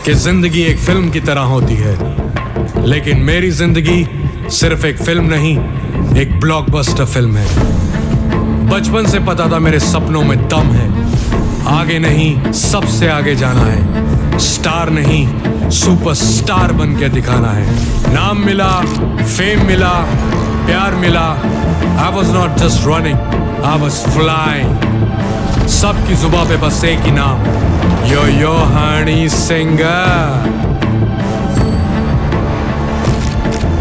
कि जिंदगी एक फिल्म की तरह होती है, लेकिन मेरी जिंदगी सिर्फ एक फिल्म नहीं, एक ब्लॉकबस्टर फिल्म है। बचपन से पता था मेरे सपनों में दम है, आगे नहीं सबसे आगे जाना है, स्टार नहीं सुपरस्टार बन के दिखाना है। नाम मिला, फेम मिला, प्यार मिला, I was not just running, I was flying। सबकी जुबां पे बस एक ही नाम, यो हनी सिंगर।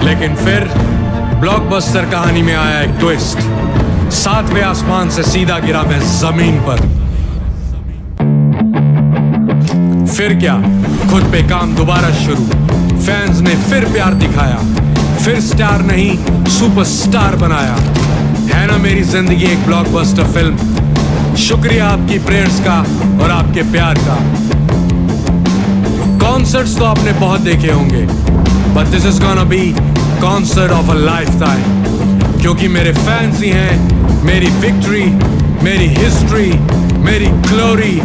लेकिन फिर ब्लॉकबस्टर कहानी में आया एक ट्विस्ट, 7वें आसमान से सीधा गिरा मैं जमीन पर। फिर क्या, खुद पे काम दोबारा शुरू, फैंस ने फिर प्यार दिखाया, फिर स्टार नहीं सुपरस्टार बनाया। है ना मेरी जिंदगी एक ब्लॉकबस्टर फिल्म। शुक्रिया आपकी प्रेयर्स का और आपके प्यार का। कॉन्सर्ट्स तो आपने बहुत देखे होंगे, but this is gonna be concert of a lifetime, क्योंकि मेरे फैंस ही हैं मेरी विक्ट्री, मेरी हिस्ट्री, मेरी glory.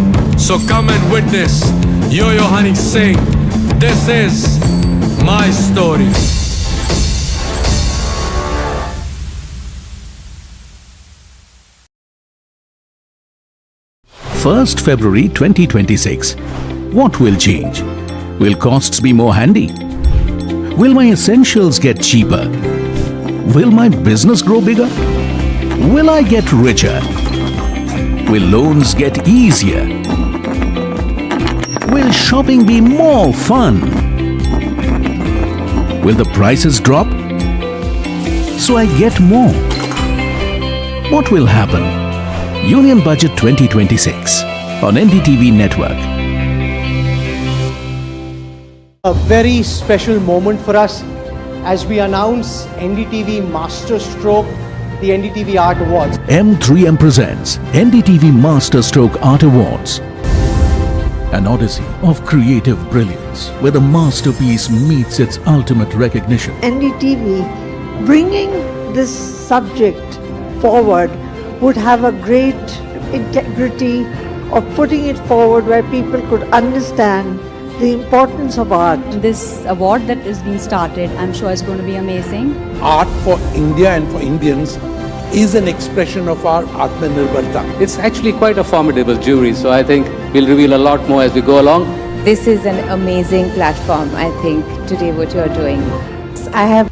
So come and witness Yo Honey Singh, this is my story. First February 2026. What will change? Will costs be more handy? Will my essentials get cheaper? Will my business grow bigger? Will I get richer? Will loans get easier? Will shopping be more fun? Will the prices drop so I get more? What will happen? Union Budget 2026 on NDTV Network. A very special moment for us as we announce NDTV Masterstroke, the NDTV Art Awards. M3M presents NDTV Masterstroke Art Awards. An odyssey of creative brilliance where the masterpiece meets its ultimate recognition. NDTV bringing this subject forward would have a great integrity of putting it forward where people could understand the importance of art. This award that is being started, I'm sure is going to be amazing. Art for India and for Indians is an expression of our Atmanirbharta. It's actually quite a formidable jury, so I think we'll reveal a lot more as we go along. This is an amazing platform, I think, today what you're doing. I have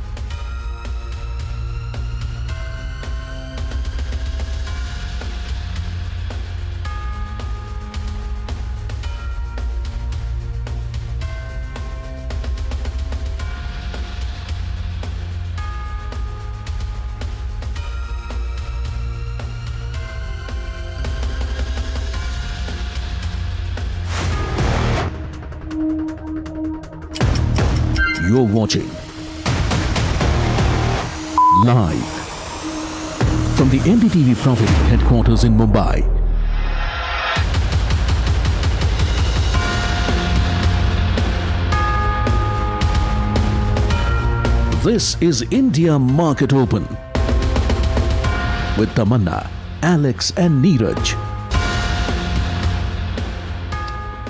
You're watching live from the NDTV Profit headquarters in Mumbai. This is India Market Open with Tamanna, Alex and Neeraj.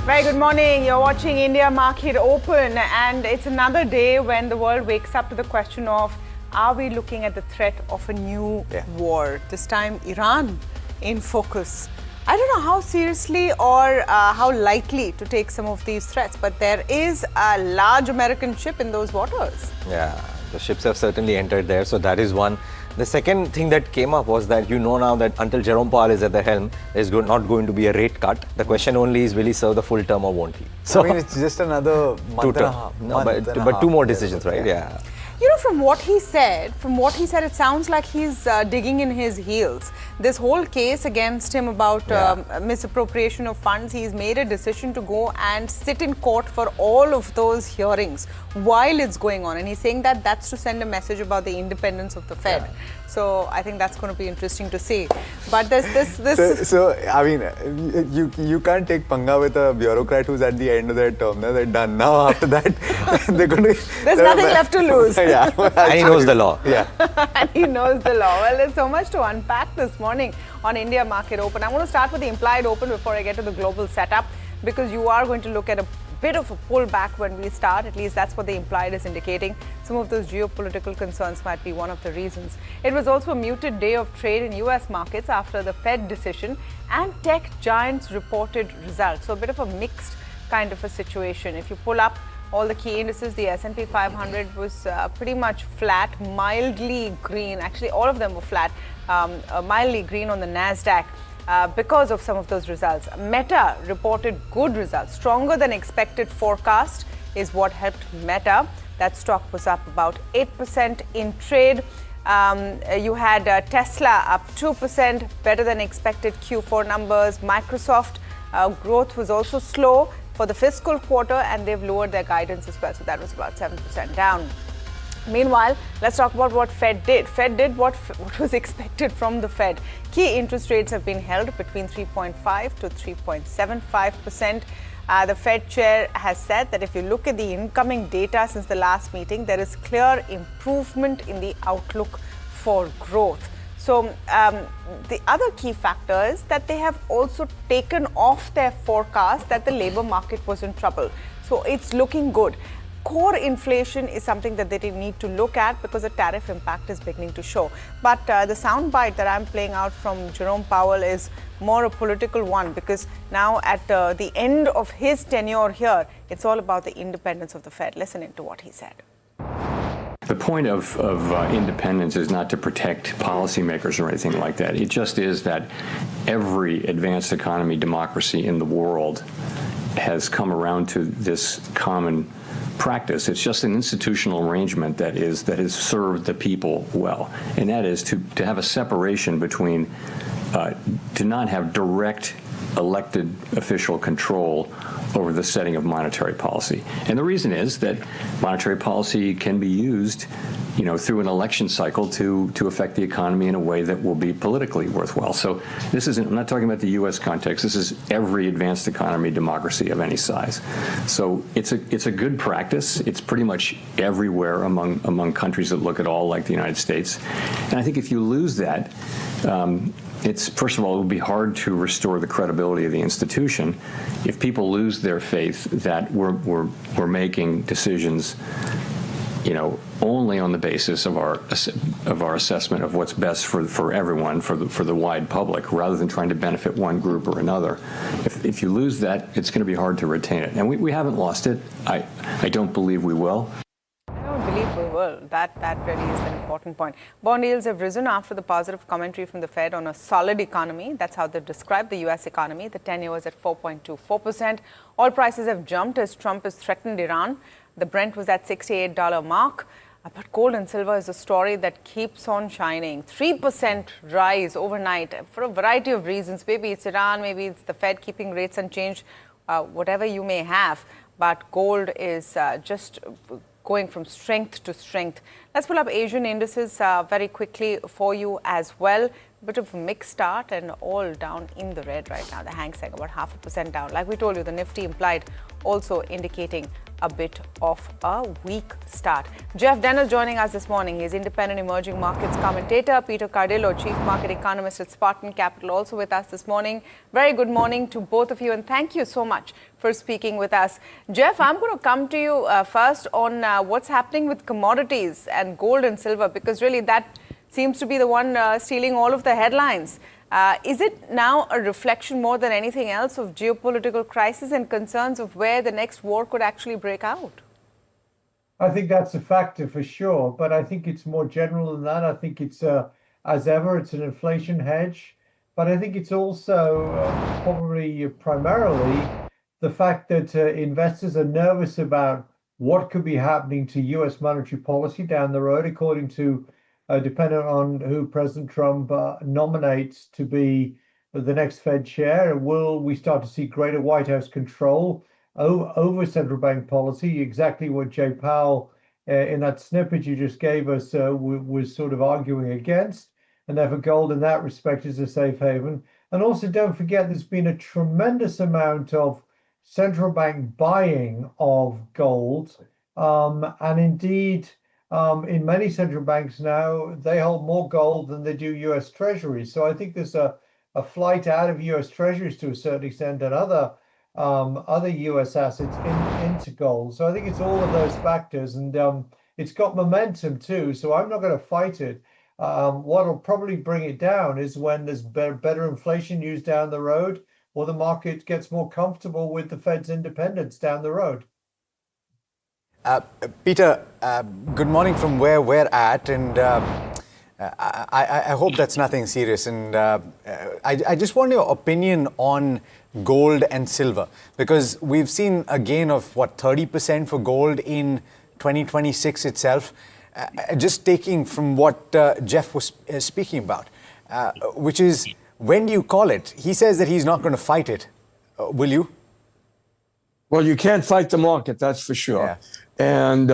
Very good morning. You're watching India Market Open, and it's another day when the world wakes up to the question of, are we looking at the threat of a new war? This time Iran in focus. I don't know how seriously or how lightly to take some of these threats, but there is a large American ship in those waters. Yeah, the ships have certainly entered there, so that is one. The second thing that came up was that now that until Jerome Powell is at the helm, there's not going to be a rate cut. The question only is, will he serve the full term or won't he? So, I mean, it's just another month and a half. No, but two more decisions, right? Yeah. You know, from what he said, it sounds like he's digging in his heels. This whole case against him about misappropriation of funds, he's made a decision to go and sit in court for all of those hearings while it's going on. And he's saying that that's to send a message about the independence of the Fed. Yeah. So I think that's going to be interesting to see. But there's this. So I mean, you can't take panga with a bureaucrat who's at the end of their term. They're done now. After that, they're going to. There's nothing left to lose. Yeah, and he knows the law. Yeah, and he knows the law. Well, there's so much to unpack this morning on India Market Open. I'm going to start with the implied open before I get to the global setup, because you are going to look at a bit of a pullback when we start. At least that's what the implied is indicating. Some of those geopolitical concerns might be one of the reasons. It was also a muted day of trade in US markets after the Fed decision and tech giants reported results. So a bit of a mixed kind of a situation. If you pull up all the key indices, the S&P 500 was pretty much flat, mildly green. Actually, all of them were flat, mildly green on the NASDAQ because of some of those results. Meta reported good results. Stronger than expected forecast is what helped Meta. That stock was up about 8% in trade. You had Tesla up 2%, better than expected Q4 numbers. Microsoft growth was also slow for the fiscal quarter, and they've lowered their guidance as well. So that was about 7% down. Meanwhile, let's talk about what Fed did. Fed did what was expected from the Fed. Key interest rates have been held between 3.5 to 3.75%. The Fed chair has said that if you look at the incoming data since the last meeting, there is clear improvement in the outlook for growth. So the other key factor is that they have also taken off their forecast that the labor market was in trouble. So it's looking good. Core inflation is something that they need to look at because the tariff impact is beginning to show. But the soundbite that I'm playing out from Jerome Powell is more a political one, because now at the end of his tenure here, it's all about the independence of the Fed. Listen into what he said. The point of independence is not to protect policymakers or anything like that. It just is that every advanced economy democracy in the world has come around to this common practice. It's just an institutional arrangement that has served the people well, and that is to have a separation between to not have direct elected official control over the setting of monetary policy. And the reason is that monetary policy can be used, through an election cycle to affect the economy in a way that will be politically worthwhile. So this isn't, I'm not talking about the U.S. context, this is every advanced economy democracy of any size. So it's a good practice. It's pretty much everywhere among countries that look at all like the United States. And I think if you lose that, it's, first of all, it would be hard to restore the credibility of the institution if people lose their faith that we're making decisions, only on the basis of our assessment of what's best for everyone, for the wide public, rather than trying to benefit one group or another. If you lose that, it's going to be hard to retain it, and we haven't lost it. I don't believe we will. That really is an important point. Bond yields have risen after the positive commentary from the Fed on a solid economy. That's how they describe the U.S. economy. The 10-year was at 4.24%. Oil prices have jumped as Trump has threatened Iran. The Brent was at $68 mark. But gold and silver is a story that keeps on shining. 3% rise overnight for a variety of reasons. Maybe it's Iran, maybe it's the Fed keeping rates unchanged, whatever you may have. But gold is just going from strength to strength. Let's pull up Asian indices very quickly for you as well. Bit of a mixed start and all down in the red right now. The Hang Seng about 0.5% down. Like we told you, the Nifty implied also indicating a bit of a weak start. Jeff Dennis joining us this morning. He's independent emerging markets commentator. Peter Cardillo, chief market economist at Spartan Capital, also with us this morning. Very good morning to both of you, and thank you so much for speaking with us. Jeff, I'm going to come to you first on what's happening with commodities and gold and silver, because really that seems to be the one stealing all of the headlines. Is it now a reflection more than anything else of geopolitical crisis and concerns of where the next war could actually break out? I think that's a factor for sure, but I think it's more general than that. I think it's, as ever, it's an inflation hedge, but I think it's also probably primarily the fact that investors are nervous about what could be happening to U.S. monetary policy down the road, according to depending on who President Trump nominates to be the next Fed chair. Will we start to see greater White House control over central bank policy? Exactly what Jay Powell, in that snippet you just gave us, was sort of arguing against. And therefore, gold in that respect is a safe haven. And also, don't forget, there's been a tremendous amount of central bank buying of gold. And indeed, in many central banks now, they hold more gold than they do U.S. Treasuries. So I think there's a flight out of U.S. Treasuries to a certain extent and other other US assets into gold. So I think it's all of those factors, and it's got momentum too. So I'm not going to fight it. What will probably bring it down is when there's better inflation news down the road, or the market gets more comfortable with the Fed's independence down the road. Peter, good morning from where we're at, and I hope that's nothing serious. And I just want your opinion on gold and silver, because we've seen a gain of, what, 30% for gold in 2026 itself. Just taking from what Jeff was speaking about, which is, when do you call it? He says that he's not going to fight it. Will you? Well, you can't fight the market, that's for sure. Yeah. And,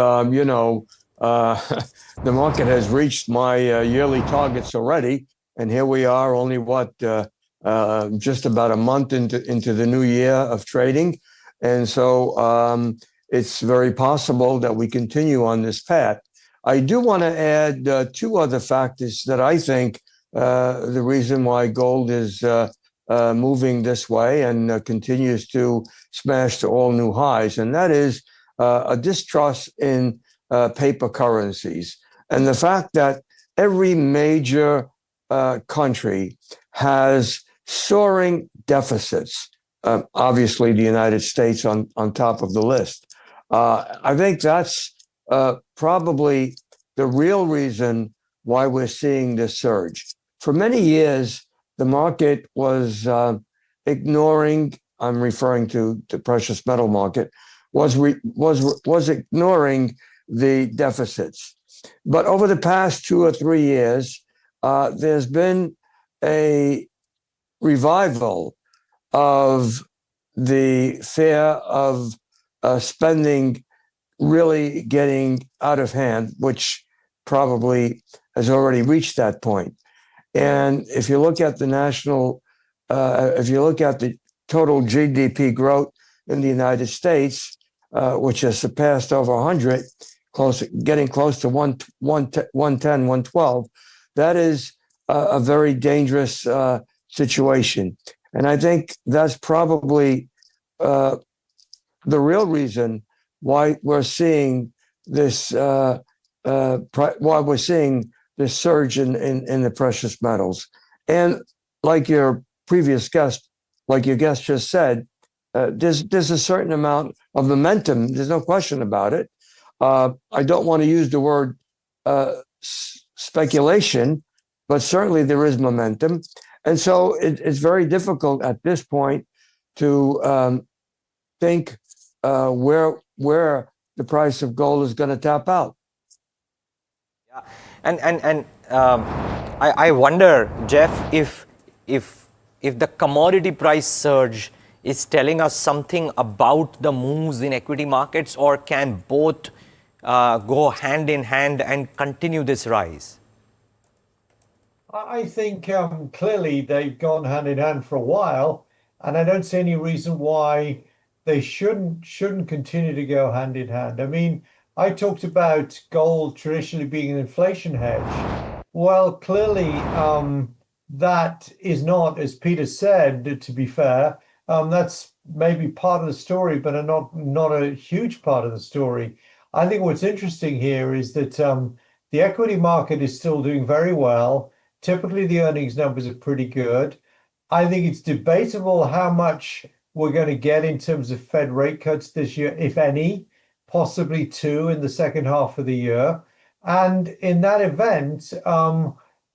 the market has reached my yearly targets already. And here we are, only just about a month into the new year of trading. And so it's very possible that we continue on this path. I do want to add two other factors that I think the reason why gold is moving this way and continues to smash to all new highs, and that is a distrust in paper currencies. And the fact that every major country has soaring deficits, obviously the United States on top of the list. I think that's probably the real reason why we're seeing this surge. For many years, the market was ignoring, I'm referring to the precious metal market, was ignoring the deficits. But over the past 2 or 3 years, there's been a revival of the fear of spending really getting out of hand, which probably has already reached that point. And if you look at the total GDP growth in the United States, which has surpassed over 100, getting close to 110, 112, that is a very dangerous situation. And I think that's probably the real reason why we're seeing this surge in the precious metals. And like your guest just said, there's a certain amount of momentum. There's no question about it. I don't want to use the word speculation, but certainly there is momentum. And so it's very difficult at this point to think where the price of gold is going to tap out. Yeah, and I wonder, Jeff, if the commodity price surge is telling us something about the moves in equity markets, or can both go hand in hand and continue this rise? I think clearly they've gone hand in hand for a while, and I don't see any reason why they shouldn't continue to go hand in hand. I mean, I talked about gold traditionally being an inflation hedge. Well, clearly that is not, as Peter said, to be fair. That's maybe part of the story, but not a huge part of the story. I think what's interesting here is that the equity market is still doing very well. Typically, the earnings numbers are pretty good. I think it's debatable how much we're going to get in terms of Fed rate cuts this year, if any, possibly 2 in the second half of the year. And in that event,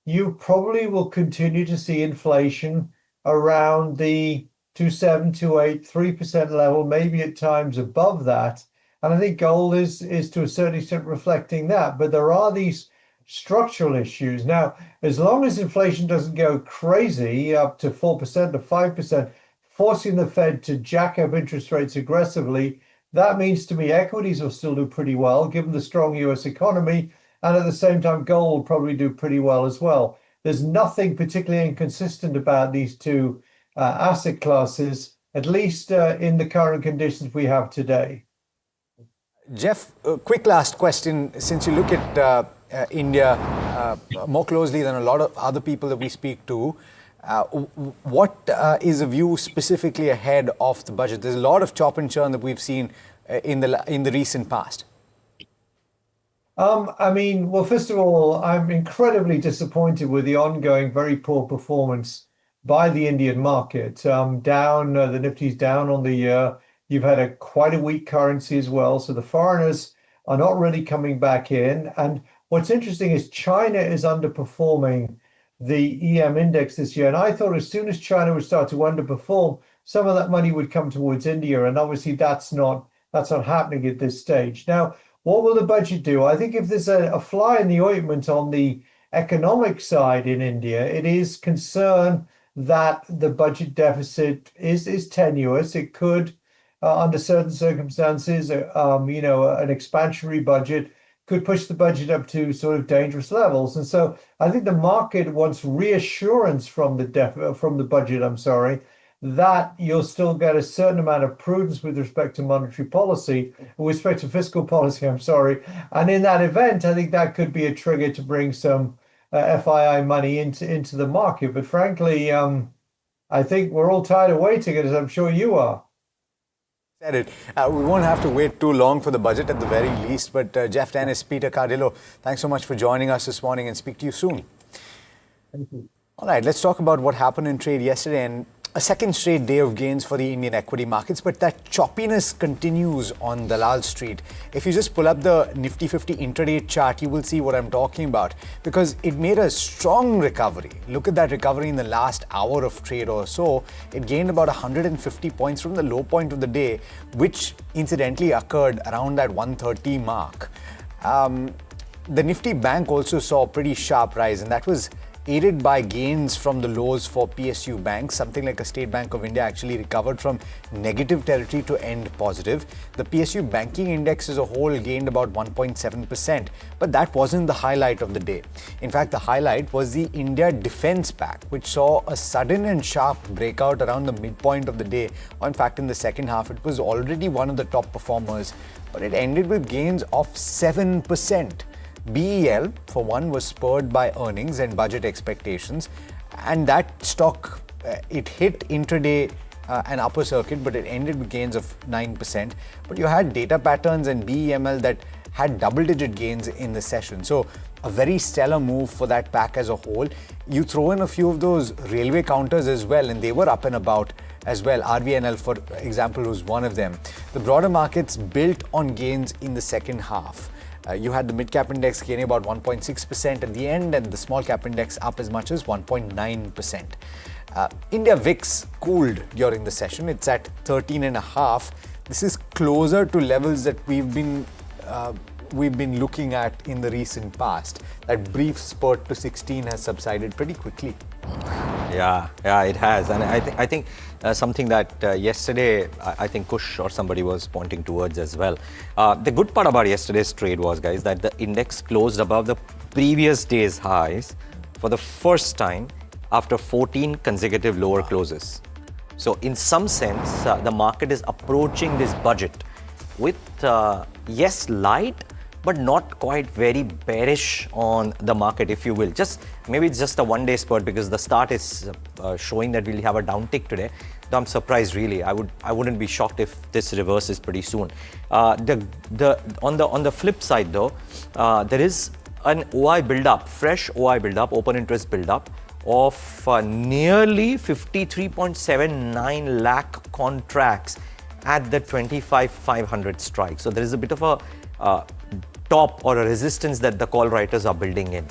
you probably will continue to see inflation around the 2.7, 2.8, 3% level, maybe at times above that. And I think gold is to a certain extent reflecting that. But there are these structural issues. Now, as long as inflation doesn't go crazy up to 4% or 5%, forcing the Fed to jack up interest rates aggressively, that means to me equities will still do pretty well given the strong US economy. And at the same time, gold will probably do pretty well as well. There's nothing particularly inconsistent about these two asset classes, at least in the current conditions we have today. Jeff, quick last question. Since you look at India more closely than a lot of other people that we speak to, What is a view specifically ahead of the budget? There's a lot of chop and churn that we've seen in the recent past. I mean, well, first of all, I'm incredibly disappointed with the ongoing very poor performance by the Indian market. Down, the Nifty's down on the year. You've had quite a weak currency as well, so the foreigners are not really coming back in. And what's interesting is China is underperforming the EM index this year. And I thought as soon as China would start to underperform, some of that money would come towards India. And obviously that's not happening at this stage. Now, what will the budget do? I think if there's a fly in the ointment on the economic side in India, it is concern that the budget deficit is tenuous. It could, under certain circumstances, an expansionary budget could push the budget up to sort of dangerous levels. And so I think the market wants reassurance from the budget, that you'll still get a certain amount of prudence with respect to monetary policy, with respect to fiscal policy, And in that event, I think that could be a trigger to bring some FII money into the market. But frankly, I think we're all tired of waiting, as I'm sure you are. Said it. We won't have to wait too long for the budget at the very least. But Jeff Dennis, Peter Cardillo, thanks so much for joining us this morning, and speak to you soon. Thank you. All right, let's talk about what happened in trade yesterday, and a second straight day of gains for the Indian equity markets, but that choppiness continues on Dalal Street. If you just pull up the Nifty 50 intraday chart, you will see what I'm talking about, because it made a strong recovery. Look at that recovery in the last hour of trade or so. It gained about 150 points from the low point of the day, which incidentally occurred around that 130 mark. The Nifty Bank also saw a pretty sharp rise, and that was aided by gains from the lows for PSU banks. Something like a State Bank of India actually recovered from negative territory to end positive. The PSU banking index as a whole gained about 1.7%, but that wasn't the highlight of the day. In fact, the highlight was the India Defence Pack, which saw a sudden and sharp breakout around the midpoint of the day. Or in fact, in the second half, it was already one of the top performers, but it ended with gains of 7%. BEL, for one, was spurred by earnings and budget expectations, and that stock, it hit intraday an upper circuit, but it ended with gains of 9%. But you had data patterns and BEML that had double-digit gains in the session. So a very stellar move for that pack as a whole. You throw in a few of those railway counters as well, and they were up and about as well. RVNL, for example, was one of them. The broader markets built on gains in the second half. You had the mid-cap index gaining about 1.6% at the end, and the small-cap index up as much as 1.9%. India VIX cooled during the session. It's at 13.5. This is closer to levels that we've been looking at in the recent past. That brief spurt to 16 has subsided pretty quickly. Yeah, it has. And I think something that yesterday, I think Kush or somebody was pointing towards as well. The good part about yesterday's trade was, guys, that the index closed above the previous day's highs for the first time after 14 consecutive lower closes. So in some sense, the market is approaching this budget with, yes, light, but not quite very bearish on the market, if you will. Maybe it's just a one-day spurt, because the start is showing that we'll have a downtick today. So I'm surprised, really. I wouldn't be shocked if this reverses pretty soon. On the flip side, though, there is an OI build-up, fresh OI build-up, open interest build-up of nearly 53.79 lakh contracts at the 25,500 strike. So there is a bit of a top or a resistance that the call writers are building in.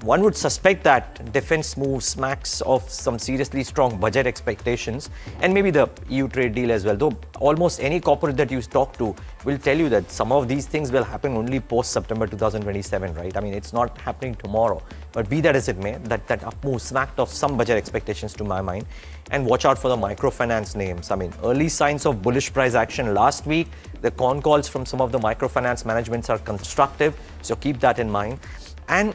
One would suspect that defense move smacks of some seriously strong budget expectations, and maybe the EU trade deal as well. Though almost any corporate that you talk to will tell you that some of these things will happen only post-September 2027, right? I mean, it's not happening tomorrow. But be that as it may, that up move smacked of some budget expectations to my mind. And watch out for the microfinance names. I mean, early signs of bullish price action last week. The con calls from some of the microfinance managements are constructive, so keep that in mind. And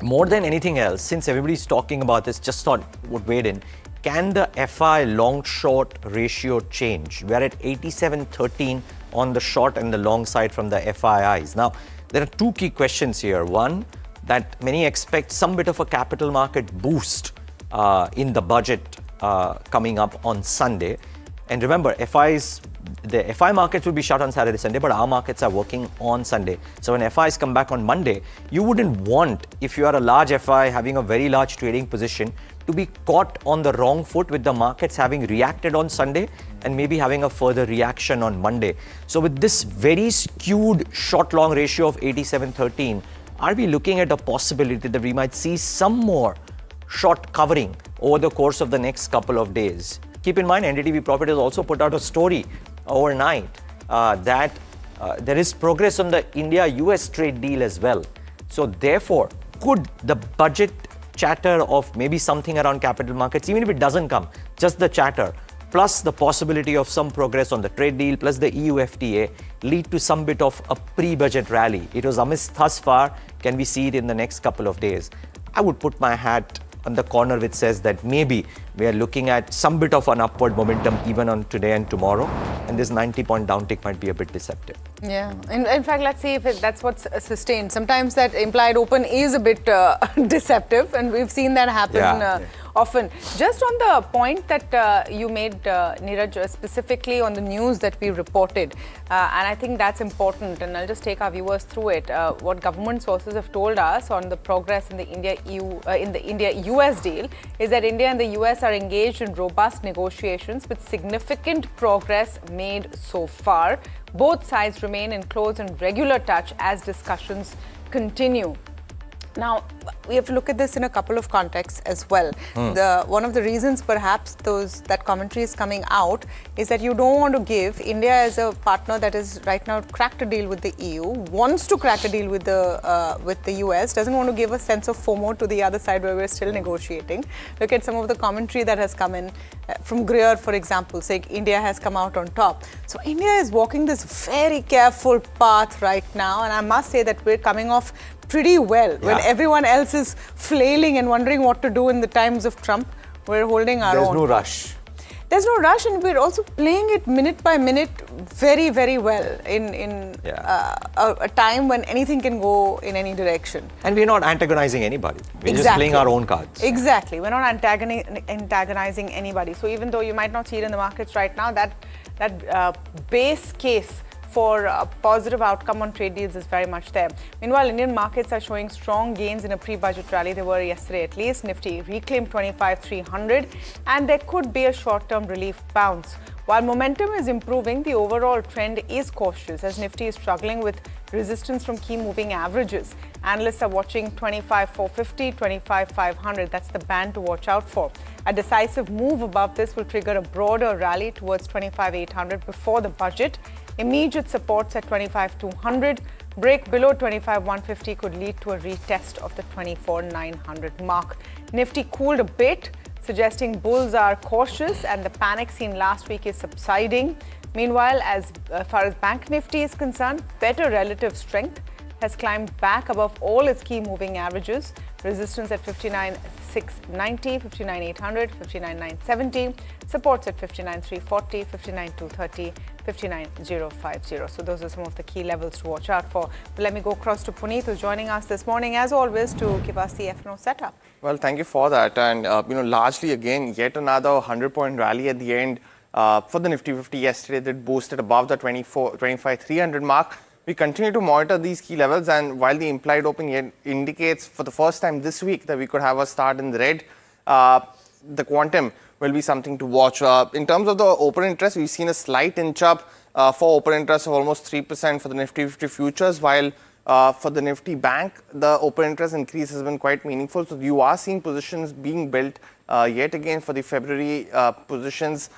more than anything else, since everybody's talking about this, just thought would wade in. Can the FI long-short ratio change? We're at 87-13 on the short and the long side from the FIIs. Now, there are two key questions here. One, that many expect some bit of a capital market boost in the budget coming up on Sunday. And remember, the FI markets will be shut on Saturday, Sunday, but our markets are working on Sunday. So when FIs come back on Monday, you wouldn't want, if you are a large FI having a very large trading position, to be caught on the wrong foot with the markets having reacted on Sunday and maybe having a further reaction on Monday. So with this very skewed short-long ratio of 87-13, are we looking at a possibility that we might see some more short covering over the course of the next couple of days? Keep in mind, NDTV Profit has also put out a story overnight that there is progress on the India-US trade deal as well. So therefore, could the budget chatter of maybe something around capital markets, even if it doesn't come, just the chatter, plus the possibility of some progress on the trade deal, plus the EU FTA, lead to some bit of a pre-budget rally? It was amiss thus far. Can we see it in the next couple of days? I would put my hat on the corner which says that maybe we are looking at some bit of an upward momentum even on today and tomorrow, and this 90-point downtick might be a bit deceptive. Yeah, in fact, let's see if that's what's sustained. Sometimes that implied open is a bit deceptive, and we've seen that happen often. Just on the point that you made, Neeraj, specifically on the news that we reported, and I think that's important, and I'll just take our viewers through it. What government sources have told us on the progress in the India-US deal is that India and the US are engaged in robust negotiations with significant progress made so far. Both sides remain in close and regular touch as discussions continue. Now, we have to look at this in a couple of contexts as well. One of the reasons perhaps that commentary is coming out is that you don't want to give India as a partner that is right now cracked a deal with the EU, wants to crack a deal with the US, doesn't want to give a sense of FOMO to the other side where we're still negotiating. Look at some of the commentary that has come in from Greer, for example, saying India has come out on top. So India is walking this very careful path right now, and I must say that we're coming off pretty well. When everyone else is flailing and wondering what to do in the times of Trump, we're holding our own. There's no rush. There's no rush, and we're also playing it minute by minute very, very well in a time when anything can go in any direction. And we're not antagonizing anybody. We're just playing our own cards. Exactly. We're not antagonizing anybody. So even though you might not see it in the markets right now, that base case for a positive outcome on trade deals is very much there. Meanwhile, Indian markets are showing strong gains in a pre-budget rally. They were yesterday at least. Nifty reclaimed 25,300, and there could be a short-term relief bounce. While momentum is improving, the overall trend is cautious as Nifty is struggling with resistance from key moving averages. Analysts are watching 25,450, 25,500. That's the band to watch out for. A decisive move above this will trigger a broader rally towards 25,800 before the budget. Immediate supports at 25,200. Break below 25,150 could lead to a retest of the 24,900 mark. Nifty cooled a bit, suggesting bulls are cautious and the panic seen last week is subsiding. Meanwhile, as far as Bank Nifty is concerned, better relative strength has climbed back above all its key moving averages. Resistance at 59,690, 59,800, 59,970. Supports at 59,340, 59,230, 59,050. So those are some of the key levels to watch out for. But let me go across to Puneet, who's joining us this morning, as always, to give us the FNO setup. Well, thank you for that. And, largely, again, yet another 100-point rally at the end for the Nifty 50 yesterday that boosted above the 25,300 mark. We continue to monitor these key levels, and while the implied open indicates for the first time this week that we could have a start in the red, the quantum will be something to watch. In terms of the open interest, we've seen a slight inch up for open interest of almost 3% for the Nifty 50 futures, while for the Nifty Bank, the open interest increase has been quite meaningful. So you are seeing positions being built yet again for the February positions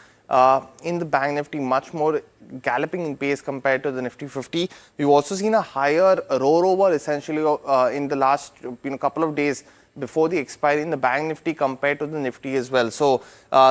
in the Bank Nifty, much more galloping in pace compared to the Nifty 50. We've also seen a higher rollover essentially in the last couple of days before the expiry in the Bank Nifty compared to the Nifty as well. So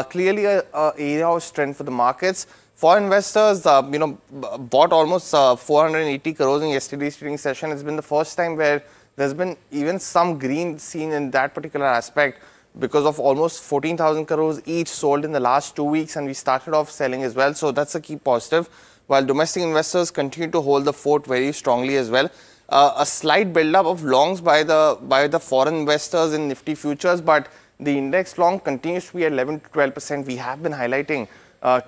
clearly a area of strength for the markets. For investors, bought almost 480 crores in yesterday's trading session. It's been the first time where there's been even some green seen in that particular aspect, because of almost 14,000 crores each sold in the last 2 weeks, and we started off selling as well. So that's a key positive. While domestic investors continue to hold the fort very strongly as well. A slight build-up of longs by the foreign investors in Nifty futures, but The index long continues to be at 11 to 12%. We have been highlighting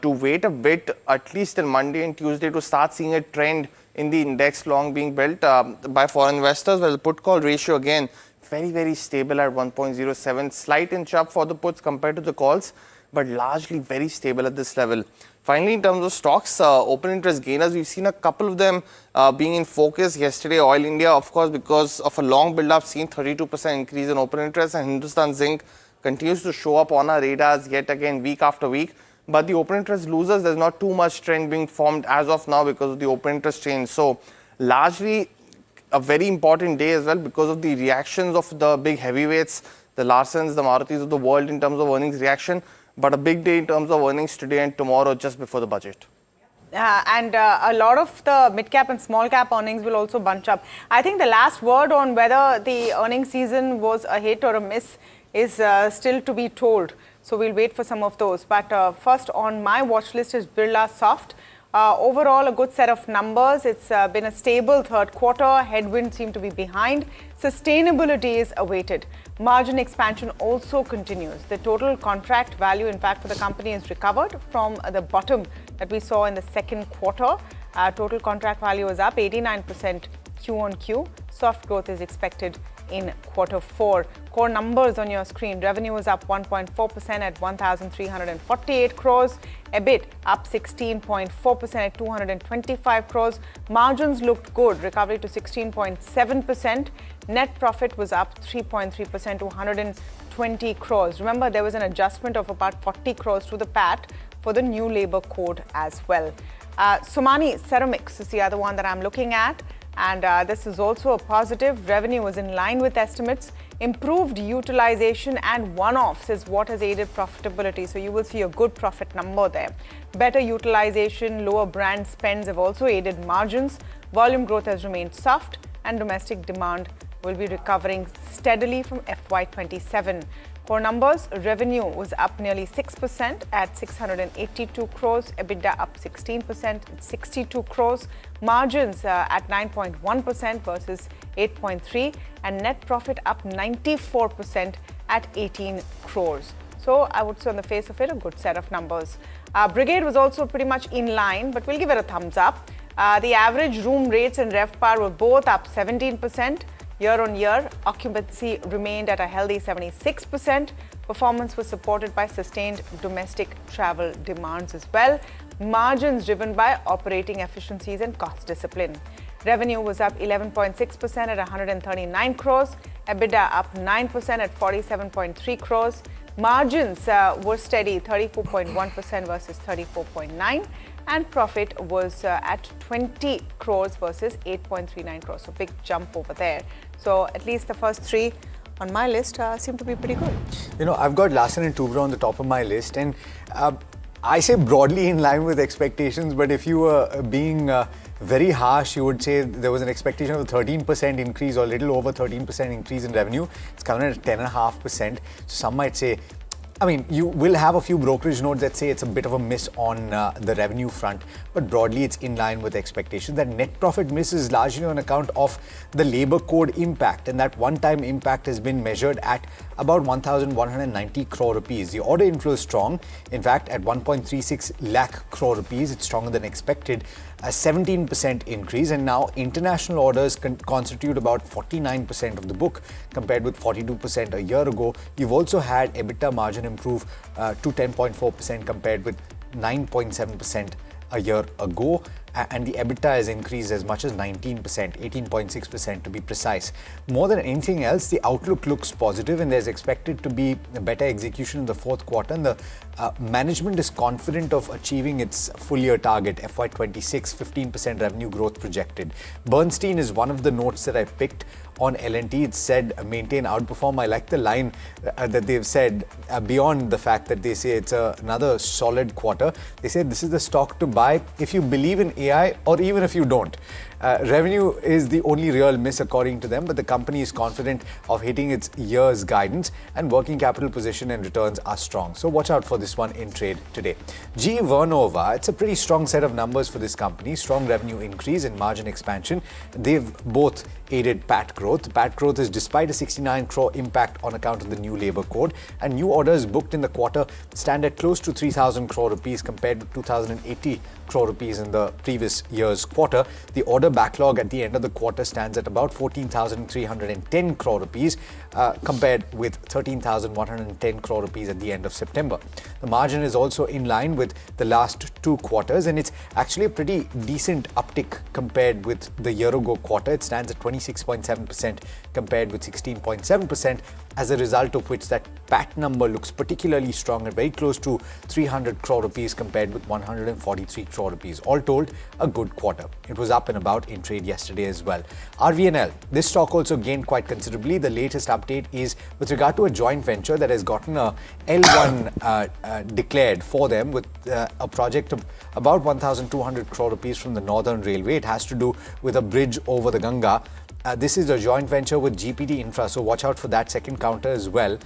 to wait a bit, at least till Monday and Tuesday, to start seeing a trend in the index long being built by foreign investors. Well, the put call ratio again very, very stable at 1.07. Slight inch up for the puts compared to the calls, but largely very stable at this level. Finally, in terms of stocks, open interest gainers, we've seen a couple of them being in focus. Yesterday, Oil India, of course, because of a long build-up, seen 32% increase in open interest, and Hindustan Zinc continues to show up on our radars yet again week after week. But the open interest losers, there's not too much trend being formed as of now because of the open interest change. So largely a very important day as well because of the reactions of the big heavyweights, the Larsens, the Marutis of the world in terms of earnings reaction. But a big day in terms of earnings today and tomorrow just before the budget. And a lot of the mid-cap and small-cap earnings will also bunch up. I think the last word on whether the earnings season was a hit or a miss is still to be told. So we'll wait for some of those. But first on my watch list is Birla Soft. Overall, a good set of numbers. It's been a stable third quarter. Headwinds seem to be behind. Sustainability is awaited. Margin expansion also continues. The total contract value, in fact, for the company is recovered from the bottom that we saw in the second quarter. Total contract value is up 89% Q on Q. Soft growth is expected in quarter four. Core numbers on your screen. Revenue is up 1.4% at 1,348 crores. EBIT up 16.4% at 225 crores. Margins looked good, recovery to 16.7%. Net profit was up 3.3% to 120 crores. Remember, there was an adjustment of about 40 crores to the PAT for the new labor code as well. Somani Ceramics is the other one that I'm looking at. And this is also a positive. Revenue was in line with estimates. Improved utilization and one-offs is what has aided profitability. So you will see a good profit number there. Better utilization, lower brand spends have also aided margins. Volume growth has remained soft and domestic demand will be recovering steadily from FY27. Core numbers, revenue was up nearly 6% at 682 crores, EBITDA up 16% at 62 crores, margins at 9.1% versus 8.3%, and net profit up 94% at 18 crores. So I would say on the face of it, a good set of numbers. Brigade was also pretty much in line, but we'll give it a thumbs up. The average room rates and RevPAR were both up 17%. Year on year, occupancy remained at a healthy 76%. Performance was supported by sustained domestic travel demands as well. Margins driven by operating efficiencies and cost discipline. Revenue was up 11.6% at 139 crores. EBITDA up 9% at 47.3 crores. Margins were steady, 34.1% versus 34.9%. And profit was at 20 crores versus 8.39 crores. So big jump over there. So at least the first three on my list seem to be pretty good. You know, I've got Larsen and Toubro on the top of my list, and I say broadly in line with expectations, but if you were being very harsh, you would say there was an expectation of a 13% increase or a little over 13% increase in revenue. It's coming at 10.5%. So some might say, I mean, you will have a few brokerage notes that say it's a bit of a miss on the revenue front, but broadly it's in line with expectations. That net profit miss is largely on account of the labor code impact, and that one-time impact has been measured at about 1,190 crore rupees. The order inflow is strong, in fact at 1.36 lakh crore rupees. It's stronger than expected, a 17% increase, and now international orders constitute about 49% of the book compared with 42% a year ago. You've also had EBITDA margin improve to 10.4% compared with 9.7% a year ago, and the EBITDA has increased as much as 19%, 18.6% to be precise. More than anything else, the outlook looks positive and there's expected to be a better execution in the fourth quarter, and the management is confident of achieving its full year target, FY26, 15% revenue growth projected. Bernstein is one of the notes that I picked on L&T. It said maintain, outperform. I like the line that they've said beyond the fact that they say it's another solid quarter. They say this is the stock to buy if you believe in AI or even if you don't. Revenue is the only real miss according to them, but the company is confident of hitting its year's guidance, and working capital position and returns are strong. So watch out for this one in trade today. GE Vernova, it's a pretty strong set of numbers for this company. Strong revenue increase and margin expansion. They've both aided PAT growth. PAT growth is despite a 69 crore impact on account of the new labour code, and new orders booked in the quarter stand at close to 3,000 crore rupees compared to 2,080 crore rupees in the previous year's quarter. The order backlog at the end of the quarter stands at about 14,310 crore rupees compared with 13,110 crore rupees at the end of September. The margin is also in line with the last two quarters, and it's actually a pretty decent uptick compared with the year-ago quarter. It stands at 26.7% compared with 16.7%, as a result of which that PAT number looks particularly strong at very close to 300 crore rupees compared with 143 crore rupees. All told, a good quarter. It was up and about in trade yesterday as well. RVNL, this stock also gained quite considerably. The latest update is with regard to a joint venture that has gotten a L1 declared for them with a project of about 1,200 crore rupees from the Northern Railway. It has to do with a bridge over the Ganga. This is a joint venture with GPT Infra, so watch out for that second counter as well.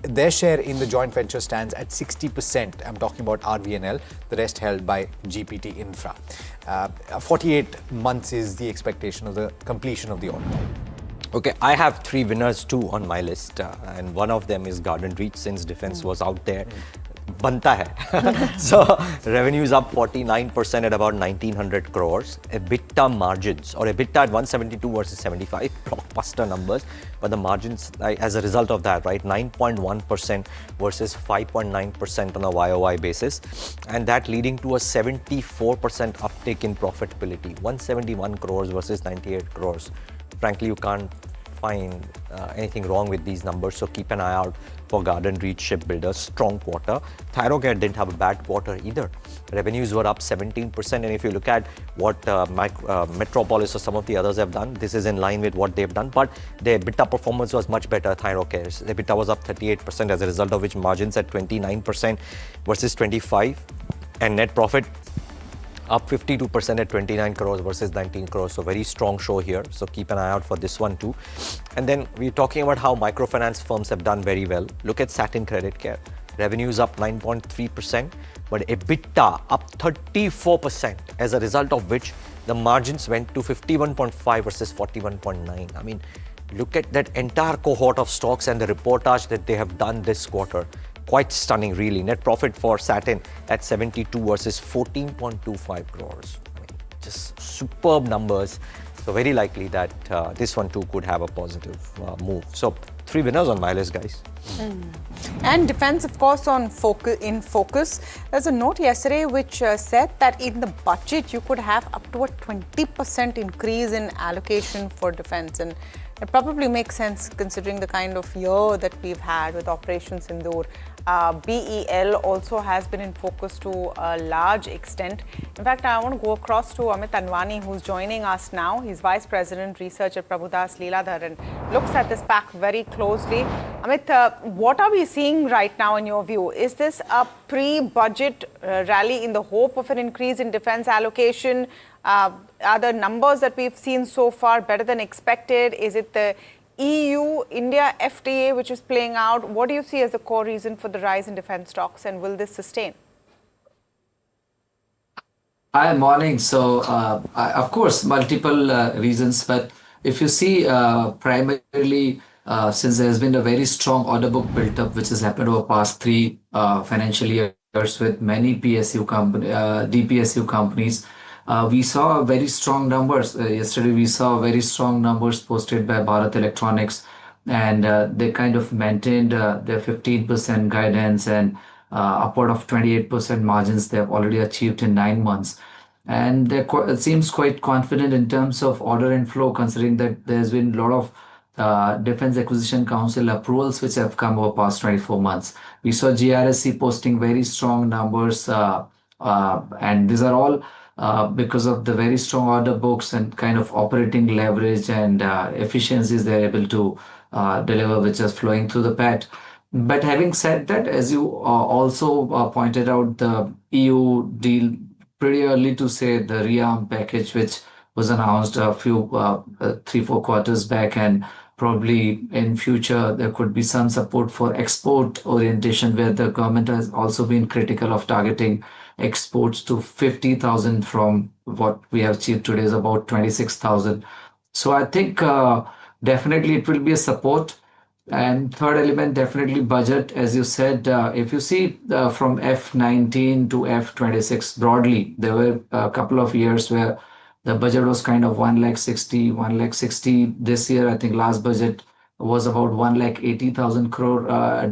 Their share in the joint venture stands at 60%. I'm talking about RVNL, the rest held by GPT Infra. 48 months is the expectation of the completion of the order. Okay, I have three winners too on my list, and one of them is Garden Reach, since defense was out there. Banta hai. So revenue is up 49% at about 1,900 crores. EBITDA margins, or EBITDA at 172 versus 75, blockbuster numbers. But the margins, as a result of that, right, 9.1% versus 5.9% on a YOY basis. And that leading to a 74% uptick in profitability, 171 crores versus 98 crores. Frankly, you can't find anything wrong with these numbers, so keep an eye out for Garden Reach Shipbuilders. Strong quarter. Thyrocare didn't have a bad quarter either. Revenues were up 17%, and if you look at what Metropolis or some of the others have done, this is in line with what they've done, but their EBITDA performance was much better. Thyrocare's EBITDA was up 38%, as a result of which margins at 29% versus 25%, and net profit up 52% at 29 crores versus 19 crores. So very strong show here. So keep an eye out for this one too. And then we're talking about how microfinance firms have done very well. Look at Satin Credit Care. Revenues up 9.3%, but EBITDA up 34%, as a result of which the margins went to 51.5 versus 41.9. I mean, look at that entire cohort of stocks and the reportage that they have done this quarter. Quite stunning, really. Net profit for Satin at 72 versus 14.25 crores. I mean, just superb numbers. So very likely that this one too could have a positive move. So three winners on my list, guys. And defense, of course, in focus. There's a note yesterday which said that in the budget you could have up to a 20% increase in allocation for defense, and it probably makes sense considering the kind of year that we've had with Operation Sindoor. BEL also has been in focus to a large extent. In fact, I want to go across to Amit Anwani, who's joining us now. He's Vice President Research at Prabhudas Leeladhar and looks at this pack very closely. Amit, what are we seeing right now in your view? Is this a pre-budget rally in the hope of an increase in defense allocation? Are the numbers that we've seen so far better than expected? Is it the EU, India, FTA which is playing out? What do you see as the core reason for the rise in defense stocks, and will this sustain? Hi, morning. So, of course, multiple reasons, but if you see primarily since there has been a very strong order book built up, which has happened over past three financial years with many DPSU companies, we saw very strong numbers. Yesterday, we saw very strong numbers posted by Bharat Electronics, and they kind of maintained their 15% guidance and upward of 28% margins they have already achieved in 9 months. And it seems quite confident in terms of order inflow, considering that there's been a lot of Defense Acquisition Council approvals which have come over past 24 months. We saw GRSC posting very strong numbers, and these are all because of the very strong order books and kind of operating leverage and efficiencies they're able to deliver, which is flowing through the PAT. But having said that, as you also pointed out, the EU deal, pretty early to say the rearm package, which was announced a few 3-4 quarters back, and probably in future there could be some support for export orientation, where the government has also been critical of targeting exports to 50,000 from what we have achieved today is about 26,000. So I think definitely it will be a support. And third element, definitely budget. As you said, if you see from F19 to F26 broadly, there were a couple of years where the budget was kind of 1 lakh 60. This year, I think last budget was about 1 lakh 80,000 crore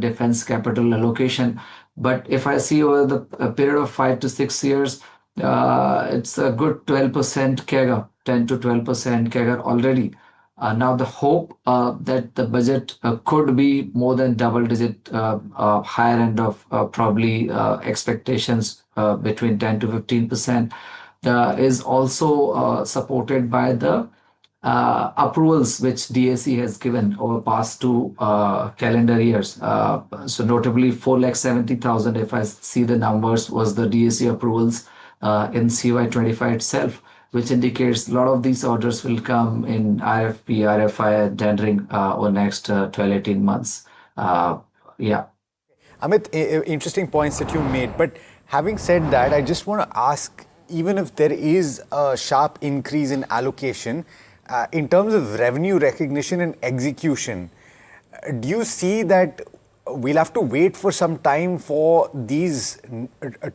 defense capital allocation. But if I see over the period of 5 to 6 years, it's a good 12% CAGR, 10 to 12% CAGR already. Now the hope that the budget could be more than double digit, higher end of probably expectations between 10 to 15% is also supported by the approvals which DAC has given over past 2 calendar years. So notably 4,70,000, if I see the numbers, was the DAC approvals in CY25 itself, which indicates a lot of these orders will come in RFP, RFI tendering over next 12-18 months. Yeah. Amit, interesting points that you made. But having said that, I just want to ask, even if there is a sharp increase in allocation, in terms of revenue recognition and execution, do you see that we'll have to wait for some time for these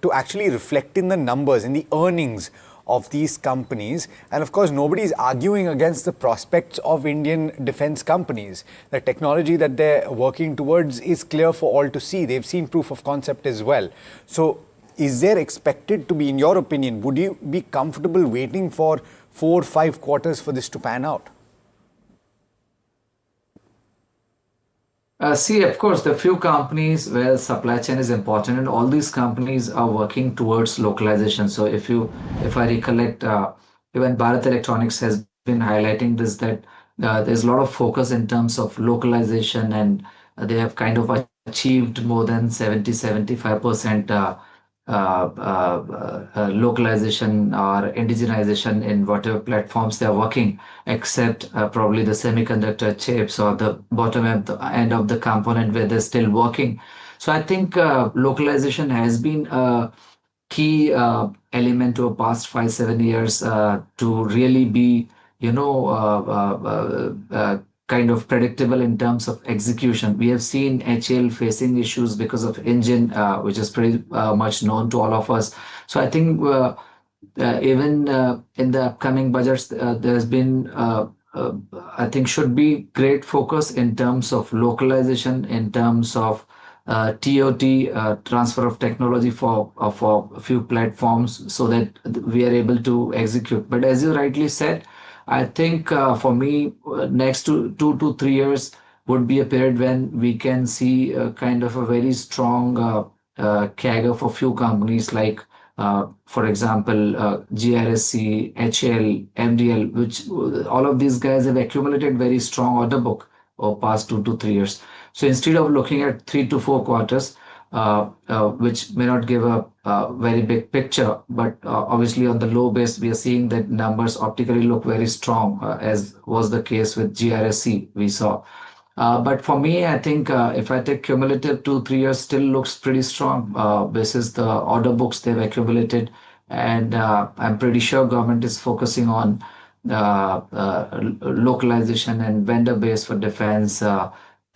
to actually reflect in the numbers, in the earnings of these companies? And of course, nobody is arguing against the prospects of Indian defense companies. The technology that they're working towards is clear for all to see. They've seen proof of concept as well. So is there expected to be, in your opinion, would you be comfortable waiting for 4 or 5 quarters for this to pan out? See, of course, the few companies where supply chain is important, and all these companies are working towards localization. So if I recollect, even Bharat Electronics has been highlighting this, that there's a lot of focus in terms of localization, and they have kind of achieved more than 70-75% localization or indigenization in whatever platforms they are working, except probably the semiconductor chips or the bottom end of the component where they're still working. So I think localization has been a key element over past 5-7 years to really be, kind of predictable in terms of execution. We have seen HAL facing issues because of engine, which is pretty much known to all of us. So I think even in the upcoming budgets, there's been, I think, should be great focus in terms of localization, in terms of TOT, transfer of technology for a few platforms, so that we are able to execute. But as you rightly said, I think for me, next 2 to 3 years would be a period when we can see kind of a very strong CAGR for few companies like, for example, GRSC, HL, MDL, which all of these guys have accumulated very strong order book over past 2 to 3 years. So instead of looking at 3 to 4 quarters, which may not give a very big picture, but obviously on the low base, we are seeing that numbers optically look very strong, as was the case with GRSC we saw. But for me, I think if I take cumulative 2-3 years, still looks pretty strong. This is the order books they've accumulated, and I'm pretty sure government is focusing on localization and vendor base for defense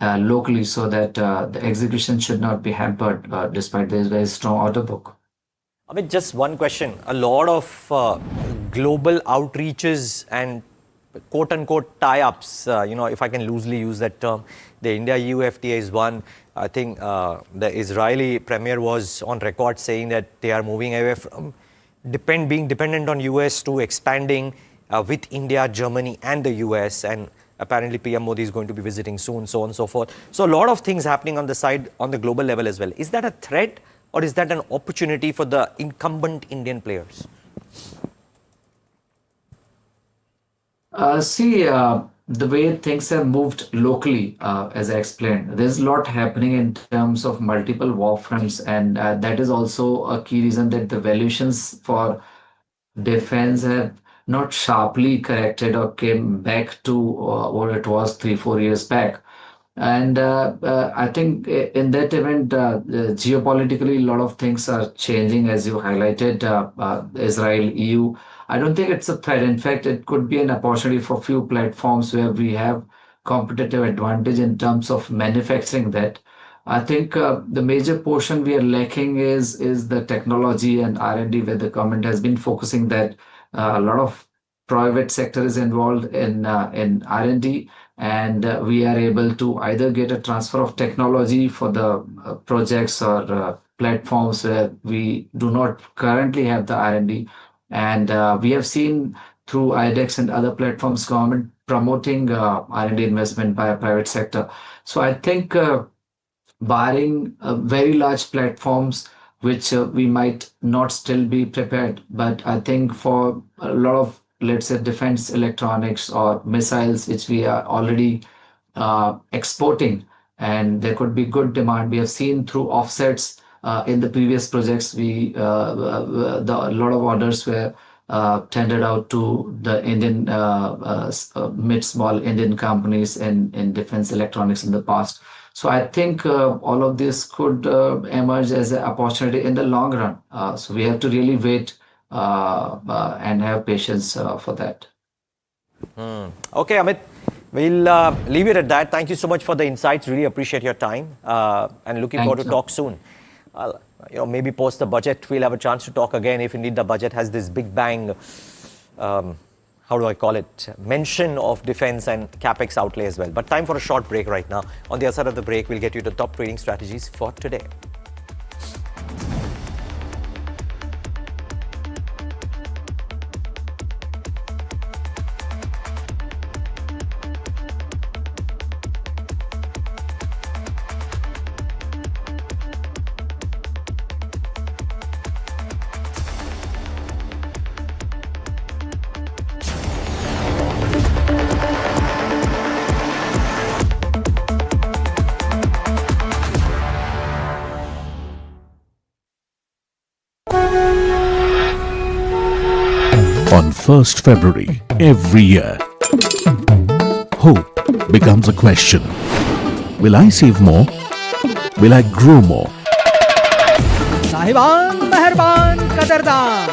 locally, so that the execution should not be hampered despite this very strong order book. I mean, just one question. A lot of global outreaches and quote-unquote tie-ups, if I can loosely use that term, the India-EU FTA is one. I think the Israeli premier was on record saying that they are moving away from being dependent on US to expanding with India, Germany and the US, and apparently PM Modi is going to be visiting soon, so on and so forth. So a lot of things happening on the side, on the global level as well. Is that a threat, or is that an opportunity for the incumbent Indian players? The way things have moved locally, as I explained, there's a lot happening in terms of multiple war fronts, and that is also a key reason that the valuations for defense have not sharply corrected or came back to what it was 3-4 years back. And I think in that event, geopolitically, a lot of things are changing, as you highlighted, Israel, EU. I don't think it's a threat. In fact, it could be an opportunity for few platforms where we have competitive advantage in terms of manufacturing that. I think the major portion we are lacking is the technology and R&D, where the government has been focusing that a lot of private sector is involved in R&D, and we are able to either get a transfer of technology for the projects or platforms where we do not currently have the R&D. And we have seen through IDEX and other platforms, government promoting R&D investment by a private sector. So I think barring very large platforms, which we might not still be prepared, but I think for a lot of, let's say, defense electronics or missiles, which we are already exporting, and there could be good demand. We have seen through offsets in the previous projects, a lot of orders were tendered out to the Indian mid-small Indian companies in defense electronics in the past. So I think all of this could emerge as an opportunity in the long run. So we have to really wait and have patience for that. Okay, Amit, we'll leave it at that. Thank you so much for the insights. Really appreciate your time, and looking forward to talk soon. Maybe post the budget, we'll have a chance to talk again if indeed the budget has this big bang, how do I call it, mention of defense and capex outlay as well. But time for a short break right now. On the other side of the break, we'll get you the top trading strategies for today. On 1st February every year, hope becomes a question. Will I save more? Will I grow more? साहिबान मेहरबान कदरदान,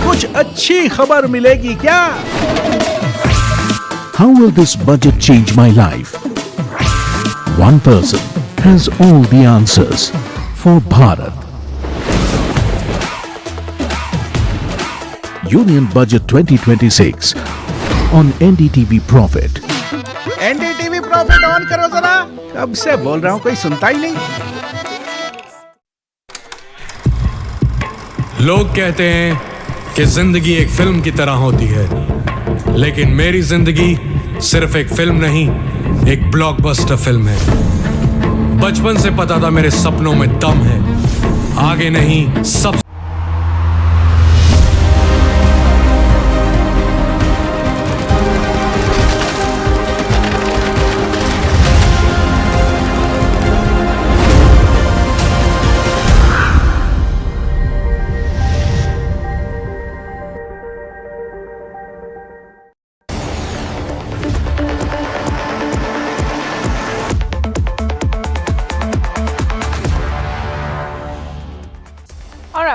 कुछ अच्छी खबर मिलेगी क्या? How will this budget change my life? One person has all the answers for Bharat. Union Budget 2026 on NDTV Profit. NDTV Profit on करो जरा। कब से बोल रहा हूं, कोई सुनता ही नहीं। लोग कहते हैं कि जिंदगी एक फिल्म की तरह होती है, लेकिन मेरी जिंदगी सिर्फ एक फिल्म नहीं, एक ब्लॉकबस्टर फिल्म है। बचपन से पता था मेरे सपनों में दम है, आगे नहीं सब।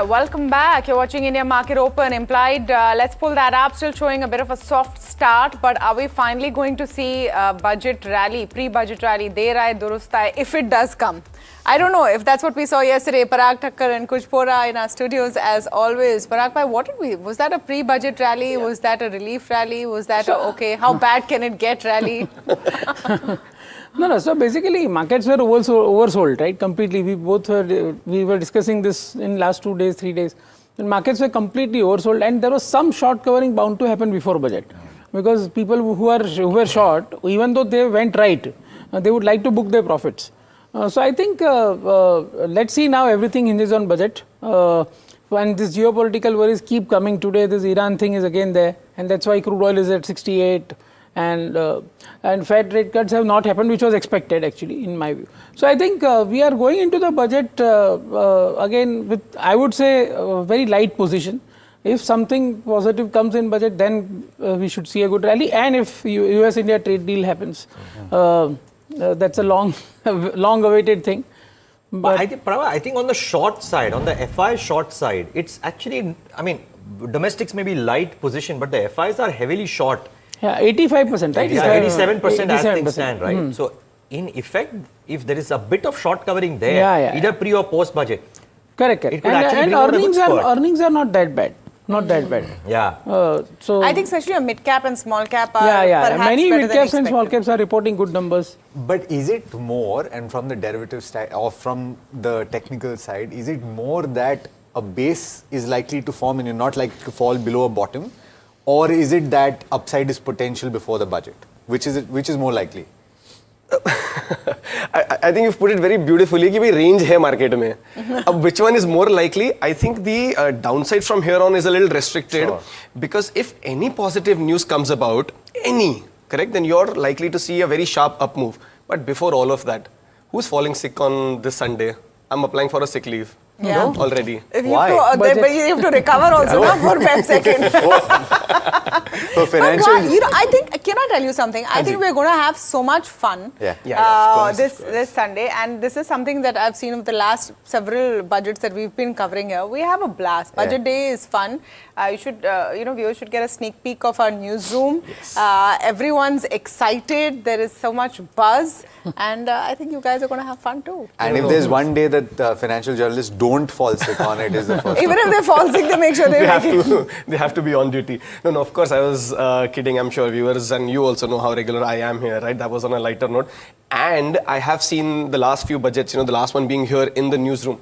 Welcome back. You're watching India Market Open. Implied, let's pull that up. Still showing a bit of a soft start, but are we finally going to see a budget rally, pre-budget rally, der aaye durust aaye, if it does come? I don't know if that's what we saw yesterday. Parag Thakkar and Kujpora in our studios as always. Parag bhai, what did we? Was that a pre-budget rally? Yeah. Was that a relief rally? Was that a okay? How bad can it get rally? No. So basically, markets were oversold, right? Completely. We were discussing this in last 2 days, 3 days. And markets were completely oversold, and there was some short covering bound to happen before budget, because people who were short, even though they went right, they would like to book their profits. So I think let's see now. Everything hinges on budget. When these geopolitical worries keep coming today, this Iran thing is again there, and that's why crude oil is at 68. And Fed rate cuts have not happened, which was expected actually, in my view. So I think we are going into the budget again with, I would say, a very light position. If something positive comes in budget, then we should see a good rally. And if US-India trade deal happens, that's a long-awaited thing. But I think on the short side, on the FI short side, it's actually, I mean, domestics may be light position, but the FIs are heavily short. Yeah, 85%, right? Yeah, 87% as things stand, right? So, in effect, if there is a bit of short covering there, either pre or post budget. Correct. It could actually bring earnings are not that bad. Not that bad. Yeah. So I think especially a mid cap and small cap are perhaps many better mid than caps and small expected. caps are reporting good numbers. But is it more, and from the derivative side or from the technical side, is it more that a base is likely to form and you're not likely to fall below a bottom, or is it that upside is potential before the budget? Which is more likely? I think you've put it very beautifully कि भी range है market में. Which one is more likely? I think the downside from here on is a little restricted, because if any positive news comes about, correct, then you're likely to see a very sharp up move. But before all of that, who's falling sick on this Sunday? I'm applying for a sick leave. Yeah. Already. Why? But you have to recover also now for Feb 2nd. So financial. I think, can I tell you something? I think we're going to have so much fun this Sunday, and this is something that I've seen of the last several budgets that we've been covering here. We have a blast. Budget day is fun. You should, viewers should get a sneak peek of our newsroom. Everyone's excited. There is so much buzz, and I think you guys are going to have fun too. And if there's one day that financial journalists don't fall sick on, it is the first. Even if they fall sick, they make sure they have to be on duty. No, of course I was kidding. I'm sure viewers and you also know how regular I am here, right? That was on a lighter note. And I have seen the last few budgets, the last one being here in the newsroom.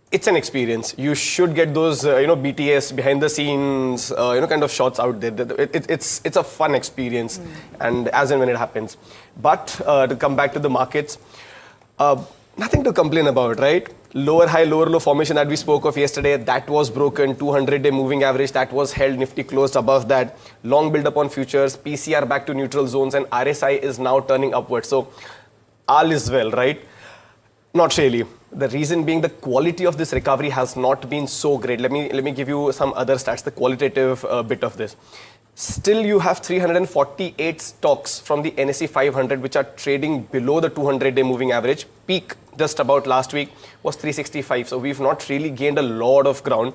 It's an experience. You should get those, BTS behind the scenes, kind of shots out there. It's a fun experience, and as and when it happens. But to come back to the markets, nothing to complain about, right? Lower high, lower low formation that we spoke of yesterday, that was broken. 200-day moving average, that was held. Nifty closed above that. Long build up on futures. PCR back to neutral zones, and RSI is now turning upwards. So all is well, right? Not really. The reason being the quality of this recovery has not been so great. Let me give you some other stats, the qualitative bit of this. Still, you have 348 stocks from the NSE 500 which are trading below the 200-day moving average. Peak just about last week was 365. So we've not really gained a lot of ground.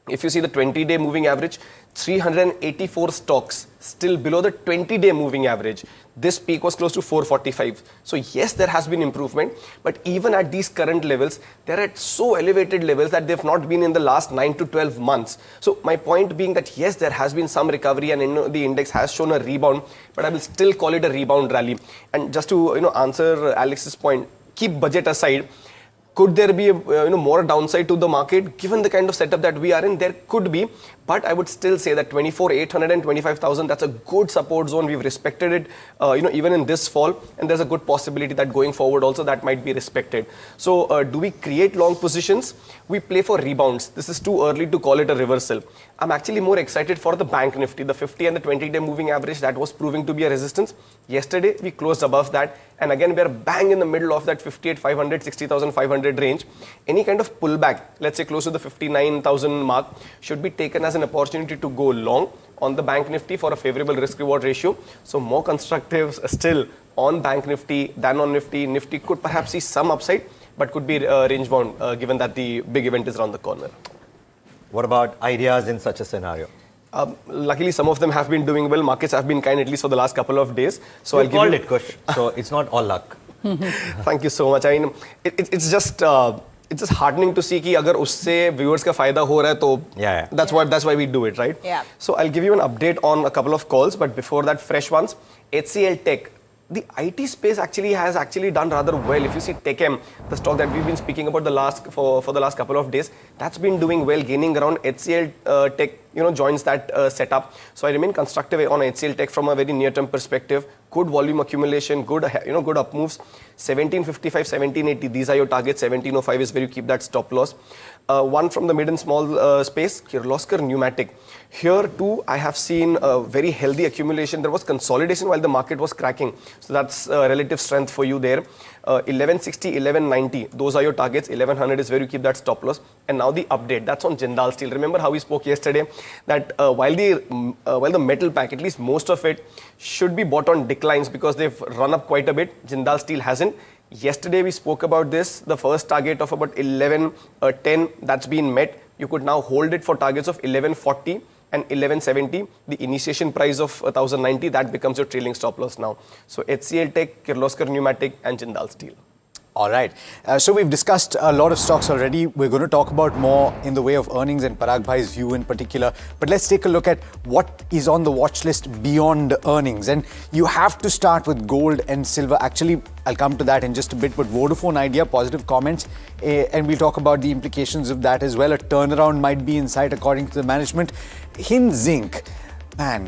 If you see the 20-day moving average, 384 stocks still below the 20-day moving average. This peak was close to 445. So yes, there has been improvement, but even at these current levels, they're at so elevated levels that they've not been in the last 9 to 12 months. So my point being that yes, there has been some recovery and the index has shown a rebound, but I will still call it a rebound rally. And just to answer Alex's point, keep budget aside. Could there be more downside to the market given the kind of setup that we are in? There could be, but I would still say that 24,800 and 25,000, that's a good support zone. We've respected it, even in this fall, and there's a good possibility that going forward also that might be respected. So do we create long positions? We play for rebounds. This is too early to call it a reversal. I'm actually more excited for the bank nifty, the 50 and the 20-day moving average that was proving to be a resistance. Yesterday, we closed above that. And again, we are bang in the middle of that 58,500, 60,500 range. Any kind of pullback, let's say close to the 59,000 mark, should be taken as an opportunity to go long on the bank nifty for a favorable risk reward ratio. So more constructive still on bank nifty than on nifty. Nifty could perhaps see some upside, but could be range bound given that the big event is around the corner. What about ideas in such a scenario? Luckily, some of them have been doing well. Markets have been kind, at least for the last couple of days. So I'll called it, Kush. So it's not all luck. Thank you so much. I mean, it's just heartening to see कि अगर उससे viewers का फायदा हो रहा है तो that's why we do it, right? Yeah. So I'll give you an update on a couple of calls, but before that, fresh ones. HCL Tech. The IT space has done rather well. If you see TechM, the stock that we've been speaking about for the last couple of days, that's been doing well, gaining ground. HCL Tech, joins that setup. So I remain constructive on HCL Tech from a very near-term perspective. Good volume accumulation, good good up moves. 1755, 1780, these are your targets. 1705 is where you keep that stop loss. One from the mid and small space, Kirloskar Pneumatic. Here too, I have seen a very healthy accumulation. There was consolidation while the market was cracking. So that's relative strength for you there. 1160, 1190, those are your targets. 1100 is where you keep that stop loss. And now the update, that's on Jindal Steel. Remember how we spoke yesterday that while the metal pack, at least most of it, should be bought on declines because they've run up quite a bit. Jindal Steel hasn't. Yesterday we spoke about this, the first target of about 1110, that's been met. You could now hold it for targets of 1140 and 1170. The initiation price of 1090, that becomes your trailing stop loss now. So HCL Tech, Kirloskar Pneumatic and Jindal Steel. All right. So we've discussed a lot of stocks already. We're going to talk about more in the way of earnings and Parag Bhai's view in particular. But let's take a look at what is on the watch list beyond earnings. And you have to start with gold and silver. Actually, I'll come to that in just a bit. But Vodafone Idea, positive comments. And we'll talk about the implications of that as well. A turnaround might be in sight according to the management. Hin Zinc. Man,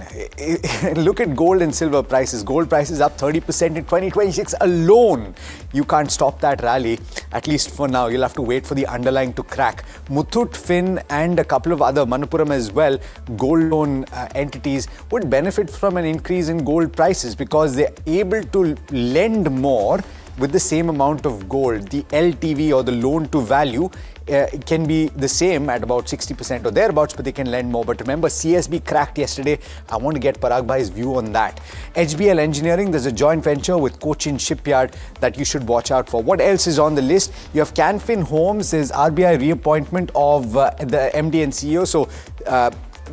look at gold and silver prices. Gold prices up 30% in 2026 alone. You can't stop that rally, at least for now. You'll have to wait for the underlying to crack. Muthoot, Fin and a couple of other, Manappuram as well, gold loan entities would benefit from an increase in gold prices because they're able to lend more with the same amount of gold. The LTV or the loan to value can be the same at about 60% or thereabouts, but they can lend more. But remember, CSB cracked yesterday. I want to get Parag Bhai's view on that. HBL Engineering, there's a joint venture with Cochin Shipyard that you should watch out for. What else is on the list? You have Canfin Homes, there's RBI reappointment of the MD and CEO. So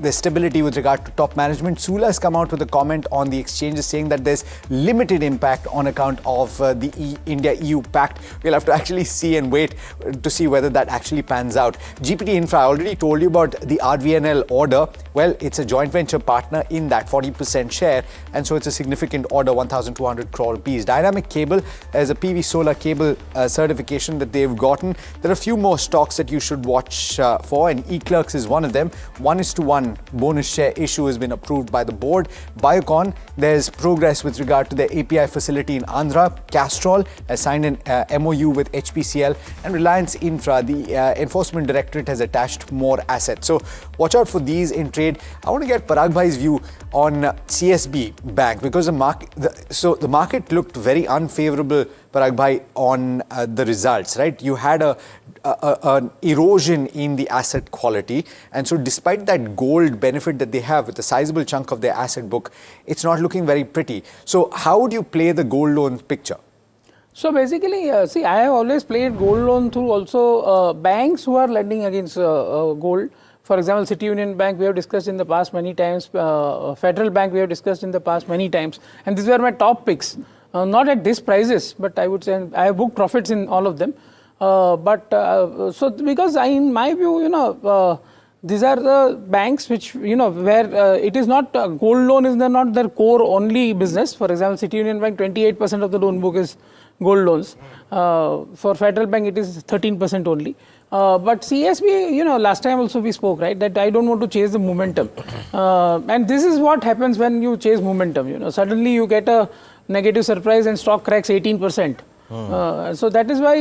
the stability with regard to top management. Sula has come out with a comment on the exchanges saying that there's limited impact on account of the India-EU pact. We'll have to actually see and wait to see whether that actually pans out. GPT Infra, I already told you about the RVNL order. Well, it's a joint venture partner in that 40% share, and so it's a significant order, 1,200 crore rupees. Dynamic Cable, there's a PV solar cable certification that they've gotten. There are a few more stocks that you should watch for, and eClerx is one of them. 1:1 bonus share issue has been approved by the board. Biocon, there's progress with regard to their API facility in Andhra. Castrol has signed an MOU with HPCL, and Reliance Infra, the Enforcement Directorate, has attached more assets. So watch out for these in trade. I want to get Parag Bhai's view on CSB Bank because the market looked very unfavorable, Parag Bhai, on the results, right? You had an erosion in the asset quality, and so despite that gold benefit that they have with a sizable chunk of their asset book, it's not looking very pretty. So how would you play the gold loan picture? So basically, see, I have always played gold loan through also banks who are lending against gold. For example, City Union Bank, we have discussed in the past many times. Federal Bank, we have discussed in the past many times. And these were my top picks. Not at these prices, but I would say I have booked profits in all of them. So because in my view, these are the banks which, where it is not, gold loan is not their core only business. For example, City Union Bank, 28% of the loan book is gold loans. For Federal Bank, it is 13% only. But CSB, last time also we spoke, right, that I don't want to chase the momentum. And this is what happens when you chase momentum. Suddenly you get a negative surprise and stock cracks 18%. So that is why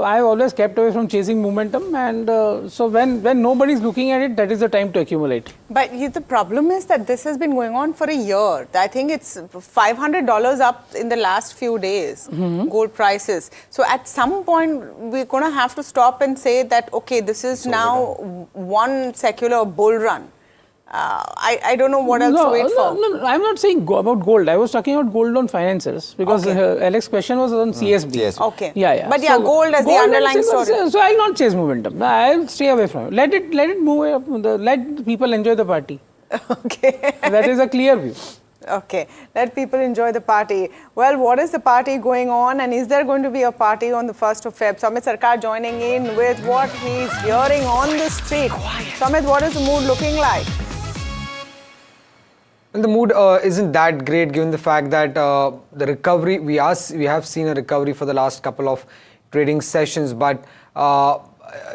I have always kept away from chasing momentum, and so when nobody is looking at it, that is the time to accumulate. But the problem is that this has been going on for a year. I think it's $500 up in the last few days, gold prices. So at some point, we're going to have to stop and say that, okay, this is now one secular bull run. I don't know what else to wait for. No, I'm not saying about gold. I was talking about gold loan financiers because Alex's question was on CSB. Okay. Yeah. But yeah, gold as the underlying story. So I'll not chase momentum. I'll stay away from it. Let it move up. Let people enjoy the party. Okay. That is a clear view. Okay, let people enjoy the party. Well, what is the party going on, and is there going to be a party on the 1st of Feb? Samit Sarkar joining in with what he's hearing on the street. Samit, what is the mood looking like? And the mood isn't that great given the fact that the recovery, we have seen a recovery for the last couple of trading sessions, but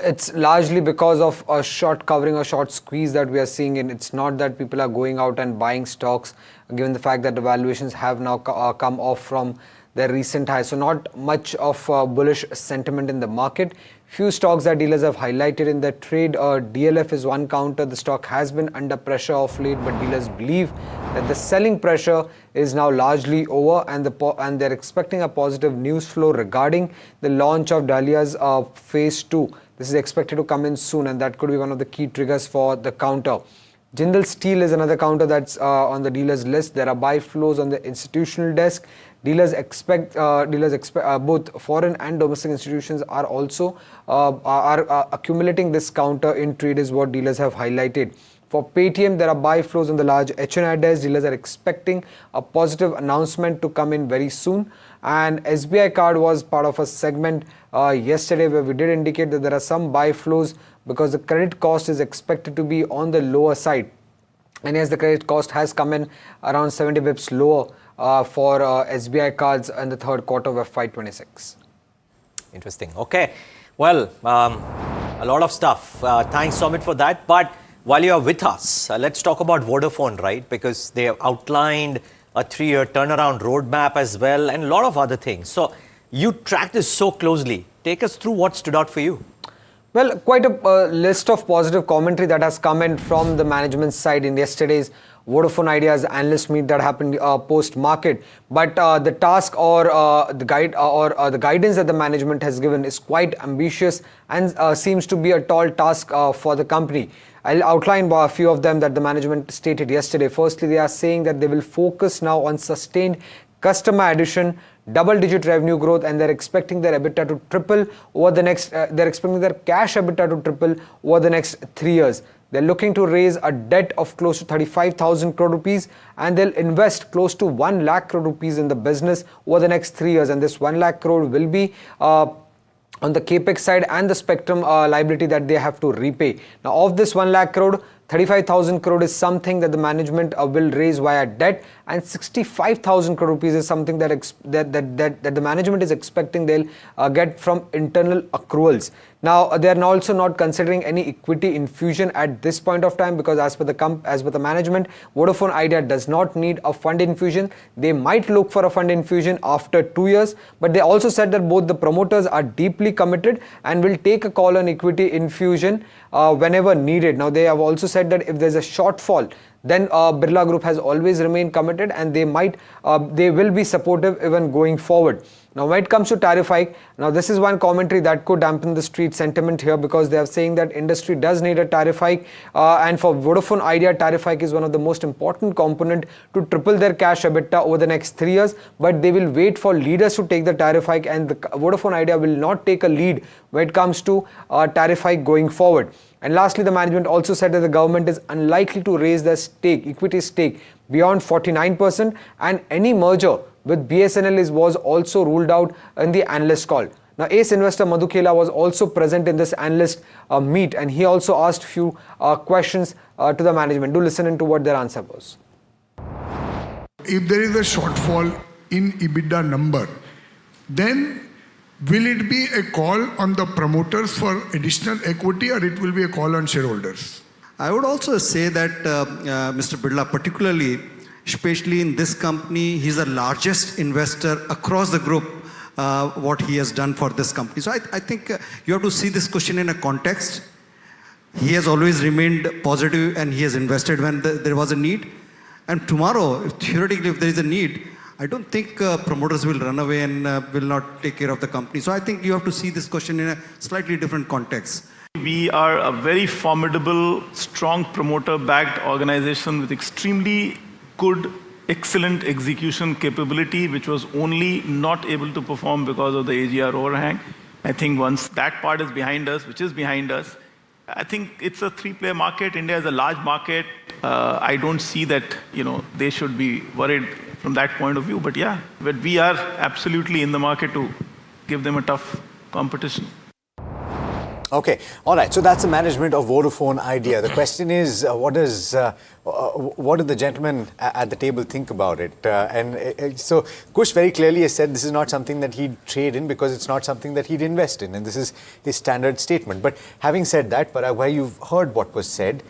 it's largely because of a short covering or short squeeze that we are seeing, and it's not that people are going out and buying stocks given the fact that the valuations have now come off from their recent high. So not much of bullish sentiment in the market. few stocks that dealers have highlighted in the trade. DLF is one counter. The stock has been under pressure of late, but dealers believe that the selling pressure is now largely over, and they're expecting a positive news flow regarding the launch of Dalia's phase 2. This is expected to come in soon, and that could be one of the key triggers for the counter. Jindal Steel is another counter that's on the dealers list. There are buy flows on the institutional desk. Dealers expect both foreign and domestic institutions are also accumulating this counter in trade, is what dealers have highlighted. For Paytm, there are buy flows on the large HNI desk. Dealers are expecting a positive announcement to come in very soon. And SBI Card was part of a segment yesterday where we did indicate that there are some buy flows because the credit cost is expected to be on the lower side. And yes, the credit cost has come in around 70 bips lower for SBI Cards in the third quarter of FY26. Interesting. Okay. Well, a lot of stuff. Thanks, Somit, for that. But while you're with us, let's talk about Vodafone, right? Because they have outlined a 3-year turnaround roadmap as well, and a lot of other things. So you track this so closely. Take us through what stood out for you. Well, quite a list of positive commentary that has come in from the management side in yesterday's Vodafone Ideas analyst meet that happened post-market. But the task or the guidance that the management has given is quite ambitious and seems to be a tall task for the company. I'll outline a few of them that the management stated yesterday. Firstly, they are saying that they will focus now on sustained customer addition, double-digit revenue growth, and they're expecting their EBITDA to triple over the next. They're expecting their cash EBITDA to triple over the next 3 years. They're looking to raise a debt of close to 35,000 crore rupees, and they'll invest close to 1 lakh crore rupees in the business over the next 3 years. And this 1 lakh crore will be on the capex side and the spectrum liability that they have to repay. Now, of this 1 lakh crore, 35,000 crore is something that the management will raise via debt, and 65,000 crore rupees is something that the management is expecting they'll get from internal accruals. Now, they are also not considering any equity infusion at this point of time because as per the management, Vodafone Idea does not need a fund infusion. They might look for a fund infusion after 2 years, but they also said that both the promoters are deeply committed and will take a call on equity infusion whenever needed. Now, they have also said that if there's a shortfall, then Birla Group has always remained committed, and they will be supportive even going forward. Now, when it comes to tariff hike, now this is one commentary that could dampen the street sentiment here because they are saying that industry does need a tariff hike, and for Vodafone Idea, tariff hike is one of the most important component to triple their cash EBITDA over the next 3 years. But they will wait for leaders to take the tariff hike, and the Vodafone Idea will not take a lead when it comes to tariff hike going forward. And lastly, the management also said that the government is unlikely to raise their equity stake beyond 49%, and any merger with BSNL was also ruled out in the analyst call. Now, ace investor Madhu Khela was also present in this analyst meet, and he also asked few questions to the management. Do listen into what their answer was. If there is a shortfall in EBITDA number, then will it be a call on the promoters for additional equity, or it will be a call on shareholders? I would also say that Mr. Birla, particularly, especially in this company, he's the largest investor across the group, what he has done for this company. So I think you have to see this question in a context. He has always remained positive and he has invested when there was a need. And tomorrow, theoretically, if there is a need, I don't think promoters will run away and will not take care of the company. So I think you have to see this question in a slightly different context. We are a very formidable, strong promoter-backed organization with extremely good, excellent execution capability, which was only not able to perform because of the AGR overhang. I think once that part is behind us, which is behind us, I think it's a 3-player market. India is a large market. I don't see that, they should be worried from that point of view. But yeah, but we are absolutely in the market to give them a tough competition. Okay, all right. So that's the management of Vodafone Idea. The question is, what do the gentlemen at the table think about it? So Kush very clearly has said this is not something that he'd trade in because it's not something that he'd invest in, and this is his standard statement. But having said that, Parag, where you've heard what was said,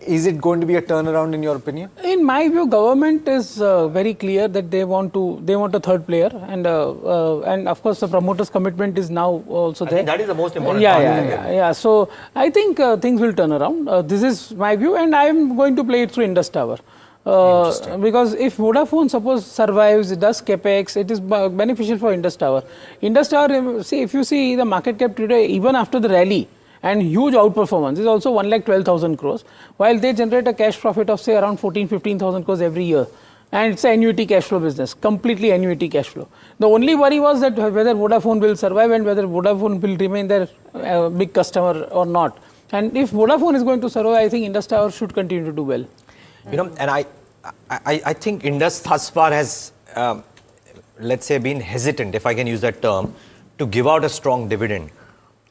Is it going to be a turnaround in your opinion? In my view, government is very clear that they want a third player, and of course the promoters' commitment is now also there. I think that is the most important Yeah, part. yeah. So I think things will turn around. This is my view, and I am going to play it through Indus Tower. Because if Vodafone suppose survives, it does capex, it is beneficial for Indus Tower. Indus Tower, see, if you see the market cap today, even after the rally, and huge outperformance is also 1,12,000 crores, while they generate a cash profit of say around 15,000 crores every year. And it's an annuity cash flow business, completely annuity cash flow. The only worry was that whether Vodafone will survive and whether Vodafone will remain their big customer or not. And if Vodafone is going to survive, I think Indus Tower should continue to do well. You know, and I think Indus thus far has, let's say, been hesitant, if I can use that term, to give out a strong dividend.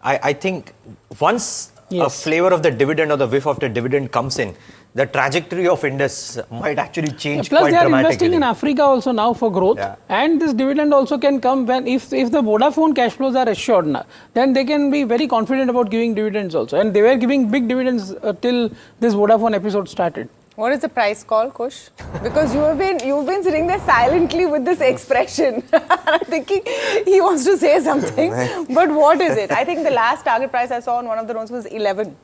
I think once a flavor of the dividend or the whiff of the dividend comes in, the trajectory of Indus might actually change plus quite they are dramatically. investing in Africa also now for growth, and this dividend also can come when if the Vodafone cash flows are assured now, then they can be very confident about giving dividends also, and they were giving big dividends till this Vodafone episode started. What is the price call, Kush? Because you've been sitting there silently with this expression. I'm thinking he wants to say something. But what is it? I think the last target price I saw on one of the notes was 11.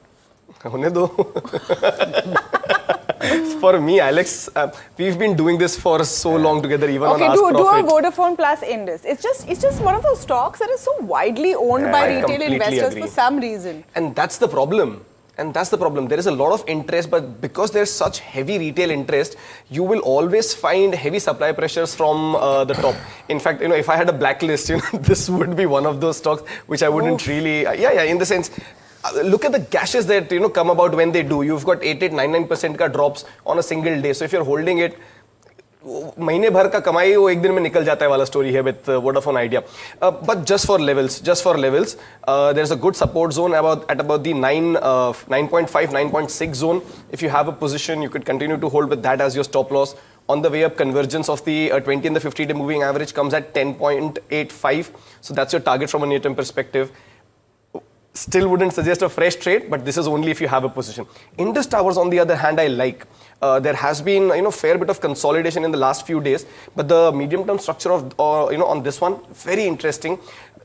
For me, Alex, we've been doing this for so long together, even on Ask do a Profit. Vodafone plus Indus. It's just one of those stocks that is so widely owned by retail investors for some reason. And that's the problem. There is a lot of interest, but because there's such heavy retail interest, you will always find heavy supply pressures from the top. In fact, if I had a blacklist, this would be one of those stocks which I wouldn't really. In the sense. Look at the gashes that come about when they do. You've got 8-9% ka drops on a single day. So if you're holding it, महीने भर का कमाई वो एक दिन में निकल जाता है वाला story है with Vodafone Idea. But just for levels, there's a good support zone at about the 9.5, 9.6 zone. If you have a position, you could continue to hold with that as your stop loss. On the way up, convergence of the 20 and the 50-day moving average comes at 10.85. So that's your target from a near-term perspective. Still wouldn't suggest a fresh trade, but this is only if you have a position. Indus Towers, on the other hand, I like. There has been fair bit of consolidation in the last few days, but the medium-term structure of on this one, very interesting.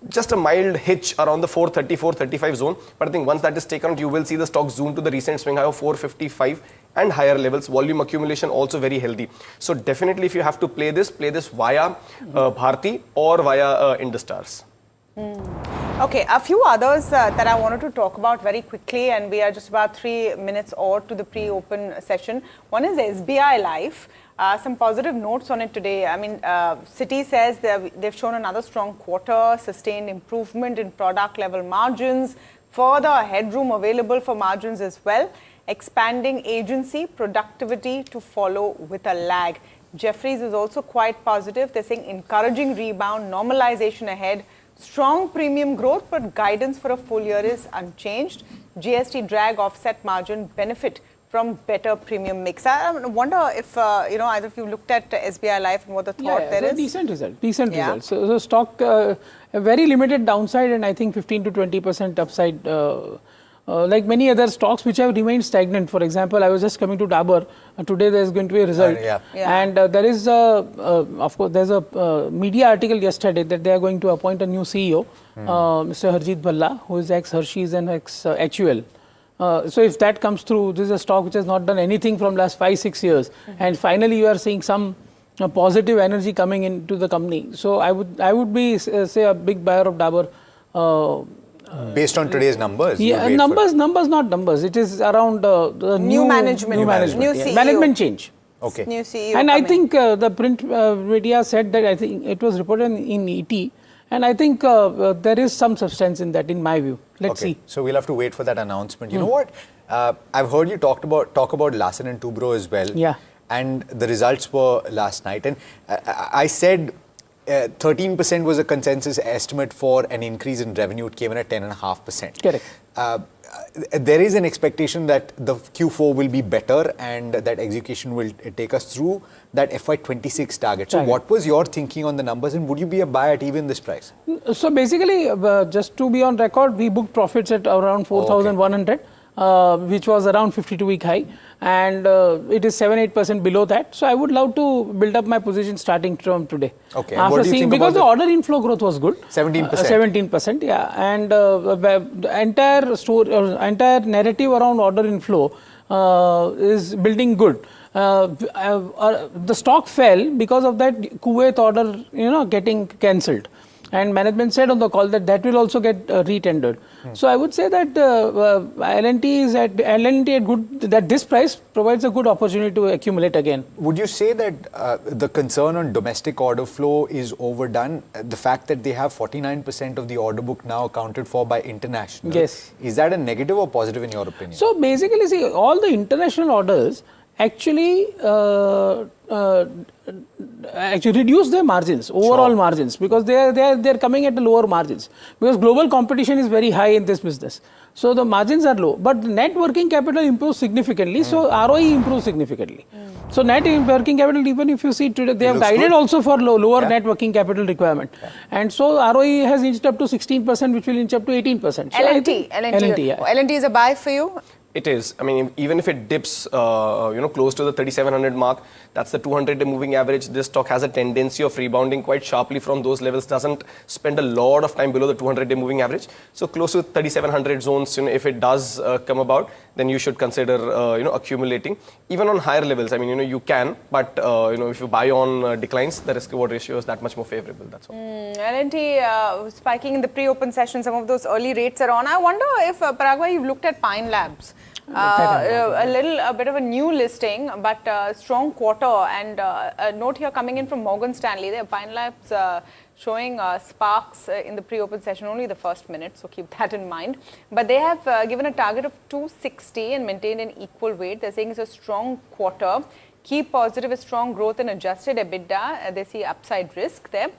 Just a mild hitch around the 430, 435 zone, but I think once that is taken out, you will see the stock zoom to the recent swing high of 455 and higher levels. Volume accumulation also very healthy. So definitely, if you have to play this via Bharti or via Indus Towers. Okay, a few others that I wanted to talk about very quickly, and we are just about 3 minutes or to the pre-open session. One is SBI Life. Some positive notes on it today. I mean, Citi says they've shown another strong quarter, sustained improvement in product level margins, further headroom available for margins as well, expanding agency productivity to follow with a lag. Jefferies is also quite positive. They're saying encouraging rebound, normalization ahead, strong premium growth, but guidance for a full year is unchanged. GST drag offset margin benefit from better premium mix. I wonder if either of you looked at SBI Life and what the thought there is. Decent result. So stock a very limited downside, and I think 15 to 20% upside. Like many other stocks which have remained stagnant. For example, I was just coming to Dabur. Today there is going to be a result. And there is, of course, there's a media article yesterday that they are going to appoint a new CEO, Mr. Harjeet Bhalla, who is ex-Hershey's and ex-HUL. So if that comes through, this is a stock which has not done anything from last 5-6 years. And finally, you are seeing some positive energy coming into the company. So I would be, say, a big buyer of Dabur. Based on today's numbers? Numbers, not numbers. It is around the new management. New CEO. Management change. Okay. New CEO and I think the print media said that, I think it was reported in ET, and I think there is some substance in that, in my view. Let's see. So we'll have to wait for that announcement. You know what? I've heard you talk about Larsen & Toubro as well. Yeah. And the results were last night. And I said 13% was a consensus estimate for an increase in revenue. It came in at 10.5%. Correct. There is an expectation that the Q4 will be better and that execution will take us through that FY26 target. So what was your thinking on the numbers, and would you be a buyer at even this price? So basically, just to be on record, we booked profits at around 4,100. which was around 52-week high, and it is 7-8% below that. So I would love to build up my position starting from today. Okay. After seeing, because the order inflow growth was good. 17%. 17%, yeah. And the entire narrative around order inflow is building good. The stock fell because of that Kuwait order, getting cancelled. And management said on the call that will also get retendered. So I would say that L&T is at good, that this price provides a good opportunity to accumulate again. Would you say that the concern on domestic order flow is overdone? The fact that they have 49% of the order book now accounted for by international. Yes. Is that a negative or positive in your opinion? So basically, see, all the international orders actually reduce their margins, overall margins, because they are coming at the lower margins, because global competition is very high in this business. So the margins are low, but net working capital improves significantly, so ROE improves significantly. So net working capital, even if you see today, they have guided also for lower net working capital requirement, and so ROE has inched up to 16%, which will inch up to 18%. So L&T is a buy for you. It is. I mean, even if it dips, close to the 3,700 mark, that's the 200-day moving average. This stock has a tendency of rebounding quite sharply from those levels. Doesn't spend a lot of time below the 200-day moving average. So close to 3,700 zones. If it does come about, then you should consider, accumulating. Even on higher levels, I mean, you can, but if you buy on declines, the risk-reward ratio is that much more favorable. That's all. L&T spiking in the pre-open session. Some of those early rates are on. I wonder if Paragwa, you've looked at Pine Labs. A bit of a new listing, but strong quarter, and a note here coming in from Morgan Stanley. Their Pine Labs showing sparks in the pre-open session, only the first minute, so keep that in mind. But they have given a target of 260 and maintained an equal weight. They're saying it's a strong quarter. Key positive is strong growth in adjusted EBITDA. They see upside risk there.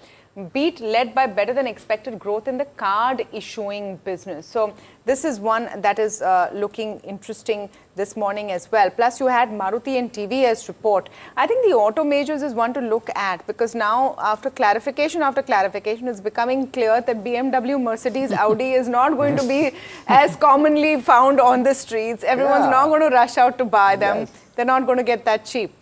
Beat led by better than expected growth in the card issuing business. So this is one that is looking interesting this morning as well. Plus you had Maruti and TVS report. I think the auto majors is one to look at, because now after clarification, it's becoming clear that BMW, Mercedes, Audi is not going to be as commonly found on the streets. Everyone's not going to rush out to buy them. They're not going to get that cheap.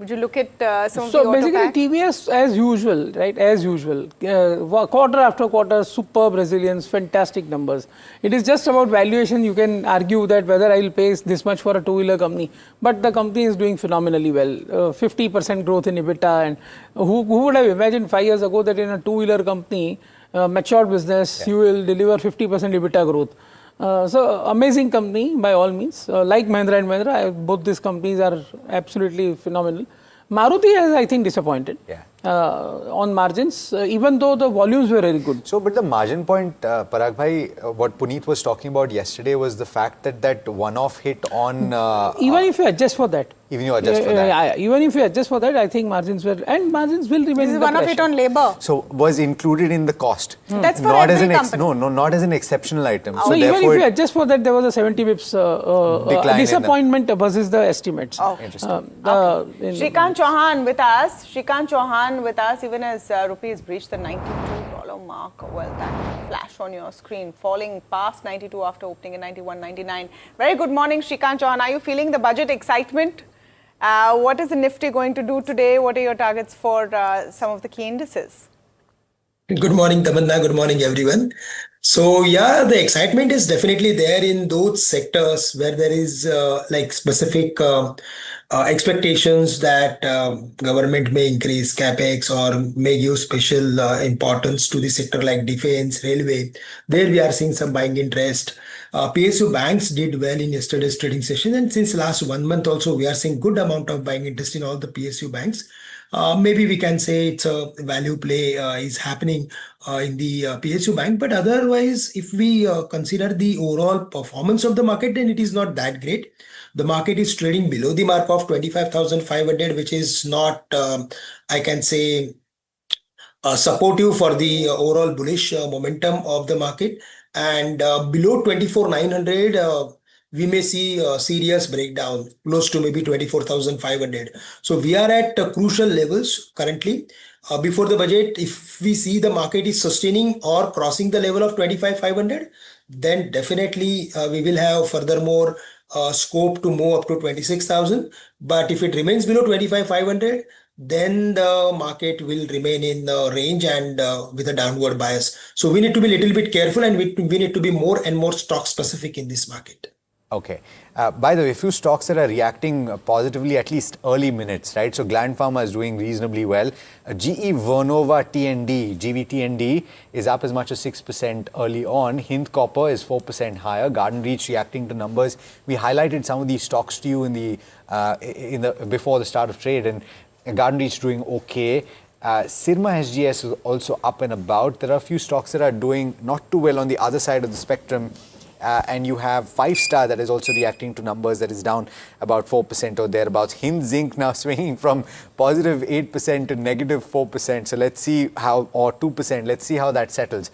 Would you look at some of the auto basically TVS as usual, right? As usual, quarter after quarter, superb resilience, fantastic numbers. It is just about valuation. You can argue that whether I will pay this much for a two-wheeler company, but the company is doing phenomenally well. 50% growth in EBITDA, and who would have imagined 5 years ago that in a two-wheeler company, mature business, you will deliver 50% EBITDA growth. So amazing company by all means. Like Mahindra and Mahindra, both these companies are absolutely phenomenal. Maruti has, I think, disappointed on margins, even though the volumes were very good. So, but the margin point, Parag bhai, what Puneet was talking about yesterday was the fact that one-off hit on... even if you adjust for that. Even you adjust for that. Even if you adjust for that, I think margins will remain. This is one-off hit on labor. So, was included in the cost. That's for not every as an company. not as an exceptional item. So even if you adjust for that, there was a 70 bips disappointment versus the estimates. Interesting. Shrikant Chauhan with us, even as rupees breached the $92 mark. Well, that flash on your screen, falling past 92 after opening at 91.99. Very good morning, Shrikant Chauhan. Are you feeling the budget excitement? What is the Nifty going to do today? What are your targets for some of the key indices? Good morning, Tamanna. Good morning, everyone. So, yeah, the excitement is definitely there in those sectors where there is specific expectations that government may increase capex or may give special importance to the sector like defense, railway. There we are seeing some buying interest. PSU banks did well in yesterday's trading session, and since last 1 month also we are seeing good amount of buying interest in all the PSU banks. Maybe we can say it's a value play is happening in the PSU bank, but otherwise if we consider the overall performance of the market, then it is not that great. The market is trading below the mark of 25,500, which is not, I can say, supportive for the overall bullish momentum of the market. And below 24,900, we may see a serious breakdown, close to maybe 24,500. So we are at crucial levels currently. Before the budget, if we see the market is sustaining or crossing the level of 25,500, then definitely we will have furthermore scope to move up to 26,000. But if it remains below 25,500, then the market will remain in the range and with a downward bias. So we need to be a little bit careful, and we need to be more and more stock specific in this market. Okay. By the way, a few stocks that are reacting positively, at least early minutes, right? So Gland Pharma is doing reasonably well. GE Vernova TND, GVTND, is up as much as 6% early on. Hind Copper is 4% higher. Garden Reach reacting to numbers. We highlighted some of these stocks to you in the before the start of trade, and Garden Reach doing okay. Sirma SGS is also up and about. There are a few stocks that are doing not too well on the other side of the spectrum. And you have 5-star that is also reacting to numbers, that is down about 4% or thereabouts. Hind Zinc now swinging from positive 8% to negative 4%. So let's see how, or 2%, let's see how that settles.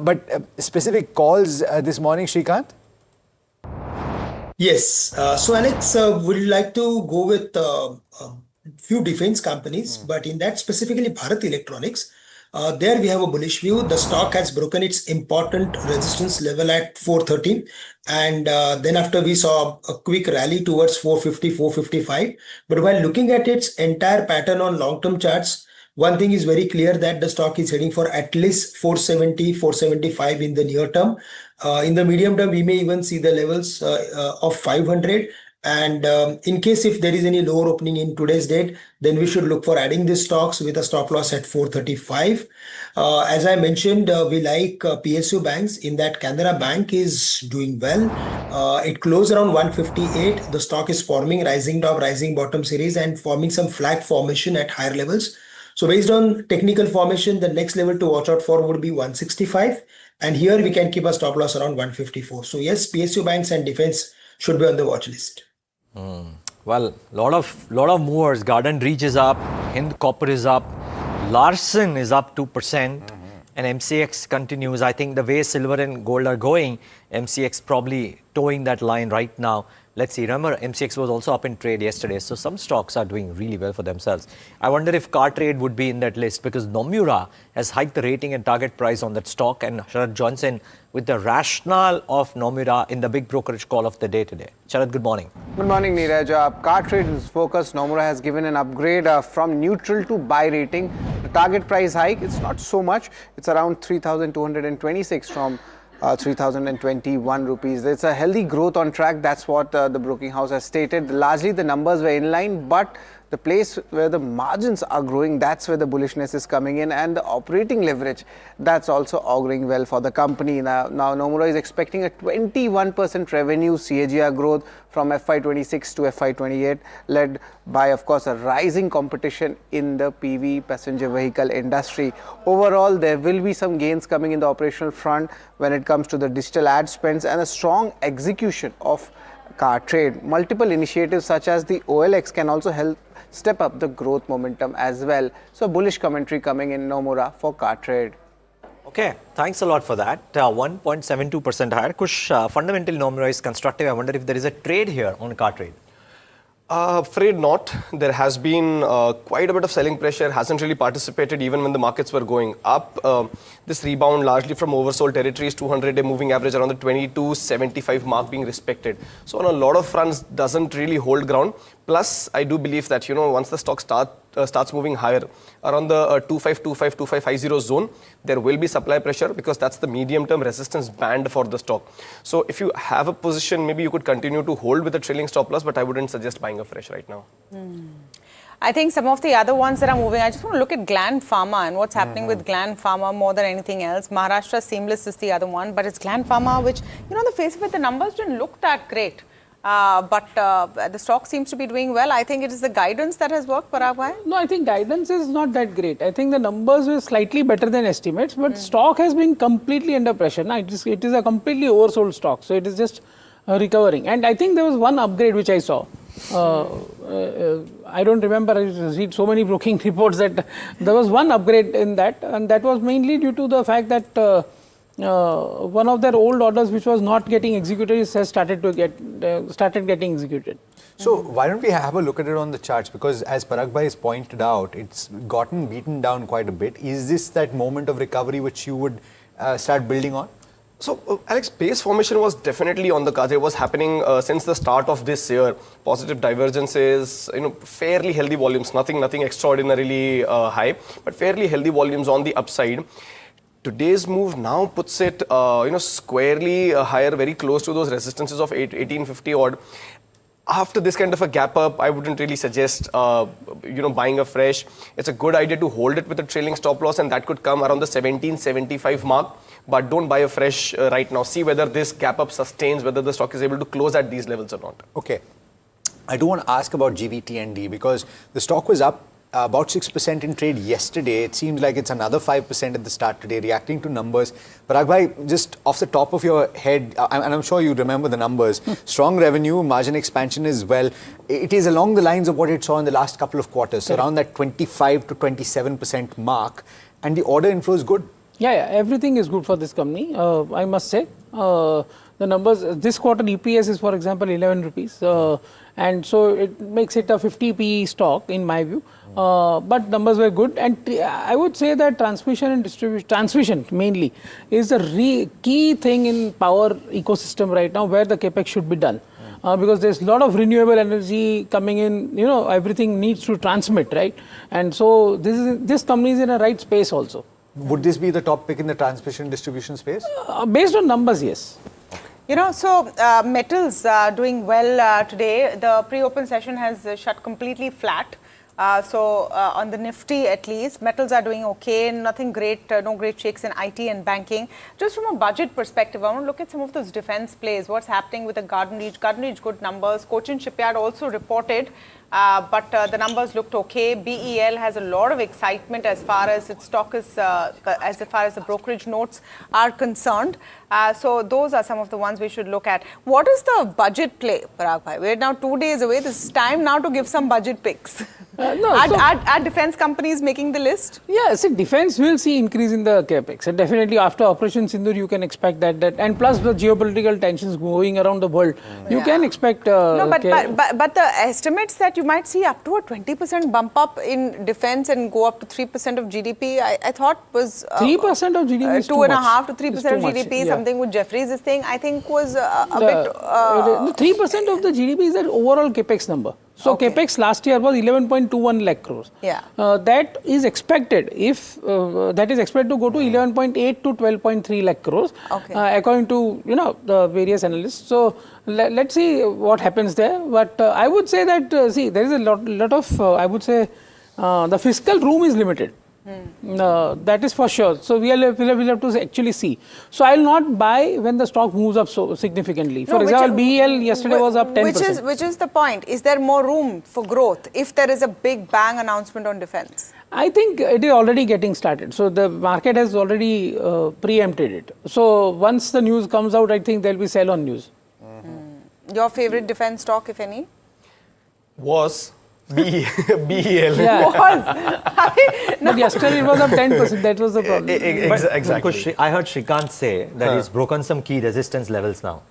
But specific calls this morning, Srikanth? Yes. So Alex, would like to go with few defense companies, but in that specifically Bharat Electronics. There we have a bullish view. The stock has broken its important resistance level at 413, and then after we saw a quick rally towards 450, 455. But while looking at its entire pattern on long-term charts, one thing is very clear, that the stock is heading for at least 470, 475 in the near term. In the medium term, we may even see the levels of 500. And in case if there is any lower opening in today's date, then we should look for adding these stocks with a stop loss at 435. As I mentioned, we like PSU banks. In that, Canara Bank is doing well. It closed around 158. The stock is forming rising top, rising bottom series and forming some flag formation at higher levels. So based on technical formation, the next level to watch out for would be 165. And here we can keep a stop loss around 154. So yes, PSU banks and defense should be on the watch list. Well, lot of movers. Garden Reach is up, Hind Copper is up, Larsen is up 2%, and MCX continues. I think the way silver and gold are going, MCX probably towing that line right now. Let's see. Remember, MCX was also up in trade yesterday, so some stocks are doing really well for themselves. I wonder if Car Trade would be in that list, because Nomura has hiked the rating and target price on that stock, and Sharad Johnson with the rationale of Nomura in the big brokerage call of the day today. Sharad, good morning. Good morning, Neeraj. Car Trade is focused. Nomura has given an upgrade from neutral to buy rating. The target price hike, it's not so much. It's around 3,226 from 3,021 rupees. It's a healthy growth on track. That's what the broking house has stated. Largely the numbers were in line, but the place where the margins are growing, that's where the bullishness is coming in, and the operating leverage, that's also auguring well for the company. Now Nomura is expecting a 21% revenue CAGR growth from FY26 to FY28, led by, of course, a rising competition in the PV passenger vehicle industry. Overall, there will be some gains coming in the operational front when it comes to the digital ad spends and a strong execution of Car Trade. Multiple initiatives such as the OLX can also help step up the growth momentum as well. So bullish commentary coming in Nomura for Car Trade. Okay, thanks a lot for that. 1.72% higher. Kush, fundamentally Nomura is constructive. I wonder if there is a trade here on Car Trade. Afraid not. There has been quite a bit of selling pressure, hasn't really participated even when the markets were going up. This rebound largely from oversold territories, 200-day moving average around the 22.75 mark being respected. So on a lot of fronts, doesn't really hold ground. Plus, I do believe that, once the stock starts moving higher, around the 2525, 2550 zone, there will be supply pressure, because that's the medium-term resistance band for the stock. So if you have a position, maybe you could continue to hold with a trailing stop loss, but I wouldn't suggest buying afresh right now. I think some of the other ones that are moving, I just want to look at Gland Pharma and what's happening with Gland Pharma more than anything else. Maharashtra Seamless is the other one, but it's Gland Pharma, which, on the face of it, the numbers didn't look that great. But the stock seems to be doing well. I think it is the guidance that has worked, Parag bhai. No, I think guidance is not that great. I think the numbers were slightly better than estimates, but stock has been completely under pressure. Now, it is a completely oversold stock, so it is just recovering. And I think there was one upgrade which I saw. I don't remember, I read so many broking reports that there was one upgrade in that, and that was mainly due to the fact that one of their old orders which was not getting executed has started getting executed. So why don't we have a look at it on the charts, because as Parag bhai has pointed out, it's gotten beaten down quite a bit. Is this that moment of recovery which you would start building on? So, Alex, base formation was definitely on the cards. It was happening since the start of this year. Positive divergences, fairly healthy volumes, nothing extraordinarily high, but fairly healthy volumes on the upside. Today's move now puts it, squarely higher, very close to those resistances of 1850 odd. After this kind of a gap up, I wouldn't really suggest, buying afresh. It's a good idea to hold it with a trailing stop loss, and that could come around the 1775 mark. But don't buy afresh right now. See whether this gap up sustains, whether the stock is able to close at these levels or not. Okay. I do want to ask about GVTND because the stock was up about 6% in trade yesterday. It seems like it's another 5% at the start today, reacting to numbers. Parag bhai, just off the top of your head, and I'm sure you remember the numbers, strong revenue, margin expansion as well. It is along the lines of what it saw in the last couple of quarters, so around that 25 to 27% mark, and the order inflow is good. Yeah, everything is good for this company, I must say. The numbers, this quarter EPS is, for example, 11 rupees. And so it makes it a 50 PE stock in my view. But numbers were good. And I would say that transmission and distribution, transmission mainly, is the key thing in power ecosystem right now where the capex should be done. Because there's a lot of renewable energy coming in, everything needs to transmit, right? And so this company is in a right space also. Would this be the top pick in the transmission distribution space? Based on numbers, yes. So metals are doing well today. The pre-open session has shut completely flat. So on the Nifty at least, metals are doing okay. Nothing great, no great shakes in IT and banking. Just from a budget perspective, I want to look at some of those defense plays. What's happening with the Garden Reach? Garden Reach, good numbers. Cochin Shipyard also reported. But the numbers looked okay. BEL has a lot of excitement as far as its stock is, as far as the brokerage notes are concerned. So those are some of the ones we should look at. What is the budget play, Parag bhai? We're now 2 days away. This is time now to give some budget picks. Are defense companies making the list? Yeah, see, defense will see increase in the capex. And definitely after Operation Sindoor, you can expect that. And plus the geopolitical tensions going around the world, you can expect. No, but the estimates that you might see up to a 20% bump up in defense and go up to 3% of GDP, I thought was 3% of GDP is 2.5 to 3% of GDP. Something with Jeffries is saying, I think was a bit. 3% of the GDP is the overall capex number. So capex last year was 11.21 lakh crores. Yeah. That is expected to go to 11.8 to 12.3 lakh crores, according to the various analysts. So let's see what happens there. But I would say that there is a lot of I would say the fiscal room is limited. That is for sure. So we'll have to actually see. So I'll not buy when the stock moves up so significantly. For example, BEL yesterday was up 10%. Which is the point? Is there more room for growth if there is a big bang announcement on defense? I think it is already getting started. So the market has already preempted it. So once the news comes out, I think there'll be sell on news. Your favorite defense stock, if any? Was BEL. But yesterday it was up 10%. That was the problem. Exactly. I heard Shrikant say that he's broken some key resistance levels now.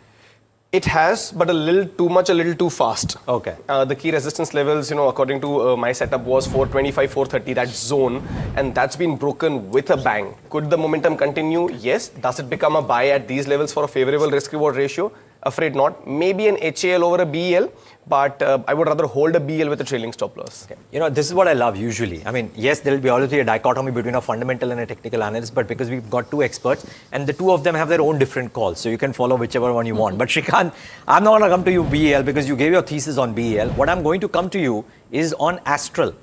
It has, but a little too much, a little too fast. Okay. The key resistance levels, according to my setup, was 425, 430, that zone, and that's been broken with a bang. Could the momentum continue? Yes. Does it become a buy at these levels for a favorable risk-reward ratio? Afraid not. Maybe an HAL over a BEL, but I would rather hold a BEL with a trailing stop loss. Okay. This is what I love usually. I mean, yes, there will be obviously a dichotomy between a fundamental and a technical analyst, but because we've got two experts and the two of them have their own different calls, so you can follow whichever one you want. But Shrikant, I'm not going to come to you BEL because you gave your thesis on BEL. What I'm going to come to you is on Astral.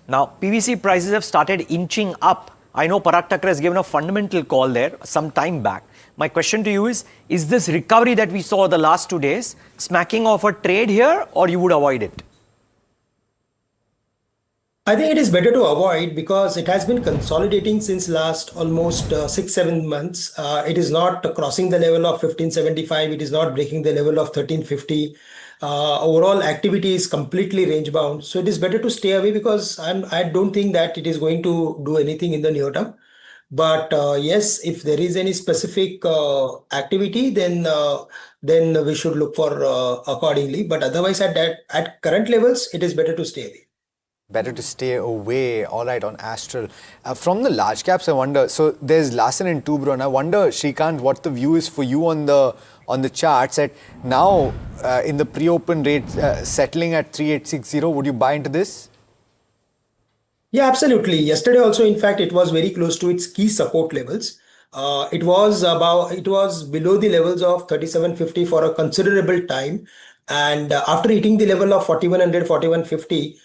Now, PVC prices have started inching up. I know Parag Thakkar has given a fundamental call there some time back. My question to you is this recovery that we saw the last 2 days smacking off a trade here, or you would avoid it? I think it is better to avoid because it has been consolidating since last almost 6-7 months. It is not crossing the level of 1575. It is not breaking the level of 1350. Overall activity is completely range bound. So it is better to stay away because I don't think that it is going to do anything in the near term. But yes, if there is any specific activity, then we should look for accordingly. But otherwise, at current levels, it is better to stay away. Better to stay away. All right, on Astral. From the large caps, I wonder, so there's Larsen and Toubro, and I wonder, Shrikant, what the view is for you on the charts at now in the pre-open rate settling at 3860. Would you buy into this? Yeah, absolutely. Yesterday also, in fact, it was very close to its key support levels. It was below the levels of 3750 for a considerable time. And after hitting the level of 4100, 4150,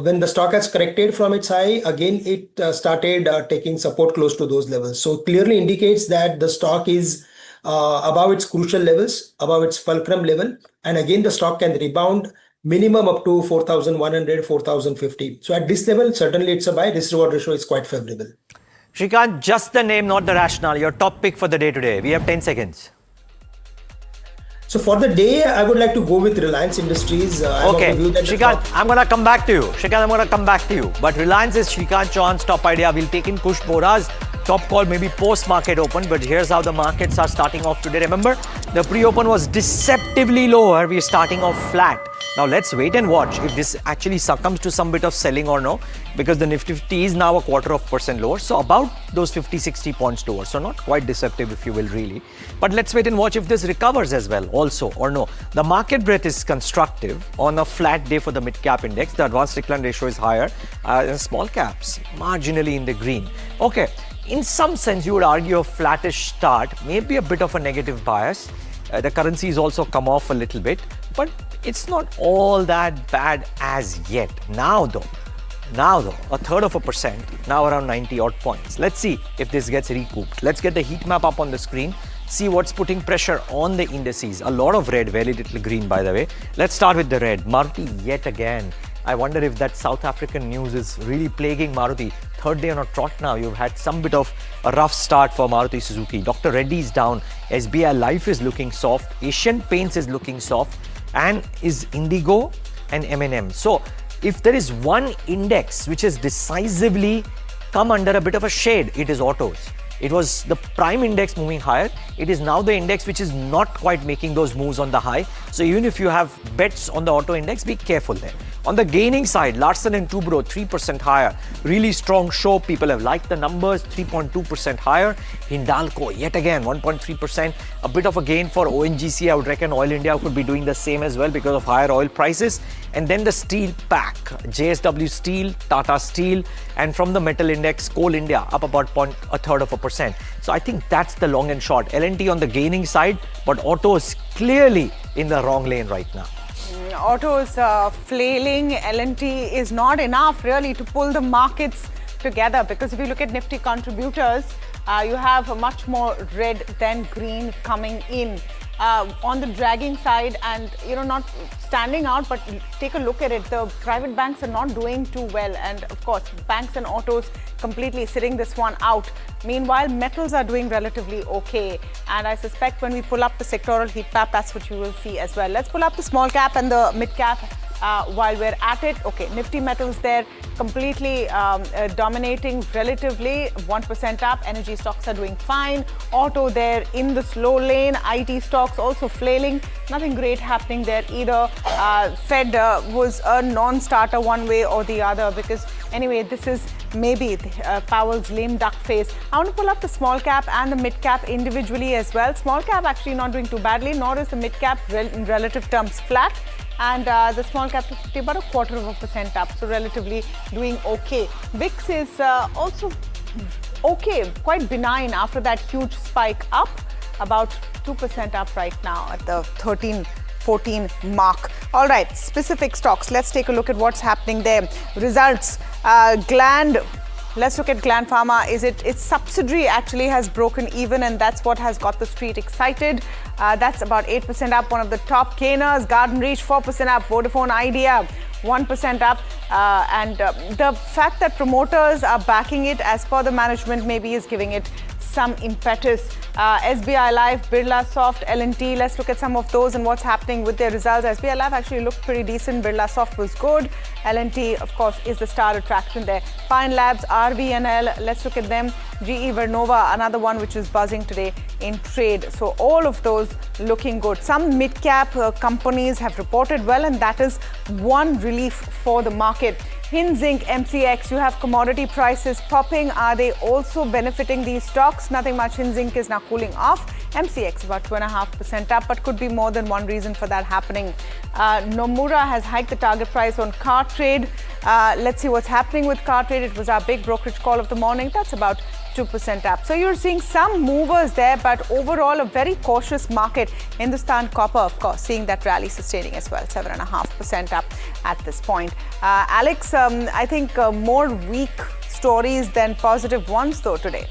when the stock has corrected from its high, again, it started taking support close to those levels. So clearly indicates that the stock is above its crucial levels, above its fulcrum level. And again, the stock can rebound minimum up to 4,100, 4,050. So at this level, certainly it's a buy. Risk reward ratio is quite favorable. Shrikant, just the name, not the rationale. Your top pick for the day today. We have 10 seconds. So for the day, I would like to go with Reliance Industries. Okay, Shrikant, I'm going to come back to you. Shrikant, I'm going to come back to you. But Reliance is Shrikant Chauhan's top idea. We'll take in Kush Bora's top call, maybe post-market open. But here's how the markets are starting off today. Remember, the pre-open was deceptively lower. We're starting off flat. Now let's wait and watch if this actually succumbs to some bit of selling or no, because the Nifty 50 is now a 0.25% lower, so about those 50-60 points lower, so not quite deceptive if you will really. But let's wait and watch if this recovers as well also or no. The market breadth is constructive on a flat day for the mid-cap index. The advanced decline ratio is higher in small caps, marginally in the green. Okay, in some sense you would argue a flattish start, maybe a bit of a negative bias. The currency has also come off a little bit, but it's not all that bad as yet. Now though, a third of a percent, now around 90 odd points. Let's see if this gets recouped. Let's get the heat map up on the screen, see what's putting pressure on the indices. A lot of red, very little green by the way. Let's start with the red. Maruti yet again. I wonder if that South African news is really plaguing Maruti. Third day on a trot now. You've had some bit of a rough start for Maruti Suzuki. Dr. Reddy is down. SBI Life is looking soft. Asian Paints is looking soft. And is Indigo and M&M. So if there is one index which has decisively come under a bit of a shade, it is autos. It was the prime index moving higher. It is now the index which is not quite making those moves on the high. So even if you have bets on the auto index, be careful there. On the gaining side, Larsen and Toubro 3% higher. Really strong show. People have liked the numbers, 3.2% higher. Hindalco yet again 1.3%. A bit of a gain for ONGC. I would reckon Oil India could be doing the same as well because of higher oil prices. And then the steel pack, JSW Steel, Tata Steel, and from the metal index, Coal India up about a third of a percent. So I think that's the long and short. L&T on the gaining side, but autos clearly in the wrong lane right now. Autos flailing, L&T is not enough really to pull the markets together, because if you look at Nifty contributors, you have much more red than green coming in. On the dragging side, and not standing out, but take a look at it, the private banks are not doing too well, and of course banks and autos completely sitting this one out. Meanwhile, metals are doing relatively okay, and I suspect when we pull up the sectoral heat map, that's what you will see as well. Let's pull up the small cap and the mid cap while we're at it. Okay, Nifty metals there completely dominating relatively, 1% up. Energy stocks are doing fine. Auto there in the slow lane. IT stocks also flailing. Nothing great happening there either. Fed was a non-starter one way or the other, because anyway, this is maybe Powell's lame duck phase. I want to pull up the small cap and the mid cap individually as well. Small cap actually not doing too badly, nor is the mid cap in relative terms flat. And the small cap 50 about a 0.25% up, so relatively doing okay. VIX is also okay, quite benign after that huge spike up, about 2% up right now at the 13-14 mark. All right, specific stocks. Let's take a look at what's happening there. Results, Gland. Let's look at Gland Pharma. Its subsidiary actually has broken even, and that's what has got the street excited. That's about 8% up. One of the top gainers. Garden Reach 4% up. Vodafone Idea 1% up. And the fact that promoters are backing it, as per the management, maybe is giving it some impetus. SBI Life, Birla Soft, L&T. Let's look at some of those and what's happening with their results. SBI Life actually looked pretty decent. Birla Soft was good. L&T, of course, is the star attraction there. Pine Labs, RVNL. Let's look at them. GE Vernova, another one which is buzzing today in trade. So all of those looking good. Some mid-cap companies have reported well, and that is one relief for the market. Zinc, MCX, you have commodity prices popping. Are they also benefiting these stocks? Nothing much. Zinc is now cooling off. MCX about 2.5% up, but could be more than one reason for that happening. Nomura has hiked the target price on car trade. Let's see what's happening with car trade. It was our big brokerage call of the morning. That's about 2% up. So you're seeing some movers there, but overall a very cautious market. Hindustan Copper, of course, seeing that rally sustaining as well, 7.5% up at this point. Alex, I think more weak stories than positive ones though today.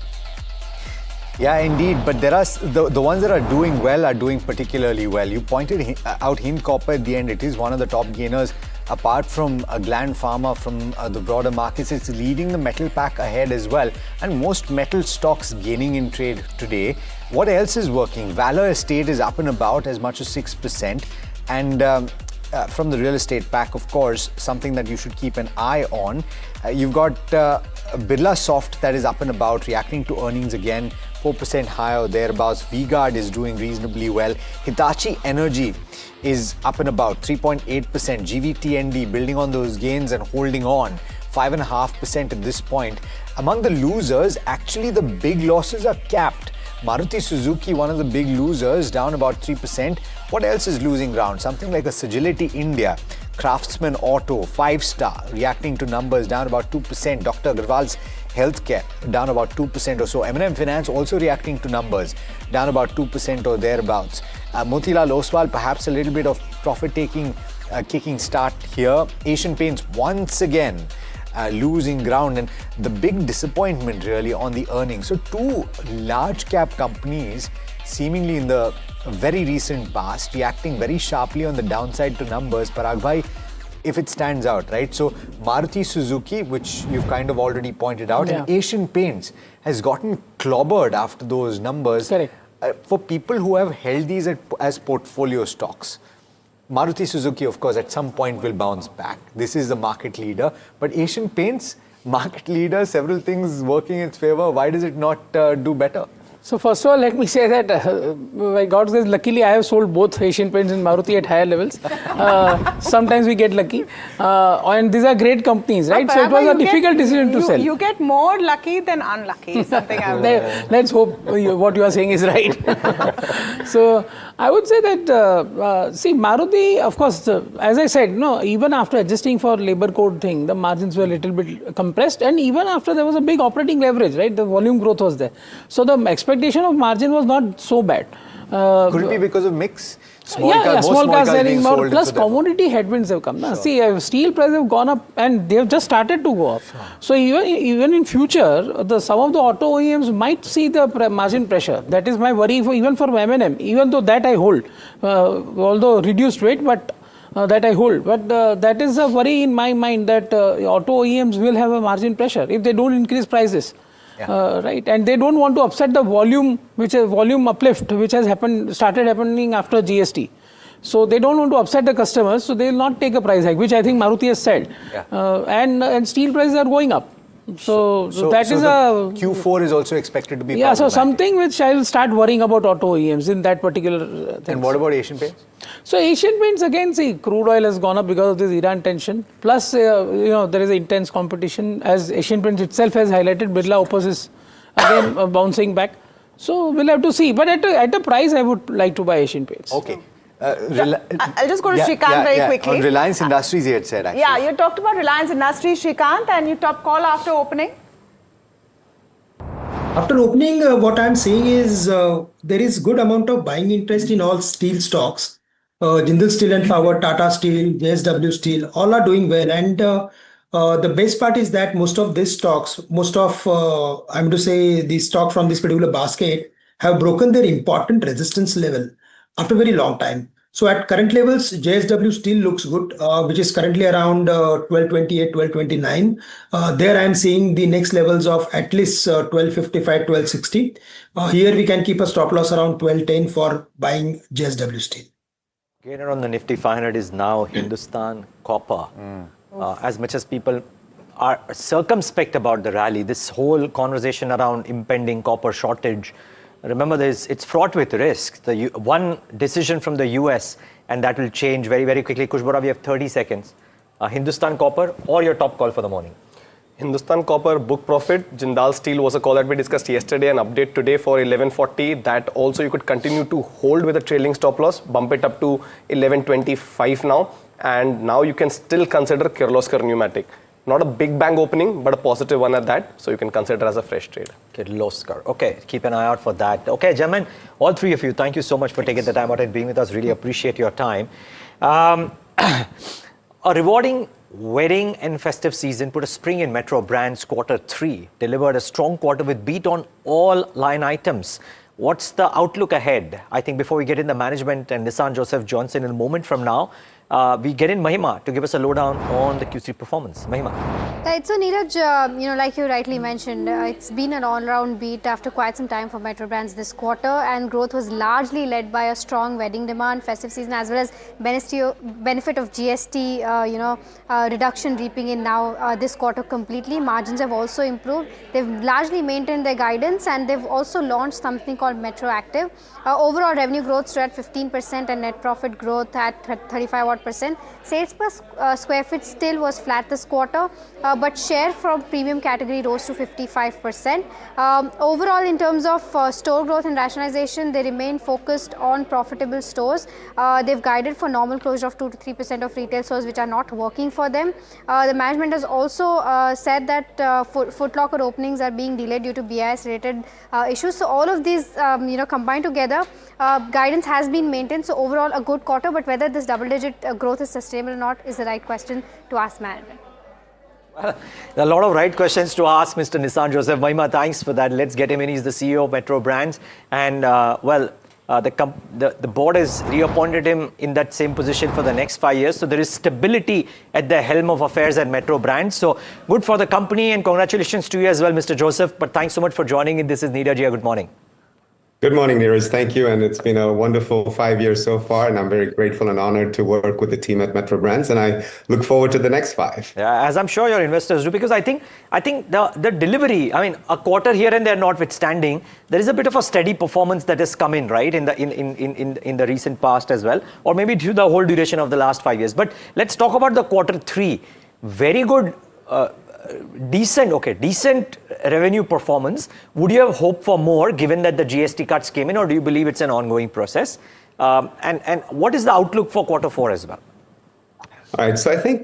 Yeah, indeed. But there are the ones that are doing well are doing particularly well. You pointed out Hind Copper at the end. It is one of the top gainers. Apart from Gland Pharma from the broader markets, it's leading the metal pack ahead as well. And most metal stocks gaining in trade today. What else is working? Valor Estate is up and about as much as 6%. And from the real estate pack, of course, something that you should keep an eye on. You've got Birla Soft that is up and about, reacting to earnings again, 4% higher or thereabouts. V-Guard is doing reasonably well. Hitachi Energy is up and about, 3.8%. GVTND building on those gains and holding on, 5.5% at this point. Among the losers, actually the big losses are capped. Maruti Suzuki, one of the big losers, down about 3%. What else is losing ground? Something like a Sagility India, Craftsman Auto, 5-star, reacting to numbers, down about 2%. Dr. Agarwal's Healthcare, down about 2% or so. M&M Finance also reacting to numbers, down about 2% or thereabouts. Motilal Oswal, perhaps a little bit of profit-taking, kicking start here. Asian Paints once again losing ground, and the big disappointment really on the earnings. So two large cap companies seemingly in the very recent past reacting very sharply on the downside to numbers. Parag bhai, if it stands out, right? So Maruti Suzuki, which you've kind of already pointed out, and Asian Paints has gotten clobbered after those numbers. Correct. For people who have held these as portfolio stocks, Maruti Suzuki, of course, at some point will bounce back. This is the market leader. But Asian Paints, market leader, several things working in its favor. Why does it not do better? So first of all, let me say that by God's grace, luckily I have sold both Asian Paints and Maruti at higher levels. Sometimes we get lucky. And these are great companies, right? So it was a difficult decision to sell. You get more lucky than unlucky, something I would say. Let's hope what you are saying is right. So I would say that, see, Maruti, of course, as I said, no, even after adjusting for labor code thing, the margins were a little bit compressed, and even after there was a big operating leverage, right? The volume growth was there. So the expectation of margin was not so bad. Could it be because of mix? Small cars selling more, plus commodity headwinds have come. Sure. See, steel prices have gone up and they have just started to go up. Sure. So even in future, some of the auto OEMs might see the margin pressure. That is my worry even for M&M, even though that I hold, although reduced rate, but that I hold. But that is a worry in my mind that auto OEMs will have a margin pressure if they don't increase prices. Right, and they don't want to upset the volume, volume uplift, which has started happening after GST. So they don't want to upset the customers, so they will not take a price hike, which I think Maruti has said. And steel prices are going up. So that is a Q4 is also expected to be so something which I will start worrying about auto OEMs in that particular thing. And what about Asian Paints? So Asian Paints, again, see, crude oil has gone up because of this Iran tension. Plus, there is intense competition. As Asian Paints itself has highlighted, Birla Opus is again bouncing back. So we'll have to see. But at a price, I would like to buy Asian Paints. Okay. I'll just go to Shrikant very quickly. On Reliance Industries, he had said, actually. Yeah, you talked about Reliance Industries, Shrikant, and you top call after opening. After opening, what I'm saying is there is good amount of buying interest in all steel stocks. Jindal Steel and Power, Tata Steel, JSW Steel, all are doing well. And the best part is that most of these stocks, I'm to say the stock from this particular basket have broken their important resistance level after a very long time. So at current levels, JSW Steel looks good, which is currently around 1228, 1229. There I am seeing the next levels of at least 1255, 1260. Here we can keep a stop loss around 1210 for buying JSW Steel. Gainer on the Nifty 500 is now Hindustan Copper. As much as people are circumspect about the rally, this whole conversation around impending copper shortage, remember it's fraught with risk. One decision from the US and that will change very, very quickly. Kushbura, we have 30 seconds. Hindustan Copper, or your top call for the morning? Hindustan Copper, book profit. Jindal Steel was a call that we discussed yesterday, an update today for 1140. That also you could continue to hold with a trailing stop loss, bump it up to 1125 now. And now you can still consider Kirloskar Pneumatic. Not a big bang opening, but a positive one at that. So you can consider as a fresh trade. Kirloskar. Okay, keep an eye out for that. Okay, gentlemen, all three of you, thank you so much for taking the time out and being with us. Really appreciate your time. A rewarding wedding and festive season put a spring in Metro Brands Q3, delivered a strong quarter with beat on all line items. What's the outlook ahead? I think before we get in the management and Nissan Joseph Johnson in a moment from now, we get in Mahima to give us a lowdown on the Q3 performance. Mahima. Right, so Neeraj, like you rightly mentioned, it's been an all-round beat after quite some time for Metro Brands this quarter, and growth was largely led by a strong wedding demand, festive season, as well as benefit of GST, reduction reaping in now this quarter completely. Margins have also improved. They've largely maintained their guidance, and they've also launched something called Metro Active. Overall revenue growth stood at 15% and net profit growth at 35%. Sales per square feet still was flat this quarter, but share from premium category rose to 55%. Overall, in terms of store growth and rationalization, they remain focused on profitable stores. They've guided for normal closure of 2 to 3% of retail stores which are not working for them. The management has also said that Foot Locker openings are being delayed due to BIS related issues. So all of these combined together, guidance has been maintained. So overall a good quarter, but whether this double-digit growth is sustainable or not is the right question to ask management. Well, a lot of right questions to ask Mr. Nissan Joseph. Mahima, thanks for that. Let's get him in. He's the CEO of Metro Brands. And the board has reappointed him in that same position for the next 5 years. So there is stability at the helm of affairs at Metro Brands. So good for the company, and congratulations to you as well, Mr. Joseph. But thanks so much for joining in. This is Neeraj here. Good morning. Good morning, Neeraj. Thank you. And it's been a wonderful 5 years so far. And I'm very grateful and honored to work with the team at Metro Brands. And I look forward to the next 5. Yeah, as I'm sure your investors do, because I think the delivery, I mean, a quarter here and there notwithstanding, there is a bit of a steady performance that has come in, right, in the recent past as well, or maybe through the whole duration of the last 5 years. But let's talk about the Q3. Very good. Decent revenue performance. Would you have hoped for more given that the GST cuts came in, or do you believe it's an ongoing process? And what is the outlook for Q4 as well? All right. So I think,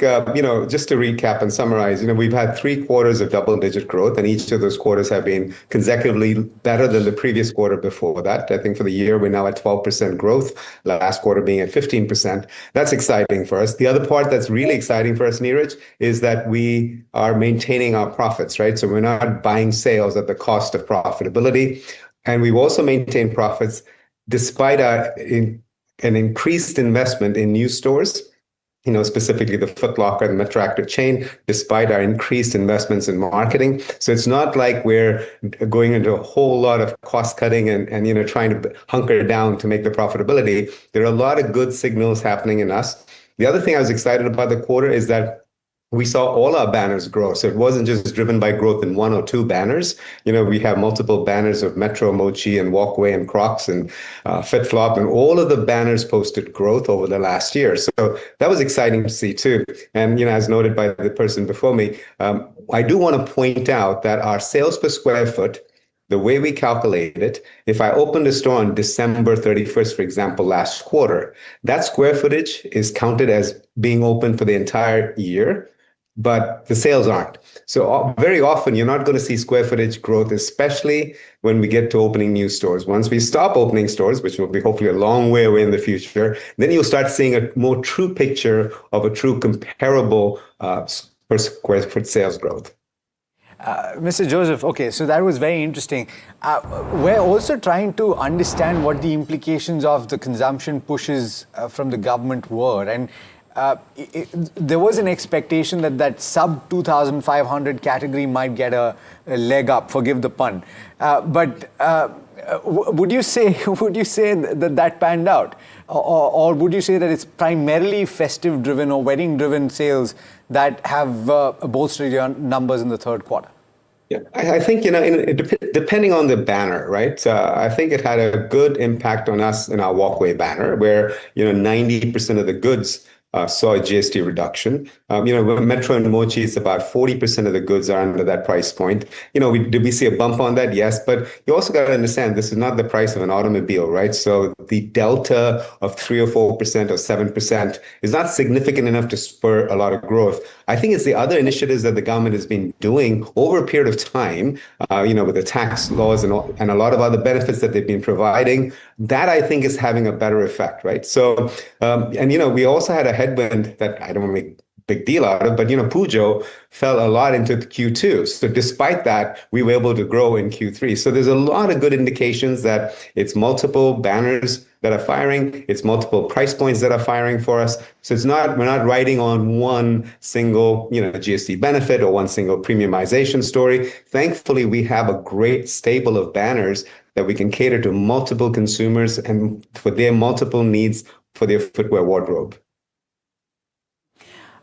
just to recap and summarize, we've had 3 quarters of double-digit growth, and each of those quarters have been consecutively better than the previous quarter before that. I think for the year, we're now at 12% growth, last quarter being at 15%. That's exciting for us. The other part that's really exciting for us, Neeraj, is that we are maintaining our profits, right? So we're not buying sales at the cost of profitability. And we've also maintained profits despite an increased investment in new stores, specifically the Foot Locker and Metro Active chain, despite our increased investments in marketing. So it's not like we're going into a whole lot of cost cutting and trying to hunker down to make the profitability. There are a lot of good signals happening in us. The other thing I was excited about the quarter is that we saw all our banners grow. So it wasn't just driven by growth in 1 or 2 banners. We have multiple banners of Metro, Mochi, and Walkway, and Crocs, and FitFlop, and all of the banners posted growth over the last year. So that was exciting to see too. And, as noted by the person before me, I do want to point out that our sales per square foot, the way we calculate it, if I opened a store on December 31st, for example, last quarter, that square footage is counted as being open for the entire year, but the sales aren't. So very often you're not going to see square footage growth, especially when we get to opening new stores. Once we stop opening stores, which will be hopefully a long way away in the future, then you'll start seeing a more true picture of a true comparable per square foot sales growth. Mr. Joseph, okay, so that was very interesting. We're also trying to understand what the implications of the consumption pushes from the government were. And there was an expectation that sub 2,500 category might get a leg up, forgive the pun. But would you say that panned out? Or would you say that it's primarily festive driven or wedding driven sales that have bolstered your numbers in the third quarter? Yeah, I think, depending on the banner, right? I think it had a good impact on us in our Walkway banner, where, 90% of the goods saw a GST reduction. With Metro and Mochi, it's about 40% of the goods are under that price point. Did we see a bump on that? Yes, but you also got to understand this is not the price of an automobile, right? So the delta of 3 or 4% or 7% is not significant enough to spur a lot of growth. I think it's the other initiatives that the government has been doing over a period of time, with the tax laws and a lot of other benefits that they've been providing. That I think is having a better effect, right? So, we also had a headwind that I don't want to make big deal out of, but Pujo fell a lot into Q2. So despite that, we were able to grow in Q3. So there's a lot of good indications that it's multiple banners that are firing, it's multiple price points that are firing for us. So we're not riding on one single, GST benefit or one single premiumization story. Thankfully, we have a great stable of banners that we can cater to multiple consumers and for their multiple needs for their footwear wardrobe.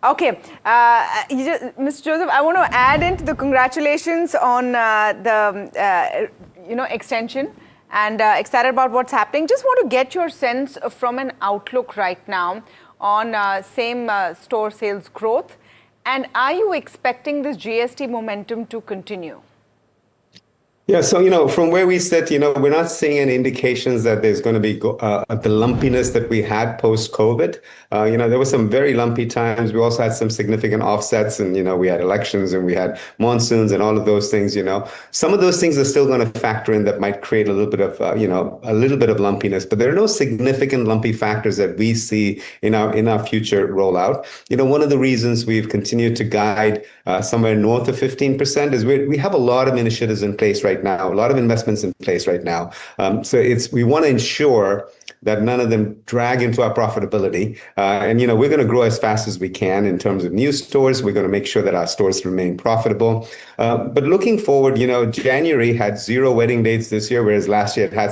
Okay, Mr. Joseph, I want to add into the congratulations on the extension and excited about what's happening. Just want to get your sense from an outlook right now on same store sales growth, and are you expecting this GST momentum to continue? Yeah, so, from where we sit, we're not seeing any indications that there's going to be the lumpiness that we had post-COVID. There were some very lumpy times. We also had some significant offsets and, we had elections and we had monsoons and all of those things, Some of those things are still going to factor in that might create a little bit of, a little bit of lumpiness, but there are no significant lumpy factors that we see in our future rollout. One of the reasons we've continued to guide somewhere north of 15% is we have a lot of initiatives in place right now, a lot of investments in place right now. So we want to ensure that none of them drag into our profitability. And, we're going to grow as fast as we can in terms of new stores. We're going to make sure that our stores remain profitable. But looking forward, January had 0 wedding dates this year, whereas last year it had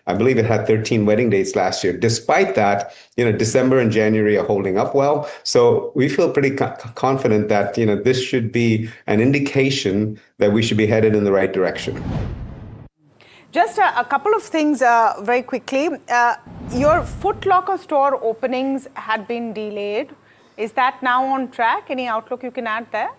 I believe it had 13 wedding dates last year. Despite that, December and January are holding up well. So we feel pretty confident that, this should be an indication that we should be headed in the right direction. Just a couple of things very quickly. Your Foot Locker store openings had been delayed. Is that now on track? Any outlook you can add there?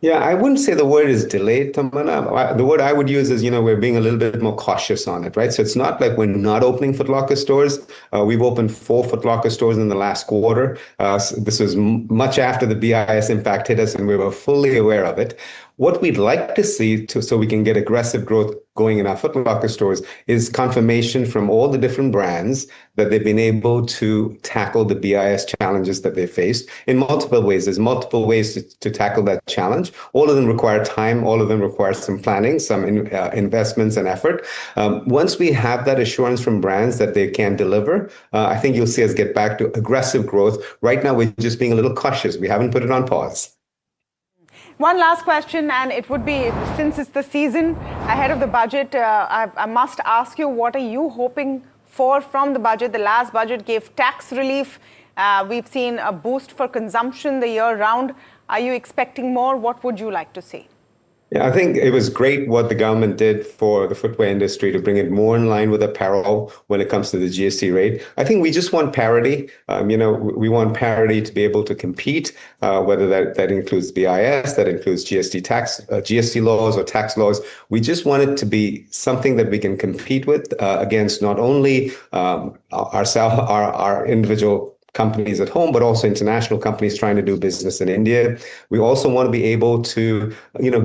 Yeah, I wouldn't say the word is delayed, Tamanna. The word I would use is, we're being a little bit more cautious on it, right? So it's not like we're not opening Foot Locker stores. We've opened 4 Foot Locker stores in the last quarter. So this was much after the BIS impact hit us, and we were fully aware of it. What we'd like to see so we can get aggressive growth going in our Foot Locker stores is confirmation from all the different brands that they've been able to tackle the BIS challenges that they faced in multiple ways. There's multiple ways to tackle that challenge. All of them require time. All of them require some planning, some investments and effort. Once we have that assurance from brands that they can deliver, I think you'll see us get back to aggressive growth. Right now, we're just being a little cautious. We haven't put it on pause. One last question, and it would be, since it's the season ahead of the budget, I must ask you, what are you hoping for from the budget? The last budget gave tax relief. We've seen a boost for consumption the year round. Are you expecting more? What would you like to see? Yeah, I think it was great what the government did for the footwear industry to bring it more in line with apparel when it comes to the GST rate. I think we just want parity. We want parity to be able to compete, whether that includes BIS, that includes GST laws or tax laws. We just want it to be something that we can compete with against not only our individual companies at home, but also international companies trying to do business in India. We also want to be able to,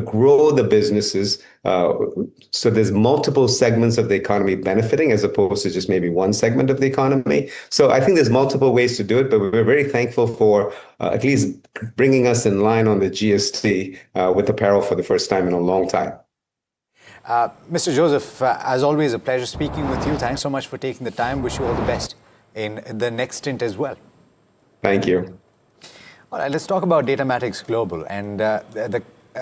grow the businesses so there's multiple segments of the economy benefiting as opposed to just maybe one segment of the economy. So I think there's multiple ways to do it, but we're very thankful for at least bringing us in line on the GST with apparel for the first time in a long time. Mr. Joseph, as always, a pleasure speaking with you. Thanks so much for taking the time. Wish you all the best in the next stint as well. Thank you. All right, let's talk about Datamatics Global. And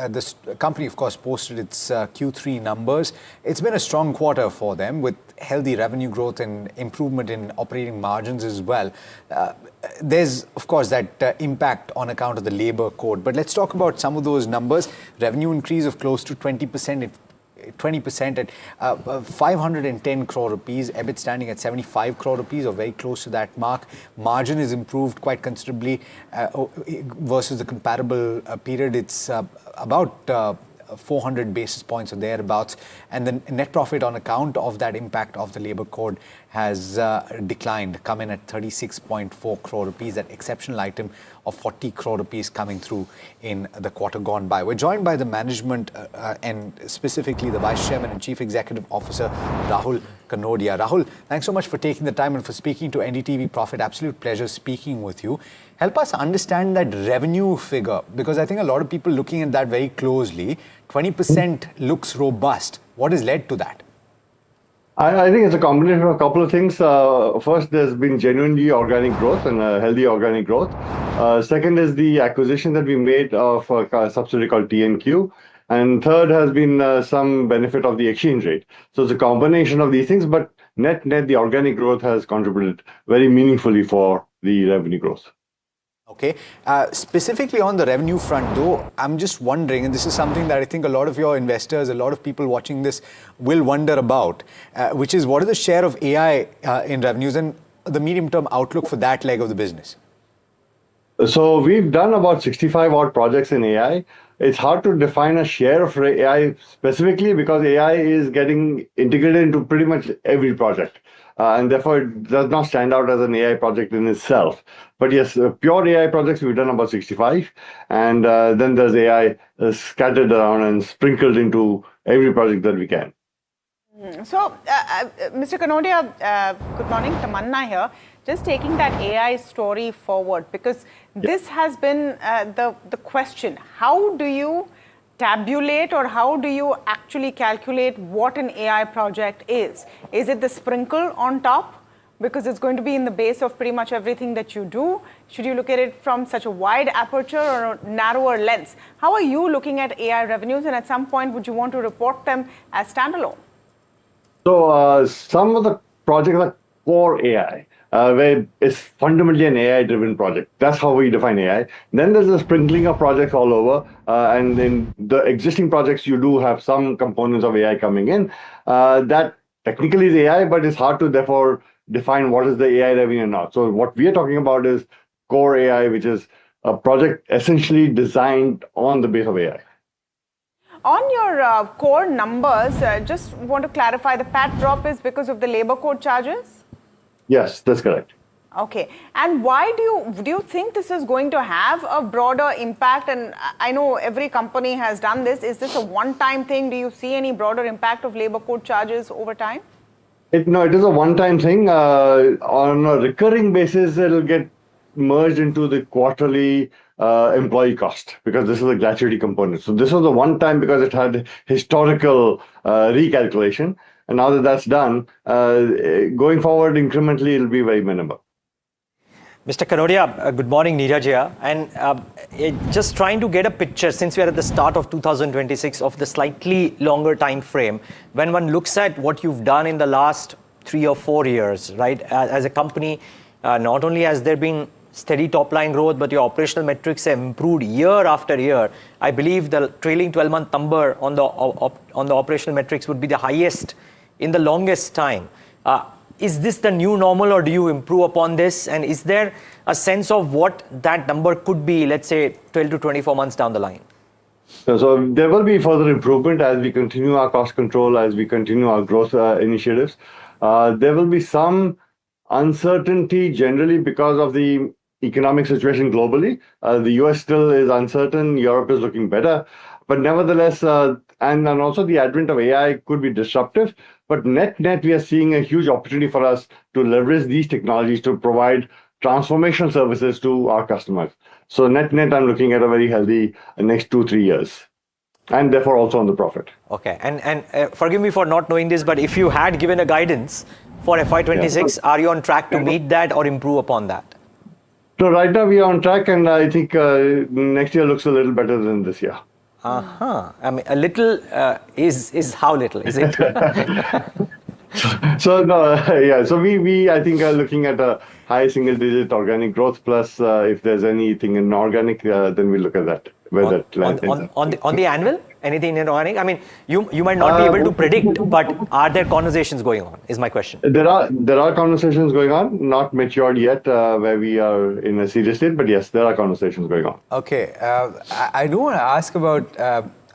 this company, of course, posted its Q3 numbers. It's been a strong quarter for them with healthy revenue growth and improvement in operating margins as well. There's, of course, that impact on account of the labor code. But let's talk about some of those numbers. Revenue increase of close to 20%. 20% at 510 crore rupees, EBIT standing at 75 crore rupees or very close to that mark. Margin is improved quite considerably versus the comparable period. It's about 400 basis points or thereabouts, and the net profit on account of that impact of the labour code has declined, come in at 36.4 crore rupees, that exceptional item of 40 crore rupees coming through in the quarter gone by. We're joined by the management and specifically the Vice Chairman and Chief Executive Officer, Rahul Kanodia. Rahul, thanks so much for taking the time and for speaking to NDTV Profit. Absolute pleasure speaking with you. Help us understand that revenue figure, because I think a lot of people looking at that very closely. 20% looks robust. What has led to that? I think it's a combination of a couple of things. First, there's been genuinely organic growth and healthy organic growth. Second is the acquisition that we made of a subsidiary called TNQ. And third has been some benefit of the exchange rate. So it's a combination of these things, but net, the organic growth has contributed very meaningfully for the revenue growth. Okay. Specifically on the revenue front, though, I'm just wondering, and this is something that I think a lot of your investors, a lot of people watching this will wonder about, which is what is the share of AI in revenues and the medium-term outlook for that leg of the business? So we've done about 65 odd projects in AI. It's hard to define a share of AI specifically because AI is getting integrated into pretty much every project. And therefore, it does not stand out as an AI project in itself. But yes, pure AI projects, we've done about 65. And then there's AI scattered around and sprinkled into every project that we can. So, Mr. Kanodia, good morning, Tamanna here. Just taking that AI story forward, because this has been the question. How do you tabulate or how do you actually calculate what an AI project is? Is it the sprinkle on top? Because it's going to be in the base of pretty much everything that you do. Should you look at it from such a wide aperture or a narrower lens? How are you looking at AI revenues, and at some point would you want to report them as standalone? So some of the projects are core AI, where it's fundamentally an AI-driven project. That's how we define AI. Then there's a sprinkling of projects all over, and in the existing projects, you do have some components of AI coming in. That technically is AI, but it's hard to therefore define what is the AI revenue or not. So what we are talking about is core AI, which is a project essentially designed on the base of AI. On your core numbers, just want to clarify, the PAT drop is because of the labour code charges? Yes, that's correct. Okay. And why do you think this is going to have a broader impact? And I know every company has done this. Is this a one-time thing? Do you see any broader impact of labour code charges over time? No, it is a one-time thing. On a recurring basis, it'll get merged into the quarterly employee cost because this is a gratuity component. So this was a one-time because it had historical recalculation. And now that that's done, going forward incrementally, it'll be very minimal. Mr. Kanodia, good morning, Neeraj here. And just trying to get a picture, since we are at the start of 2026, of the slightly longer time frame, when one looks at what you've done in the last 3 or 4 years, right, as a company, not only has there been steady top-line growth, but your operational metrics have improved year after year. I believe the trailing 12-month number on the operational metrics would be the highest in the longest time. Is this the new normal, or do you improve upon this? And is there a sense of what that number could be, let's say, 12 to 24 months down the line? So there will be further improvement as we continue our cost control, as we continue our growth initiatives. There will be some uncertainty generally because of the economic situation globally. The US still is uncertain. Europe is looking better. But nevertheless, and also the advent of AI could be disruptive. But net, we are seeing a huge opportunity for us to leverage these technologies to provide transformational services to our customers. So net, I'm looking at a very healthy next 2-3 years. And therefore also on the profit. Okay. And forgive me for not knowing this, but if you had given a guidance for FY26, are you on track to meet that or improve upon that? So right now we are on track, and I think next year looks a little better than this year. I mean, a little is how little, is it? So no, yeah. So we I think are looking at a high single-digit organic growth. Plus, if there's anything inorganic, then we look at that. Where that lands on the annual? Anything inorganic? I mean, you might not be able to predict, but are there conversations going on? Is my question. There are conversations going on, not matured yet, where we are in a serious state, but yes, there are conversations going on. Okay, I do want to ask about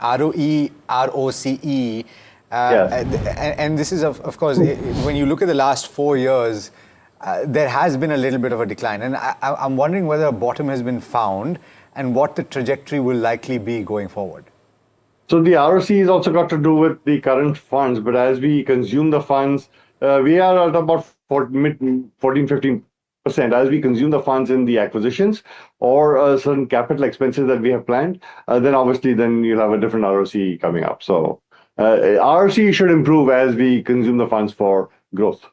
ROE, ROCE, and this is of course when you look at the last 4 years, there has been a little bit of a decline, and I'm wondering whether a bottom has been found and what the trajectory will likely be going forward. So the ROC has also got to do with the current funds, but as we consume the funds, we are at about 14-15%. As we consume the funds in the acquisitions or certain capital expenses that we have planned, then obviously you'll have a different ROC coming up. So ROC should improve as we consume the funds for growth.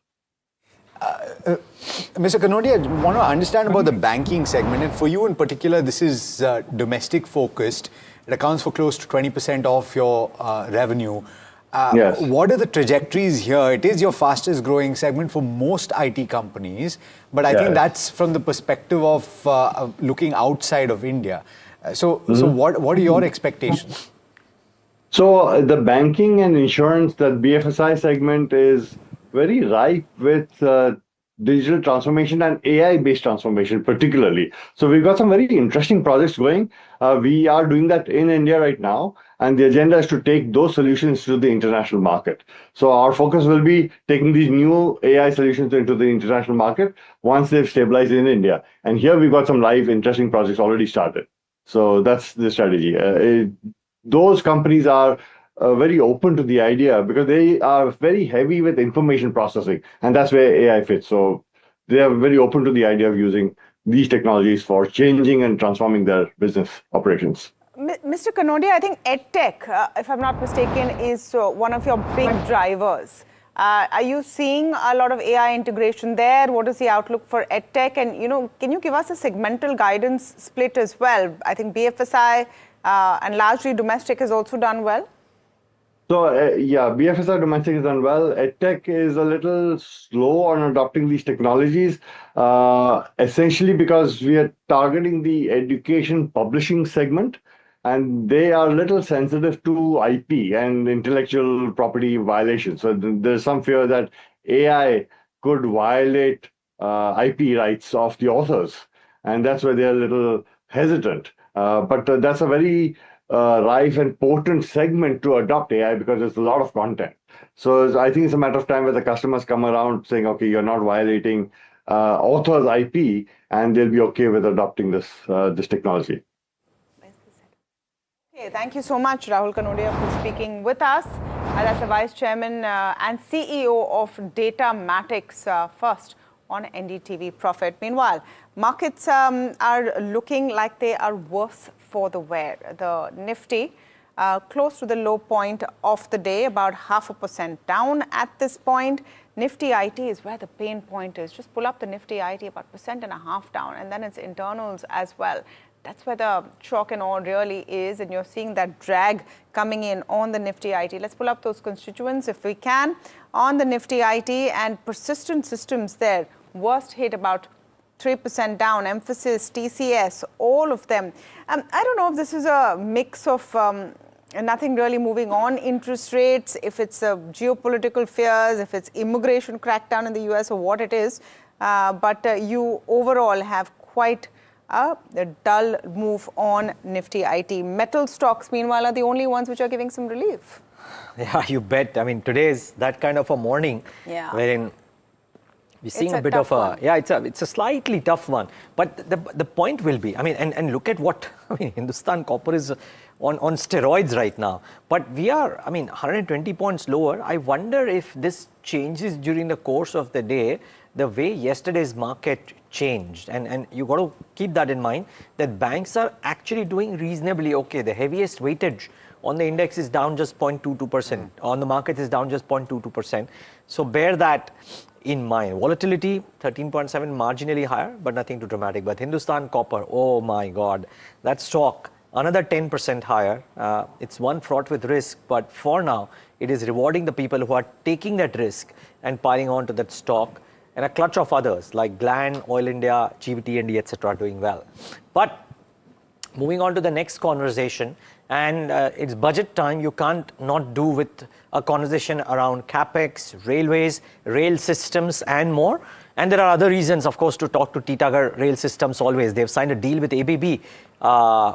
Mr. Kanodia, I want to understand about the banking segment, and for you in particular, this is domestic focused. It accounts for close to 20% of your revenue. Yes. What are the trajectories here? It is your fastest growing segment for most IT companies, but I think that's from the perspective of looking outside of India. So what are your expectations? So the banking and insurance, that BFSI segment is very ripe with digital transformation and AI-based transformation particularly. So we've got some very interesting projects going. We are doing that in India right now, and the agenda is to take those solutions to the international market. So our focus will be taking these new AI solutions into the international market once they've stabilized in India. And here we've got some live interesting projects already started. So that's the strategy. Those companies are very open to the idea because they are very heavy with information processing, and that's where AI fits. So they are very open to the idea of using these technologies for changing and transforming their business operations. Mr. Kanodia, I think EdTech, if I'm not mistaken, is one of your big drivers. Are you seeing a lot of AI integration there? What is the outlook for EdTech? And, can you give us a segmental guidance split as well? I think BFSI and largely domestic has also done well. So, BFSI domestic has done well. EdTech is a little slow on adopting these technologies, essentially because we are targeting the education publishing segment, and they are a little sensitive to IP and intellectual property violations. So there's some fear that AI could violate IP rights of the authors, and that's why they're a little hesitant. But that's a very rife and potent segment to adopt AI because there's a lot of content. So I think it's a matter of time where the customers come around saying, okay, you're not violating author's IP, and they'll be okay with adopting this technology. Okay, thank you so much, Rahul Kanodia, for speaking with us. That's the Vice Chairman and CEO of Datamatics first on NDTV Profit. Meanwhile, markets are looking like they are worse for the wear. The Nifty close to the low point of the day, about 0.5% down at this point. Nifty IT is where the pain point is. Just pull up the Nifty IT, about 1.5% down, and then its internals as well. That's where the shock and awe really is, and you're seeing that drag coming in on the Nifty IT. Let's pull up those constituents if we can on the Nifty IT, and Persistent Systems there. Worst hit, about 3% down. Emphasis, TCS, all of them. I don't know if this is a mix of nothing really moving on interest rates, if it's geopolitical fears, if it's immigration crackdown in the US or what it is. But you overall have quite a dull move on Nifty IT. Metal stocks, meanwhile, are the only ones which are giving some relief. Yeah, you bet. I mean, today is that kind of a morning wherein we're seeing a bit of a, it's a slightly tough one. But the point will be, I mean, and look at what, Hindustan Copper is on steroids right now. But we are, 120 points lower. I wonder if this changes during the course of the day, the way yesterday's market changed. And you got to keep that in mind, that banks are actually doing reasonably okay. The heaviest weightage on the index is down just 0.22%. On the market is down just 0.22%. So bear that in mind. Volatility, 13.7, marginally higher, but nothing too dramatic. But Hindustan Copper, oh my God, that stock, another 10% higher. It's one fraught with risk, but for now, it is rewarding the people who are taking that risk and piling on to that stock. And a clutch of others like Gland, Oil India, GVT&D, etc. doing well. But moving on to the next conversation, and it's budget time. You can't not do with a conversation around capex, railways, rail systems, and more. And there are other reasons, of course, to talk to Titagarh Rail Systems always. They've signed a deal with ABB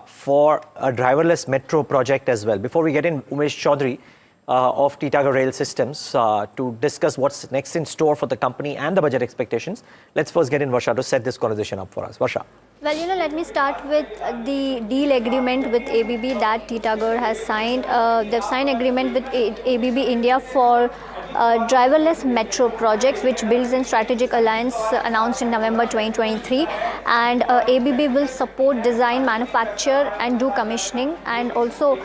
for a driverless metro project as well. Before we get in, Umesh Chaudhary of Titagarh Rail Systems to discuss what's next in store for the company and the budget expectations. Let's first get in Varsha to set this conversation up for us. Varsha. Well, let me start with the deal agreement with ABB that Titagarh has signed. They've signed agreement with ABB India for driverless metro projects, which builds in strategic alliance announced in November 2023. And ABB will support design, manufacture, and do commissioning, and also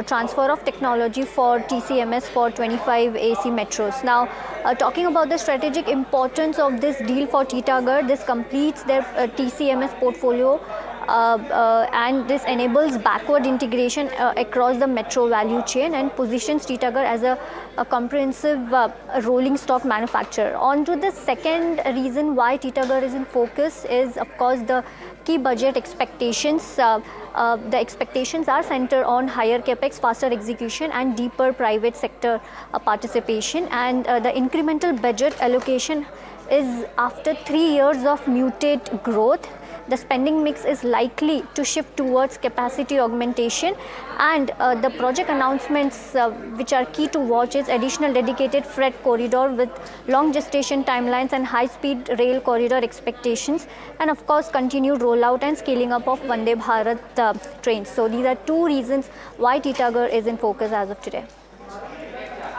transfer of technology for TCMS for 25 AC metros. Now, talking about the strategic importance of this deal for Titagarh, this completes their TCMS portfolio and this enables backward integration across the metro value chain and positions Titagarh as a comprehensive rolling stock manufacturer. On to the second reason why Titagarh is in focus is, of course, the key budget expectations. The expectations are centered on higher capex, faster execution, and deeper private sector participation. And the incremental budget allocation is after 3 years of muted growth. The spending mix is likely to shift towards capacity augmentation, and the project announcements which are key to watch is additional dedicated freight corridor with long gestation timelines and high-speed rail corridor expectations, and of course continued rollout and scaling up of Vande Bharat trains. So these are two reasons why Titagarh is in focus as of today.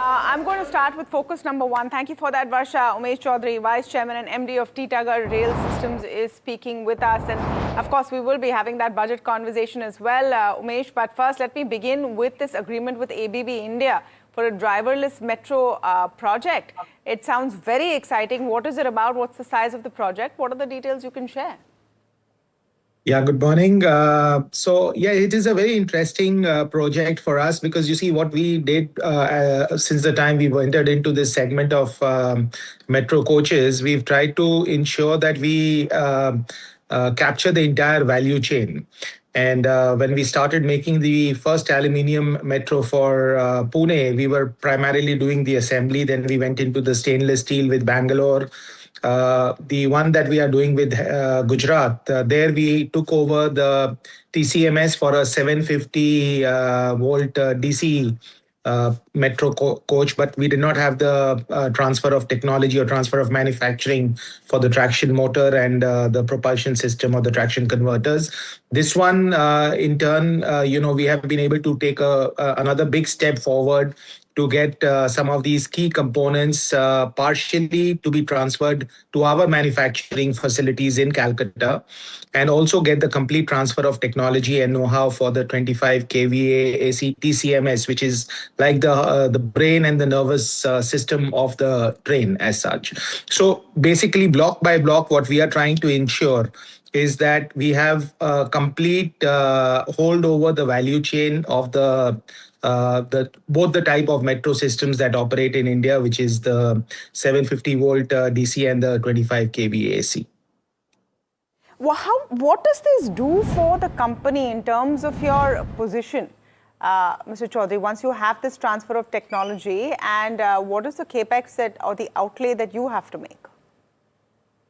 I'm going to start with focus number one. Thank you for that, Varsha. Umesh Chaudhary, Vice Chairman and MD of Titagarh Rail Systems, is speaking with us. And of course, we will be having that budget conversation as well, Umesh. But first, let me begin with this agreement with ABB India for a driverless metro project. It sounds very exciting. What is it about? What's the size of the project? What are the details you can share? Yeah, good morning. It is a very interesting project for us because you see what we did since the time we entered into this segment of metro coaches, we've tried to ensure that we capture the entire value chain. And when we started making the first aluminium metro for Pune, we were primarily doing the assembly. Then we went into the stainless steel with Bangalore. The one that we are doing with Gujarat, there we took over the TCMS for a 750 volt DC metro coach, but we did not have the transfer of technology or transfer of manufacturing for the traction motor and the propulsion system or the traction converters. This one, in turn, we have been able to take another big step forward to get some of these key components partially to be transferred to our manufacturing facilities in Calcutta, and also get the complete transfer of technology and know-how for the 25 kVA AC TCMS, which is like the brain and the nervous system of the train as such. So basically, block by block, what we are trying to ensure is that we have a complete hold over the value chain of both the type of metro systems that operate in India, which is the 750 volt DC and the 25 kVA AC. Well, what does this do for the company in terms of your position, Mr. Chaudhary, once you have this transfer of technology, and what is the capex or the outlay that you have to make?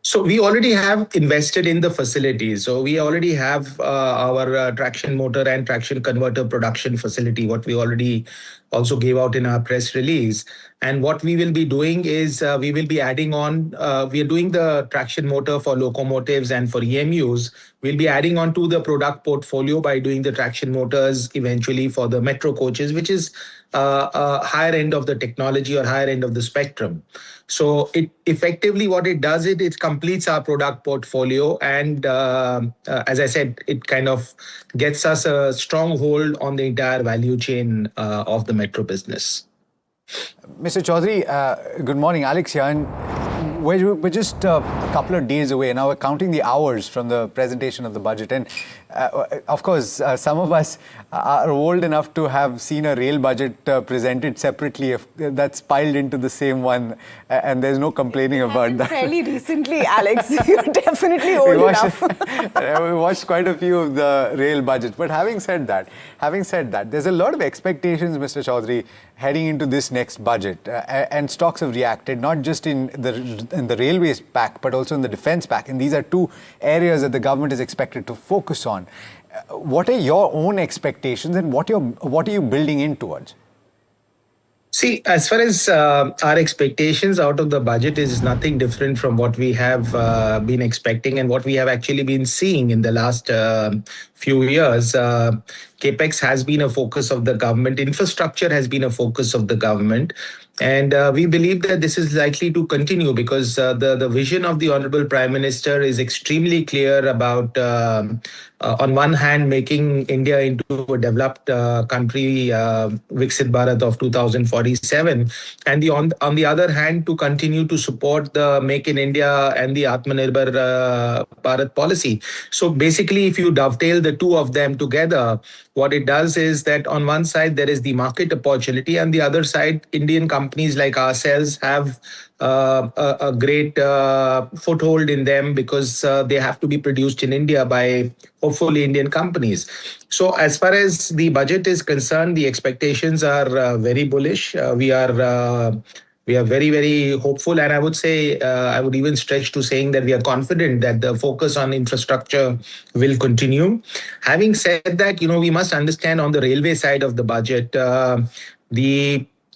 So we already have invested in the facilities. So we already have our traction motor and traction converter production facility, what we already also gave out in our press release. And what we will be doing is we will be adding on, we are doing the traction motor for locomotives and for EMUs. We'll be adding on to the product portfolio by doing the traction motors eventually for the metro coaches, which is a higher end of the technology or higher end of the spectrum. So it effectively what it does, it completes our product portfolio. And as I said, it kind of gets us a strong hold on the entire value chain of the metro business. Mr. Chaudhary, good morning. Alex here. And we're just a couple of days away. Now we're counting the hours from the presentation of the budget. And of course, some of us are old enough to have seen a rail budget presented separately. If that's piled into the same one, and there's no complaining about that. Fairly recently, Alex. You're definitely old enough. We watched quite a few of the rail budgets. But having said that, there's a lot of expectations, Mr. Chaudhary, heading into this next budget. And stocks have reacted, not just in the railways pack, but also in the defense pack. And these are two areas that the government is expected to focus on. What are your own expectations, and what are you building in towards? See, as far as our expectations out of the budget is nothing different from what we have been expecting and what we have actually been seeing in the last few years. Capex has been a focus of the government. Infrastructure has been a focus of the government. And we believe that this is likely to continue because the vision of the Honorable Prime Minister is extremely clear about, on one hand, making India into a developed country, Viksit Bharat of 2047, and on the other hand, to continue to support the Make in India and the Atmanirbhar Bharat policy. So basically, if you dovetail the two of them together, what it does is that on one side, there is the market opportunity, and the other side, Indian companies like ourselves have a great foothold in them because they have to be produced in India by hopefully Indian companies. So as far as the budget is concerned, the expectations are very bullish. We are very, very hopeful. And I would say, I would even stretch to saying that we are confident that the focus on infrastructure will continue. Having said that, we must understand on the railway side of the budget,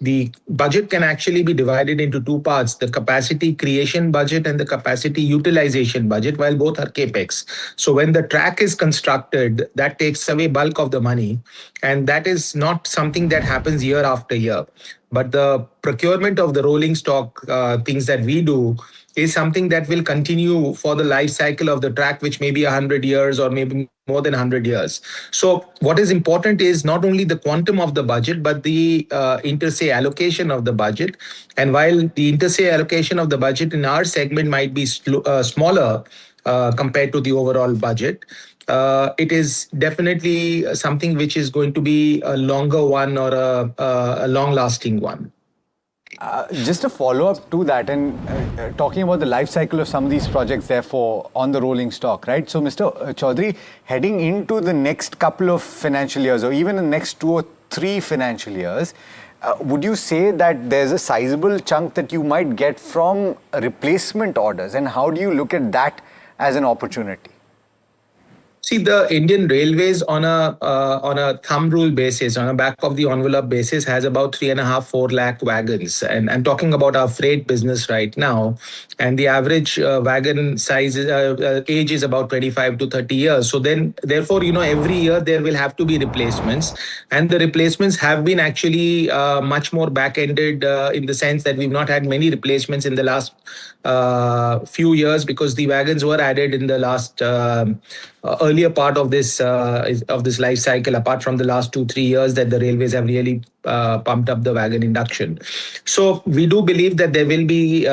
the budget can actually be divided into two parts, the capacity creation budget and the capacity utilization budget, while both are capex. So when the track is constructed, that takes away bulk of the money. And that is not something that happens year after year. But the procurement of the rolling stock, things that we do, is something that will continue for the life cycle of the track, which may be 100 years or maybe more than 100 years. So what is important is not only the quantum of the budget, but the inter-se allocation of the budget. And while the inter-se allocation of the budget in our segment might be smaller compared to the overall budget, it is definitely something which is going to be a longer one or a long-lasting one. Just a follow-up to that, and talking about the life cycle of some of these projects, therefore, on the rolling stock, right? So, Mr. Chaudhary, heading into the next couple of financial years, or even the next 2 or 3 financial years, would you say that there's a sizable chunk that you might get from replacement orders, and how do you look at that as an opportunity? See, the Indian Railways on a thumb rule basis, on a back of the envelope basis, has about 3.5-4 lakh wagons. And I'm talking about our freight business right now. And the average wagon size age is about 25 to 30 years. So then, therefore, every year there will have to be replacements. And the replacements have been actually much more back-ended in the sense that we've not had many replacements in the last few years because the wagons were added in the last earlier part of this life cycle, apart from the last 2-3 years that the railways have really pumped up the wagon induction. So we do believe that there will be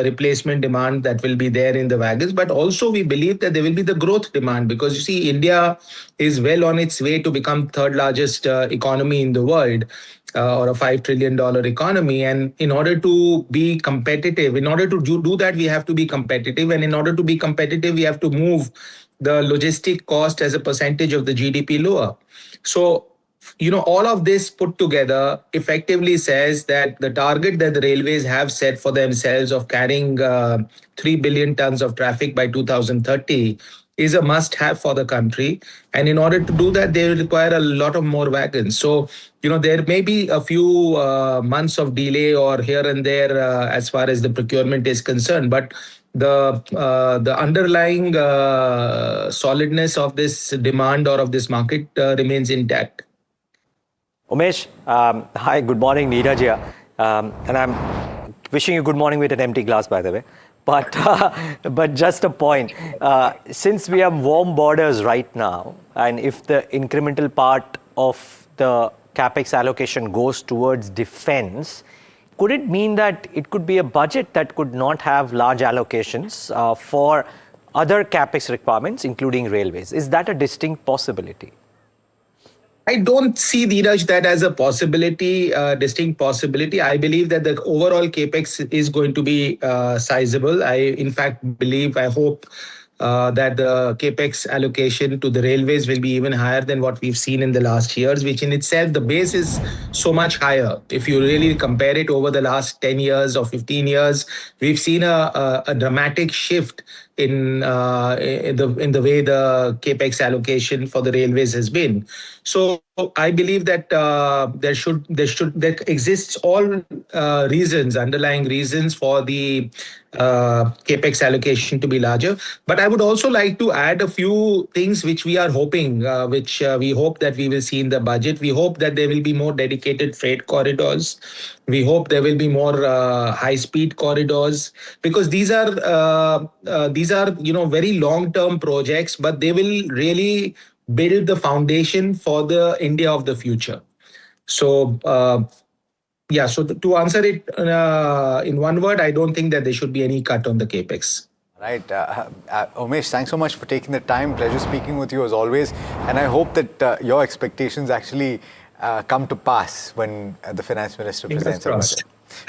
replacement demand that will be there in the wagons, but also we believe that there will be the growth demand because you see India is well on its way to become third largest economy in the world. Or a $5 trillion economy. And in order to be competitive, in order to do that, we have to be competitive. And in order to be competitive, we have to move the logistic cost as a percentage of the GDP lower. So, all of this put together effectively says that the target that the railways have set for themselves of carrying 3 billion tons of traffic by 2030 is a must-have for the country. And in order to do that, they will require a lot of more wagons. So, there may be a few months of delay or here and there as far as the procurement is concerned. But the underlying solidness of this demand or of this market remains intact. Umesh, hi, good morning, Neeraj here. And I'm wishing you good morning with an empty glass, by the way. But just a point, since we have warm borders right now, and if the incremental part of the capex allocation goes towards defense, could it mean that it could be a budget that could not have large allocations for other capex requirements, including railways? Is that a distinct possibility? I don't see, Dheeraj, that as a possibility, distinct possibility. I believe that the overall capex is going to be sizable. In fact, I hope that the capex allocation to the railways will be even higher than what we've seen in the last years, which in itself, the base is so much higher. If you really compare it over the last 10 years or 15 years, we've seen a dramatic shift in the way the capex allocation for the railways has been. So I believe that there exists all underlying reasons for the capex allocation to be larger. But I would also like to add a few things which we are hoping, which we hope that we will see in the budget. We hope that there will be more dedicated freight corridors. We hope there will be more high-speed corridors, because these are very long-term projects, but they will really build the foundation for the India of the future. So, so to answer it in one word, I don't think that there should be any cut on the capex. Right. Umesh, thanks so much for taking the time. Pleasure speaking with you as always. And I hope that your expectations actually come to pass when the finance minister presents a budget.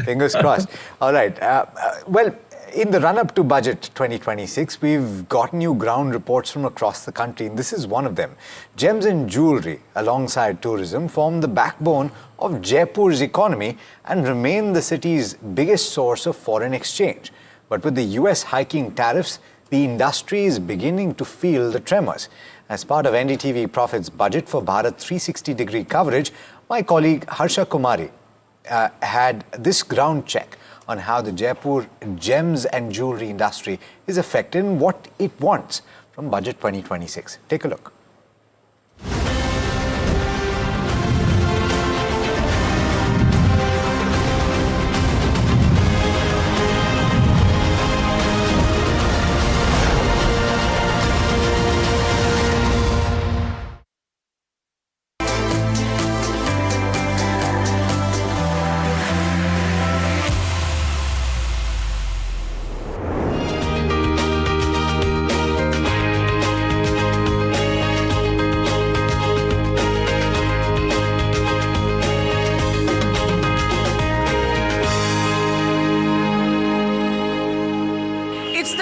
Fingers crossed. All right. Well, in the run-up to Budget 2026, we've got new ground reports from across the country, and this is one of them. Gems and jewellery, alongside tourism, form the backbone of Jaipur's economy and remain the city's biggest source of foreign exchange. But with the US hiking tariffs, the industry is beginning to feel the tremors. As part of NDTV Profit's budget for Bharat 360-degree coverage, my colleague Harsha Kumari had this ground check on how the Jaipur gems and jewellery industry is affected and what it wants from Budget 2026. Take a look.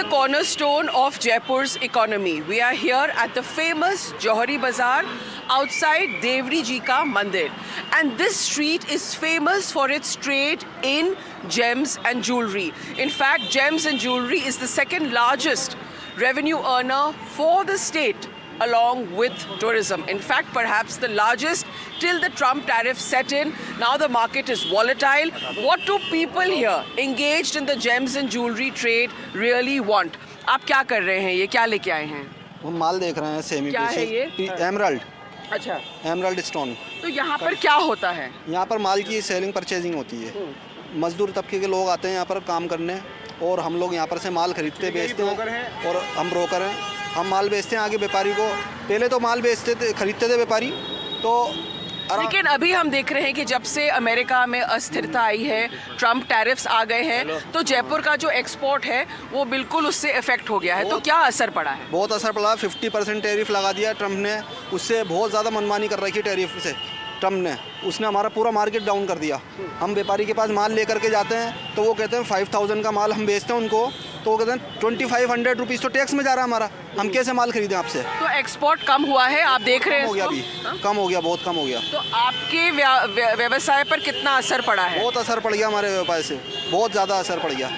Cornerstone of Jaipur's economy. We are here at the famous Johari Bazaar outside Devri Ji Ka Mandir. And this street is famous for its trade in gems and jewelry. In fact, gems and jewelry is the second largest revenue earner for the state, along with tourism. In fact, perhaps the largest till the Trump tariff set in. Now the market is volatile. What do people here engaged in the gems and jewelry trade really want? आप क्या कर रहे हैं? ये क्या लेके आए हैं? वो माल देख रहे हैं सेमी क्या है ये? एमराल्ड। अच्छा। Emerald stone. तो यहाँ पर क्या होता है? यहाँ पर माल की सेलिंग परचेजिंग होती है। मजदूर तबके के लोग आते हैं यहाँ पर काम करने, और हम लोग यहाँ पर से माल खरीदते बेचते हैं, और हम ब्रोकर हैं। हम माल बेचते हैं आगे व्यापारी को। पहले तो माल बेचते थे, खरीदते थे व्यापारी, तो लेकिन अभी हम देख रहे हैं कि जब से अमेरिका में अस्थिरता आई है, ट्रम्प टैरिफ्स आ गए हैं, तो जयपुर का जो एक्सपोर्ट है वो बिल्कुल उससे इफेक्ट हो गया है। तो क्या असर पड़ा है? बहुत असर पड़ा। 50% टैरिफ लगा दिया ट्रम्प ने। उससे बहुत ज़्यादा मनमानी कर रखी टैरिफ से ट्रम्प ने। उसने हमारा पूरा मार्केट डाउन कर दिया। हम व्यापारी के पास माल लेकर के जाते हैं तो वो कहते हैं 5000 का माल हम बेचते हैं उनको, तो वो कहते हैं 2500 रुपीज़ तो टैक्स में जा रहा है हमारा। हम कैसे माल खरीदें आपसे? तो एक्सपोर्ट कम हुआ है, आप देख रहे हैं? कम हो गया अभी, कम हो गया, बहुत कम हो गया। तो आपके व्यवसाय पर कितना असर पड़ा है? बहुत असर पड़ गया हमारे व्यवसाय से, बहुत ज़्यादा असर पड़ गया।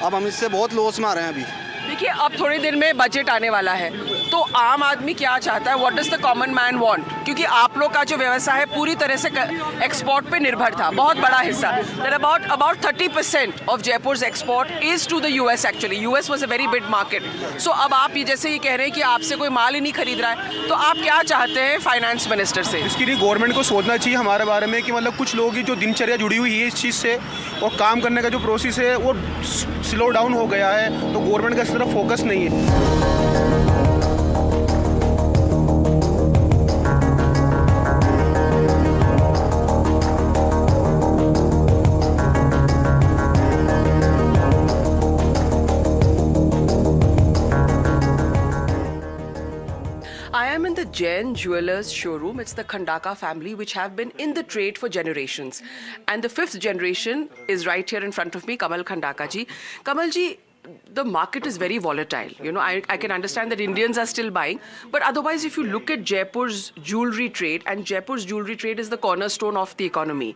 अब हम इससे बहुत लॉस में आ रहे हैं अभी। देखिए, अब थोड़े दिन में बजट आने वाला है, तो आम आदमी क्या चाहता है? What does the common man want? क्योंकि आप लोग का जो व्यवसाय है पूरी तरह से एक्सपोर्ट पे निर्भर था, बहुत बड़ा हिस्सा। About 30% of Jaipur's export is to the US. Actually US was a very big market. So अब आप ये जैसे ये कह रहे हैं कि आपसे कोई माल ही नहीं खरीद रहा है, तो आप क्या चाहते हैं फाइनेंस मिनिस्टर से? इसके लिए गवर्नमेंट को सोचना चाहिए हमारे बारे में कि मतलब कुछ लोगों की जो दिनचर्या जुड़ी हुई है इस चीज़ से, और काम करने का जो प्रोसेस है वो स्लो डाउन हो गया है, तो गवर्नमेंट का इस तरफ फोकस नहीं है। Jain Jewelers showroom. It's the Khandaka family, which have been in the trade for generations. And the fifth generation is right here in front of me, Kamal Khandaka ji. Kamal ji, the market is very volatile. You know, I can understand that Indians are still buying, but otherwise, if you look at Jaipur's jewelry trade, and Jaipur's jewelry trade is the cornerstone of the economy,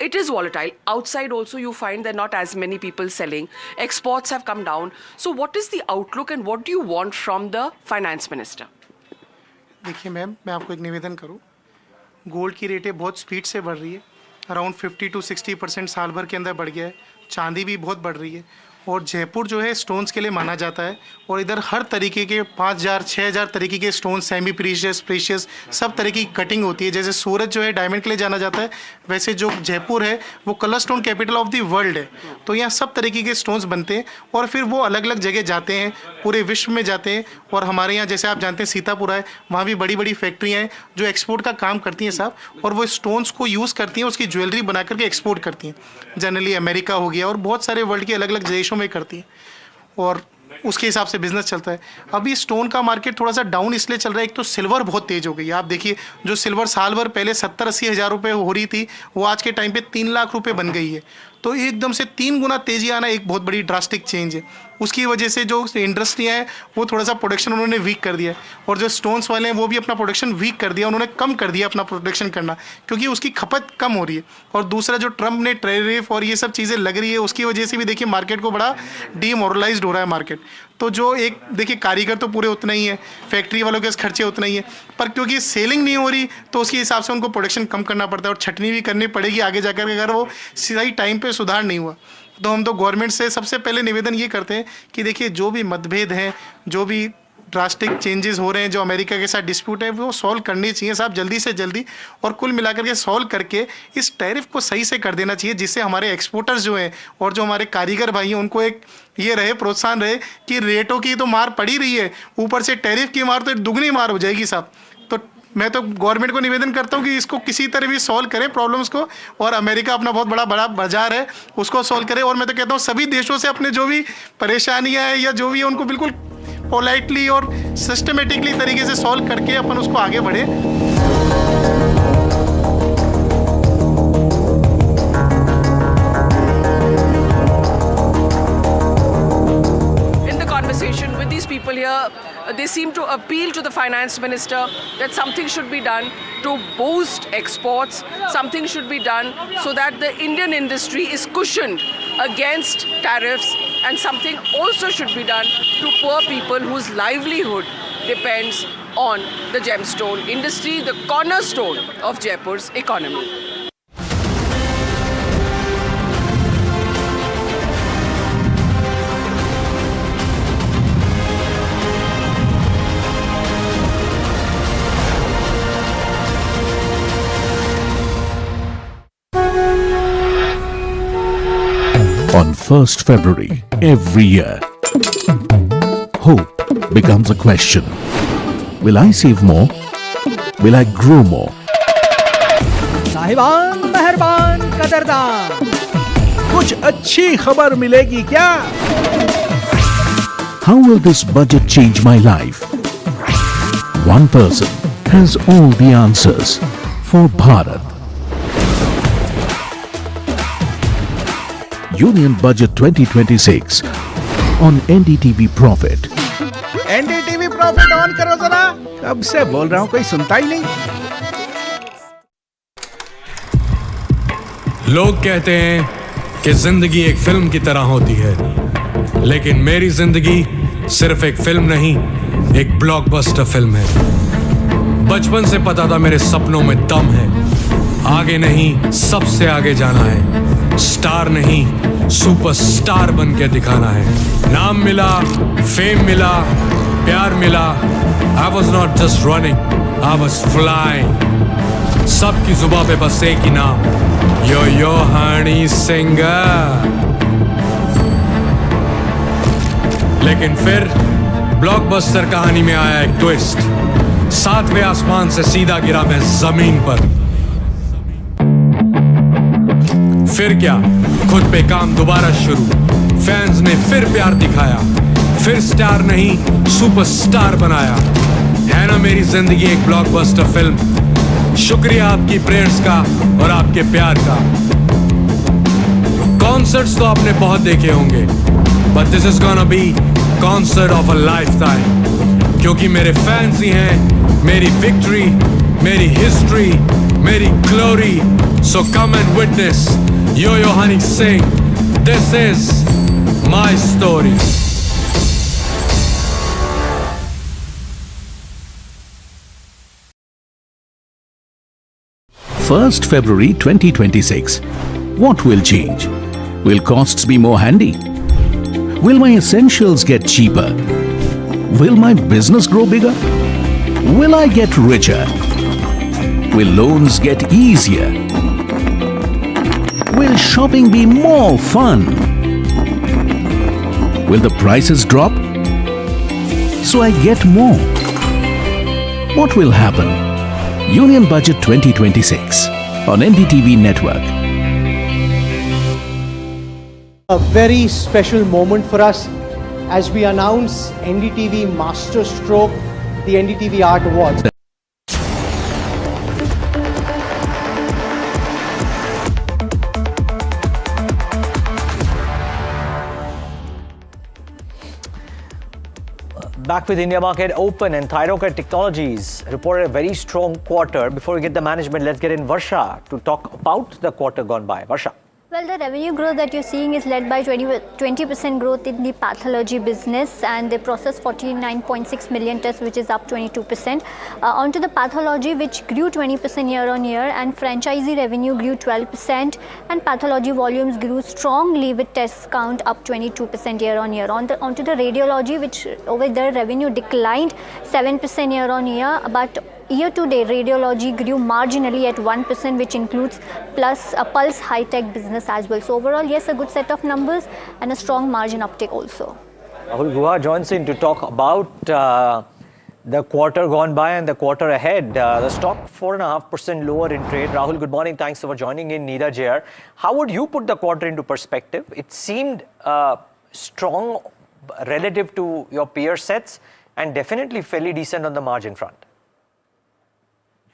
it is volatile. Outside also, you find there are not as many people selling. Exports have come down. So what is the outlook and what do you want from the finance minister? देखिए ma'am, मैं आपको एक निवेदन करूं, gold की रेटें बहुत speed से बढ़ रही है, अराउंड 50 to 60% साल भर के अंदर बढ़ गया है, चांदी भी बहुत बढ़ रही है, और जयपुर जो है स्टोन्स के लिए माना जाता है, और इधर हर तरीके के 5000 6000 तरीके के स्टोन, सेमी प्रीशियस, प्रीशियस, सब तरह की कटिंग होती है। जैसे सूरत जो है डायमंड के लिए जाना जाता है, वैसे जो जयपुर है वो colour stone capital of the world है, तो यहाँ सब तरीके के स्टोन्स बनते हैं और फिर वो अलग अलग जगह जाते हैं, पूरे विश्व में जाते हैं। और हमारे यहाँ जैसे आप जानते हैं सीतापुर है, वहाँ भी बड़ी बड़ी फैक्ट्रियाँ हैं जो एक्सपोर्ट का काम करती हैं साहब, और वो स्टोन्स को यूज़ करती हैं, उसकी ज्वेलरी बना करके एक्सपोर्ट करती हैं। जनरली अमेरिका हो गया और बहुत सारे वर्ल्ड के अलग अलग देशों में करती हैं, और उसके हिसाब से बिजनेस चलता है। अभी स्टोन का मार्केट थोड़ा सा डाउन इसलिए चल रहा है, एक तो सिल्वर बहुत तेज हो गई है। आप देखिए, जो सिल्वर साल भर पहले 70-80 हज़ार रुपये हो रही थी, वो आज के टाइम पे 3 लाख रुपए बन गई है। तो एकदम से 3 गुना तेजी आना एक बहुत बड़ी ड्रास्टिक चेंज है। उसकी वजह से जो इंडस्ट्रियाँ हैं वो थोड़ा सा प्रोडक्शन उन्होंने वीक कर दिया है, और जो स्टोन्स वाले हैं वो भी अपना प्रोडक्शन वीक कर दिया, उन्होंने कम कर दिया अपना प्रोडक्शन करना, क्योंकि उसकी खपत कम हो रही है। और दूसरा जो ट्रम्प ने टैरिफ और ये सब चीज़ें लग रही है, उसकी वजह से भी देखिए मार्केट को बड़ा डीमोरलाइज्ड हो रहा है मार्केट। तो जो एक देखिए कारीगर तो पूरे उतना ही है, फैक्ट्री वालों के खर्चे उतना ही है, पर क्योंकि सेलिंग नहीं हो रही तो उसके हिसाब से उनको प्रोडक्शन कम करना पड़ता है, और छटनी भी करनी पड़ेगी आगे जाकर अगर वो सही टाइम पे सुधार नहीं हुआ। तो हम तो गवर्नमेंट से सबसे पहले निवेदन ये करते हैं कि देखिए जो भी मतभेद हैं, जो भी ड्रास्टिक चेंजेस हो रहे हैं, जो अमेरिका के साथ डिस्प्यूट है, वो सॉल्व करनी चाहिए साहब जल्दी से जल्दी, और कुल मिलाकर के सॉल्व करके इस टैरिफ को सही से कर देना चाहिए, जिससे हमारे एक्सपोर्टर्स जो हैं और जो हमारे कारीगर भाई हैं उनको एक ये रहे, प्रोत्साहन रहे कि रेटों की तो मार पड़ी रही है, ऊपर से टैरिफ की मार तो दुगनी मार हो जाएगी साहब। तो मैं तो गवर्नमेंट को निवेदन करता हूँ कि इसको किसी तरह भी सॉल्व करें प्रॉब्लम्स को, और अमेरिका अपना बहुत बड़ा बाजार है, उसको सॉल्व करें। और मैं तो कहता हूँ सभी देशों से अपने जो भी परेशानियाँ हैं या जो भी है उनको बिल्कुल पोलाइटली और सिस्टमेटिकली तरीके से सॉल्व करके अपन उसको आगे बढ़े। With these people here, they seem to appeal to the finance minister that something should be done to boost exports, something should be done so that the Indian industry is cushioned against tariffs, and something also should be done to poor people whose livelihood depends on the gemstone industry, the cornerstone of Jaipur's economy. On 1st February every year, hope becomes a question. Will I save more? Will I grow more? साहिबान, मेहरबान, कदरदान, कुछ अच्छी खबर मिलेगी क्या? How will this budget change my life? One person has all the answers for Bharat. Union Budget 2026 on NDTV Profit. NDTV Profit on करो जरा। कब से बोल रहा हूं, कोई सुनता ही नहीं। लोग कहते हैं कि जिंदगी एक फिल्म की तरह होती है, लेकिन मेरी जिंदगी सिर्फ एक फिल्म नहीं, एक ब्लॉकबस्टर फिल्म है। बचपन से पता था मेरे सपनों में दम है, आगे नहीं सबसे आगे जाना है, स्टार नहीं सुपरस्टार बन के दिखाना है। नाम मिला, फेम मिला, प्यार मिला, I was not just running, I was flying. सबकी जुबां पे बस एक ही नाम, यो हनी सिंगर। लेकिन फिर ब्लॉकबस्टर कहानी में आया एक ट्विस्ट, 7वें आसमान से सीधा गिरा मैं जमीन पर। फिर क्या, खुद पे काम दोबारा शुरू, फैंस ने फिर प्यार दिखाया, फिर स्टार नहीं सुपरस्टार बनाया। है ना मेरी जिंदगी एक ब्लॉकबस्टर फिल्म। शुक्रिया आपकी प्रेयर्स का और आपके प्यार का। कॉन्सर्ट्स तो आपने बहुत देखे होंगे, but this is gonna be concert of a lifetime, क्योंकि मेरे फैंस ही हैं मेरी विक्ट्री, मेरी हिस्ट्री, मेरी glory. So come and witness Yo-Yo Honey Singh. This is my story. First February 2026. What will change? Will costs be more handy? Will my essentials get cheaper? Will my business grow bigger? Will I get richer? Will loans get easier? Will shopping be more fun? Will the prices drop so I get more? What will happen? Union Budget 2026 on NDTV Network. A very special moment for us as we announce NDTV Master Stroke, the NDTV Art Awards. Back with India Market Open, and Thyrocare Technologies reported a very strong quarter. Before we get the management, let's get in Varsha to talk about the quarter gone by. Varsha. Well, the revenue growth that you're seeing is led by 20% growth in the pathology business, and they processed 49.6 million tests, which is up 22%. Onto the pathology, which grew 20% year on year, and franchisee revenue grew 12%, and pathology volumes grew strongly with test count up 22% year on year. Onto the radiology, which over there revenue declined 7% year on year, but year to date, radiology grew marginally at 1%, which includes plus a Pulse high-tech business as well. So overall, yes, a good set of numbers and a strong margin uptick also. Rahul Guha joins in to talk about the quarter gone by and the quarter ahead. The stock 4.5% lower in trade. Rahul, good morning. Thanks for joining in. Neeraj here. How would you put the quarter into perspective? It seemed strong relative to your peer sets and definitely fairly decent on the margin front.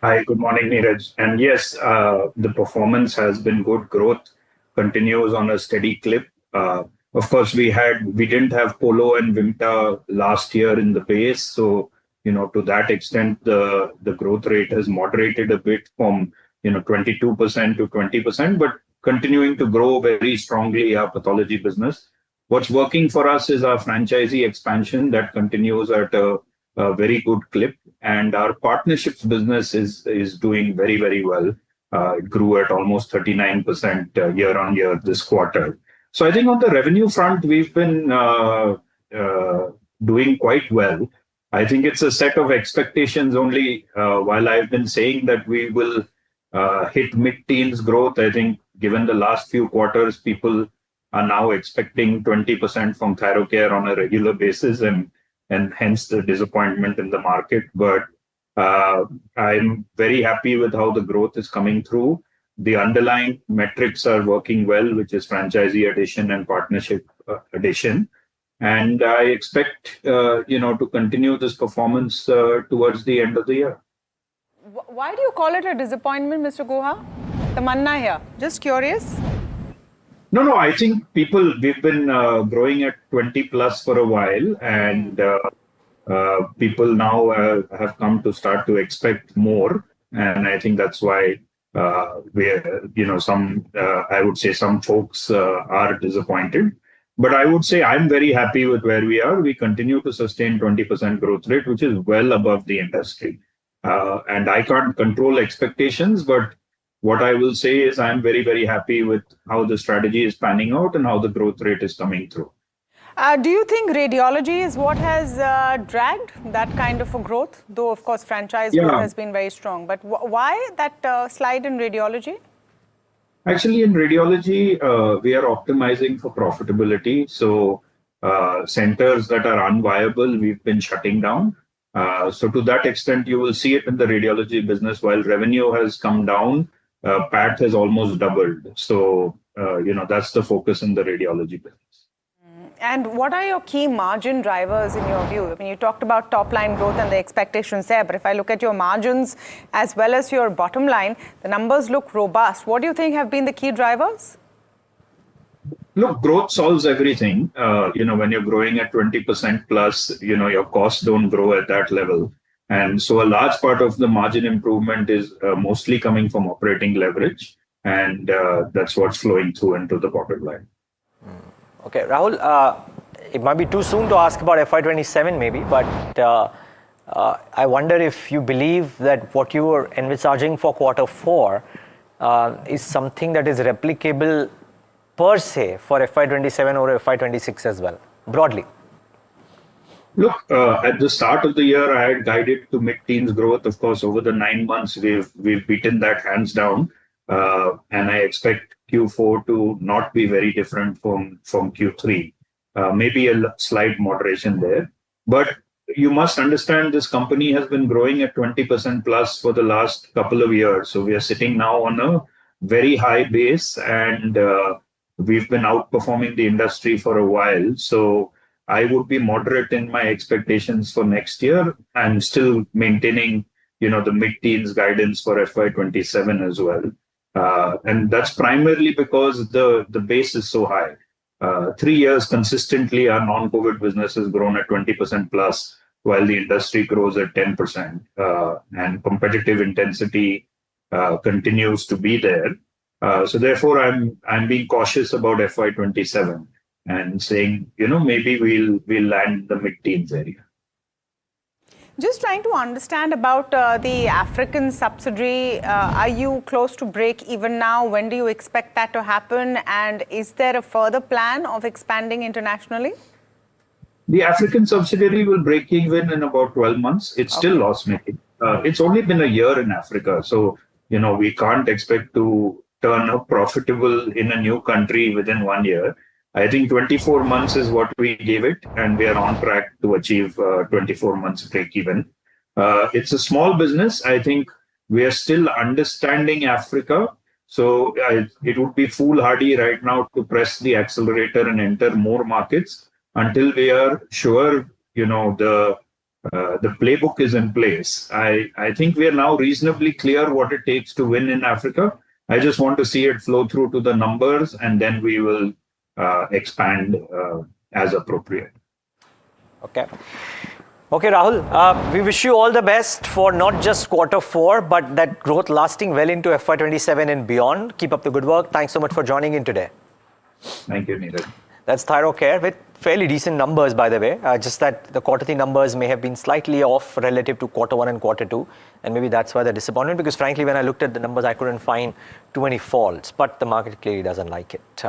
Hi, good morning, Neeraj. And yes, the performance has been good. Growth continues on a steady clip. Of course, we didn't have Polo and Vimta last year in the base. So, to that extent, the growth rate has moderated a bit from, 22% to 20%, but continuing to grow very strongly our pathology business. What's working for us is our franchisee expansion that continues at a very good clip. And our partnerships business is doing very, very well. It grew at almost 39% year on year this quarter. So I think on the revenue front, we've been doing quite well. I think it's a set of expectations only. While I've been saying that we will hit mid-teens growth, I think given the last few quarters, people are now expecting 20% from Thyrocare on a regular basis, and hence the disappointment in the market. But I'm very happy with how the growth is coming through. The underlying metrics are working well, which is franchisee addition and partnership addition. And I expect, to continue this performance towards the end of the year. Why do you call it a disappointment, Mr. Guha? Tamanna here. Just curious. No, I think we've been growing at 20 plus for a while, and people now have come to start to expect more. And I think that's why I would say some folks are disappointed. But I would say I'm very happy with where we are. We continue to sustain 20% growth rate, which is well above the industry. And I can't control expectations, but what I will say is I'm very, very happy with how the strategy is panning out and how the growth rate is coming through. Do you think radiology is what has dragged that kind of a growth? Though, of course, franchise growth has been very strong. But why that slide in radiology? Actually, in radiology, we are optimizing for profitability. So centers that are unviable, we've been shutting down. So to that extent, you will see it in the radiology business. While revenue has come down, PAT has almost doubled. So, that's the focus in the radiology business. And what are your key margin drivers in your view? I mean, you talked about top line growth and the expectations there, but if I look at your margins as well as your bottom line, the numbers look robust. What do you think have been the key drivers? Look, growth solves everything. When you're growing at 20% plus, your costs don't grow at that level. And so a large part of the margin improvement is mostly coming from operating leverage. And that's what's flowing through into the bottom line. Okay, Rahul, it might be too soon to ask about FY27 maybe, but I wonder if you believe that what you were envisaging for Q4 is something that is replicable per se for FY27 or FY26 as well, broadly. Look, at the start of the year, I had guided to mid-teens growth. Of course, over the 9 months, we've beaten that hands down. And I expect Q4 to not be very different from Q3. Maybe a slight moderation there. But you must understand this company has been growing at 20% plus for the last couple of years. So we are sitting now on a very high base, and we've been outperforming the industry for a while. So I would be moderate in my expectations for next year. I'm still maintaining, the mid-teens guidance for FY27 as well. And that's primarily because the base is so high. 3 years consistently, our non-COVID business has grown at 20% plus, while the industry grows at 10%. And competitive intensity continues to be there. So therefore, I'm being cautious about FY27 and saying, maybe we'll land the mid-teens area. Just trying to understand about the African subsidiary. Are you close to break even now? When do you expect that to happen? And is there a further plan of expanding internationally? The African subsidiary will break even in about 12 months. It's still loss-making. It's only been a year in Africa. So, we can't expect to turn up profitable in a new country within 1 year. I think 24 months is what we gave it, and we are on track to achieve 24 months break even. It's a small business. I think we are still understanding Africa. So it would be foolhardy right now to press the accelerator and enter more markets until we are sure, the playbook is in place. I think we are now reasonably clear what it takes to win in Africa. I just want to see it flow through to the numbers, and then we will expand as appropriate. Okay, Rahul, we wish you all the best for not just Q4, but that growth lasting well into FY27 and beyond. Keep up the good work. Thanks so much for joining in today. Thank you, Neeraj. That's Thyrocare with fairly decent numbers, by the way. Just that the Q3 numbers may have been slightly off relative to Q1 and Q2. And maybe that's why they're disappointed, because frankly, when I looked at the numbers, I couldn't find too many faults. But the market clearly doesn't like it.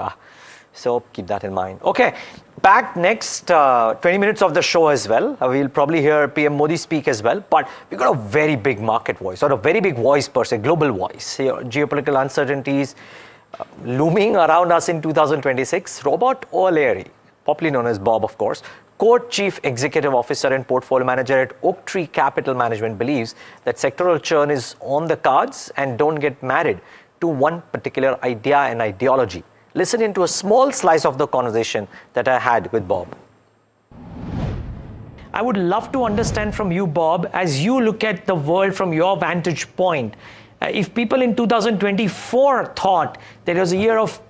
So keep that in mind. Okay, back next 20 minutes of the show as well. We'll probably hear PM Modi speak as well. But we've got a very big market voice, or a very big voice per se, global voice. Geopolitical uncertainties looming around us in 2026. Robert O'Leary, popularly known as Bob, of course, Co-Chief Executive Officer and Portfolio Manager at Oaktree Capital Management, believes that sectoral churn is on the cards, and don't get married to one particular idea and ideology. Listen into a small slice of the conversation that I had with Bob. I would love to understand from you, Bob, as you look at the world from your vantage point, if people in 2024 thought there was a year of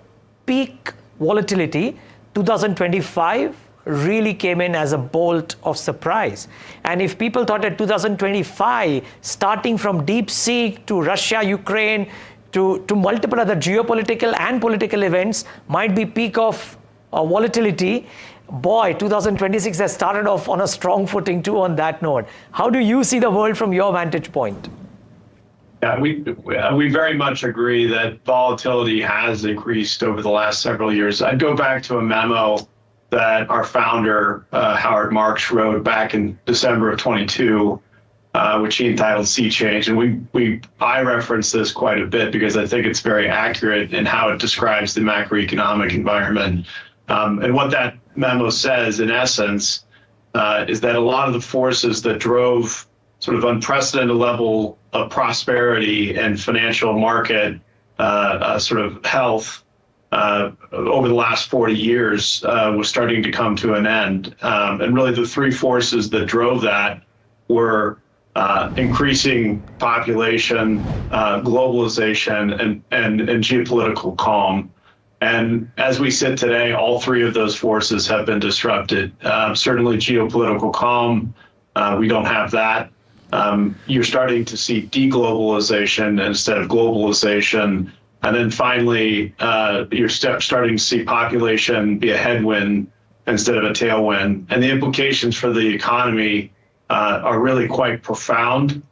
peak volatility, 2025 really came in as a bolt of surprise. And if people thought that 2025, starting from deep sea to Russia, Ukraine, to multiple other geopolitical and political events, might be peak of volatility, boy, 2026 has started off on a strong footing too on that note. How do you see the world from your vantage point? Yeah, we very much agree that volatility has increased over the last several years. I'd go back to a memo that our founder, Howard Marks, wrote back in December of 22, which he entitled Sea Change. And I reference this quite a bit because I think it's very accurate in how it describes the macroeconomic environment. And what that memo says, in essence, is that a lot of the forces that drove sort of unprecedented level of prosperity and financial market sort of health over the last 40 years was starting to come to an end. And really the three forces that drove that were increasing population, globalization, and geopolitical calm. And as we sit today, all three of those forces have been disrupted. Certainly geopolitical calm, we don't have that. You're starting to see deglobalization instead of globalization. And then finally, you're starting to see population be a headwind instead of a tailwind. And the implications for the economy are really quite profound.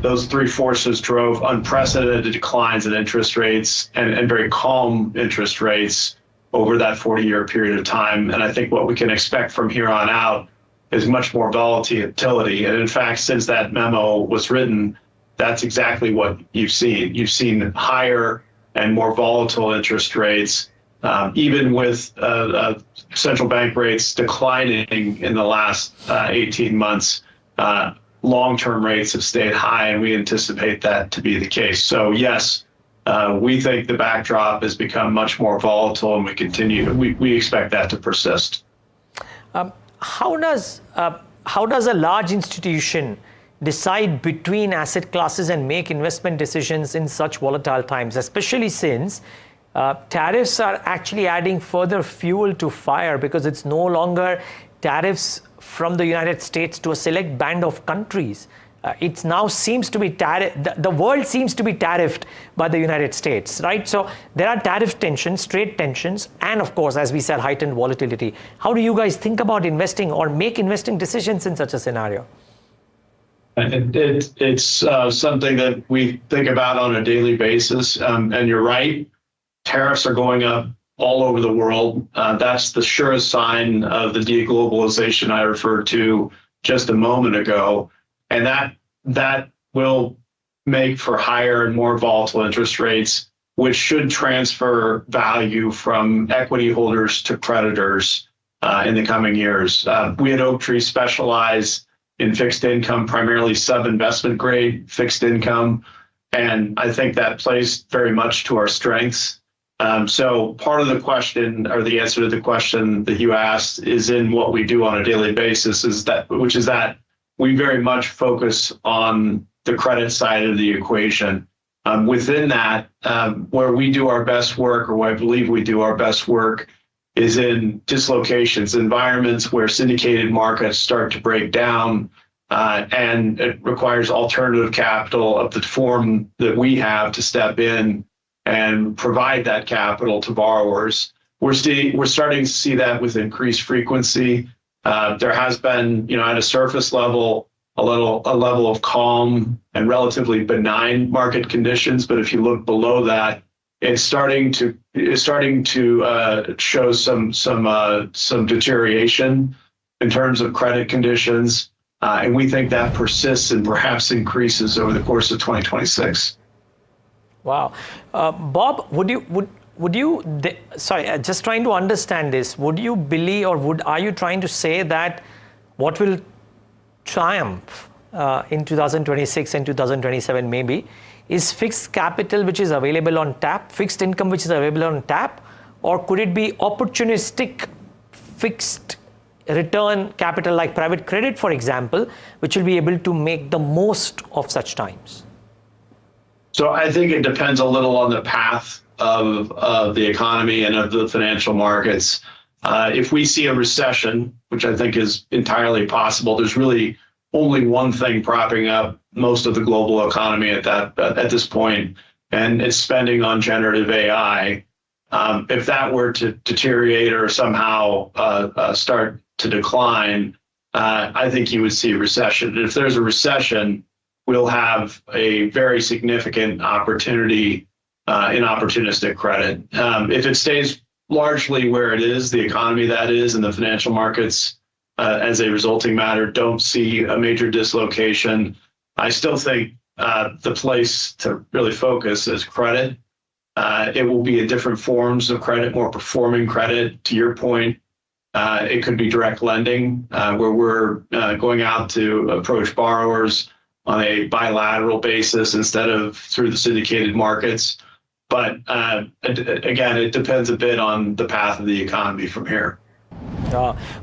Those three forces drove unprecedented declines in interest rates and very calm interest rates over that 40-year period of time. And I think what we can expect from here on out is much more volatility. And in fact, since that memo was written, that's exactly what you've seen. You've seen higher and more volatile interest rates, even with central bank rates declining in the last 18 months. Long-term rates have stayed high, and we anticipate that to be the case. So yes, we think the backdrop has become much more volatile, and we expect that to persist. How does a large institution decide between asset classes and make investment decisions in such volatile times, especially since tariffs are actually adding further fuel to fire, because it's no longer tariffs from the United States to a select band of countries. It now seems to be the world seems to be tariffed by the United States, right? So there are tariff tensions, trade tensions, and of course, as we said, heightened volatility. How do you guys think about investing or make investing decisions in such a scenario? It's something that we think about on a daily basis. And you're right, tariffs are going up all over the world. That's the surest sign of the deglobalization I referred to just a moment ago. And that will make for higher and more volatile interest rates, which should transfer value from equity holders to creditors in the coming years. We at Oaktree specialize in fixed income, primarily sub-investment grade fixed income. And I think that plays very much to our strengths. So part of the question, or the answer to the question that you asked, is in what we do on a daily basis, which is that we very much focus on the credit side of the equation. Within that, where we do our best work, or where I believe we do our best work, is in dislocations, environments where syndicated markets start to break down, and it requires alternative capital of the form that we have to step in and provide that capital to borrowers. We're starting to see that with increased frequency. There has been, at a surface level, a level of calm and relatively benign market conditions. But if you look below that, it's starting to show some deterioration in terms of credit conditions, and we think that persists and perhaps increases over the course of 2026. Wow, Bob, sorry, just trying to understand this. Would you believe, or are you trying to say that what will triumph in 2026 and 2027 maybe is fixed capital which is available on tap, fixed income which is available on tap, or could it be opportunistic fixed return capital like private credit, for example, which will be able to make the most of such times? So I think it depends a little on the path of the economy and of the financial markets. If we see a recession, which I think is entirely possible, there's really only one thing propping up most of the global economy at this point, and it's spending on generative AI. If that were to deteriorate or somehow start to decline, I think you would see a recession. And if there's a recession, we'll have a very significant opportunity in opportunistic credit. If it stays largely where it is, the economy that is, and the financial markets as a resulting matter don't see a major dislocation, I still think the place to really focus is credit. It will be in different forms of credit, more performing credit. To your point, it could be direct lending, where we're going out to approach borrowers on a bilateral basis instead of through the syndicated markets. But again, it depends a bit on the path of the economy from here.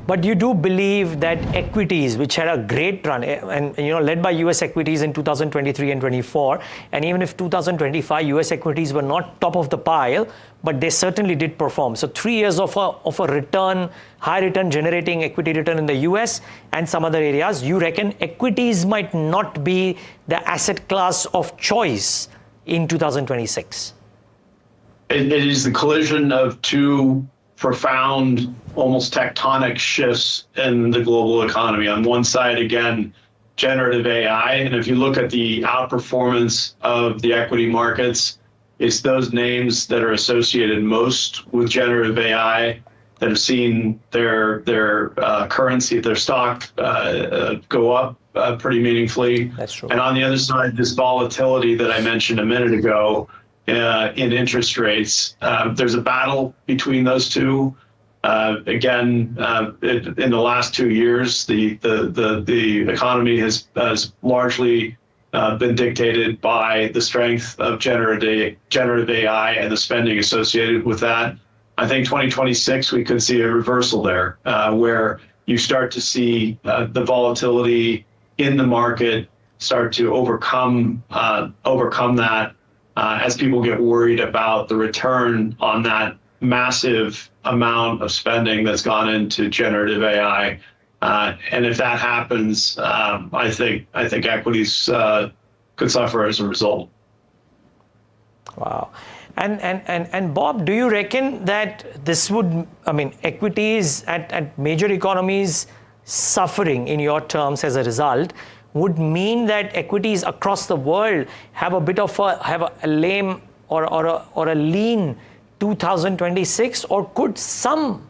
But you do believe that equities, which had a great run, and led by U.S. equities in 2023 and 24, and even if 2025 U.S. equities were not top of the pile, but they certainly did perform. So 3 years of a return, high return generating equity return in the U.S. and some other areas, you reckon equities might not be the asset class of choice in 2026? It is the collision of two profound, almost tectonic shifts in the global economy. On one side, again, generative AI. And if you look at the outperformance of the equity markets, it's those names that are associated most with generative AI that have seen their currency, their stock go up pretty meaningfully. That's true. And on the other side, this volatility that I mentioned a minute ago in interest rates, there's a battle between those two. Again, in the last 2 years, the economy has largely been dictated by the strength of generative AI and the spending associated with that. I think 2026 we could see a reversal there, where you start to see the volatility in the market start to overcome that as people get worried about the return on that massive amount of spending that's gone into generative AI. And if that happens, I think equities could suffer as a result. Wow. And Bob, do you reckon that this would, equities at major economies suffering in your terms as a result would mean that equities across the world have a bit of a lame or a lean 2026, or could some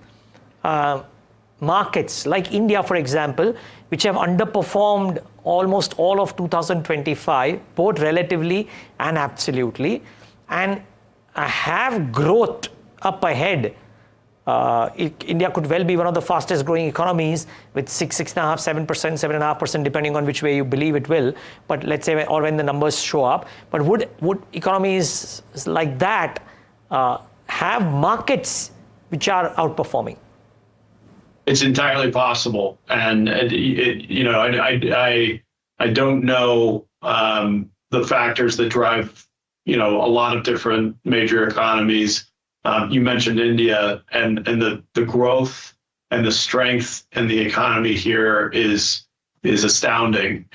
markets like India, for example, which have underperformed almost all of 2025, both relatively and absolutely, and have growth up ahead? India could well be one of the fastest growing economies with 6.5%, 7%, 7.5%, depending on which way you believe it will. But let's say, or when the numbers show up. But would economies like that have markets which are outperforming? It's entirely possible, and I don't know the factors that drive a lot of different major economies. You mentioned India, and the growth and the strength in the economy here is astounding.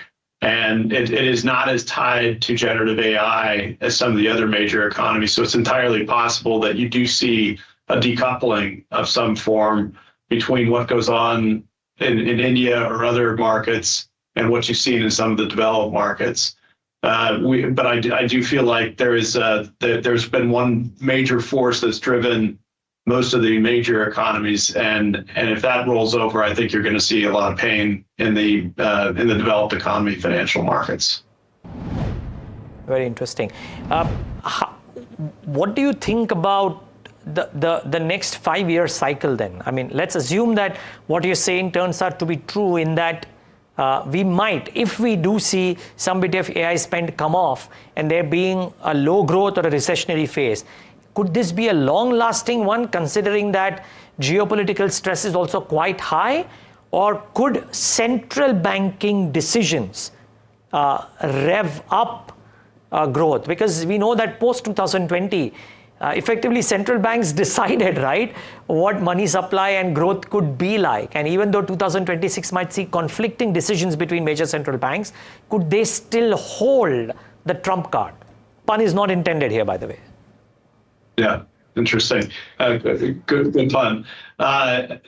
And it is not as tied to generative AI as some of the other major economies. So it's entirely possible that you do see a decoupling of some form between what goes on in India or other markets and what you've seen in some of the developed markets. But I do feel like there's been one major force that's driven most of the major economies, and if that rolls over, I think you're going to see a lot of pain in the developed economy financial markets. Very interesting. What do you think about the next 5-year cycle then? Let's assume that what you're saying turns out to be true, in that we might, if we do see some bit of AI spend come off and there being a low growth or a recessionary phase, could this be a long-lasting one, considering that geopolitical stress is also quite high? Or could central banking decisions rev up growth? Because we know that post-2020, effectively central banks decided, right, what money supply and growth could be like. And even though 2026 might see conflicting decisions between major central banks, could they still hold the trump card? Pun is not intended here, by the way. Yeah, interesting. Good pun.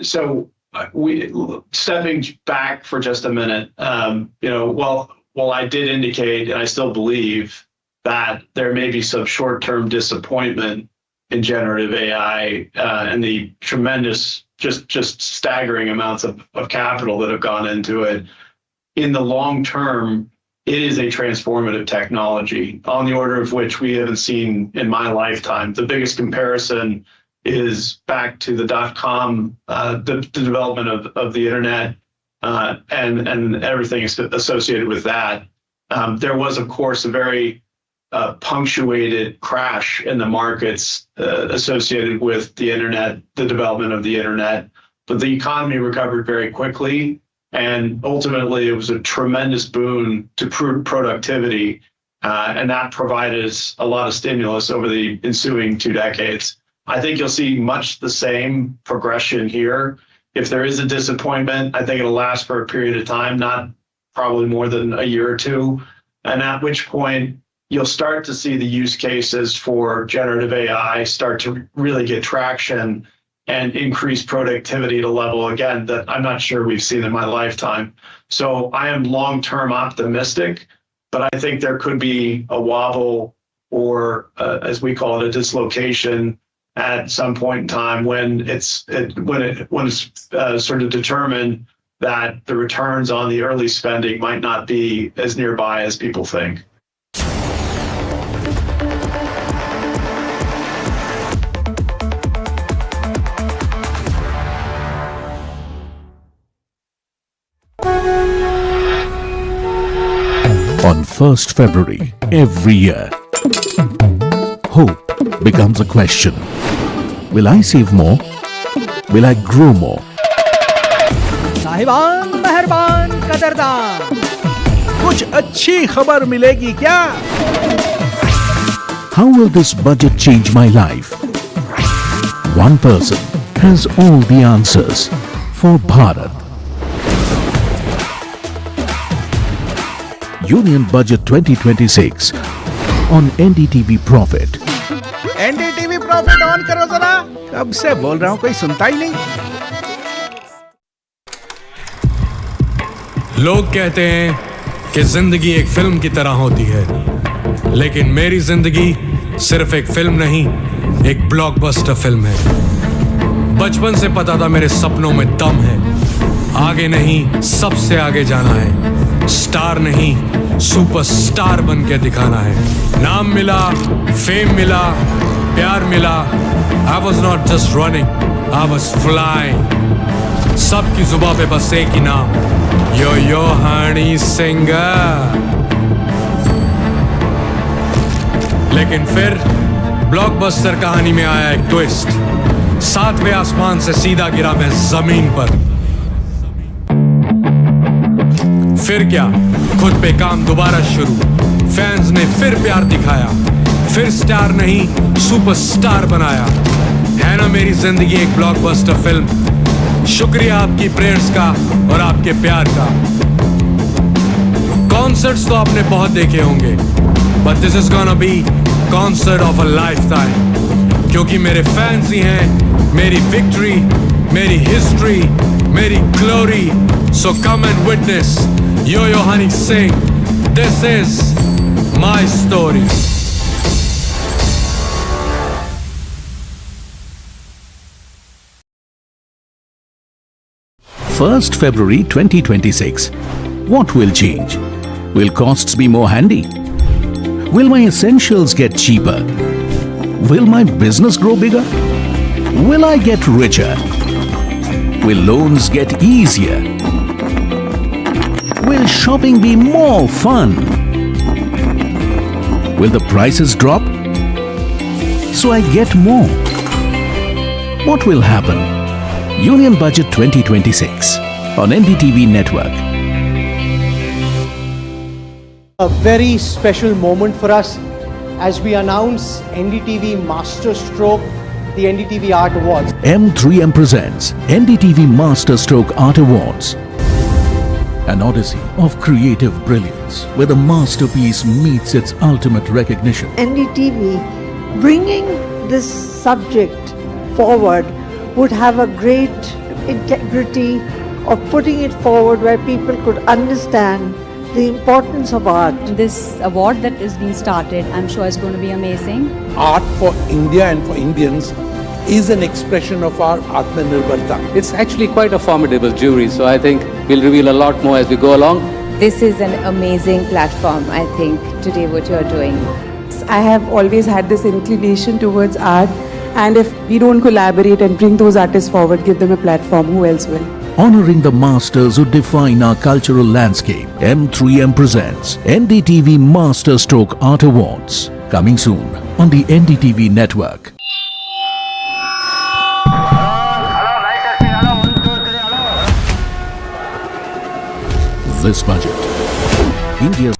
So stepping back for just a minute, well, I did indicate, and I still believe, that there may be some short-term disappointment in generative AI and the tremendous, just staggering amounts of capital that have gone into it. In the long term, it is a transformative technology on the order of which we haven't seen in my lifetime. The biggest comparison is back to the .com, the development of the internet and everything associated with that. There was, of course, a very punctuated crash in the markets associated with the internet, the development of the internet. But the economy recovered very quickly. And ultimately, it was a tremendous boon to productivity. And that provided us a lot of stimulus over the ensuing 2 decades. I think you'll see much the same progression here. If there is a disappointment, I think it'll last for a period of time, not probably more than a year or two. And at which point, you'll start to see the use cases for generative AI start to really get traction and increase productivity at a level, again, that I'm not sure we've seen in my lifetime. So I am long-term optimistic, but I think there could be a wobble or, as we call it, a dislocation at some point in time when it's sort of determined that the returns on the early spending might not be as nearby as people think. On 1st February every year, hope becomes a question. Will I save more? Will I grow more? साहिबान मेहरबान कदरदान, कुछ अच्छी खबर मिलेगी क्या? How will this budget change my life? One person has all the answers for Bharat. Union Budget 2026 on NDTV Profit. NDTV Profit on करो जरा। कब से बोल रहा हूं, कोई सुनता ही नहीं। लोग कहते हैं कि जिंदगी एक फिल्म की तरह होती है, लेकिन मेरी जिंदगी सिर्फ एक फिल्म नहीं, एक ब्लॉकबस्टर फिल्म है। बचपन से पता था मेरे सपनों में दम है, आगे नहीं सबसे आगे जाना है, स्टार नहीं सुपरस्टार बन के दिखाना है। नाम मिला, फेम मिला, प्यार मिला, I was not just running, I was flying। सबकी जुबां पे बस एक ही नाम, यो हनी सिंह। लेकिन फिर ब्लॉकबस्टर कहानी में आया एक ट्विस्ट, 7वें आसमान से सीधा गिरा मैं जमीन पर। फिर क्या, खुद पे काम दोबारा शुरू, फैंस ने फिर प्यार दिखाया, फिर स्टार नहीं सुपरस्टार बनाया। है ना मेरी जिंदगी एक ब्लॉकबस्टर फिल्म। शुक्रिया आपकी प्रेयर्स का और आपके प्यार का। कॉन्सर्ट्स तो आपने बहुत देखे होंगे, but this is gonna be concert of a lifetime, क्योंकि मेरे फैंस ही हैं मेरी विक्ट्री, मेरी हिस्ट्री, मेरी glory. So come and witness Yo Honey Singh, this is my story. 1st February 2026. What will change? Will costs be more handy? Will my essentials get cheaper? Will my business grow bigger? Will I get richer? Will loans get easier? Will shopping be more fun? Will the prices drop so I get more? What will happen? Union Budget 2026 on NDTV Network. A very special moment for us as we announce NDTV Masterstroke, the NDTV Art Awards. M3M presents NDTV Masterstroke Art Awards. An odyssey of creative brilliance where the masterpiece meets its ultimate recognition. NDTV bringing this subject forward would have a great integrity of putting it forward where people could understand the importance of art. This award that is being started, I'm sure is going to be amazing. Art for India and for Indians is an expression of our Atmanirbharta. It's actually quite a formidable jury, so I think we'll reveal a lot more as we go along. This is an amazing platform, I think, today what you're doing. I have always had this inclination towards art, and if we don't collaborate and bring those artists forward, give them a platform, who else will? Honoring the masters who define our cultural landscape, M3M presents NDTV Master Stroke Art Awards. Coming soon on the NDTV network. This budget, India's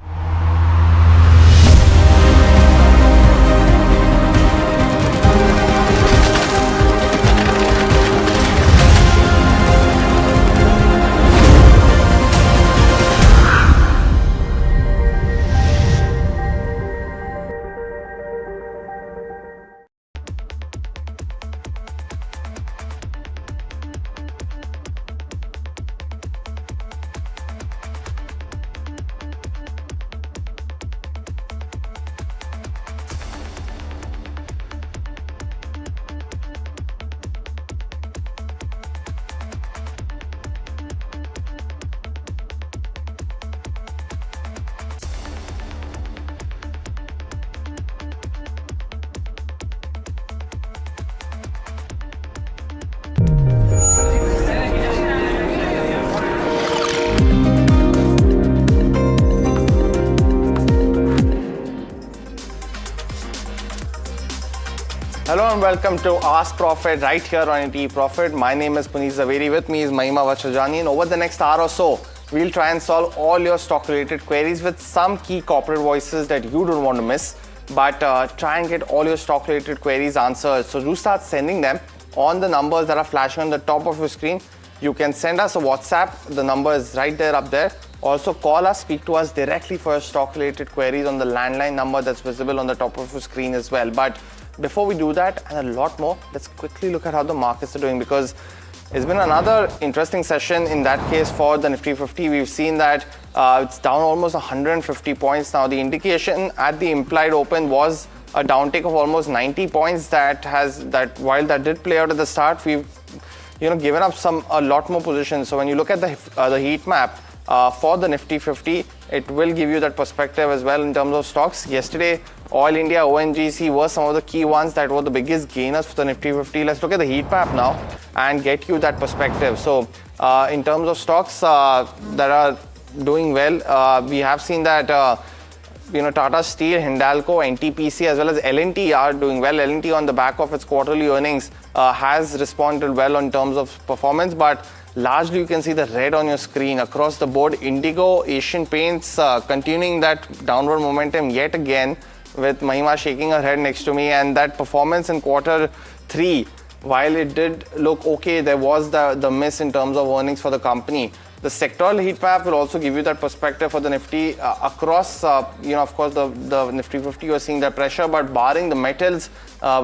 Hello and welcome to Ask Profit right here on NDTV Profit. My name is Puneet Zaveri. With me is Mahima Vachajani, and over the next hour or so, we'll try and solve all your stock-related queries with some key corporate voices that you don't want to miss. But try and get all your stock-related queries answered. So do start sending them on the numbers that are flashing on the top of your screen. You can send us a WhatsApp. The number is right there up there. Also call us, speak to us directly for your stock-related queries on the landline number that's visible on the top of your screen as well. But before we do that and a lot more, let's quickly look at how the markets are doing, because it's been another interesting session in that case for the Nifty 50. We've seen that it's down almost 150 points. Now the indication at the implied open was a downtick of almost 90 points. That while that did play out at the start, we've given up a lot more positions. So when you look at the heat map for the Nifty 50, it will give you that perspective as well in terms of stocks. Yesterday, Oil India, ONGC were some of the key ones that were the biggest gainers for the Nifty 50. Let's look at the heat map now and get you that perspective. So in terms of stocks that are doing well, we have seen that Tata Steel, Hindalco, NTPC as well as L&T are doing well. L&T on the back of its quarterly earnings has responded well in terms of performance, but largely you can see the red on your screen across the board. Indigo, Asian Paints continuing that downward momentum yet again, with Mahima shaking her head next to me. And that performance in quarter 3, while it did look okay, there was the miss in terms of earnings for the company. The sectoral heat map will also give you that perspective for the Nifty across, of course, the Nifty 50, you're seeing that pressure, but barring the metals,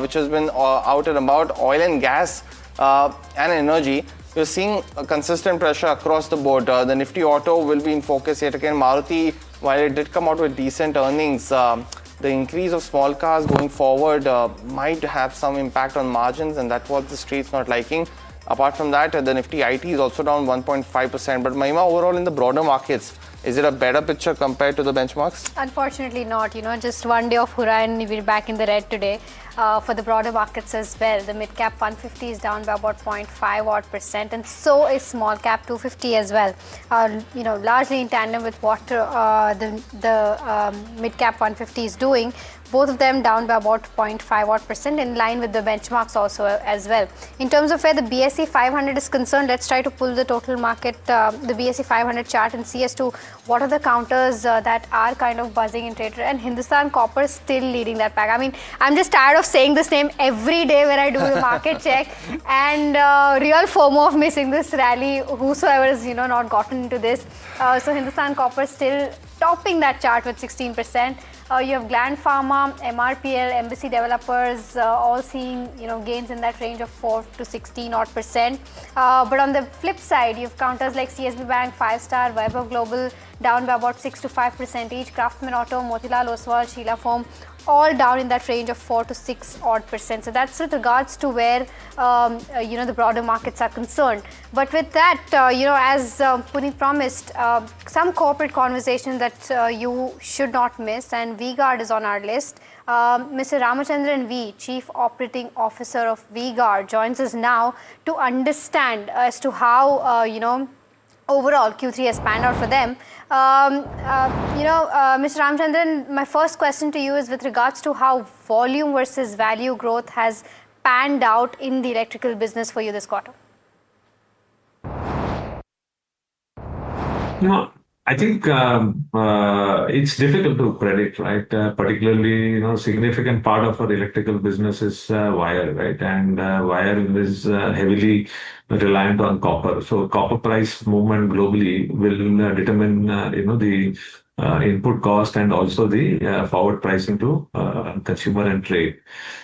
which has been out and about, oil and gas and energy, you're seeing a consistent pressure across the board. The Nifty Auto will be in focus yet again. Maruti, while it did come out with decent earnings, the increase of small cars going forward might have some impact on margins, and that's what the street's not liking. Apart from that, the Nifty IT is also down 1.5%. But Mahima, overall in the broader markets, is it a better picture compared to the benchmarks? Unfortunately not. Just one day of hurrah and we're back in the red today. For the broader markets as well, the mid cap 150 is down by about 0.5%, and so is small cap 250 as well. Largely in tandem with what the mid cap 150 is doing. Both of them down by about 0.5% in line with the benchmarks also as well. In terms of where the BSE 500 is concerned, let's try to pull the total market, the BSE 500 chart, and see as to what are the counters that are kind of buzzing in trade. And Hindustan Copper is still leading that pack. I mean, I'm just tired of saying this name every day when I do the market check, and real FOMO of missing this rally, whosoever has not gotten into this. So Hindustan Copper still topping that chart with 16%. You have Gland Pharma, MRPL, Embassy Developers, all seeing gains in that range of 4 to 16 odd %. But on the flip side, you have counters like CSB Bank, 5-Star, Vaibhav Global down by about 6 to 5% each. Craftsman Auto, Motilal Oswal, Sheela Foam, all down in that range of 4 to 6 odd %. So that's with regards to where the broader markets are concerned. But with that, as Puneet promised, some corporate conversation that you should not miss, and V-Guard is on our list. Mr. Ramachandran V, Chief Operating Officer of V-Guard, joins us now to understand as to how, overall Q3 has panned out for them. Mr. Ramachandran, my first question to you is with regards to how volume versus value growth has panned out in the electrical business for you this quarter. I think it's difficult to predict, right? Particularly, significant part of our electrical business is wire, right? And wire is heavily reliant on copper. So copper price movement globally will determine, the input cost and also the forward pricing to consumer and trade.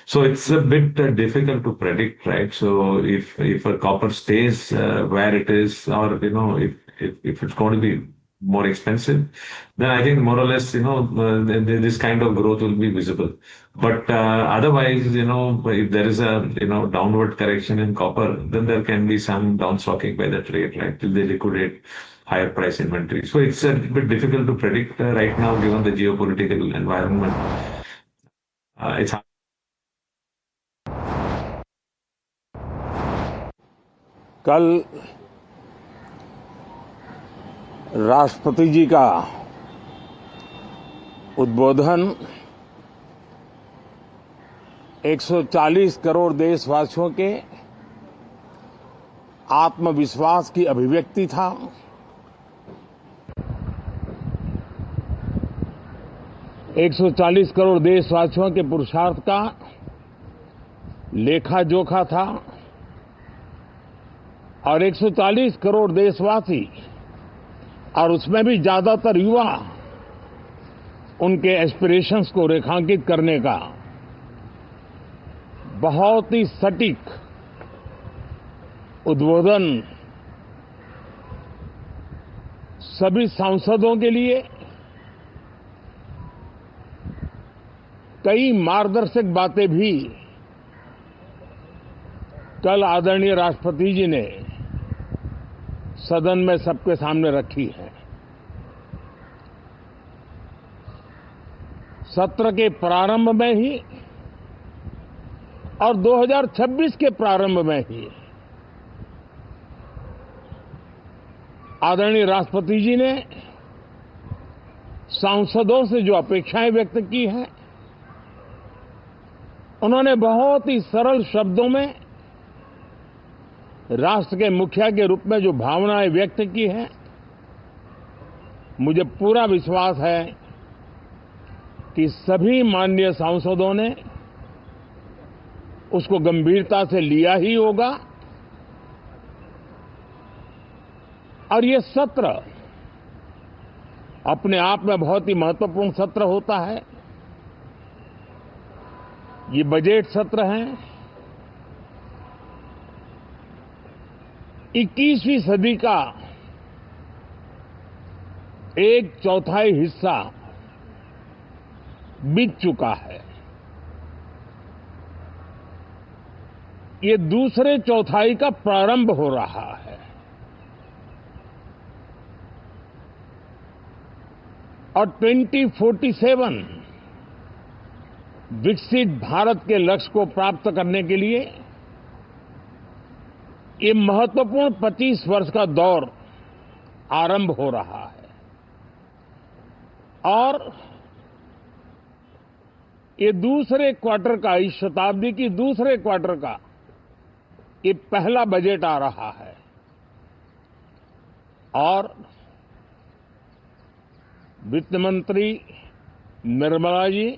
So it's a bit difficult to predict, right? So if a copper stays where it is, or if it's going to be more expensive, then I think more or less, this kind of growth will be visible. But otherwise, if there is a, downward correction in copper, then there can be some downstocking by the trade, right, till they liquidate higher price inventory. So it's a bit difficult to predict right now, given the geopolitical environment. It's hard. कल राष्ट्रपति जी का उद्बोधन 140 करोड़ देशवासियों के आत्मविश्वास की अभिव्यक्ति था। एक 140 करोड़ देशवासियों के पुरुषार्थ का लेखा जोखा था और 140 करोड़ देशवासी और उसमें भी ज्यादातर युवा उनके एस्पिरेशंस को रेखांकित करने का बहुत ही सटीक उद्बोधन सभी सांसदों के लिए कई मार्गदर्शक बातें भी कल आदरणीय राष्ट्रपति जी ने सदन में सबके सामने रखी है। सत्र के प्रारंभ में ही और 2026 के प्रारंभ में ही आदरणीय राष्ट्रपति जी ने सांसदों से जो अपेक्षाएं व्यक्त की हैं, उन्होंने बहुत ही सरल शब्दों में राष्ट्र के मुखिया के रूप में जो भावनाएं व्यक्त की हैं, मुझे पूरा विश्वास है कि सभी माननीय सांसदों ने उसको गंभीरता से लिया ही होगा और ये सत्र अपने आप में बहुत ही महत्वपूर्ण सत्र होता है। ये बजट सत्र है। 21वीं सदी का एक चौथाई हिस्सा बीत चुका है। ये दूसरे चौथाई का प्रारंभ हो रहा है और 2047 विकसित भारत के लक्ष्य को प्राप्त करने के लिए ये महत्वपूर्ण 25 वर्ष का दौर आरंभ हो रहा है और ये दूसरे क्वार्टर का, इस शताब्दी की दूसरे क्वार्टर का ये पहला बजट आ रहा है और वित्त मंत्री निर्मला जी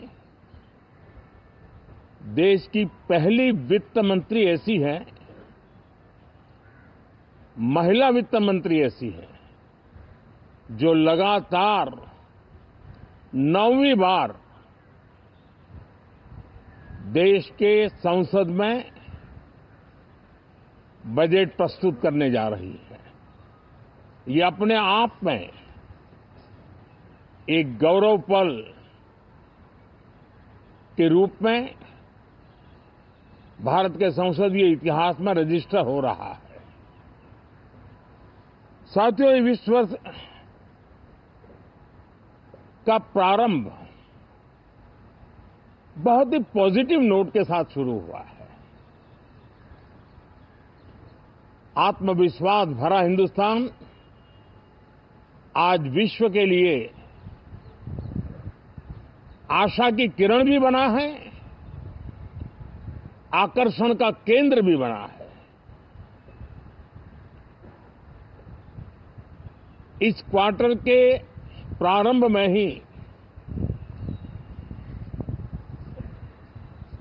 देश की पहली वित्त मंत्री ऐसी है, महिला वित्त मंत्री ऐसी है जो लगातार 9वीं बार देश के संसद में बजट प्रस्तुत करने जा रही है। ये अपने आप में एक गौरव पल के रूप में भारत के संसदीय इतिहास में रजिस्टर हो रहा है। साथियों, ये 20 वर्ष का प्रारंभ बहुत ही पॉजिटिव नोट के साथ शुरू हुआ है। आत्मविश्वास भरा हिंदुस्तान आज विश्व के लिए आशा की किरण भी बना है, आकर्षण का केंद्र भी बना है। इस क्वार्टर के प्रारंभ में ही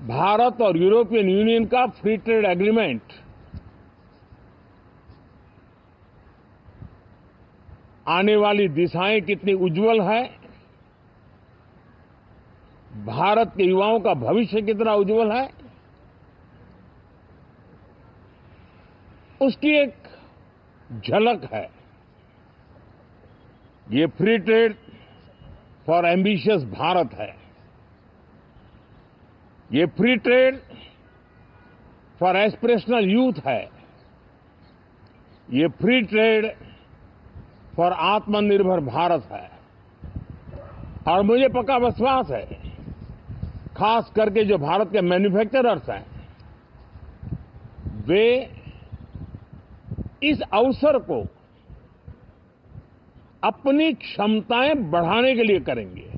भारत और यूरोपियन यूनियन का फ्री ट्रेड एग्रीमेंट आने वाली दिशाएं कितनी उज्जवल है, भारत के युवाओं का भविष्य कितना उज्जवल है, उसकी एक झलक है। ये free trade for ambitious Bharat है। ये free trade for aspirational youth है। ये फ्री ट्रेड फॉर आत्मनिर्भर भारत है। और मुझे पक्का विश्वास है, खास करके जो भारत के मैन्युफैक्चरर्स हैं, वे इस अवसर को अपनी क्षमताएं बढ़ाने के लिए करेंगे।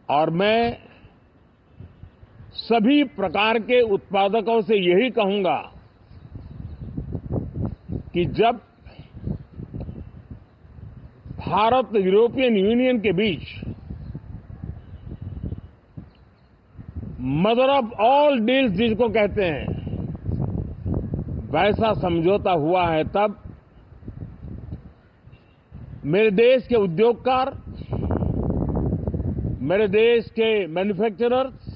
और मैं सभी प्रकार के उत्पादकों से यही कहूंगा कि जब भारत यूरोपियन यूनियन के बीच मदर ऑफ ऑल डील्स जिसको कहते हैं, वैसा समझौता हुआ है, तब मेरे देश के उद्योगकार, मेरे देश के मैन्युफैक्चरर्स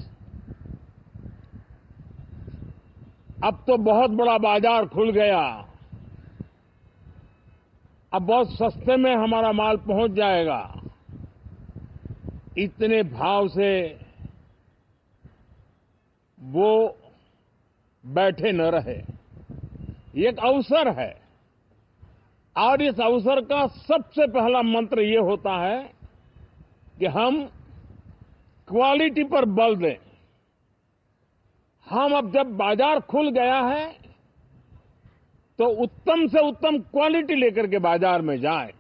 अब तो बहुत बड़ा बाजार खुल गया, अब बहुत सस्ते में हमारा माल पहुंच जाएगा, इतने भाव से वो बैठे न रहे। ये एक अवसर है और इस अवसर का सबसे पहला मंत्र ये होता है कि हम क्वालिटी पर बल दें। हम अब जब बाजार खुल गया है तो उत्तम से उत्तम क्वालिटी लेकर के बाजार में जाएं।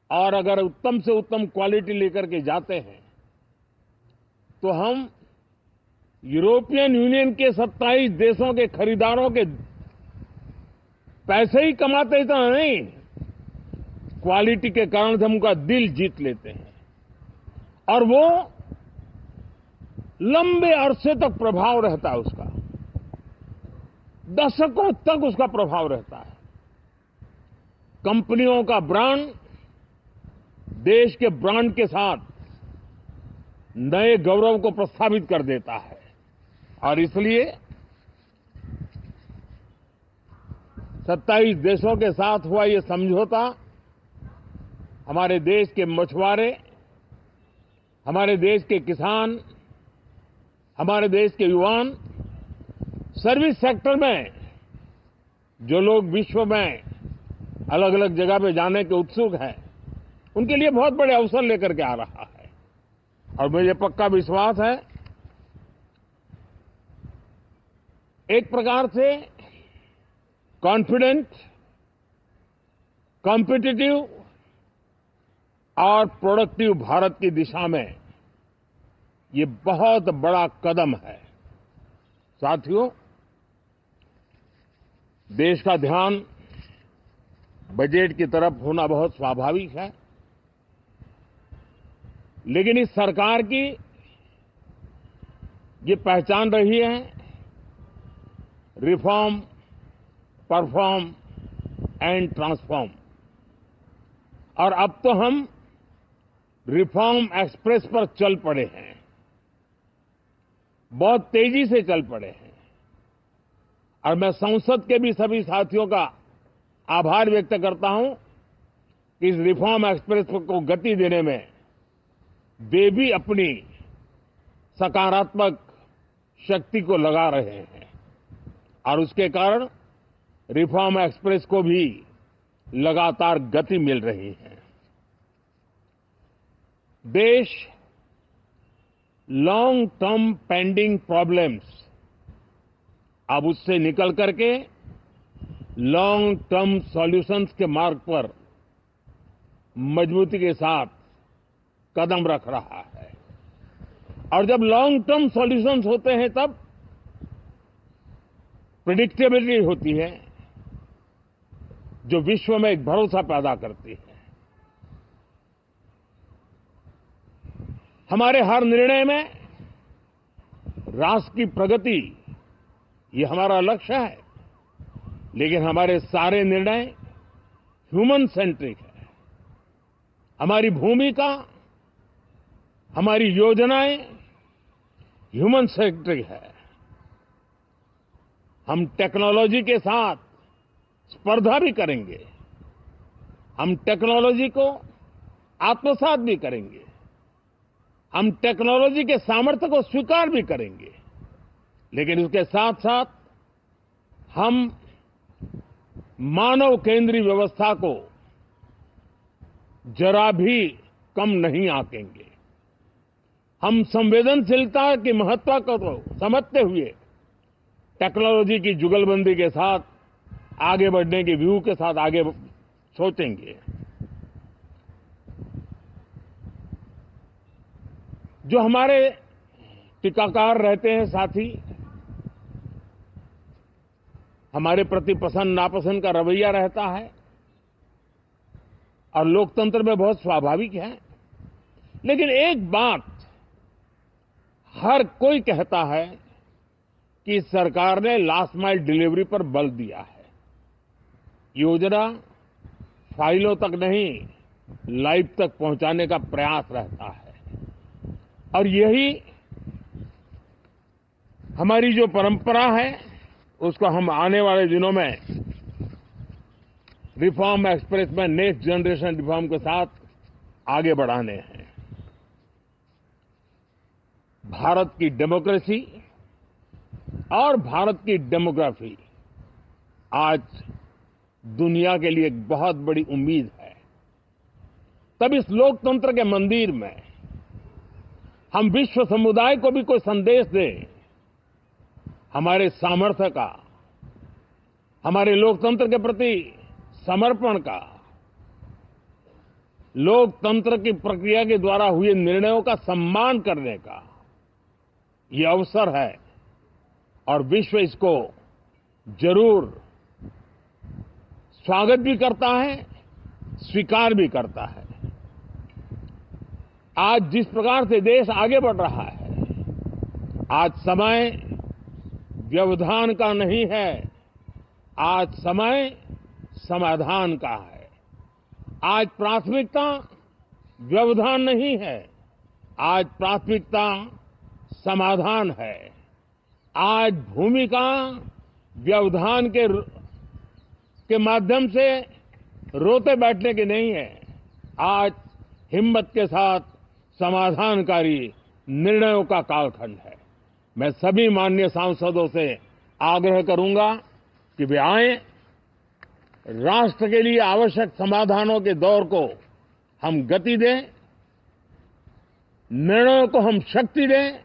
और अगर उत्तम से उत्तम क्वालिटी लेकर के जाते हैं तो हम यूरोपियन यूनियन के 27 देशों के खरीदारों के पैसे ही कमाते इतना नहीं, क्वालिटी के कारण से हम उनका दिल जीत लेते हैं और वो लंबे अरसे तक प्रभाव रहता है उसका, दशकों तक उसका प्रभाव रहता है। कंपनियों का ब्रांड देश के ब्रांड के साथ नए गौरव को प्रस्थापित कर देता है। और इसलिए 27 देशों के साथ हुआ ये समझौता हमारे देश के मछुआरे, हमारे देश के किसान, हमारे देश के युवान, सर्विस सेक्टर में जो लोग विश्व में अलग अलग जगह पे जाने के उत्सुक हैं, उनके लिए बहुत बड़े अवसर लेकर के आ रहा है। और मुझे पक्का विश्वास है, एक प्रकार से कॉन्फिडेंट, कॉम्पिटिटिव और प्रोडक्टिव भारत की दिशा में ये बहुत बड़ा कदम है। साथियों, देश का ध्यान बजट की तरफ होना बहुत स्वाभाविक है, लेकिन इस सरकार की ये पहचान रही है रिफॉर्म, परफॉर्म एंड ट्रांसफॉर्म। और अब तो हम रिफॉर्म एक्सप्रेस पर चल पड़े हैं, बहुत तेजी से चल पड़े हैं। और मैं संसद के भी सभी साथियों का आभार व्यक्त करता हूं कि इस रिफॉर्म एक्सप्रेस को गति देने में वे भी अपनी सकारात्मक शक्ति को लगा रहे हैं और उसके कारण रिफॉर्म एक्सप्रेस को भी लगातार गति मिल रही है। देश लॉन्ग टर्म पेंडिंग प्रॉब्लम्स अब उससे निकल करके लॉन्ग टर्म सॉल्यूशंस के मार्ग पर मजबूती के साथ कदम रख रहा है। और जब लॉन्ग टर्म सॉल्यूशंस होते हैं तब प्रिडिक्टेबिलिटी होती है, जो विश्व में एक भरोसा पैदा करती है। हमारे हर निर्णय में राष्ट्र की प्रगति, ये हमारा लक्ष्य है, लेकिन हमारे सारे निर्णय ह्यूमन सेंट्रिक है। हमारी भूमिका, हमारी योजनाएं ह्यूमन सेंट्रिक है। हम टेक्नोलॉजी के साथ स्पर्धा भी करेंगे, हम टेक्नोलॉजी को आत्मसात भी करेंगे, हम टेक्नोलॉजी के सामर्थ्य को स्वीकार भी करेंगे, लेकिन उसके साथ साथ हम मानव केंद्रीय व्यवस्था को जरा भी कम नहीं आंकेंगे। हम संवेदनशीलता की महत्ता को तो समझते हुए टेक्नोलॉजी की जुगलबंदी के साथ आगे बढ़ने के व्यू के साथ आगे सोचेंगे। जो हमारे टीकाकार रहते हैं साथी, हमारे प्रति पसंद नापसंद का रवैया रहता है और लोकतंत्र में बहुत स्वाभाविक है। लेकिन एक बात हर कोई कहता है कि सरकार ने लास्ट माइल डिलीवरी पर बल दिया है। योजना फाइलों तक नहीं, लाइव तक पहुंचाने का प्रयास रहता है। और यही हमारी जो परंपरा है, उसको हम आने वाले दिनों में रिफॉर्म एक्सप्रेस में नेक्स्ट जनरेशन रिफॉर्म के साथ आगे बढ़ाने हैं। भारत की डेमोक्रेसी और भारत की डेमोग्राफी आज दुनिया के लिए एक बहुत बड़ी उम्मीद है। तब इस लोकतंत्र के मंदिर में हम विश्व समुदाय को भी कोई संदेश दें, हमारे सामर्थ्य का, हमारे लोकतंत्र के प्रति समर्पण का, लोकतंत्र की प्रक्रिया के द्वारा हुए निर्णयों का सम्मान करने का ये अवसर है। और विश्व इसको जरूर स्वागत भी करता है, स्वीकार भी करता है। आज जिस प्रकार से देश आगे बढ़ रहा है, आज समय व्यवधान का नहीं है, आज समय समाधान का है। आज प्राथमिकता व्यवधान नहीं है, आज प्राथमिकता समाधान है। आज भूमिका व्यवधान के माध्यम से रोते बैठने की नहीं है, आज हिम्मत के साथ समाधानकारी निर्णयों का कालखंड है। मैं सभी माननीय सांसदों से आग्रह करूंगा कि वे आएं, राष्ट्र के लिए आवश्यक समाधानों के दौर को हम गति दें, निर्णयों को हम शक्ति दें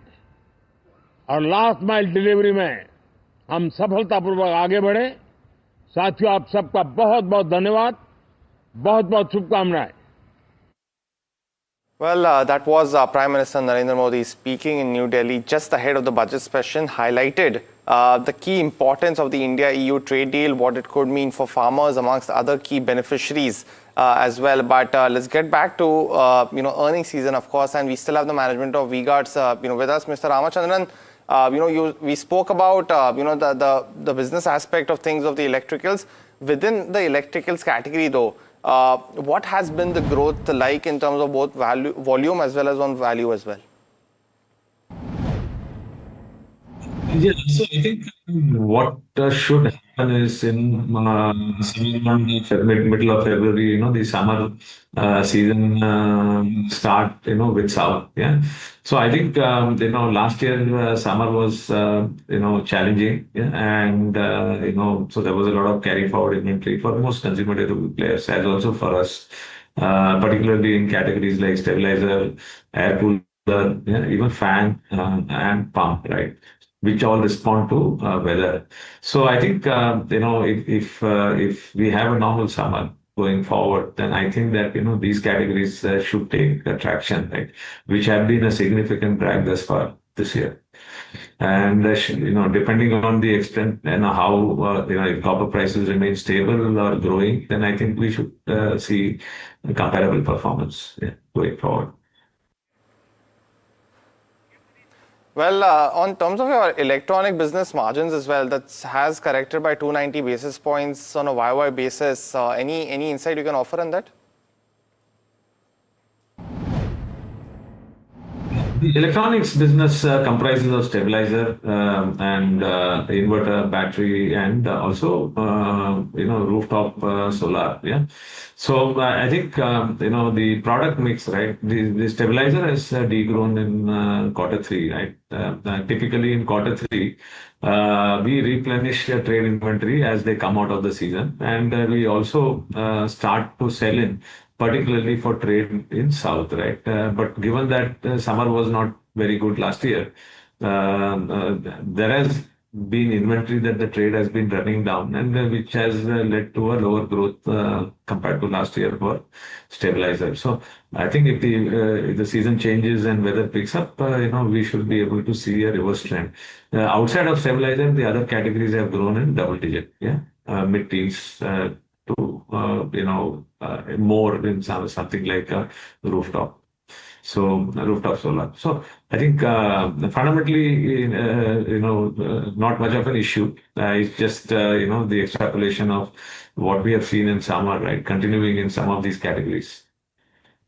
और लास्ट माइल डिलीवरी में हम सफलतापूर्वक आगे बढ़े। साथियों, आप सबका बहुत बहुत धन्यवाद, बहुत बहुत शुभकामनाएं। Well, that was Prime Minister Narendra Modi speaking in New Delhi just ahead of the budget session, highlighted the key importance of the India-EU trade deal, what it could mean for farmers amongst other key beneficiaries as well. But let's get back to earnings season, of course, and we still have the management of V-Guards with us, Mr. Ramachandran. We spoke about the business aspect of things of the electricals. Within the electricals category, though, what has been the growth like in terms of both volume as well as on value as well? Yeah, so I think what should happen is in middle of February, the summer season start, with South. Yeah. So I think, last year summer was, challenging. Yeah, and, so there was a lot of carry forward inventory for most consumer durable players, as also for us, particularly in categories like stabilizer, air coolers, even fan and pump, right? Which all respond to weather. So I think if we have a normal summer going forward, then I think that these categories should take traction, right? Which have been a significant drag thus far this year. And depending on the extent and how if copper prices remain stable or growing, then I think we should see comparable performance going forward. Well, on terms of your electronic business margins as well, that has corrected by 290 basis points on a YY basis. Any insight you can offer on that? The electronics business comprises of stabilizer and inverter, battery, and also rooftop solar. Yeah. So I think the product mix, right? The stabilizer has degrown in Q3, right? Typically in Q3, we replenish trade inventory as they come out of the season, and we also start to sell in, particularly for trade in South, right? But given that summer was not very good last year, there has been inventory that the trade has been running down, and which has led to a lower growth compared to last year for stabilizer. So I think if the season changes and weather picks up, we should be able to see a reverse trend. Outside of stabilizer, the other categories have grown in double digit, mid-teens to more in something like a rooftop. So rooftop solar. So I think fundamentally, not much of an issue. It's just the extrapolation of what we have seen in summer, right, continuing in some of these categories.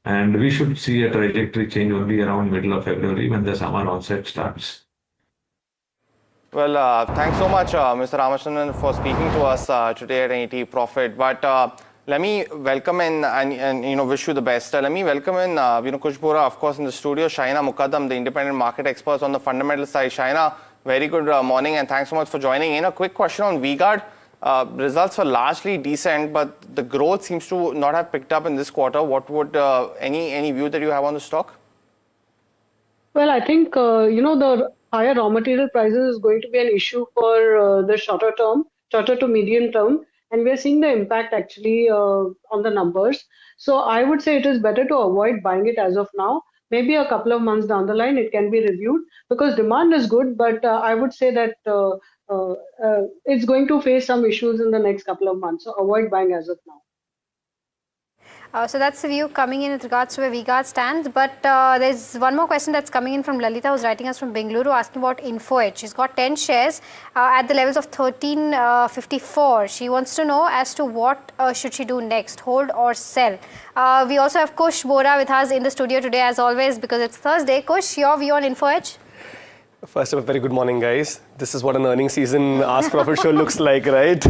And we should see a trajectory change only around middle of February when the summer onset starts. Well, thanks so much, Mr. Ramachandran, for speaking to us today at NDTV Profit. But let me welcome in and wish you the best. Let me welcome in Kush Bora, of course, in the studio, Shaina Mukaddam, the independent market experts on the fundamental side. Shaina, very good morning and thanks so much for joining in. A quick question on V-Guard. Results were largely decent, but the growth seems to not have picked up in this quarter. What would any view that you have on the stock? Well, I think the higher raw material prices is going to be an issue for the shorter to medium term, and we are seeing the impact actually on the numbers. So I would say it is better to avoid buying it as of now. Maybe a couple of months down the line it can be reviewed, because demand is good, but I would say that it's going to face some issues in the next couple of months. So avoid buying as of now. So that's the view coming in with regards to where V-Guard stands. But there's one more question that's coming in from Lalita, who's writing us from Bengaluru, asking about InfoEdge. She's got 10 shares at the levels of 1354. She wants to know as to what should she do next, hold or sell. We also have Kush Bora with us in the studio today, as always, because it's Thursday. Kush, your view on InfoEdge? First of all, very good morning, guys. This is what an earnings season Ask Profit show looks like, right?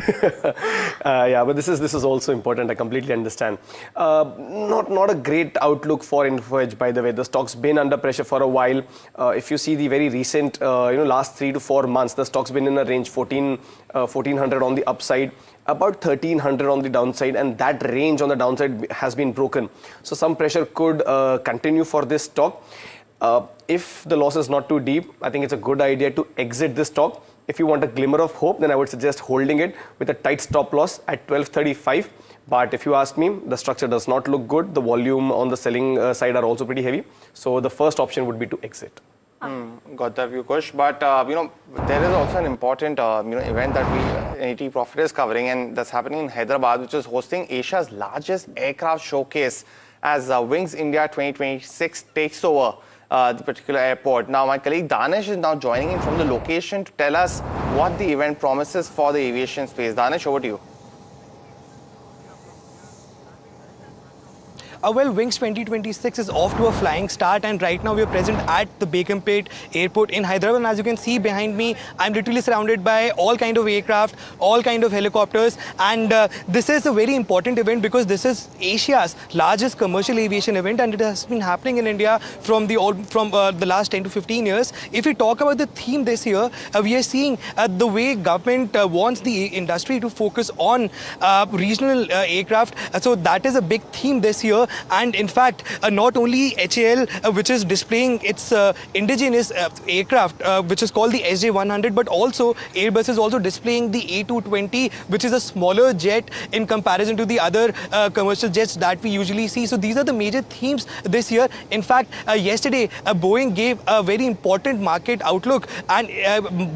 Yeah, but this is also important. I completely understand. Not a great outlook for InfoEdge, by the way. The stock's been under pressure for a while. If you see the very recent, last 3 to 4 months, the stock's been in a range 1400 on the upside, about 1300 on the downside, and that range on the downside has been broken. So some pressure could continue for this stock. If the loss is not too deep, I think it's a good idea to exit this stock. If you want a glimmer of hope, then I would suggest holding it with a tight stop loss at 1235. But if you ask me, the structure does not look good. The volume on the selling side are also pretty heavy. So the first option would be to exit. Got that view, Kush. But there is also an important event that NDTV Profit is covering, and that's happening in Hyderabad, which is hosting Asia's largest aircraft showcase as Wings India 2026 takes over the particular airport. Now, my colleague Danish is now joining in from the location to tell us what the event promises for the aviation space. Danish, over to you. Well, Wings 2026 is off to a flying start, and right now we are present at the Begumpet Airport in Hyderabad. And as you can see behind me, I'm literally surrounded by all kind of aircraft, all kind of helicopters, and this is a very important event because this is Asia's largest commercial aviation event, and it has been happening in India from the last 10 to 15 years. If we talk about the theme this year, we are seeing the way government wants the industry to focus on regional aircraft. So that is a big theme this year. And in fact, not only HAL, which is displaying its indigenous aircraft, which is called the SJ100, but also Airbus is also displaying the A220, which is a smaller jet in comparison to the other commercial jets that we usually see. So these are the major themes this year. In fact, yesterday, Boeing gave a very important market outlook, and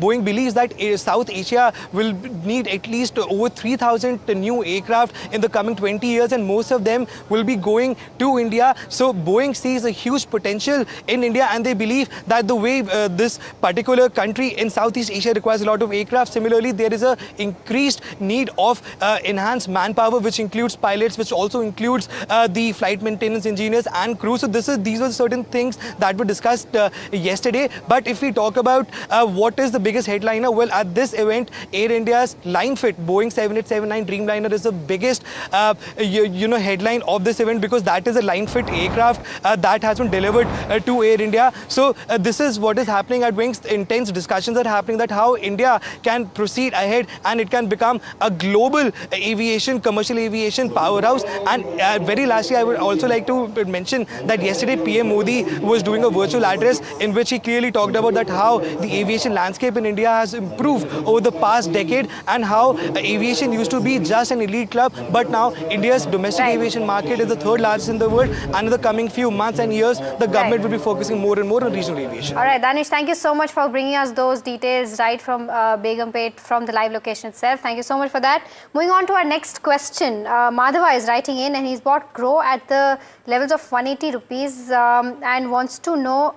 Boeing believes that South Asia will need at least over 3,000 new aircraft in the coming 20 years, and most of them will be going to India. So Boeing sees a huge potential in India, and they believe that the way this particular country in Southeast Asia requires a lot of aircraft, similarly there is a increased need of enhanced manpower, which includes pilots, which also includes the flight maintenance engineers and crew. So these were certain things that were discussed yesterday. But if we talk about what is the biggest headliner, well, at this event, Air India's line fit Boeing 7879 Dreamliner is the biggest headline of this event, because that is a line fit aircraft that has been delivered to Air India. So this is what is happening at Wings. Intense discussions are happening that how India can proceed ahead and it can become a global aviation, commercial aviation powerhouse. And very lastly, I would also like to mention that yesterday PM Modi was doing a virtual address in which he clearly talked about that how the aviation landscape in India has improved over the past decade, and how aviation used to be just an elite club, but now India's domestic aviation market is the third largest in the world, and in the coming few months and years, the government will be focusing more and more on regional aviation. All right, Danish, thank you so much for bringing us those details right from Begumpet, from the live location itself. Thank you so much for that. Moving on to our next question. Madhava is writing in, and he's bought Grow at the levels of 180 rupees and wants to know,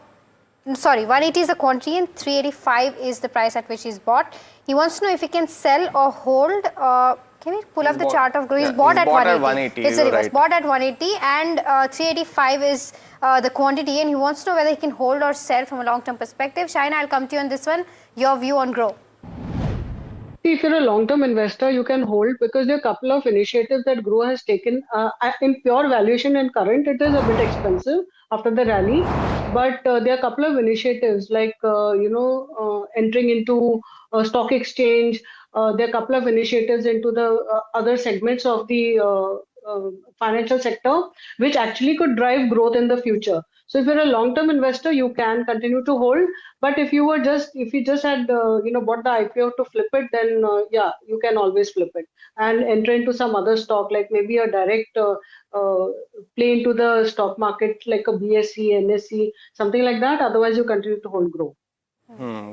sorry, 180 is the quantity and 385 is the price at which he's bought. He wants to know if he can sell or hold. Can we pull up the chart of Grow? He's bought at 180. It's the reverse. Bought at 180 and 385 is the quantity, and he wants to know whether he can hold or sell from a long-term perspective. Shaina, I'll come to you on this one. Your view on Grow. If you're a long-term investor, you can hold, because there are a couple of initiatives that Grow has taken. In pure valuation and current, it is a bit expensive after the rally, but there are a couple of initiatives like entering into a stock exchange. There are a couple of initiatives into the other segments of the financial sector, which actually could drive growth in the future. So if you're a long-term investor, you can continue to hold. But if you just had bought the IPO to flip it, then yeah, you can always flip it and enter into some other stock, like maybe a direct play into the stock market, like a BSE, NSE, something like that. Otherwise, you continue to hold Grow.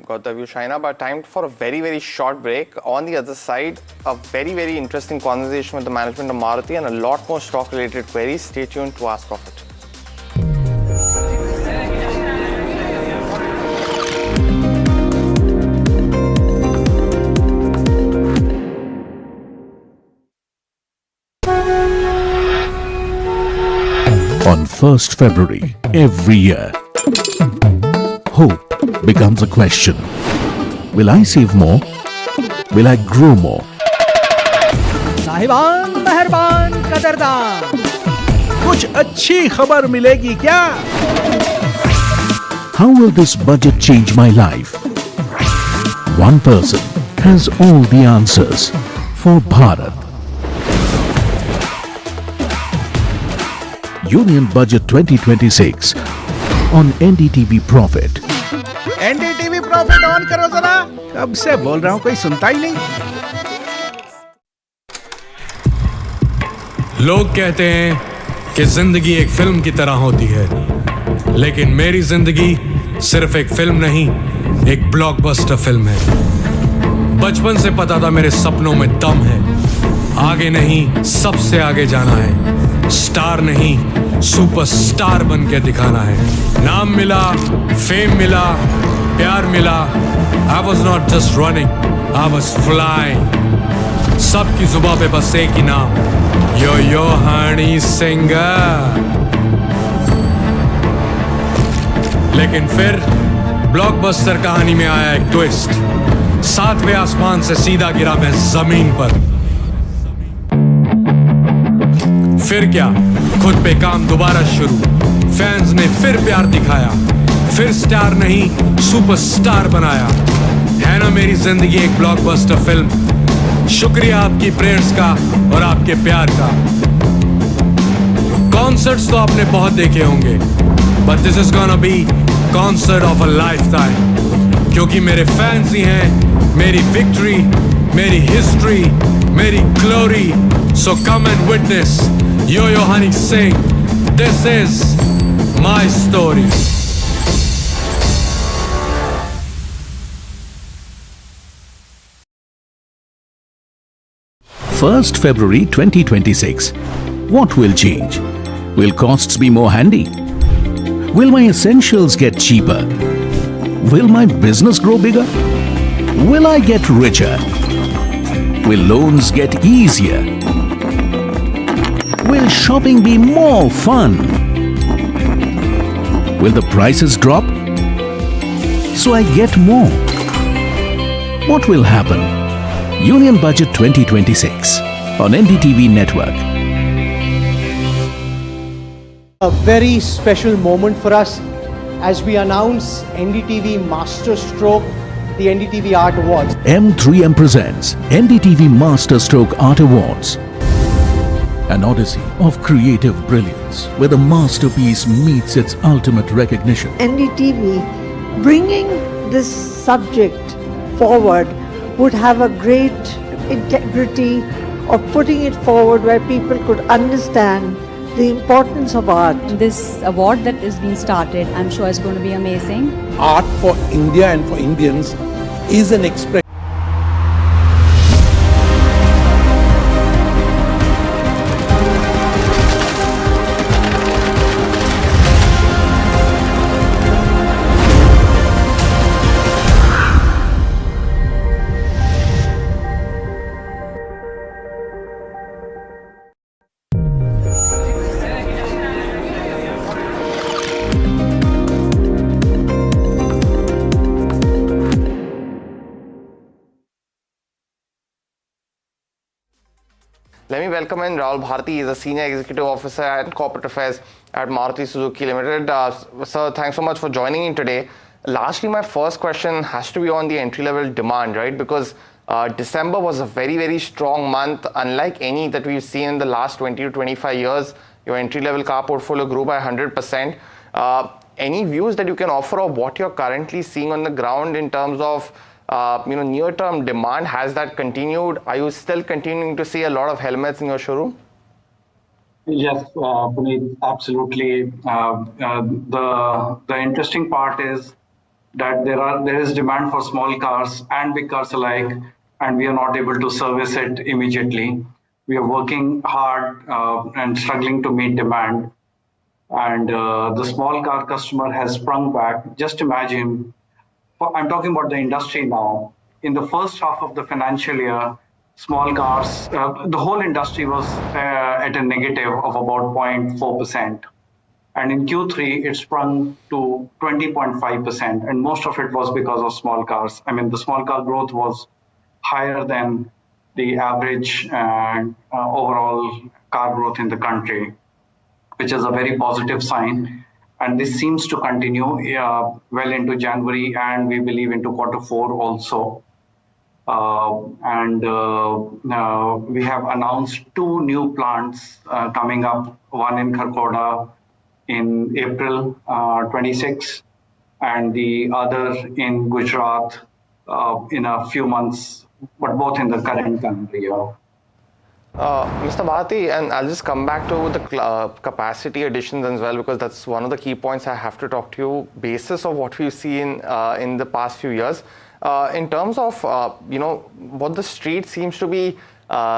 Got the view, Shaina, but time for a very, very short break. On the other side, a very, very interesting conversation with the management of Maruti and a lot more stock-related queries. Stay tuned to Ask Profit. On 1st February every year, hope becomes a question. Will I save more? Will I grow more? साहिबान, मेहरबान, कदरदान, कुछ अच्छी खबर मिलेगी क्या? How will this budget change my life? One person has all the answers for Bharat. Union Budget 2026 on NDTV Profit. NDTV Profit on करो जरा। कब से बोल रहा हूँ, कोई सुनता ही नहीं। लोग कहते हैं कि जिंदगी एक फिल्म की तरह होती है, लेकिन मेरी जिंदगी सिर्फ एक फिल्म नहीं, एक ब्लॉकबस्टर फिल्म है। बचपन से पता था मेरे सपनों में दम है, आगे नहीं सबसे आगे जाना है, स्टार नहीं सुपरस्टार बन के दिखाना है। नाम मिला, फेम मिला, प्यार मिला, I was not just running, I was flying। सबकी जुबां पे बस एक ही नाम, यो हनी सिंगर। लेकिन फिर ब्लॉकबस्टर कहानी में आया एक ट्विस्ट, 7वें आसमान से सीधा गिरा मैं जमीन पर। फिर क्या, खुद पे काम दोबारा शुरू, फैंस ने फिर प्यार दिखाया, फिर स्टार नहीं सुपरस्टार बनाया। है ना मेरी जिंदगी एक ब्लॉकबस्टर फिल्म। शुक्रिया आपकी प्रेयर्स का और आपके प्यार का। कौन कॉन्सर्ट्स तो आपने बहुत देखे होंगे, but this is gonna be concert of a lifetime, क्योंकि मेरे फैंस ही हैं मेरी विक्ट्री, मेरी हिस्ट्री, मेरी glory. So come and witness Yo-Yo Honey Singh. This is my story. 1st February 2026. What will change? Will costs be more handy? Will my essentials get cheaper? Will my business grow bigger? Will I get richer? Will loans get easier? Will shopping be more fun? Will the prices drop so I get more? What will happen? Union Budget 2026 on NDTV Network. A very special moment for us as we announce NDTV Master Stroke, the NDTV Art Awards. M3M presents NDTV Master Stroke Art Awards. An odyssey of creative brilliance where the masterpiece meets its ultimate recognition. NDTV bringing this subject forward would have a great integrity of putting it forward where people could understand the importance of art. This award that is being started, I'm sure is going to be amazing. Art for India and for Indians is an expression. Let me welcome in Rahul Bharti. He is a Senior Executive Officer and Corporate Affairs at Maruti Suzuki Limited. Sir, thanks so much for joining in today. Lastly, my first question has to be on the entry-level demand, right? Because December was a very, very strong month, unlike any that we've seen in the last 20 to 25 years. Your entry-level car portfolio grew by 100%. Any views that you can offer of what you're currently seeing on the ground in terms of near-term demand? Has that continued? Are you still continuing to see a lot of helmets in your showroom? Yes, Puneet, absolutely. The interesting part is that there is demand for small cars and big cars alike, and we are not able to service it immediately. We are working hard and struggling to meet demand, and the small car customer has sprung back. Just imagine. I'm talking about the industry now. In the first half of the financial year, small cars, the whole industry was at a negative of about 0.4%. And in Q3, it sprung to 20.5%. And most of it was because of small cars. I mean, the small car growth was higher than the average overall car growth in the country, which is a very positive sign. And this seems to continue well into January, and we believe into Q4 also. We have announced 2 new plants coming up, one in Kharkhoda in April 26, and the other in Gujarat in a few months, but both in the current calendar year. Mr. Bharti, and I'll just come back to the capacity additions as well, because that's one of the key points I have to talk to you, basis of what we've seen in the past few years. In terms of, what the street seems to be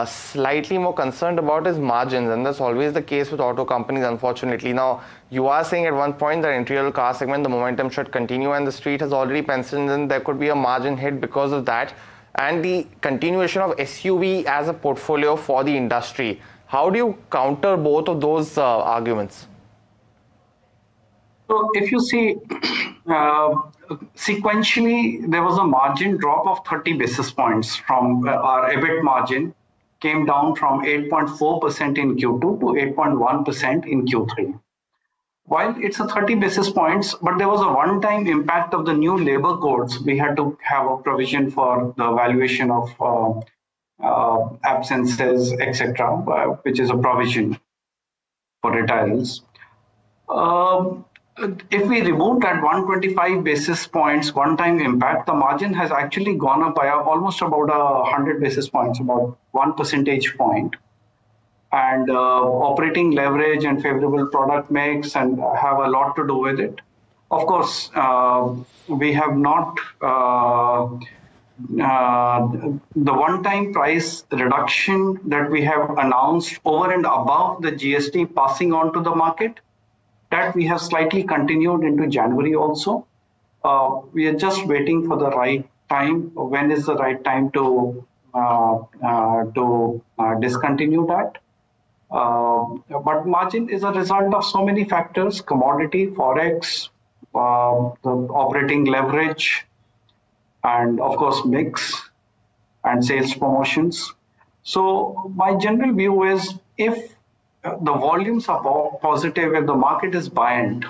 slightly more concerned about is margins, and that's always the case with auto companies, unfortunately. Now, you are saying at one point that entry-level car segment, the momentum should continue, and the street has already penciled in there could be a margin hit because of that, and the continuation of SUV as a portfolio for the industry. How do you counter both of those arguments? So if you see, sequentially, there was a margin drop of 30 basis points from our EBIT margin came down from 8.4% in Q2 to 8.1% in Q3. While it's a 30 basis points, but there was a one-time impact of the new labor codes. We had to have a provision for the valuation of absences, etc., which is a provision retirees. If we remove that 125 basis points one-time impact, the margin has actually gone up by almost about 100 basis points, about 1 percentage point. And operating leverage and favorable product mix and have a lot to do with it. Of course, we have not the one-time price reduction that we have announced over and above the GST passing on to the market, that we have slightly continued into January also. We are just waiting for the right time. When is the right time to discontinue that? But margin is a result of so many factors: commodity, forex, the operating leverage, and of course mix and sales promotions. So my general view is, if the volumes are positive, if the market is buoyant,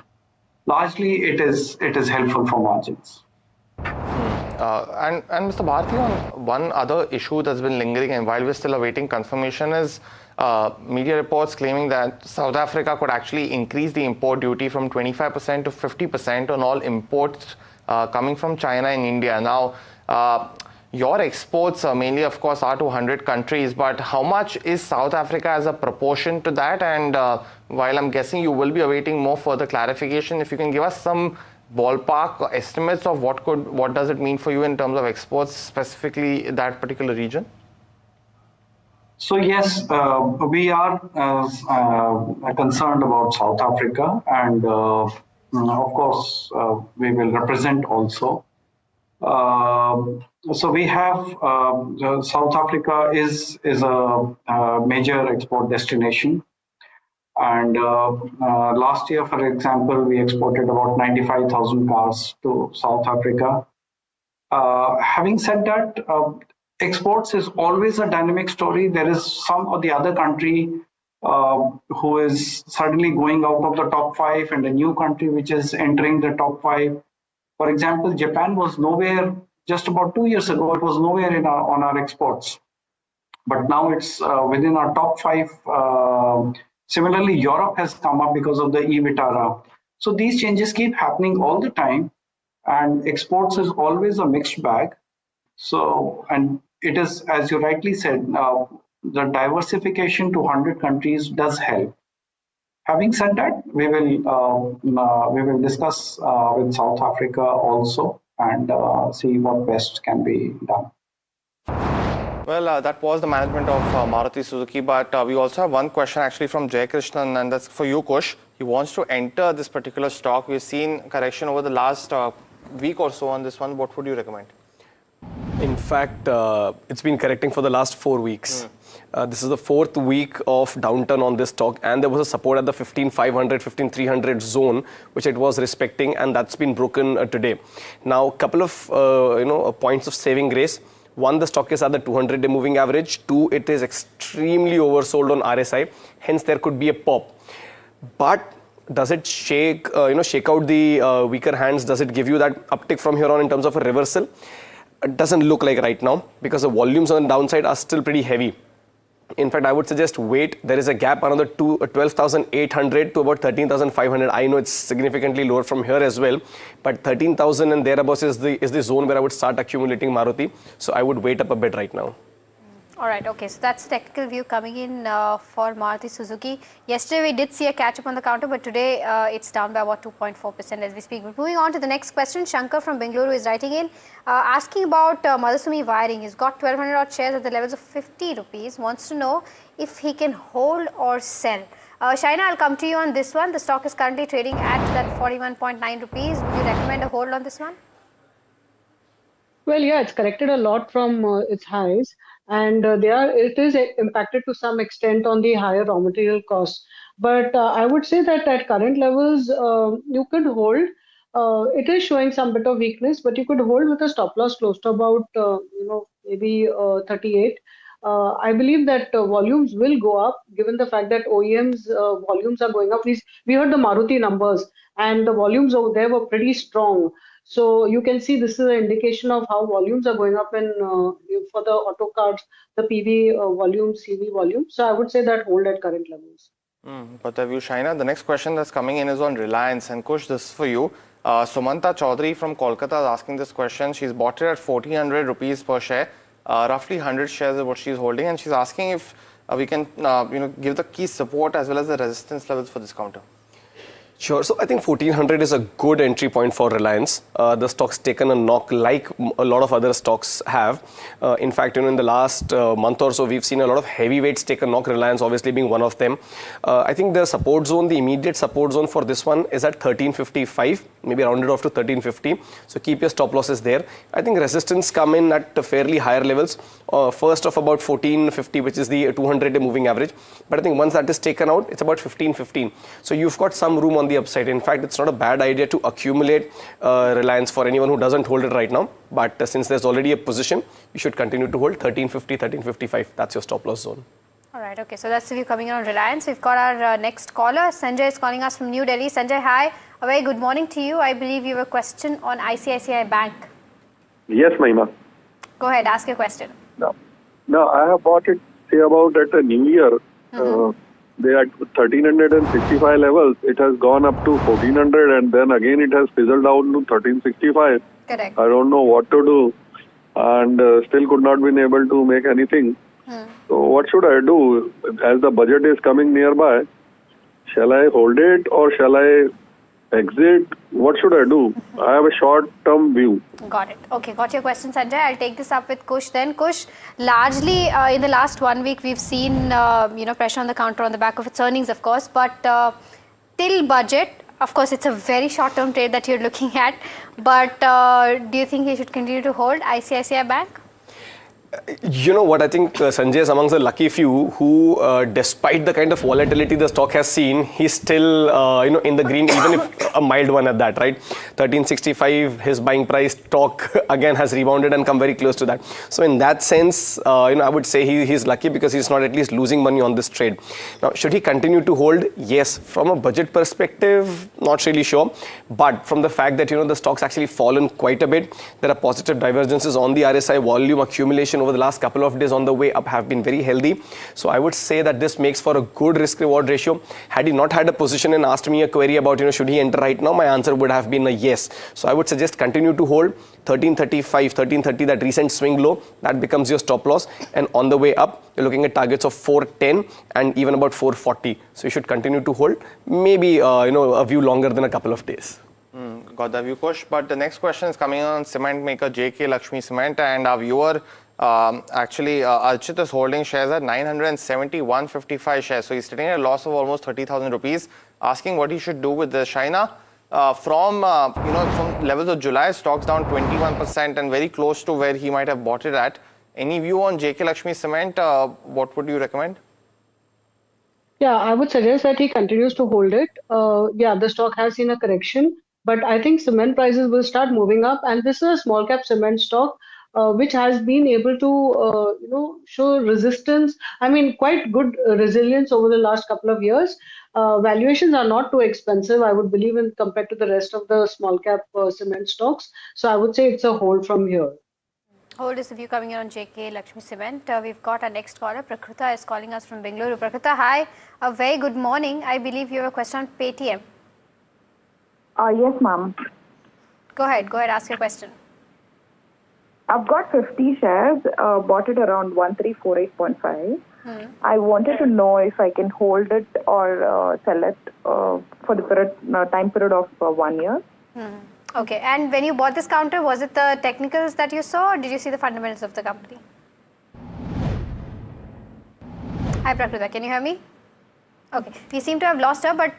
largely it is helpful for margins. And Mr. Bharti, on one other issue that's been lingering and while we're still awaiting confirmation is media reports claiming that South Africa could actually increase the import duty from 25% to 50% on all imports coming from China and India. Now, your exports mainly, of course, are to 100 countries, but how much is South Africa as a proportion to that? And while I'm guessing you will be awaiting more further clarification, if you can give us some ballpark estimates of what does it mean for you in terms of exports, specifically that particular region? So yes, we are concerned about South Africa, and of course we will represent also. So we have South Africa is a major export destination. And last year, for example, we exported about 95,000 cars to South Africa. Having said that, exports is always a dynamic story. There is some or the other country who is suddenly going out of the top 5 and a new country which is entering the top 5. For example, Japan was nowhere just about 2 years ago. It was nowhere on our exports, but now it's within our top 5. Similarly, Europe has come up because of the e-Vitara. So these changes keep happening all the time, and exports is always a mixed bag. So, and it is, as you rightly said, the diversification to 100 countries does help. Having said that, we will discuss with South Africa also and see what best can be done. Well, that was the management of Maruti Suzuki, but we also have one question actually from Jay Krishnan, and that's for you, Kush. He wants to enter this particular stock. We've seen correction over the last week or so on this one. What would you recommend? In fact, it's been correcting for the last 4 weeks. This is the 4th week of downturn on this stock, and there was a support at the 15,500, 15,300 zone, which it was respecting, and that's been broken today. Now, couple of points of saving grace. One, the stock is at the 200-day moving average. 2, it is extremely oversold on RSI. Hence, there could be a pop. But does it shake out the weaker hands? Does it give you that uptick from here on in terms of a reversal? It doesn't look like right now, because the volumes on the downside are still pretty heavy. In fact, I would suggest wait. There is a gap another 12,800 to about 13,500. I know it's significantly lower from here as well, but 13,000 and thereabouts is the zone where I would start accumulating Maruti. So I would wait up a bit right now. All right, okay, so that's technical view coming in for Maruti Suzuki. Yesterday we did see a catch up on the counter, but today it's down by about 2.4% as we speak. But moving on to the next question, Shankar from Bengaluru is writing in asking about Madhusumi Wiring. He's got 1,200 odd shares at the levels of 50 rupees, wants to know if he can hold or sell. Shaina, I'll come to you on this one. The stock is currently trading at that 41.9 rupees. Would you recommend a hold on this one? Well, yeah, it's corrected a lot from its highs, and it is impacted to some extent on the higher raw material costs. But I would say that at current levels, you could hold. It is showing some bit of weakness, but you could hold with a stop loss close to about maybe 38. I believe that volumes will go up, given the fact that OEMs volumes are going up. We heard the Maruti numbers, and the volumes over there were pretty strong. So you can see this is an indication of how volumes are going up in for the auto cars, the PV volumes, CV volumes. So I would say that hold at current levels. But the view, Shaina, the next question that's coming in is on Reliance. And Kush, this is for you. Sumanta Chaudhary from Kolkata is asking this question. She's bought it at 1,400 rupees per share. Roughly 100 shares is what she's holding. And she's asking if we can give the key support as well as the resistance levels for this counter. Sure. So I think 1400 is a good entry point for Reliance. The stock's taken a knock like a lot of other stocks have. In fact, in the last month or so, we've seen a lot of heavyweights take a knock, Reliance obviously being one of them. I think the support zone, the immediate support zone for this one is at 1355, maybe rounded off to 1350. So keep your stop losses there. I think resistance come in at fairly higher levels. First of about 1450, which is the 200-day moving average. But I think once that is taken out, it's about 1515. So you've got some room on the upside. In fact, it's not a bad idea to accumulate Reliance for anyone who doesn't hold it right now. But since there's already a position, you should continue to hold 1350, 1355. That's your stop loss zone. All right, okay. So that's the view coming in on Reliance. We've got our next caller. Sanjay is calling us from New Delhi. Sanjay, hi. A very good morning to you. I believe you have a question on ICICI Bank. Yes, Mahima. Go ahead, ask your question. No, I have bought it, say about at the new year. They are at 1365 levels. It has gone up to 1400 and then again it has fizzled down to 1365. Correct. I don't know what to do and still could not been able to make anything. So what should I do? As the budget is coming nearby, shall I hold it or shall I exit? What should I do? I have a short-term view. Got it. Okay, got your question, Sanjay. I'll take this up with Kush then. Kush, largely in the last 1 week, we've seen pressure on the counter on the back of its earnings, of course. But till budget, of course, it's a very short-term trade that you're looking at. But do you think you should continue to hold ICICI Bank? You know what, I think Sanjay is amongst the lucky few who, despite the kind of volatility the stock has seen, he's still, in the green, even if a mild one at that, right? 1365, his buying price, stock again has rebounded and come very close to that. So in that sense, I would say he's lucky because he's not at least losing money on this trade. Now, should he continue to hold? Yes. From a budget perspective, not really sure. But from the fact that, the stock's actually fallen quite a bit, there are positive divergences on the RSI. Volume accumulation over the last couple of days on the way up have been very healthy. So I would say that this makes for a good risk-reward ratio. Had he not had a position and asked me a query about, should he enter right now, my answer would have been a yes. So I would suggest continue to hold 1335, 1330, that recent swing low, that becomes your stop loss. And on the way up, you're looking at targets of 410 and even about 440. So you should continue to hold, maybe, a view longer than a couple of days. Got the view, Kush. But the next question is coming on cement maker JK Lakshmi Cement, and our viewer Archit is holding shares at 971.55 shares. So he's taking a loss of almost 30,000 rupees, asking what he should do with the China. From levels of July, stocks down 21% and very close to where he might have bought it at. Any view on JK Lakshmi Cement? What would you recommend? Yeah, I would suggest that he continues to hold it. The stock has seen a correction, but I think cement prices will start moving up, and this is a small cap cement stock which has been able to show resistance. I mean, quite good resilience over the last couple of years. Valuations are not too expensive, I would believe, in compared to the rest of the small cap cement stocks. So I would say it's a hold from here. Hold is the view coming in on JK Lakshmi Cement. We've got our next caller. Prakrita is calling us from Bengaluru. Prakrita, hi. A very good morning. I believe you have a question on Paytm. Yes, ma'am. Go ahead, ask your question. I've got 50 shares, bought it around 1348.5. I wanted to know if I can hold it or sell it for the time period of 1 year. Okay, and when you bought this counter, was it the technicals that you saw or did you see the fundamentals of the company? Hi Prakrita, can you hear me? Okay, we seem to have lost her, but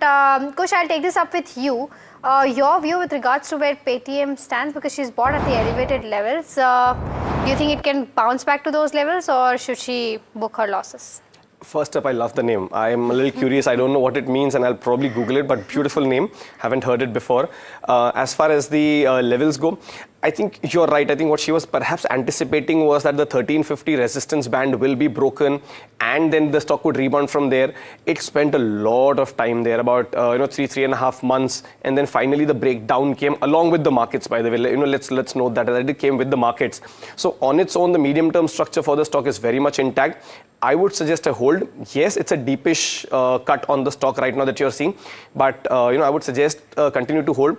Kush, I'll take this up with you. Your view with regards to where Paytm stands, because she's bought at the elevated levels. Do you think it can bounce back to those levels or should she book her losses? First up, I love the name. I'm a little curious. I don't know what it means and I'll probably Google it, but beautiful name. Haven't heard it before. As far as the levels go, I think you're right. I think what she was perhaps anticipating was that the 1350 resistance band will be broken and then the stock would rebound from there. It spent a lot of time there, about 3.5 months, and then finally the breakdown came along with the markets, by the way. Let's note that it came with the markets. So on its own, the medium term structure for the stock is very much intact. I would suggest a hold. Yes, it's a deepish cut on the stock right now that you're seeing, but I would suggest continue to hold.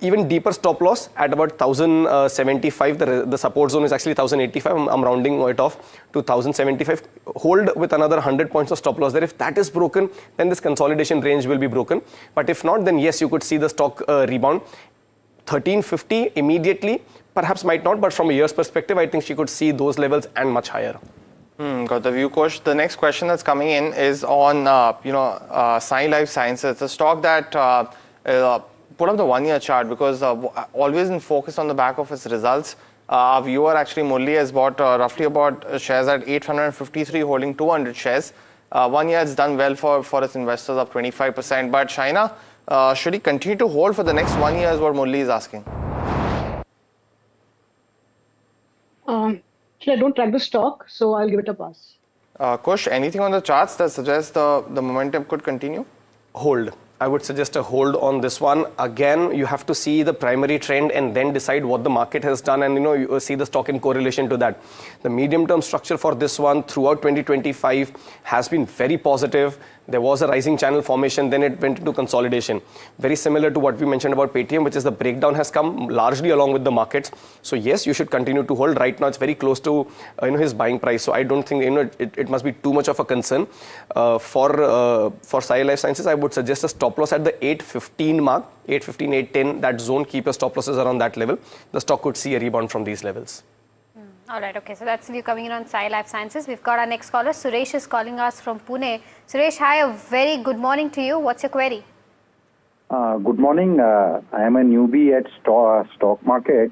Even deeper stop loss at about 1075. The support zone is actually 1085. I'm rounding it off to 1075. Hold with another 100 points of stop loss there. If that is broken, then this consolidation range will be broken. But if not, then yes, you could see the stock rebound. 1350 immediately, perhaps might not, but from a year's perspective, I think she could see those levels and much higher. Got the view, Coach. The next question that's coming in is on, Sai Life Sciences, a stock that put up the 1 year chart because always in focus on the back of its results. Our viewer actually Murli has bought roughly about shares at 853, holding 200 shares. 1 year it's done well for its investors, up 25%. But China, should he continue to hold for the next 1 year is what Murli is asking. I don't track the stock, so I'll give it a pass. Kush, anything on the charts that suggests the momentum could continue? Hold. I would suggest a hold on this one. Again, you have to see the primary trend and then decide what the market has done, and you see the stock in correlation to that. The medium term structure for this one throughout 2025 has been very positive. There was a rising channel formation, then it went into consolidation. Very similar to what we mentioned about Paytm, which is the breakdown has come largely along with the markets. So yes, you should continue to hold. Right now, it's very close to his buying price. So I don't think it must be too much of a concern. For Sai Life Sciences, I would suggest a stop loss at the 815 mark, 815, 810. That zone, keep your stop losses around that level. The stock could see a rebound from these levels. All right, okay, so that's the view coming in on Sai Life Sciences. We've got our next caller. Suresh is calling us from Pune. Suresh, hi, a very good morning to you. What's your query? Good morning. I am a newbie at stock market,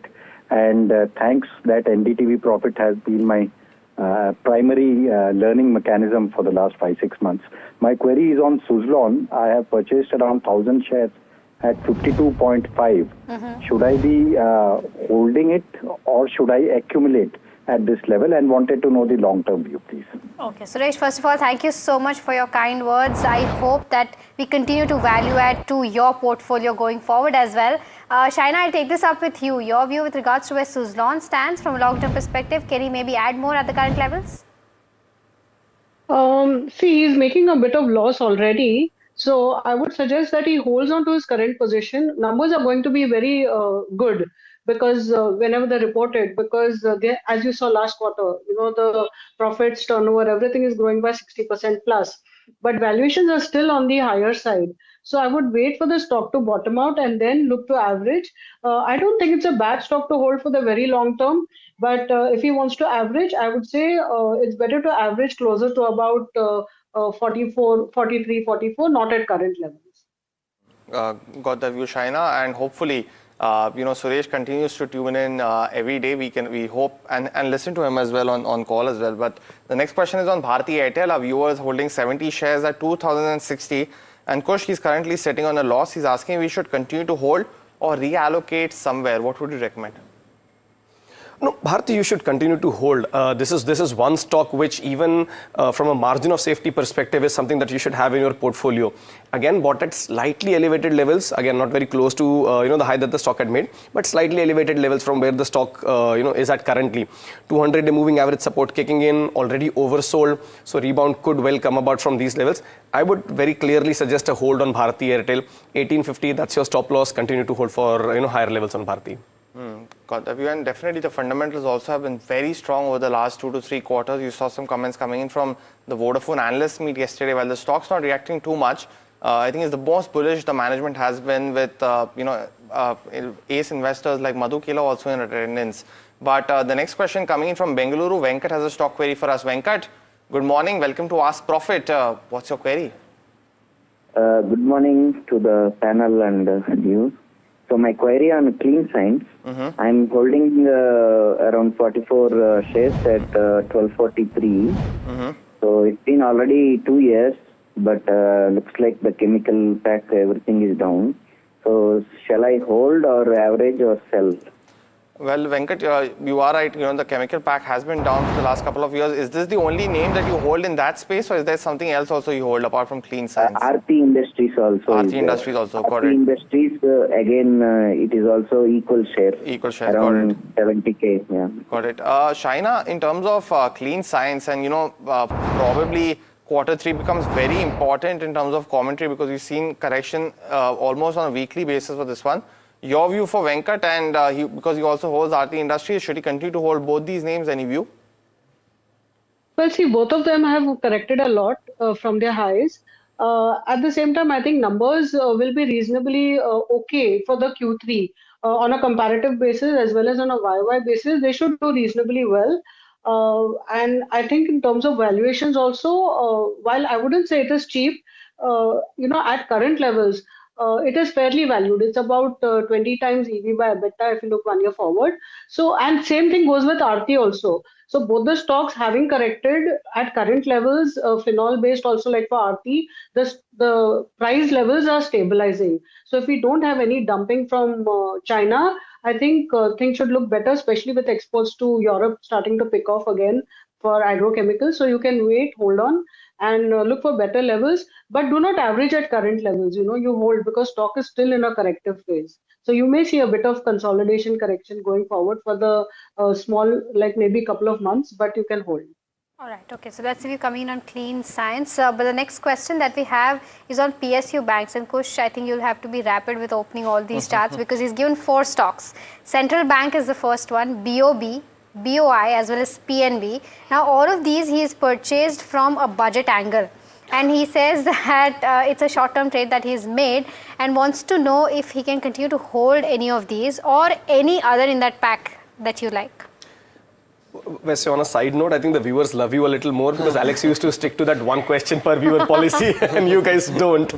and thanks that NDTV Profit has been my primary learning mechanism for the last 5-6 months. My query is on Suzlon. I have purchased around 1,000 shares at 52.5. Should I be holding it or should I accumulate at this level, and wanted to know the long-term view, please. Okay, Suresh, first of all, thank you so much for your kind words. I hope that we continue to value add to your portfolio going forward as well. Shaina, I'll take this up with you. Your view with regards to where Suzlon stands from a long-term perspective. Can he maybe add more at the current levels? See, he's making a bit of loss already. So I would suggest that he holds on to his current position. Numbers are going to be very good because whenever they're reported, because as you saw last quarter, the profits, turnover, everything is growing by 60% plus. But valuations are still on the higher side. So I would wait for the stock to bottom out and then look to average. I don't think it's a bad stock to hold for the very long term. But if he wants to average, I would say it's better to average closer to about 44, 43, 44, not at current levels. Got the view, Shaina, and hopefully, Suresh continues to tune in every day. We hope and listen to him as well on call as well. But the next question is on Bharti Airtel. Our viewer is holding 70 shares at 2,060, and Kush, he's currently sitting on a loss. He's asking we should continue to hold or reallocate somewhere. What would you recommend? No, Bharti, you should continue to hold. This is one stock which even from a margin of safety perspective is something that you should have in your portfolio. Again, bought at slightly elevated levels. Again, not very close to the high that the stock had made, but slightly elevated levels from where the stock is at currently. 200-day moving average support kicking in, already oversold. So rebound could well come about from these levels. I would very clearly suggest a hold on Bharti Airtel. 1850, that's your stop loss. Continue to hold for higher levels on Bharti. Got the view, and definitely the fundamentals also have been very strong over the last 2 to 3 quarters. You saw some comments coming in from the Vodafone analyst meet yesterday. While the stock's not reacting too much, I think it's the most bullish the management has been with ace investors like Madhu Kela also in attendance. But the next question coming in from Bengaluru, Venkat has a stock query for us. Venkat, good morning. Welcome to Ask Profit. What's your query? Good morning to the panel and you. So my query on Clean Science, I'm holding around 44 shares at 1243. So it's been already 2 years, but looks like the chemical pack, everything is down. So shall I hold or average or sell? Well, Venkat, you are right. The chemical pack has been down for the last couple of years. Is this the only name that you hold in that space, or is there something else also you hold apart from Clean Science? RT Industries also. RT Industries also, got it. Industries, again, it is also equal share. Equal share, around 70K, yeah. Got it. Shaina, in terms of Clean Science, and probably Q3 becomes very important in terms of commentary because we've seen correction almost on a weekly basis for this one. Your view for Venkat, and because he also holds RT Industries, should he continue to hold both these names? Any view? Well, see, both of them have corrected a lot from their highs. At the same time, I think numbers will be reasonably okay for the Q3 on a comparative basis as well as on a YY basis. They should do reasonably well. And I think in terms of valuations also, while I wouldn't say it is cheap, at current levels, it is fairly valued. It's about 20 times EV by EBITDA if you look 1 year forward. So, and same thing goes with RT also. So both the stocks having corrected at current levels, phenol based also like for RT, the price levels are stabilizing. So if we don't have any dumping from China, I think things should look better, especially with exports to Europe starting to pick off again for agrochemicals. So you can wait, hold on, and look for better levels, but do not average at current levels. You hold because stock is still in a corrective phase. So you may see a bit of consolidation correction going forward for the small, like maybe couple of months, but you can hold. All right, okay, so that's if you come in on Clean Science. But the next question that we have is on PSU banks. And Kush, I think you'll have to be rapid with opening all these charts because he's given 4 stocks. Central Bank is the first one, BOB, BOI as well as PNB. Now all of these he is purchased from a budget angle. And he says that it's a short-term trade that he's made and wants to know if he can continue to hold any of these or any other in that pack that you like. Wesley, on a side note, I think the viewers love you a little more because Alex used to stick to that 1 question per viewer policy and you guys don't.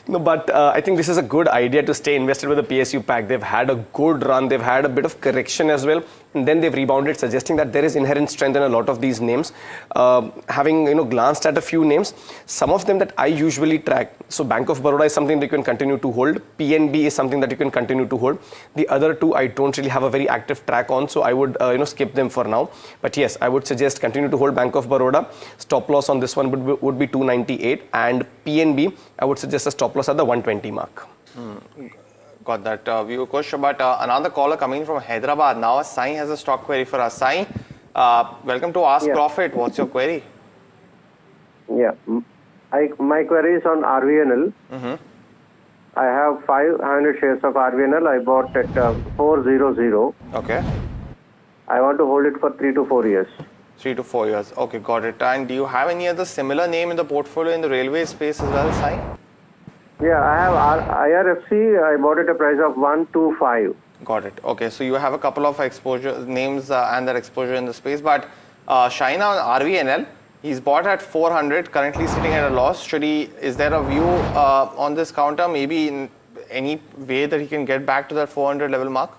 No, but I think this is a good idea to stay invested with the PSU pack. They've had a good run. They've had a bit of correction as well. And then they've rebounded, suggesting that there is inherent strength in a lot of these names. Having glanced at a few names, some of them that I usually track. So Bank of Baroda is something that you can continue to hold. PNB is something that you can continue to hold. The other two I don't really have a very active track on, so I would skip them for now. But yes, I would suggest continue to hold Bank of Baroda. Stop loss on this one would be 298, and PNB I would suggest a stop loss at the 120 mark. Got that view, Kush. But another caller coming from Hyderabad. Now, Sai has a stock query for us. Sai, welcome to Ask Profit. What's your query? Yeah, my query is on RVNL. I have 500 shares of RVNL. I bought at 400. Okay. I want to hold it for 3 to 4 years. 3 to 4 years. Okay, got it. And do you have any other similar name in the portfolio in the railway space as well, Sai? Yeah, I have IRFC. I bought at a price of 125. Got it. Okay, so you have a couple of exposure names and their exposure in the space. But Shaina on RVNL, he's bought at 400, currently sitting at a loss. Is there a view on this counter, maybe in any way that he can get back to that 400 level mark?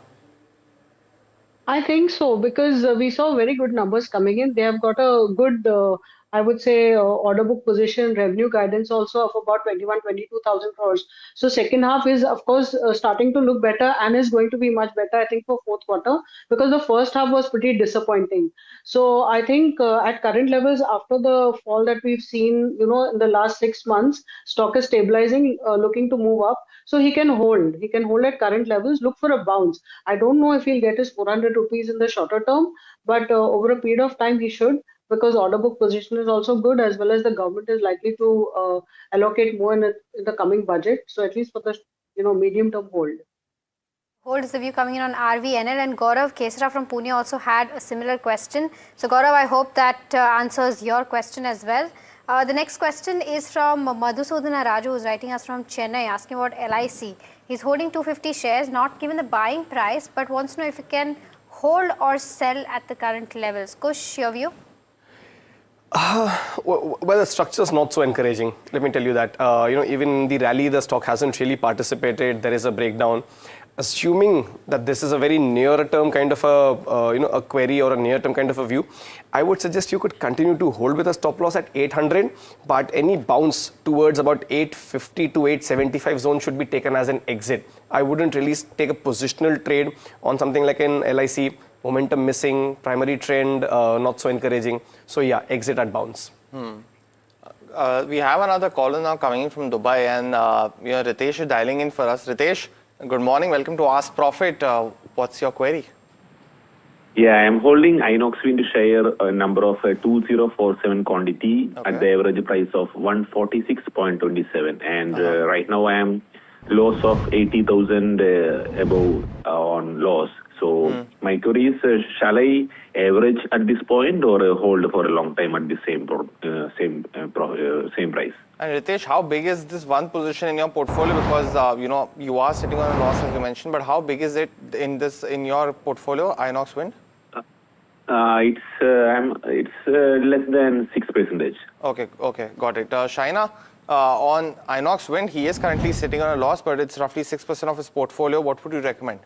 I think so, because we saw very good numbers coming in. They have got a good, I would say, order book position, revenue guidance also of about 22,000 crores. So second half is, of course, starting to look better and is going to be much better, I think, for fourth quarter, because the first half was pretty disappointing. So I think at current levels, after the fall that we've seen, in the last 6 months, stock is stabilizing, looking to move up. So he can hold. He can hold at current levels, look for a bounce. I don't know if he'll get his 400 rupees in the shorter term, but over a period of time he should, because order book position is also good, as well as the government is likely to allocate more in the coming budget. So at least for the medium term hold. Hold is the view coming in on RVNL, and Gaurav Kesara from Pune also had a similar question. So Gaurav, I hope that answers your question as well. The next question is from Madhusudana Raju, who's writing us from Chennai, asking about LIC. He's holding 250 shares, not given the buying price, but wants to know if he can hold or sell at the current levels. Kush, your view? Well, the structure is not so encouraging. Let me tell you that. Even in the rally, the stock hasn't really participated. There is a breakdown. Assuming that this is a very near-term kind of a query or a near-term kind of a view, I would suggest you could continue to hold with a stop loss at 800, but any bounce towards about 850 to 875 zone should be taken as an exit. I wouldn't really take a positional trade on something like an LIC. Momentum missing, primary trend not so encouraging. So yeah, exit at bounce. We have another caller now coming in from Dubai, and Ritesh is dialing in for us. Ritesh, good morning. Welcome to Ask Profit. What's your query? Yeah, I'm holding Inox Wind share a number of 2047 quantity at the average price of 146.27, and right now I am loss of 80,000 above on loss. So my query is, shall I average at this point or hold for a long time at the same price? And Ritesh, how big is this one position in your portfolio? Because you are sitting on a loss, as you mentioned, but how big is it in your portfolio, Inox Wind? It's less than 6%. Okay, got it. Shaina, on Inox Wind, he is currently sitting on a loss, but it's roughly 6% of his portfolio. What would you recommend?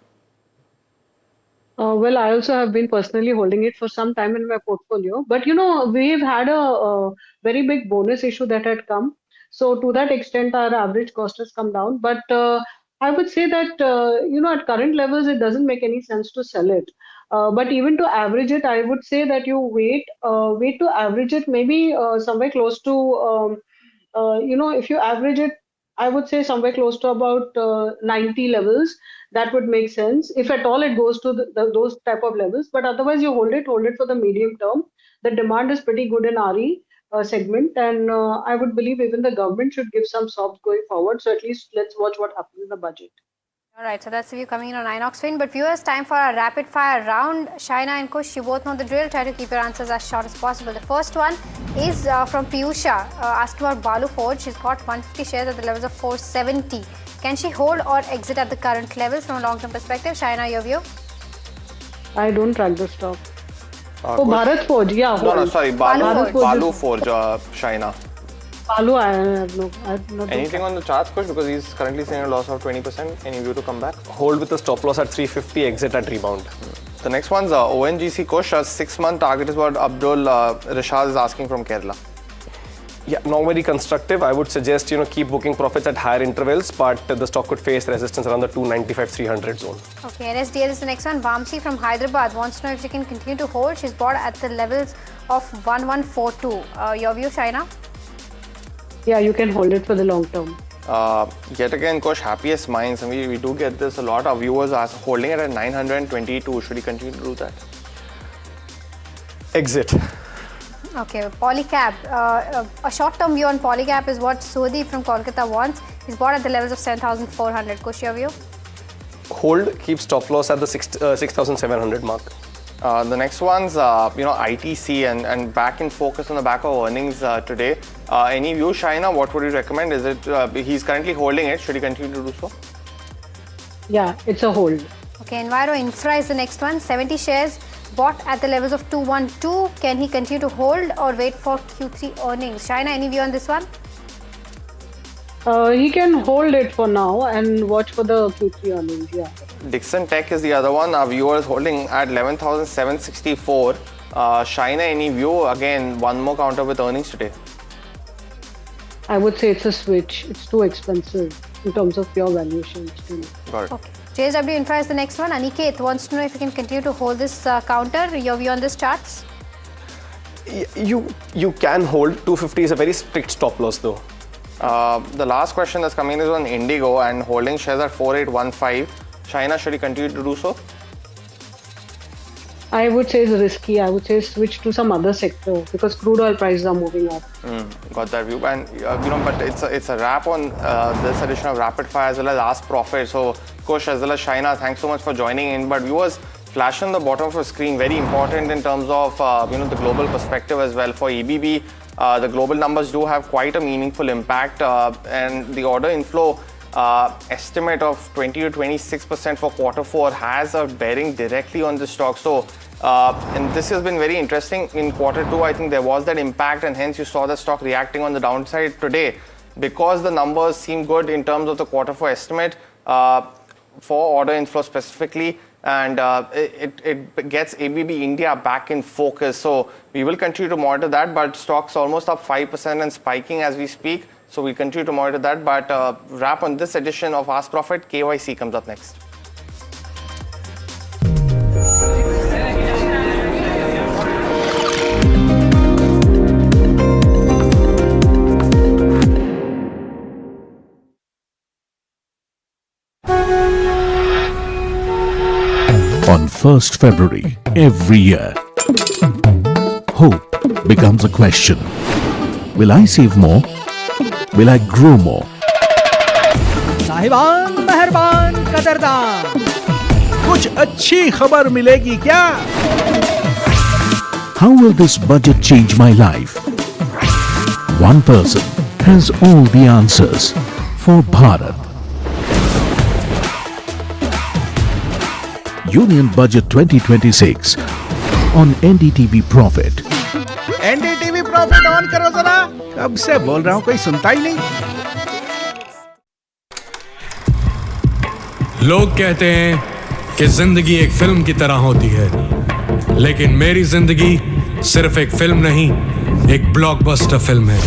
Well, I also have been personally holding it for some time in my portfolio. But, we've had a very big bonus issue that had come. So to that extent, our average cost has come down. But I would say that, at current levels, it doesn't make any sense to sell it. But even to average it, I would say that you wait to average it maybe somewhere close to, if you average it, I would say somewhere close to about 90 levels. That would make sense if at all it goes to those type of levels. But otherwise, you hold it for the medium term. The demand is pretty good in RE segment, and I would believe even the government should give some sobs going forward. So at least let's watch what happens in the budget. All right, so that's the view coming in on Inox Wind. But viewers, time for a rapid fire round. Shaina and Kush, you both know the drill. Try to keep your answers as short as possible. The first one is from Piyusha, asked about Balu Forge. She's got 150 shares at the levels of 470. Can she hold or exit at the current levels from a long-term perspective? Shaina, your view? I don't track the stock. Bharat Forge, yeah. No, sorry, Balu Forge, Shaina. Balu, I have not. Anything on the charts, Kush? Because he's currently seeing a loss of 20%. Any view to come back? Hold with a stop loss at 350, exit at rebound. The next one's ONGC Kush. A 6-month target is what Abdul Rashad is asking from Kerala. Yeah, not very constructive. I would suggest, keep booking profits at higher intervals, but the stock could face resistance around the 295-300 zone. Okay, NSDL is the next one. Vamsi from Hyderabad wants to know if she can continue to hold. She's bought at the levels of 1142. Your view, Shaina? Yeah, you can hold it for the long term. Yet again, Kush, happiest minds, and we do get this a lot. Our viewers are holding it at 922. Should he continue to do that? Exit. Okay, Polycab. A short-term view on Polycab is what Sodhi from Kolkata wants. He's bought at the levels of 7,400. Kush, your view? Hold, keep stop loss at the 6,700 mark. The next one's, ITC and back in focus on the back of earnings today. Any view, Shaina? What would you recommend? Is it he's currently holding it? Should he continue to do so? Yeah, it's a hold. Okay, Enviro Infra is the next one. 70 shares bought at the levels of 212. Can he continue to hold or wait for Q3 earnings? Shaina, any view on this one? He can hold it for now and watch for the Q3 earnings. Yeah. Dixon Tech is the other one. Our viewers holding at 11,764. Shaina, any view? Again, one more counter with earnings today. I would say it's a switch. It's too expensive in terms of pure valuation. Got it. Okay. JSW Infra is the next one. Aniket wants to know if you can continue to hold this counter. Your view on this charts? You can hold. 250 is a very strict stop loss though. The last question that's coming is on Indigo and holding shares at 4815. Shaina, should he continue to do so? I would say it's risky. I would say switch to some other sector because crude oil prices are moving up. Got that view. And but it's a wrap on this edition of Rapid Fire as well as Ask Profit. So Kush as well as Shaina, thanks so much for joining in. But viewers, flash on the bottom of your screen, very important in terms of the global perspective as well. For EBB, the global numbers do have quite a meaningful impact, and the order inflow estimate of 20 to 26% for Q4 has a bearing directly on the stock. So And this has been very interesting. In Q2, I think there was that impact, and hence you saw the stock reacting on the downside today because the numbers seem good in terms of the Q4 estimate for order inflow specifically, and it gets ABB India back in focus. So we will continue to monitor that, but stock's almost up 5% and spiking as we speak. So we continue to monitor that, but wrap on this edition of Ask Profit. KYC comes up next. On 1st February every year, hope becomes a question. Will I save more? Will I grow more? साहिबान मेहरबान कदरदान, कुछ अच्छी खबर मिलेगी क्या? How will this budget change my life? One person has all the answers for Bharat. Union Budget 2026 on NDTV Profit. NDTV Profit on करो जरा, कब से बोल रहा हूं कोई सुनता ही नहीं. लोग कहते हैं कि जिंदगी एक फिल्म की तरह होती है, लेकिन मेरी जिंदगी सिर्फ एक फिल्म नहीं, एक ब्लॉकबस्टर फिल्म है.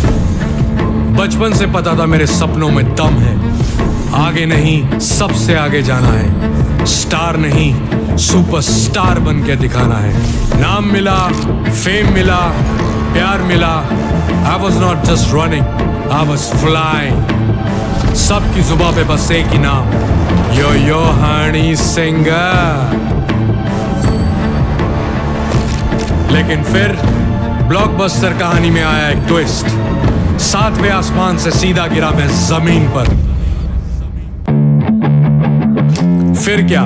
बचपन से पता था मेरे सपनों में दम है, आगे नहीं सबसे आगे जाना है, स्टार नहीं सुपरस्टार बन के दिखाना है. नाम मिला, फेम मिला, प्यार मिला. I was not just running, I was flying. सबकी जुबां पे बस एक ही नाम, यो यो हनी सिंगर. लेकिन फिर ब्लॉकबस्टर कहानी में आया एक ट्विस्ट. 7वें आसमान से सीधा गिरा मैं जमीन पर. फिर क्या,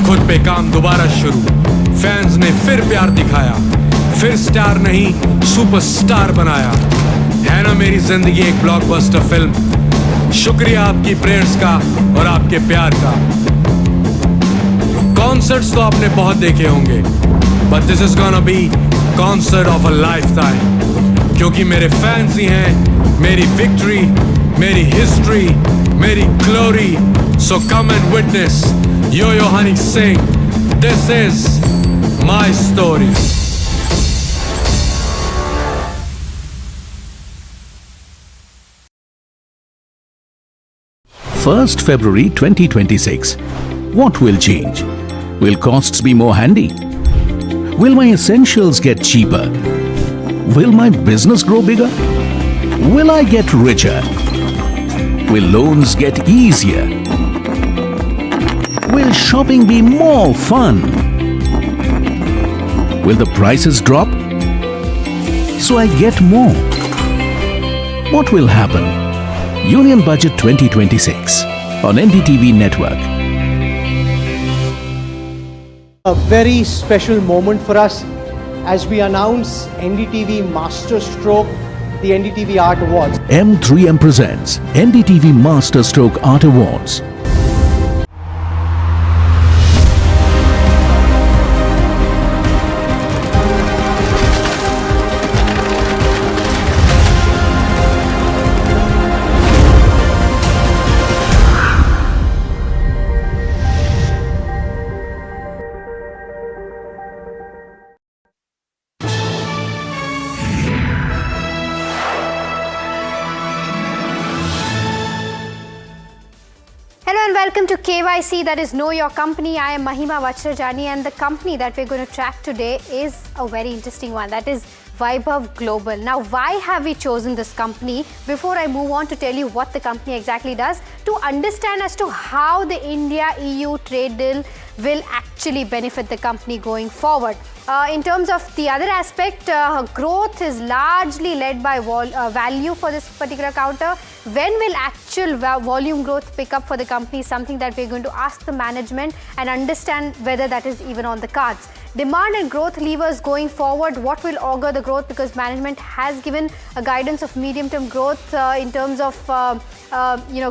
खुद पे काम दोबारा शुरू. फैंस ने फिर प्यार दिखाया, फिर स्टार नहीं सुपरस्टार बनाया. है ना मेरी जिंदगी एक ब्लॉकबस्टर फिल्म. शुक्रिया आपकी प्रेयर्स का और आपके प्यार का. कॉन्सर्ट्स तो आपने बहुत देखे होंगे, but this is gonna be concert of a lifetime, क्योंकि मेरे फैंस ही हैं मेरी विक्ट्री, मेरी हिस्ट्री, मेरी glory. So come and witness Yo-Yo Honey Singh. This is my story. 1st February 2026. What will change? Will costs be more handy? Will my essentials get cheaper? Will my business grow bigger? Will I get richer? Will loans get easier? Will shopping be more fun? Will the prices drop so I get more? What will happen? Union Budget 2026 on NDTV Network. A very special moment for us as we announce NDTV Master Stroke, the NDTV Art Awards. M3M presents NDTV Master Stroke Art Awards. Welcome to KYC, that is Know Your Company. I am Mahima Vachrajani, and the company that we're going to track today is a very interesting one, that is Vaibhav Global. Now, why have we chosen this company? Before I move on to tell you what the company exactly does, to understand as to how the India-EU trade deal will actually benefit the company going forward. In terms of the other aspect, growth is largely led by value for this particular counter. When will actual volume growth pick up for the company is something that we're going to ask the management and understand whether that is even on the cards. Demand and growth levers going forward, what will augur the growth, because management has given a guidance of medium-term growth in terms of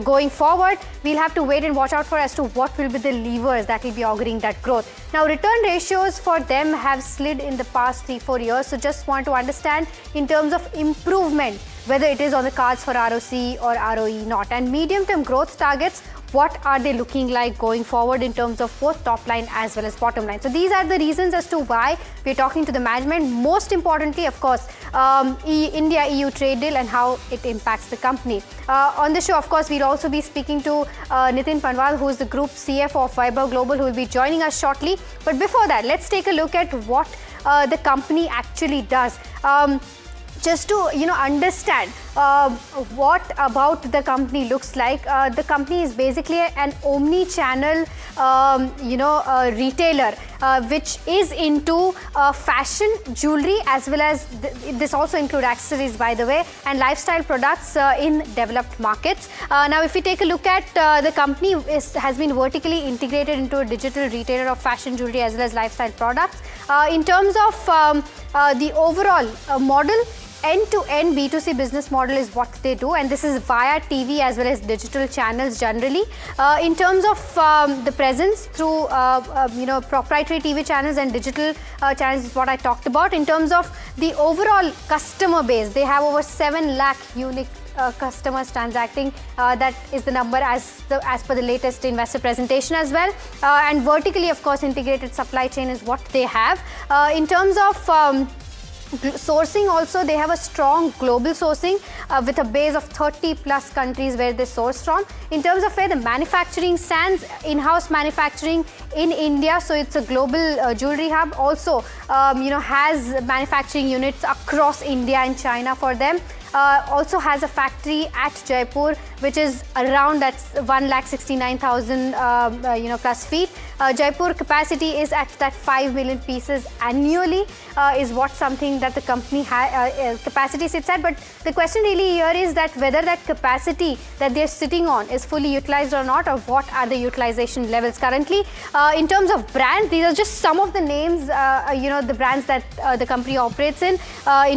going forward. We'll have to wait and watch out for as to what will be the levers that will be auguring that growth. Now, return ratios for them have slid in the past 3-4 years. So just want to understand in terms of improvement, whether it is on the cards for ROC or ROE not. And medium-term growth targets, what are they looking like going forward in terms of both top line as well as bottom line? So these are the reasons as to why we're talking to the management. Most importantly, of course, India-EU trade deal and how it impacts the company. On the show, of course, we'll also be speaking to Nitin Panwal, who is the Group CFO of Vaibhav Global, who will be joining us shortly. But before that, let's take a look at what the company actually does. Just to understand what about the company looks like. The company is basically an omni-channel retailer which is into fashion, jewelry, as well as this also include accessories, by the way, and lifestyle products in developed markets. Now, if we take a look at the company has been vertically integrated into a digital retailer of fashion, jewelry, as well as lifestyle products. In terms of the overall model, end-to-end B2C business model is what they do, and this is via TV as well as digital channels generally. In terms of the presence through proprietary TV channels and digital channels is what I talked about. In terms of the overall customer base, they have over 7 lakh unique customers transacting. That is the number as per the latest investor presentation as well. And vertically, of course, integrated supply chain is what they have. In terms of sourcing also, they have a strong global sourcing with a base of 30 plus countries where they source from. In terms of where the manufacturing stands, in-house manufacturing in India, so it's a global jewelry hub. Also has manufacturing units across India and China for them. Also has a factory at Jaipur, which is around that's 1,69,000 plus feet. Jaipur capacity is at that 5 million pieces annually, is what something that the company capacity sits at. But the question really here is that whether that capacity that they're sitting on is fully utilized or not, or what are the utilization levels currently. In terms of brand, these are just some of the names, the brands that the company operates in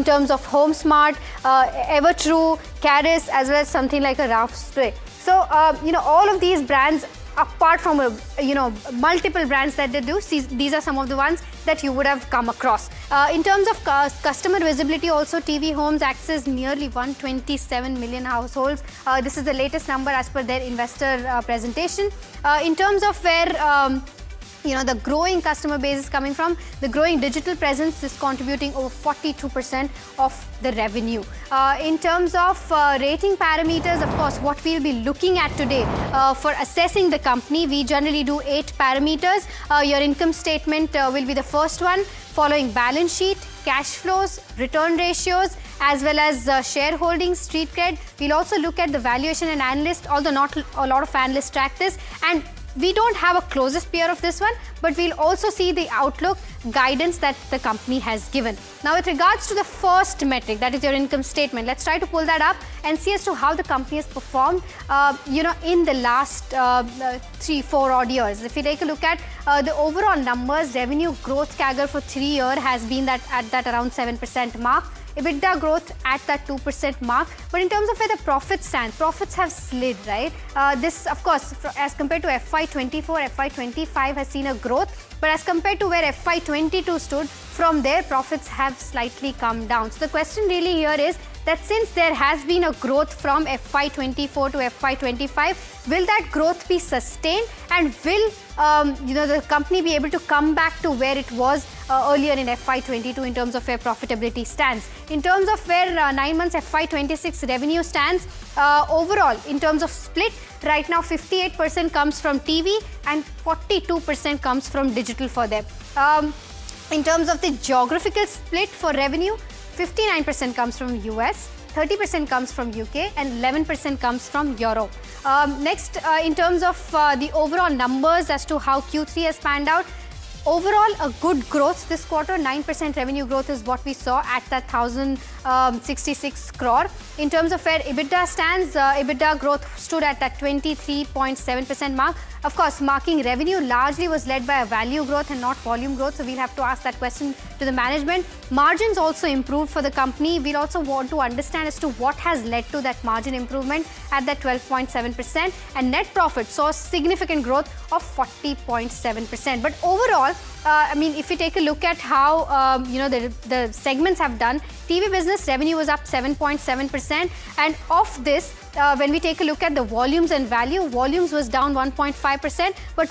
terms of Home Smart, Evertrue, Caris, as well as something like a Ralph Spray. So, all of these brands, apart from multiple brands that they do, these are some of the ones that you would have come across. In terms of customer visibility also, TV Homes access nearly 127 million households. This is the latest number as per their investor presentation. In terms of where the growing customer base is coming from, the growing digital presence is contributing over 42% of the revenue. In terms of rating parameters, of course, what we'll be looking at today for assessing the company, we generally do 8 parameters. Your income statement will be the first one, following balance sheet, cash flows, return ratios, as well as shareholding, street cred. We'll also look at the valuation and analyst, although not a lot of analysts track this. And we don't have a closest peer of this one, but we'll also see the outlook guidance that the company has given. Now, with regards to the first metric, that is your income statement, let's try to pull that up and see as to how the company has performed, in the last 3-4 odd years. If you take a look at the overall numbers, revenue growth CAGR for 3 years has been at that around 7% mark. EBITDA growth at that 2% mark. But in terms of where the profits stand, profits have slid, right? This, of course, as compared to FY24, FY25 has seen a growth. But as compared to where FY22 stood, from there, profits have slightly come down. So the question really here is that since there has been a growth from FY24 to FY25, will that growth be sustained, and will the company be able to come back to where it was earlier in FY22 in terms of where profitability stands? In terms of where 9 months FY26 revenue stands, overall in terms of split, right now 58% comes from TV and 42% comes from digital for them. In terms of the geographical split for revenue, 59% comes from US, 30% comes from UK, and 11% comes from Europe. Next, in terms of the overall numbers as to how Q3 has panned out, overall a good growth this quarter. 9% revenue growth is what we saw at that 1,000 66 crore. In terms of where EBITDA stands, EBITDA growth stood at that 23.7% mark. Of course, marking revenue largely was led by a value growth and not volume growth. So we'll have to ask that question to the management. Margins also improved for the company. We'll also want to understand as to what has led to that margin improvement at that 12.7%. And net profit saw significant growth of 40.7%. But overall, I mean, if you take a look at how the segments have done, TV business revenue was up 7.7%, and of this, when we take a look at the volumes and value, volumes was down 1.5%, but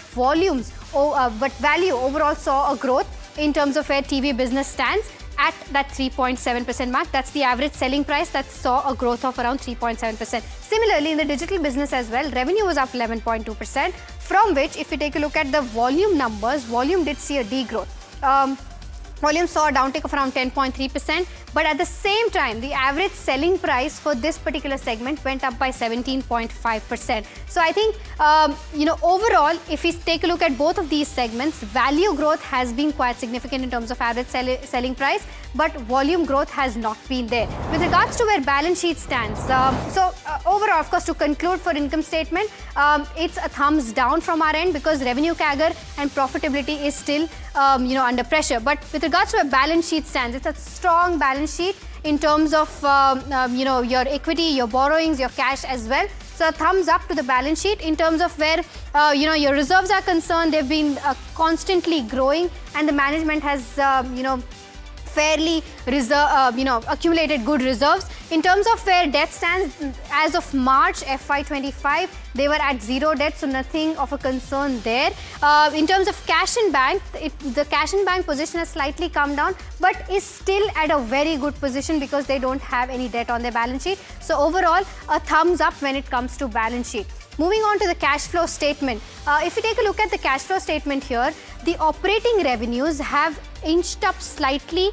value overall saw a growth in terms of where TV business stands at that 3.7% mark. That's the average selling price that saw a growth of around 3.7%. Similarly, in the digital business as well, revenue was up 11.2%, from which if you take a look at the volume numbers, volume did see a degrowth. Volume saw a downtick of around 10.3%, but at the same time, the average selling price for this particular segment went up by 17.5%. So I think, overall, if we take a look at both of these segments, value growth has been quite significant in terms of average selling price, but volume growth has not been there. With regards to where balance sheet stands, overall, of course, to conclude for income statement, it's a thumbs down from our end because revenue CAGR and profitability is still under pressure. But with regards to where balance sheet stands, it's a strong balance sheet in terms of your equity, your borrowings, your cash as well. So a thumbs up to the balance sheet in terms of where your reserves are concerned. They've been constantly growing, and the management has fairly accumulated good reserves. In terms of where debt stands, as of March FY25, they were at zero debt, so nothing of a concern there. In terms of cash in bank, the cash in bank position has slightly come down, but is still at a very good position because they don't have any debt on their balance sheet. So overall, a thumbs up when it comes to balance sheet. Moving on to the cash flow statement. If you take a look at the cash flow statement here, the operating revenues have inched up slightly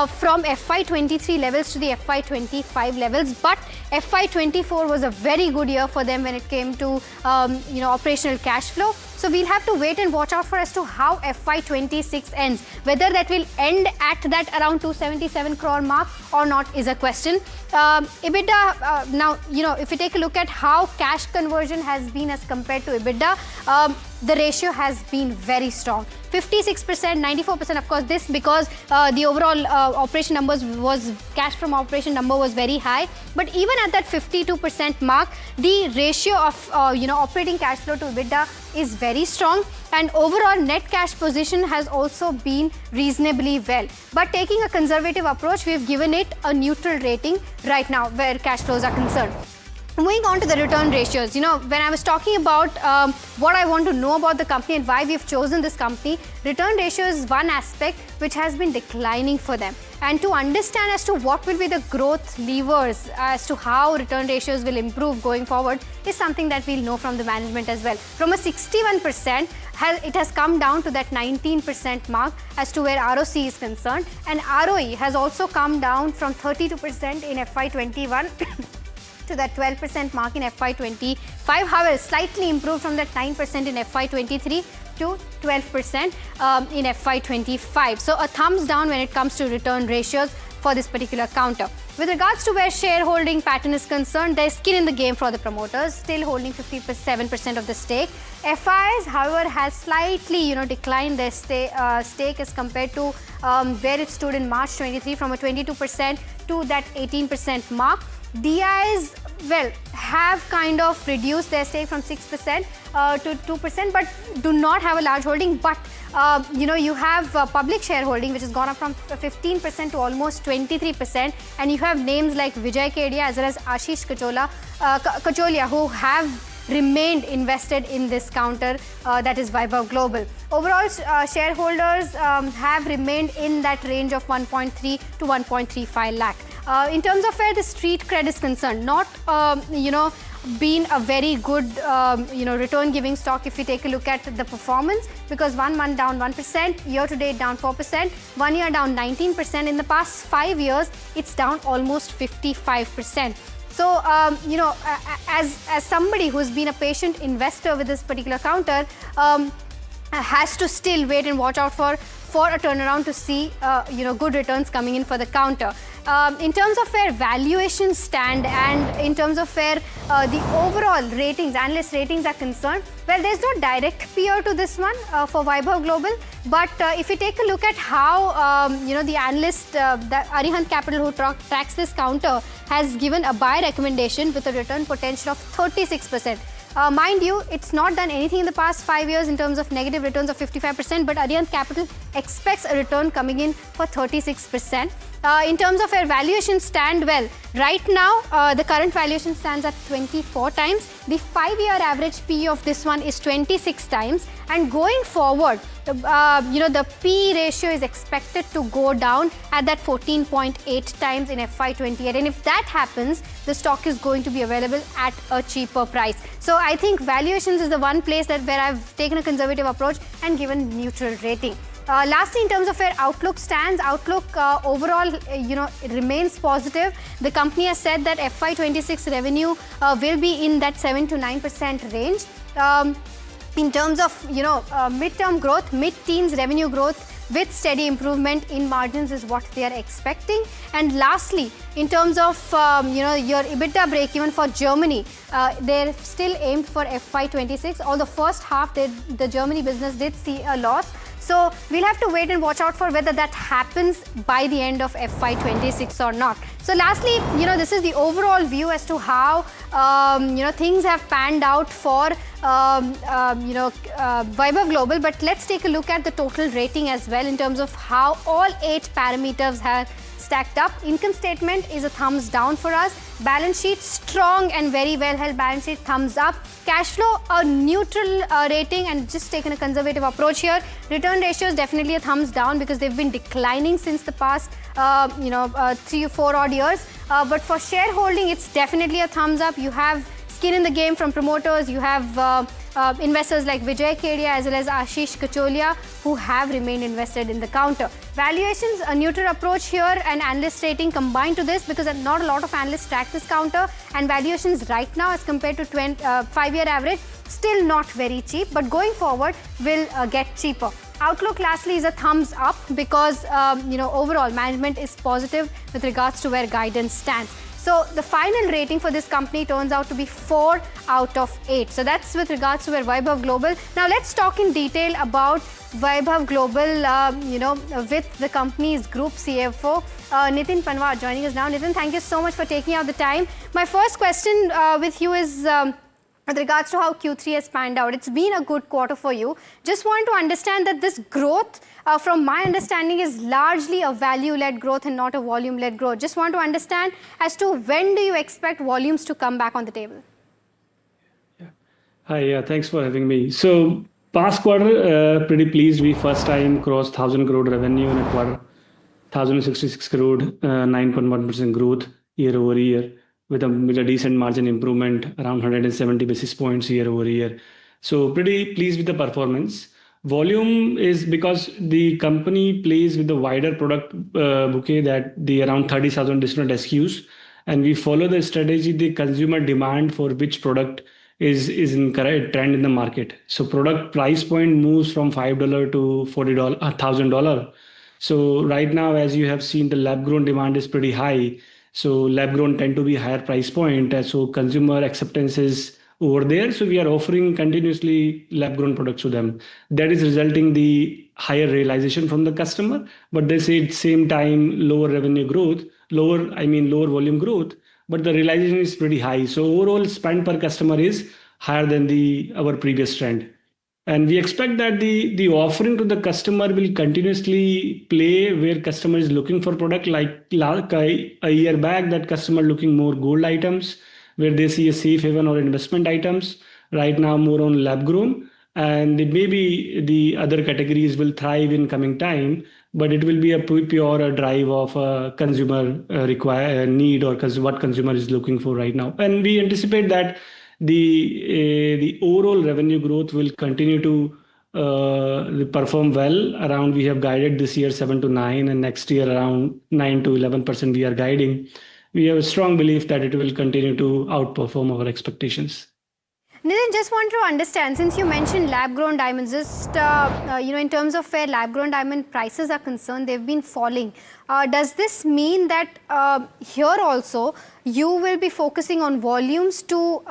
from FY23 levels to the FY25 levels, but FY24 was a very good year for them when it came to operational cash flow. So we'll have to wait and watch out for as to how FY26 ends. Whether that will end at that around 277 crore mark or not is a question. EBITDA, now, if you take a look at how cash conversion has been as compared to EBITDA, the ratio has been very strong. 56%, 94%, of course, this because the overall operation numbers was, cash from operation number was very high. But even at that 52% mark, the ratio of, operating cash flow to EBITDA is very strong. And overall net cash position has also been reasonably well. But taking a conservative approach, we've given it a neutral rating right now where cash flows are concerned. Moving on to the return ratios, when I was talking about what I want to know about the company and why we've chosen this company, return ratio is one aspect which has been declining for them. And to understand as to what will be the growth levers as to how return ratios will improve going forward is something that we'll know from the management as well. From a 61%, it has come down to that 19% mark as to where ROC is concerned. And ROE has also come down from 32% in FY21 to that 12% mark in FY25. However, slightly improved from that 9% in FY23 to 12% in FY25. So a thumbs down when it comes to return ratios for this particular counter. With regards to where shareholding pattern is concerned, there's skin in the game for the promoters, still holding 57% of the stake. FIs, however, has slightly declined their stake as compared to where it stood in March 23 from a 22% to that 18% mark. DIs, have kind of reduced their stake from 6% to 2%, but do not have a large holding. But, you have public shareholding, which has gone up from 15% to almost 23%. And you have names like Vijay Kedia as well as Ashish Kacholia, who have remained invested in this counter, that is Vaibhav Global. Overall, shareholders have remained in that range of 1.3 to 1.35 lakh. In terms of where the street cred is concerned, not been a very good return giving stock if you take a look at the performance, because 1 month down 1%, year to date down 4%, 1 year down 19%. In the past 5 years, it's down almost 55%. So, as somebody who's been a patient investor with this particular counter, has to still wait and watch out for a turnaround to see, good returns coming in for the counter. in terms of where valuations stand and in terms of where the overall ratings, analyst ratings are concerned, well, there's no direct peer to this one for Vaibhav Global. But if you take a look at how, the analyst, the Arihant Capital, who tracks this counter, has given a buy recommendation with a return potential of 36%. Mind you, it's not done anything in the past 5 years in terms of negative returns of 55%, but Arihant Capital expects a return coming in for 36%. In terms of where valuations stand, well, right now the current valuation stands at 24 times. The 5-year average PE of this one is 26 times, and going forward, the PE ratio is expected to go down at that 14.8 times in FY28, and if that happens, the stock is going to be available at a cheaper price. So I think valuations is the one place where I've taken a conservative approach and given neutral rating. Lastly, in terms of where outlook stands, outlook overall, it remains positive. The company has said that FY26 revenue will be in that 7 to 9% range. In terms of, mid-term growth, mid-teens revenue growth with steady improvement in margins is what they are expecting. And lastly, in terms of, your EBITDA break-even for Germany, they're still aimed for FY26. Although first half, the Germany business did see a loss. So we'll have to wait and watch out for whether that happens by the end of FY26 or not. So lastly, this is the overall view as to how, things have panned out for, Vaibhav Global. But let's take a look at the total rating as well in terms of how all 8 parameters have stacked up. Income statement is a thumbs down for us. Balance sheet, strong and very well held balance sheet, thumbs up. Cash flow, a neutral rating and just taken a conservative approach here. Return ratio is definitely a thumbs down because they've been declining since the past 3 or 4 odd years. But for shareholding, it's definitely a thumbs up. You have skin in the game from promoters. You have investors like Vijay Kedia as well as Ashish Kacholia who have remained invested in the counter. Valuations, a neutral approach here and analyst rating combined to this because not a lot of analysts track this counter, and valuations right now as compared to 5-year average still not very cheap, but going forward will get cheaper. Outlook lastly is a thumbs up because overall management is positive with regards to where guidance stands. So the final rating for this company turns out to be 4 out of 8. So that's with regards to where Vaibhav Global. Now let's talk in detail about Vaibhav Global, with the company's group CFO, Nitin Panwar, joining us now. Nitin, thank you so much for taking out the time. My first question with you is with regards to how Q3 has panned out. It's been a good quarter for you. Just want to understand that this growth, from my understanding, is largely a value-led growth and not a volume-led growth. Just want to understand as to when do you expect volumes to come back on the table? Hi, thanks for having me. So past quarter, pretty pleased. We first time crossed 1,000 crore revenue in a quarter. 1,066 crore, 9.1% growth year over year with a decent margin improvement around 170 basis points year over year. So pretty pleased with the performance. Volume is because the company plays with the wider product bouquet that the around 30,000 different SKUs, and we follow the strategy, the consumer demand for which product is in correct trend in the market. So product price point moves from $5 to $1,000. So right now, as you have seen, the lab grown demand is pretty high. So lab grown tend to be higher price point. So consumer acceptance is over there. So we are offering continuously lab grown products to them. That is resulting the higher realization from the customer. But they say at the same time, lower revenue growth, lower volume growth, but the realization is pretty high. So overall spend per customer is higher than our previous trend. And we expect that the offering to the customer will continuously play where customer is looking for product like a year back, that customer looking more gold items where they see a safe haven or investment items. Right now more on lab grown, and maybe the other categories will thrive in coming time, but it will be a pure drive of a consumer need or what consumer is looking for right now. And we anticipate that the overall revenue growth will continue to perform well. Around we have guided this year 7 to 9, and next year around 9 to 11% we are guiding. We have a strong belief that it will continue to outperform our expectations. Nitin, just want to understand, since you mentioned lab-grown diamonds, just in terms of where lab-grown diamond prices are concerned, they've been falling. Does this mean that here also you will be focusing on volumes to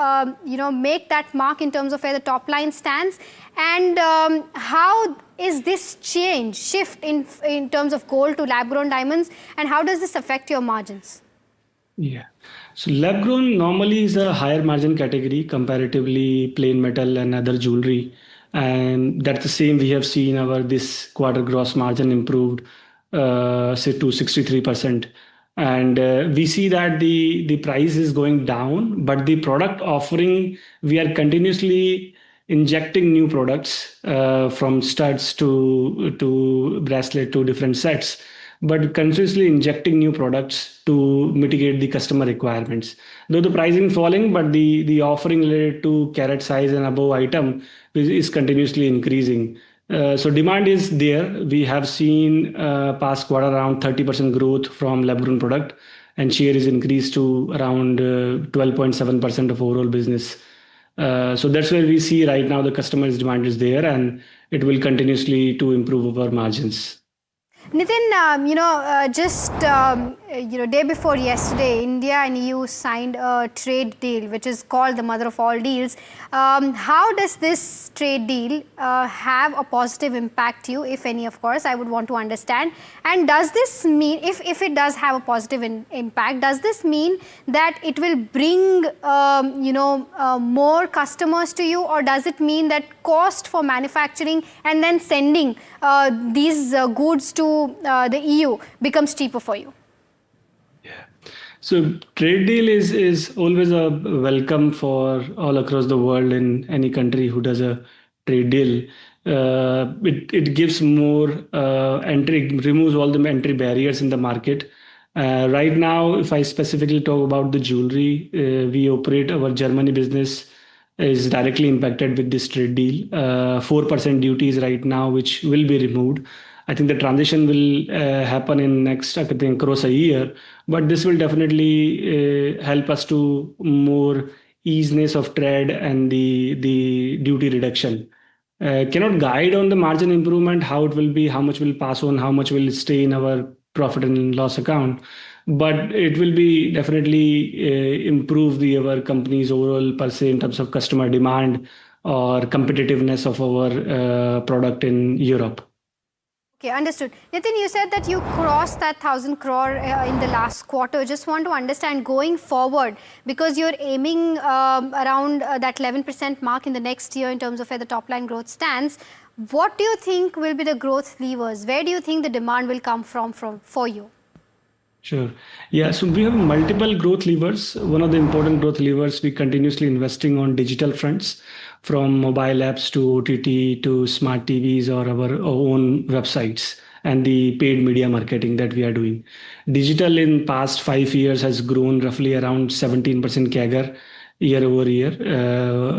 make that mark in terms of where the top line stands? And how is this shift in terms of gold to lab-grown diamonds, and how does this affect your margins? Yeah. So lab grown normally is a higher margin category comparatively plain metal and other jewelry. And that's the same we have seen our this quarter gross margin improved say to 63%. And we see that the price is going down, but the product offering, we are continuously injecting new products from studs to bracelet to different sets, but continuously injecting new products to mitigate the customer requirements. Though the pricing falling, but the offering related to carat size and above item is continuously increasing. So demand is there. We have seen past quarter around 30% growth from lab-grown product, and share is increased to around 12.7% of overall business. So that's where we see right now the customer's demand is there, and it will continuously to improve our margins. Nitin, just day before yesterday, India and EU signed a trade deal, which is called the mother of all deals. How does this trade deal have a positive impact to you, if any? Of course, I would want to understand. And does this mean, if it does have a positive impact, does this mean that it will bring more customers to you, or does it mean that cost for manufacturing and then sending these goods to the EU becomes cheaper for you? So trade deal is always a welcome for all across the world in any country who does a trade deal. It gives more entry, removes all the entry barriers in the market. Right now, if I specifically talk about the jewelry, we operate our Germany business is directly impacted with this trade deal. 4% duties right now, which will be removed. I think the transition will happen in next, I think, across a year, but this will definitely help us to more easiness of trade and the duty reduction. Cannot guide on the margin improvement, how it will be, how much will pass on, how much will stay in our profit and loss account, but it will be definitely improve our company's overall per se in terms of customer demand or competitiveness of our product in Europe. Okay, understood. Nitin, you said that you crossed that 1,000 crore in the last quarter. Just want to understand going forward, because you're aiming around that 11% mark in the next year in terms of where the top line growth stands. What do you think will be the growth levers? Where do you think the demand will come from for you? Sure. Yeah, so we have multiple growth levers. One of the important growth levers, we continuously investing on digital fronts, from mobile apps to OTT to smart TVs or our own websites, and the paid media marketing that we are doing. Digital in past 5 years has grown roughly around 17% CAGR year over year.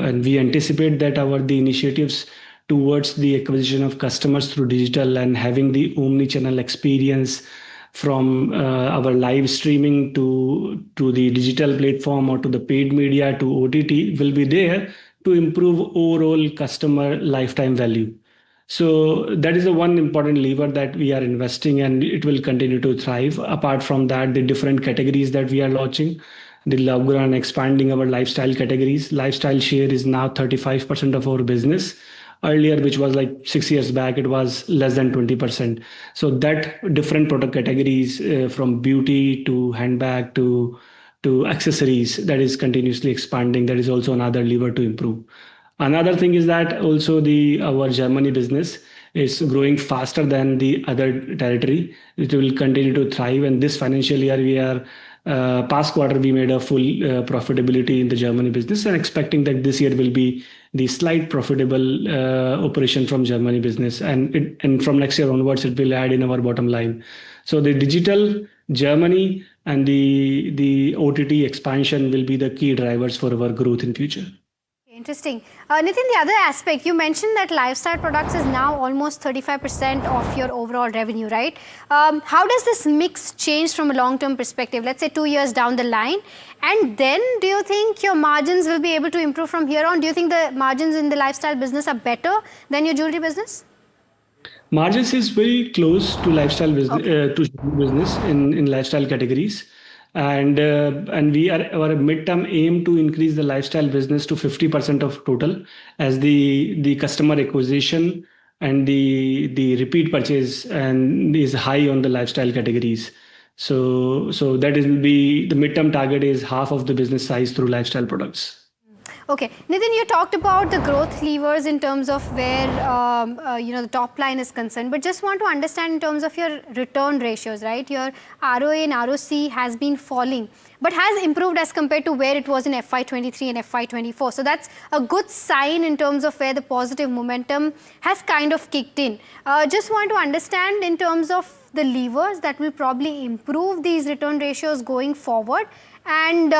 And we anticipate that the initiatives towards the acquisition of customers through digital and having the omni-channel experience from our live streaming to the digital platform or to the paid media to OTT will be there to improve overall customer lifetime value. So that is the one important lever that we are investing, and it will continue to thrive. Apart from that, the different categories that we are launching, the lab-grown expanding our lifestyle categories. Lifestyle share is now 35% of our business. Earlier, which was like 6 years back, it was less than 20%. So that different product categories from beauty to handbag to accessories, that is continuously expanding. That is also another lever to improve. Another thing is that also our Germany business is growing faster than the other territory. It will continue to thrive. And this financial year, past quarter, we made a full profitability in the Germany business, and expecting that this year will be the slight profitable operation from Germany business. And from next year onwards, it will add in our bottom line. So the digital, Germany, and the OTT expansion will be the key drivers for our growth in future. Interesting. Nitin, the other aspect, you mentioned that lifestyle products is now almost 35% of your overall revenue, right? How does this mix change from a long-term perspective, let's say 2 years down the line? And then do you think your margins will be able to improve from here on? Do you think the margins in the lifestyle business are better than your jewelry business? Margins is very close to lifestyle business, in lifestyle categories. And we are our midterm aim to increase the lifestyle business to 50% of total, as the customer acquisition and the repeat purchase and is high on the lifestyle categories. So that is will be the midterm target is half of the business size through lifestyle products. Okay, Nitin, you talked about the growth levers in terms of where the top line is concerned, but just want to understand in terms of your return ratios, right? Your ROA and ROC has been falling, but has improved as compared to where it was in FY23 and FY24. So that's a good sign in terms of where the positive momentum has kind of kicked in. Just want to understand in terms of the levers that will probably improve these return ratios going forward. And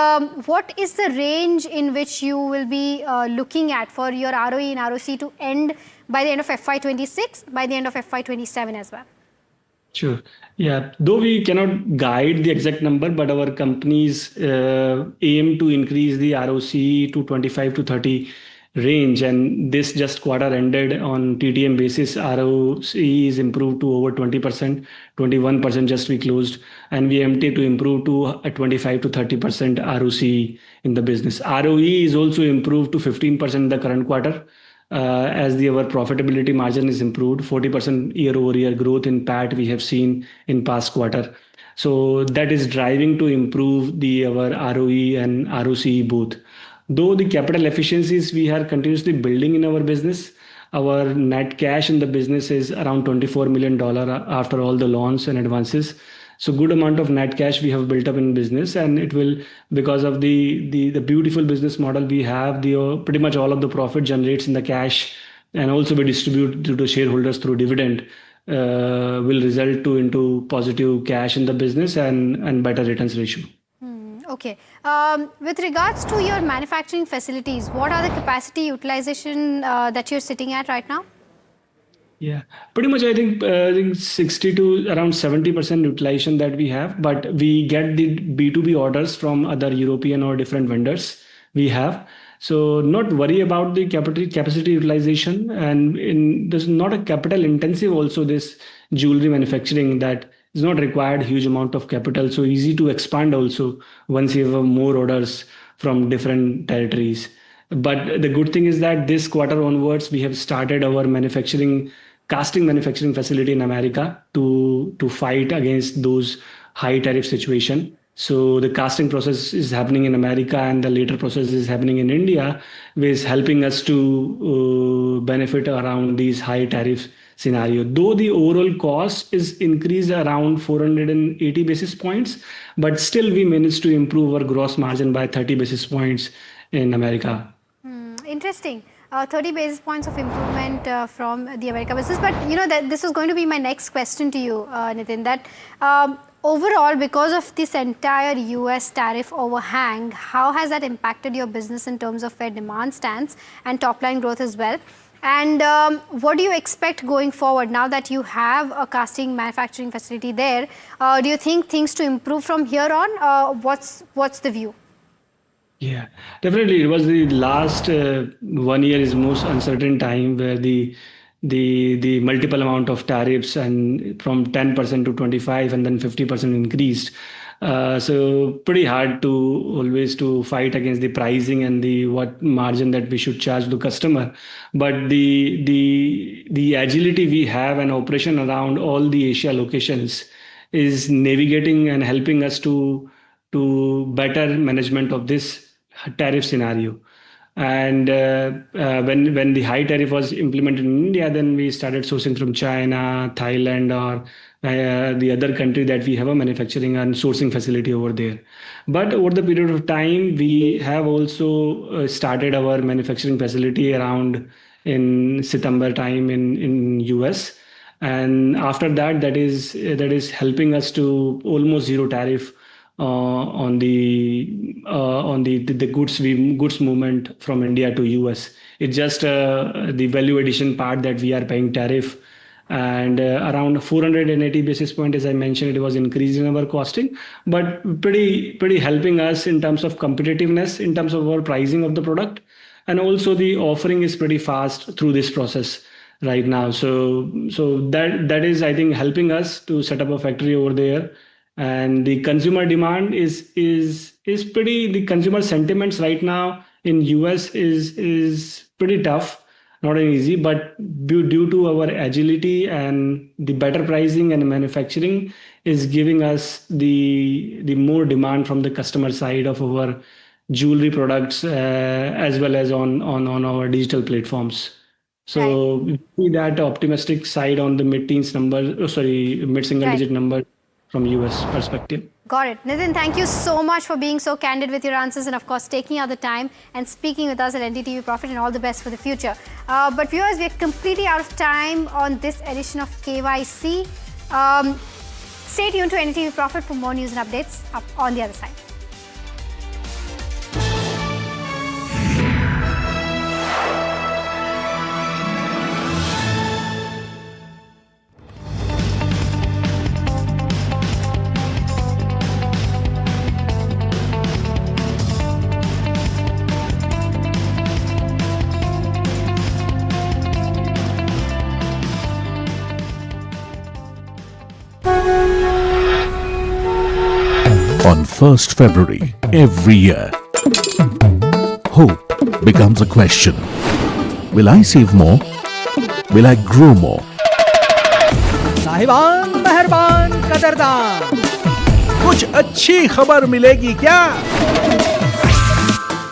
what is the range in which you will be looking at for your ROE and ROC to end by the end of FY26, by the end of FY27 as well? Sure. Yeah. Though we cannot guide the exact number, but our companies aim to increase the ROC to 25 to 30 range. And this just quarter ended on TTM basis. ROC is improved to over 20%, 21% just we closed. And we aim to improve to a 25 to 30% ROC in the business. ROE is also improved to 15% in the current quarter. As our profitability margin is improved, 40% year-over-year growth in PAT we have seen in past quarter. So that is driving to improve our ROE and ROC both. Though the capital efficiencies we are continuously building in our business, our net cash in the business is around $24 million after all the loans and advances. So good amount of net cash we have built up in business, and it will, because of the beautiful business model we have, pretty much all of the profit generates in the cash and also we distribute to the shareholders through dividend, will result into positive cash in the business and better returns ratio. Okay. With regards to your manufacturing facilities, what are the capacity utilization that you're sitting at right now? Yeah, pretty much I think 60 to around 70% utilization that we have, but we get the B2B orders from other European or different vendors we have. So not worry about the capacity utilization, and there's not a capital intensive also this jewelry manufacturing that is not required huge amount of capital. So easy to expand also once you have more orders from different territories. But the good thing is that this quarter onwards, we have started our casting manufacturing facility in America to fight against those high tariff situation. So the casting process is happening in America and the later process is happening in India, which is helping us to benefit around these high tariff scenario. Though the overall cost is increased around 480 basis points, but still we managed to improve our gross margin by 30 basis points in America. Interesting. 30 basis points of improvement from the America business. But that this was going to be my next question to you, Nitin, that overall, because of this entire US tariff overhang, how has that impacted your business in terms of where demand stands and top line growth as well? And what do you expect going forward now that you have a casting manufacturing facility there? Do you think things to improve from here on? What's the view? Yeah, definitely. It was the last 1 year is most uncertain time where the multiple amount of tariffs and from 10% to 25 and then 50% increased. So pretty hard to always to fight against the pricing and the what margin that we should charge the customer. But the agility we have and operation around all the Asia locations is navigating and helping us to better management of this tariff scenario. And when the high tariff was implemented in India, then we started sourcing from China, Thailand, or the other country that we have a manufacturing and sourcing facility over there. But over the period of time, we have also started our manufacturing facility around in September time in US. And after that, that is helping us to almost zero tariff on the goods movement from India to US. It's just the value addition part that we are paying tariff, and around 480 basis point, as I mentioned, it was increasing our costing, but pretty helping us in terms of competitiveness, in terms of our pricing of the product, and also the offering is pretty fast through this process right now. So that is, I think, helping us to set up a factory over there. And the consumer demand is pretty, the consumer sentiments right now in US is pretty tough, not easy, but due to our agility and the better pricing and manufacturing is giving us the more demand from the customer side of our jewelry products, as well as on our digital platforms. So we see that optimistic side on the mid-teens number, mid-single digit number from US perspective. Got it. Nitin, thank you so much for being so candid with your answers and, of course, taking out the time and speaking with us at NDTV Profit, and all the best for the future. But viewers, we are completely out of time on this edition of KYC. Stay tuned to NDTV Profit for more news and updates up on the other side. On 1st February every year, hope becomes a question. Will I save more? Will I grow more? साहिबान मेहरबान कदरदान, कुछ अच्छी खबर मिलेगी क्या?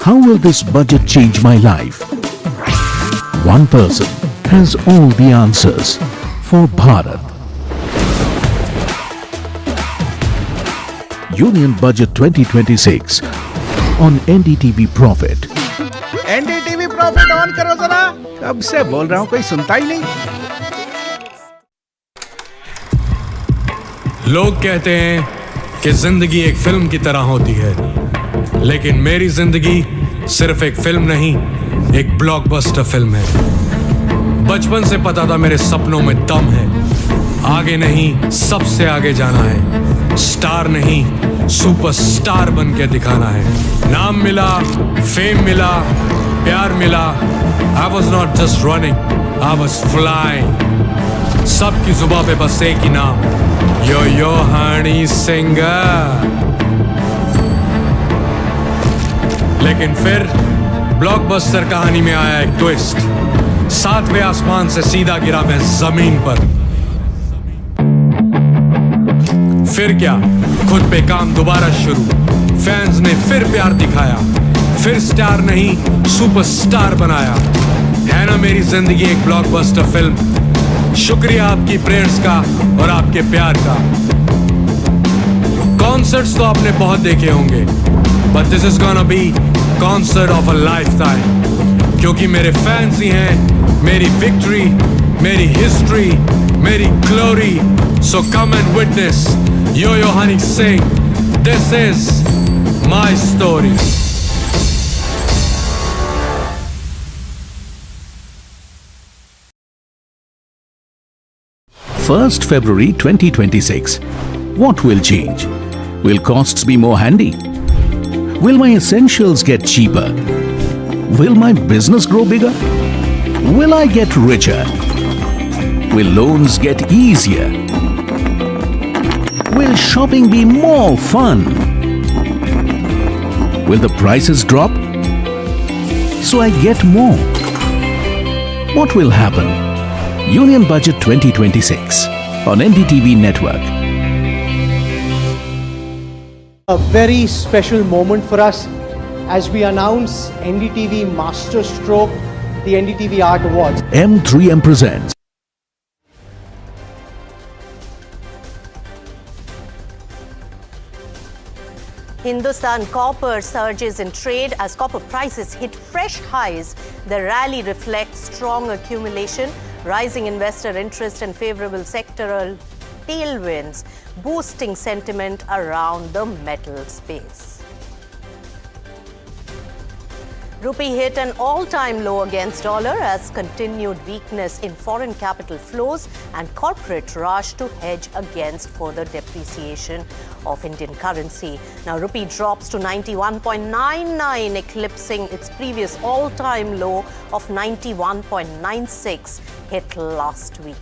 How will this budget change my life? One person has all the answers for Bharat. Union Budget 2026 on NDTV Profit. NDTV Profit on करो जरा, कब से बोल रहा हूं, कोई सुनता ही नहीं. लोग कहते हैं कि जिंदगी एक फिल्म की तरह होती है, लेकिन मेरी जिंदगी सिर्फ एक फिल्म नहीं, एक ब्लॉकबस्टर फिल्म है. बचपन से पता था मेरे सपनों में दम है, आगे नहीं सबसे आगे जाना है, स्टार नहीं सुपरस्टार बन के दिखाना है. नाम मिला, फेम मिला, प्यार मिला. I was not just running, I was flying. सबकी जुबां पे बस एक ही नाम, यो हनी सिंगर. लेकिन फिर ब्लॉकबस्टर कहानी में आया एक ट्विस्ट. 7वें आसमान से सीधा गिरा मैं जमीन पर. फिर क्या, खुद पे काम दोबारा शुरू. फैंस ने फिर प्यार दिखाया, फिर स्टार नहीं सुपरस्टार बनाया. है ना मेरी जिंदगी एक ब्लॉकबस्टर फिल्म. शुक्रिया आपकी प्रेयर्स का और आपके प्यार का. कॉन्सर्ट्स तो आपने बहुत देखे होंगे, but this is gonna be concert of a lifetime. क्योंकि मेरे फैंस ही हैं मेरी विक्ट्री, मेरी हिस्ट्री, मेरी glory. So come and witness Yo Honey Singh. This is my story. 1st February 2026. What will change? Will costs be more handy? Will my essentials get cheaper? Will my business grow bigger? Will I get richer? Will loans get easier? Will shopping be more fun? Will the prices drop so I get more? What will happen? Union Budget 2026 on NDTV Network. A very special moment for us as we announce NDTV Master Stroke, the NDTV Art Awards. M3M presents Hindustan Copper surges in trade as copper prices hit fresh highs. The rally reflects strong accumulation, rising investor interest and favorable sectoral tailwinds, boosting sentiment around the metal space. Rupee hit an all-time low against dollar as continued weakness in foreign capital flows and corporate rush to hedge against further depreciation of Indian currency. Now, rupee drops to 91.99, eclipsing its previous all-time low of 91.96 hit last week.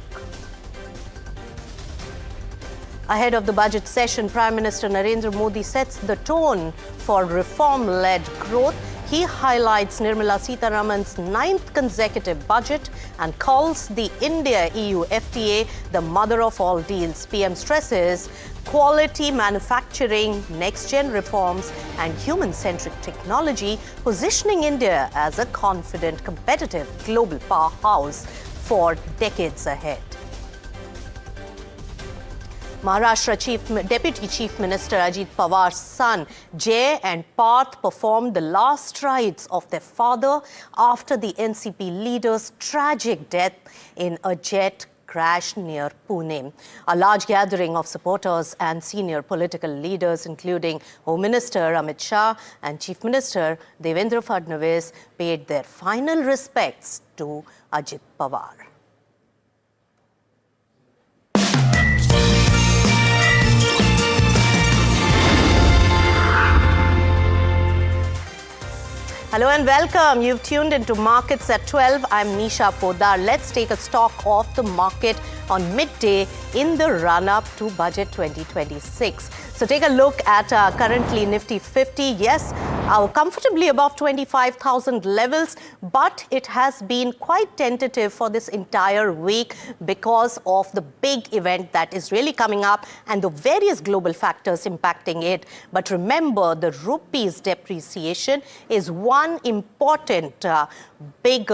Ahead of the budget session, Prime Minister Narendra Modi sets the tone for reform-led growth. He highlights Nirmala Sitharaman's 9th consecutive budget and calls the India-EU FTA the mother of all deals. PM stresses quality manufacturing, next-gen reforms and human-centric technology, positioning India as a confident, competitive global powerhouse for decades ahead. Maharashtra Deputy Chief Minister Ajit Pawar's son, Jay and Parth, performed the last rites of their father after the NCP leader's tragic death in a jet crash near Pune. A large gathering of supporters and senior political leaders, including Home Minister Amit Shah and Chief Minister Devendra Fadnavis, paid their final respects to Ajit Pawar. Hello and welcome. You've tuned into Markets at 12. I'm Nisha Podar. Let's take a stock of the market on midday in the run-up to Budget 2026. So take a look at currently Nifty 50. Yes, comfortably above 25,000 levels, but it has been quite tentative for this entire week because of the big event that is really coming up and the various global factors impacting it. But remember, the rupee's depreciation is one important big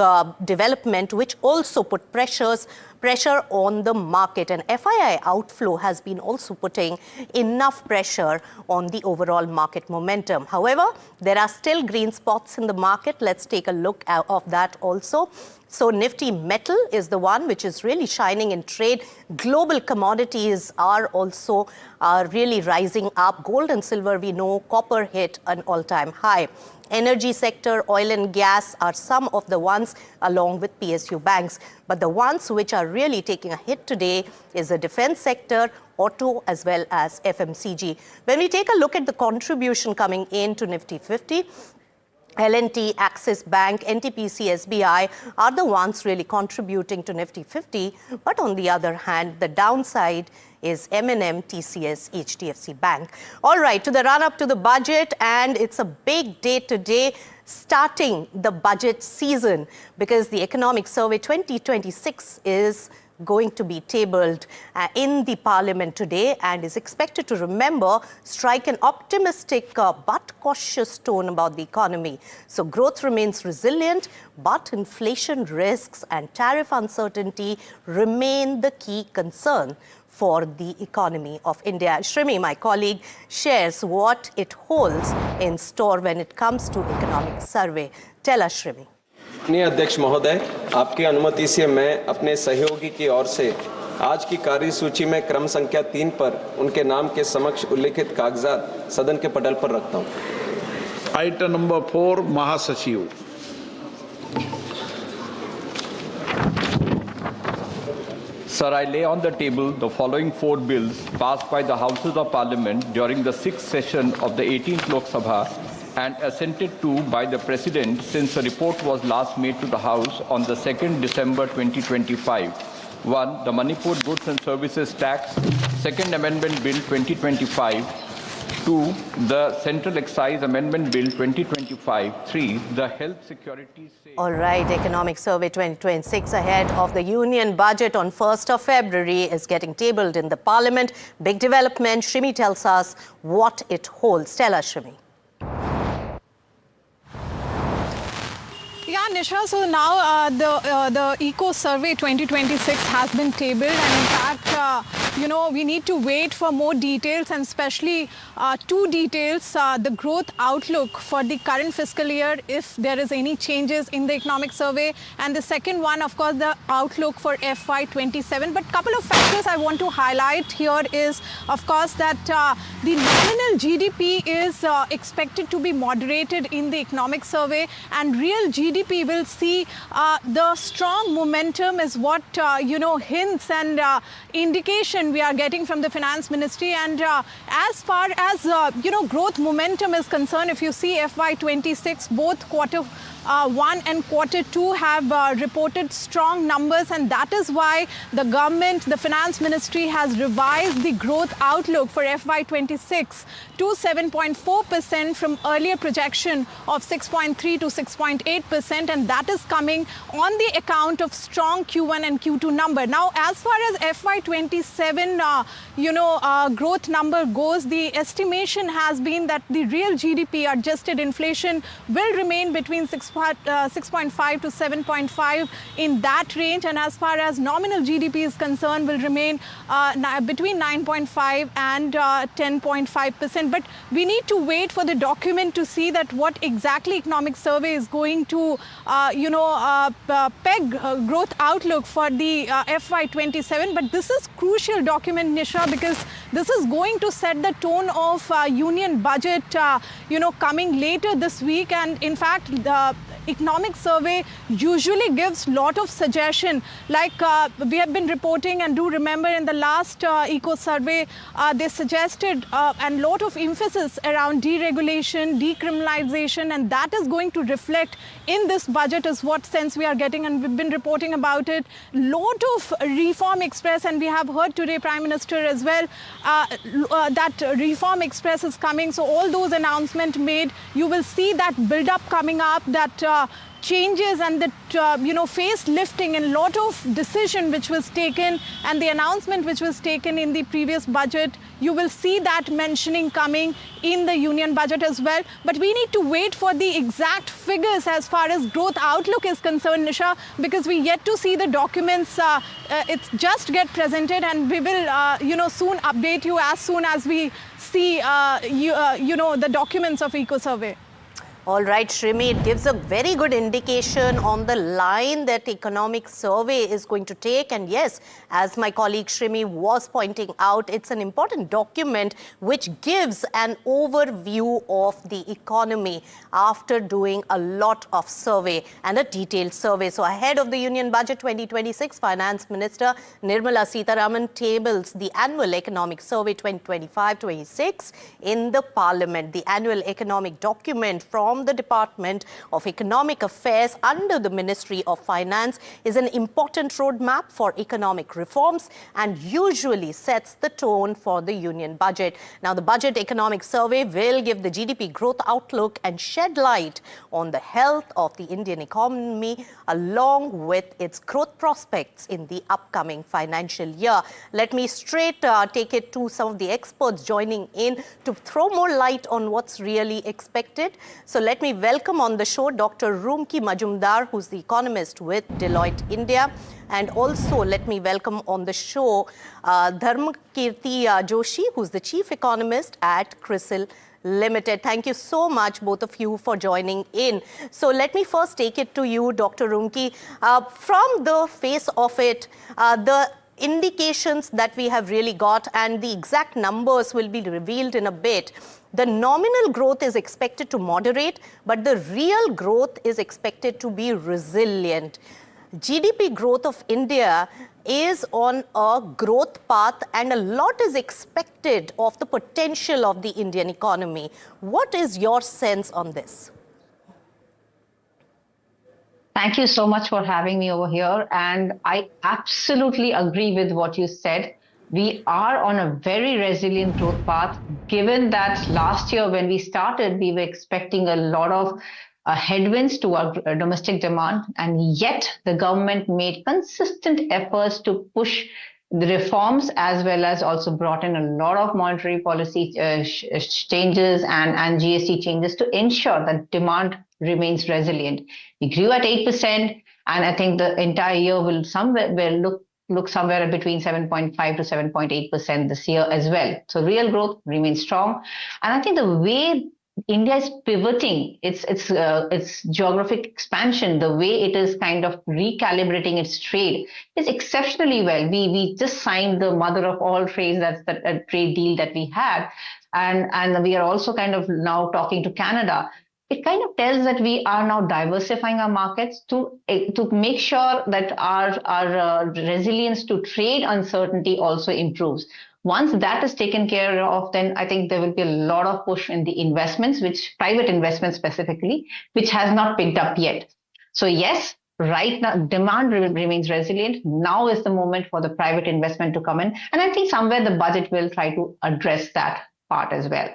development which also put pressure on the market, and FII outflow has been also putting enough pressure on the overall market momentum. However, there are still green spots in the market. Let's take a look at that also. So Nifty Metal is the one which is really shining in trade. Global commodities are also really rising up. Gold and silver, we know, copper hit an all-time high. Energy sector, oil and gas are some of the ones along with PSU banks. But the ones which are really taking a hit today is the defense sector, auto as well as FMCG. When we take a look at the contribution coming into Nifty 50, L&T, Axis Bank, NTPC, SBI are the ones really contributing to Nifty 50. But on the other hand, the downside is M&M, TCS, HDFC Bank. All right, to the run-up to the budget, and it's a big day today, starting the budget season, because the Economic Survey 2026 is going to be tabled in the Parliament today and is expected to strike an optimistic but cautious tone about the economy. So growth remains resilient, but inflation risks and tariff uncertainty remain the key concern for the economy of India. Shrimi, my colleague, shares what it holds in store when it comes to economic survey. Tell us, Shrimi. माननीय अध्यक्ष महोदय, आपकी अनुमति से मैं अपने सहयोगी की ओर से आज की कार्यसूची में क्रम संख्या 3 पर उनके नाम के समक्ष उल्लिखित कागजात सदन के पटल पर रखता हूं। आइटम नंबर 4, महासचिव। Sir, I lay on the table the following 4 bills passed by the Houses of Parliament during the 6th session of the 18th Lok Sabha and assented to by the President since a report was last made to the House on the 2nd December 2025. 1. The Manipur Goods and Services Tax, Second Amendment Bill 2025. 2. The Central Excise Amendment Bill 2025. 3. The Health Security... All right, Economic Survey 2026 ahead of the Union Budget on 1st of February is getting tabled in the Parliament. Big development. Shrimi tells us what it holds. Tell us, Shrimi. Yeah, Nisha, so now the Eco Survey 2026 has been tabled, and in fact, we need to wait for more details, and especially two details: the growth outlook for the current fiscal year, if there is any changes in the economic survey, and the second one, of course, the outlook for FY27. But couple of factors I want to highlight here is, of course, that the nominal GDP is expected to be moderated in the economic survey, and real GDP will see the strong momentum is what hints and indication we are getting from the finance ministry. And as far as growth momentum is concerned, if you see FY26, both quarter 1 and quarter 2 have reported strong numbers, and that is why the government, the finance ministry, has revised the growth outlook for FY26 to 7.4% from earlier projection of 6.3 to 6.8%, and that is coming on the account of strong Q1 and Q2 number. Now, as far as FY27 growth number goes, the estimation has been that the real GDP adjusted inflation will remain between 6.5 to 7.5 in that range, and as far as nominal GDP is concerned, will remain between 9.5 and 10.5%. But we need to wait for the document to see that what exactly economic survey is going to peg growth outlook for the FY27. But this is crucial document, Nisha, because this is going to set the tone of union budget coming later this week. And in fact, the economic survey usually gives lot of suggestion, like we have been reporting, and do remember in the last eco survey they suggested and lot of emphasis around deregulation, decriminalization, and that is going to reflect in this budget is what sense we are getting, and we've been reporting about it. Lot of reform express, and we have heard today Prime Minister as well that reform express is coming. So all those announcements made, you will see that build up coming up, that changes and the face lifting and lot of decision which was taken, and the announcement which was taken in the previous budget, you will see that mentioning coming in the union budget as well. But we need to wait for the exact figures as far as growth outlook is concerned, Nisha, because we yet to see the documents. It's just get presented, and we will soon update you as soon as we see the documents of eco survey. All right, Shrimi, it gives a very good indication on the line that economic survey is going to take. And yes, as my colleague Shrimi was pointing out, it's an important document which gives an overview of the economy after doing a lot of survey and a detailed survey. So ahead of the Union Budget 2026, Finance Minister Nirmala Sitharaman tables the Annual Economic Survey 2025-26 in the Parliament. The annual economic document from the Department of Economic Affairs under the Ministry of Finance is an important roadmap for economic reforms and usually sets the tone for the union budget. Now, the Budget Economic Survey will give the GDP growth outlook and shed light on the health of the Indian economy along with its growth prospects in the upcoming financial year. Let me straight take it to some of the experts joining in to throw more light on what's really expected. So let me welcome on the show Dr. Rumki Majumdar, who's the economist with Deloitte India. And also let me welcome on the show Dharmakirti Joshi, who's the chief economist at CRISIL Limited. Thank you so much, both of you, for joining in. So let me first take it to you, Dr. Rumki. From the face of it, the indications that we have really got, and the exact numbers will be revealed in a bit. The nominal growth is expected to moderate, but the real growth is expected to be resilient. GDP growth of India is on a growth path, and a lot is expected of the potential of the Indian economy. What is your sense on this? Thank you so much for having me over here. And I absolutely agree with what you said. We are on a very resilient growth path, given that last year when we started, we were expecting a lot of headwinds to our domestic demand, and yet the government made consistent efforts to push the reforms as well as also brought in a lot of monetary policy changes and GST changes to ensure that demand remains resilient. We grew at 8%, and I think the entire year will look somewhere between 7.5 to 7.8% this year as well. So real growth remains strong, and I think the way India is pivoting its geographic expansion, the way it is kind of recalibrating its trade is exceptionally well. We just signed the mother of all trades, that's the trade deal that we had, and we are also kind of now talking to Canada. It kind of tells that we are now diversifying our markets to make sure that our resilience to trade uncertainty also improves. Once that is taken care of, then I think there will be a lot of push in the investments, which private investments specifically, which has not picked up yet. So yes, right now demand remains resilient. Now is the moment for the private investment to come in, and I think somewhere the budget will try to address that part as well.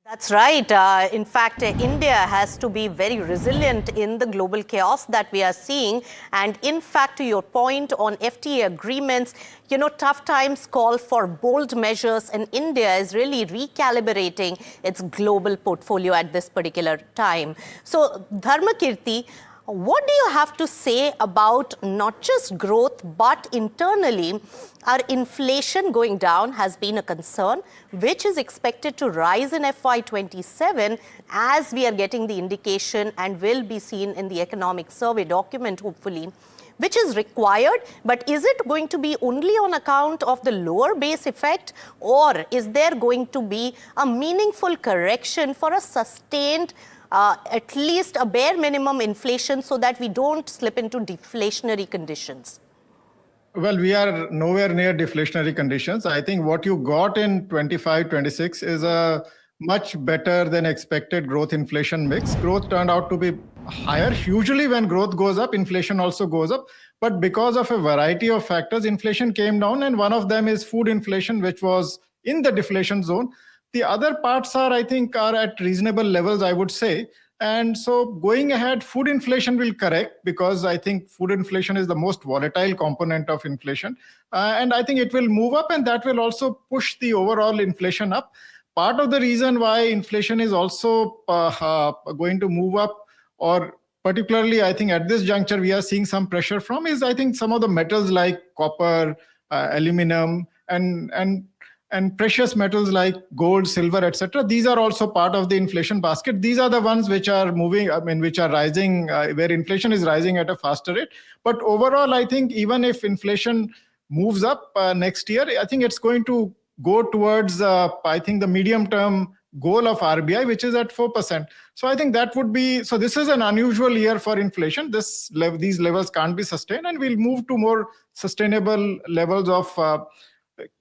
That's right. In fact, India has to be very resilient in the global chaos that we are seeing. And in fact, to your point on FTA agreements, you know, tough times call for bold measures, and India is really recalibrating its global portfolio at this particular time. So, Dharmakirti, what do you have to say about not just growth, but internally, our inflation going down has been a concern, which is expected to rise in FY27 as we are getting the indication and will be seen in the economic survey document, hopefully, which is required. But is it going to be only on account of the lower base effect, or is there going to be a meaningful correction for a sustained at least a bare minimum inflation so that we don't slip into deflationary conditions? Well, we are nowhere near deflationary conditions. I think what you got in 25-26 is a much better than expected growth inflation mix. Growth turned out to be higher. Usually when growth goes up, inflation also goes up. But because of a variety of factors, inflation came down, and one of them is food inflation, which was in the deflation zone. The other parts are, I think, are at reasonable levels, I would say. And so going ahead, food inflation will correct, because I think food inflation is the most volatile component of inflation. And I think it will move up, and that will also push the overall inflation up. Part of the reason why inflation is also going to move up, or particularly I think at this juncture we are seeing some pressure from, is I think some of the metals like copper, aluminum, and precious metals like gold, silver, etc. These are also part of the inflation basket. These are the ones which are moving, which are rising, where inflation is rising at a faster rate. But overall, I think even if inflation moves up next year, I think it's going to go towards, I think, the medium-term goal of RBI, which is at 4%. So I think that would be, so this is an unusual year for inflation. These levels can't be sustained, and we'll move to more sustainable levels of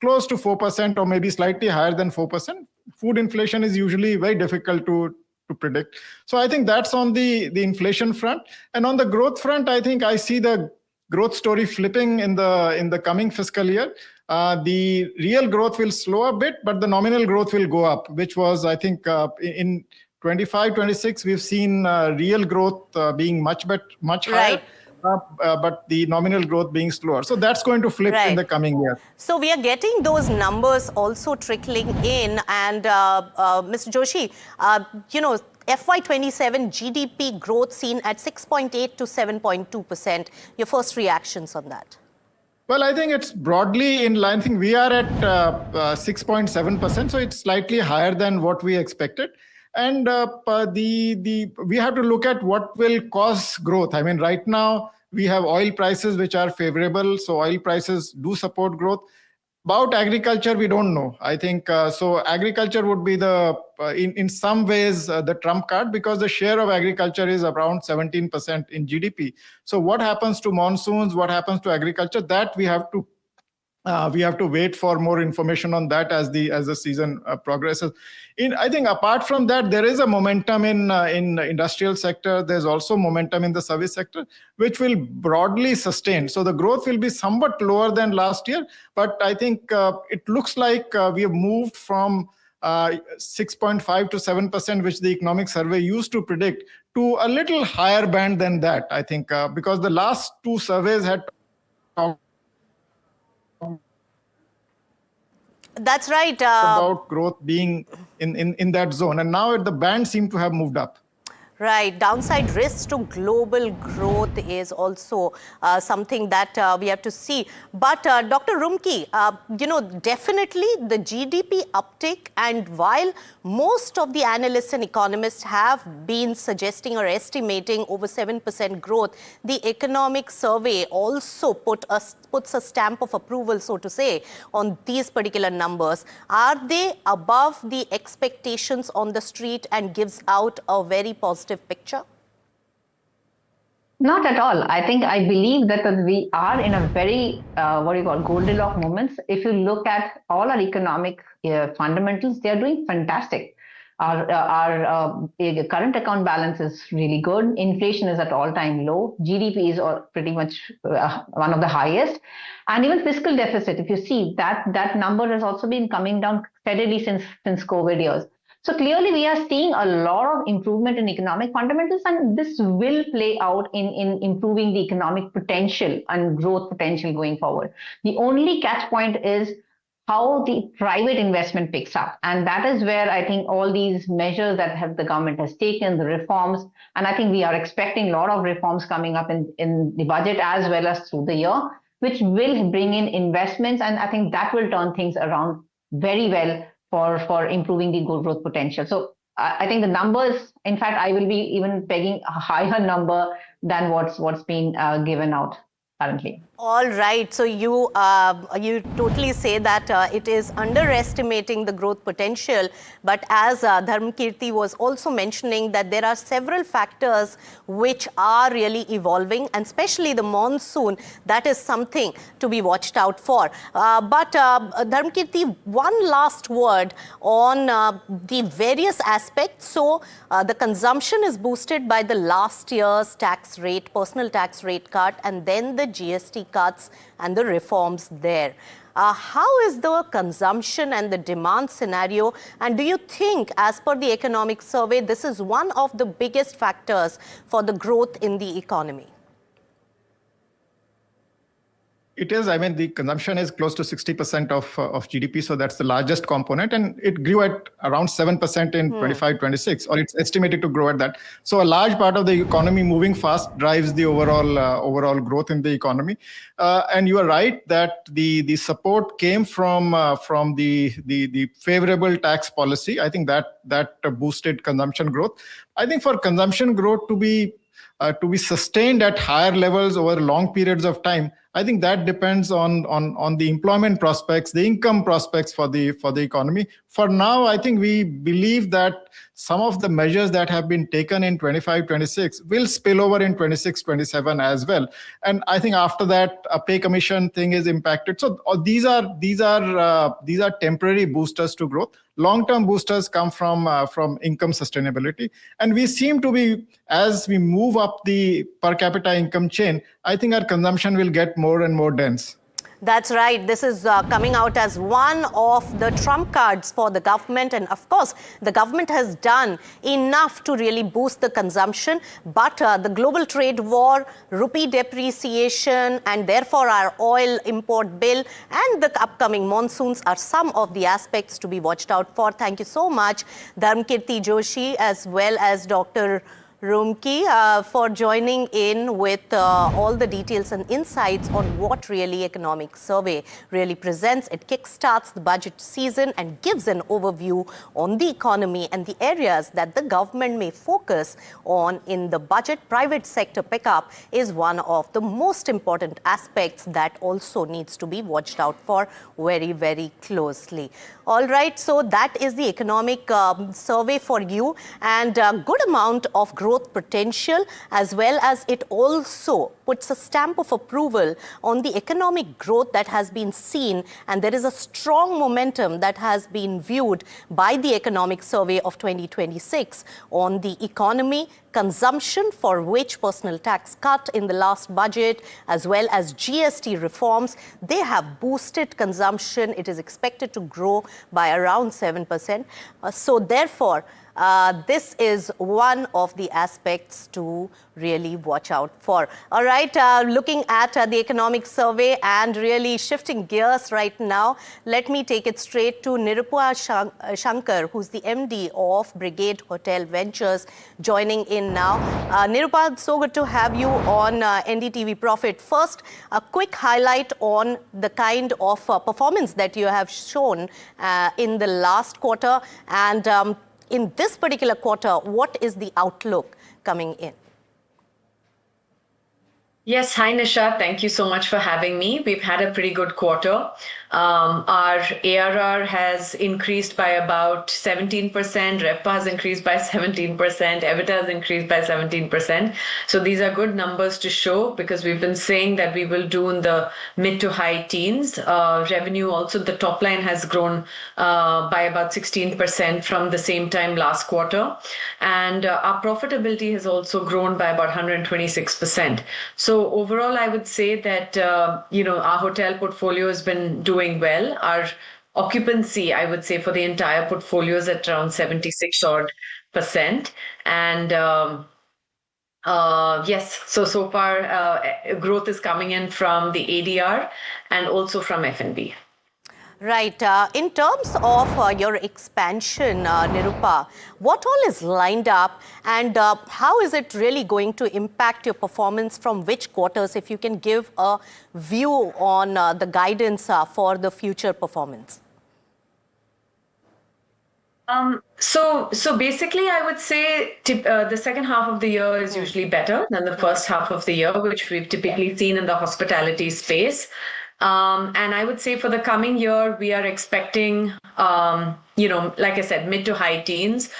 close to 4% or maybe slightly higher than 4%. Food inflation is usually very difficult to predict. So I think that's on the inflation front. And on the growth front, I think I see the growth story flipping in the coming fiscal year. The real growth will slow a bit, but the nominal growth will go up, which was, I think, in 25-26, we've seen real growth being much higher. Right. But the nominal growth being slower. So that's going to flip in the coming year. So we are getting those numbers also trickling in. And Mr. Joshi, you know, FY27 GDP growth seen at 6.8 to 7.2%. Your first reactions on that? Well, I think it's broadly in line. I think we are at 6.7%. So it's slightly higher than what we expected. And we have to look at what will cause growth. I mean, right now we have oil prices which are favorable, so oil prices do support growth. About agriculture, we don't know. I think so. Agriculture would be the in some ways the trump card, because the share of agriculture is around 17% in GDP. So what happens to monsoons? What happens to agriculture? That we have to wait for more information on that as the season progresses. I think apart from that, there is a momentum in industrial sector. There's also momentum in the service sector, which will broadly sustain. So the growth will be somewhat lower than last year, but I think it looks like we have moved from 6.5 to 7%, which the economic survey used to predict, to a little higher band than that. I think because the last two surveys had That's right. It's about growth being in that zone. And now the band seem to have moved up. Right. Downside risks to global growth is also something that we have to see. But Dr. Rumki, definitely the GDP uptick, and while most of the analysts and economists have been suggesting or estimating over 7% growth, the economic survey also puts a stamp of approval, so to say, on these particular numbers. Are they above the expectations on the street and gives out a very positive picture? Not at all. I believe that we are in a very, Goldilocks moments. If you look at all our economic fundamentals, they are doing fantastic. Our current account balance is really good. Inflation is at all-time low. GDP is pretty much one of the highest. And even fiscal deficit, if you see, that number has also been coming down steadily since COVID years. So clearly, we are seeing a lot of improvement in economic fundamentals, and this will play out in improving the economic potential and growth potential going forward. The only catch point is how the private investment picks up. And that is where I think all these measures that the government has taken, the reforms, and I think we are expecting a lot of reforms coming up in the budget as well as through the year, which will bring in investments. And I think that will turn things around very well for improving the growth potential. So I think the numbers, in fact, I will be even pegging a higher number than what's being given out currently. All right. So you totally say that it is underestimating the growth potential. But as Dharmkirti was also mentioning, that there are several factors which are really evolving, and especially the monsoon, that is something to be watched out for. But Dharmkirti, one last word on the various aspects. So the consumption is boosted by the last year's tax rate, personal tax rate cut, and then the GST cuts and the reforms there. How is the consumption and the demand scenario? And do you think, as per the economic survey, this is one of the biggest factors for the growth in the economy? It is. I mean, the consumption is close to 60% of GDP, so that's the largest component, and it grew at around 7% in 25-26, or it's estimated to grow at that. So a large part of the economy moving fast drives the overall growth in the economy. And you are right that the support came from the favorable tax policy. I think that boosted consumption growth. I think for consumption growth to be sustained at higher levels over long periods of time, I think that depends on the employment prospects, the income prospects for the economy. For now, I think we believe that some of the measures that have been taken in 25-26 will spill over in 26-27 as well. And I think after that, a pay commission thing is impacted. So these are temporary boosters to growth. Long-term boosters come from income sustainability. And we seem to be, as we move up the per capita income chain, I think our consumption will get more and more dense. That's right. This is coming out as one of the trump cards for the government. And of course, the government has done enough to really boost the consumption. But the global trade war, rupee depreciation, and therefore our oil import bill and the upcoming monsoons are some of the aspects to be watched out for. Thank you so much, Dharmkirti Joshi, as well as Dr. Rumki, for joining in with all the details and insights on what really economic survey really presents. It kickstarts the budget season and gives an overview on the economy and the areas that the government may focus on in the budget. Private sector pickup is one of the most important aspects that also needs to be watched out for very, very closely. All right, so that is the economic survey for you, and a good amount of growth potential, as well as it also puts a stamp of approval on the economic growth that has been seen, and there is a strong momentum that has been viewed by the economic survey of 2026 on the economy, consumption, for which personal tax cut in the last budget, as well as GST reforms, they have boosted consumption. It is expected to grow by around 7%. So therefore, this is one of the aspects to really watch out for. All right, looking at the economic survey and really shifting gears right now, let me take it straight to Nirupua Shankar, who's the MD of Brigade Hotel Ventures, joining in now. Nirupal, so good to have you on NDTV Profit. First, a quick highlight on the kind of performance that you have shown in the last quarter, and in this particular quarter, what is the outlook coming in? Yes, hi Nisha, thank you so much for having me. We've had a pretty good quarter. Our ARR has increased by about 17%, RevPAR has increased by 17%, EBITDA has increased by 17%. So these are good numbers to show, because we've been saying that we will do in the mid to high teens. Revenue also, the top line has grown by about 16% from the same time last quarter. And our profitability has also grown by about 126%. So overall, I would say that, our hotel portfolio has been doing well. Our occupancy, I would say, for the entire portfolio is at around 76% And yes, so far growth is coming in from the ADR and also from F&B. Right. In terms of your expansion, Nirupa, what all is lined up, and how is it really going to impact your performance from which quarters, if you can give a view on the guidance for the future performance? So basically, I would say the second half of the year is usually better than the first half of the year, which we've typically seen in the hospitality space. And I would say for the coming year, we are expecting, like I said, mid to high teens.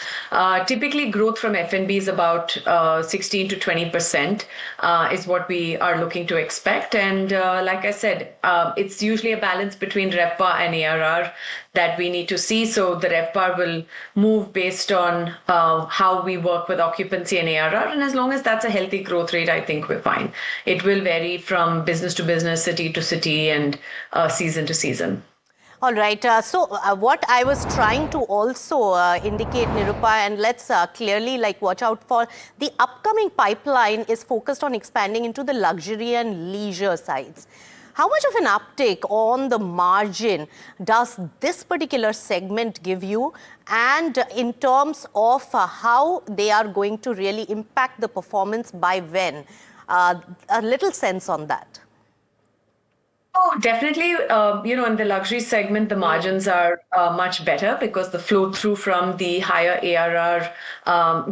Typically, growth from F&B is about 16 to 20% is what we are looking to expect. And like I said, it's usually a balance between RevPAR and ARR that we need to see. So the RevPAR will move based on how we work with occupancy and ARR. And as long as that's a healthy growth rate, I think we're fine. It will vary from business to business, city to city, and season to season. All right. So what I was trying to also indicate, Nirupa, and let's clearly watch out for the upcoming pipeline is focused on expanding into the luxury and leisure sides. How much of an uptake on the margin does this particular segment give you? And in terms of how they are going to really impact the performance by when? A little sense on that. Oh, definitely. In the luxury segment, the margins are much better because the flow through from the higher ARR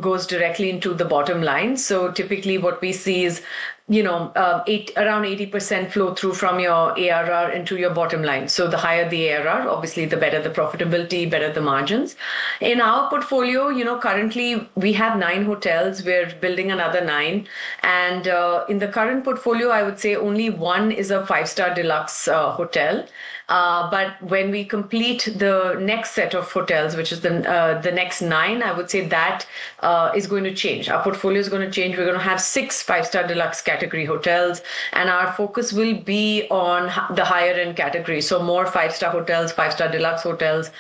goes directly into the bottom line. So typically what we see is, around 80% flow through from your ARR into your bottom line. So the higher the ARR, obviously, the better the profitability, better the margins. In our portfolio, currently we have 9 hotels. We're building another 9. And in the current portfolio, I would say only 1 is a 5-star deluxe hotel. But when we complete the next set of hotels, which is the next 9, I would say that is going to change. Our portfolio is going to change. We're going to have 6 5-star deluxe category hotels, and our focus will be on the higher end category. So more 5-star hotels, 5-star deluxe hotels.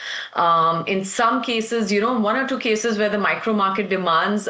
In some cases, 1 or 2 cases where the micro market demands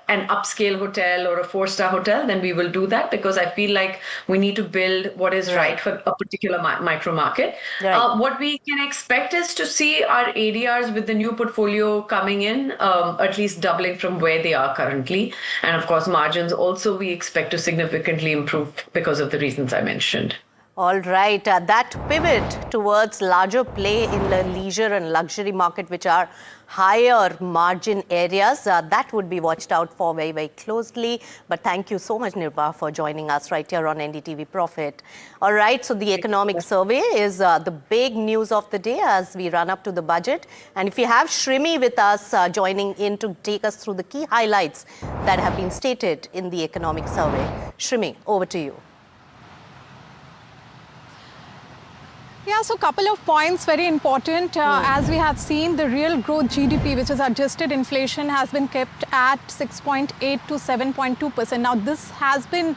an upscale hotel or a 4-star hotel, then we will do that, because I feel like we need to build what is right for a particular micro market. Right. What we can expect is to see our ADRs with the new portfolio coming in, at least doubling from where they are currently. And of course, margins also we expect to significantly improve because of the reasons I mentioned. All right. That pivot towards larger play in the leisure and luxury market, which are higher margin areas, that would be watched out for very, very closely. But thank you so much, Nirupa, for joining us right here on NDTV Profit. All right. So the economic survey is the big news of the day as we run up to the budget. And if you have Shrimi with us joining in to take us through the key highlights that have been stated in the economic survey. Shrimi, over to you. Yeah, so a couple of points very important. As we have seen, the real growth GDP, which is adjusted inflation, has been kept at 6.8 to 7.2%. Now, this has been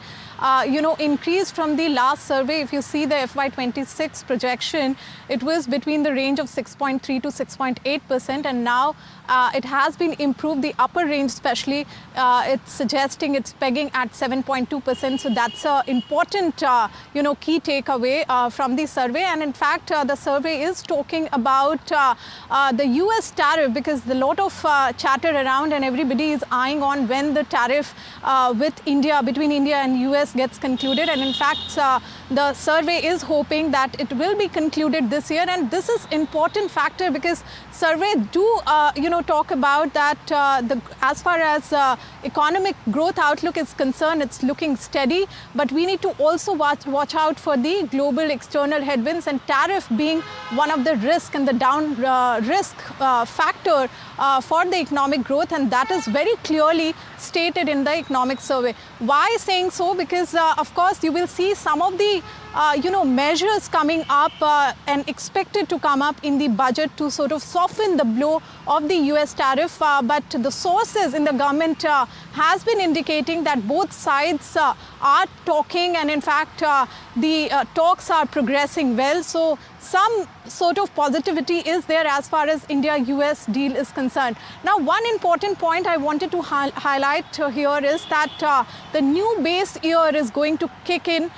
increased from the last survey. If you see the FY26 projection, it was between the range of 6.3 to 6.8%, and now it has been improved. The upper range, especially, it's suggesting it's pegging at 7.2%. So that's an important, key takeaway from the survey. And in fact, the survey is talking about the US tariff, because a lot of chatter around and everybody is eyeing on when the tariff between India and US gets concluded. And in fact, the survey is hoping that it will be concluded this year. And this is important factor, because survey do, talk about that as far as economic growth outlook is concerned, it's looking steady. But we need to also watch out for the global external headwinds, and tariff being one of the risk and the down risk factor for the economic growth, and that is very clearly stated in the economic survey. Why saying so? Because of course you will see some of the measures coming up and expected to come up in the budget to sort of soften the blow of the US tariff. But the sources in the government has been indicating that both sides are talking, and in fact the talks are progressing well. So some sort of positivity is there as far as India-US deal is concerned. Now, one important point I wanted to highlight here is that the new base year is going to kick in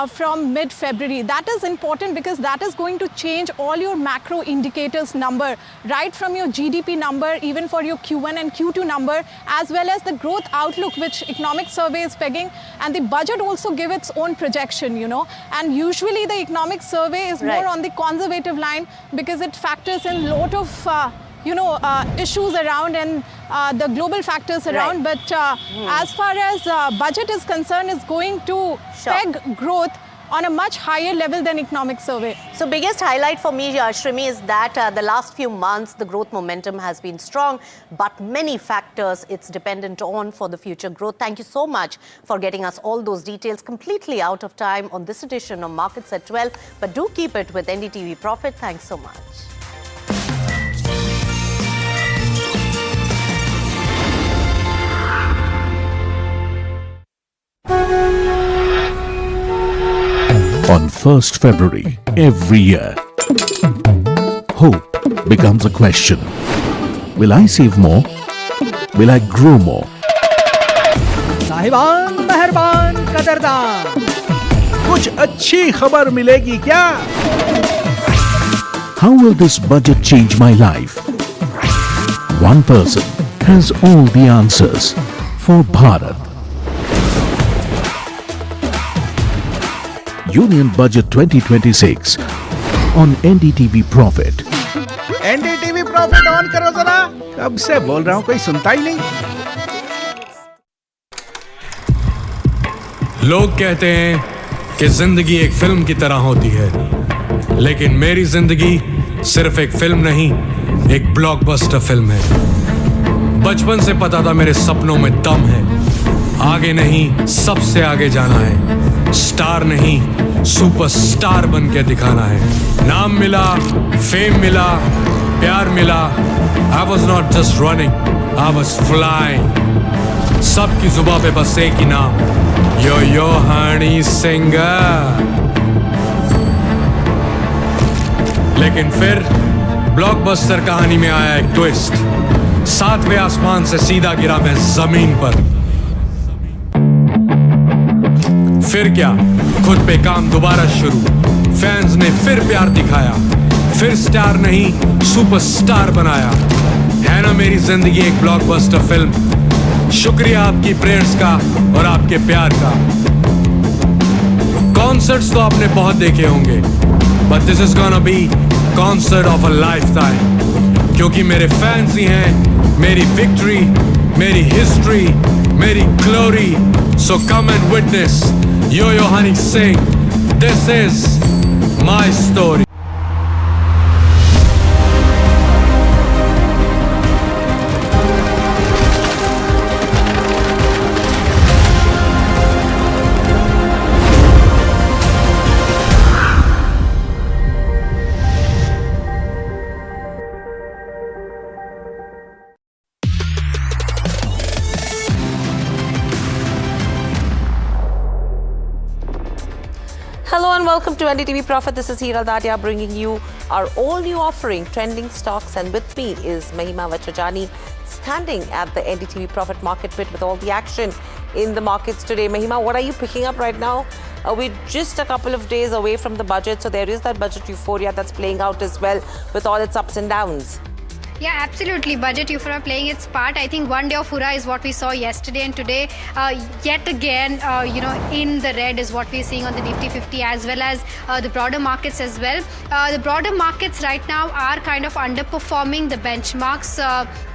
from mid-February. That is important because that is going to change all your macro indicators number, right from your GDP number, even for your Q1 and Q2 number, as well as the growth outlook, which economic survey is pegging, and the budget also give its own projection, and usually the economic survey is more on the conservative line, because it factors in a lot of issues around and the global factors around. But as far as budget is concerned, it's going to peg growth on a much higher level than economic survey. So biggest highlight for me, Shrimi, is that the last few months, the growth momentum has been strong, but many factors it's dependent on for the future growth. Thank you so much for getting us all those details. Completely out of time on this edition of Markets at 12, but do keep it with NDTV Profit. Thanks so much. On 1st February every year, hope becomes a question. Will I save more? Will I grow more? साहिबान मेहरबान कदरदान, कुछ अच्छी खबर मिलेगी क्या? How will this budget change my life? One person has all the answers for Bharat. Union Budget 2026 on NDTV Profit. NDTV Profit on करो जरा, कब से बोल रहा हूं, कोई सुनता ही नहीं. लोग कहते हैं कि जिंदगी एक फिल्म की तरह होती है, लेकिन मेरी जिंदगी सिर्फ एक फिल्म नहीं, एक ब्लॉकबस्टर फिल्म है. बचपन से पता था मेरे सपनों में दम है, आगे नहीं सबसे आगे जाना है, स्टार नहीं सुपरस्टार बन के दिखाना है. नाम मिला, फेम मिला, प्यार मिला. I was not just running, I was flying. सबकी जुबां पे बस एक ही नाम, यो हनी सिंगर. लेकिन फिर ब्लॉकबस्टर कहानी में आया एक ट्विस्ट. 7वें आसमान से सीधा गिरा मैं जमीन पर. फिर क्या, खुद पे काम दोबारा शुरू. फैंस ने फिर प्यार दिखाया, फिर स्टार नहीं सुपरस्टार बनाया. है ना मेरी जिंदगी एक ब्लॉकबस्टर फिल्म. शुक्रिया आपकी प्रेयर्स का और आपके प्यार का. कॉन्सर्ट्स तो आपने बहुत देखे होंगे, but this is gonna be concert of a life time. क्योंकि मेरे फैंस ही हैं मेरी विक्ट्री, मेरी हिस्ट्री, मेरी glory. So come and witness Yo Honey Singh. This is my story. Hello and welcome to NDTV Profit. This is Hira Dadia bringing you our all-new offering, Trending Stocks. And with me is Mahima Vachajani, standing at the NDTV Profit Market Pit with all the action in the markets today. Mahima, what are you picking up right now? We're just a couple of days away from the budget, so there is that budget euphoria that's playing out as well with all its ups and downs. Yeah, absolutely. Budget euphoria playing its part. I think one day of hurrah is what we saw yesterday, and today, yet again, in the red is what we're seeing on the Nifty 50 as well as the broader markets as well. The broader markets right now are kind of underperforming the benchmarks.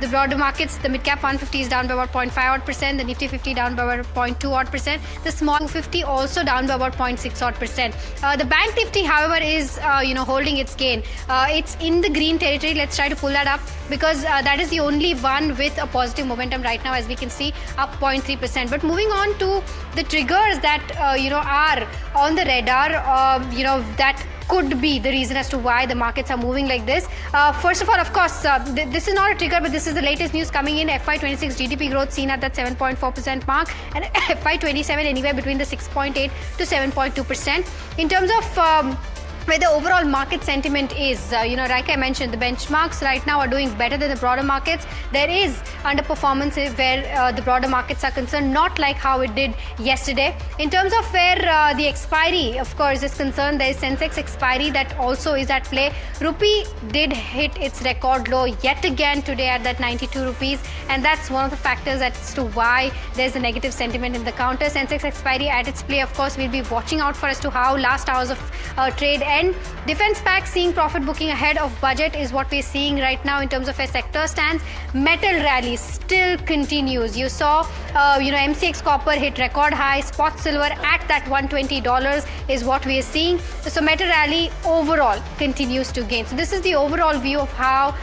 The broader markets, the mid cap 150 is down by about 0.5%, the Nifty 50 down by about 0.2%, the small 250 also down by about 0.6%. The bank Nifty, however, is holding its gain. It's in the green territory. Let's try to pull that up, because that is the only one with a positive momentum right now, as we can see, up 0.3%. But moving on to the triggers that are on the radar, that could be the reason as to why the markets are moving like this. First of all, of course, this is not a trigger, but this is the latest news coming in. FY26 GDP growth seen at that 7.4% mark, and FY27 anywhere between the 6.8 to 7.2%. In terms of where the overall market sentiment is, like I mentioned, the benchmarks right now are doing better than the broader markets. There is underperformance where the broader markets are concerned, not like how it did yesterday. In terms of where the expiry, of course, is concerned, there is Sensex expiry that also is at play. Rupee did hit its record low yet again today at that 92 rupees, and that's one of the factors as to why there's a negative sentiment in the counter. Sensex expiry at its play, of course, we'll be watching out for as to how last hours of trade end. Defense pack seeing profit booking ahead of budget is what we're seeing right now in terms of a sector stance. Metal rally still continues. You saw, MCX copper hit record high. Spot silver at that $120 is what we are seeing. So metal rally overall continues to gain. So this is the overall view of how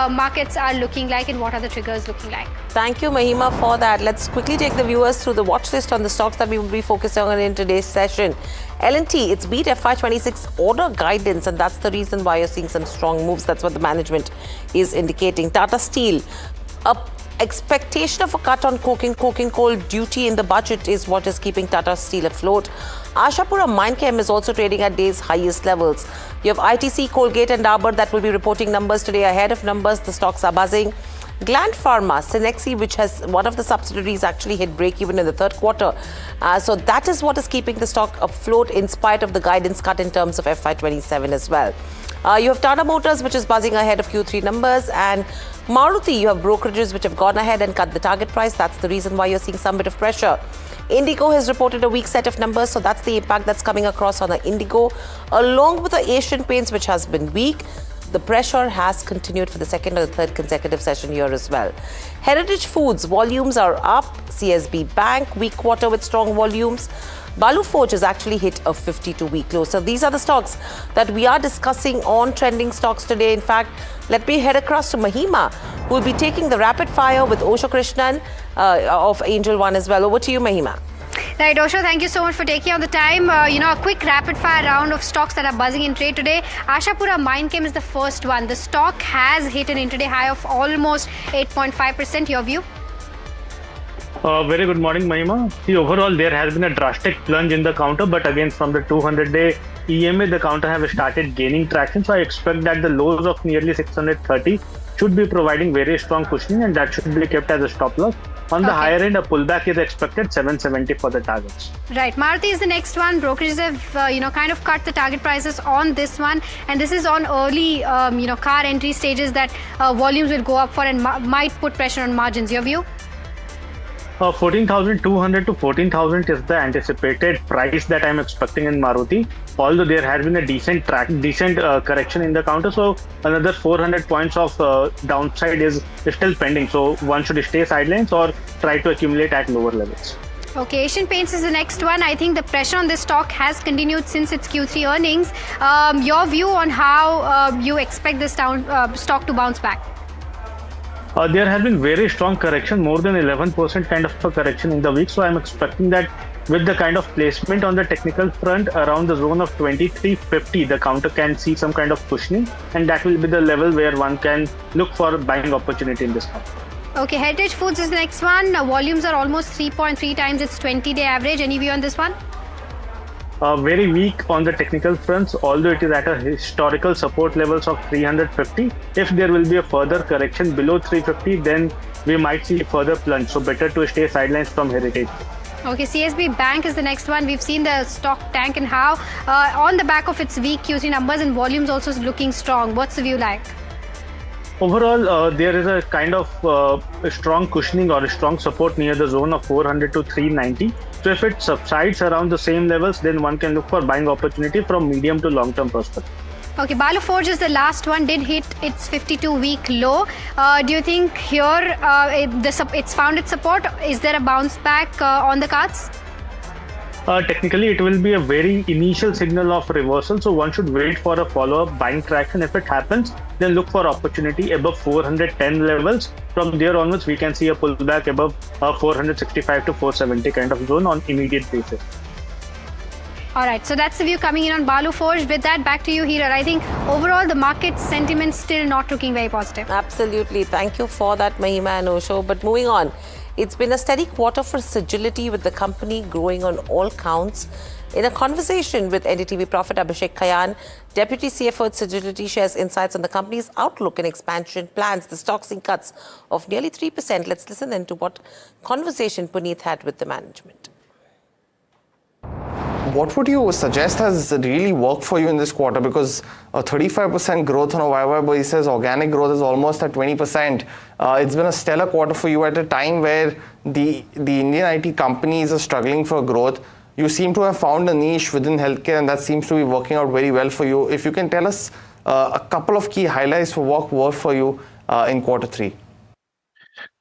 markets are looking like and what are the triggers looking like. Thank you, Mahima, for that. Let's quickly take the viewers through the watch list on the stocks that we will be focusing on in today's session. L&T, it's beat FY26 order guidance, and that's the reason why you're seeing some strong moves. That's what the management is indicating. Tata Steel, expectation of a cut on coking coal duty in the budget is what is keeping Tata Steel afloat. Ashapura Minechem is also trading at day's highest levels. You have ITC, Colgate and Dabur that will be reporting numbers today. Ahead of numbers, the stocks are buzzing. Gland Pharma, Cenexi, which has one of the subsidiaries actually hit break-even in the third quarter. So that is what is keeping the stock afloat in spite of the guidance cut in terms of FY27 as well. You have Tata Motors, which is buzzing ahead of Q3 numbers, and Maruti, you have brokerages which have gone ahead and cut the target price. That's the reason why you're seeing some bit of pressure. Indigo has reported a weak set of numbers, so that's the impact that's coming across on the Indigo, along with the Asian Paints, which has been weak. The pressure has continued for the second or third consecutive session here as well. Heritage Foods, volumes are up. CSB Bank, weak quarter with strong volumes. Balu Forge has actually hit a 52-week low. So these are the stocks that we are discussing on Trending Stocks today. In fact, let me head across to Mahima, who will be taking the rapid fire with Osho Krishnan of Angel One as well. Over to you, Mahima. Right, Osho, thank you so much for taking out the time. A quick rapid fire round of stocks that are buzzing in trade today. Ashapura Minechem is the first one. The stock has hit an intraday high of almost 8.5%. Your view? Very good morning, Mahima. See, overall, there has been a drastic plunge in the counter, but again, from the 200-day EMA, the counter have started gaining traction. So I expect that the lows of nearly 630 should be providing very strong cushioning, and that should be kept as a stop loss. On the higher end, a pullback is expected, 770 for the targets. Right. Maruti is the next one. Brokerages have, kind of cut the target prices on this one. And this is on early, car entry stages that volumes will go up for and might put pressure on margins. Your view? 14,200 to 14,000 is the anticipated price that I'm expecting in Maruti. Although there has been a decent correction in the counter, so another 400 points of downside is still pending. So one should stay sidelines or try to accumulate at lower levels. Okay, Asian Paints is the next one. I think the pressure on this stock has continued since its Q3 earnings. Your view on how you expect this stock to bounce back? There has been very strong correction, more than 11% kind of a correction in the week. So I'm expecting that with the kind of placement on the technical front around the zone of 2350, the counter can see some kind of cushioning, and that will be the level where one can look for buying opportunity in this company. Okay, Heritage Foods is the next one. Volumes are almost 3.3 times its 20-day average. Any view on this one? very weak on the technical fronts, although it is at a historical support levels of 350. If there will be a further correction below 350, then we might see a further plunge. So better to stay sidelines from Heritage. Okay, CSB Bank is the next one. We've seen the stock tank and how on the back of its weak QC numbers and volumes also looking strong. What's the view like? Overall, there is a kind of a strong cushioning or a strong support near the zone of 400 to 390. So if it subsides around the same levels, then one can look for buying opportunity from medium to long-term perspective. Okay, Balu Forge is the last one, did hit its 52-week low. Do you think here it's found its support? Is there a bounce back on the cards? Technically, it will be a very initial signal of reversal, so one should wait for a follow-up buying traction. If it happens, then look for opportunity above 410 levels. From there onwards, we can see a pullback above 465 to 470 kind of zone on immediate basis. All right, so that's the view coming in on Balu Forge. With that, back to you, Hira. I think overall the market sentiment still not looking very positive. Absolutely. Thank you for that, Mahima and Osho. But moving on, it's been a steady quarter for Sagility, with the company growing on all counts. In a conversation with NDTV Profit, Abhishek Khayan, Deputy CFO at Sagility, shares insights on the company's outlook and expansion plans. The stock seeing cuts of nearly 3%. Let's listen in to what conversation Puneet had with the management. What would you suggest has really worked for you in this quarter? Because a 35% growth on a YY basis, organic growth is almost at 20%. It's been a stellar quarter for you at a time where the Indian IT companies are struggling for growth. You seem to have found a niche within healthcare, and that seems to be working out very well for you. If you can tell us a couple of key highlights for what worked for you in quarter 3.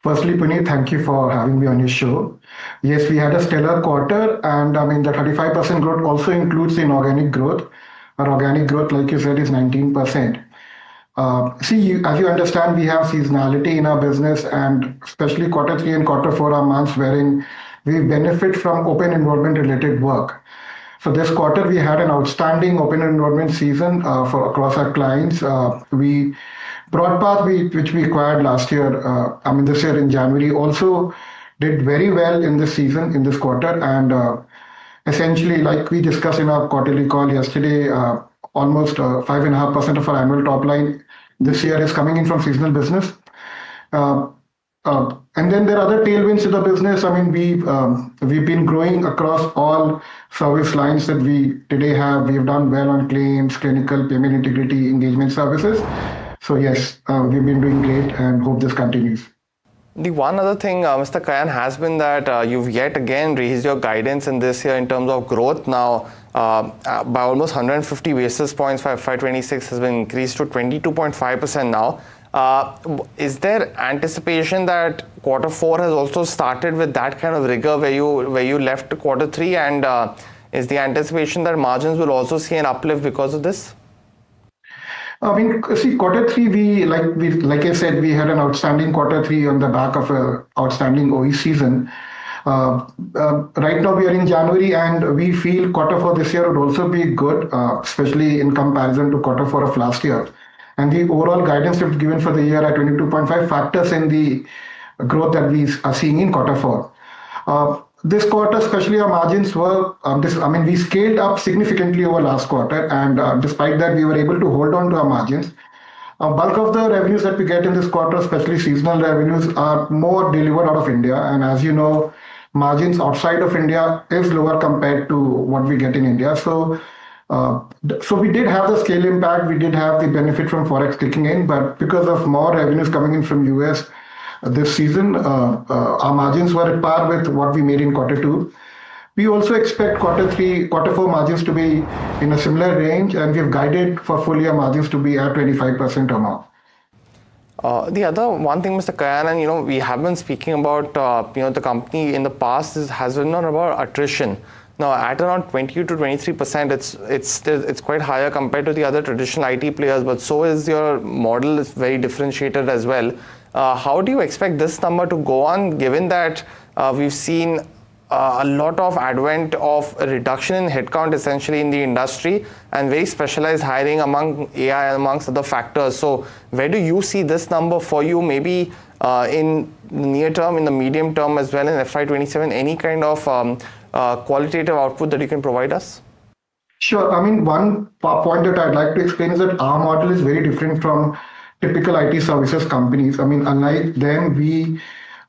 Firstly, Puneet, thank you for having me on your show. Yes, we had a stellar quarter, and I mean the 35% growth also includes inorganic growth. Our organic growth, like you said, is 19%. As you understand, we have seasonality in our business, and especially quarter 3 and quarter 4 are months wherein we benefit from open enrollment related work. So this quarter we had an outstanding open enrollment season for across our clients. BroadPath, which we acquired last year, this year in January, also did very well in this season, in this quarter. And essentially, like we discussed in our quarterly call yesterday, almost 5.5% of our annual top line this year is coming in from seasonal business. And then there are other tailwinds to the business. I mean, we've been growing across all service lines that we today have. We've done well on claims, clinical, payment integrity, engagement services. So yes, we've been doing great and hope this continues. The one other thing, Mr. Khayan, has been that you've yet again raised your guidance in this year in terms of growth. Now, by almost 150 basis points for FY26 has been increased to 22.5% now. Is there anticipation that quarter 4 has also started with that kind of rigor where you left quarter 3, and is the anticipation that margins will also see an uplift because of this? I mean, see, quarter 3, like I said, we had an outstanding quarter 3 on the back of an outstanding OE season. Right now we are in January, and we feel quarter 4 this year would also be good, especially in comparison to quarter 4 of last year. And the overall guidance we've given for the year at 22.5 factors in the growth that we are seeing in quarter 4. This quarter, especially our margins were, we scaled up significantly over last quarter, and despite that, we were able to hold on to our margins. Bulk of the revenues that we get in this quarter, especially seasonal revenues, are more delivered out of India. And as you know, margins outside of India is lower compared to what we get in India. So we did have the scale impact, we did have the benefit from Forex kicking in, but because of more revenues coming in from US this season, our margins were at par with what we made in quarter 2. We also expect quarter 4 margins to be in a similar range, and we've guided for full year margins to be at 25% or more. The other one thing, Mr. Khayan, and we have been speaking about the company in the past has been about attrition. Now, at around 20 to 23%, it's quite higher compared to the other traditional IT players, but so is your model is very differentiated as well. How do you expect this number to go on, given that we've seen a lot of advent of a reduction in headcount essentially in the industry and very specialized hiring among AI amongst other factors? So where do you see this number for you, maybe in the near term, in the medium term as well in FY27? Any kind of qualitative output that you can provide us? Sure. I mean, one point that I'd like to explain is that our model is very different from typical IT services companies. I mean, unlike them, we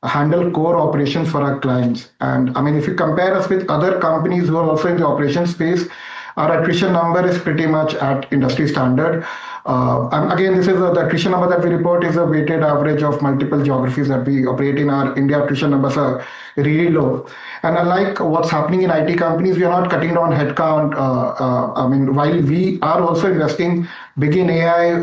handle core operations for our clients. And I mean, if you compare us with other companies who are also in the operation space, our attrition number is pretty much at industry standard. And again, this is the attrition number that we report is a weighted average of multiple geographies that we operate in. Our India attrition numbers are really low. And unlike what's happening in IT companies, we are not cutting down headcount. I mean, while we are also investing big in AI,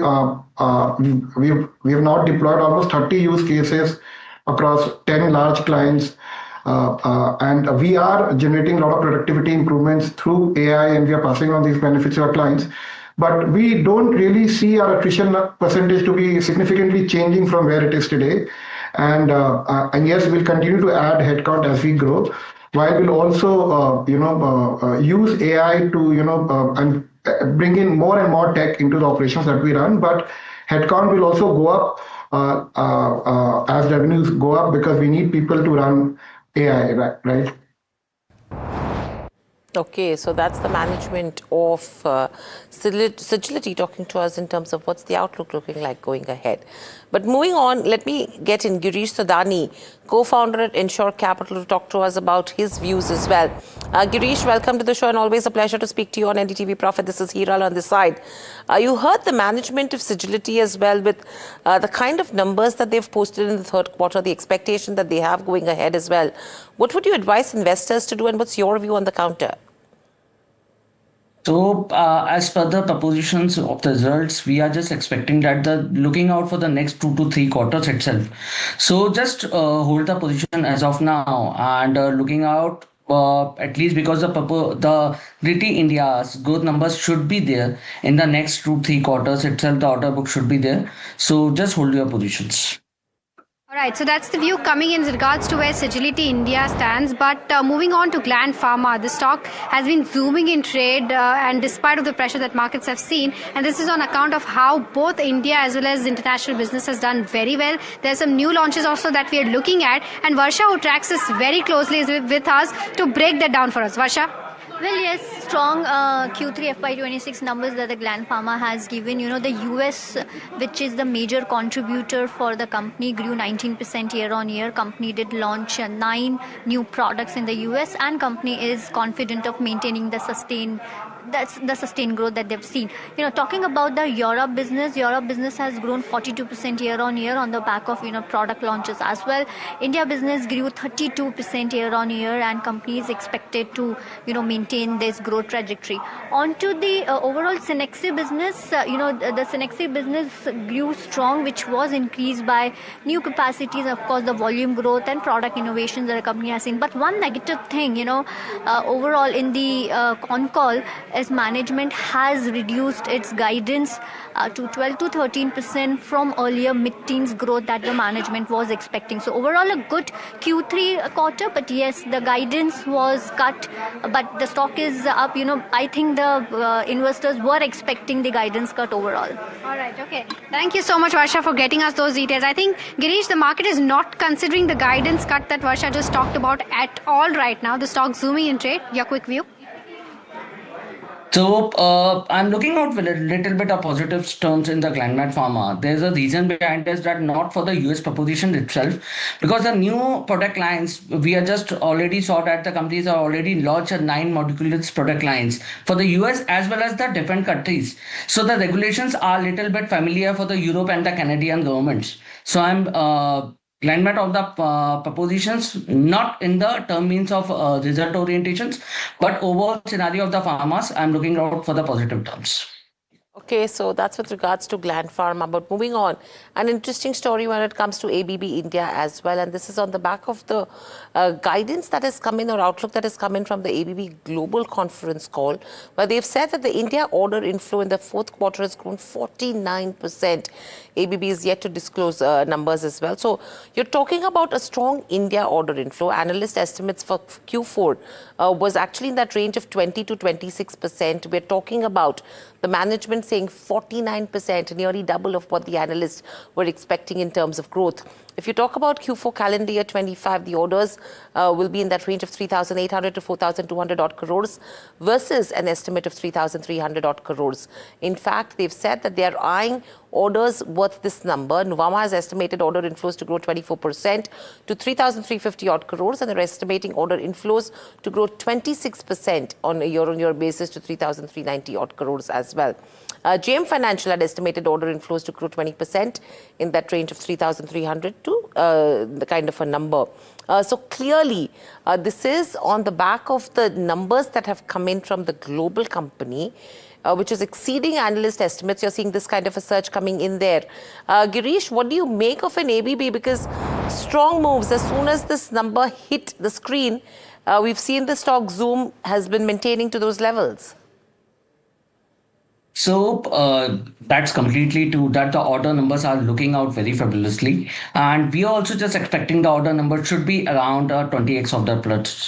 we have now deployed almost 30 use cases across 10 large clients. And we are generating a lot of productivity improvements through AI, and we are passing on these benefits to our clients. But we don't really see our attrition percentage to be significantly changing from where it is today. And yes, we'll continue to add headcount as we grow, while we'll also use AI to and bring in more and more tech into the operations that we run. But headcount will also go up as revenues go up, because we need people to run AI, right? Okay, so that's the management of Sagility talking to us in terms of what's the outlook looking like going ahead. But moving on, let me get in Girish Sodani, co-founder at Ensure Capital, to talk to us about his views as well. Girish, welcome to the show, and always a pleasure to speak to you on NDTV Profit. This is Hiral on this side. You heard the management of Sagility as well, with the kind of numbers that they've posted in the third quarter, the expectation that they have going ahead as well. What would you advise investors to do, and what's your view on the counter? So, as per the propositions of the results, we are just expecting that looking out for the next 2 to 3 quarters itself. So, just hold the position as of now, and looking out at least because the Gritty India's growth numbers should be there in the next 2-3 quarters itself. The order book should be there. So, just hold your positions. All right, so that's the view coming in regards to where Sagility India stands. But moving on to Gland Pharma, the stock has been zooming in trade, and despite of the pressure that markets have seen, and this is on account of how both India as well as international business has done very well. There's some new launches also that we are looking at, and Varsha, who tracks this very closely, is with us to break that down for us. Varsha? Well, yes, strong Q3 FY26 numbers that the Gland Pharma has given. You know, the US, which is the major contributor for the company, grew 19% year on year. Company did launch 9 new products in the US, and company is confident of maintaining the sustained growth that they've seen. You know, talking about the Europe business has grown 42% year on year on the back of, product launches as well. India business grew 32% year on year, and company is expected to, maintain this growth trajectory. On to the overall Cenexi business, the Cenexi business grew strong, which was increased by new capacities, of course, the volume growth and product innovations that the company has seen. But one negative thing, overall in the con call, as management has reduced its guidance to 12 to 13% from earlier mid-teens growth that the management was expecting. So overall a good Q3 quarter, but yes, the guidance was cut, but the stock is up. I think the investors were expecting the guidance cut overall. All right, okay. Thank you so much, Varsha, for getting us those details. I think, Girish, the market is not considering the guidance cut that Varsha just talked about at all right now. The stock zooming in trade. Your quick view? So, I'm looking out with a little bit of positive terms in the Gland Pharma. There's a reason behind this, that not for the US proposition itself, because the new product lines, we are just already saw that the companies are already launched 9 molecular product lines for the US as well as the different countries. So the regulations are a little bit familiar for the Europe and the Canadian governments. So I'm alignment of the propositions, not in the term means of result orientations, but overall scenario of the farmers, I'm looking out for the positive terms. Okay, so that's with regards to Gland Pharma. But moving on, an interesting story when it comes to ABB India as well. And this is on the back of the guidance that has come in, or outlook that has come in from the ABB Global Conference call, where they've said that the India order inflow in the fourth quarter has grown 49%. ABB is yet to disclose numbers as well. So you're talking about a strong India order inflow. Analyst estimates for Q4 was actually in that range of 20 to 26%. We're talking about the management saying 49%, nearly double of what the analysts were expecting in terms of growth. If you talk about Q4 calendar year 25, the orders will be in that range of 3,800 to 4,200 odd crores versus an estimate of 3,300 odd crores. In fact, they've said that they are eyeing orders worth this number. Nuvama has estimated order inflows to grow 24% to 3,350 odd crores, and they're estimating order inflows to grow 26% on a year-on-year basis to 3,390 odd crores as well. JM Financial had estimated order inflows to grow 20% in that range of 3,300 to the kind of a number. So clearly, this is on the back of the numbers that have come in from the global company, which is exceeding analyst estimates. You're seeing this kind of a surge coming in there. Girish, what do you make of an ABB? Because strong moves, as soon as this number hit the screen, we've seen the stock zoom has been maintaining to those levels. So that's completely true that the order numbers are looking out very fabulously. And we are also just expecting the order number should be around 20x of the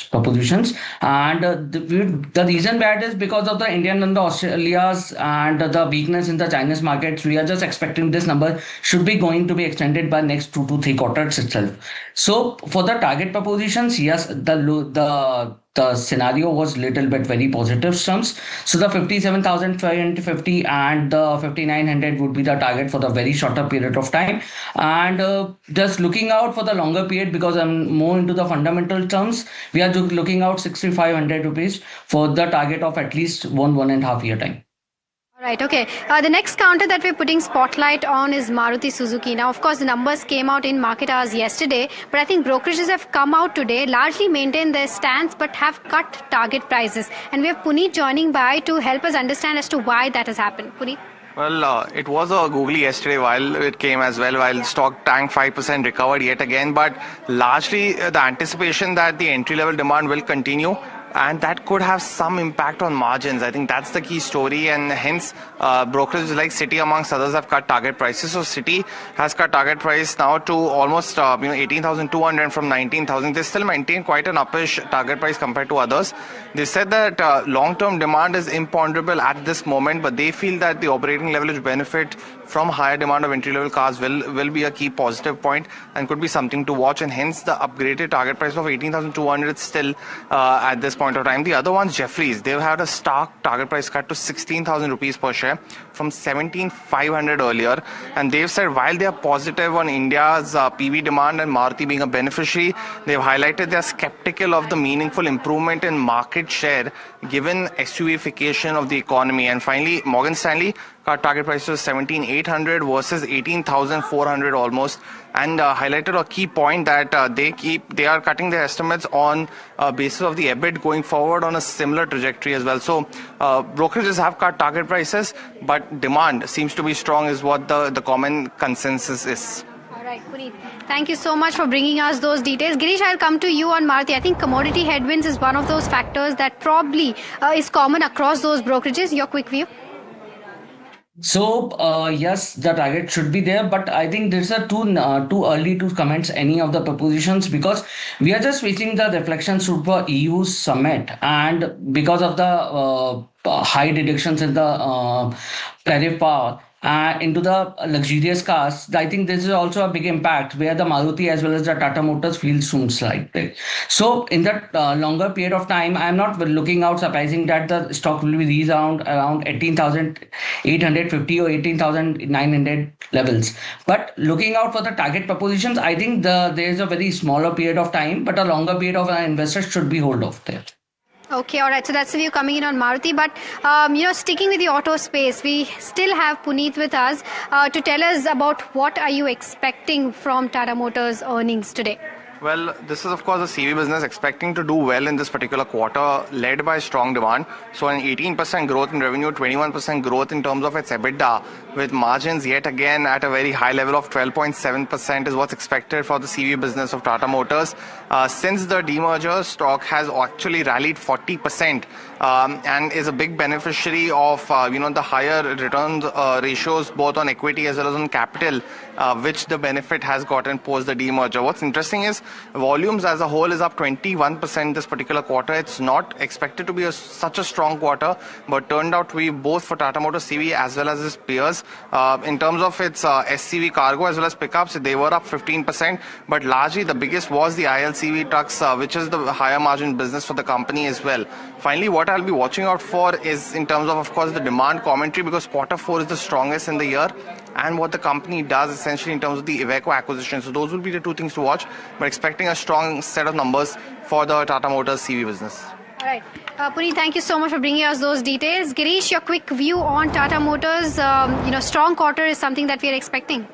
propositions. And the reason that is because of the Indian and the Australia's and the weakness in the Chinese markets. We are just expecting this number should be going to be extended by next 2 to 3 quarters itself. So for the target propositions, yes, the scenario was little bit very positive terms. So the 57,550 and the 5,900 would be the target for the very shorter period of time. And just looking out for the longer period, because I'm more into the fundamental terms, we are looking out 6,500 rupees for the target of at least 1.5 year time. Right, okay. The next counter that we're putting spotlight on is Maruti Suzuki. Now, of course, the numbers came out in market hours yesterday, but I think brokerages have come out today, largely maintained their stance, but have cut target prices. And we have Puneet joining by to help us understand as to why that has happened. Puneet? Well, it was a googly yesterday while it came as well, while stock tanked 5%, recovered yet again. But largely the anticipation that the entry-level demand will continue, and that could have some impact on margins. I think that's the key story, and hence brokerages like Citi amongst others have cut target prices. So Citi has cut target price now to almost 18,200 from 19,000. They still maintain quite an uppish target price compared to others. They said that long-term demand is imponderable at this moment, but they feel that the operating leverage benefit from higher demand of entry-level cars will be a key positive point and could be something to watch, and hence the upgraded target price of 18,200 still at this point of time. The other one's Jefferies. They've had a stark target price cut to 16,000 rupees per share from 17,500 earlier, and they've said while they are positive on India's PV demand and Maruti being a beneficiary, they've highlighted they're skeptical of the meaningful improvement in market share given SUVification of the economy. And finally, Morgan Stanley cut target price to 17,800 versus 18,400 almost, and highlighted a key point that they are cutting their estimates on basis of the EBIT going forward on a similar trajectory as well. So brokerages have cut target prices, but demand seems to be strong is what the common consensus is. All right, Puneet. Thank you so much for bringing us those details. Girish, I'll come to you on Maruti. I think commodity headwinds is one of those factors that probably is common across those brokerages. Your quick view? So yes, the target should be there, but I think this is too early to comment any of the propositions, because we are just waiting the reflections for EU summit, and because of the high deductions in the tariff power into the luxurious cars, I think this is also a big impact where the Maruti as well as the Tata Motors feel soon slightly. So in that longer period of time, I'm not looking out surprising that the stock will be around 18,850 or 18,900 levels. But looking out for the target propositions, I think there is a very smaller period of time, but a longer period of investors should be hold off there. Okay, all right. So that's the view coming in on Maruti. But, sticking with the auto space, we still have Puneet with us to tell us about what are you expecting from Tata Motors earnings today. Well, this is of course the CV business expecting to do well in this particular quarter, led by strong demand. So an 18% growth in revenue, 21% growth in terms of its EBITDA, with margins yet again at a very high level of 12.7% is what's expected for the CV business of Tata Motors. Since the demerger, stock has actually rallied 40% and is a big beneficiary of the higher return ratios both on equity as well as on capital which the benefit has gotten post the demerger. What's interesting is volumes as a whole is up 21% this particular quarter. It's not expected to be such a strong quarter, but turned out to be both for Tata Motors CV as well as its peers. In terms of its SCV cargo as well as pickups, they were up 15%, but largely the biggest was the ILCV trucks, which is the higher margin business for the company as well. Finally, what I'll be watching out for is in terms of course, the demand commentary, because quarter 4 is the strongest in the year, and what the company does essentially in terms of the Iveco acquisition. So those will be the two things to watch, but expecting a strong set of numbers for the Tata Motors CV business. All right. Puneet, thank you so much for bringing us those details. Girish, your quick view on Tata Motors. Strong quarter is something that we are expecting.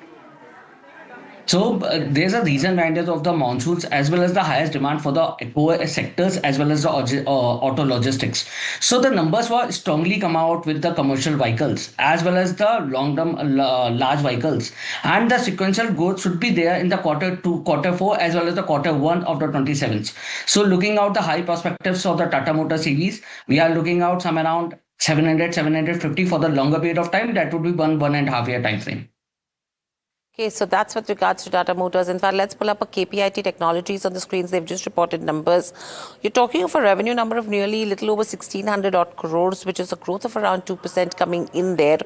So there's a reason behind it of the monsoons as well as the highest demand for the core sectors as well as the auto logistics. So the numbers were strongly come out with the commercial vehicles as well as the long-term large vehicles, and the sequential growth should be there in the quarter 2, quarter 4 as well as the quarter 1 of the 27th. So looking out the high perspectives of the Tata Motors series, we are looking out some around 750 for the longer period of time. That would be 1.5 year time frame. Okay, so that's with regards to Tata Motors. In fact, let's pull up a KPIT Technologies on the screens. They've just reported numbers. You're talking of a revenue number of nearly little over 1,600 odd crores, which is a growth of around 2% coming in there.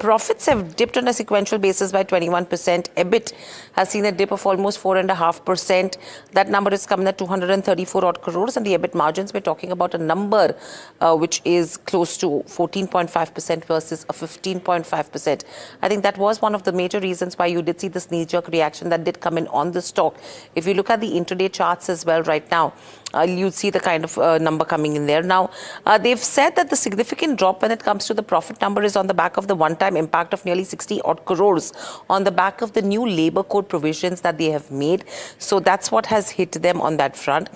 Profits have dipped on a sequential basis by 21%. EBIT has seen a dip of almost 4.5%. That number is coming at 234 odd crores, and the EBIT margins, we're talking about a number which is close to 14.5% versus a 15.5%. I think that was one of the major reasons why you did see this knee-jerk reaction that did come in on the stock. If you look at the intraday charts as well right now, you'd see the kind of number coming in there. Now, they've said that the significant drop when it comes to the profit number is on the back of the one-time impact of nearly 60 odd crores on the back of the new labor code provisions that they have made. So that's what has hit them on that front.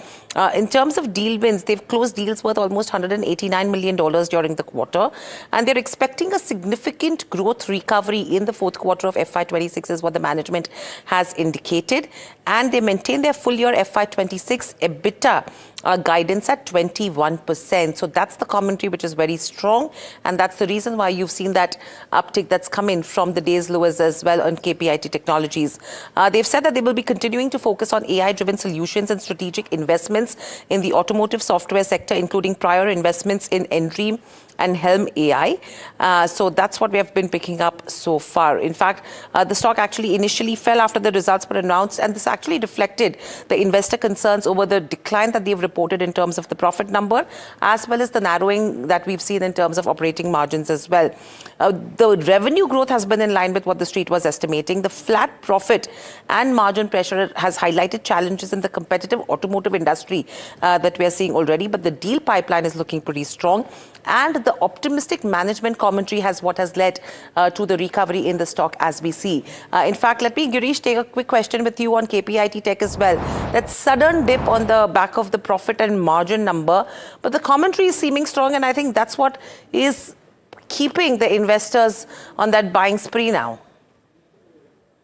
In terms of deal wins, they've closed deals worth almost $189 million during the quarter, and they're expecting a significant growth recovery in the fourth quarter of FY26 is what the management has indicated, and they maintain their full year FY26 EBITDA guidance at 21%. So that's the commentary which is very strong, and that's the reason why you've seen that uptick that's come in from the day's lows as well on KPIT Technologies. They've said that they will be continuing to focus on AI-driven solutions and strategic investments in the automotive software sector, including prior investments in Endream and Helm AI. So that's what we have been picking up so far. In fact, the stock actually initially fell after the results were announced, and this actually reflected the investor concerns over the decline that they've reported in terms of the profit number, as well as the narrowing that we've seen in terms of operating margins as well. The revenue growth has been in line with what the street was estimating. The flat profit and margin pressure has highlighted challenges in the competitive automotive industry that we are seeing already, but the deal pipeline is looking pretty strong, and the optimistic management commentary has what has led to the recovery in the stock as we see. In fact, let me, Girish, take a quick question with you on KPIT Tech as well. That sudden dip on the back of the profit and margin number, but the commentary is seeming strong, and I think that's what is keeping the investors on that buying spree now.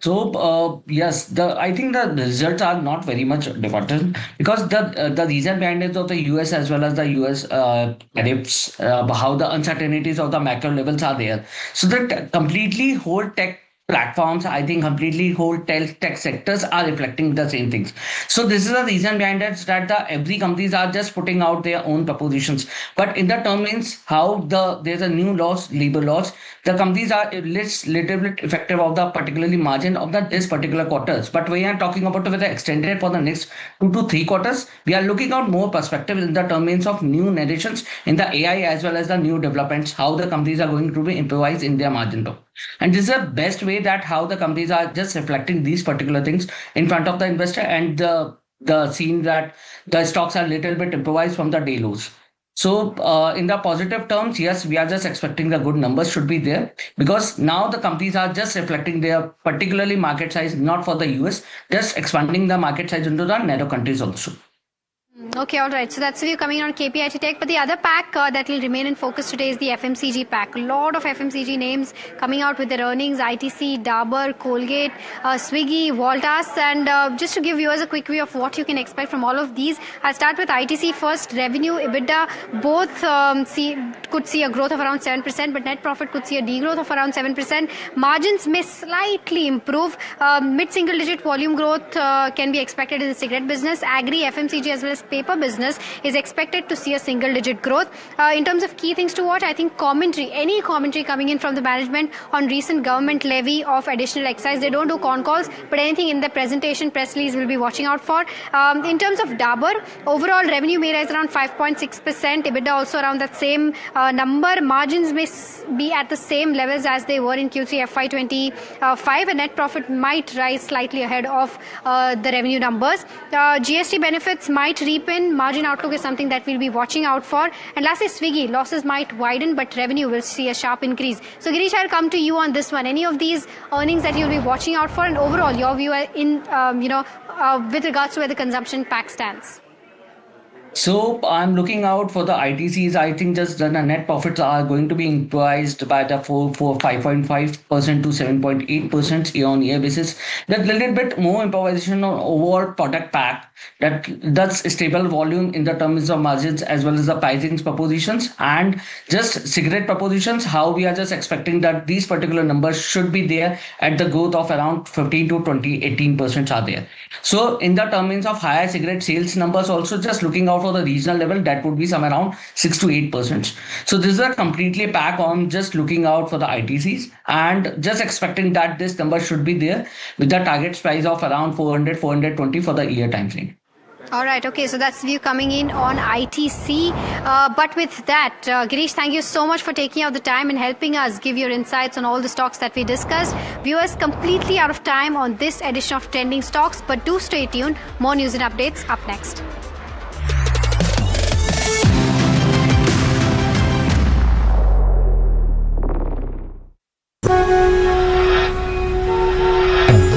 So yes, I think the results are not very much different because the reason behind it of the US as well as the US tariffs, how the uncertainties of the macro levels are there. So that completely whole tech platforms, I think completely whole tech sectors are reflecting the same things. So this is the reason behind it that every companies are just putting out their own propositions. But in the term means how there's a new laws, labor laws, the companies are little bit effective of the particularly margin of this particular quarters. But we are talking about whether extended for the next 2 to 3 quarters, we are looking out more perspective in the term means of new narrations in the AI as well as the new developments, how the companies are going to be improvised in their margin though. And this is the best way that how the companies are just reflecting these particular things in front of the investor, and the scene that the stocks are little bit improvised from the day lows. So in the positive terms, yes, we are just expecting the good numbers should be there because now the companies are just reflecting their particularly market size, not for the US, just expanding the market size into the narrow countries also. Okay, all right. So that's the view coming on KPIT Tech. But the other pack that will remain in focus today is the FMCG pack. A lot of FMCG names coming out with their earnings: ITC, Dabur, Colgate, Swiggy, Voltas. And just to give viewers a quick view of what you can expect from all of these, I'll start with ITC first. Revenue, EBITDA, both could see a growth of around 7%, but net profit could see a degrowth of around 7%. Margins may slightly improve. Mid-single digit volume growth can be expected in the cigarette business. Agri, FMCG as well as paper business is expected to see a single digit growth. In terms of key things to watch, I think any commentary coming in from the management on recent government levy of additional excise. They don't do con calls, but anything in the presentation, press release will be watching out for. In terms of Dabur, overall revenue may rise around 5.6%, EBITDA also around that same number. Margins may be at the same levels as they were in Q3 FY25, and net profit might rise slightly ahead of the revenue numbers. GST benefits might reap in. Margin outlook is something that we'll be watching out for. And lastly, Swiggy, losses might widen, but revenue will see a sharp increase. So Girish, I'll come to you on this one. Any of these earnings that you'll be watching out for, and overall your view in with regards to where the consumption pack stands? So I'm looking out for the ITCs. I think just the net profits are going to be improvised by the 5.5% to 7.8% year-on-year basis. That little bit more improvisation on overall product pack. That's a stable volume in the terms of margins as well as the pricing propositions, and just cigarette propositions. How we are just expecting that these particular numbers should be there at the growth of around 15 to 18% are there. So in the terms of higher cigarette sales numbers, also just looking out for the regional level, that would be somewhere around 6 to 8%. So this is a completely pack on just looking out for the ITCs and just expecting that this number should be there with the target price of around 420 for the year time frame. All right. Okay. So that's the view coming in on ITC. But with that, Girish, thank you so much for taking out the time and helping us give your insights on all the stocks that we discussed. Viewers, completely out of time on this edition of Trending Stocks, but do stay tuned. More news and updates up next.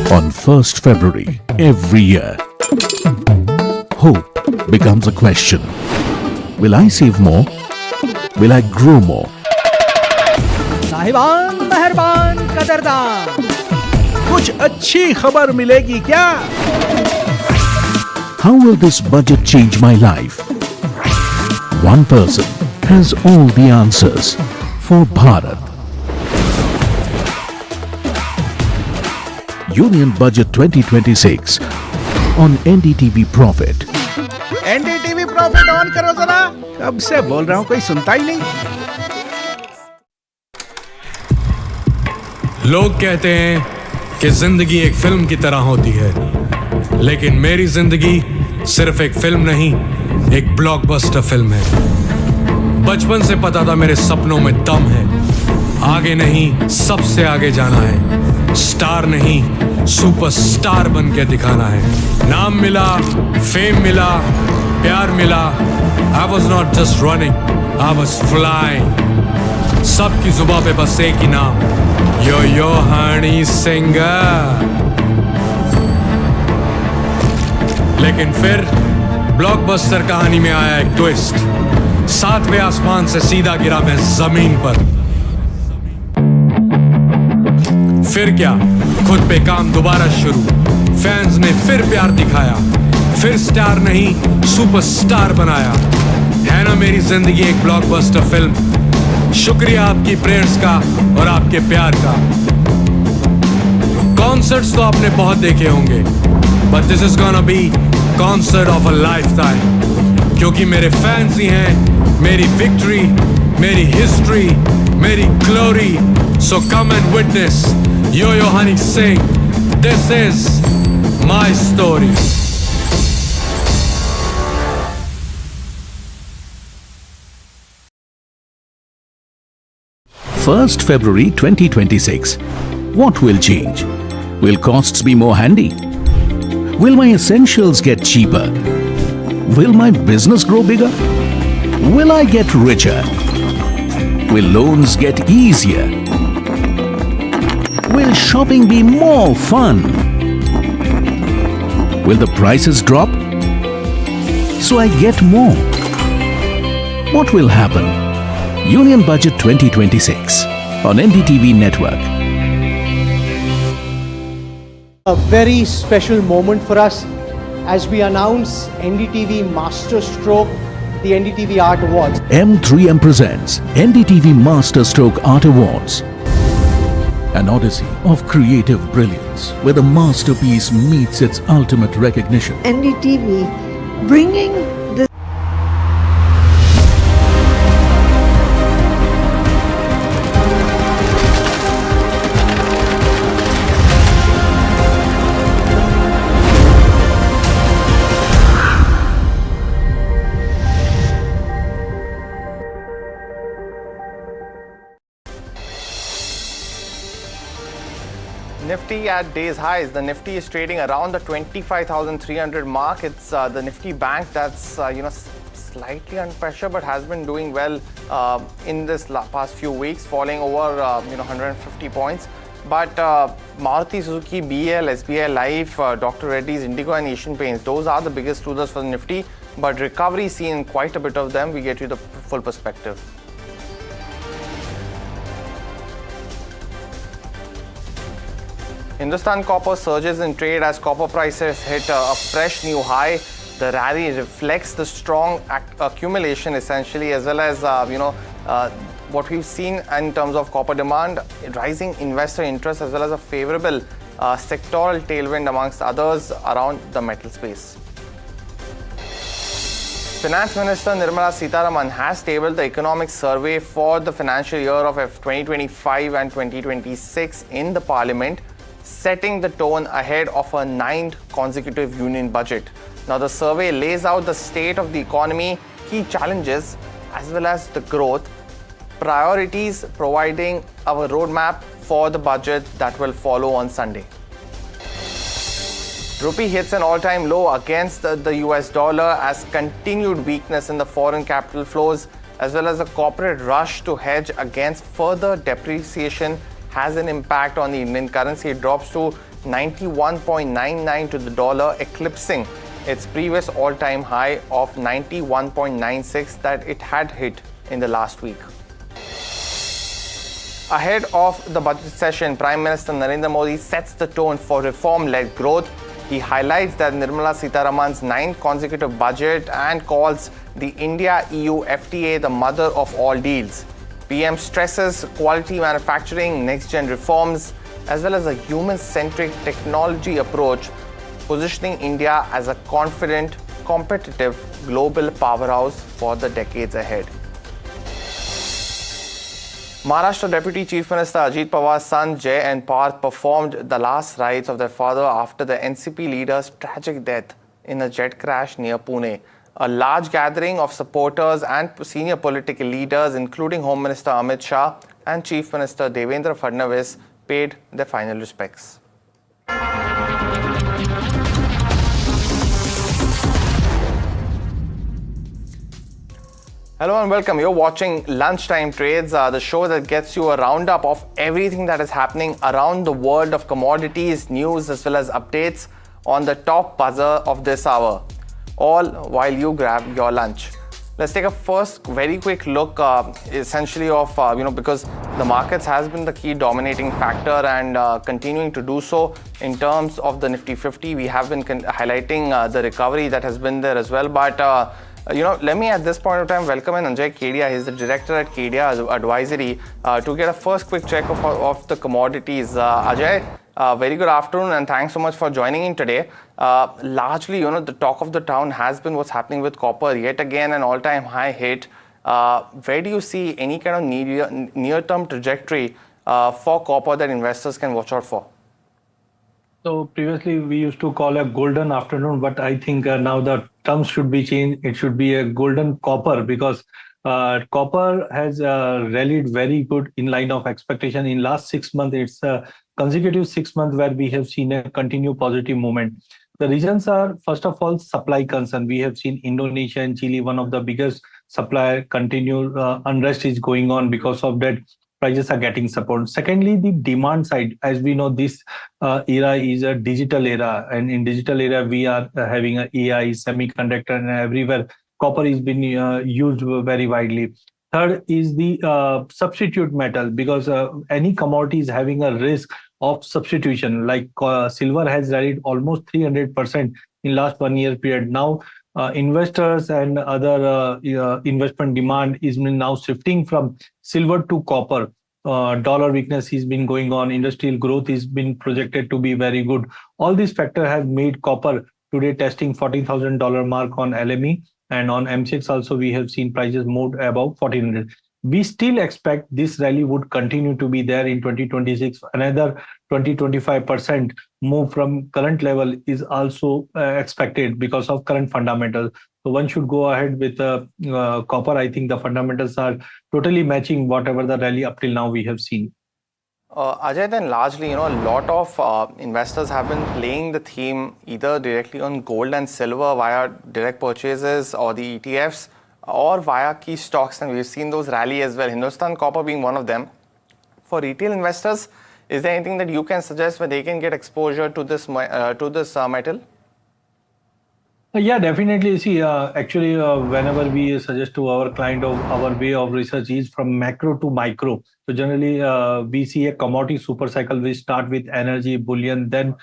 On 1st February every year, hope becomes a question. Will I save more? Will I grow more? साहिबान मेहरबान कदरदान, कुछ अच्छी खबर मिलेगी क्या? How will this budget change my life? One person has all the answers for Bharat. Union Budget 2026 on NDTV Profit. NDTV Profit on करो जरा, कब से बोल रहा हूं, कोई सुनता ही नहीं. लोग कहते हैं कि जिंदगी एक फिल्म की तरह होती है, लेकिन मेरी जिंदगी सिर्फ एक फिल्म नहीं, एक ब्लॉकबस्टर फिल्म है. बचपन से पता था मेरे सपनों में दम है. आगे नहीं, सबसे आगे जाना है. स्टार नहीं, सुपरस्टार बन के दिखाना है. नाम मिला, फेम मिला, प्यार मिला. I was not just running, I was flying. सबकी जुबां पे बस एक ही नाम, यो हनी सिंगर. लेकिन फिर ब्लॉकबस्टर कहानी में आया एक ट्विस्ट. 7वें आसमान से सीधा गिरा मैं जमीन पर. फिर क्या, खुद पे काम दोबारा शुरू. फैंस ने फिर प्यार दिखाया, फिर स्टार नहीं सुपरस्टार बनाया. है ना मेरी जिंदगी एक ब्लॉकबस्टर फिल्म. शुक्रिया आपकी प्रेयर्स का और आपके प्यार का. कॉन्सर्ट्स तो आपने बहुत देखे होंगे, but this is gonna be concert of a lifetime. क्योंकि मेरे फैंस ही हैं मेरी विक्ट्री, मेरी हिस्ट्री, मेरी glory. So come and witness Yo Honey Singh. This is my story. 1st February 2026. What will change? Will costs be more handy? Will my essentials get cheaper? Will my business grow bigger? Will I get richer? Will loans get easier? Will shopping be more fun? Will the prices drop? so I get more. What will happen? Union Budget 2026 on NDTV Network. A very special moment for us as we announce NDTV Master Stroke, the NDTV Art Awards. M3M presents NDTV Master Stroke Art Awards. An odyssey of creative brilliance where the masterpiece meets its ultimate recognition. NDTV bringing the Nifty at day's highs. The Nifty is trading around the 25,300 mark. It's the Nifty Bank that's slightly under pressure, but has been doing well in this past few weeks, falling over 150 points. But Maruti Suzuki, BL, SBI Life, Dr. Reddy's, Indigo, and Asian Paints, those are the biggest losers for the Nifty. But recovery seen in quite a bit of them. We get you the full perspective. Hindustan Copper surges in trade as copper prices hit a fresh new high. The rally reflects the strong accumulation essentially, as well as what we've seen in terms of copper demand, rising investor interest, as well as a favorable sectoral tailwind amongst others around the metal space. Finance Minister Nirmala Sitharaman has tabled the economic survey for the financial year of 2025 and 2026 in the Parliament, setting the tone ahead of a 9th consecutive union budget. Now, the survey lays out the state of the economy, key challenges, as well as the growth priorities, providing our roadmap for the budget that will follow on Sunday. Rupee hits an all-time low against the US dollar as continued weakness in the foreign capital flows, as well as a corporate rush to hedge against further depreciation, has an impact on the Indian currency. It drops to 91.99 to the dollar, eclipsing its previous all-time high of 91.96 that it had hit in the last week. Ahead of the budget session, Prime Minister Narendra Modi sets the tone for reform-led growth. He highlights that Nirmala Sitharaman's 9th consecutive budget and calls the India-EU FTA the mother of all deals. PM stresses quality manufacturing, next-gen reforms, as well as a human-centric technology approach, positioning India as a confident, competitive global powerhouse for the decades ahead. Maharashtra Deputy Chief Minister Ajit Pawar's son Jay and Parth performed the last rites of their father after the NCP leader's tragic death in a jet crash near Pune. A large gathering of supporters and senior political leaders, including Home Minister Amit Shah and Chief Minister Devendra Fadnavis, paid their final respects. Hello and welcome. You're watching Lunchtime Trades, the show that gets you a roundup of everything that is happening around the world of commodities, news, as well as updates on the top buzzer of this hour, all while you grab your lunch. Let's take a first very quick look essentially of, because the markets has been the key dominating factor and continuing to do so in terms of the Nifty 50. We have been highlighting the recovery that has been there as well. But let me at this point of time welcome in Anjay Kedia. He's the director at Kedia Advisory to get a first quick check of the commodities. Ajay, very good afternoon and thanks so much for joining in today. Largely, the talk of the town has been what's happening with copper. Yet again, an all-time high hit. Where do you see any kind of near-term trajectory for copper that investors can watch out for? So previously we used to call a golden afternoon, but I think now the terms should be changed. It should be a golden copper because copper has rallied very good in line of expectation. In last 6 months, it's a consecutive 6 months where we have seen a continued positive movement. The reasons are, first of all, supply concern. We have seen Indonesia and Chile, one of the biggest supply continued unrest is going on. Because of that, prices are getting support. Secondly, the demand side, as we know, this era is a digital era, and in digital era we are having a AI, semiconductor, and everywhere copper is being used very widely. Third is the substitute metal, because any commodity is having a risk of substitution. Like silver has rallied almost 300% in last 1 year period. Now investors and other investment demand is now shifting from silver to copper. Dollar weakness has been going on. Industrial growth is been projected to be very good. All these factors have made copper today testing $40,000 mark on LME, and on MCX also we have seen prices moved above 1400. We still expect this rally would continue to be there in 2026. Another 20-25% move from current level is also expected because of current fundamentals. So one should go ahead with copper. I think the fundamentals are totally matching whatever the rally up till now we have seen. Ajay, then largely, a lot of investors have been playing the theme either directly on gold and silver via direct purchases or the ETFs, or via key stocks, and we've seen those rally as well, Hindustan Copper being one of them. For retail investors, is there anything that you can suggest where they can get exposure to this metal? Yeah, definitely. See, actually, whenever we suggest to our client of our way of research is from macro to micro. So generally, we see a commodity super cycle. We start with energy, bullion, then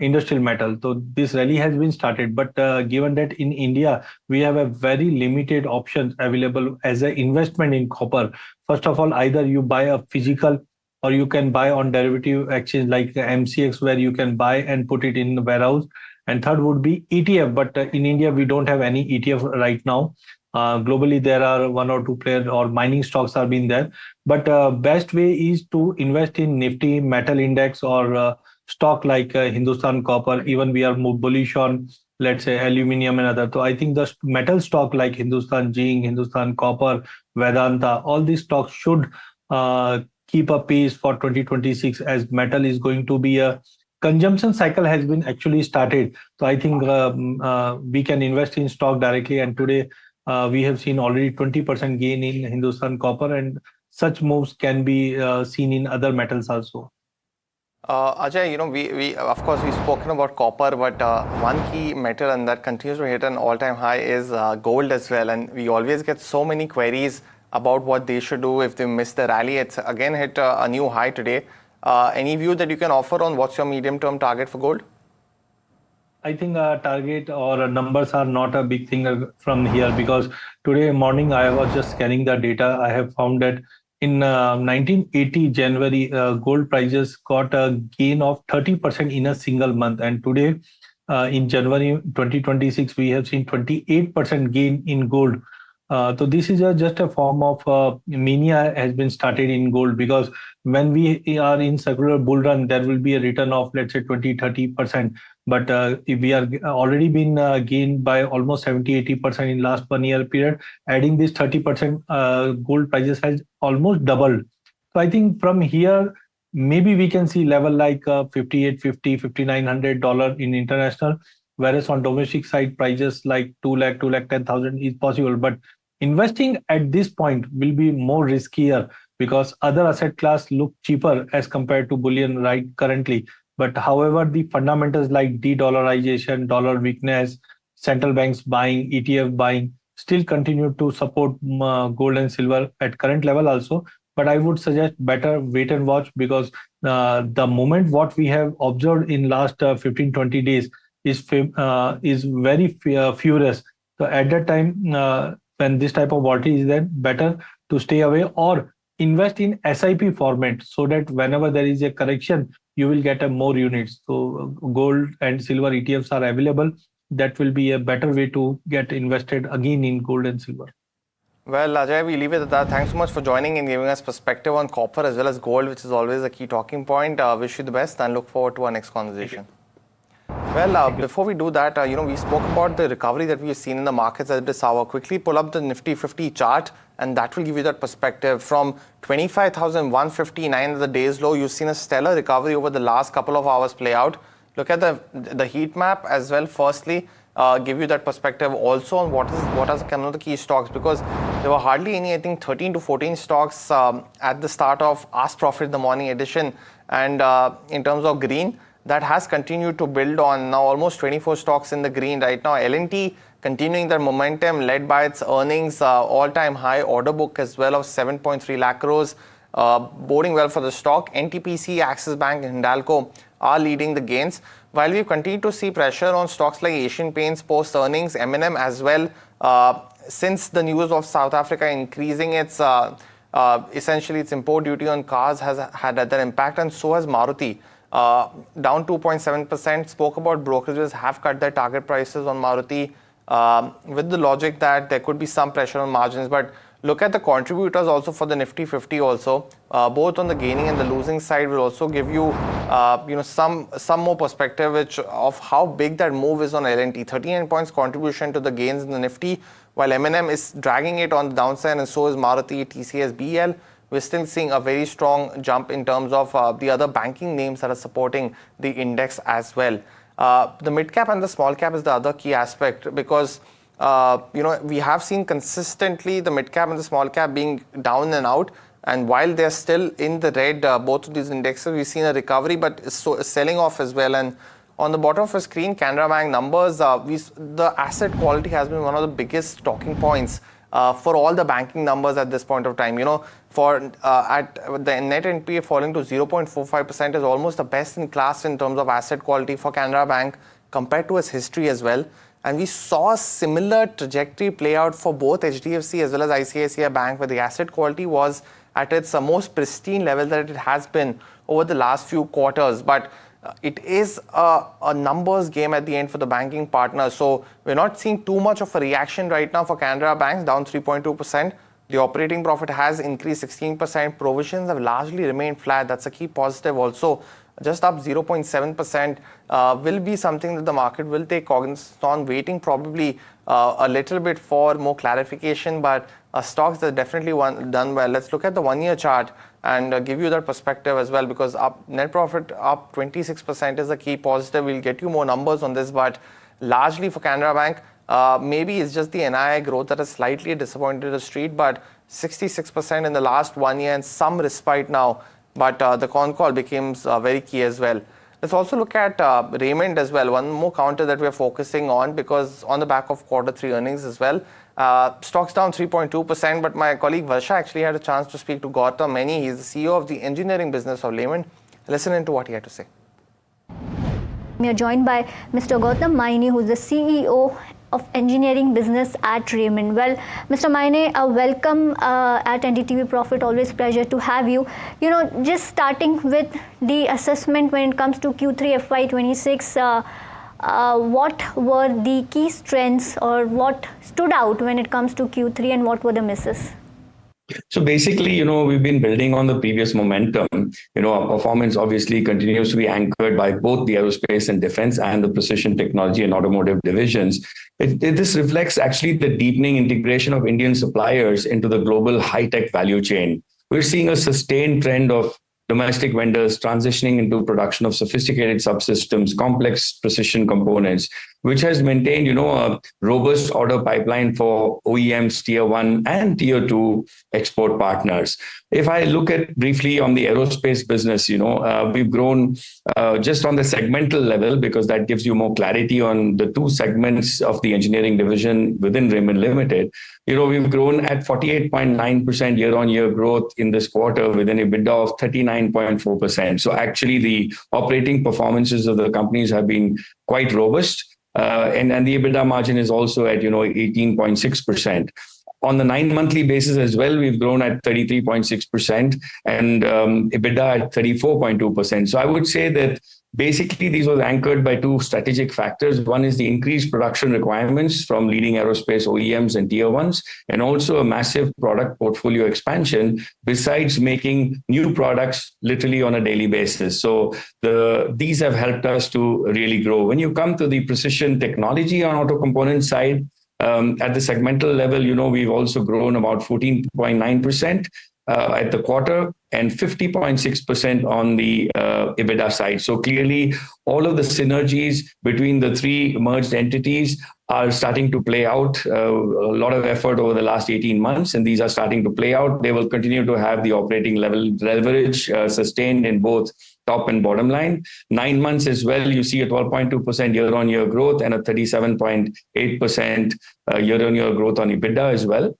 industrial metal. So this rally has been started. But given that in India, we have a very limited options available as an investment in copper. First of all, either you buy a physical or you can buy on derivative exchange like MCX, where you can buy and put it in the warehouse. And third would be ETF, but in India, we don't have any ETF right now. Globally, there are one or two players or mining stocks are being there. But best way is to invest in Nifty metal index or stock like Hindustan Copper. Even we are more bullish on, let's say, aluminium and other. So I think the metal stock like Hindustan Zinc, Hindustan Copper, Vedanta, all these stocks should keep a pace for 2026, as metal is going to be a consumption cycle has been actually started. So I think we can invest in stock directly. And today we have seen already 20% gain in Hindustan Copper, and such moves can be seen in other metals also. Ajay, we of course we've spoken about copper, but one key metal and that continues to hit an all-time high is gold as well. And we always get so many queries about what they should do if they miss the rally. It's again hit a new high today. Any view that you can offer on what's your medium-term target for gold? I think target or numbers are not a big thing from here, because today morning I was just scanning the data. I have found that in 1980 January, gold prices got a gain of 30% in a single month. And today in January 2026, we have seen 28% gain in gold. So this is just a form of mania has been started in gold, because when we are in circular bull run, there will be a return of, let's say, 20-30%. But if we are already been gained by almost 70-80% in last 1 year period, adding this 30%, gold prices has almost doubled. So I think from here, maybe we can see level like $5850, $5900 in international, whereas on domestic side prices like 2 lakh, 2,10,000 is possible. But investing at this point will be more riskier, because other asset class look cheaper as compared to bullion right currently. But however, the fundamentals like de-dollarization, dollar weakness, central banks buying, ETF buying still continue to support gold and silver at current level also. But I would suggest better wait and watch, because the moment what we have observed in last 15-20 days is very furious. So at that time, when this type of volatility is there, better to stay away or invest in SIP format, so that whenever there is a correction, you will get a more units. So gold and silver ETFs are available. That will be a better way to get invested again in gold and silver. Well, Ajay, we leave it at that. Thanks so much for joining and giving us perspective on copper as well as gold, which is always a key talking point. Wish you the best and look forward to our next conversation. Well, before we do that, we spoke about the recovery that we've seen in the markets at this hour. Quickly pull up the Nifty 50 chart, and that will give you that perspective. From 25,159 at the day's low, you've seen a stellar recovery over the last couple of hours play out. Look at the heat map as well. Firstly, give you that perspective also on what are kind of the key stocks, because there were hardly any, I think 13 to 14 stocks at the start of Ask Profit the morning edition, and in terms of green, that has continued to build on. Now almost 24 stocks in the green right now. L&T continuing their momentum, led by its earnings, all-time high order book as well of 7.3 lakh crores, boding well for the stock. NTPC, Axis Bank and Hindalco are leading the gains, while we continue to see pressure on stocks like Asian Paints post earnings, M&M as well, since the news of South Africa increasing its essentially its import duty on cars has had that impact, and so has Maruti. Down 2.7%. Spoke about brokerages have cut their target prices on Maruti, with the logic that there could be some pressure on margins. But look at the contributors also for the Nifty 50 also, both on the gaining and the losing side, will also give you some more perspective of how big that move is on L&T. 39 points contribution to the gains in the Nifty, while M&M is dragging it on the downside, and so is Maruti, TCS, BL. We're still seeing a very strong jump in terms of the other banking names that are supporting the index as well. The mid cap and the small cap is the other key aspect, because we have seen consistently the mid cap and the small cap being down and out, and while they're still in the red, both of these indexes, we've seen a recovery, but selling off as well. And on the bottom of the screen, Canara Bank numbers, the asset quality has been one of the biggest talking points for all the banking numbers at this point of time. At the net NPA falling to 0.45% is almost the best in class in terms of asset quality for Canara Bank compared to its history as well. And we saw a similar trajectory play out for both HDFC as well as ICICI Bank, where the asset quality was at its most pristine level that it has been over the last few quarters. But it is a numbers game at the end for the banking partners. So we're not seeing too much of a reaction right now for Canara Bank, down 3.2%. The operating profit has increased 16%. Provisions have largely remained flat. That's a key positive also. Just up 0.7% will be something that the market will take cognizance on, waiting probably a little bit for more clarification, but stocks that definitely done well. Let's look at the 1 year chart and give you that perspective as well, because net profit up 26% is a key positive. We'll get you more numbers on this, but largely for Canara Bank, maybe it's just the NII growth that has slightly disappointed the street, but 66% in the last 1 year and some respite now. But the con call becomes very key as well. Let's also look at Raymond as well, one more counter that we're focusing on, because on the back of Q3 earnings as well. Stocks down 3.2%, but my colleague Varsha actually had a chance to speak to Gautam Maini. He's the CEO of the engineering business of Raymond. Listen into what he had to say. We are joined by Mr. Gautam Maini, who's the CEO of engineering business at Raymond. Well, Mr. Maine, welcome at NDTV Profit. Always pleasure to have you. Just starting with the assessment when it comes to Q3 FY26, what were the key strengths or what stood out when it comes to Q3, and what were the misses? So basically, we've been building on the previous momentum. Our performance obviously continues to be anchored by both the aerospace and defense and the precision technology and automotive divisions. This reflects actually the deepening integration of Indian suppliers into the global high-tech value chain. We're seeing a sustained trend of domestic vendors transitioning into production of sophisticated subsystems, complex precision components, which has maintained, a robust order pipeline for OEMs, Tier 1 and Tier 2 export partners. If I look at briefly on the aerospace business, we've grown just on the segmental level, because that gives you more clarity on the two segments of the engineering division within Raymond Limited. We've grown at 48.9% year-on-year growth in this quarter with an EBITDA of 39.4%. So actually the operating performances of the companies have been quite robust. And the EBITDA margin is also at 18.6%. On the 9-monthly basis as well, we've grown at 33.6% and EBITDA at 34.2%. So I would say that basically these were anchored by two strategic factors. One is the increased production requirements from leading aerospace OEMs and Tier 1s, and also a massive product portfolio expansion, besides making new products literally on a daily basis. So these have helped us to really grow. When you come to the precision technology on auto component side, at the segmental level, we've also grown about 14.9%. at the quarter and 50.6% on the EBITDA side. So clearly, all of the synergies between the three merged entities are starting to play out. A lot of effort over the last 18 months, and these are starting to play out. They will continue to have the operating level leverage sustained in both top and bottom line. 9 months as well, you see a 12.2% year-on-year growth and a 37.8% year-on-year growth on EBITDA as well.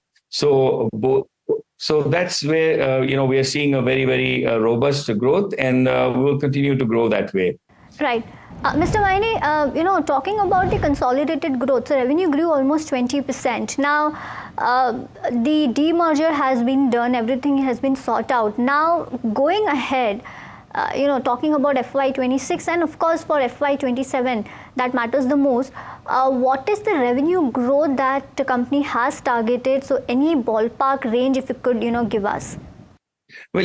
So that's where we are seeing a very, very robust growth, and we will continue to grow that way. Right. Mr. Maini, talking about the consolidated growth, so revenue grew almost 20%. Now, the demerger has been done, everything has been sought out. Now, going ahead, talking about FY26 and of course for FY27, that matters the most. What is the revenue growth that the company has targeted? So, any ballpark range, if you could, give us. Well,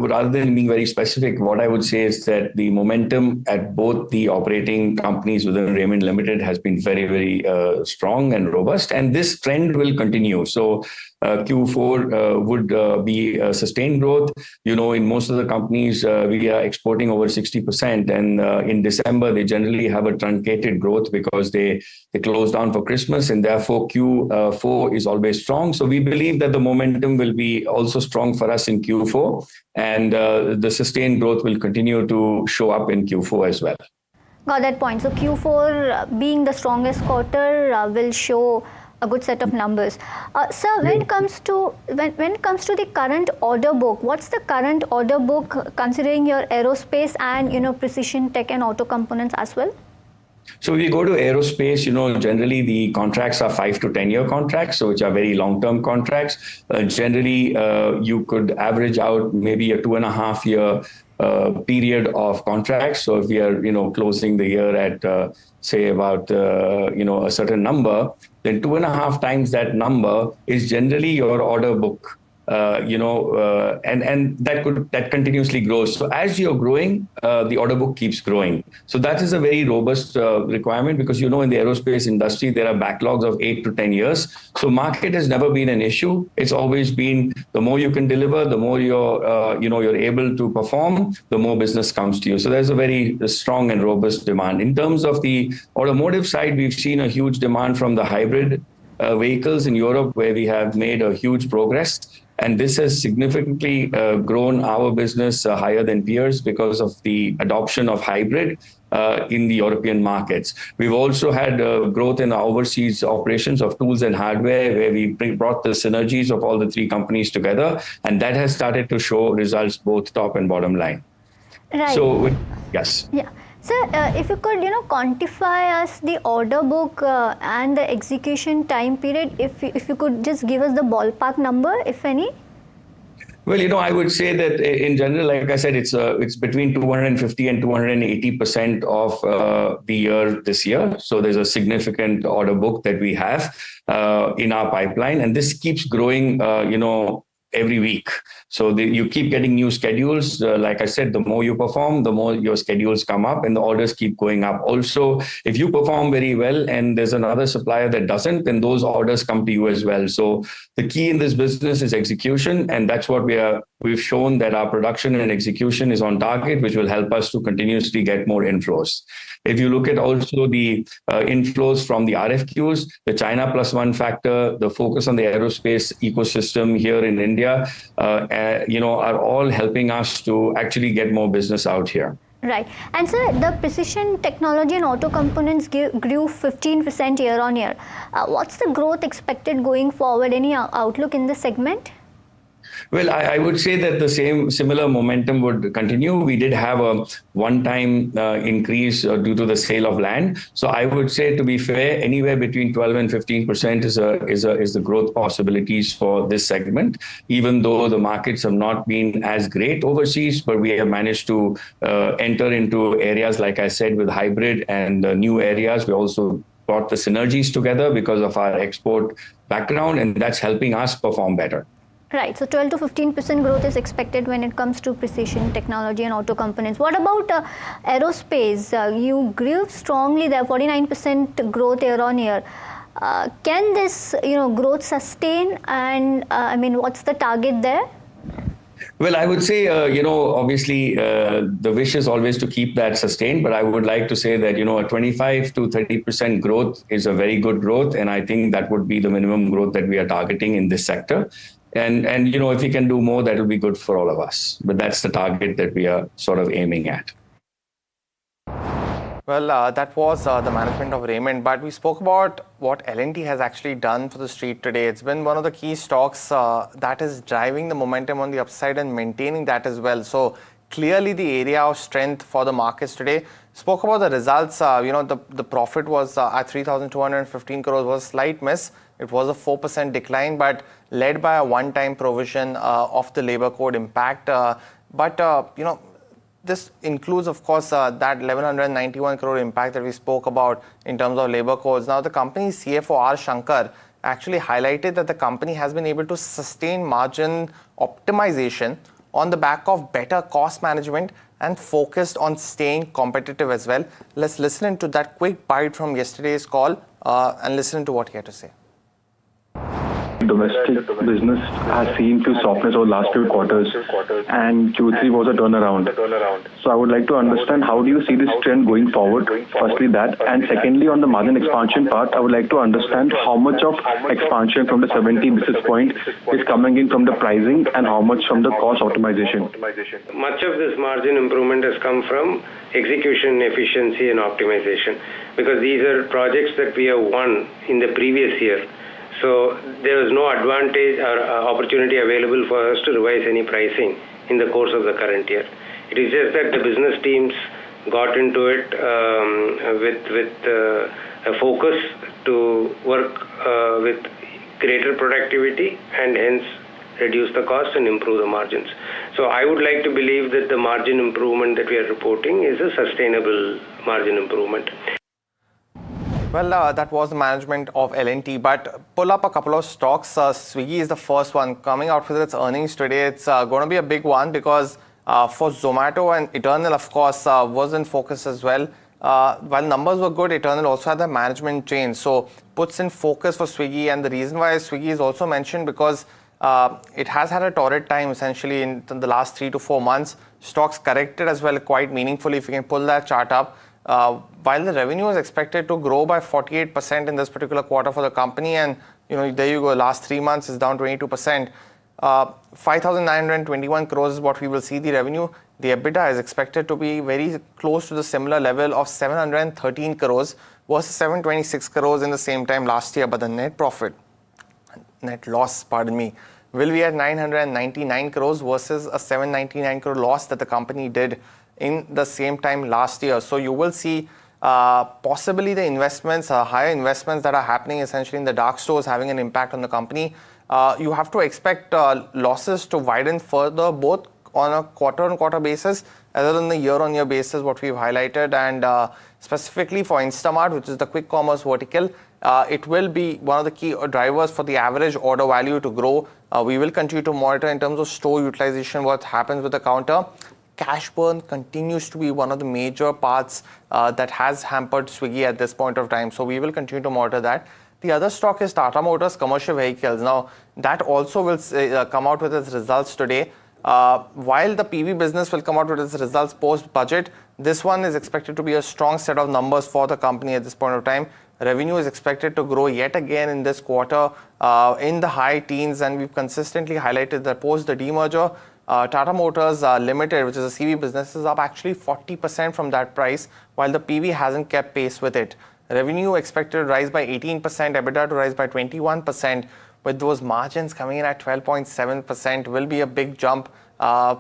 rather than being very specific, what I would say is that the momentum at both the operating companies within Raymond Limited has been very, very strong and robust, and this trend will continue. So Q4 would be sustained growth. In most of the companies, we are exporting over 60%, and in December, they generally have a truncated growth because they close down for Christmas, and therefore Q4 is always strong. So we believe that the momentum will be also strong for us in Q4, and the sustained growth will continue to show up in Q4 as well. Got that point. So Q4 being the strongest quarter will show a good set of numbers. Sir, when it comes to the current order book, what's the current order book considering your aerospace and precision tech and auto components as well? So if you go to aerospace, generally the contracts are 5 to 10 year contracts, so which are very long-term contracts. Generally, you could average out maybe a 2.5 year period of contracts. So if we are, closing the year at say about, a certain number, then 2.5 times that number is generally your order book. And that continuously grows. So as you're growing, the order book keeps growing. So that is a very robust requirement because, in the aerospace industry, there are backlogs of 8 to 10 years. So market has never been an issue. It's always been the more you can deliver, the more you're able to perform, the more business comes to you. So there's a very strong and robust demand. In terms of the automotive side, we've seen a huge demand from the hybrid vehicles in Europe, where we have made a huge progress. And this has significantly grown our business higher than peers because of the adoption of hybrid in the European markets. We've also had growth in our overseas operations of tools and hardware, where we brought the synergies of all the three companies together. And that has started to show results both top and bottom line. Right. So, yes. Yeah. Sir, if you could, quantify us the order book and the execution time period, if you could just give us the ballpark number, if any. Well, I would say that in general, like I said, it's between 250 and 280% of the year this year. So there's a significant order book that we have in our pipeline, and this keeps growing, every week. So you keep getting new schedules. Like I said, the more you perform, the more your schedules come up and the orders keep going up. Also, if you perform very well and there's another supplier that doesn't, then those orders come to you as well. So the key in this business is execution. And that's what we've shown that our production and execution is on target, which will help us to continuously get more inflows. If you look at also the inflows from the RFQs, the China Plus One factor, the focus on the aerospace ecosystem here in India, are all helping us to actually get more business out here. Right. And sir, the precision technology and auto components grew 15% year on year. What's the growth expected going forward? Any outlook in this segment? Well, I would say that the similar momentum would continue. We did have a one-time increase due to the sale of land. So I would say, to be fair, anywhere between 12 and 15% is the growth possibilities for this segment, even though the markets have not been as great overseas, but we have managed to enter into areas, like I said, with hybrid and new areas. We also brought the synergies together because of our export background, and that's helping us perform better. Right. So 12 to 15% growth is expected when it comes to precision technology and auto components. What about aerospace? You grew strongly there, 49% growth year on year. Can this growth sustain, and I mean, what's the target there? Well, I would say, obviously, the wish is always to keep that sustained. But I would like to say that, a 25 to 30% growth is a very good growth. And I think that would be the minimum growth that we are targeting in this sector. And if we can do more, that will be good for all of us. But that's the target that we are sort of aiming at. Well, that was the management of Raymond, but we spoke about what L&T has actually done for the street today. It's been one of the key stocks that is driving the momentum on the upside and maintaining that as well. So clearly the area of strength for the markets today. Spoke about the results. The profit was at 3,215 crores, was a slight miss. It was a 4% decline, but led by a one-time provision of the labor code impact. This includes, of course, that 1,191 crore impact that we spoke about in terms of labor codes. Now, the company's CFO, R. Shankar, actually highlighted that the company has been able to sustain margin optimization on the back of better cost management and focused on staying competitive as well. Let's listen to that quick bite from yesterday's call and listen to what he had to say. Domestic business has seen few softness over the last few quarters, and Q3 was a turnaround. So I would like to understand, how do you see this trend going forward? Firstly that, and secondly on the margin expansion part, I would like to understand how much of expansion from the 70 basis point is coming in from the pricing and how much from the cost optimization. Much of this margin improvement has come from execution efficiency and optimization, because these are projects that we have won in the previous year. So there is no advantage or opportunity available for us to revise any pricing in the course of the current year. It is just that the business teams got into it with a focus to work with greater productivity and hence reduce the cost and improve the margins. So I would like to believe that the margin improvement that we are reporting is a sustainable margin improvement. Well, that was the management of L&T, but pull up a couple of stocks. Swiggy is the first one coming out with its earnings today. It's going to be a big one because for Zomato and Eternal, of course, was in focus as well. While numbers were good, Eternal also had the management change. So puts in focus for Swiggy, and the reason why Swiggy is also mentioned because it has had a torrid time essentially in the last 3 to 4 months. Stocks corrected as well quite meaningfully. If you can pull that chart up. While the revenue is expected to grow by 48% in this particular quarter for the company, and there you go, last 3 months is down 22%. 5,921 crores is what we will see the revenue. The EBITDA is expected to be very close to the similar level of 713 crores versus 726 crores in the same time last year. But the net loss, will be at 999 crores versus a 799 crore loss that the company did in the same time last year. So you will see possibly the investments, higher investments that are happening essentially in the dark stores having an impact on the company. You have to expect losses to widen further, both on a quarter-on-quarter basis as well as on the year-on-year basis, what we've highlighted. And specifically for Instamart, which is the quick commerce vertical, it will be one of the key drivers for the average order value to grow. We will continue to monitor in terms of store utilization, what happens with the counter. Cash burn continues to be one of the major parts that has hampered Swiggy at this point of time. So we will continue to monitor that. The other stock is Tata Motors Commercial Vehicles. Now, that also will come out with its results today. While the PV business will come out with its results post-budget, this one is expected to be a strong set of numbers for the company at this point of time. Revenue is expected to grow yet again in this quarter in the high teens, and we've consistently highlighted that post the demerger, Tata Motors Limited, which is a CV business, is up actually 40% from that price, while the PV hasn't kept pace with it. Revenue expected to rise by 18%, EBITDA to rise by 21%, with those margins coming in at 12.7% will be a big jump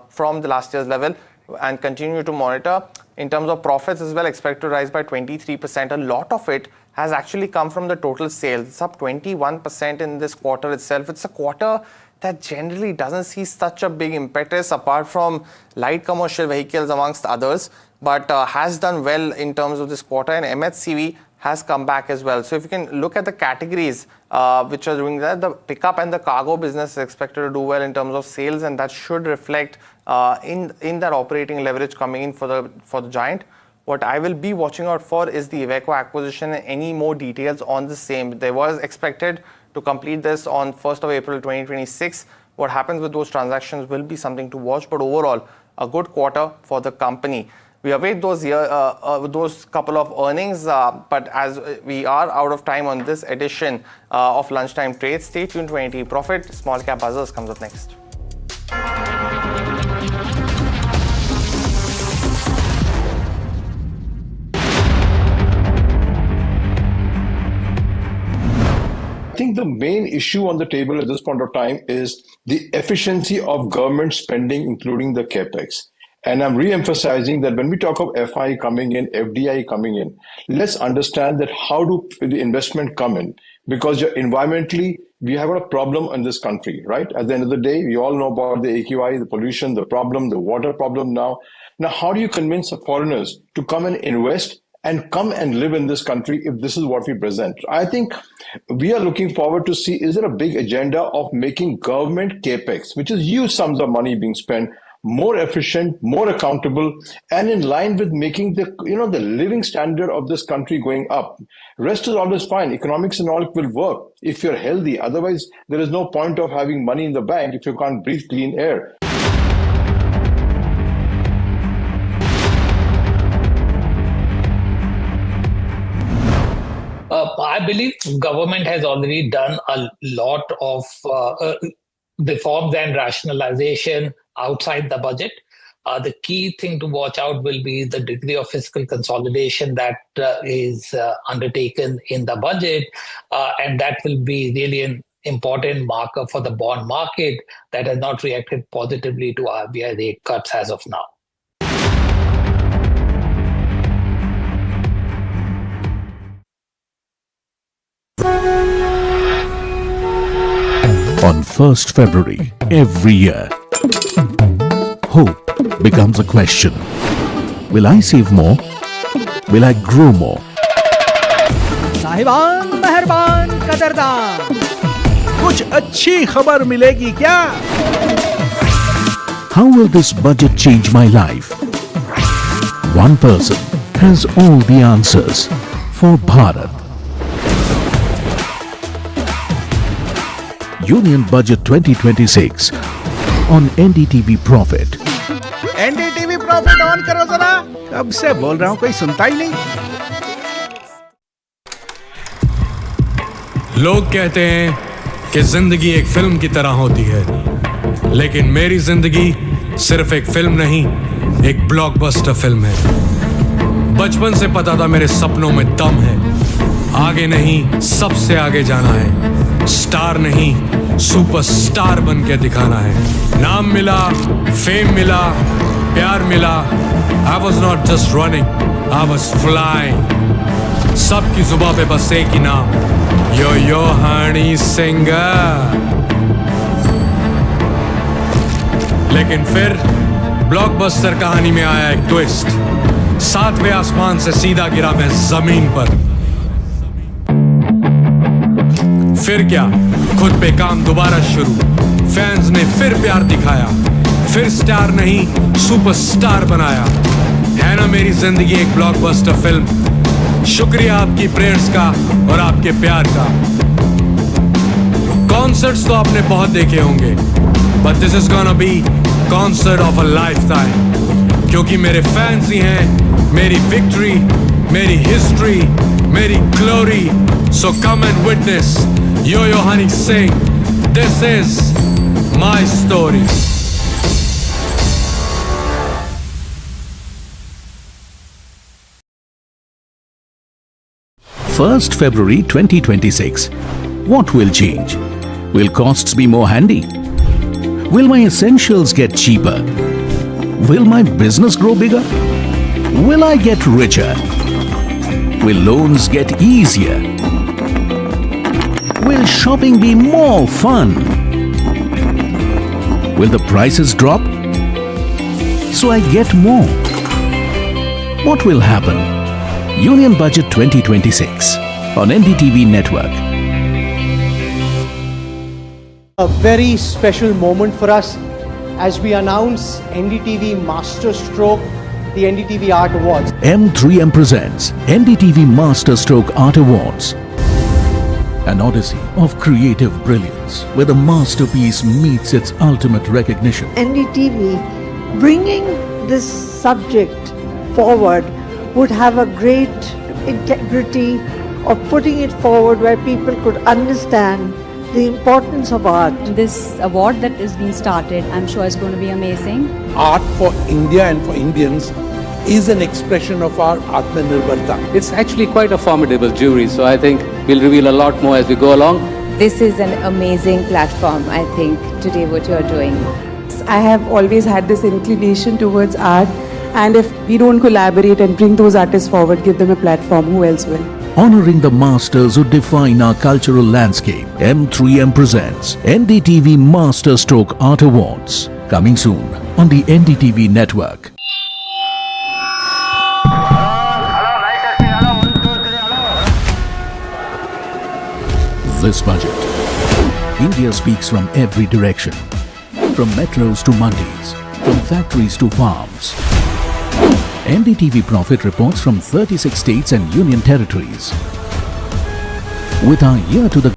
from the last year's level, and continue to monitor. In terms of profits as well, expect to rise by 23%. A lot of it has actually come from the total sales. It's up 21% in this quarter itself. It's a quarter that generally doesn't see such a big impetus apart from light commercial vehicles amongst others, but has done well in terms of this quarter, and MHCV has come back as well. So if you can look at the categories which are doing that, the pickup and the cargo business is expected to do well in terms of sales, and that should reflect in that operating leverage coming in for the giant. What I will be watching out for is the Iveco acquisition and any more details on the same. They was expected to complete this on 1st of April 2026. What happens with those transactions will be something to watch, but overall, a good quarter for the company. We await those couple of earnings, but as we are out of time on this edition of Lunchtime Trades, stay tuned to NDTV Profit. Small Cap Buzzers comes up next. I think the main issue on the table at this point of time is the efficiency of government spending, including the capex. And I'm re-emphasizing that when we talk of FI coming in, FDI coming in, let's understand that how do the investment come in? Because environmentally, we have a problem in this country, right? At the end of the day, we all know about the AQI, the pollution, the problem, the water problem now. Now, how do you convince the foreigners to come and invest and come and live in this country if this is what we present? I think we are looking forward to see, is there a big agenda of making government capex, which is huge sums of money being spent, more efficient, more accountable, and in line with making the living standard of this country going up. Rest is always fine. Economics and all will work if you're healthy. Otherwise, there is no point of having money in the bank if you can't breathe clean air. I believe government has already done a lot of reforms and rationalization outside the budget. The key thing to watch out will be the degree of fiscal consolidation that is undertaken in the budget, and that will be really an important marker for the bond market that has not reacted positively to RBI rate cuts as of now. On 1st February every year, hope becomes a question. Will I save more? Will I grow more? साहिबान मेहरबान कदरदान, कुछ अच्छी खबर मिलेगी क्या? How will this budget change my life? One person has all the answers for Bharat. Union Budget 2026 on NDTV Profit. NDTV Profit on करो जरा, कब से बोल रहा हूं, कोई सुनता ही नहीं. लोग कहते हैं कि जिंदगी एक फिल्म की तरह होती है, लेकिन मेरी जिंदगी सिर्फ एक फिल्म नहीं, एक ब्लॉकबस्टर फिल्म है. बचपन से पता था मेरे सपनों में दम है, आगे नहीं सबसे आगे जाना है, स्टार नहीं सुपरस्टार बन के दिखाना है. नाम मिला, फेम मिला, प्यार मिला. I was not just running, I was flying. सबकी जुबां पे बस एक ही नाम, यो हनी सिंगर. लेकिन फिर ब्लॉकबस्टर कहानी में आया एक ट्विस्ट. 7वें आसमान से सीधा गिरा मैं जमीन पर. फिर क्या, खुद पे काम दोबारा शुरू. फैंस ने फिर प्यार दिखाया, फिर स्टार नहीं सुपरस्टार बनाया. है ना मेरी जिंदगी एक ब्लॉकबस्टर फिल्म. शुक्रिया आपकी प्रेयर्स का और आपके प्यार का. कॉन्सर्ट्स तो आपने बहुत देखे होंगे, but this is gonna be concert of a lifetime. क्योंकि मेरे फैंस ही हैं मेरी विक्ट्री, मेरी हिस्ट्री, मेरी glory. So come and witness Yo Honey Singh. This is my story. 1st February 2026. What will change? Will costs be more handy? Will my essentials get cheaper? Will my business grow bigger? Will I get richer? Will loans get easier? Will shopping be more fun? Will the prices drop so I get more? What will happen? Union Budget 2026 on NDTV Network. A very special moment for us as we announce NDTV Master Stroke, the NDTV Art Awards. M3M presents NDTV Masterstroke Art Awards. An odyssey of creative brilliance where the masterpiece meets its ultimate recognition. NDTV bringing this subject forward would have a great integrity of putting it forward where people could understand the importance of art. This award that is being started, I'm sure is going to be amazing. Art for India and for Indians is an expression of our Atmanirbharta. It's actually quite a formidable jury, so I think we'll reveal a lot more as we go along. This is an amazing platform, I think, today what you're doing. I have always had this inclination towards art, and if we don't collaborate and bring those artists forward, give them a platform, who else will? Honoring the masters who define our cultural landscape, M3M presents NDTV Masterstroke Art Awards. Coming soon on the NDTV network. This budget, India speaks from every direction. From metros to mandis, from factories to farms. NDTV Profit reports from 36 states and union territories. With our ear to the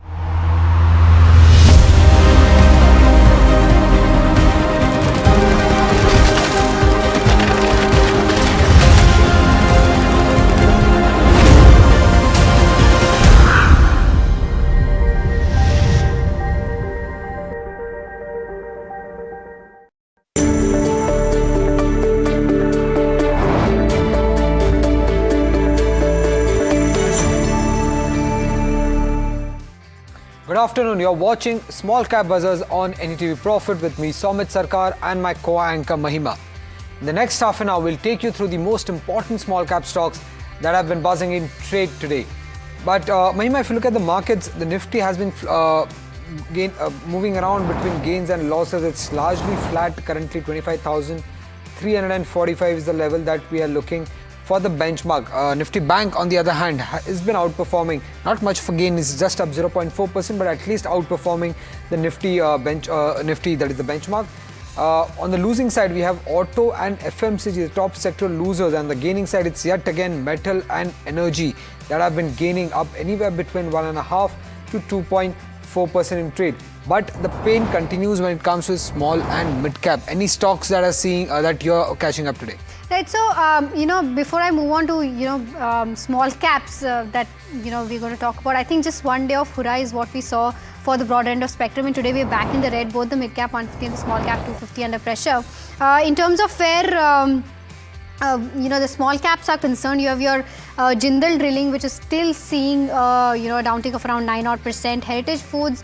Good afternoon, you're watching Small Cap Buzzers on NDTV Profit with me Soumit Sarkar and my co-anchor Mahima. In the next half an hour, we'll take you through the most important small cap stocks that have been buzzing in trade today. But Mahima, if you look at the markets, the Nifty has been moving around between gains and losses. It's largely flat currently. 25,345 is the level that we are looking for the benchmark. Nifty Bank, on the other hand, has been outperforming. Not much for gain, it's just up 0.4%, but at least outperforming the Nifty Nifty, that is the benchmark. On the losing side, we have auto and FMCG, the top sector losers, and the gaining side, it's yet again metal and energy that have been gaining up anywhere between 1.5 to 2.4% in trade. But the pain continues when it comes to small and mid cap. Any stocks that are seeing that you're catching up today? Right, so before I move on to small caps that we're going to talk about, I think just one day of hurrah is what we saw for the broad end of spectrum, and today we're back in the red, both the mid cap 150 and the small cap 250 under pressure. In terms of where the small caps are concerned, you have your Jindal Drilling, which is still seeing a downtick of around 9% Heritage Foods,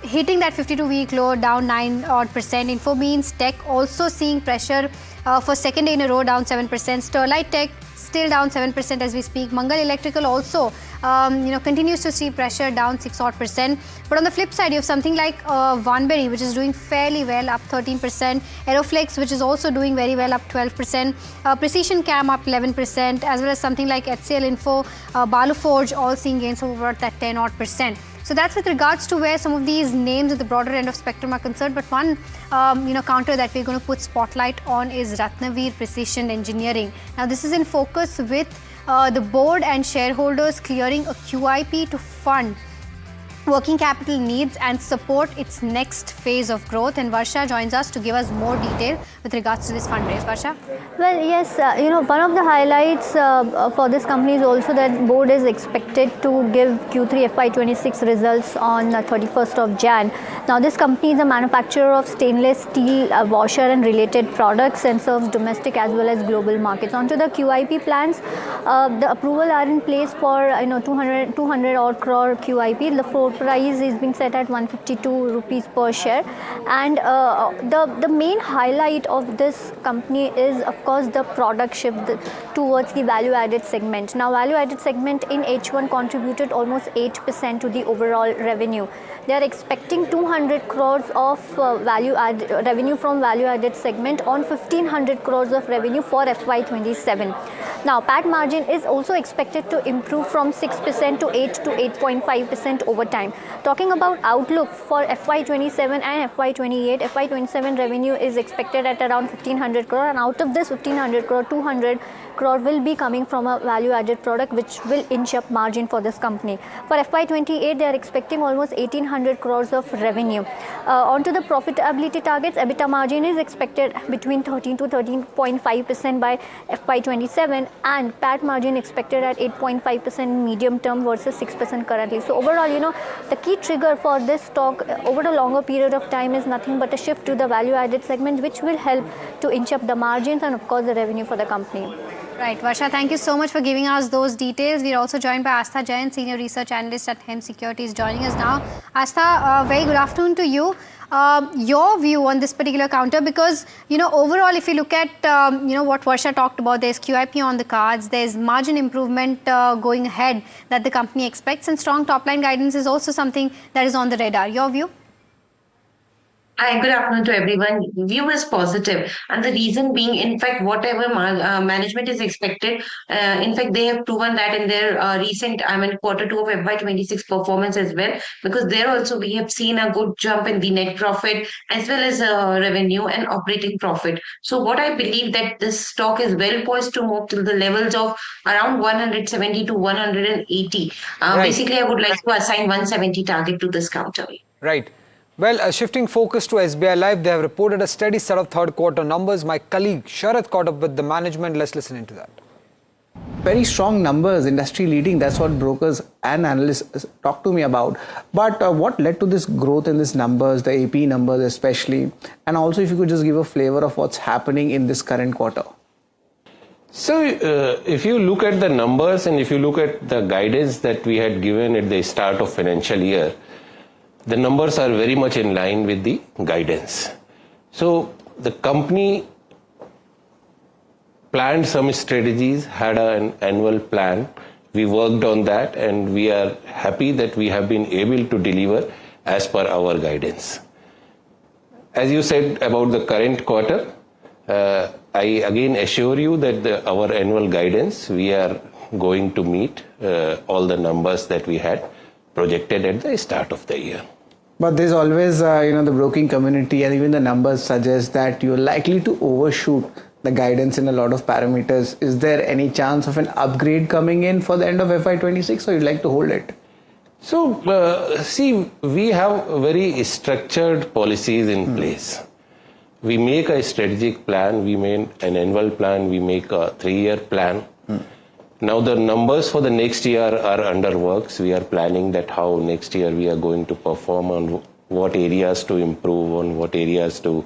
hitting that 52-week low, down 9% Infobeans Tech also seeing pressure for second day in a row, down 7%. Sterlite Tech still down 7% as we speak. Mangal Electrical also continues to see pressure, down 6%. But on the flip side, you have something like Vanberry, which is doing fairly well, up 13%. Aeroflex, which is also doing very well, up 12%. Precision Cam up 11%, as well as something like HCL Info, Balu Forge, all seeing gains of about that 10%. So that's with regards to where some of these names at the broader end of spectrum are concerned. But one counter that we're going to put spotlight on is Ratnavir Precision Engineering. Now this is in focus with the board and shareholders clearing a QIP to fund working capital needs and support its next phase of growth. And Varsha joins us to give us more detail with regards to this fundraise. Varsha? Well, yes, one of the highlights for this company is also that board is expected to give Q3 FY26 results on 31st of Jan. Now, this company is a manufacturer of stainless steel washer and related products and serves domestic as well as global markets. Onto the QIP plans, the approval are in place for 200 odd crore QIP. The floor price is being set at 152 rupees per share, and the main highlight of this company is of course the product shift towards the value added segment. Now value added segment in H1 contributed almost 8% to the overall revenue. They are expecting 200 crores of revenue from value added segment on 1500 crores of revenue for FY27. Now, PAT margin is also expected to improve from 6% to 8 to 8.5% over time. Talking about outlook for FY27 and FY28, FY27 revenue is expected at around 1500 crore, and out of this 1500 crore, 200 crore will be coming from a value-added product, which will inch up margin for this company. For FY28, they are expecting almost 1800 crores of revenue. Onto the profitability targets, EBITDA margin is expected between 13 to 13.5% by FY27, and PAT margin expected at 8.5% in medium term versus 6% currently. So overall, the key trigger for this stock over a longer period of time is nothing but a shift to the value-added segment, which will help to inch up the margins and of course the revenue for the company. Right, Varsha, thank you so much for giving us those details. We are also joined by Astha Jain, Senior Research Analyst at Hem Securities, joining us now. Astha, very good afternoon to you. Your view on this particular counter, because overall, if you look at what Varsha talked about, there's QIP on the cards, there's margin improvement going ahead that the company expects, and strong top line guidance is also something that is on the radar. Your view? Hi, good afternoon to everyone. View is positive, and the reason being, in fact, whatever management is expected, in fact, they have proven that in their recent, quarter 2 of FY26 performance as well, because there also we have seen a good jump in the net profit as well as revenue and operating profit. So what I believe that this stock is well poised to move to the levels of around 170 to 180. Basically, I would like to assign 170 target to this counter. Right. Well, shifting focus to SBI Life, they have reported a steady set of third quarter numbers. My colleague Sharath caught up with the management. Let's listen into that. Very strong numbers, industry leading. That's what brokers and analysts talk to me about. But what led to this growth in these numbers, the AP numbers especially? And also if you could just give a flavor of what's happening in this current quarter. So if you look at the numbers and if you look at the guidance that we had given at the start of financial year, the numbers are very much in line with the guidance. So the company planned some strategies, had an annual plan. We worked on that, and we are happy that we have been able to deliver as per our guidance. As you said about the current quarter, I again assure you that our annual guidance, we are going to meet all the numbers that we had projected at the start of the year. But there's always, the broking community and even the numbers suggest that you're likely to overshoot the guidance in a lot of parameters. Is there any chance of an upgrade coming in for the end of FY26, or you'd like to hold it? So, see, we have very structured policies in place. We make a strategic plan, we make an annual plan, we make a 3-year plan. Now the numbers for the next year are under works. We are planning that how next year we are going to perform, on what areas to improve, on what areas to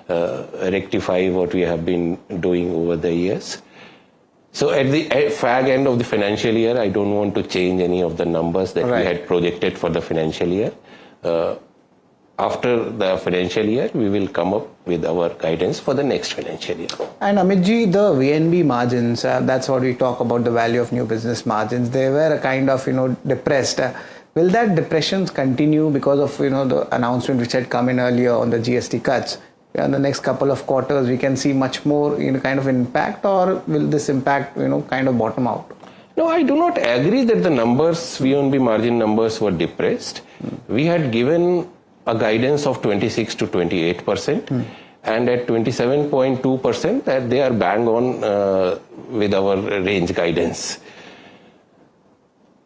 rectify what we have been doing over the years. So at the fag end of the financial year, I don't want to change any of the numbers that we had projected for the financial year. After the financial year, we will come up with our guidance for the next financial year. And Amitji, the VNB margins, that's what we talk about, the value of new business margins. They were a kind of, depressed. Will that depression continue because of, the announcement which had come in earlier on the GST cuts? In the next couple of quarters, we can see much more, kind of impact, or will this impact, kind of bottom out? No, I do not agree that the numbers, VNB margin numbers were depressed. We had given a guidance of 26 to 28%, and at 27.2%, that they are bang on with our range guidance.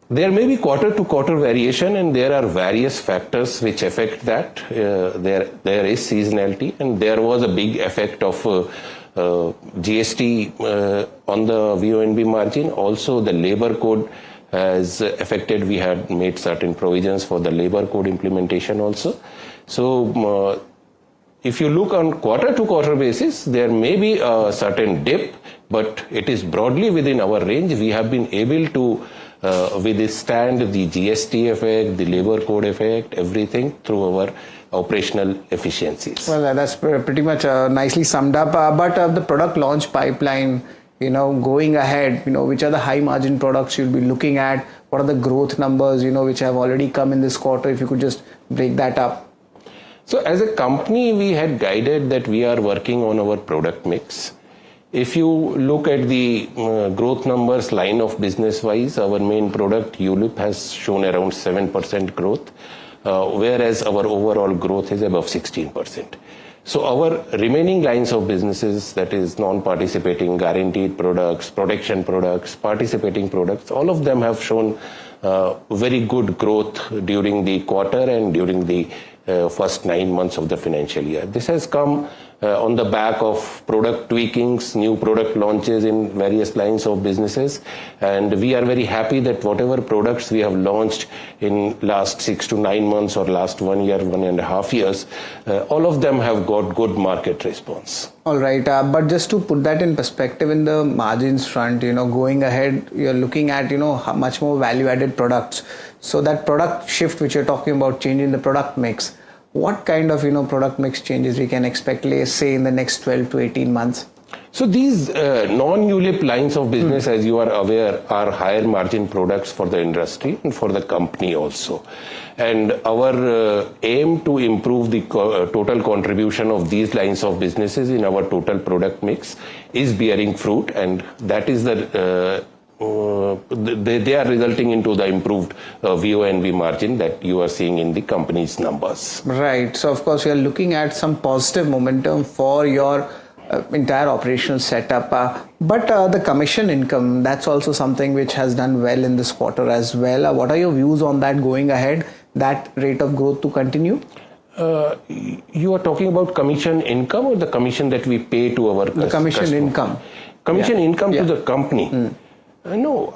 There may be quarter to quarter variation, and there are various factors which affect that. There is seasonality, and there was a big effect of GST on the VNB margin. Also, the labor code has affected. We had made certain provisions for the labor code implementation also. So if you look on quarter to quarter basis, there may be a certain dip, but it is broadly within our range. We have been able to withstand the GST effect, the labor code effect, everything through our operational efficiencies. Well, that's pretty much nicely summed up. But the product launch pipeline, going ahead, which are the high margin products you'll be looking at? What are the growth numbers, which have already come in this quarter? If you could just break that up. So as a company, we had guided that we are working on our product mix. If you look at the growth numbers line of business wise, our main product ULIP has shown around 7% growth, whereas our overall growth is above 16%. So our remaining lines of businesses, that is non-participating, guaranteed products, protection products, participating products, all of them have shown very good growth during the quarter and during the first 9 months of the financial year. This has come on the back of product tweakings, new product launches in various lines of businesses, and we are very happy that whatever products we have launched in last 6 to 9 months or last 1 year, 1.5 years, all of them have got good market response. All right, but just to put that in perspective in the margins front, going ahead, you're looking at, much more value-added products. So that product shift which you're talking about, changing the product mix, what kind of, product mix changes we can expect, let's say, in the next 12 to 18 months? So these non-ULIP lines of business, as you are aware, are higher margin products for the industry and for the company also. And our aim to improve the total contribution of these lines of businesses in our total product mix is bearing fruit, and that is they are resulting into the improved VONB margin that you are seeing in the company's numbers. Right. So of course you are looking at some positive momentum for your entire operational setup, but the commission income, that's also something which has done well in this quarter as well. What are your views on that going ahead, that rate of growth to continue? You are talking about commission income or the commission that we pay to our The commission customer? income. Commission income to the company. No,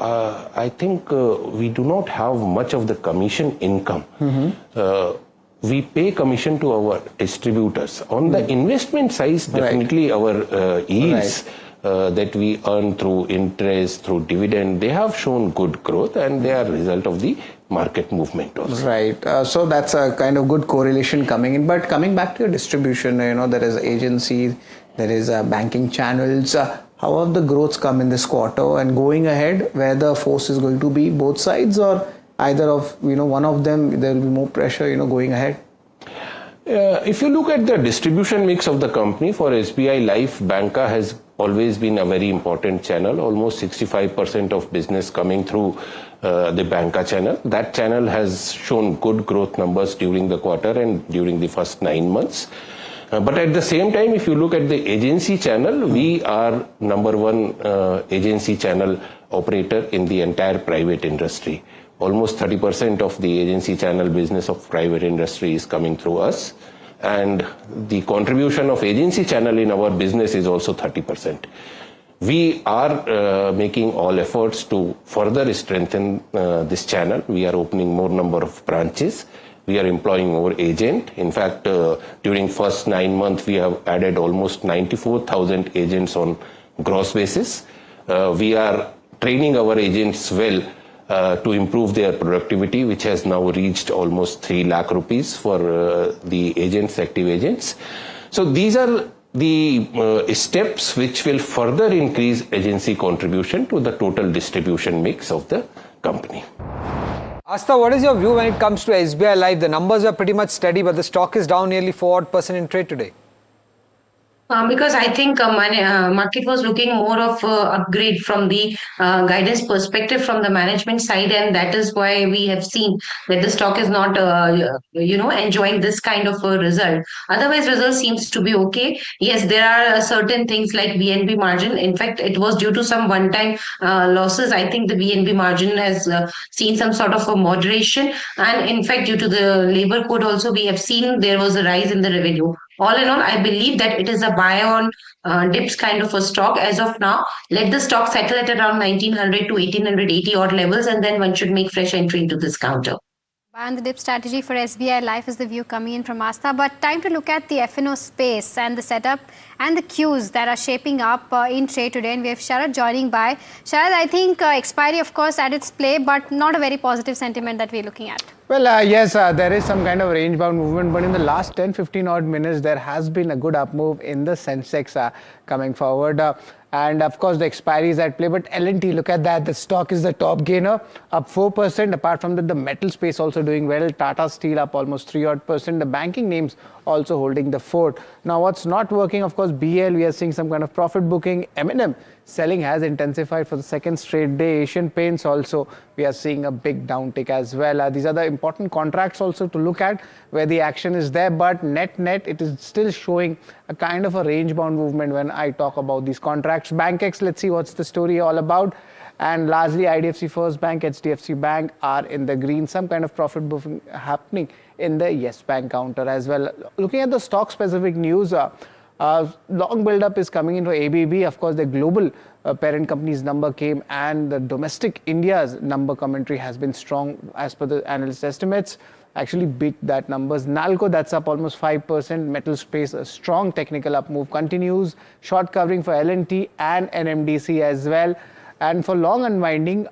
I think we do not have much of the commission income. We pay commission to our distributors. On the investment side, definitely our yields that we earn through interest, through dividend, they have shown good growth, and they are a result of the market movement also. Right. So that's a kind of good correlation coming in. But coming back to your distribution, there is agency, there is banking channels. How have the growths come in this quarter, and going ahead, where the force is going to be, both sides or either of, one of them, there will be more pressure, going ahead? If you look at the distribution mix of the company, for SBI Life, Banca has always been a very important channel, almost 65% of business coming through the Banca channel. That channel has shown good growth numbers during the quarter and during the first 9 months. But at the same time, if you look at the agency channel, we are number one agency channel operator in the entire private industry. Almost 30% of the agency channel business of private industry is coming through us. And the contribution of agency channel in our business is also 30%. We are making all efforts to further strengthen this channel. We are opening more number of branches. We are employing more agent. In fact, during first 9 months, we have added almost 94,000 agents on gross basis. We are training our agents well to improve their productivity, which has now reached almost 3 lakh rupees for the agents, active agents. So these are the steps which will further increase agency contribution to the total distribution mix of the company. Asta, what is your view when it comes to SBI Life? The numbers are pretty much steady, but the stock is down nearly 4% in trade today. Because I think market was looking more of upgrade from the guidance perspective from the management side, and that is why we have seen that the stock is not enjoying this kind of a result. Otherwise, result seems to be okay. Yes, there are certain things like VNB margin. In fact, it was due to some one-time losses. I think the VNB margin has seen some sort of a moderation, and in fact, due to the labor code also, we have seen there was a rise in the revenue. All in all, I believe that it is a buy on dips kind of a stock as of now. Let the stock settle at around 1900 to 1880 odd levels, and then one should make fresh entry into this counter. Buy on the dip strategy for SBI Life is the view coming in from Asta. But time to look at the F&O space and the setup and the cues that are shaping up in trade today. And we have Sharad joining by. Sharad, I think expiry, of course, at its play, but not a very positive sentiment that we're looking at. Well, yes, there is some kind of range-bound movement, but in the last 10-15 odd minutes, there has been a good up move in the Sensex coming forward. And of course, the expiry is at play. But L&T, look at that. The stock is the top gainer, up 4%. Apart from that, the metal space also doing well. Tata Steel up almost 3 odd %. The banking names also holding the fort. Now, what's not working, of course, BL, we are seeing some kind of profit booking. M&M selling has intensified for the second straight day. Asian Paints also, we are seeing a big downtick as well. These are the important contracts also to look at where the action is there, but net, it is still showing a kind of a range-bound movement when I talk about these contracts. BankX, let's see what's the story all about. And largely IDFC First Bank, HDFC Bank are in the green. Some kind of profit booking happening in the Yes Bank counter as well. Looking at the stock-specific news, long build-up is coming into ABB. Of course, the global parent company's number came, and the domestic India's number commentary has been strong as per the analyst estimates. Actually beat that numbers. Nalco, that's up almost 5%. Metal space, a strong technical up move continues. Short covering for L&T and NMDC as well. And for long unwinding,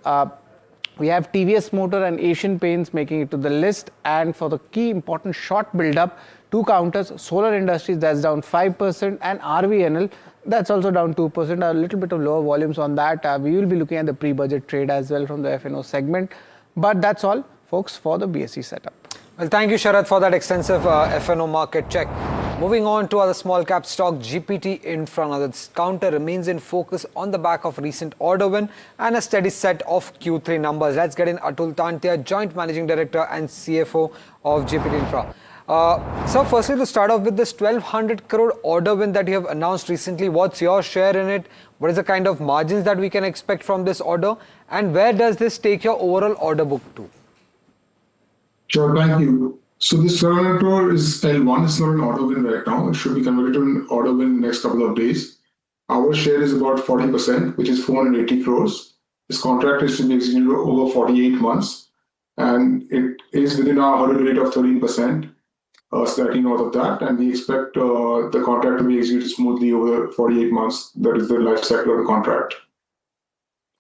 we have TVS Motor and Asian Paints making it to the list. And for the key important short build-up, two counters, Solar Industries, that's down 5%, and RVNL, that's also down 2%, a little bit of lower volumes on that. We will be looking at the pre-budget trade as well from the FNO segment. But that's all, folks, for the BSE setup. Well, thank you, Sharad, for that extensive FNO market check. Moving on to other small cap stock, GPT Infra. Now, the counter remains in focus on the back of recent order win and a steady set of Q3 numbers. Let's get in Atul Tantia, Joint Managing Director and CFO of GPT Infra. So firstly, to start off with this 1200 crore order win that you have announced recently, what's your share in it? What is the kind of margins that we can expect from this order? And where does this take your overall order book to? Sure, thank you. So this 1200 crore is L1. It's not an order win right now. It should be converted to an order win in the next couple of days. Our share is about 40%, which is 480 crores. This contract is to be executed over 48 months. And it is within our hurdle rate of 13%, slightly north of that. And we expect the contract to be executed smoothly over 48 months. That is the life cycle of the contract.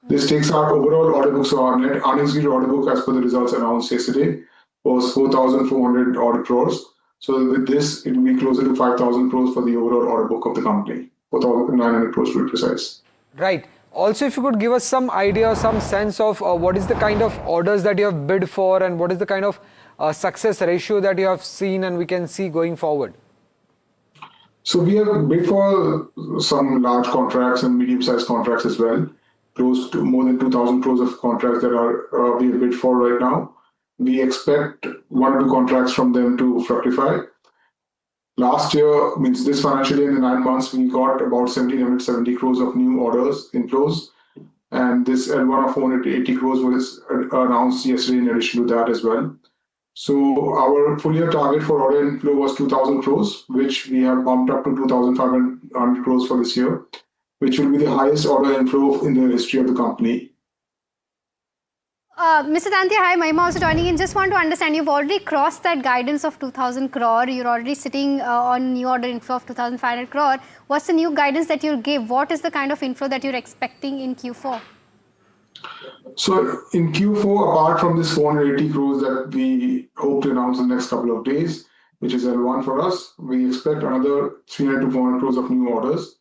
This takes our overall order book, so our net unexecuted order book as per the results announced yesterday was 4,400 odd crores. So with this, it will be closer to 5,000 crores for the overall order book of the company, 4,900 crores to be precise. Right. Also, if you could give us some idea, some sense of what is the kind of orders that you have bid for and what is the kind of success ratio that you have seen and we can see going forward. So we have bid for some large contracts and medium-sized contracts as well. Close to more than 2,000 crores of contracts that are we have bid for right now. We expect 1 or 2 contracts from them to fructify. Last year, means this financial year in the 9 months, we got about 1,770 crores of new orders inflows. And this L1 of 480 crores was announced yesterday in addition to that as well. So our full year target for order inflow was 2,000 crores, which we have bumped up to 2,500 crores for this year, which will be the highest order inflow in the history of the company. Mr. Tantia, hi, Mahima also joining in. Just want to understand, you've already crossed that guidance of 2,000 crore. You're already sitting on new order inflow of 2,500 crore. What's the new guidance that you'll give? What is the kind of inflow that you're expecting in Q4? So in Q4, apart from this 480 crores that we hope to announce in the next couple of days, which is L1 for us, we expect another 300 to 400 crores of new orders.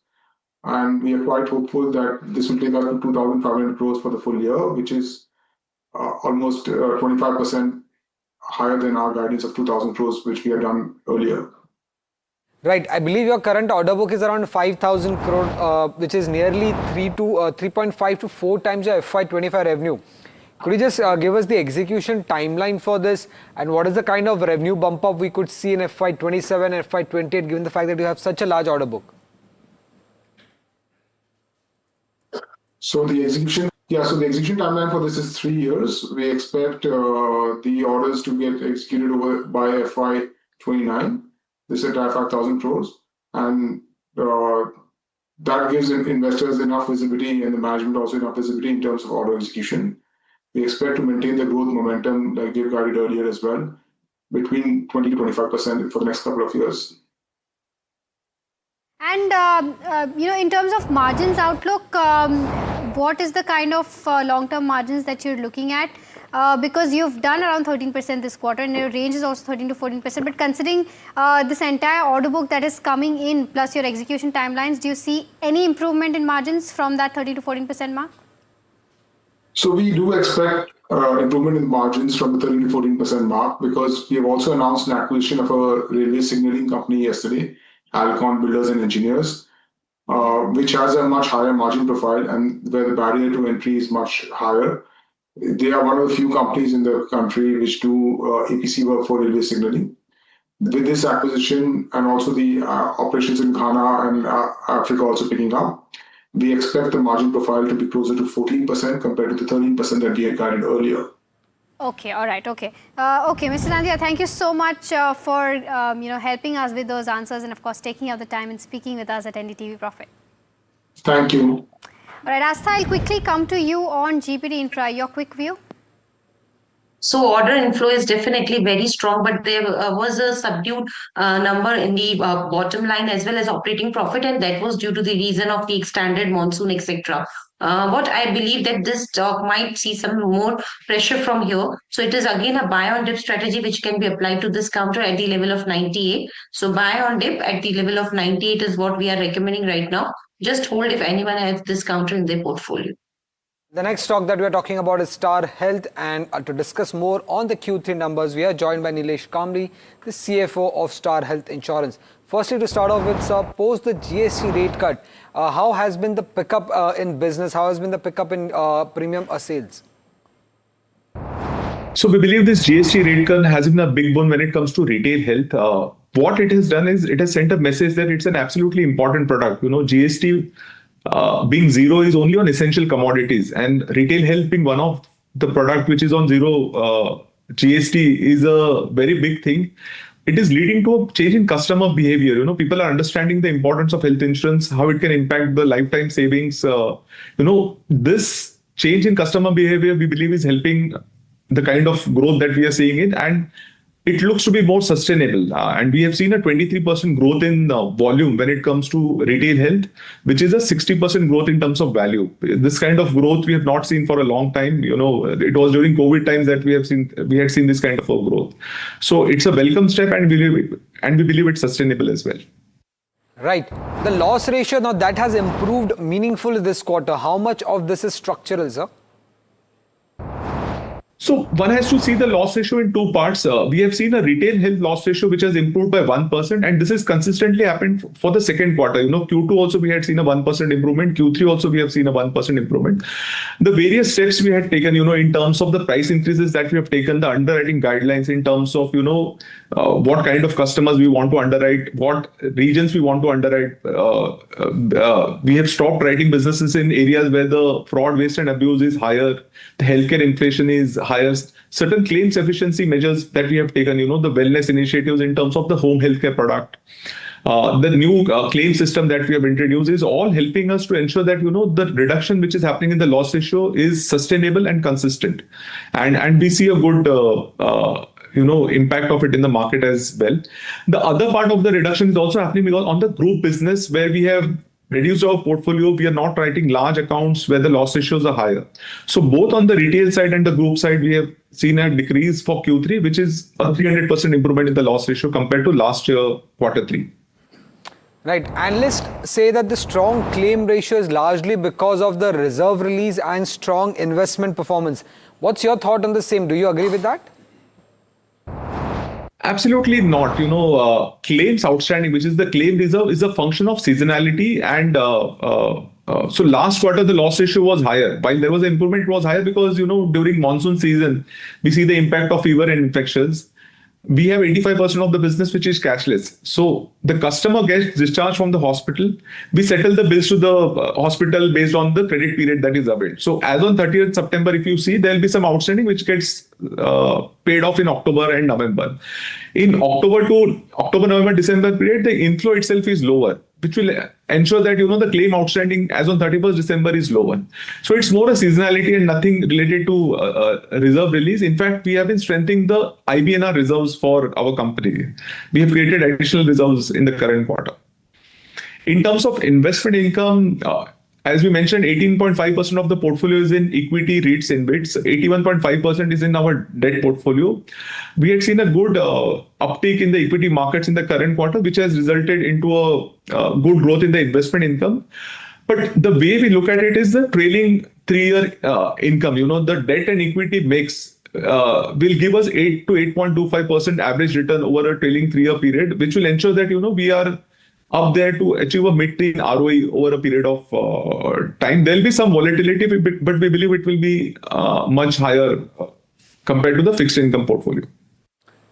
And we are quite hopeful that this will take us to 2,500 crores for the full year, which is almost 25% higher than our guidance of 2,000 crores, which we had done earlier. Right. I believe your current order book is around 5,000 crore, which is nearly 3.5 to 4 times your FY25 revenue. Could you just give us the execution timeline for this and what is the kind of revenue bump up we could see in FY27 and FY28 given the fact that you have such a large order book? So the execution timeline for this is 3 years. We expect the orders to get executed over by FY29. This entire 5,000 crores, and that gives investors enough visibility and the management also enough visibility in terms of order execution. We expect to maintain the growth momentum like we've guided earlier as well, between 20 to 25% for the next couple of years. And in terms of margins outlook, what is the kind of long-term margins that you're looking at? because you've done around 13% this quarter and your range is also 13 to 14%. But considering this entire order book that is coming in plus your execution timelines, do you see any improvement in margins from that 30 to 14% mark? So we do expect improvement in margins from the 13 to 14% mark, because we have also announced an acquisition of a railway signaling company yesterday, Alcon Builders and Engineers, which has a much higher margin profile and where the barrier to entry is much higher. They are one of the few companies in the country which do EPC work for railway signaling. With this acquisition and also the operations in Ghana and Africa also picking up, we expect the margin profile to be closer to 14% compared to the 13% that we had guided earlier. Okay, all right, okay. Okay, Mr. Nandia, thank you so much for helping us with those answers and of course taking out the time and speaking with us at NDTV Profit. Thank you. All right, Astha, I'll quickly come to you on GPT Infra. Your quick view? So order inflow is definitely very strong, but there was a subdued number in the bottom line as well as operating profit, and that was due to the reason of the extended monsoon, etc. What I believe that this stock might see some more pressure from here. So it is again a buy on dip strategy which can be applied to this counter at the level of 98. So buy on dip at the level of 98 is what we are recommending right now. Just hold if anyone has this counter in their portfolio. The next stock that we are talking about is Star Health, and to discuss more on the Q3 numbers, we are joined by Nilesh Kamli, the CFO of Star Health Insurance. Firstly, to start off with, sir, post the GST rate cut, how has been the pickup in business? How has been the pickup in premium sales? So we believe this GST rate cut has been a big boon when it comes to retail health. What it has done is it has sent a message that it's an absolutely important product. GST being zero is only on essential commodities, and retail health being one of the product which is on zero GST is a very big thing. It is leading to a change in customer behavior. People are understanding the importance of health insurance, how it can impact the lifetime savings. This change in customer behavior, we believe, is helping the kind of growth that we are seeing it, and it looks to be more sustainable. And we have seen a 23% growth in volume when it comes to retail health, which is a 60% growth in terms of value. This kind of growth we have not seen for a long time. It was during COVID times that we had seen this kind of a growth. So it's a welcome step, and we believe it's sustainable as well. Right. The loss ratio, now that has improved meaningfully this quarter. How much of this is structural, sir? So one has to see the loss ratio in two parts. We have seen a retail health loss ratio which has improved by 1%, and this has consistently happened for the second quarter. Q2 also we had seen a 1% improvement. Q3 also we have seen a 1% improvement. The various steps we had taken, in terms of the price increases that we have taken, the underwriting guidelines in terms of, what kind of customers we want to underwrite, what regions we want to underwrite. We have stopped writing businesses in areas where the fraud, waste and abuse is higher, the healthcare inflation is higher. Certain claims efficiency measures that we have taken, the wellness initiatives in terms of the home healthcare product. The new claim system that we have introduced is all helping us to ensure that, the reduction which is happening in the loss ratio is sustainable and consistent. And we see a good impact of it in the market as well. The other part of the reduction is also happening because on the group business where we have reduced our portfolio, we are not writing large accounts where the loss ratios are higher. So both on the retail side and the group side, we have seen a decrease for Q3, which is a 300% improvement in the loss ratio compared to last year, Q3. Right. Analysts say that the strong claim ratio is largely because of the reserve release and strong investment performance. What's your thought on the same? Do you agree with that? Absolutely not. Claims outstanding, which is the claim reserve, is a function of seasonality. And so last quarter, the loss ratio was higher. While there was an improvement, it was higher because, during monsoon season, we see the impact of fever and infections. We have 85% of the business which is cashless. So the customer gets discharged from the hospital. We settle the bills to the hospital based on the credit period that is available. So as on 30th September, if you see, there will be some outstanding which gets paid off in October and November. In October, November, December period, the inflow itself is lower, which will ensure that, the claim outstanding as on 31st December is lower. So it's more a seasonality and nothing related to reserve release. In fact, we have been strengthening the IBNR reserves for our company. We have created additional reserves in the current quarter. In terms of investment income, as we mentioned, 18.5% of the portfolio is in equity REITs in bits. 81.5% is in our debt portfolio. We had seen a good uptake in the equity markets in the current quarter, which has resulted into a good growth in the investment income. But the way we look at it is the trailing 3-year income. The debt and equity mix will give us 8 to 8.25% average return over a trailing 3-year period, which will ensure that we are up there to achieve a mid-teen ROE over a period of time. There'll be some volatility, but we believe it will be much higher compared to the fixed income portfolio.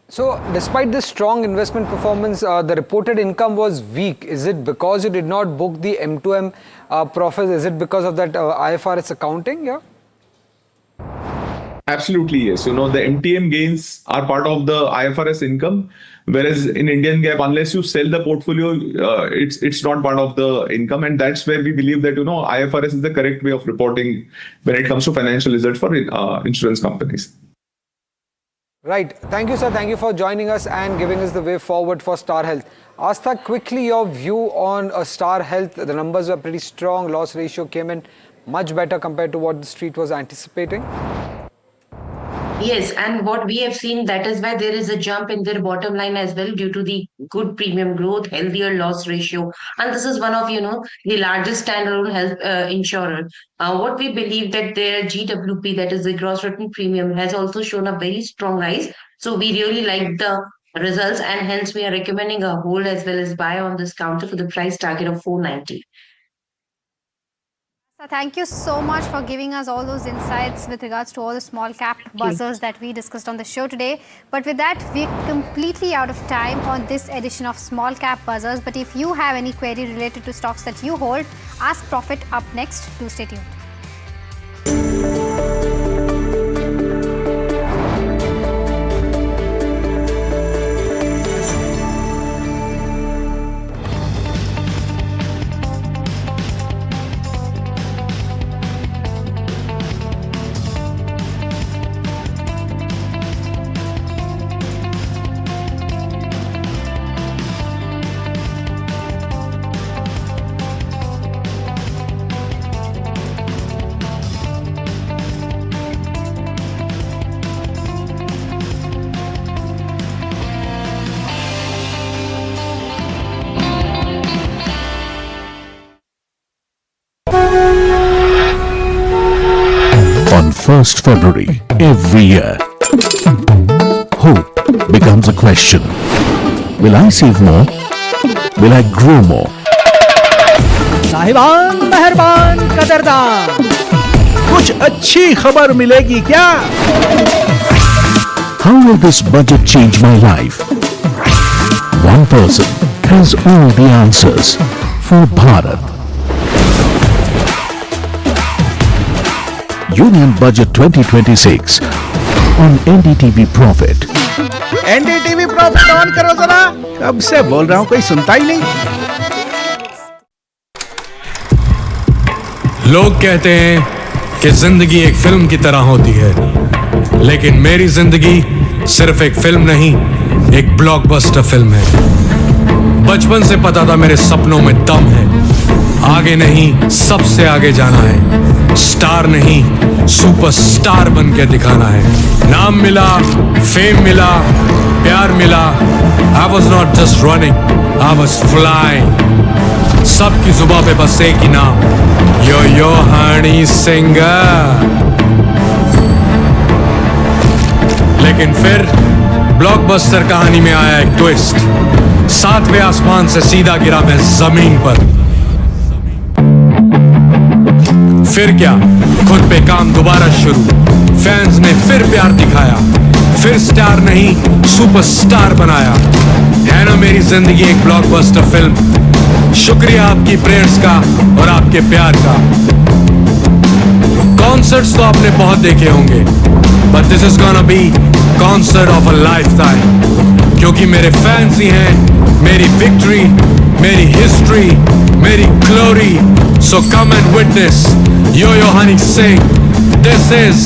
So, despite this strong investment performance, the reported income was weak. Is it because you did not book the M2M profits? Is it because of that IFRS accounting? Yeah. Absolutely, yes. The MTM gains are part of the IFRS income, whereas in Indian GAAP, unless you sell the portfolio, it's not part of the income, and that's where we believe that IFRS is the correct way of reporting when it comes to financial results for insurance companies. Right. Thank you, sir. Thank you for joining us and giving us the way forward for Star Health. Astha, quickly your view on Star Health. The numbers were pretty strong. Loss ratio came in much better compared to what the street was anticipating. Yes, and what we have seen, that is why there is a jump in their bottom line as well due to the good premium growth, healthier loss ratio. And this is one of, the largest standalone health insurer. What we believe that their GWP, that is the gross written premium, has also shown a very strong rise. So we really like the results, and hence we are recommending a hold as well as buy on this counter for the price target of 490. So thank you so much for giving us all those insights with regards to all the small cap buzzers that we discussed on the show today. But with that, we're completely out of time on this edition of Small Cap Buzzers. But if you have any query related to stocks that you hold, Ask Profit up next. Do stay tuned. On 1st February every year, hope becomes a question. Will I save more? Will I grow more? साहिबान मेहरबान कदरदान, कुछ अच्छी खबर मिलेगी क्या? How will this budget change my life? One person has all the answers for Bharat. Union Budget 2026 on NDTV Profit. NDTV Profit on करो जरा, कब से बोल रहा हूं, कोई सुनता ही नहीं. लोग कहते हैं कि जिंदगी एक फिल्म की तरह होती है, लेकिन मेरी जिंदगी सिर्फ एक फिल्म नहीं, एक ब्लॉकबस्टर फिल्म है. बचपन से पता था मेरे सपनों में दम है. आगे नहीं, सबसे आगे जाना है. स्टार नहीं, सुपरस्टार बन के दिखाना है. नाम मिला, फेम मिला, प्यार मिला. I was not just running, I was flying. सबकी जुबां पे बस एक ही नाम, यो हनी सिंगर. लेकिन फिर ब्लॉकबस्टर कहानी में आया एक ट्विस्ट. 7वें आसमान से सीधा गिरा मैं जमीन पर. फिर क्या, खुद पे काम दोबारा शुरू. फैंस ने फिर प्यार दिखाया, फिर स्टार नहीं सुपरस्टार बनाया. है ना मेरी जिंदगी एक ब्लॉकबस्टर फिल्म. शुक्रिया आपकी प्रेयर्स का और आपके प्यार का. कॉन्सर्ट्स तो आपने बहुत देखे होंगे, but this is gonna be concert of a life time. क्योंकि मेरे फैंस ही हैं मेरी विक्ट्री, मेरी हिस्ट्री, मेरी glory. So come and witness Yo-Yo Honey sing. This is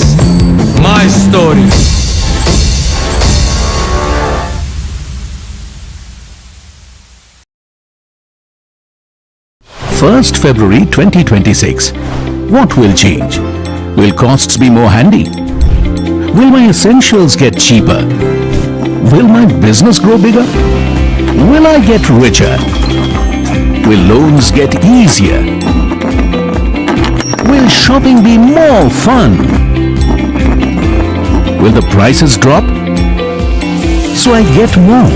my story. 1st February 2026. What will change? Will costs be more handy? Will my essentials get cheaper? Will my business grow bigger? Will I get richer? Will loans get easier? Will shopping be more fun? Will the prices drop so I get more?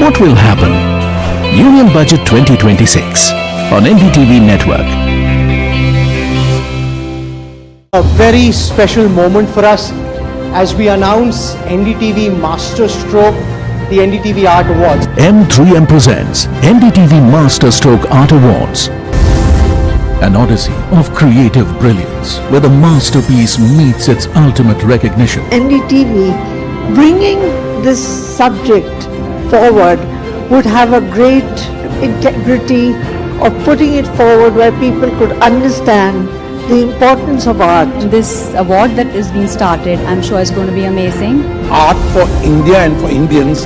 What will happen? Union Budget 2026 on NDTV Network. A very special moment for us as we announce NDTV Master Stroke, the NDTV Art Awards. M3M presents NDTV Master Stroke Art Awards. An odyssey of creative brilliance where the masterpiece meets its ultimate recognition. NDTV bringing this subject forward would have a great integrity of putting it forward where people could understand the importance of art. This award that is being started, I'm sure is going to be amazing. Art for India and for Indians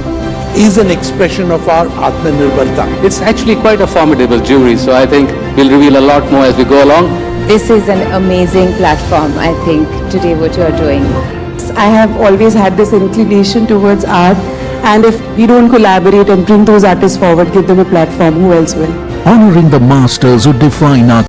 is an expression of our Atmanirbharta. It's actually quite a formidable jury, so I think we'll reveal a lot more as we go along. This is an amazing platform, I think, today what you're doing. I have always had this inclination towards art, and if we don't collaborate and bring those artists forward, give them a platform, who else will? Honoring the masters who define our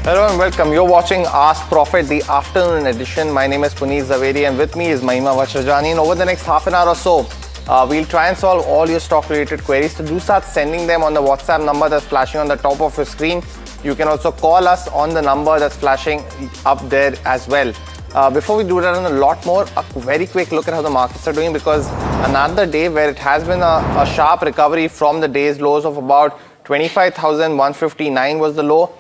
Hello and welcome. You're watching Ask Profit, the afternoon edition. My name is Puneet Zaveri and with me is Mahima Vachhrajani. And over the next half an hour or so, we'll try and solve all your stock-related queries. So do start sending them on the WhatsApp number that's flashing on the top of your screen. You can also call us on the number that's flashing up there as well. Before we do that and a lot more, a very quick look at how the markets are doing, because another day where it has been a sharp recovery from the day's lows of about 25,159 was the low.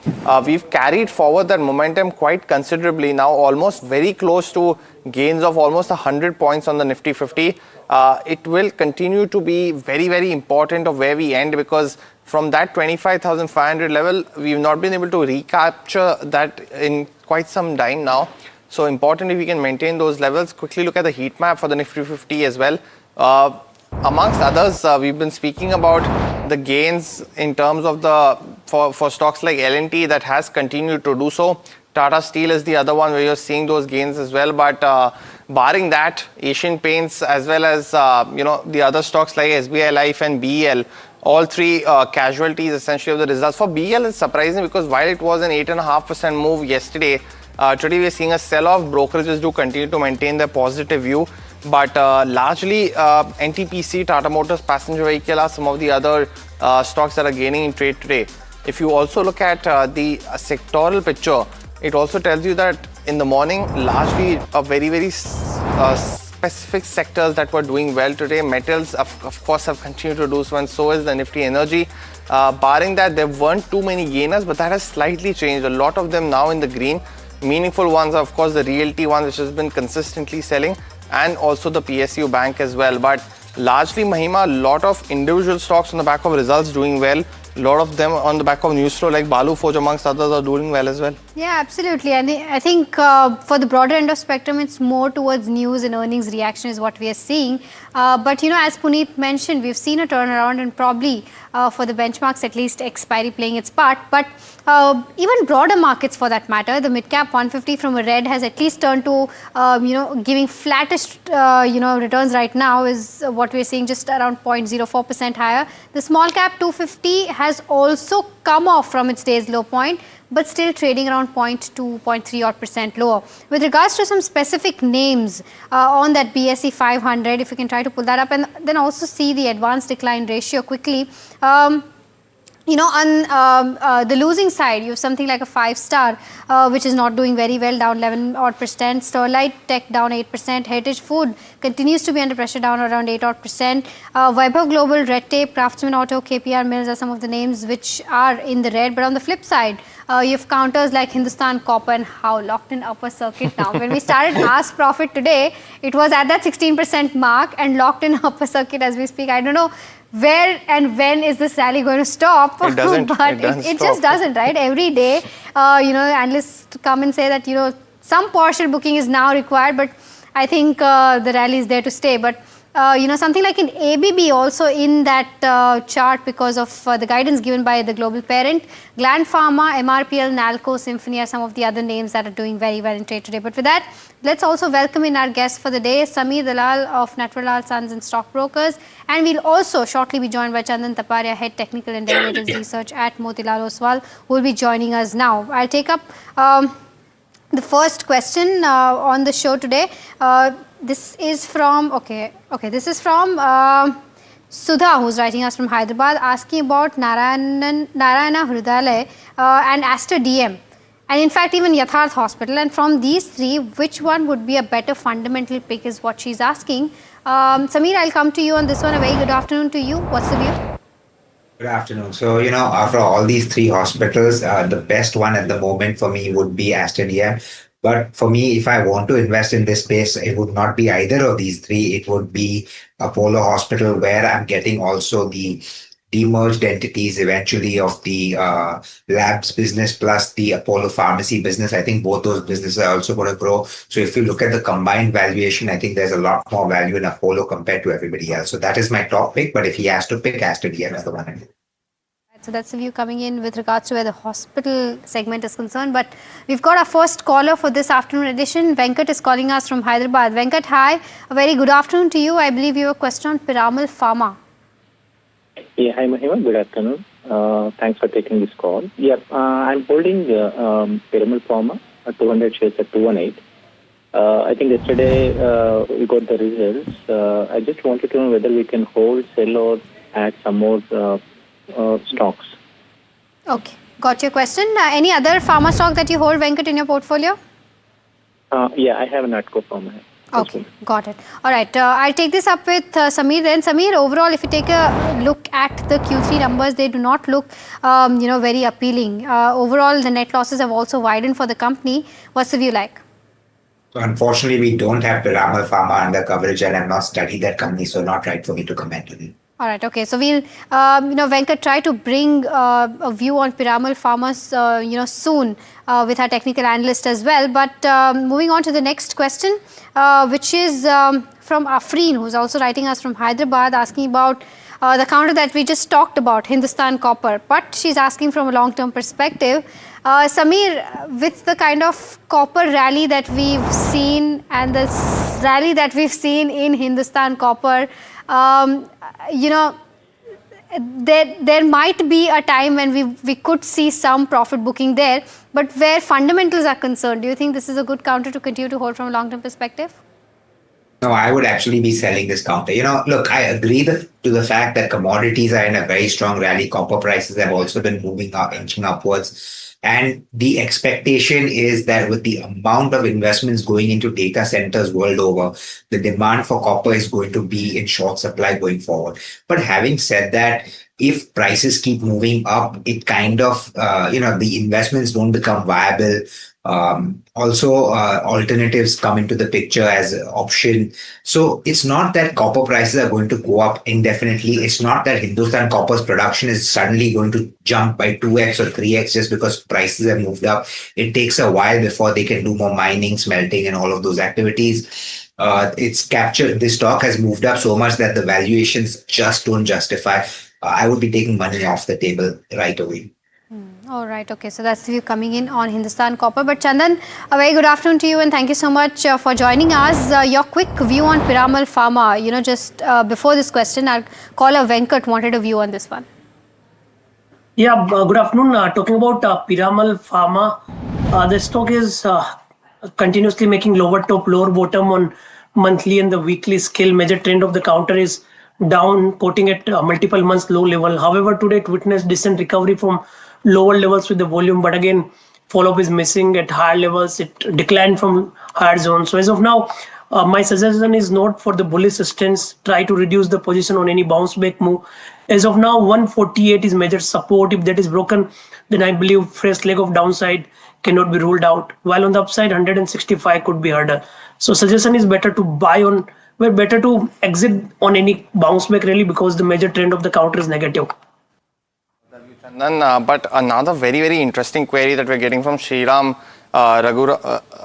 We've carried forward that momentum quite considerably now, almost very close to gains of almost 100 points on the Nifty 50. It will continue to be very, very important of where we end, because from that 25,500 level, we've not been able to recapture that in quite some time now. So important if we can maintain those levels. Quickly look at the heat map for the Nifty 50 as well. Amongst others, we've been speaking about the gains in terms of for stocks like L&T that has continued to do so. Tata Steel is the other one where you're seeing those gains as well. But barring that, Asian Paints as well as the other stocks like SBI Life and BEL, all three casualties essentially of the results. For BEL, it's surprising because while it was an 8.5% move yesterday, today we're seeing a sell-off. Brokerages do continue to maintain their positive view. But largely, NTPC, Tata Motors, passenger vehicle are some of the other stocks that are gaining in trade today. If you also look at the sectoral picture, it also tells you that in the morning, largely a very, very specific sectors that were doing well today. Metals, of course, have continued to do so, and so is the Nifty Energy. Barring that, there weren't too many gainers, but that has slightly changed. A lot of them now in the green. Meaningful ones are, of course, the Realty one, which has been consistently selling, and also the PSU Bank as well. But largely, Mahima, a lot of individual stocks on the back of results doing well. A lot of them on the back of news flow like Balu Forge amongst others are doing well as well. Yeah, absolutely. And I think for the broader end of spectrum, it's more towards news and earnings reaction is what we are seeing. But, as Puneet mentioned, we've seen a turnaround and probably for the benchmarks, at least expiry playing its part. But even broader markets for that matter, the mid-cap 150 from a red has at least turned to, giving flattest, returns right now is what we're seeing, just around 0.04% higher. The small cap 250 has also come off from its day's low point, but still trading around 0.2, 0.3 odd percent lower. With regards to some specific names on that BSE 500, if you can try to pull that up and then also see the advanced decline ratio quickly. On the losing side, you have something like a 5-star, which is not doing very well, down 11 odd percent. Sterlite Tech down 8%. Heritage Food continues to be under pressure, down around 8 odd percent. Vaibhav Global, Red Tape, Craftsman Auto, KPR Mills are some of the names which are in the red. But on the flip side, you have counters like Hindustan Copper and how locked in upper circuit now. When we started Ask Profit today, it was at that 16% mark and locked in upper circuit as we speak. I don't know where and when is this rally going to stop? It doesn't. But it just doesn't, right? Every day, analysts come and say that, some partial booking is now required, but I think the rally is there to stay. But, something like an ABB also in that chart because of the guidance given by the global parent. Gland Pharma, MRPL, Nalco, Symphony are some of the other names that are doing very well in trade today. But with that, let's also welcome in our guest for the day, Sameer Dalal of Natwarlal Sons and Stockbrokers. And we'll also shortly be joined by Chandan Taparia, Head Technical and Derivatives Research at Motilal Oswal, who will be joining us now. I'll take up the first question on the show today. This is from, this is from Sudha, who's writing us from Hyderabad, asking about Narayana Hrudayalaya and Aster DM. And in fact, even Yatharth Hospital. And from these three, which one would be a better fundamental pick is what she's asking. Sameer, I'll come to you on this one. A very good afternoon to you. What's the view? Good afternoon. So, after all these three hospitals, the best one at the moment for me would be Aster DM. But for me, if I want to invest in this space, it would not be either of these three. It would be Apollo Hospital, where I'm getting also the demerged entities eventually of the labs business plus the Apollo pharmacy business. I think both those businesses are also going to grow. So if you look at the combined valuation, I think there's a lot more value in Apollo compared to everybody else. So that is my top pick. But if he has to pick, Aster DM is the one. So that's the view coming in with regards to where the hospital segment is concerned. But we've got our first caller for this afternoon edition. Venkat is calling us from Hyderabad. Venkat, hi. A very good afternoon to you. I believe you have a question on Piramal Pharma. Yeah, hi Mahima. Good afternoon. Thanks for taking this call. Yeah, I'm holding Piramal Pharma 200 shares at 218. I think yesterday we got the results. I just wanted to know whether we can hold, sell or add some more stocks. Okay, got your question. Any other pharma stock that you hold, Venkat, in your portfolio? Yeah, I have an Natco Pharma. Okay, got it. All right, I'll take this up with Sameer then. Sameer, overall, if you take a look at the Q3 numbers, they do not look, very appealing. Overall, the net losses have also widened for the company. What's the view like? So unfortunately, we don't have Piramal Pharma under coverage, and I've not studied that company, so not right for me to comment on it. All right, okay. So we'll, Venkat, try to bring a view on Piramal Pharma, soon with our technical analyst as well. But moving on to the next question, which is from Afreen, who's also writing us from Hyderabad, asking about the counter that we just talked about, Hindustan Copper. But she's asking from a long-term perspective. Sameer, with the kind of copper rally that we've seen and the rally that we've seen in Hindustan Copper, there might be a time when we could see some profit booking there, but where fundamentals are concerned, do you think this is a good counter to continue to hold from a long-term perspective? No, I would actually be selling this counter. Look, I agree to the fact that commodities are in a very strong rally. Copper prices have also been moving up, inching upwards. And the expectation is that with the amount of investments going into data centers world over, the demand for copper is going to be in short supply going forward. But having said that, if prices keep moving up, it kind of, the investments don't become viable Also, alternatives come into the picture as an option. So it's not that copper prices are going to go up indefinitely. It's not that Hindustan Copper's production is suddenly going to jump by 2x or 3x just because prices have moved up. It takes a while before they can do more mining, smelting, and all of those activities. It's captured. The stock has moved up so much that the valuations just don't justify. I would be taking money off the table right away. All right, okay, so that's the view coming in on Hindustan Copper. But Chandan, a very good afternoon to you and thank you so much for joining us. Your quick view on Piramal Pharma, just before this question, our caller Venkat wanted a view on this one. Yeah, good afternoon. Talking about Piramal Pharma, the stock is continuously making lower top, lower bottom on monthly and the weekly scale. Major trend of the counter is down, quoting at multiple months low level. However, today it witnessed decent recovery from lower levels with the volume, but again, follow-up is missing at higher levels. It declined from higher zones. So as of now, my suggestion is not for the bullish stance. Try to reduce the position on any bounce back move. As of now, 148 is major support. If that is broken, then I believe fresh leg of downside cannot be ruled out. While on the upside, 165 could be harder. So suggestion is better to buy on, well, better to exit on any bounce back rally because the major trend of the counter is negative. But another very, very interesting query that we're getting from Sriram Raghuraman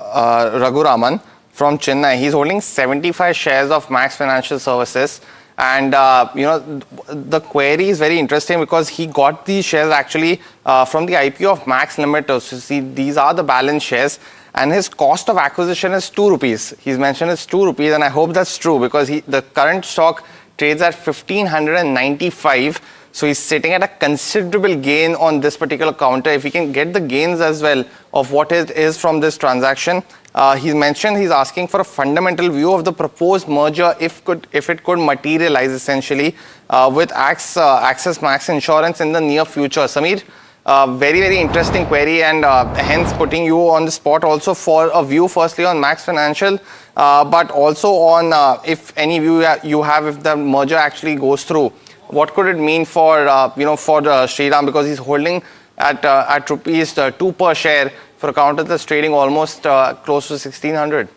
from Chennai. He's holding 75 shares of Max Financial Services. And, the query is very interesting because he got these shares actually from the IPO of Max Limited. So, see, these are the balance shares. And his cost of acquisition is 2 rupees. He's mentioned it's 2 rupees. And I hope that's true because the current stock trades at 1595. So he's sitting at a considerable gain on this particular counter. If he can get the gains as well of what it is from this transaction, he's mentioned he's asking for a fundamental view of the proposed merger if it could materialize essentially with Axis Max Insurance in the near future. Samir, very, very interesting query and hence putting you on the spot also for a view firstly on Max Financial, but also on if any view you have if the merger actually goes through. What could it mean for for Sriram, because he's holding at rupees 2 per share for a counter that's trading almost close to 1600.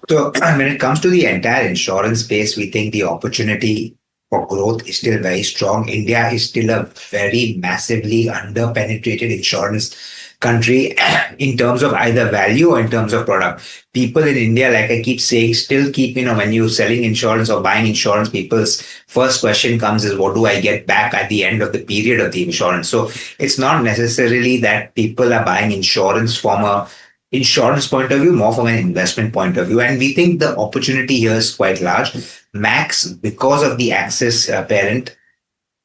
So when it comes to the entire insurance space, we think the opportunity for growth is still very strong. India is still a very massively under-penetrated insurance country in terms of either value or in terms of product. People in India, like I keep saying, still keep, when you're selling insurance or buying insurance, people's first question comes is, what do I get back at the end of the period of the insurance? So it's not necessarily that people are buying insurance from a insurance point of view, more from an investment point of view. And we think the opportunity here is quite large. Max, because of the Axis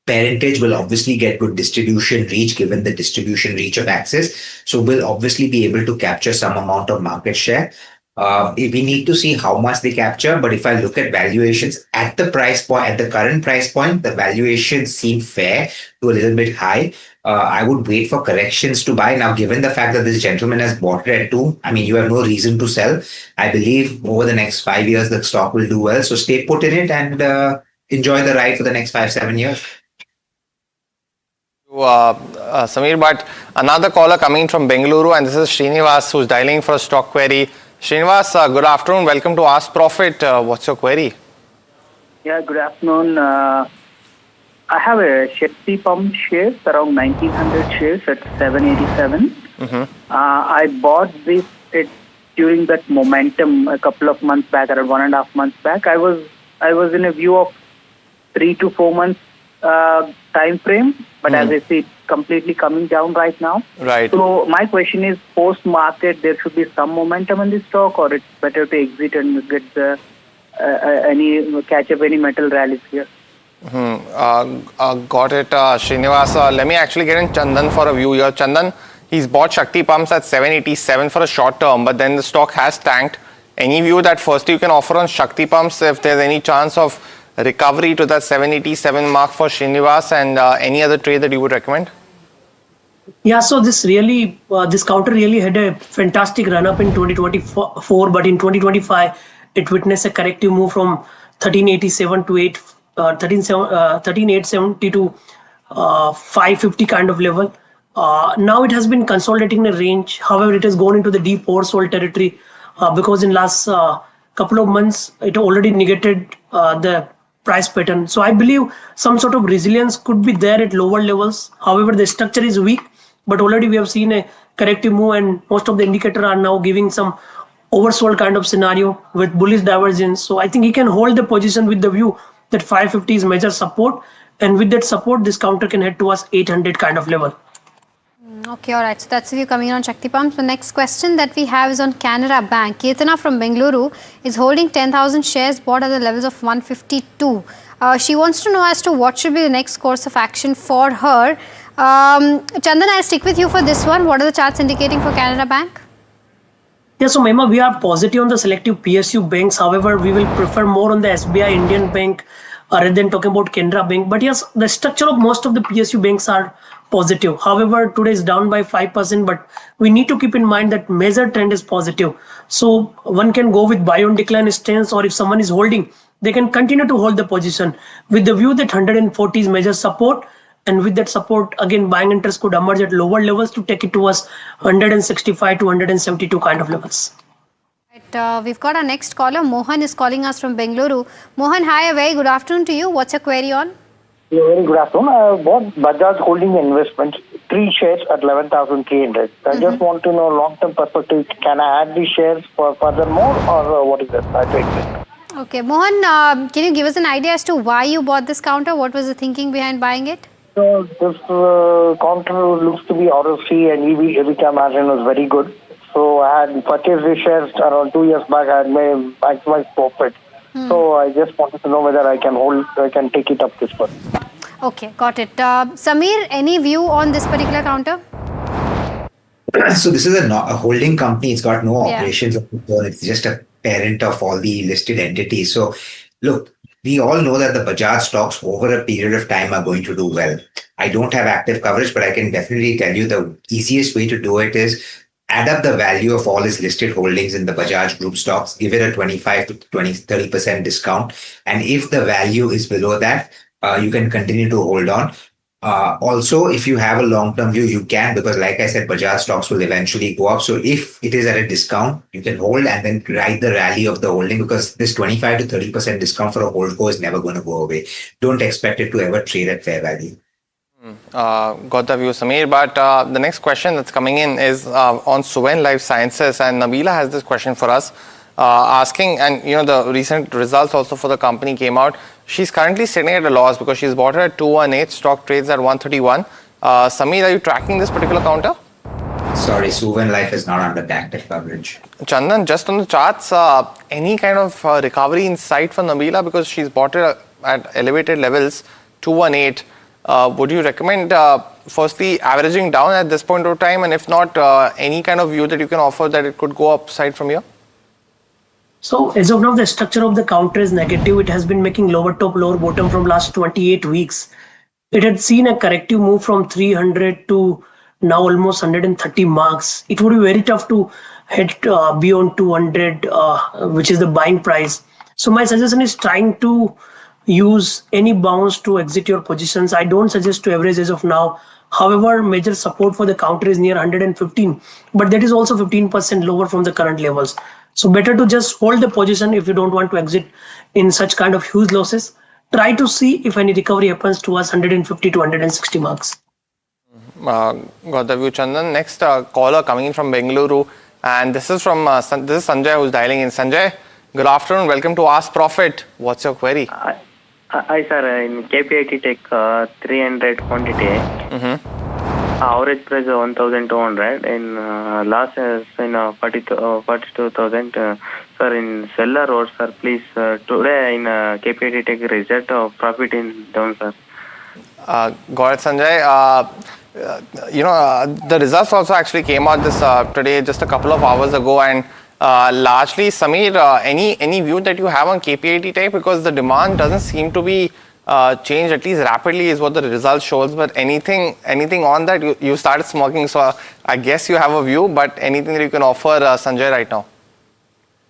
parentage, will obviously get good distribution reach given the distribution reach of Axis. So we'll obviously be able to capture some amount of market share. We need to see how much they capture. But if I look at valuations at the price point, at the current price point, the valuations seem fair to a little bit high. I would wait for corrections to buy. Now, given the fact that this gentleman has bought it at 2, you have no reason to sell. I believe over the next 5 years, the stock will do well. So stay put in it and enjoy the ride for the next 5-7 years. Samir, but another caller coming from Bengaluru, and this is Srinivas who's dialing for a stock query. Srinivas, good afternoon. Welcome to Ask Profit. What's your query? Yeah, good afternoon. I have a Shakti Pump shares, around 1900 shares at 787. I bought this during that momentum a couple of months back, around 1.5 months back. I was in a view of 3 to 4 months time frame, but as I see, it's completely coming down right now. Right. So my question is, post market, there should be some momentum in this stock, or it's better to exit and get catch up any metal rallies here? Got it, Srinivas. Let me actually get in Chandan for a view here. Chandan, he's bought Shakti Pumps at 787 for a short term, but then the stock has tanked. Any view that firstly you can offer on Shakti Pumps, if there's any chance of recovery to that 787 mark for Srinivas, and any other trade that you would recommend? Yeah, so this counter really had a fantastic run up in 2024, but in 2025, it witnessed a corrective move from 1387 to 13870 to 550 kind of level. Now it has been consolidating the range. However, it has gone into the deep oversold territory because in last couple of months it already negated the price pattern. So I believe some sort of resilience could be there at lower levels. However, the structure is weak, but already we have seen a corrective move, and most of the indicators are now giving some oversold kind of scenario with bullish divergence. So I think he can hold the position with the view that 550 is major support, and with that support, this counter can head towards 800 kind of level. Okay, all right. So that's the view coming in on Shakti Pumps. The next question that we have is on Canara Bank. Kirtana from Bengaluru is holding 10,000 shares bought at the levels of 152. She wants to know as to what should be the next course of action for her. Chandan, I'll stick with you for this one. What are the charts indicating for Canara Bank? Yeah, so Mahima, we are positive on the selective PSU banks. However, we will prefer more on the SBI Indian Bank rather than talking about Canara Bank. But yes, the structure of most of the PSU banks are positive. However, today is down by 5%, but we need to keep in mind that major trend is positive. So one can go with buy on decline stance, or if someone is holding, they can continue to hold the position with the view that 140 is major support. And with that support, again, buying interest could emerge at lower levels to take it towards 165 to 172 kind of levels. Right, we've got our next caller. Mohan is calling us from Bengaluru. Mohan, hi, a very good afternoon to you. What's your query on? Yeah, very good afternoon. I bought Bajaj Holding Investments, 3 shares at 11,300. I just want to know long-term perspective. Can I add these shares for furthermore, or what is that? I take it. Okay, Mohan, can you give us an idea as to why you bought this counter? What was the thinking behind buying it? So this counter looks to be ROC and EBITDA margin was very good. So I had purchased these shares around 2 years back. I had made maximized profit. So I just wanted to know whether I can take it up this far. Okay, got it. Samir, any view on this particular counter? So this is a holding company. It's got no operations of its own. It's just a parent of all the listed entities. So look, we all know that the Bajaj stocks over a period of time are going to do well. I don't have active coverage, but I can definitely tell you the easiest way to do it is add up the value of all his listed holdings in the Bajaj Group stocks, give it a 25 to 30% discount. And if the value is below that, you can continue to hold on. Also, if you have a long-term view, you can, because like I said, Bajaj stocks will eventually go up. So if it is at a discount, you can hold and then ride the rally of the holding, because this 25 to 30% discount for a holdco is never going to go away. Don't expect it to ever trade at fair value. Got the view, Samir. But the next question that's coming in is on Suven Life Sciences, and Nabila has this question for us, asking, and the recent results also for the company came out. She's currently sitting at a loss because she's bought it at 218, stock trades at 131. Samir, are you tracking this particular counter? Sorry, Suven Life is not under active coverage. Chandan, just on the charts, any kind of recovery in sight for Nabila, because she's bought it at elevated levels, 218. Would you recommend firstly averaging down at this point of time, and if not, any kind of view that you can offer that it could go upside from here? So as of now, the structure of the counter is negative. It has been making lower top, lower bottom from last 28 weeks. It had seen a corrective move from 300 to now almost 130 marks. It would be very tough to head beyond 200, which is the buying price. So my suggestion is trying to use any bounce to exit your positions. I don't suggest to average as of now. However, major support for the counter is near 115, but that is also 15% lower from the current levels. So better to just hold the position if you don't want to exit in such kind of huge losses. Try to see if any recovery happens towards 150 to 160 marks. Got the view, Chandan. Next caller coming in from Bengaluru, and this is from this is Sanjay who's dialing in. Sanjay, good afternoon. Welcome to Ask Profit. What's your query? Hi sir, in KPIT Tech 300 quantity. Average price 1,200. In last is in 42,000. Sir, in seller or sir, please today in KPIT Tech result profit in down, sir. Got it, Sanjay. The results also actually came out this today, just a couple of hours ago, and largely, Samir, any view that you have on KPIT Tech, because the demand doesn't seem to be changed, at least rapidly, is what the result shows. But anything on that? You started smoking, so I guess you have a view. But anything that you can offer, Sanjay, right now?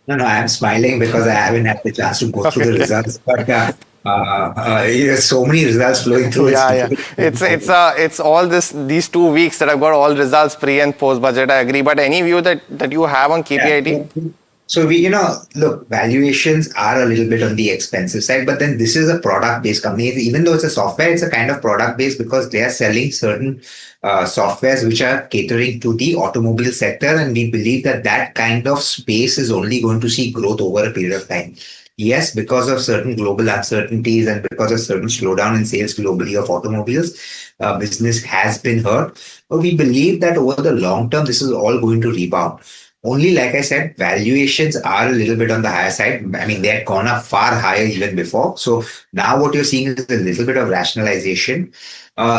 No, I'm smiling because I haven't had the chance to go through the results. But So many results flowing through. Yeah. It's all these 2 weeks that I've got all results pre and post budget. I agree. But any view that you have on KPIT? So look, valuations are a little bit on the expensive side, but then this is a product-based company. Even though it's a software, it's a kind of product-based because they are selling certain softwares which are catering to the automobile sector, and we believe that kind of space is only going to see growth over a period of time. Yes, because of certain global uncertainties and because of certain slowdown in sales globally of automobiles, business has been hurt. But we believe that over the long term, this is all going to rebound. Only, like I said, valuations are a little bit on the higher side. I mean, they had gone up far higher even before. So now what you're seeing is a little bit of rationalization.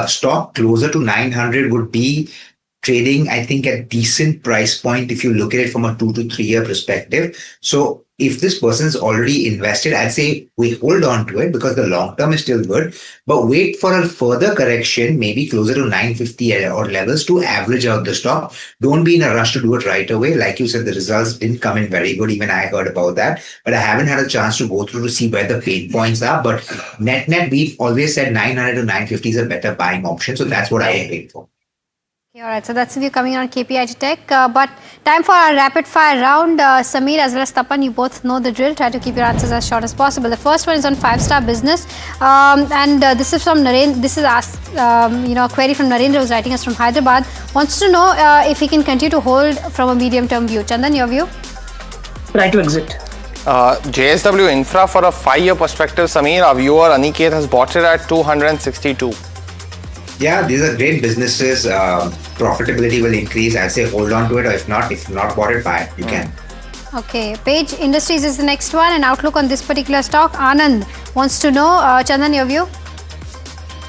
Stock closer to 900 would be trading, I think, at decent price point if you look at it from a 2 to 3 year perspective. So if this person's already invested, I'd say we hold on to it because the long term is still good, but wait for a further correction, maybe closer to 950 or levels to average out the stock. Don't be in a rush to do it right away. Like you said, the results didn't come in very good. Even I heard about that, but I haven't had a chance to go through to see where the pain points are. But net, we've always said 900 to 950 is a better buying option. So that's what I would wait for. Okay, all right, so that's the view coming on KPIT Tech. But time for our rapid fire round. Samir as well as Tapan, you both know the drill. Try to keep your answers as short as possible. The first one is on 5-star business, and this is from Narendra. This is asked, a query from Narendra, who's writing us from Hyderabad. Wants to know if he can continue to hold from a medium-term view. Chandan, your view? Try to exit. JSW Infra for a 5-year perspective. Samir, our viewer Aniket has bought it at 262. Yeah, these are great businesses. Profitability will increase. I say hold on to it, or if not bought it, buy it. You can. Okay, Page Industries is the next one. An outlook on this particular stock. Anand wants to know, Chandan, your view?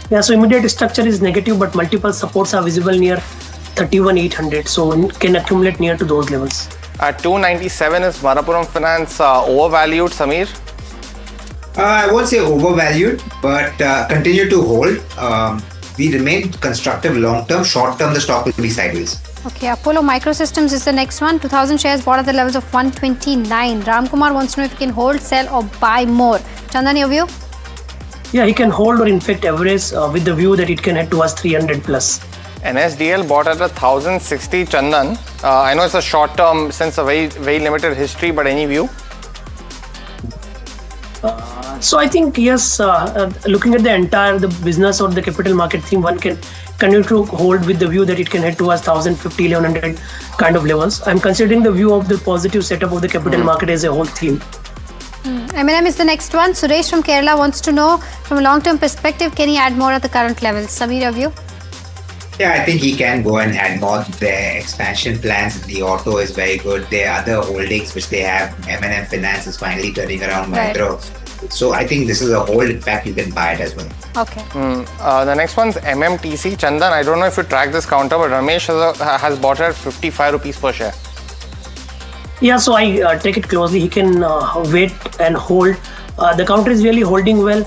Yeah, so immediate structure is negative, but multiple supports are visible near 31,800. So can accumulate near to those levels. At 297 is Manappuram Finance overvalued, Samir? I won't say overvalued, but continue to hold. We remain constructive long term. Short term, the stock will be sideways. Okay, Apollo Microsystems is the next one. 2,000 shares bought at the levels of 129. Ramkumar wants to know if he can hold, sell or buy more. Chandan, your view? Yeah, he can hold or in fact average with the view that it can head towards 300 plus. NSDL bought at 1,060. Chandan, I know it's a short term since a very limited history, but any view? So I think yes, looking at the business or the capital market theme, one can continue to hold with the view that it can head towards 1,050, 1,100 kind of levels. I'm considering the view of the positive setup of the capital market as a whole theme. M&M is the next one. Suresh from Kerala wants to know, from a long-term perspective, can he add more at the current levels? Samir, your view? Yeah, I think he can go and add more. Their expansion plans, the auto is very good. Their other holdings which they have, M&M Finance is finally turning around. Right. So I think this is a hold. In fact, you can buy it as well. Okay. The next one's MMTC. Chandan, I don't know if you track this counter, but Ramesh has bought it at 55 rupees per share. Yeah, so I take it closely. He can wait and hold. The counter is really holding well.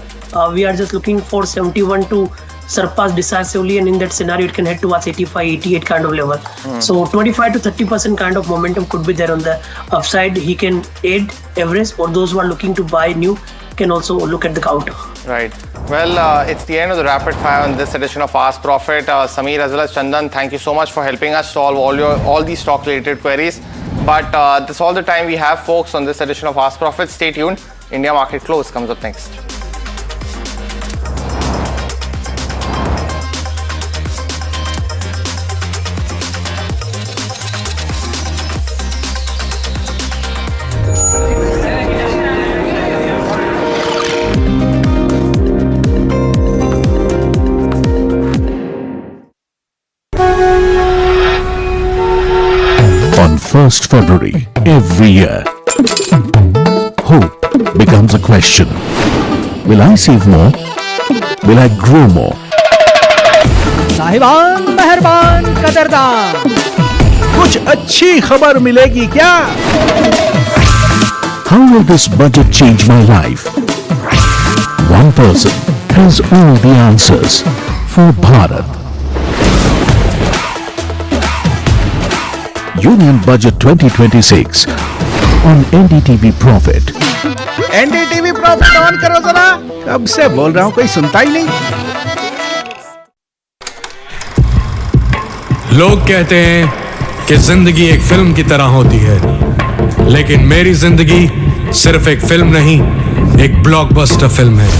We are just looking for 71 to surpass decisively, and in that scenario it can head towards 85, 88 kind of level. So 25 to 30% kind of momentum could be there on the upside. He can aid average, or those who are looking to buy new can also look at the counter. Right. Well, it's the end of the rapid fire on this edition of Ask Profit. Samir as well as Chandan, thank you so much for helping us solve all these stock related queries. But that's all the time we have, folks, on this edition of Ask Profit. Stay tuned. India Market Close comes up next. On 1st February every year, hope becomes a question. Will I save more? Will I grow more? साहिबान, मेहरबान, कदरदान, कुछ अच्छी खबर मिलेगी क्या? How will this budget change my life? One person has all the answers for Bharat. Union Budget 2026 on NDTV Profit. NDTV Profit profit on करो जरा। कब से बोल रहा हूं, कोई सुनता ही नहीं। लोग कहते हैं कि जिंदगी एक फिल्म की तरह होती है, लेकिन मेरी जिंदगी सिर्फ एक फिल्म नहीं, एक ब्लॉकबस्टर फिल्म है।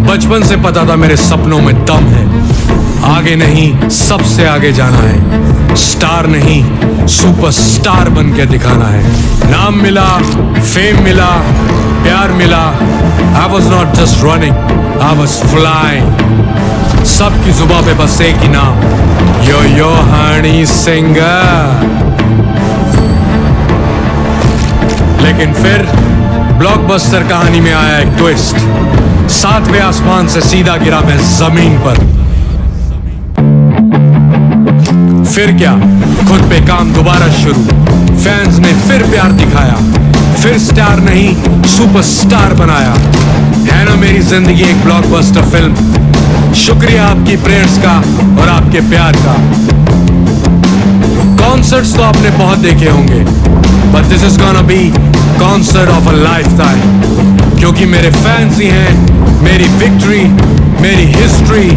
बचपन से पता था मेरे सपनों में दम है, आगे नहीं सबसे आगे जाना है, स्टार नहीं सुपरस्टार बन के दिखाना है। नाम मिला, फेम मिला, प्यार मिला, I was not just running, I was flying. सबकी जुबान पे बस एक ही नाम, यो यो हनी सिंगर। लेकिन फिर ब्लॉकबस्टर कहानी में आया एक ट्विस्ट, 7वें आसमान से सीधा गिरा मैं जमीन पर। फिर क्या, खुद पे काम दोबारा शुरू, फैंस ने फिर प्यार दिखाया, फिर स्टार नहीं सुपरस्टार बनाया। है ना मेरी जिंदगी एक ब्लॉकबस्टर फिल्म। शुक्रिया आपकी प्रेयर्स का और आपके प्यार का। कॉन्सर्ट्स तो आपने बहुत देखे होंगे, but this is gonna be concert of a life time, क्योंकि मेरे फैंस ही हैं मेरी विक्ट्री, मेरी हिस्ट्री,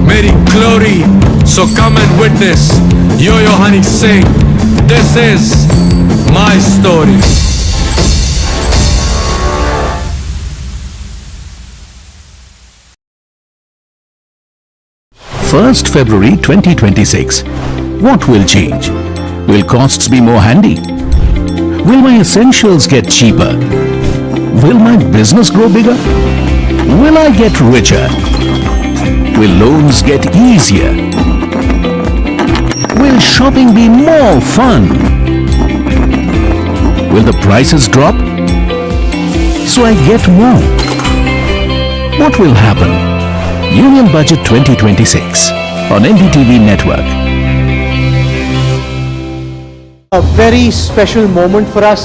मेरी glory. So come and witness Yo Yo Honey Singh. This is my story. First February 2026. What will change? Will costs be more handy? Will my essentials get cheaper? Will my business grow bigger? Will I get richer? Will loans get easier? Will shopping be more fun? Will the prices drop so I get more? What will happen? Union Budget 2026 on NDTV Network. A very special moment for us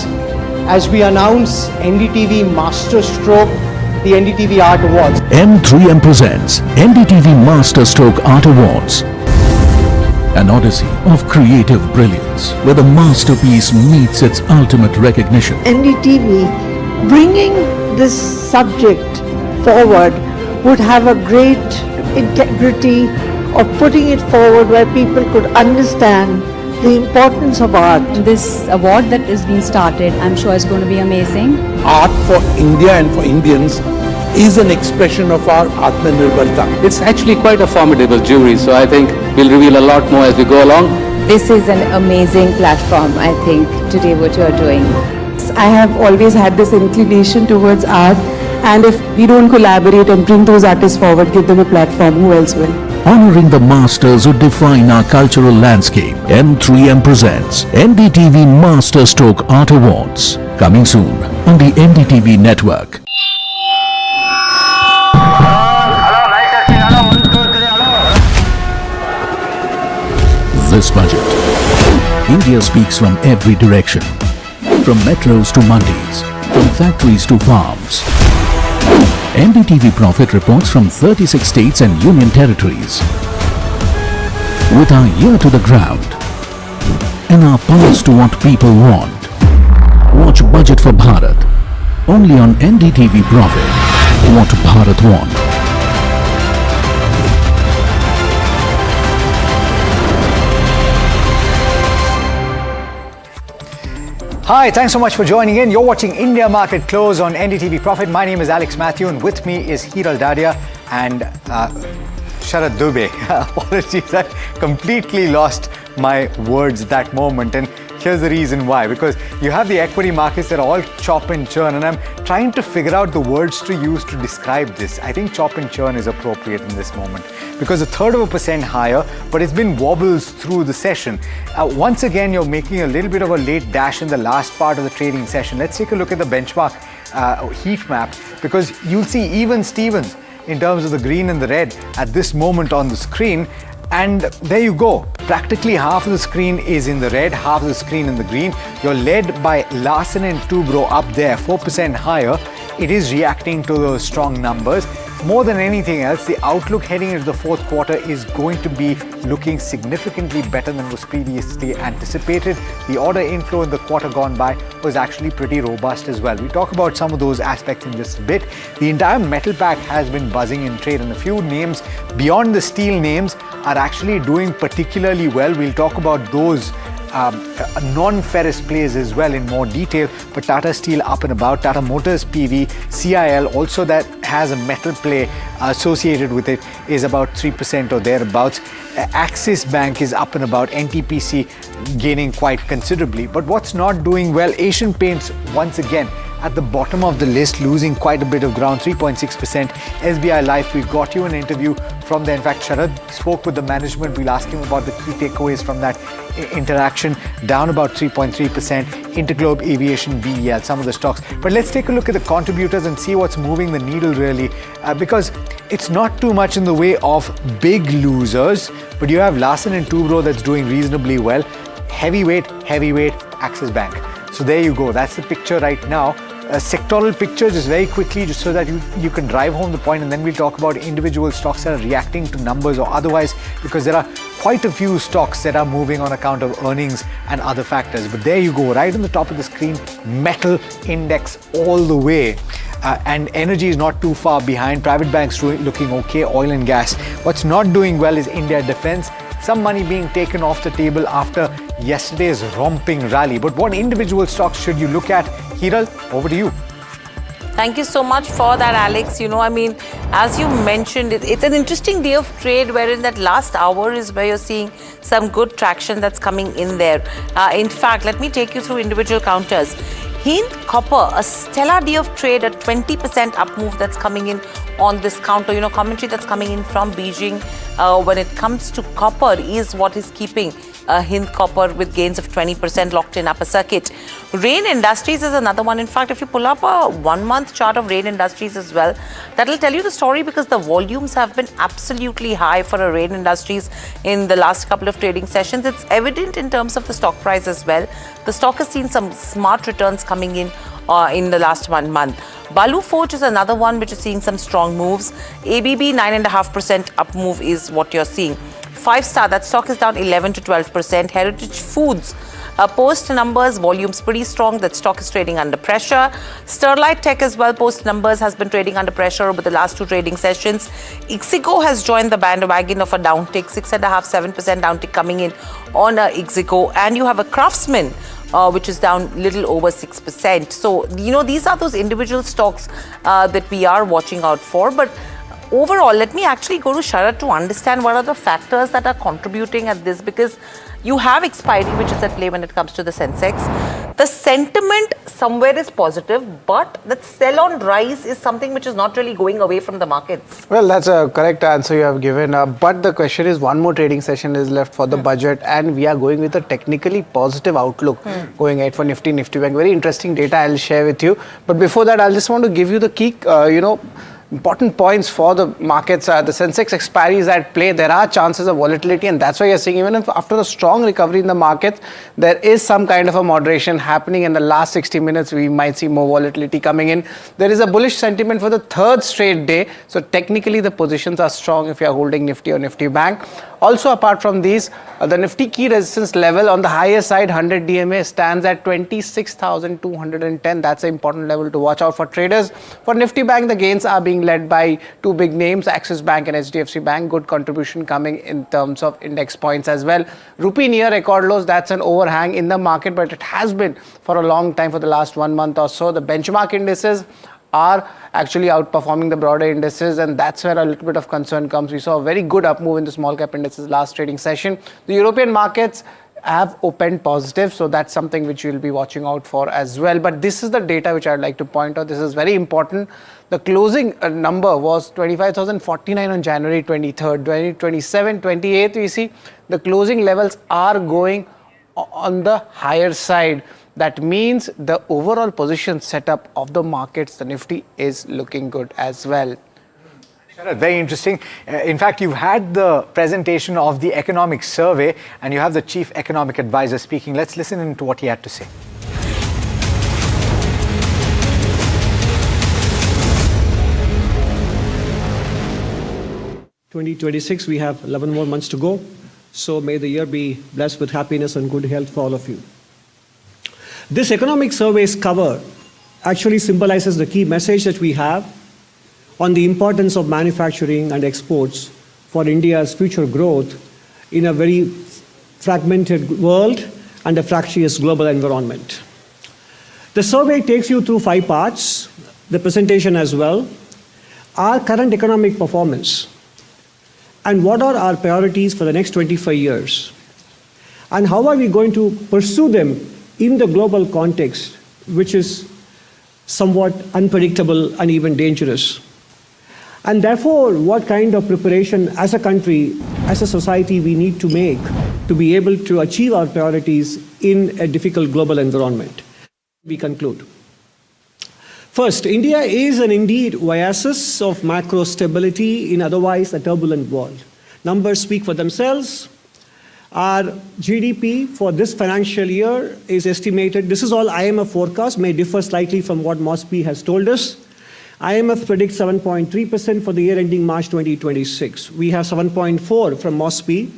as we announce NDTV Master Stroke, the NDTV Art Awards. M3M presents NDTV Master Stroke Art Awards. An odyssey of creative brilliance where the masterpiece meets its ultimate recognition. NDTV bringing this subject forward would have a great integrity of putting it forward where people could understand the importance of art. This award that is being started, I'm sure is going to be amazing. Art for India and for Indians is an expression of our Atmanirbharta. It's actually quite a formidable jury, so I think we'll reveal a lot more as we go along. This is an amazing platform, I think, today what you're doing. I have always had this inclination towards art, and if we don't collaborate and bring those artists forward, give them a platform, who else will? Honoring the masters who define our cultural landscape, M3M presents NDTV Master Stroke Art Awards. Coming soon on the NDTV Network. This budget, India speaks from every direction, from metros to mandis, from factories to farms. NDTV Profit reports from 36 states and union territories. With our ear to the ground and our pulse to what people want. Watch Budget for Bharat only on NDTV Profit. What Bharat wants. Hi, thanks so much for joining in. You're watching India Market Close on NDTV Profit. My name is Alex Matthew and with me is Hiral Dadia and Sharad Dubey. Apologies, I completely lost my words that moment, and here's the reason why. Because you have the equity markets that are all chop and churn, and I'm trying to figure out the words to use to describe this. I think chop and churn is appropriate in this moment because 1/3% higher, but it's been wobbles through the session. Once again, you're making a little bit of a late dash in the last part of the trading session. Let's take a look at the benchmark heat map, because you'll see even Stevens in terms of the green and the red at this moment on the screen. And there you go. Practically half of the screen is in the red, half of the screen in the green. You're led by Larsen and Toubro up there, 4% higher. it is reacting to those strong numbers. More than anything else, the outlook heading into the fourth quarter is going to be looking significantly better than was previously anticipated. The order inflow in the quarter gone by was actually pretty robust as well. We'll talk about some of those aspects in just a bit. The entire metal pack has been buzzing in trade, and a few names beyond the steel names are actually doing particularly well. We'll talk about those non-ferrous plays as well in more detail, but Tata Steel up and about, Tata Motors PV, CIL also that has a metal play associated with it is about 3% or thereabouts. Axis Bank is up and about, NTPC gaining quite considerably. But what's not doing well, Asian Paints once again at the bottom of the list, losing quite a bit of ground, 3.6%. SBI Life, we've got you an interview from there. In fact, Sharad spoke with the management. We'll ask him about the key takeaways from that interaction, down about 3.3%. Interglobe Aviation, BEL, some of the stocks. But let's take a look at the contributors and see what's moving the needle really, because it's not too much in the way of big losers, but you have Larsen & Toubro that's doing reasonably well. Heavyweight, Axis Bank. So there you go. That's the picture right now. Sectoral picture just very quickly, just so that you can drive home the point, and then we'll talk about individual stocks that are reacting to numbers or otherwise, because there are quite a few stocks that are moving on account of earnings and other factors. But there you go, right on the top of the screen, metal index all the way. And energy is not too far behind. Private banks looking okay, oil and gas. What's not doing well is India Defence. Some money being taken off the table after yesterday's romping rally. But what individual stocks should you look at? Hiral, over to you. Thank you so much for that, Alex. You know, I mean, as you mentioned, it's an interesting day of trade wherein that last hour is where you're seeing some good traction that's coming in there. In fact, let me take you through individual counters. Hind Copper, a stellar day of trade, a 20% up move that's coming in on this counter. You know, commentary that's coming in from Beijing when it comes to copper is what is keeping Hind Copper with gains of 20% locked in upper circuit. Rain Industries is another one. In fact, if you pull up a 1 month chart of Rain Industries as well, that will tell you the story, because the volumes have been absolutely high for a Rain Industries in the last couple of trading sessions. It's evident in terms of the stock price as well. The stock has seen some smart returns coming in the last 1 month. Balu Forge is another one which is seeing some strong moves. ABB 9.5% up move is what you're seeing. 5-star, that stock is down 11 to 12%. Heritage Foods, post numbers, volumes pretty strong. That stock is trading under pressure. Sterlite Tech as well, post numbers, has been trading under pressure over the last 2 trading sessions. Ixigo has joined the bandwagon of a downtick, 6.5-7% downtick coming in on Ixigo. And you have a Craftsman, which is down little over 6%. So, you know, these are those individual stocks that we are watching out for. But overall, let me actually go to Sharad to understand what are the factors that are contributing at this, because you have expiry which is at play when it comes to the Sensex. The sentiment somewhere is positive, but that sell on rise is something which is not really going away from the markets. Well, that's a correct answer you have given. But the question is, one more trading session is left for the budget, and we are going with a technically positive outlook going ahead for Nifty Bank. Very interesting data I'll share with you. But before that, I'll just want to give you the key, important points for the markets. The Sensex expiry is at play. There are chances of volatility, and that's why you're seeing, even if after a strong recovery in the market, there is some kind of a moderation happening. In the last 60 minutes, we might see more volatility coming in. There is a bullish sentiment for the 3rd straight day. So technically, the positions are strong if you're holding Nifty or Nifty Bank. Also, apart from these, the Nifty key resistance level on the higher side, 100 DMA, stands at 26,210. That's an important level to watch out for traders. For Nifty Bank, the gains are being led by 2 big names, Axis Bank and HDFC Bank. Good contribution coming in terms of index points as well. Rupee near record lows, that's an overhang in the market, but it has been for a long time, for the last 1 month or so. The benchmark indices are actually outperforming the broader indices, and that's where a little bit of concern comes. We saw a very good up move in the small cap indices last trading session. The European markets have opened positive, so that's something which you'll be watching out for as well. But this is the data which I'd like to point out. This is very important. The closing number was 25,049 on January 23rd. 27, 28, we see the closing levels are going on the higher side. That means the overall position setup of the markets, the Nifty, is looking good as well. Very interesting. In fact, you've had the presentation of the economic survey, and you have the chief economic advisor speaking. Let's listen in to what he had to say. 2026. We have 11 more months to go. So may the year be blessed with happiness and good health for all of you. This economic survey's cover actually symbolizes the key message that we have on the importance of manufacturing and exports for India's future growth in a very fragmented world and a fractious global environment. The survey takes you through 5 parts, the presentation as well, our current economic performance, and what are our priorities for the next 25 years, and how are we going to pursue them in the global context, which is somewhat unpredictable and even dangerous. And therefore, what kind of preparation as a country, as a society, we need to make to be able to achieve our priorities in a difficult global environment. We conclude. First, India is an indeed oasis of macro stability in otherwise a turbulent world. Numbers speak for themselves. Our GDP for this financial year is estimated, this is all IMF forecast, may differ slightly from what MOSPI has told us. IMF predicts 7.3% for the year ending March 2026. We have 7.4 from MOSPI.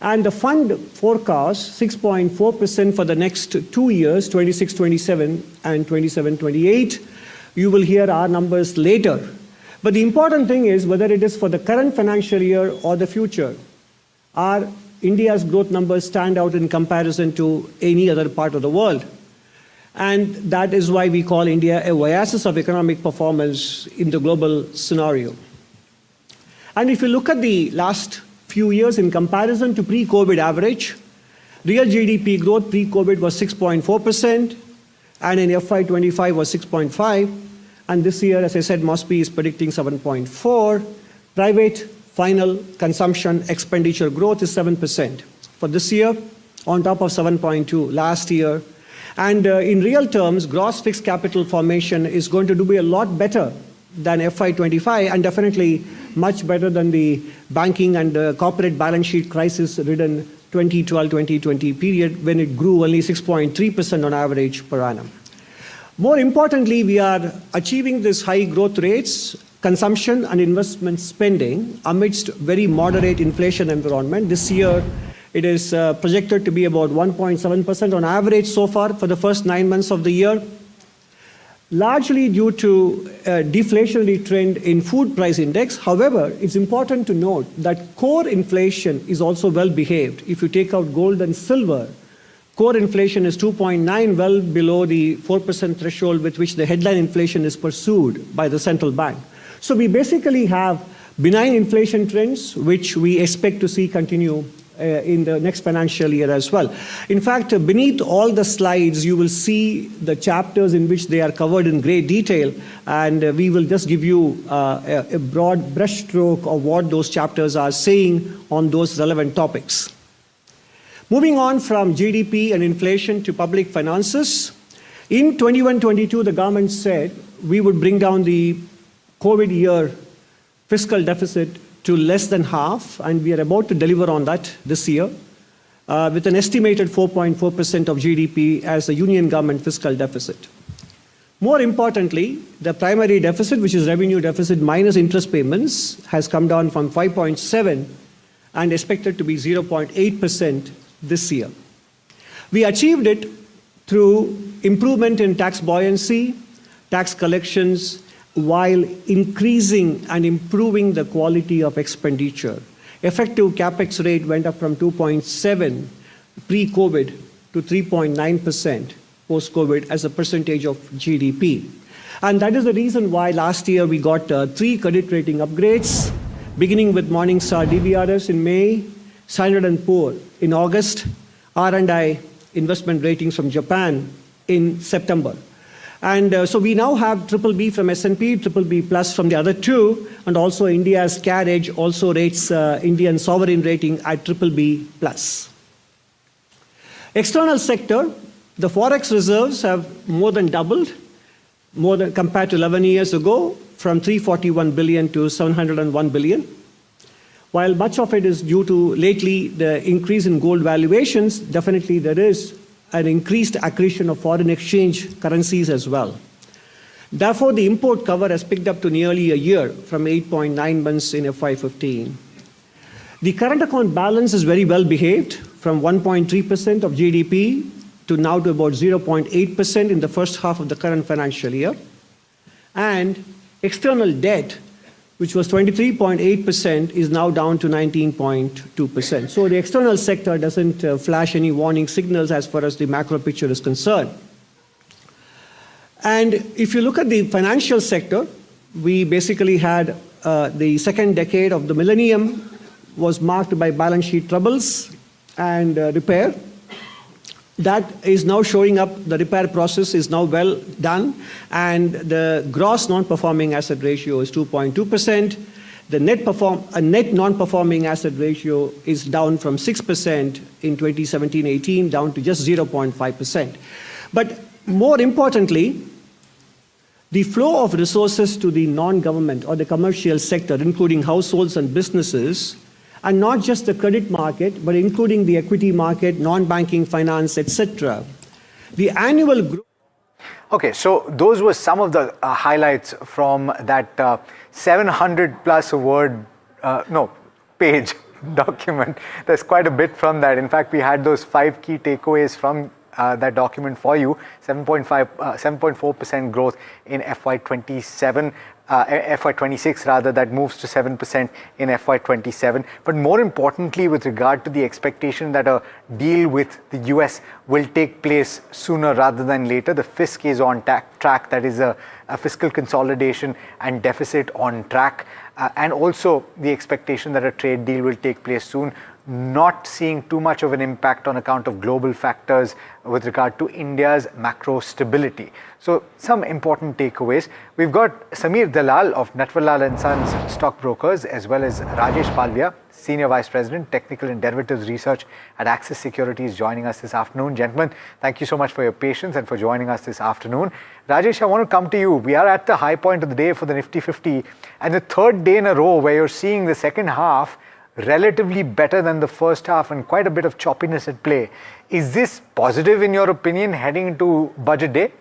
And the fund forecasts 6.4% for the next 2 years, 26-27 and 27-28. You will hear our numbers later. But the important thing is whether it is for the current financial year or the future, our India's growth numbers stand out in comparison to any other part of the world. And that is why we call India a oasis of economic performance in the global scenario. And if you look at the last few years in comparison to pre-COVID average, real GDP growth pre-COVID was 6.4%, and in FY25 was 6.5%, and this year, as I said, MOSPI is predicting 7.4%. Private final consumption expenditure growth is 7% for this year, on top of 7.2% last year. And in real terms, gross fixed capital formation is going to be a lot better than FY25, and definitely much better than the banking and corporate balance sheet crisis-ridden 2012-2020 period when it grew only 6.3% on average per annum. More importantly, we are achieving these high growth rates, consumption and investment spending amidst very moderate inflation environment. This year, it is projected to be about 1.7% on average so far for the first 9 months of the year, largely due to a deflationary trend in food price index. However, it's important to note that core inflation is also well behaved. If you take out gold and silver, core inflation is 2.9, well below the 4% threshold with which the headline inflation is pursued by the central bank. So we basically have benign inflation trends, which we expect to see continue in the next financial year as well. In fact, beneath all the slides, you will see the chapters in which they are covered in great detail, and we will just give you a broad brushstroke of what those chapters are saying on those relevant topics. Moving on from GDP and inflation to public finances, in 21-22, the government said we would bring down the COVID year fiscal deficit to less than half, and we are about to deliver on that this year with an estimated 4.4% of GDP as the union government fiscal deficit. More importantly, the primary deficit, which is revenue deficit minus interest payments, has come down from 5.7 and expected to be 0.8% this year. We achieved it through improvement in tax buoyancy, tax collections, while increasing and improving the quality of expenditure. Effective capex rate went up from 2.7 pre-COVID to 3.9% post-COVID as a percentage of GDP. And that is the reason why last year we got 3 credit rating upgrades, beginning with Morningstar DBRS in May, Standard & Poor in August, R&I investment ratings from Japan in September. And so we now have BBB from S&P, BBB plus from the other 2, and also India's CARE Edge also rates Indian sovereign rating at BBB plus. External sector, the forex reserves have more than doubled, compared to 11 years ago, from 341 billion to 701 billion. While much of it is due to lately the increase in gold valuations, definitely there is an increased accretion of foreign exchange currencies as well. Therefore, the import cover has picked up to nearly a year from 8.9 months in FY15. The current account balance is very well behaved, from 1.3% of GDP to now to about 0.8% in the first half of the current financial year. And external debt, which was 23.8%, is now down to 19.2%. So the external sector doesn't flash any warning signals as far as the macro picture is concerned. And if you look at the financial sector, we basically had the second decade of the millennium was marked by balance sheet troubles and repair. That is now showing up. The repair process is now well done, and the gross non-performing asset ratio is 2.2%. The net non-performing asset ratio is down from 6% in 2017-18 down to just 0.5%. But more importantly, the flow of resources to the non-government or the commercial sector, including households and businesses, and not just the credit market, but including the equity market, non-banking finance, etc. The annual growth. Okay, so those were some of the highlights from that 700 plus page document. There's quite a bit from that. In fact, we had those 5 key takeaways from that document for you. 7.4% growth in FY27. FY26 rather, that moves to 7% in FY27. But more importantly, with regard to the expectation that a deal with the US will take place sooner rather than later, the fisc is on track. That is a fiscal consolidation and deficit on track. And also the expectation that a trade deal will take place soon. Not seeing too much of an impact on account of global factors with regard to India's macro stability. So some important takeaways. We've got Samir Dalal of Natwarlal & Sons Stockbrokers, as well as Rajesh Palvia, Senior Vice President, Technical and Derivatives Research at Axis Securities, joining us this afternoon. Gentlemen, thank you so much for your patience and for joining us this afternoon. Rajesh, I want to come to you. We are at the high point of the day for the Nifty 50, and the third day in a row where you're seeing the second half relatively better than the first half and quite a bit of choppiness at play. Is this positive in your opinion heading into budget day?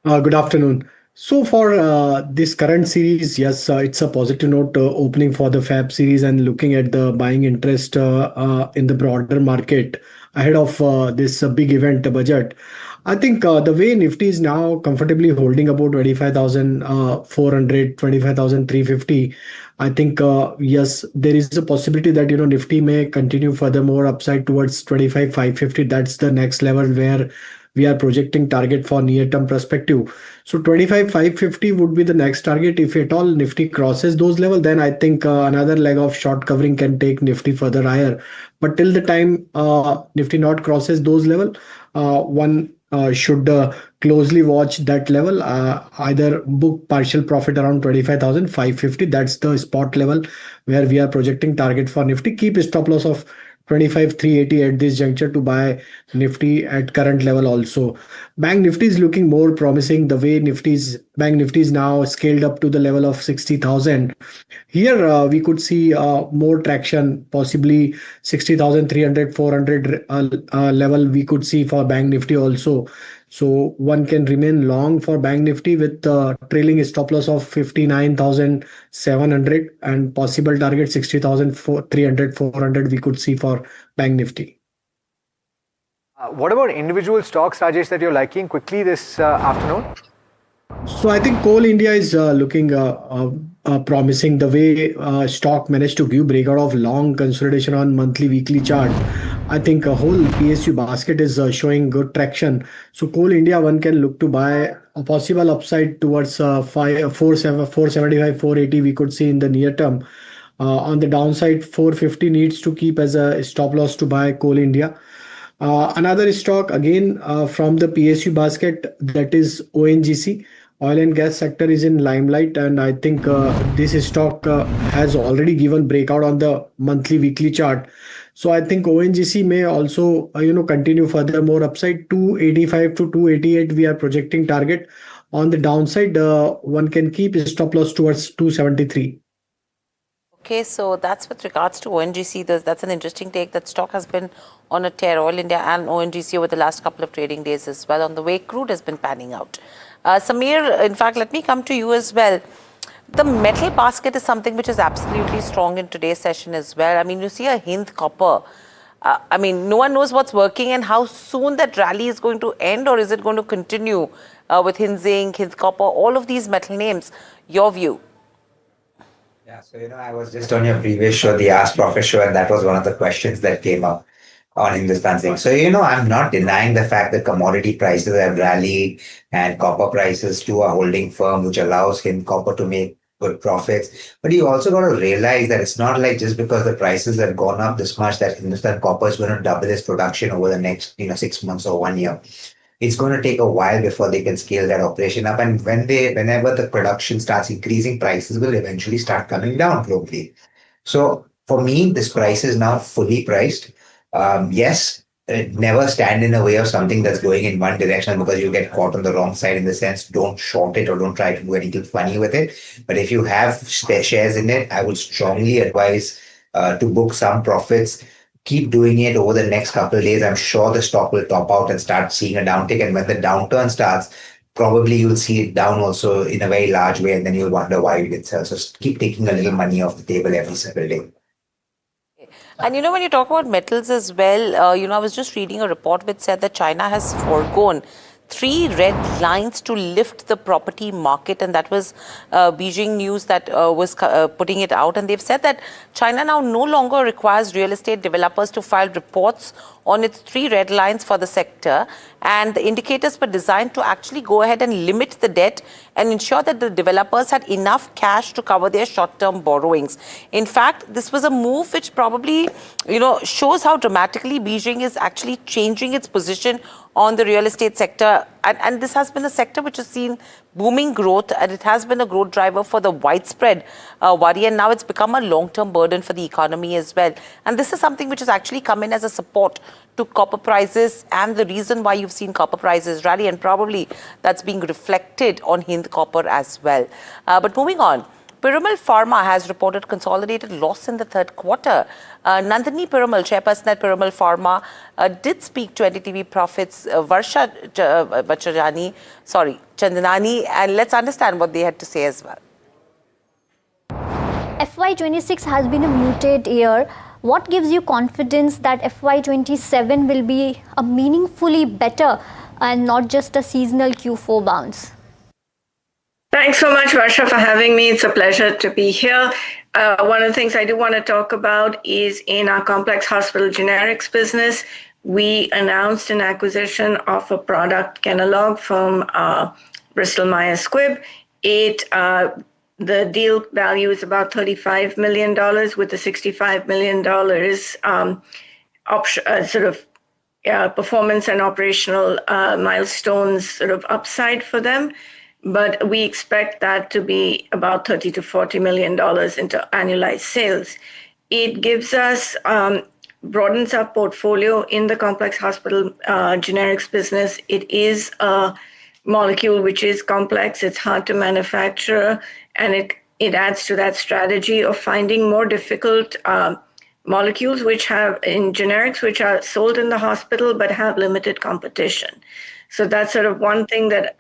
Good afternoon. So for this current series, yes, it's a positive note opening for the Fab series and looking at the buying interest in the broader market ahead of this big event budget. I think the way Nifty is now comfortably holding about 25,400, 25,350. I think, yes, there is a possibility that, Nifty may continue furthermore upside towards 25,550. That's the next level where we are projecting target for near-term perspective. So 25,550 would be the next target. If at all Nifty crosses those levels, then I think another leg of short covering can take Nifty further higher. But till the time Nifty not crosses those levels, one should closely watch that level, either book partial profit around 25,550. That's the spot level where we are projecting target for Nifty. Keep a stop loss of 25,380 at this juncture to buy Nifty at current level also. Bank Nifty is looking more promising. The way Bank Nifty is now scaled up to the level of 60,000. Here we could see more traction, possibly 60,300, 400 level we could see for Bank Nifty also. So one can remain long for Bank Nifty with trailing stop loss of 59,700 and possible target 60,300, 400 we could see for Bank Nifty. What about individual stocks, Rajesh, that you're liking quickly this afternoon? So I think Coal India is looking promising. The way stock managed to give breakout of long consolidation on monthly, weekly chart. I think a whole PSU basket is showing good traction. So Coal India, one can look to buy a possible upside towards 475, 480 we could see in the near term. On the downside, 450 needs to keep as a stop loss to buy Coal India. Another stock again from the PSU basket, that is ONGC. Oil and gas sector is in limelight, and I think this stock has already given breakout on the monthly, weekly chart. So I think ONGC may also continue further more upside. 285 to 288 we are projecting target. On the downside, one can keep a stop loss towards 273. Okay, so that's with regards to ONGC. That's an interesting take. That stock has been on a tear, Oil India and ONGC, over the last couple of trading days as well, on the way crude has been panning out. Samir, in fact, let me come to you as well. The metal basket is something which is absolutely strong in today's session as well. I mean, you see a Hind copper. I mean, no one knows what's working and how soon that rally is going to end, or is it going to continue with Hind zinc, Hind copper, all of these metal names? Your view? Yeah, so I was just on your previous show, the Ask Profit show, and that was one of the questions that came up on Hindustan Zinc. So, I'm not denying the fact that commodity prices have rallied and copper prices too are holding firm, which allows Hind copper to make good profits. But you also got to realize that it's not like just because the prices have gone up this much that Hindustan Copper is going to double its production over the next 6 months or 1 year. It's going to take a while before they can scale that operation up. And whenever the production starts increasing, prices will eventually start coming down globally. So for me, this price is now fully priced. Yes, never stand in the way of something that's going in one direction because you get caught on the wrong side, in the sense, don't short it or don't try to do anything funny with it. But if you have shares in it, I would strongly advise to book some profits. Keep doing it over the next couple of days. I'm sure the stock will top out and start seeing a downtick. And when the downturn starts, probably you'll see it down also in a very large way. And then you'll wonder why it did sell. So keep taking a little money off the table every single day. And when you talk about metals as well, I was just reading a report which said that China has foregone 3 red lines to lift the property market, and that was Beijing News that was putting it out. And they've said that China now no longer requires real estate developers to file reports on its 3 red lines for the sector, and the indicators were designed to actually go ahead and limit the debt and ensure that the developers had enough cash to cover their short-term borrowings. In fact, this was a move which probably, shows how dramatically Beijing is actually changing its position on the real estate sector. And this has been a sector which has seen booming growth, and it has been a growth driver for the widespread worry, and now it's become a long-term burden for the economy as well. And this is something which has actually come in as a support to copper prices, and the reason why you've seen copper prices rally, and probably that's being reflected on Hind copper as well. But moving on, Piramal Pharma has reported consolidated loss in the third quarter. Nandini Piramal, chairperson at Piramal Pharma, did speak to NDTV Profit's Varsha Chandanani, and let's understand what they had to say as well. FY26 has been a muted year. What gives you confidence that FY27 will be a meaningfully better and not just a seasonal Q4 bounce? Thanks so much, Varsha, for having me. It's a pleasure to be here. One of the things I do want to talk about is in our complex hospital generics business, we announced an acquisition of a product, Kenalog, from Bristol Myers Squibb. The deal value is about $35 million with the $65 million performance and operational milestones upside for them. But we expect that to be about $30 to $40 million into annualized sales. It gives us, broadens our portfolio in the complex hospital generics business. It is a molecule which is complex, it's hard to manufacture, and it adds to that strategy of finding more difficult molecules which have, in generics, which are sold in the hospital but have limited competition. So that's one thing that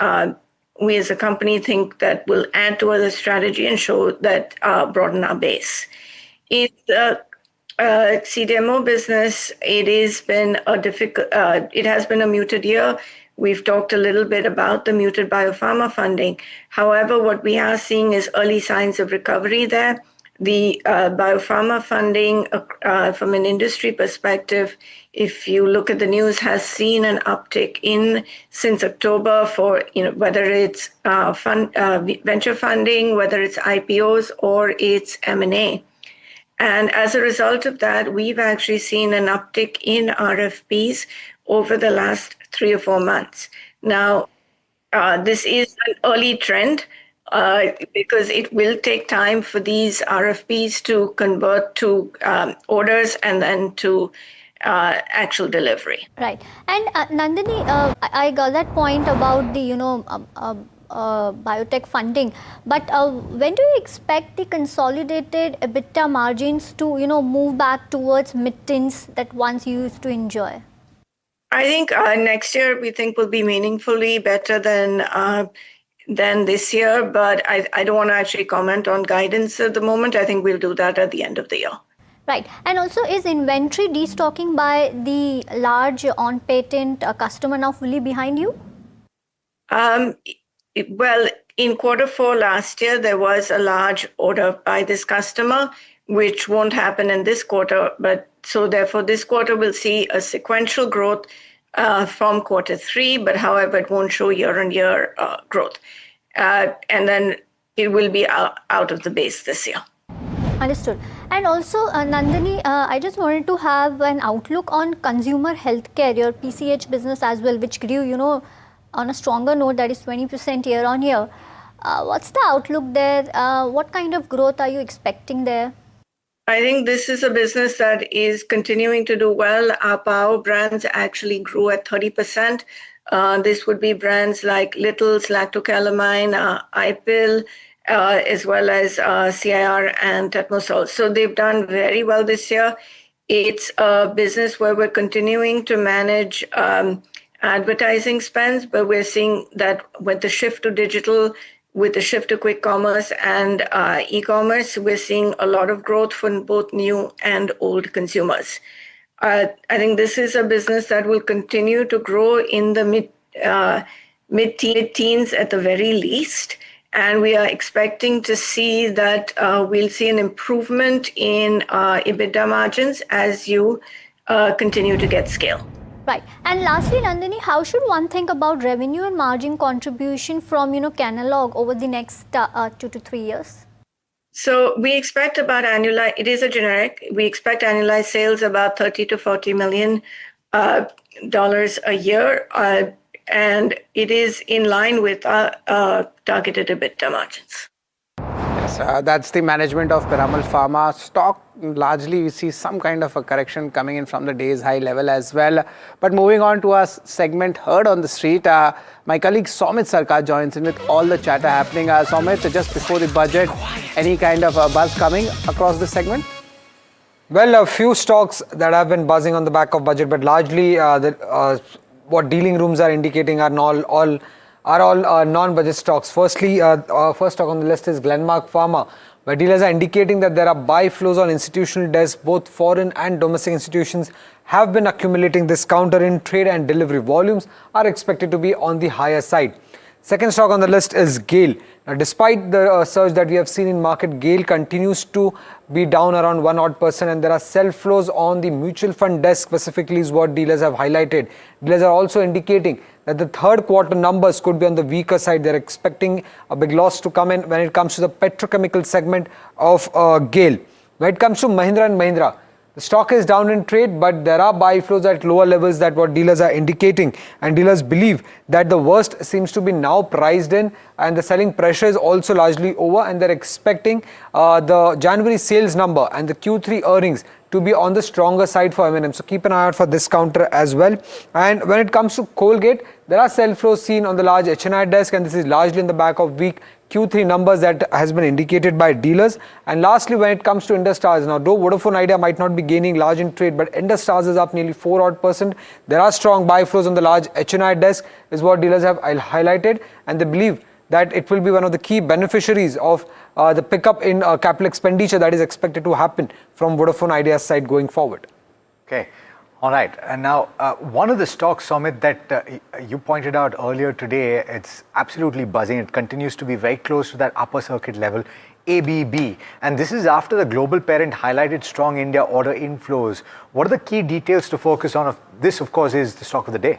we as a company think that will add to our strategy and show that broaden our base. In the CDMO business, it has been a muted year. We've talked a little bit about the muted biopharma funding. However, what we are seeing is early signs of recovery there. The biopharma funding from an industry perspective, if you look at the news, has seen an uptick since October for whether it's venture funding, whether it's IPOs or it's M&A. And as a result of that, we've actually seen an uptick in RFPs over the last 3 or 4 months. Now, this is an early trend because it will take time for these RFPs to convert to orders and then to actual delivery. Right. And Nandini, I got that point about the, biotech funding. But when do you expect the consolidated EBITDA margins to, move back towards mid-teens that once you used to enjoy? I think next year we think will be meaningfully better than this year, but I don't want to actually comment on guidance at the moment. I think we'll do that at the end of the year. Right. And also, is inventory destocking by the large on-patent customer now fully behind you? Well, in Q4 last year, there was a large order by this customer, which won't happen in this quarter. But so therefore, this quarter will see a sequential growth from Q3, but however, it won't show year-on-year growth. And then it will be out of the base this year. Understood. And also, Nandini, I just wanted to have an outlook on consumer healthcare, your PCH business as well, which grew, on a stronger note, that is 20% year-on-year. What's the outlook there? What kind of growth are you expecting there? I think this is a business that is continuing to do well. Our power brands actually grew at 30%. This would be brands like Little's, Lactocalamine, iPill, as well as CIR and Tetmosol. So they've done very well this year. It's a business where we're continuing to manage advertising spends, but we're seeing that with the shift to digital, with the shift to quick commerce and e-commerce, we're seeing a lot of growth from both new and old consumers. I think this is a business that will continue to grow in the mid-teens at the very least. And we are expecting to see that we'll see an improvement in EBITDA margins as you continue to get scale. Right. And lastly, Nandini, how should one think about revenue and margin contribution from, Canalog over the next 2 to 3 years? So we expect about annualized, it is a generic, we expect annualized sales about $30 to $40 million a year. And it is in line with our targeted EBITDA margins. Yes, that's the management of Piramal Pharma. Stock, largely we see some kind of a correction coming in from the day's high level as well. But moving on to our segment Heard on the Street, my colleague Somit Sarkar joins in with all the chatter happening. Somit, just before the budget, any kind of buzz coming across the segment? Well, a few stocks that have been buzzing on the back of budget, but largely what dealing rooms are indicating are all non-budget stocks. Firstly, first stock on the list is Glenmark Pharma, where dealers are indicating that there are buy flows on institutional desks. Both foreign and domestic institutions have been accumulating. This counter in trade and delivery volumes are expected to be on the higher side. Second stock on the list is GAIL. Now, despite the surge that we have seen in market, GAIL continues to be down around 1% and there are sell flows on the mutual fund desk specifically is what dealers have highlighted. Dealers are also indicating that the third quarter numbers could be on the weaker side. They're expecting a big loss to come in when it comes to the petrochemical segment of GAIL. When it comes to Mahindra & Mahindra, the stock is down in trade, but there are buy flows at lower levels that what dealers are indicating. And dealers believe that the worst seems to be now priced in and the selling pressure is also largely over. And they're expecting the January sales number and the Q3 earnings to be on the stronger side for M&M. So keep an eye out for this counter as well. And when it comes to Colgate, there are sell flows seen on the large HNI desk, and this is largely in the back of weak Q3 numbers that has been indicated by dealers. And lastly, when it comes to Indus Towers, now though Vodafone Idea might not be gaining large in trade, but Indus Towers is up nearly 4%. There are strong buy flows on the large HNI desk is what dealers have highlighted, and they believe that it will be one of the key beneficiaries of the pickup in capital expenditure that is expected to happen from Vodafone Idea's side going forward. Okay. All right. And now, one of the stocks, Somit, that you pointed out earlier today, it's absolutely buzzing. It continues to be very close to that upper circuit level, ABB. And this is after the global parent highlighted strong India order inflows. What are the key details to focus on? This, of course, is the stock of the day.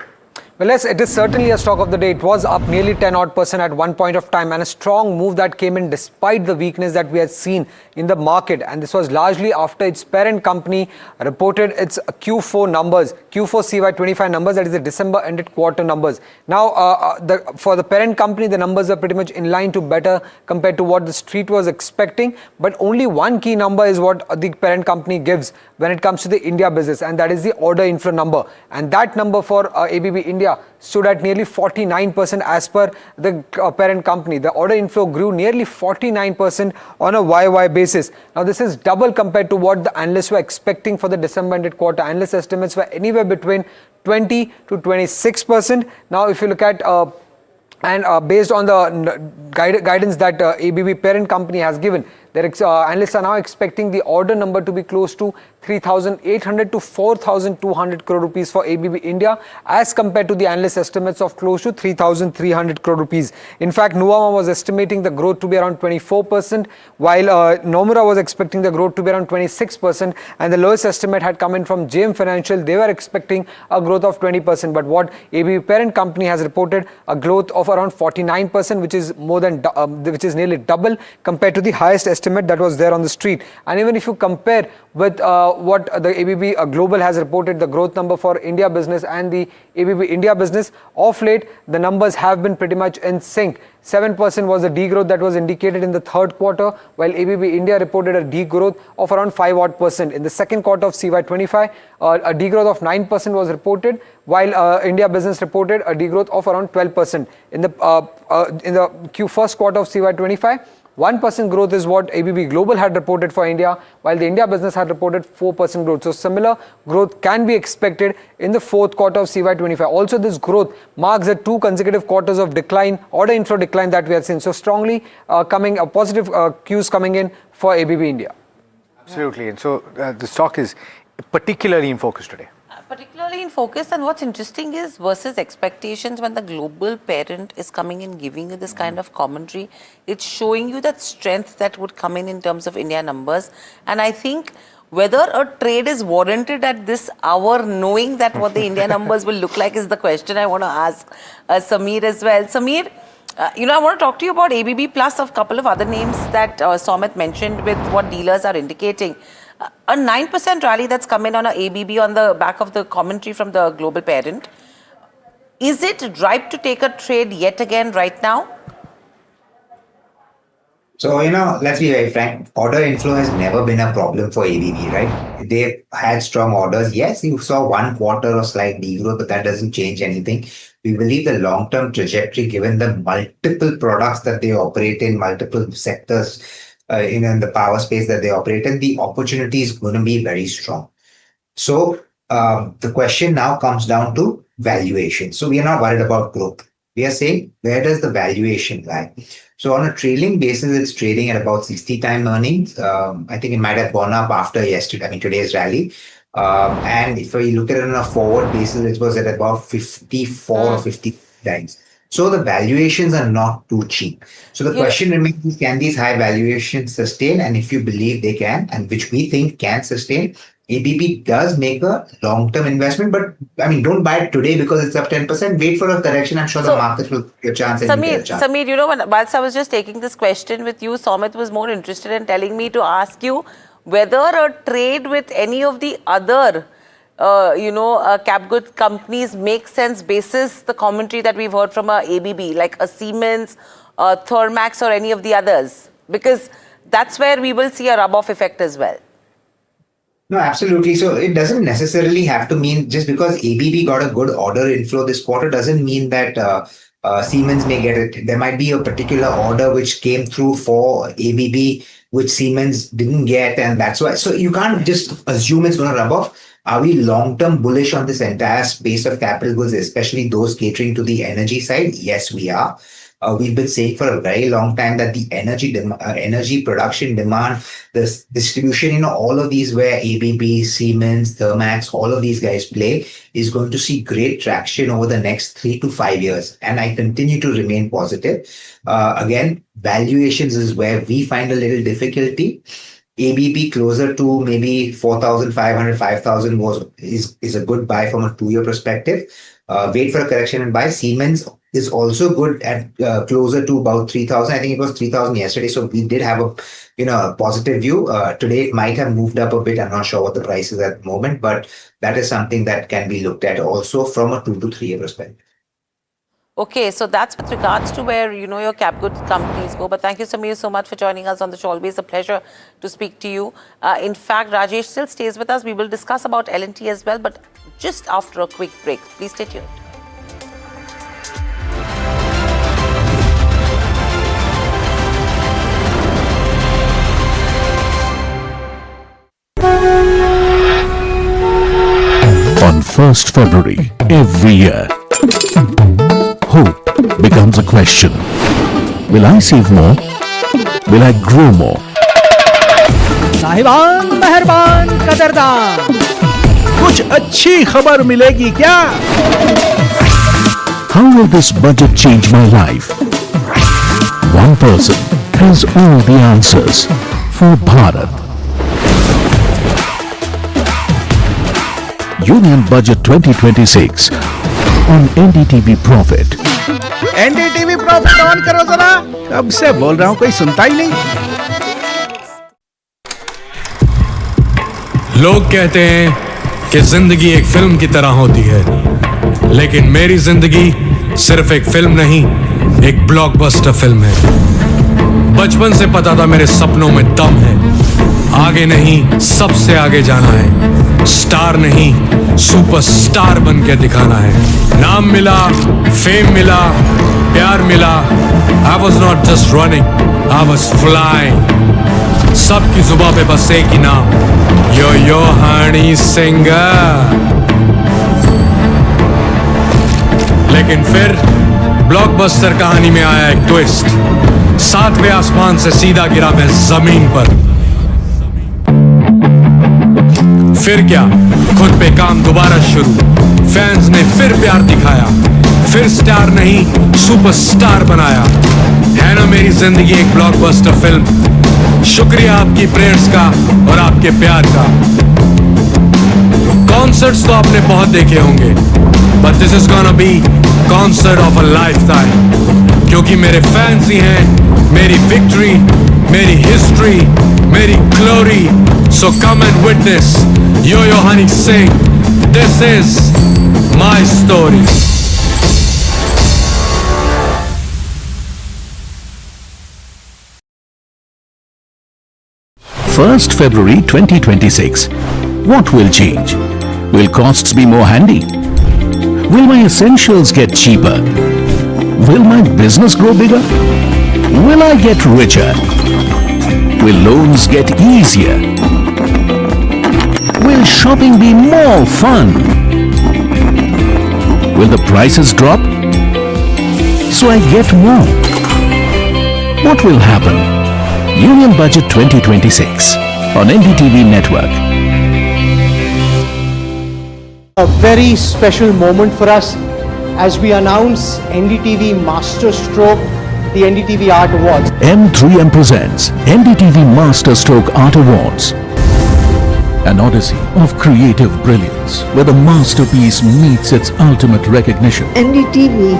Well, yes, it is certainly a stock of the day. It was up nearly 10% at one point of time, and a strong move that came in despite the weakness that we had seen in the market. And this was largely after its parent company reported its Q4 numbers, Q4 CY25 numbers, that is the December ended quarter numbers. Now, for the parent company, the numbers are pretty much in line to better compared to what the street was expecting. But only one key number is what the parent company gives when it comes to the India business, and that is the order inflow number. And that number for ABB India India stood at nearly 49% as per the parent company. The order inflow grew nearly 49% on a YOY basis. Now this is double compared to what the analysts were expecting for the December ended quarter. Analyst estimates were anywhere between 20 to 26%. Now if you look at based on the guidance that ABB parent company has given, their analysts are now expecting the order number to be close to 3,800 to 4,200 crore rupees for ABB India, as compared to the analyst estimates of close to 3,300 crore rupees. In fact, Nuvama was estimating the growth to be around 24%, while Nomura was expecting the growth to be around 26%, and the lowest estimate had come in from JM Financial. They were expecting a growth of 20%, but what ABB parent company has reported a growth of around 49%, which is more than which is nearly double compared to the highest estimate that was there on the street. And even if you compare with what the ABB Global has reported, the growth number for India business and the ABB India business, of late the numbers have been pretty much in sync. 7% was the degrowth that was indicated in the third quarter, while ABB India reported a degrowth of around 5% in the second quarter of CY25. A degrowth of 9% was reported, while India business reported a degrowth of around 12% in the first quarter of CY25. 1% growth is what ABB Global had reported for India, while the India business had reported 4% growth. So similar growth can be expected in the fourth quarter of CY25. Also, this growth marks the 2 consecutive quarters of decline, order inflow decline that we have seen. So strongly positive cues coming in for ABB India. Absolutely. And so the stock is particularly in focus today. Particularly in focus, and what's interesting is versus expectations, when the global parent is coming in giving you this kind of commentary, it's showing you that strength that would come in terms of India numbers. And I think whether a trade is warranted at this hour, knowing that what the India numbers will look like, is the question I want to ask Samir as well. Samir, I want to talk to you about ABB plus a couple of other names that Somit mentioned with what dealers are indicating. A 9% rally that's come in on a ABB on the back of the commentary from the global parent. Is it ripe to take a trade yet again right now? So, let's be very frank, order inflow has never been a problem for ABB, right? They've had strong orders. Yes, you saw one quarter of slight degrowth, but that doesn't change anything. We believe the long-term trajectory, given the multiple products that they operate in, multiple sectors, in the power space that they operate in, the opportunity is going to be very strong. So the question now comes down to valuation. So we are not worried about growth. We are saying, where does the valuation lie? So on a trailing basis, it's trading at about 60 time earnings. I think it might have gone up after today's rally. And if we look at it on a forward basis, it was at about 54 or 50 times. So the valuations are not too cheap. So the question remains, can these high valuations sustain? And if you believe they can, and which we think can sustain, ABB does make a long-term investment. But don't buy it today because it's up 10%. Wait for a correction. I'm sure the market will give a chance. Samir, whilst I was just taking this question with you, Somit was more interested in telling me to ask you whether a trade with any of the other cap goods companies make sense basis the commentary that we've heard from a ABB, like a Siemens, Thermax, or any of the others, because that's where we will see a rub-off effect as well. No, absolutely. So it doesn't necessarily have to mean just because ABB got a good order inflow this quarter doesn't mean that Siemens may get it. There might be a particular order which came through for ABB which Siemens didn't get, and that's why. So you can't just assume it's going to rub off. Are we long-term bullish on this entire space of capital goods, especially those catering to the energy side? Yes, we are. We've been saying for a very long time that the energy production demand, the distribution, all of these where ABB, Siemens, Thermax, all of these guys play, is going to see great traction over the next 3 to 5 years. And I continue to remain positive. Again, valuations is where we find a little difficulty. ABB closer to maybe 4,500, 5,000 is a good buy from a 2-year perspective. Wait for a correction and buy. Siemens is also good at closer to about 3,000. I think it was 3,000 yesterday. So we did have a positive view. Today it might have moved up a bit. I'm not sure what the price is at the moment, but that is something that can be looked at also from a 2 to 3 year perspective. Okay, so that's with regards to where your cap goods companies go. But thank you, Samir, so much for joining us on the show. Always a pleasure to speak to you. In fact, Rajesh still stays with us. We will discuss about L&T as well, but just after a quick break. Please stay tuned. 1st February every year. Hope becomes a question. Will I save more? Will I grow more? साहिबान मेहरबान कदरदान, कुछ अच्छी खबर मिलेगी क्या? How will this budget change my life? One person has all the answers for Bharat. Union Budget 2026 on NDTV Profit. NDTV Profit on करो जरा, कब से बोल रहा हूं कोई सुनता ही नहीं. लोग कहते हैं कि जिंदगी एक फिल्म की तरह होती है, लेकिन मेरी जिंदगी सिर्फ एक फिल्म नहीं, एक ब्लॉकबस्टर फिल्म है। बचपन से पता था मेरे सपनों में दम है, आगे नहीं सबसे आगे जाना है, स्टार नहीं सुपरस्टार बन के दिखाना है। नाम मिला, फेम मिला, प्यार मिला, I was not just running, I was flying। सबकी जुबां पे बस एक ही नाम, यो हनी सिंह। लेकिन फिर ब्लॉकबस्टर कहानी में आया एक ट्विस्ट, 7वें आसमान से सीधा गिरा मैं जमीन पर। फिर क्या, खुद पे काम दोबारा शुरू, फैंस ने फिर प्यार दिखाया, फिर स्टार नहीं सुपरस्टार बनाया। है ना मेरी जिंदगी एक ब्लॉकबस्टर फिल्म। शुक्रिया आपकी प्रेयर्स का और आपके प्यार का। कॉन्सर्ट्स तो आपने बहुत देखे होंगे, but this is gonna be concert of a lifetime, क्योंकि मेरे फैंस ही हैं मेरी विक्ट्री, मेरी हिस्ट्री, मेरी glory. So come and witness yo Honey Singh, this is my story. First February 2026. What will change? Will costs be more handy? Will my essentials get cheaper? Will my business grow bigger? Will I get richer? Will loans get easier? Will shopping be more fun? Will the prices drop? So I get more. What will happen? Union Budget 2026 on NDTV Network. A very special moment for us as we announce NDTV Masterstroke, the NDTV Art Awards. M3M presents NDTV Masterstroke Art Awards. An odyssey of creative brilliance where the masterpiece meets its ultimate recognition. NDTV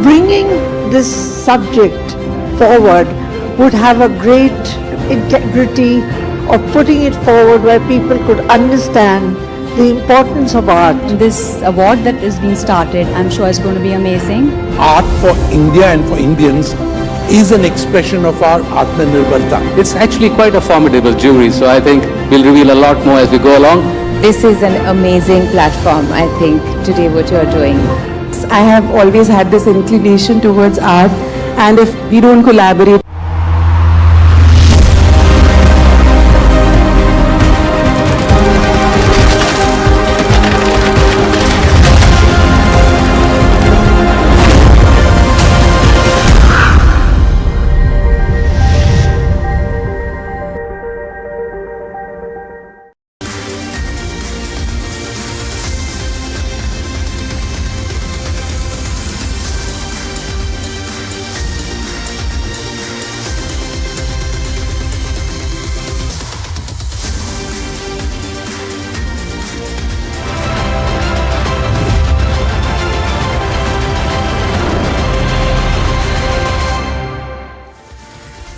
bringing this subject forward would have a great integrity of putting it forward where people could understand the importance of art. This award that is being started, I'm sure is going to be amazing. Art for India and for Indians is an expression of our Atmanirbharta. It's actually quite a formidable jury, so I think we'll reveal a lot more as we go along. This is an amazing platform, I think, today what you're doing. I have always had this inclination towards art, and if we don't collaborate,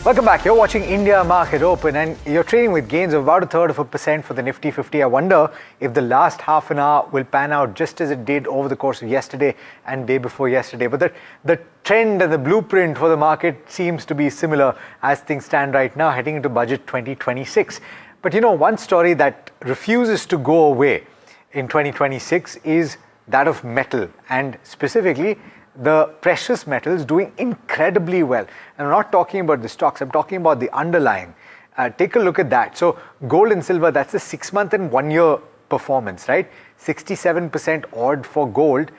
Welcome back. You're watching India Market Open and you're trading with gains of about 1/3% for the Nifty 50. I wonder if the last half an hour will pan out just as it did over the course of yesterday and day before yesterday. But the trend and the blueprint for the market seems to be similar as things stand right now, heading into Budget 2026. But you know, one story that refuses to go away in 2026 is that of metal, and specifically the precious metals doing incredibly well. And I'm not talking about the stocks, I'm talking about the underlying. Take a look at that. So gold and silver, that's the 6-month and 1-year performance, right? 67% odd for gold.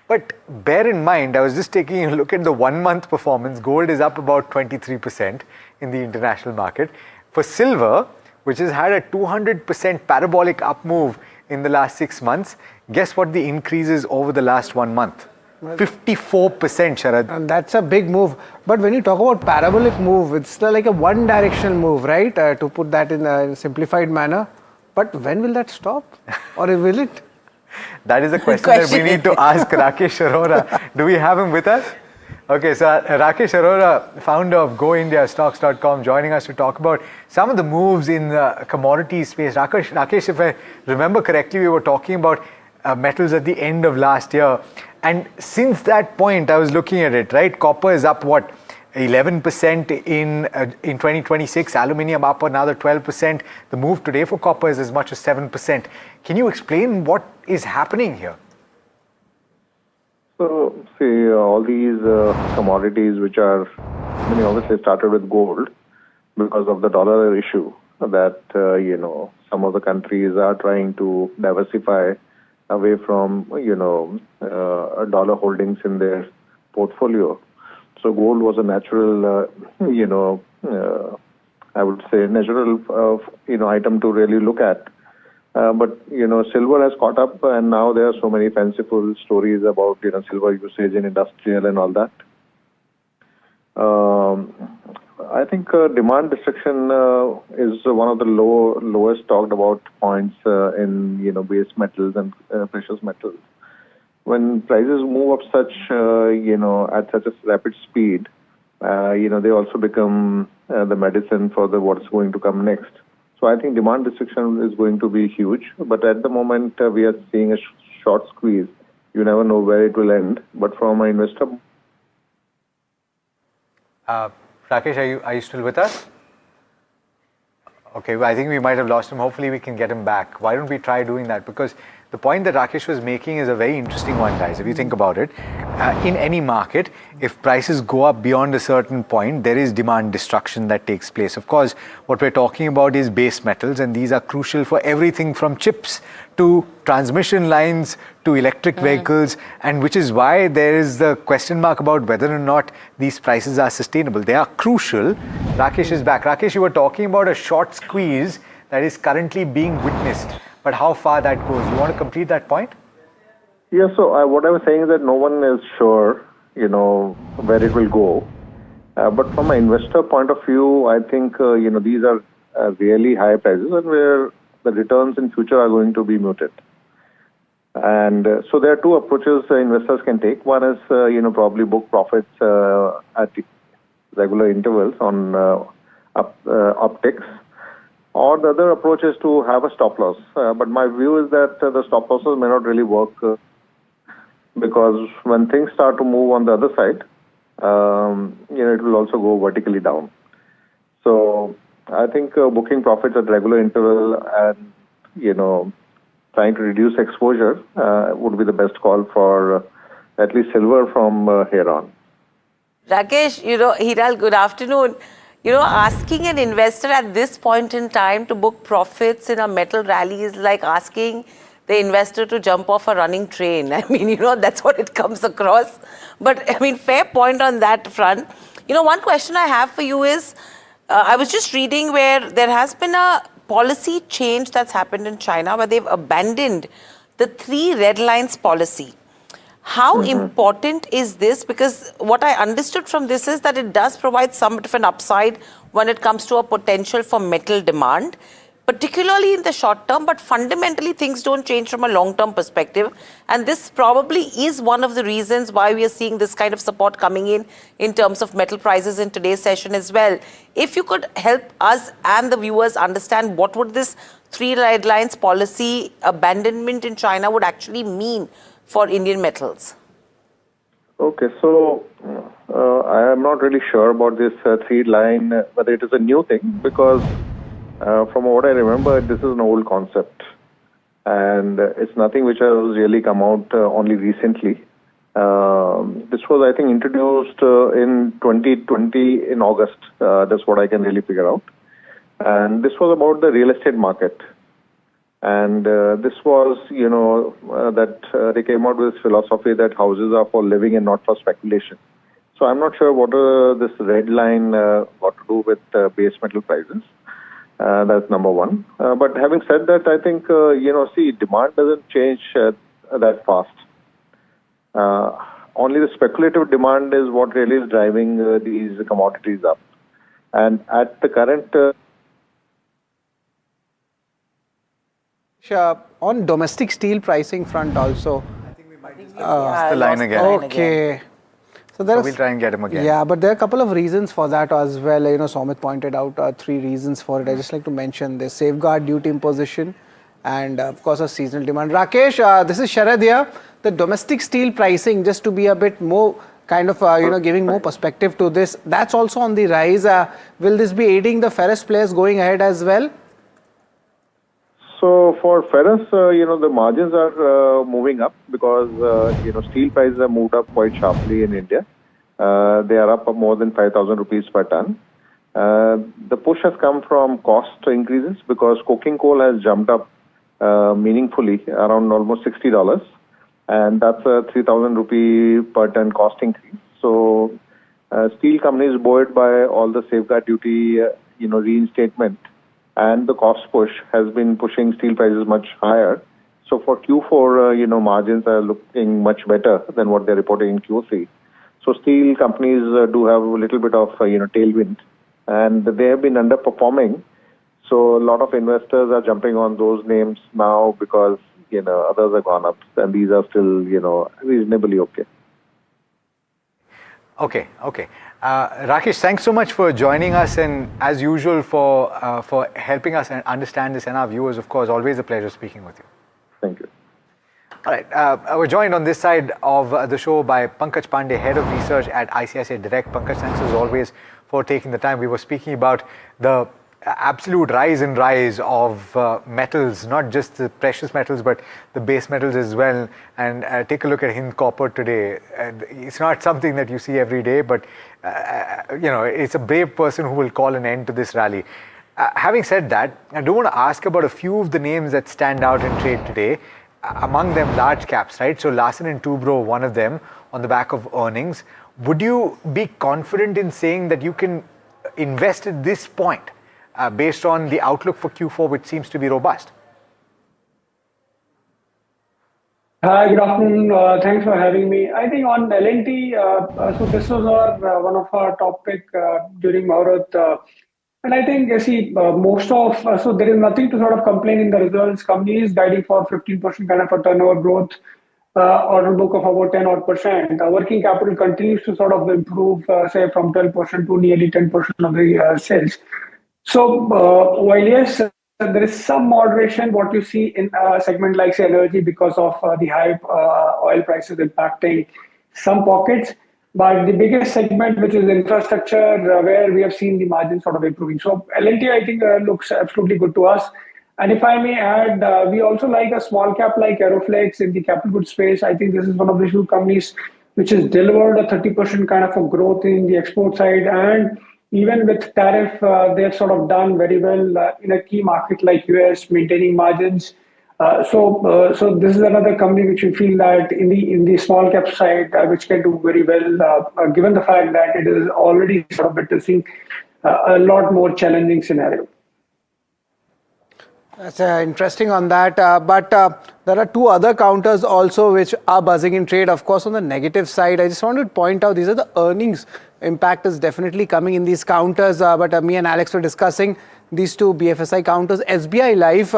But bear in mind, I was just taking a look at the 1 month performance. Gold is up about 23% in the international market. For silver, which has had a 200% parabolic up move in the last 6 months, guess what the increase is over the last 1 month? 54%, Sharad. And that's a big move. But when you talk about parabolic move, it's like a one directional move, right? To put that in a simplified manner. But when will that stop? Or will it? That is a question that we need to ask Rakesh Arora. Do we have him with us? Okay, so Rakesh Arora, founder of GoIndiaStocks.com, joining us to talk about some of the moves in the commodity space. Rakesh, if I remember correctly, we were talking about metals at the end of last year. And since that point, I was looking at it, right? Copper is up, what, 11% in 2026. Aluminium up another 12%. The move today for copper is as much as 7%. Can you explain what is happening here? So, see, all these commodities which are, obviously started with gold because of the dollar issue that, some of the countries are trying to diversify away from, dollar holdings in their portfolio. So gold was a natural, I would say natural, item to really look at. But, silver has caught up and now there are so many fanciful stories about, silver usage in industrial and all that. I think demand destruction is one of the lowest talked about points in, base metals and precious metals. When prices move up such, at such a rapid speed, they also become the medicine for what's going to come next. So I think demand destruction is going to be huge. But at the moment, we are seeing a short squeeze. You never know where it will end. But from an investor... Rakesh, are you still with us? Okay, well, I think we might have lost him. Hopefully we can get him back. Why don't we try doing that? Because the point that Rakesh was making is a very interesting one, guys. If you think about it, in any market, if prices go up beyond a certain point, there is demand destruction that takes place. Of course, what we're talking about is base metals, and these are crucial for everything from chips to transmission lines to electric vehicles, and which is why there is the question mark about whether or not these prices are sustainable. They are crucial. Rakesh is back. Rakesh, you were talking about a short squeeze that is currently being witnessed. But how far that goes? You want to complete that point? Yeah, so what I was saying is that no one is sure, where it will go. But from an investor point of view, I think, these are really high prices and where the returns in future are going to be muted. And so there are two approaches investors can take. One is, probably book profits at regular intervals on upticks. Or the other approach is to have a stop loss. But my view is that the stop losses may not really work because when things start to move on the other side, it will also go vertically down. So I think booking profits at regular interval and, trying to reduce exposure would be the best call for at least silver from here on. Rakesh, Hiral, good afternoon. Asking an investor at this point in time to book profits in a metal rally is like asking the investor to jump off a running train. I mean, that's what it comes across. But, I mean, fair point on that front. One question I have for you is, I was just reading where there has been a policy change that's happened in China where they've abandoned the 3 red lines policy. How important is this? Because what I understood from this is that it does provide somewhat of an upside when it comes to a potential for metal demand, particularly in the short term, but fundamentally things don't change from a long-term perspective. And this probably is one of the reasons why we are seeing this kind of support coming in terms of metal prices in today's session as well. If you could help us and the viewers understand what would this 3 red lines policy abandonment in China would actually mean for Indian metals? Okay, so I am not really sure about this 3 line, whether it is a new thing, because from what I remember, this is an old concept. And it's nothing which has really come out only recently. This was, I think, introduced in 2020 in August. That's what I can really figure out. And this was about the real estate market. And this was, that they came out with this philosophy that houses are for living and not for speculation. So I'm not sure what this red line got to do with base metal prices. That's number one. But having said that, I think, demand doesn't change that fast. Only the speculative demand is what really is driving these commodities up. And at the current... on domestic steel pricing front also. Lost the line again. Okay. So we'll try and get him again. Yeah, but there are a couple of reasons for that as well. Soumit pointed out 3 reasons for it. I just like to mention the safeguard duty imposition and of course a seasonal demand. Rakesh, this is Sharad here. The domestic steel pricing, just to be a bit more kind of, giving more perspective to this, that's also on the rise. Will this be aiding the ferrous players going ahead as well? So for ferrous, the margins are moving up because, steel prices have moved up quite sharply in India. They are up more than 5,000 rupees per ton. The push has come from cost increases because coking coal has jumped up meaningfully, around almost $60. And that's a 3,000 rupee per ton cost increase. So steel companies, buoyed by all the safeguard duty, reinstatement, and the cost push has been pushing steel prices much higher. So for Q4, margins are looking much better than what they're reporting in Q3. So steel companies do have a little bit of, tailwind, and they have been underperforming. So a lot of investors are jumping on those names now because, others have gone up, and these are still, reasonably okay. Okay. Rakesh, thanks so much for joining us, and as usual for helping us understand this, and our viewers, of course, always a pleasure speaking with you. Thank you. All right, we're joined on this side of the show by Pankaj Pandey, Head of Research at ICICI Direct. Pankaj, thanks as always for taking the time. We were speaking about the absolute rise of metals, not just the precious metals, but the base metals as well. And take a look at Hind Copper today. It's not something that you see every day, but it's a brave person who will call an end to this rally. Having said that, I do want to ask about a few of the names that stand out in trade today. Among them, large caps, right? So Larsen & Toubro, one of them, on the back of earnings. Would you be confident in saying that you can invest at this point based on the outlook for Q4, which seems to be robust? Hi, good afternoon. Thanks for having me. I think on L&T, so this was one of our top pick during Muhurat. And I think, so there is nothing to sort of complain in the results. Company is guiding for 15% kind of a turnover growth, order book of about 10 odd percent. Working capital continues to sort of improve, say from 12% to nearly 10% of the sales. So while yes, there is some moderation, what you see in a segment like say energy because of the high oil prices impacting some pockets. But the biggest segment, which is infrastructure, where we have seen the margin sort of improving. So L&T, I think, looks absolutely good to us. And if I may add, we also like a small cap like Aeroflex in the capital goods space. I think this is one of the few companies which has delivered a 30% kind of a growth in the export side. And even with tariff, they've sort of done very well in a key market like US, maintaining margins. So this is another company which we feel that in the small cap side, which can do very well, given the fact that it is already sort of witnessing a lot more challenging scenario. That's interesting on that. But there are 2 other counters also which are buzzing in trade. Of course, on the negative side, I just wanted to point out these are the earnings impact is definitely coming in these counters. But me and Alex were discussing these 2 BFSI counters. SBI Life,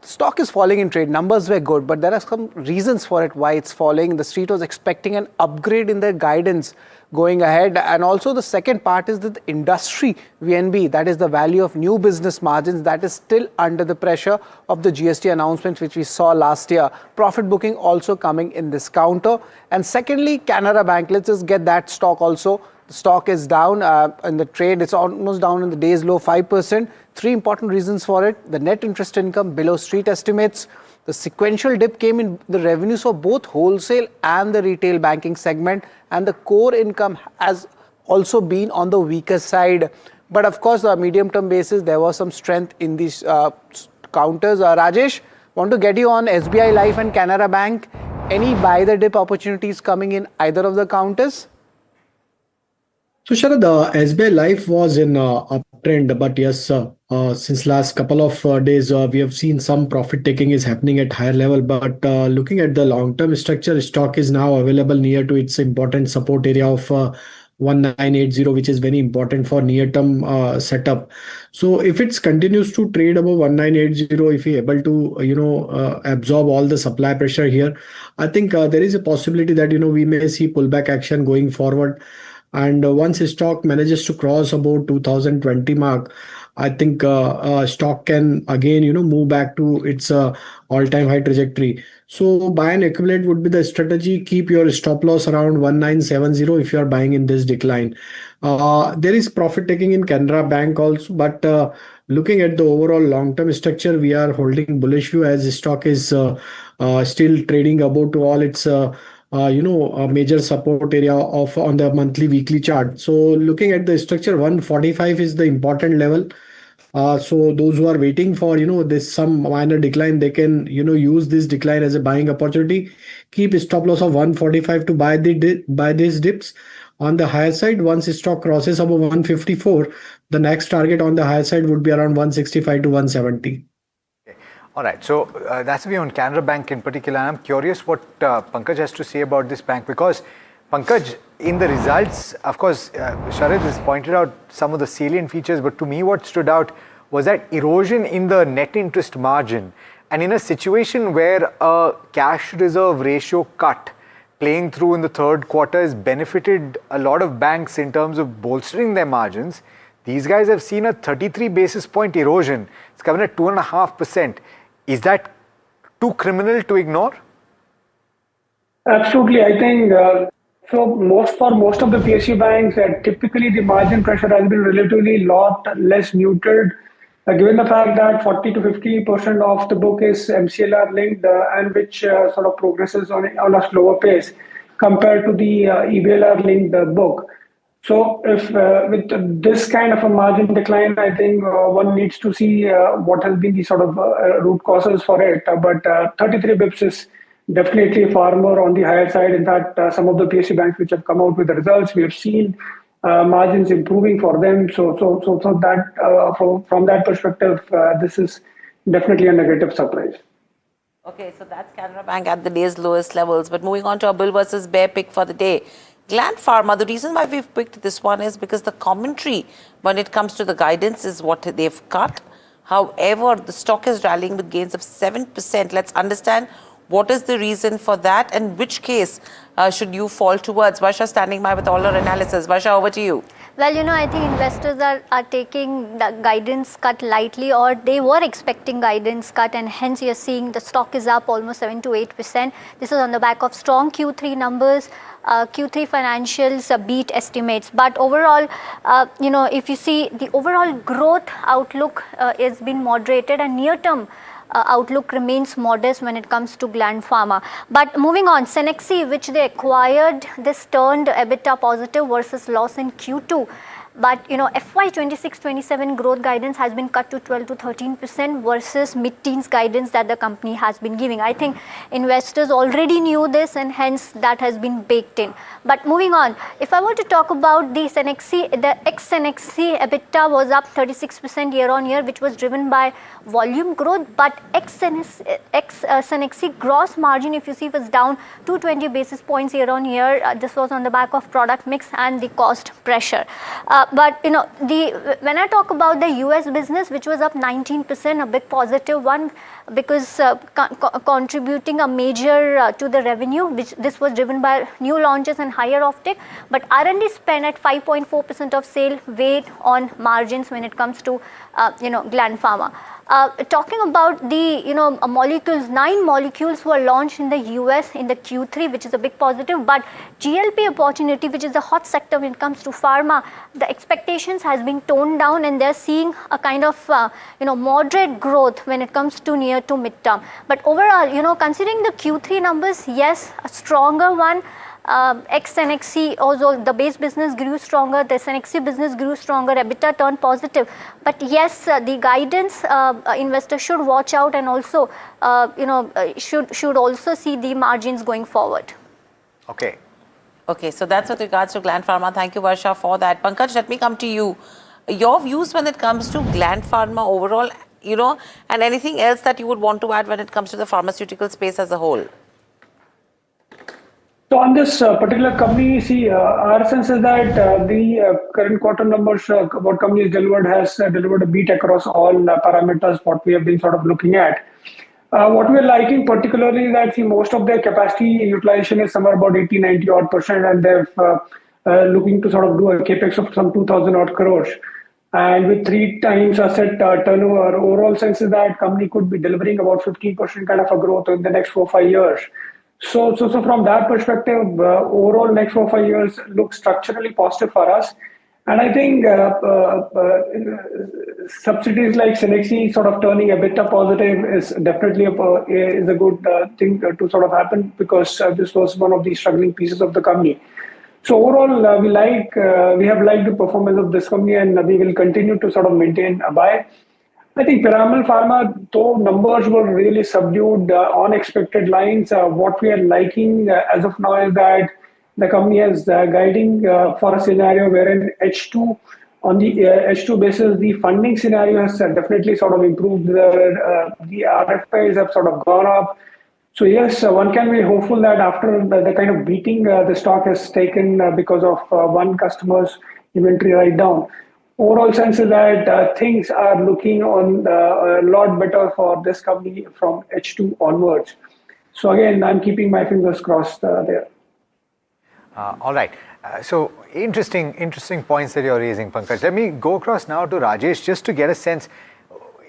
stock is falling in trade. Numbers were good, but there are some reasons for it why it's falling. The street was expecting an upgrade in their guidance going ahead. And also the second part is that the industry VNB, that is the value of new business margins, that is still under the pressure of the GST announcements which we saw last year. Profit booking also coming in this counter. And secondly, Canara Bank, let's just get that stock also. The stock is down in the trade. It's almost down in the day's low 5%. 3 important reasons for it. The net interest income below street estimates. The sequential dip came in the revenues for both wholesale and the retail banking segment. And the core income has also been on the weaker side. But of course, on a medium-term basis, there was some strength in these counters. Rajesh, Want to get you on SBI Life and Canara Bank. Any buy the dip opportunities coming in either of the counters? So Sharad, SBI Life was in uptrend, but yes, since last couple of days, we have seen some profit taking is happening at higher level. But looking at the long-term structure, stock is now available near to its important support area of 1980, which is very important for near-term setup. So if it continues to trade above 1980, if we able to absorb all the supply pressure here, I think there is a possibility that we may see pullback action going forward. And once stock manages to cross about 2020 mark, I think stock can again move back to its all-time high trajectory. So buy and accumulate would be the strategy. Keep your stop loss around 1970 if you are buying in this decline. There is profit taking in Canara Bank also, but looking at the overall long-term structure, we are holding bullish view as the stock is still trading above to all its a major support area of on the monthly weekly chart. So looking at the structure, 145 is the important level. So those who are waiting for this some minor decline, they can use this decline as a buying opportunity. Keep stop loss of 145 to buy these dips. On the higher side, once stock crosses above 154, the next target on the higher side would be around 165 to 170. All right, so that's view on Canara Bank in particular. I'm curious what Pankaj has to say about this bank, because Pankaj, in the results, of course, Sharad has pointed out some of the salient features, but to me what stood out was that erosion in the net interest margin. And in a situation where a cash reserve ratio cut playing through in the third quarter has benefited a lot of banks in terms of bolstering their margins, these guys have seen a 33 basis point erosion. It's coming at 2.5%. Is that too criminal to ignore? Absolutely. I think for most of the PSU banks, typically the margin pressure has been relatively lot less muted, given the fact that 40 to 50% of the book is MCLR linked and which sort of progresses on a slower pace compared to the EBLR linked book. So if with this kind of a margin decline, I think one needs to see what has been the sort of root causes for it. But 33 bips is definitely far more on the higher side. In fact, some of the PSU banks which have come out with the results, we have seen margins improving for them. So that from that perspective, this is definitely a negative surprise. Okay, so that's Canara Bank at the day's lowest levels. But moving on to our bull versus bear pick for the day. Gland Pharma, the reason why we've picked this one is because the commentary when it comes to the guidance is what they've cut. However, the stock is rallying with gains of 7%. Let's understand what is the reason for that and which case should you fall towards. Varsha standing by with all her analysis. Varsha, over to you. Well, I think investors are taking the guidance cut lightly, or they were expecting guidance cut, and hence you're seeing the stock is up almost 7 to 8%. This is on the back of strong Q3 numbers. Q3 financials beat estimates, but overall, if you see the overall growth outlook is being moderated, and near-term outlook remains modest when it comes to Gland Pharma. But moving on, Cenexi, which they acquired, this turned EBITDA positive versus loss in Q2. But FY 26-27 growth guidance has been cut to 12 to 13% versus mid-teens guidance that the company has been giving. I think investors already knew this, and hence that has been baked in. But moving on, if I were to talk about the Cenexi, the ex-Cenexi EBITDA was up 36% year on year, which was driven by volume growth. But ex-Cenexi gross margin, if you see, was down 220 basis points year on year. This was on the back of product mix and the cost pressure. But when I talk about the US business, which was up 19%, a big positive one, because contributing a major to the revenue, which this was driven by new launches and higher offtake. But R&D spend at 5.4% of sale weighed on margins when it comes to Gland Pharma. Talking about the molecules, 9 molecules were launched in the US in the Q3, which is a big positive. But GLP opportunity, which is a hot sector when it comes to pharma, the expectations has been toned down, and they're seeing a kind of moderate growth when it comes to near to midterm. But overall, considering the Q3 numbers, yes, a stronger one. ex-NXT, also the base business grew stronger, this NXT business grew stronger, EBITDA turned positive. But yes, the guidance investors should watch out, and also, should also see the margins going forward. Okay. Okay, so that's with regards to Gland Pharma. Thank you, Varsha, for that. Pankaj, let me come to you. Your views when it comes to Gland Pharma overall, and anything else that you would want to add when it comes to the pharmaceutical space as a whole? So on this particular company, see, our sense is that the current quarter numbers, what company has delivered, has delivered a beat across all parameters, what we have been sort of looking at. What we're liking particularly is that, see, most of their capacity utilization is somewhere about 80-90 odd %, and they're looking to sort of do a capex of some 2,000 odd crores. And with 3 times asset turnover, overall sense is that company could be delivering about 15% kind of a growth in the next 4-5 years. So from that perspective, overall next 4-5 years look structurally positive for us. And I think subsidies like Cenexi sort of turning EBITDA positive is definitely a good thing to sort of happen, because this was one of the struggling pieces of the company. So overall, we have liked the performance of this company, and we will continue to sort of maintain a buy. I think Piramal Pharma, though numbers were really subdued on expected lines, what we are liking as of now is that the company is guiding for a scenario wherein H2, on the H2 basis, the funding scenario has definitely sort of improved. The RFIs have sort of gone up. So yes, one can be hopeful that after the kind of beating the stock has taken because of one customer's inventory write down, overall sense is that things are looking on a lot better for this company from H2 onwards. So again, I'm keeping my fingers crossed there. All right. So interesting points that you're raising, Pankaj. Let me go across now to Rajesh just to get a sense.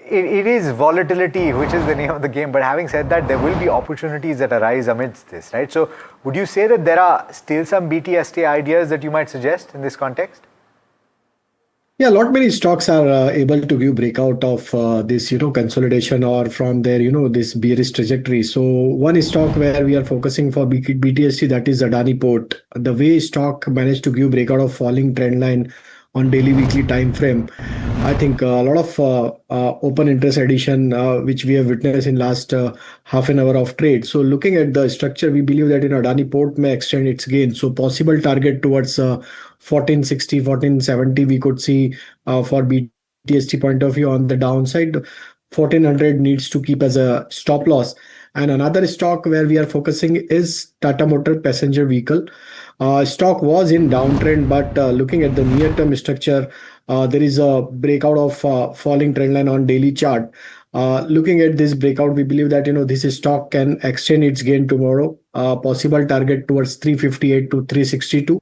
It is volatility, which is the name of the game. But having said that, there will be opportunities that arise amidst this, right? So would you say that there are still some BTST ideas that you might suggest in this context? Yeah, many stocks are able to give breakout of this, consolidation or from their, this bearish trajectory. So one stock where we are focusing for BTST, that is Adani Port. The way stock managed to give breakout of falling trend line on daily, weekly time frame, I think a lot of open interest addition, which we have witnessed in last half an hour of trade. So looking at the structure, we believe that Adani Port may extend its gain. So possible target towards 1460, 1470 we could see for BTST point of view. On the downside, 1400 needs to keep as a stop loss. And another stock where we are focusing is Tata Motor Passenger Vehicle. Stock was in downtrend, but looking at the near-term structure, there is a breakout of falling trend line on daily chart. Looking at this breakout, we believe that this stock can extend its gain tomorrow. Possible target towards 358 to 362.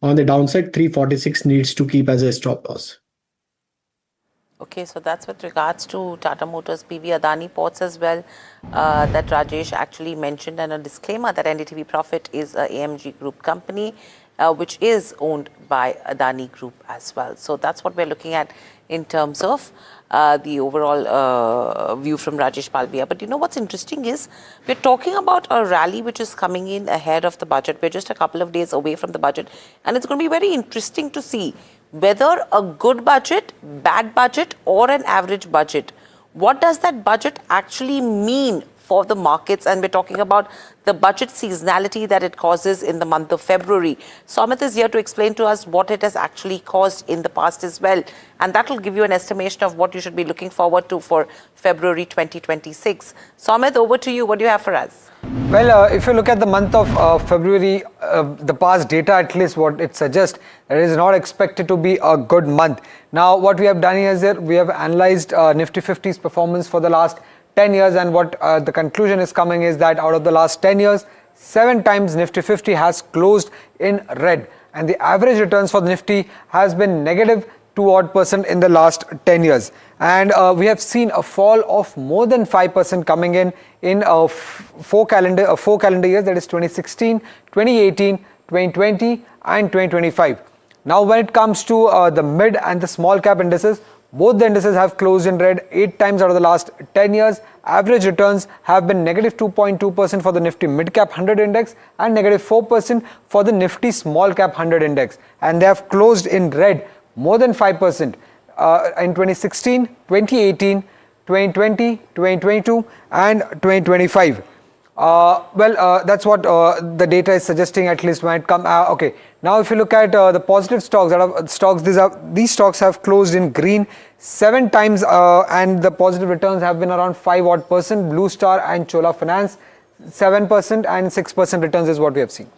On the downside, 346 needs to keep as a stop loss. Okay, so that's with regards to Tata Motors, PV, Adani Ports as well, that Rajesh actually mentioned, and a disclaimer that NDTV Profit is a AMG Group company, which is owned by Adani Group as well. So that's what we're looking at in terms of the overall view from Rajesh Palbia. But what's interesting is we're talking about a rally which is coming in ahead of the budget. We're just a couple of days away from the budget, and it's going to be very interesting to see whether a good budget, bad budget, or an average budget, what does that budget actually mean for the markets? And we're talking about the budget seasonality that it causes in the month of February. Somit is here to explain to us what it has actually caused in the past as well. And that will give you an estimation of what you should be looking forward to for February 2026. Somit, over to you. What do you have for us? Well, if you look at the month of February, the past data, at least what it suggests, it is not expected to be a good month. Now, what we have done here is that we have analyzed Nifty 50's performance for the last 10 years, and what the conclusion is coming is that out of the last 10 years, 7 times Nifty 50 has closed in red, and the average returns for the Nifty has been negative 2% in the last 10 years. And we have seen a fall of more than 5% coming in 4 calendar years, that is 2016, 2018, 2020 and 2025. Now when it comes to the mid and the small cap indices, Both the indices have closed in red 8 times out of the last 10 years. Average returns have been negative 2.2% for the Nifty Mid Cap 100 Index and negative 4% for the Nifty Small Cap 100 Index. And they have closed in red more than 5% in 2016, 2018, 2020, 2022 and 2025. That's what the data is suggesting, at least when it comes. Okay, now if you look at the positive stocks, these stocks have closed in green 7 times, and the positive returns have been around 5% Blue Star and Chola Finance 7% and 6% returns is what we have seen.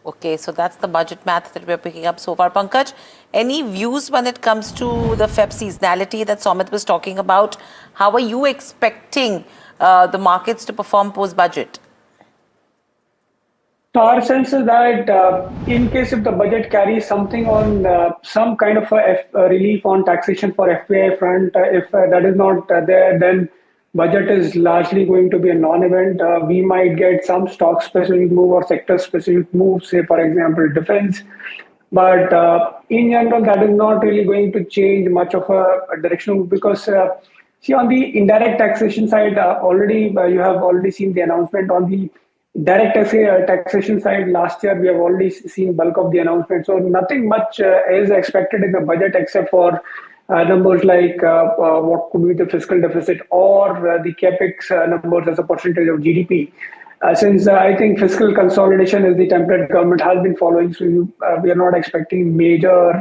Okay, so that's the budget math that we're picking up so far. Pankaj, any views when it comes to the Feb seasonality that Somit was talking about? How are you expecting the markets to perform post-budget? So our sense is that in case if the budget carries something on some kind of a relief on taxation for FPI front, if that is not there, then budget is largely going to be a non-event. We might get some stock-specific move or sector-specific move, say for example defense. But in general, that is not really going to change much of a direction because see on the indirect taxation side, already you have already seen the announcement on the direct taxation side. Last year, we have already seen bulk of the announcement. So nothing much is expected in the budget except for numbers like what could be the fiscal deficit or the capex numbers as a percentage of GDP. Since I think fiscal consolidation is the template government has been following, so we are not expecting major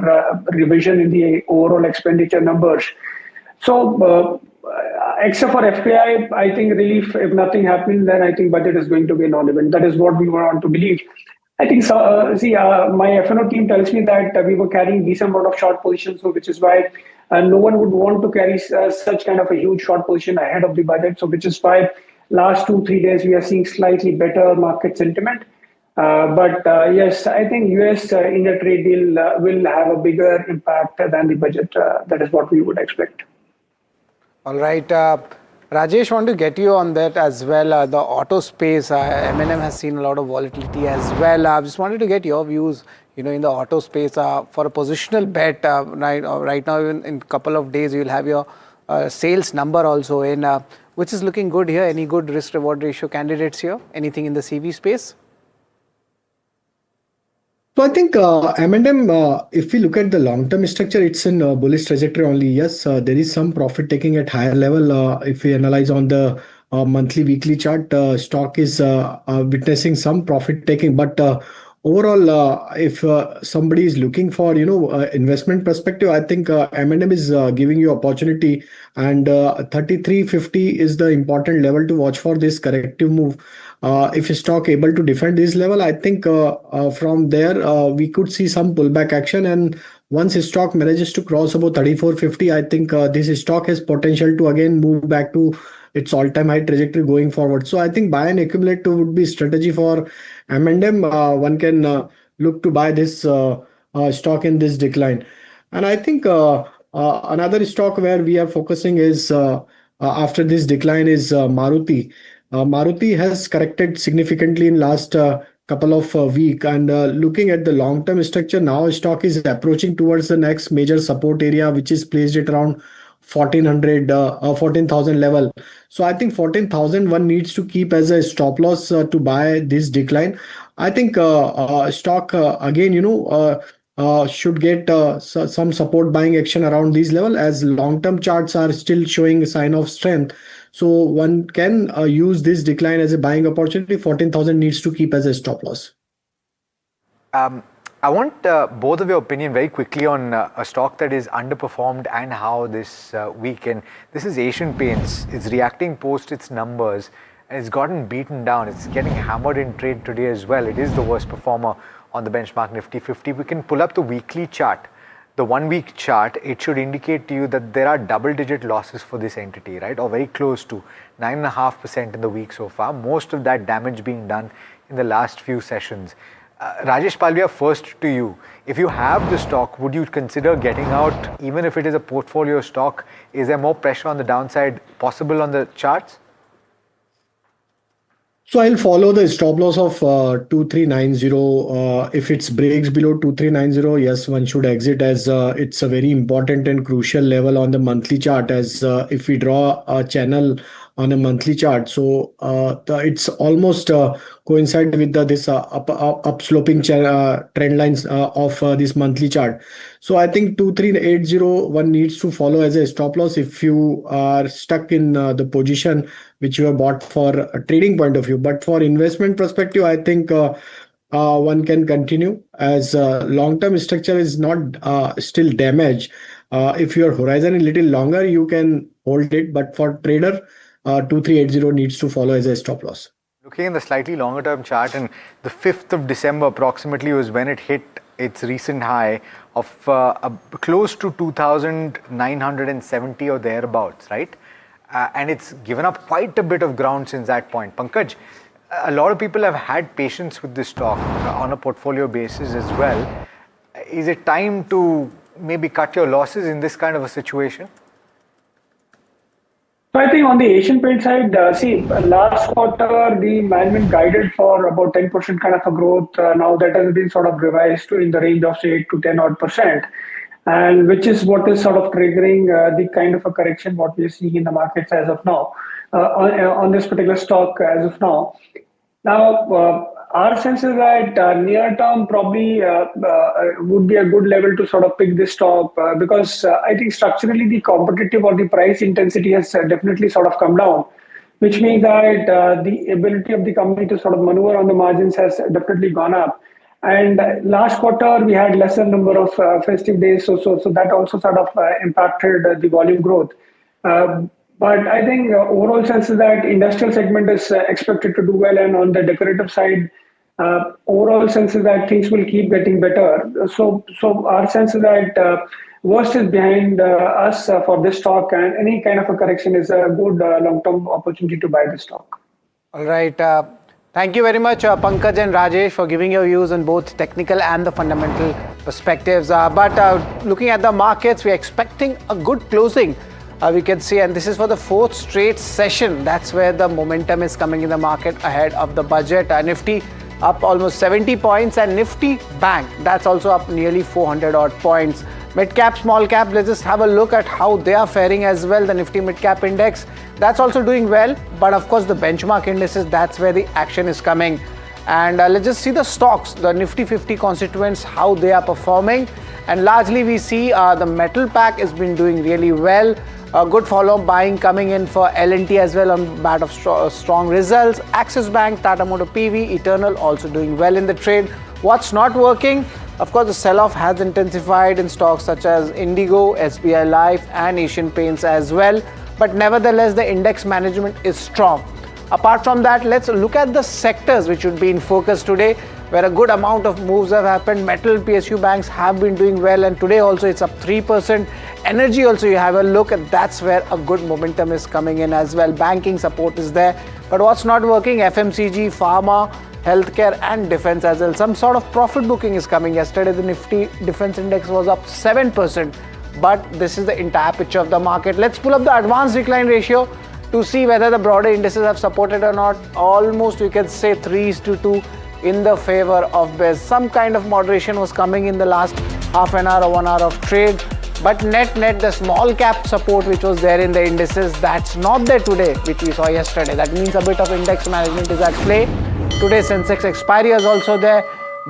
revision in the overall expenditure numbers. So except for FPI, I think relief, if nothing happens, then I think budget is going to be a non-event. That is what we want to believe. I think, my FNO team tells me that we were carrying decent amount of short positions, so which is why no one would want to carry such kind of a huge short position ahead of the budget. So which is why last 2-3 days we are seeing slightly better market sentiment. But yes, I think US-India trade deal will have a bigger impact than the budget. That is what we would expect. All right, Rajesh, want to get you on that as well. The auto space, M&M has seen a lot of volatility as well. I just wanted to get your views, in the auto space for a positional bet. Right now, in a couple of days, you'll have your sales number also in, which is looking good here. Any good risk-reward ratio candidates here? Anything in the CV space? So I think M&M, if we look at the long-term structure, it's in bullish trajectory only. Yes, there is some profit taking at higher level. If we analyze on the monthly, weekly chart, stock is witnessing some profit taking. But overall, if somebody is looking for investment perspective, I think M&M is giving you opportunity, and 3350 is the important level to watch for this corrective move. If a stock able to defend this level, I think from there we could see some pullback action, and once a stock manages to cross about 3450, I think this stock has potential to again move back to its all-time high trajectory going forward. So I think buy and accumulate would be strategy for M&M. One can look to buy this stock in this decline. And I think another stock where we are focusing is after this decline is Maruti. Maruti has corrected significantly in last couple of weeks, and looking at the long-term structure, now stock is approaching towards the next major support area, which is placed at around 14,000 level. So I think 14,000 one needs to keep as a stop loss to buy this decline. I think stock again, should get some support buying action around this level, as long-term charts are still showing a sign of strength. So one can use this decline as a buying opportunity. 14,000 needs to keep as a stop loss. I want both of your opinion very quickly on a stock that is underperformed and how this weekend. This is Asian Paints. It's reacting post its numbers and it's gotten beaten down. It's getting hammered in trade today as well. It is the worst performer on the benchmark Nifty 50. We can pull up the weekly chart. The 1 week chart, it should indicate to you that there are double-digit losses for this entity, right? Or very close to 9.5% in the week so far. Most of that damage being done in the last few sessions. Rajesh Palvia, first to you. If you have the stock, would you consider getting out, even if it is a portfolio stock? Is there more pressure on the downside possible on the charts? So I'll follow the stop loss of 2390. If it breaks below 2390, yes, one should exit, as it's a very important and crucial level on the monthly chart, as if we draw a channel on a monthly chart. So it's almost coincide with this upsloping trend lines of this monthly chart. So I think 2380 one needs to follow as a stop loss if you are stuck in the position which you have bought for a trading point of view. But for investment perspective, I think one can continue, as long-term structure is not still damaged. If your horizon is little longer, you can hold it. But for trader, 2380 needs to follow as a stop loss. Looking in the slightly longer term chart, and the 5th of December approximately was when it hit its recent high of close to 2,970 or thereabouts, right? And it's given up quite a bit of ground since that point. Pankaj, a lot of people have had patience with this stock on a portfolio basis as well. Is it time to maybe cut your losses in this kind of a situation? So I think on the Asian Paint side, last quarter the management guided for about 10% kind of a growth. Now that has been sort of revised to in the range of say 8 to 10 odd percent, and which is what is sort of triggering the kind of a correction what we are seeing in the markets as of now on this particular stock as of now. Now, our sense is that near term probably would be a good level to sort of pick this stock because I think structurally the competitive or the price intensity has definitely sort of come down, which means that the ability of the company to sort of maneuver on the margins has definitely gone up. And last quarter we had lesser number of festive days, so that also sort of impacted the volume growth. But I think overall sense is that industrial segment is expected to do well, and on the decorative side, overall sense is that things will keep getting better. So our sense is that worst is behind us for this stock, and any kind of a correction is a good long-term opportunity to buy this stock. All right. Thank you very much, Pankaj and Rajesh, for giving your views on both technical and the fundamental perspectives. But looking at the markets, we're expecting a good closing. We can see, and this is for the 4th straight session. That's where the momentum is coming in the market ahead of the budget. Nifty up almost 70 points, and Nifty Bank, that's also up nearly 400 odd points. Mid cap, small cap, let's just have a look at how they are faring as well. The Nifty Mid Cap Index, that's also doing well. But of course, the benchmark indices, that's where the action is coming. And let's just see the stocks, the Nifty 50 constituents, how they are performing. And largely we see the metal pack has been doing really well. A good follow-up buying coming in for L&T as well on bat of strong results. Axis Bank, Tata Motor PV, Eternal also doing well in the trade. What's not working? Of course, the sell-off has intensified in stocks such as Indigo, SBI Life and Asian Paints as well. But nevertheless, the index management is strong. Apart from that, let's look at the sectors which would be in focus today, where a good amount of moves have happened. Metal, PSU banks have been doing well, and today also it's up 3%. Energy also, you have a look, and that's where a good momentum is coming in as well. Banking support is there. But what's not working? FMCG, pharma, healthcare and defense as well. Some sort of profit booking is coming. Yesterday the Nifty Defense Index was up 7%. But this is the entire picture of the market. Let's pull up the advanced decline ratio to see whether the broader indices have supported or not. Almost we can say 3:2 in the favor of bears. Some kind of moderation was coming in the last half an hour or 1 hour of trade. But net, the small cap support which was there in the indices, that's not there today, which we saw yesterday. That means a bit of index management is at play. Today Sensex expiry is also there,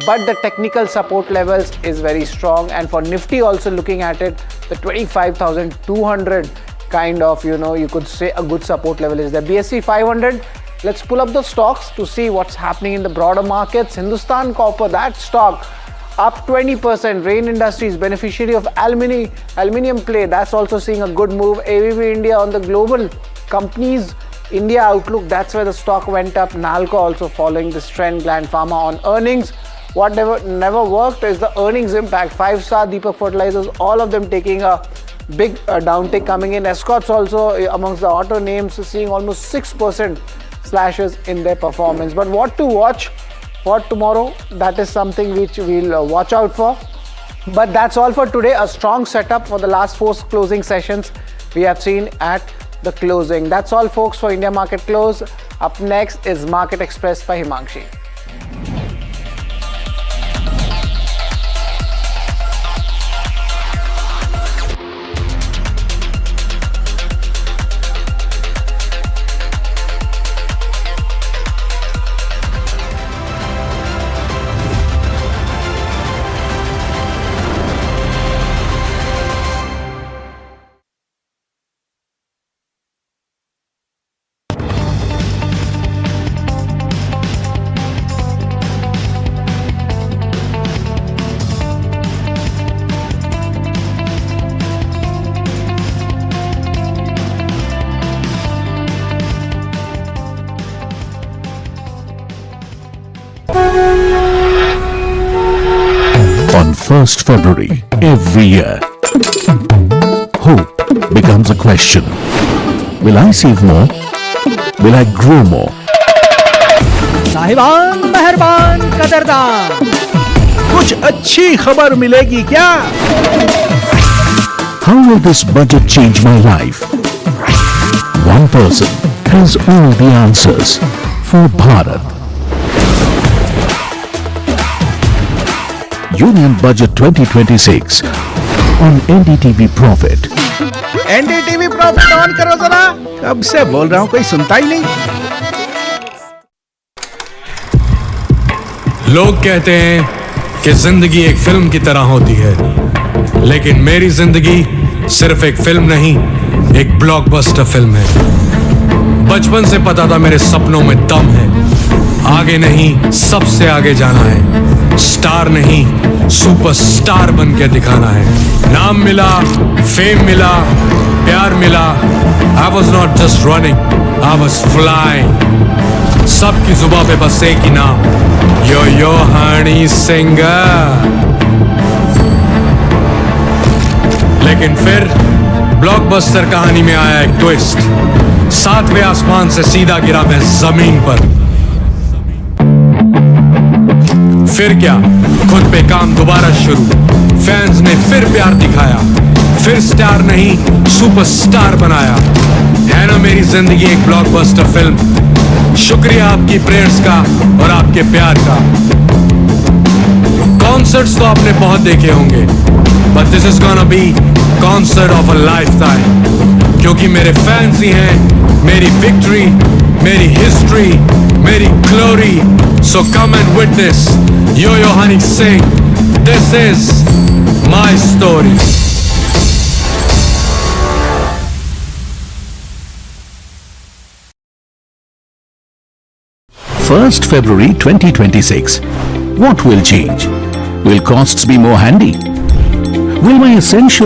but the technical support levels is very strong. And for Nifty also looking at it, the 25,200 kind of, you could say a good support level is there. BSE 500, let's pull up the stocks to see what's happening in the broader markets. Hindustan Copper, that stock up 20%. Rain Industries, beneficiary of aluminium play, that's also seeing a good move. ABB India on the global companies India outlook, that's where the stock went up. Nalco also following this trend. Gland Pharma on earnings. What never worked is the earnings impact. 5-star, Deepak Fertilizers, all of them taking a big downtick coming in. Escorts also amongst the auto names seeing almost 6% slashes in their performance. But what to watch for tomorrow, that is something which we'll watch out for. But that's all for today. A strong setup for the last 4 closing sessions we have seen at the closing. That's all folks for India Market Close. Up next is Market Express by Himangshi. On 1st February every year, hope becomes a question. Will I save more? Will I grow more? साहिबान मेहरबान कदरदान, कुछ अच्छी खबर मिलेगी क्या? How will this budget change my life? One person has all the answers for Bharat. Union Budget 2026 on NDTV Profit. NDTV Profit on करो जरा, कब से बोल रहा हूं कोई सुनता ही नहीं. लोग कहते हैं कि जिंदगी एक फिल्म की तरह होती है, लेकिन मेरी जिंदगी सिर्फ एक फिल्म नहीं, एक ब्लॉकबस्टर फिल्म है. बचपन से पता था मेरे सपनों में दम है. आगे नहीं, सबसे आगे जाना है. स्टार नहीं, सुपरस्टार बन के दिखाना है. नाम मिला, फेम मिला, प्यार मिला. I was not just running, I was flying. सबकी जुबां पे बस एक ही नाम, यो यो हनी सिंगर. लेकिन फिर ब्लॉकबस्टर कहानी में आया एक ट्विस्ट. 7वें आसमान से सीधा गिरा मैं जमीन पर. फिर क्या, खुद पे काम दोबारा शुरू. फैंस ने फिर प्यार दिखाया, फिर स्टार नहीं सुपरस्टार बनाया. है ना मेरी जिंदगी एक ब्लॉकबस्टर फिल्म. शुक्रिया आपकी प्रेयर्स का और आपके प्यार का. कॉन्सर्ट्स तो आपने बहुत देखे होंगे, but this is gonna be concert of a life time. क्योंकि मेरे फैंस ही हैं मेरी विक्ट्री, मेरी हिस्ट्री, मेरी glory. So come and witness Yo-Yo Honey Singh. This is my story. First February 2026. What will change? Will costs be more handy? Will my essential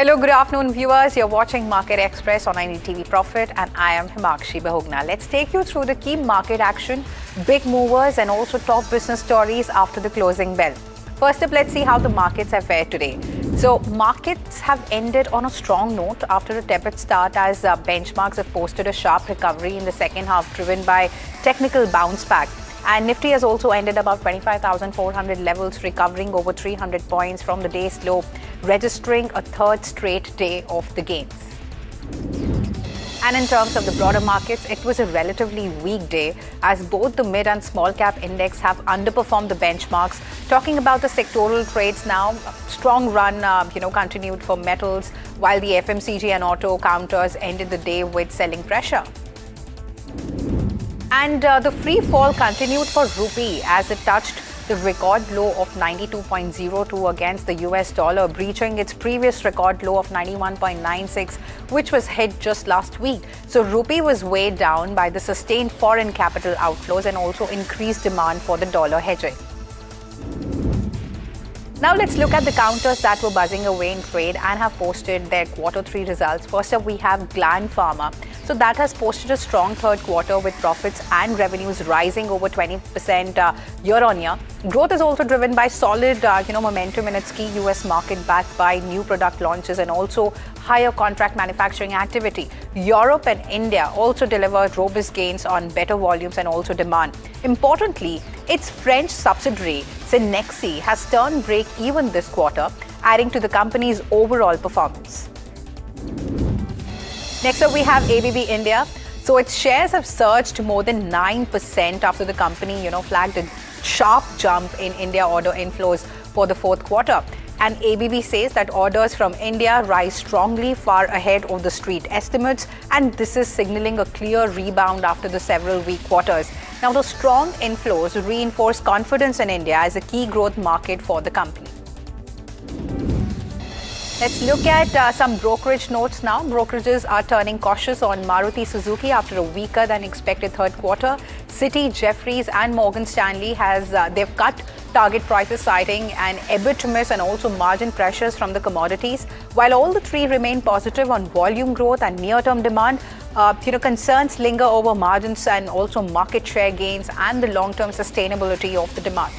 Hello, good afternoon viewers. You're watching Market Express on NDTV Profit and I am Himangshi Bahugna. Let's take you through the key market action, big movers and also top business stories after the closing bell. First up, let's see how the markets have fared today. So markets have ended on a strong note after a tepid start as benchmarks have posted a sharp recovery in the second half driven by technical bounce back. And Nifty has also ended above 25,400 levels, recovering over 300 points from the day's low, registering a third straight day of the gains. And in terms of the broader markets, it was a relatively weak day as both the mid and small cap index have underperformed the benchmarks. Talking about the sectoral trades now, strong run continued for metals, while the FMCG and auto counters ended the day with selling pressure. And the free fall continued for rupee as it touched the record low of 92.02 against the US dollar, breaching its previous record low of 91.96, which was hit just last week. So rupee was weighed down by the sustained foreign capital outflows and also increased demand for the dollar hedging. Now let's look at the counters that were buzzing away in trade and have posted their Q3 results. First up, we have Gland Pharma. So that has posted a strong third quarter with profits and revenues rising over 20% year on year. Growth is also driven by solid momentum in its key US market, backed by new product launches and also higher contract manufacturing activity. Europe and India also delivered robust gains on better volumes and also demand. Importantly, its French subsidiary, Cenexi, has turned break-even this quarter, adding to the company's overall performance. Next up, we have ABB India. So its shares have surged more than 9% after the company, flagged a sharp jump in India order inflows for the fourth quarter. And ABB says that orders from India rise strongly, far ahead of the street estimates, and this is signaling a clear rebound after the several weak quarters. Now, the strong inflows reinforce confidence in India as a key growth market for the company. Let's look at some brokerage notes now. Brokerages are turning cautious on Maruti Suzuki after a weaker than expected third quarter. Citi, Jefferies and Morgan Stanley they've cut target prices, citing an EBIT miss and also margin pressures from the commodities. While all the three remain positive on volume growth and near-term demand, concerns linger over margins and also market share gains and the long-term sustainability of the demand.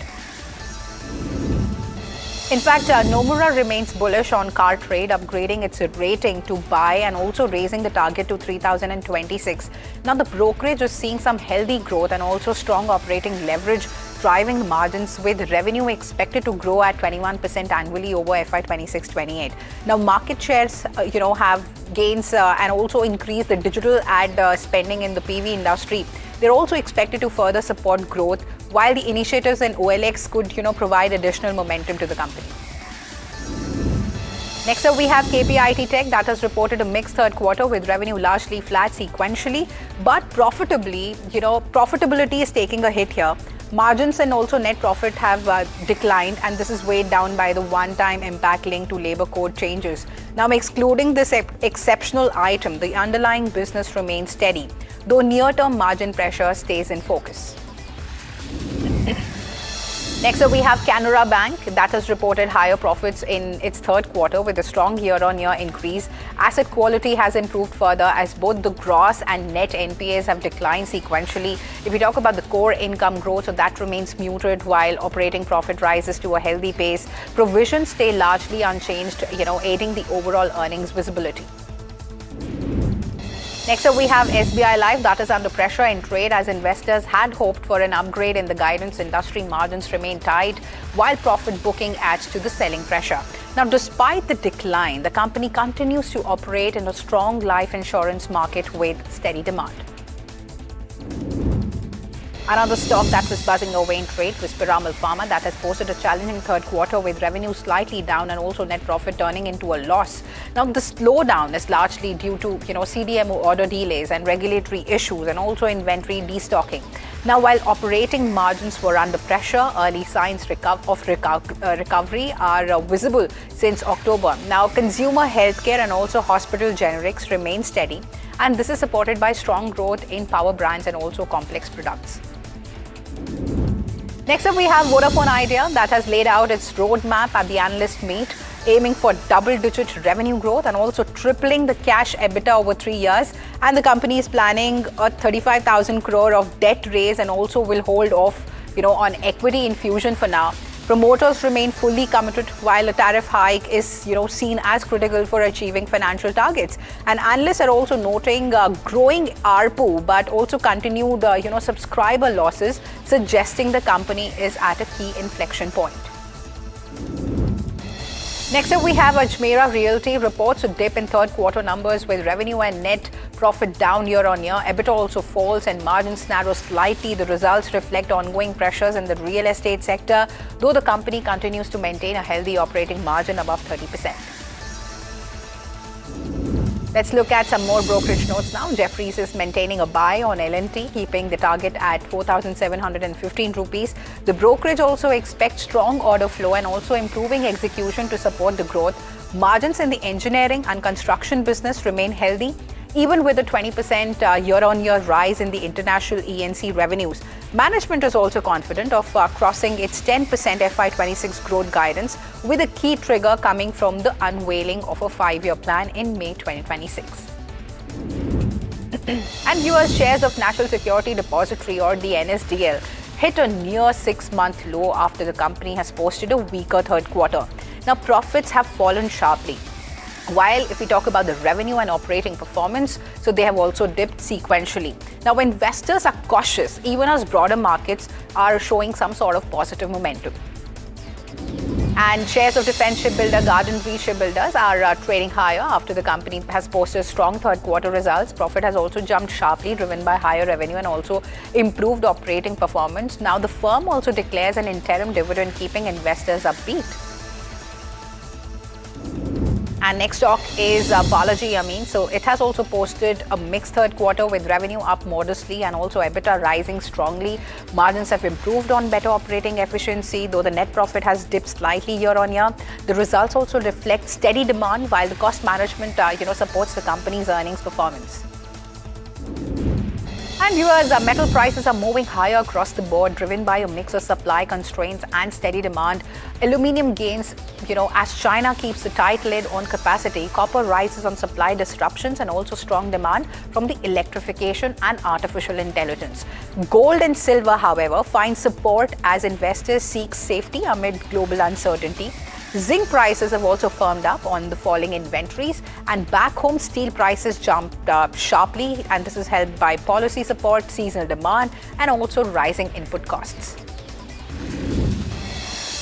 In fact, Nomura remains bullish on car trade, upgrading its rating to buy and also raising the target to 3026. Now, the brokerage is seeing some healthy growth and also strong operating leverage, driving margins, with revenue expected to grow at 21% annually over FY 26-28. Now, market shares, have gains and also increase the digital ad spending in the PV industry. They're also expected to further support growth, while the initiatives in OLX could, provide additional momentum to the company. Next up, we have KPIT Tech that has reported a mixed third quarter with revenue largely flat sequentially, but profitability is taking a hit here. Margins and also net profit have declined, and this is weighed down by the one-time impact linked to labor code changes. Now, excluding this exceptional item, the underlying business remains steady, though near-term margin pressure stays in focus. Next up, we have Canara Bank that has reported higher profits in its third quarter with a strong year-on-year increase. Asset quality has improved further as both the gross and net NPAs have declined sequentially. If we talk about the core income growth, so that remains muted while operating profit rises to a healthy pace. Provisions stay largely unchanged, aiding the overall earnings visibility. Next up, we have SBI Life that is under pressure in trade as investors had hoped for an upgrade in the guidance. Industry margins remain tight while profit booking adds to the selling pressure. Now, despite the decline, the company continues to operate in a strong life insurance market with steady demand. Another stock that was buzzing away in trade was Piramal Pharma that has posted a challenging third quarter with revenue slightly down and also net profit turning into a loss. Now, the slowdown is largely due to CDMO order delays and regulatory issues and also inventory destocking. Now, while operating margins were under pressure, early signs of recovery are visible since October. Now, consumer healthcare and also hospital generics remain steady, and this is supported by strong growth in power brands and also complex products. Next up, we have Vodafone Idea that has laid out its roadmap at the analyst meet, aiming for double-digit revenue growth and also tripling the cash EBITDA over 3 years. And the company is planning a 35,000 crore of debt raise and also will hold off, on equity infusion for now. Promoters remain fully committed while a tariff hike is, seen as critical for achieving financial targets. And analysts are also noting growing ARPU, but also continued, subscriber losses, suggesting the company is at a key inflection point. Next up, we have Ajmera Realty reports a dip in third quarter numbers with revenue and net profit down year on year. EBITDA also falls and margins narrow slightly. The results reflect ongoing pressures in the real estate sector, though the company continues to maintain a healthy operating margin above 30%. Let's look at some more brokerage notes now. Jefferies is maintaining a buy on L&T, keeping the target at 4,715 rupees. The brokerage also expects strong order flow and also improving execution to support the growth. Margins in the engineering and construction business remain healthy, even with a 20% year-on-year rise in the international E&C revenues. Management is also confident of crossing its 10% FY26 growth guidance, with a key trigger coming from the unveiling of a 5-year plan in May 2026. And viewers, shares of National Security Depository, or the NSDL, hit a near 6-month low after the company has posted a weaker third quarter. Now, profits have fallen sharply. While if we talk about the revenue and operating performance, so they have also dipped sequentially. Now, investors are cautious, even as broader markets are showing some sort of positive momentum. And shares of defense shipbuilder Garden Reach Shipbuilders are trading higher after the company has posted strong third quarter results. Profit has also jumped sharply, driven by higher revenue and also improved operating performance. Now, the firm also declares an interim dividend, keeping investors upbeat. And next stock is Balaji Ameen. So it has also posted a mixed third quarter, with revenue up modestly and also EBITDA rising strongly. Margins have improved on better operating efficiency, though the net profit has dipped slightly year on year. The results also reflect steady demand, while the cost management supports the company's earnings performance. And viewers, metal prices are moving higher across the board, driven by a mix of supply constraints and steady demand. Aluminium gains, as China keeps a tight lid on capacity. Copper rises on supply disruptions and also strong demand from the electrification and artificial intelligence. Gold and silver, however, find support as investors seek safety amid global uncertainty. Zinc prices have also firmed up on the falling inventories, and back home steel prices jumped sharply, and this is helped by policy support, seasonal demand, and also rising input costs.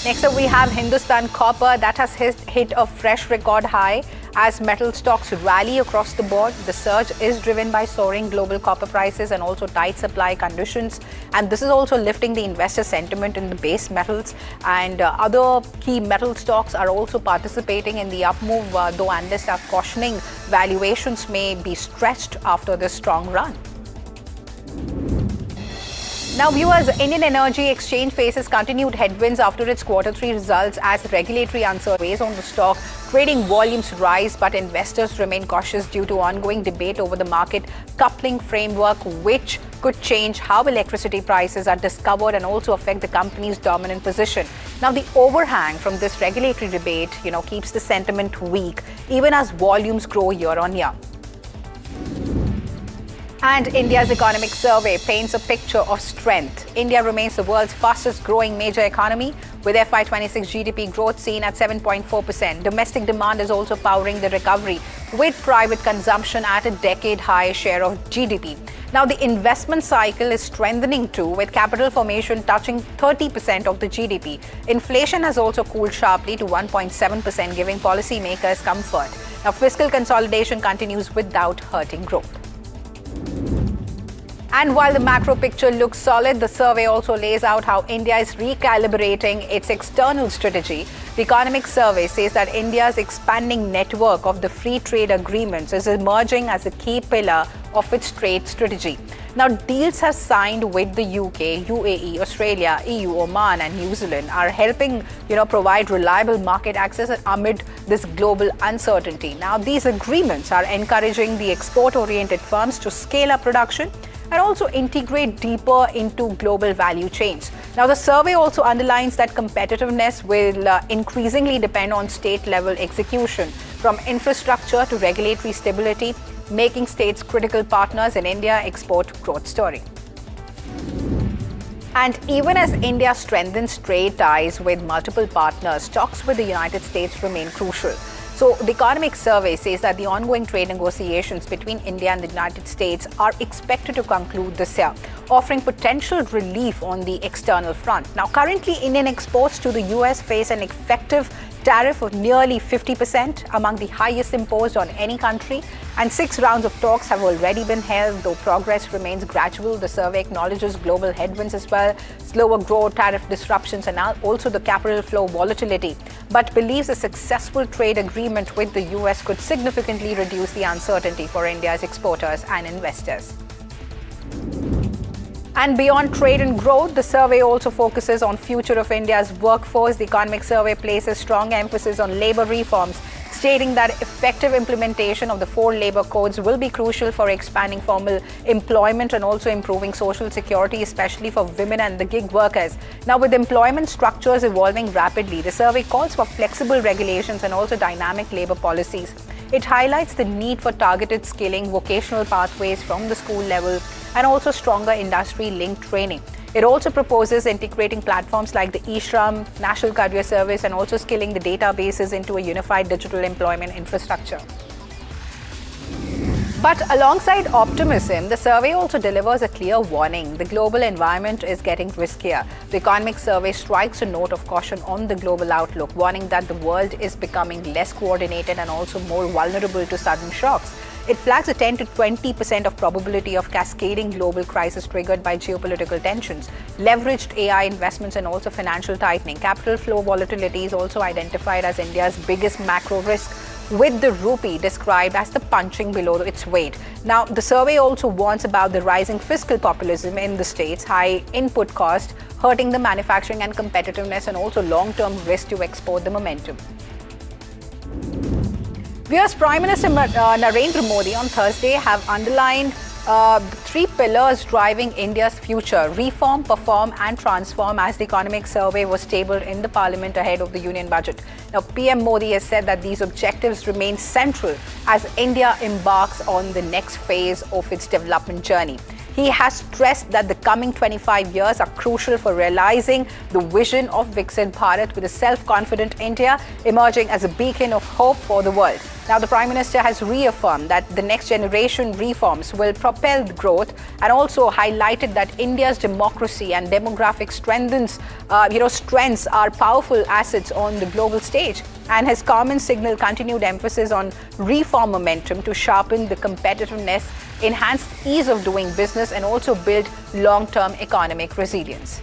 Next up, we have Hindustan Copper that has hit a fresh record high as metal stocks rally across the board. The surge is driven by soaring global copper prices and also tight supply conditions. And this is also lifting the investor sentiment in the base metals. And other key metal stocks are also participating in the up move, though analysts are cautioning valuations may be stretched after this strong run. Now, viewers, Indian Energy Exchange faces continued headwinds after its Q3 results as regulatory uncertainty weighs on the stock. Trading volumes rise, but investors remain cautious due to ongoing debate over the market coupling framework, which could change how electricity prices are discovered and also affect the company's dominant position. Now, the overhang from this regulatory debate, keeps the sentiment weak, even as volumes grow year on year. And India's economic survey paints a picture of strength. India remains the world's fastest growing major economy, with FY26 GDP growth seen at 7.4%. Domestic demand is also powering the recovery, with private consumption at a decade-high share of GDP. Now, the investment cycle is strengthening too, with capital formation touching 30% of the GDP. Inflation has also cooled sharply to 1.7%, giving policymakers comfort. Now, fiscal consolidation continues without hurting growth. And while the macro picture looks solid, the survey also lays out how India is recalibrating its external strategy. The economic survey says that India's expanding network of the free trade agreements is emerging as a key pillar of its trade strategy. Now, deals have signed with the UK, UAE, Australia, EU, Oman, and New Zealand are helping, provide reliable market access amid this global uncertainty. Now, these agreements are encouraging the export-oriented firms to scale up production and also integrate deeper into global value chains. Now, the survey also underlines that competitiveness will increasingly depend on state-level execution, from infrastructure to regulatory stability, making states critical partners in India's export growth story. And even as India strengthens trade ties with multiple partners, talks with the United States remain crucial. So the economic survey says that the ongoing trade negotiations between India and the United States are expected to conclude this year, offering potential relief on the external front. Now, currently, Indian exports to the US face an effective tariff of nearly 50%, among the highest imposed on any country, and 6 rounds of talks have already been held, though progress remains gradual. The survey acknowledges global headwinds as well, slower growth, tariff disruptions, and also the capital flow volatility, but believes a successful trade agreement with the US could significantly reduce the uncertainty for India's exporters and investors. And beyond trade and growth, the survey also focuses on future of India's workforce. The economic survey places strong emphasis on labor reforms, stating that effective implementation of the 4 labor codes will be crucial for expanding formal employment and also improving social security, especially for women and the gig workers. Now, with employment structures evolving rapidly, the survey calls for flexible regulations and also dynamic labor policies. It highlights the need for targeted skilling, vocational pathways from the school level, and also stronger industry-linked training. It also proposes integrating platforms like the eShram, National Career Service, and also skilling the databases into a unified digital employment infrastructure. But alongside optimism, the survey also delivers a clear warning. The global environment is getting riskier. The economic survey strikes a note of caution on the global outlook, warning that the world is becoming less coordinated and also more vulnerable to sudden shocks. It flags a 10 to 20% of probability of cascading global crisis triggered by geopolitical tensions, leveraged AI investments, and also financial tightening. Capital flow volatility is also identified as India's biggest macro risk, with the rupee described as the punching below its weight. Now, the survey also warns about the rising fiscal populism in the states, high input cost, hurting the manufacturing and competitiveness, and also long-term risk to export the momentum. Viewers, Prime Minister Narendra Modi on Thursday have underlined 3 pillars driving India's future: reform, perform and transform, as the economic survey was tabled in the parliament ahead of the union budget. Now, PM Modi has said that these objectives remain central as India embarks on the next phase of its development journey. He has stressed that the coming 25 years are crucial for realizing the vision of Viksit Bharat, with a self-confident India emerging as a beacon of hope for the world. Now, the Prime Minister has reaffirmed that the next generation reforms will propel growth, and also highlighted that India's democracy and demographic strengths are powerful assets on the global stage. And his comments signal continued emphasis on reform momentum to sharpen the competitiveness, enhance ease of doing business, and also build long-term economic resilience.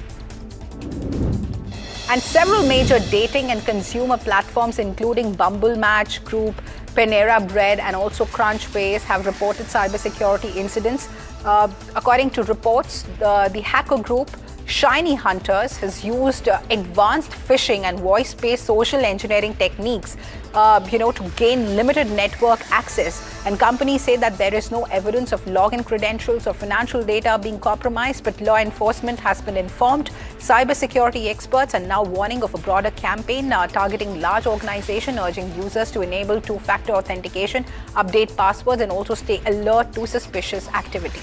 And several major dating and consumer platforms, including Bumble Match Group, Panera Bread, and also Crunchbase, have reported cybersecurity incidents. According to reports, the hacker group Shiny Hunters has used advanced phishing and voice-based social engineering techniques, to gain limited network access. And companies say that there is no evidence of login credentials or financial data being compromised, but law enforcement has been informed. Cybersecurity experts are now warning of a broader campaign targeting large organizations, urging users to enable 2-factor authentication, update passwords, and also stay alert to suspicious activity.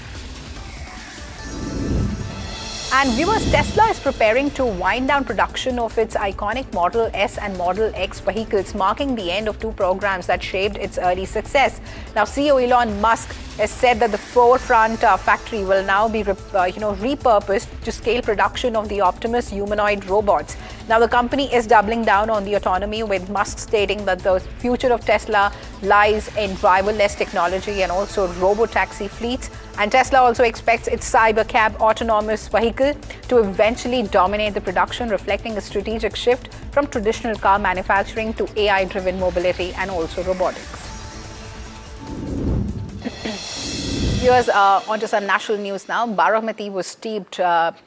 And viewers, Tesla is preparing to wind down production of its iconic Model S and Model X vehicles, marking the end of 2 programs that shaped its early success. Now, CEO Elon Musk has said that the forefront factory will now be repurposed to scale production of the Optimus humanoid robots. Now, the company is doubling down on the autonomy, with Musk stating that the future of Tesla lies in driverless technology and also robotaxi fleets. And Tesla also expects its Cybercab autonomous vehicle to eventually dominate the production, reflecting a strategic shift from traditional car manufacturing to AI-driven mobility and also robotics. Viewers, onto some national news now. Baramati was steeped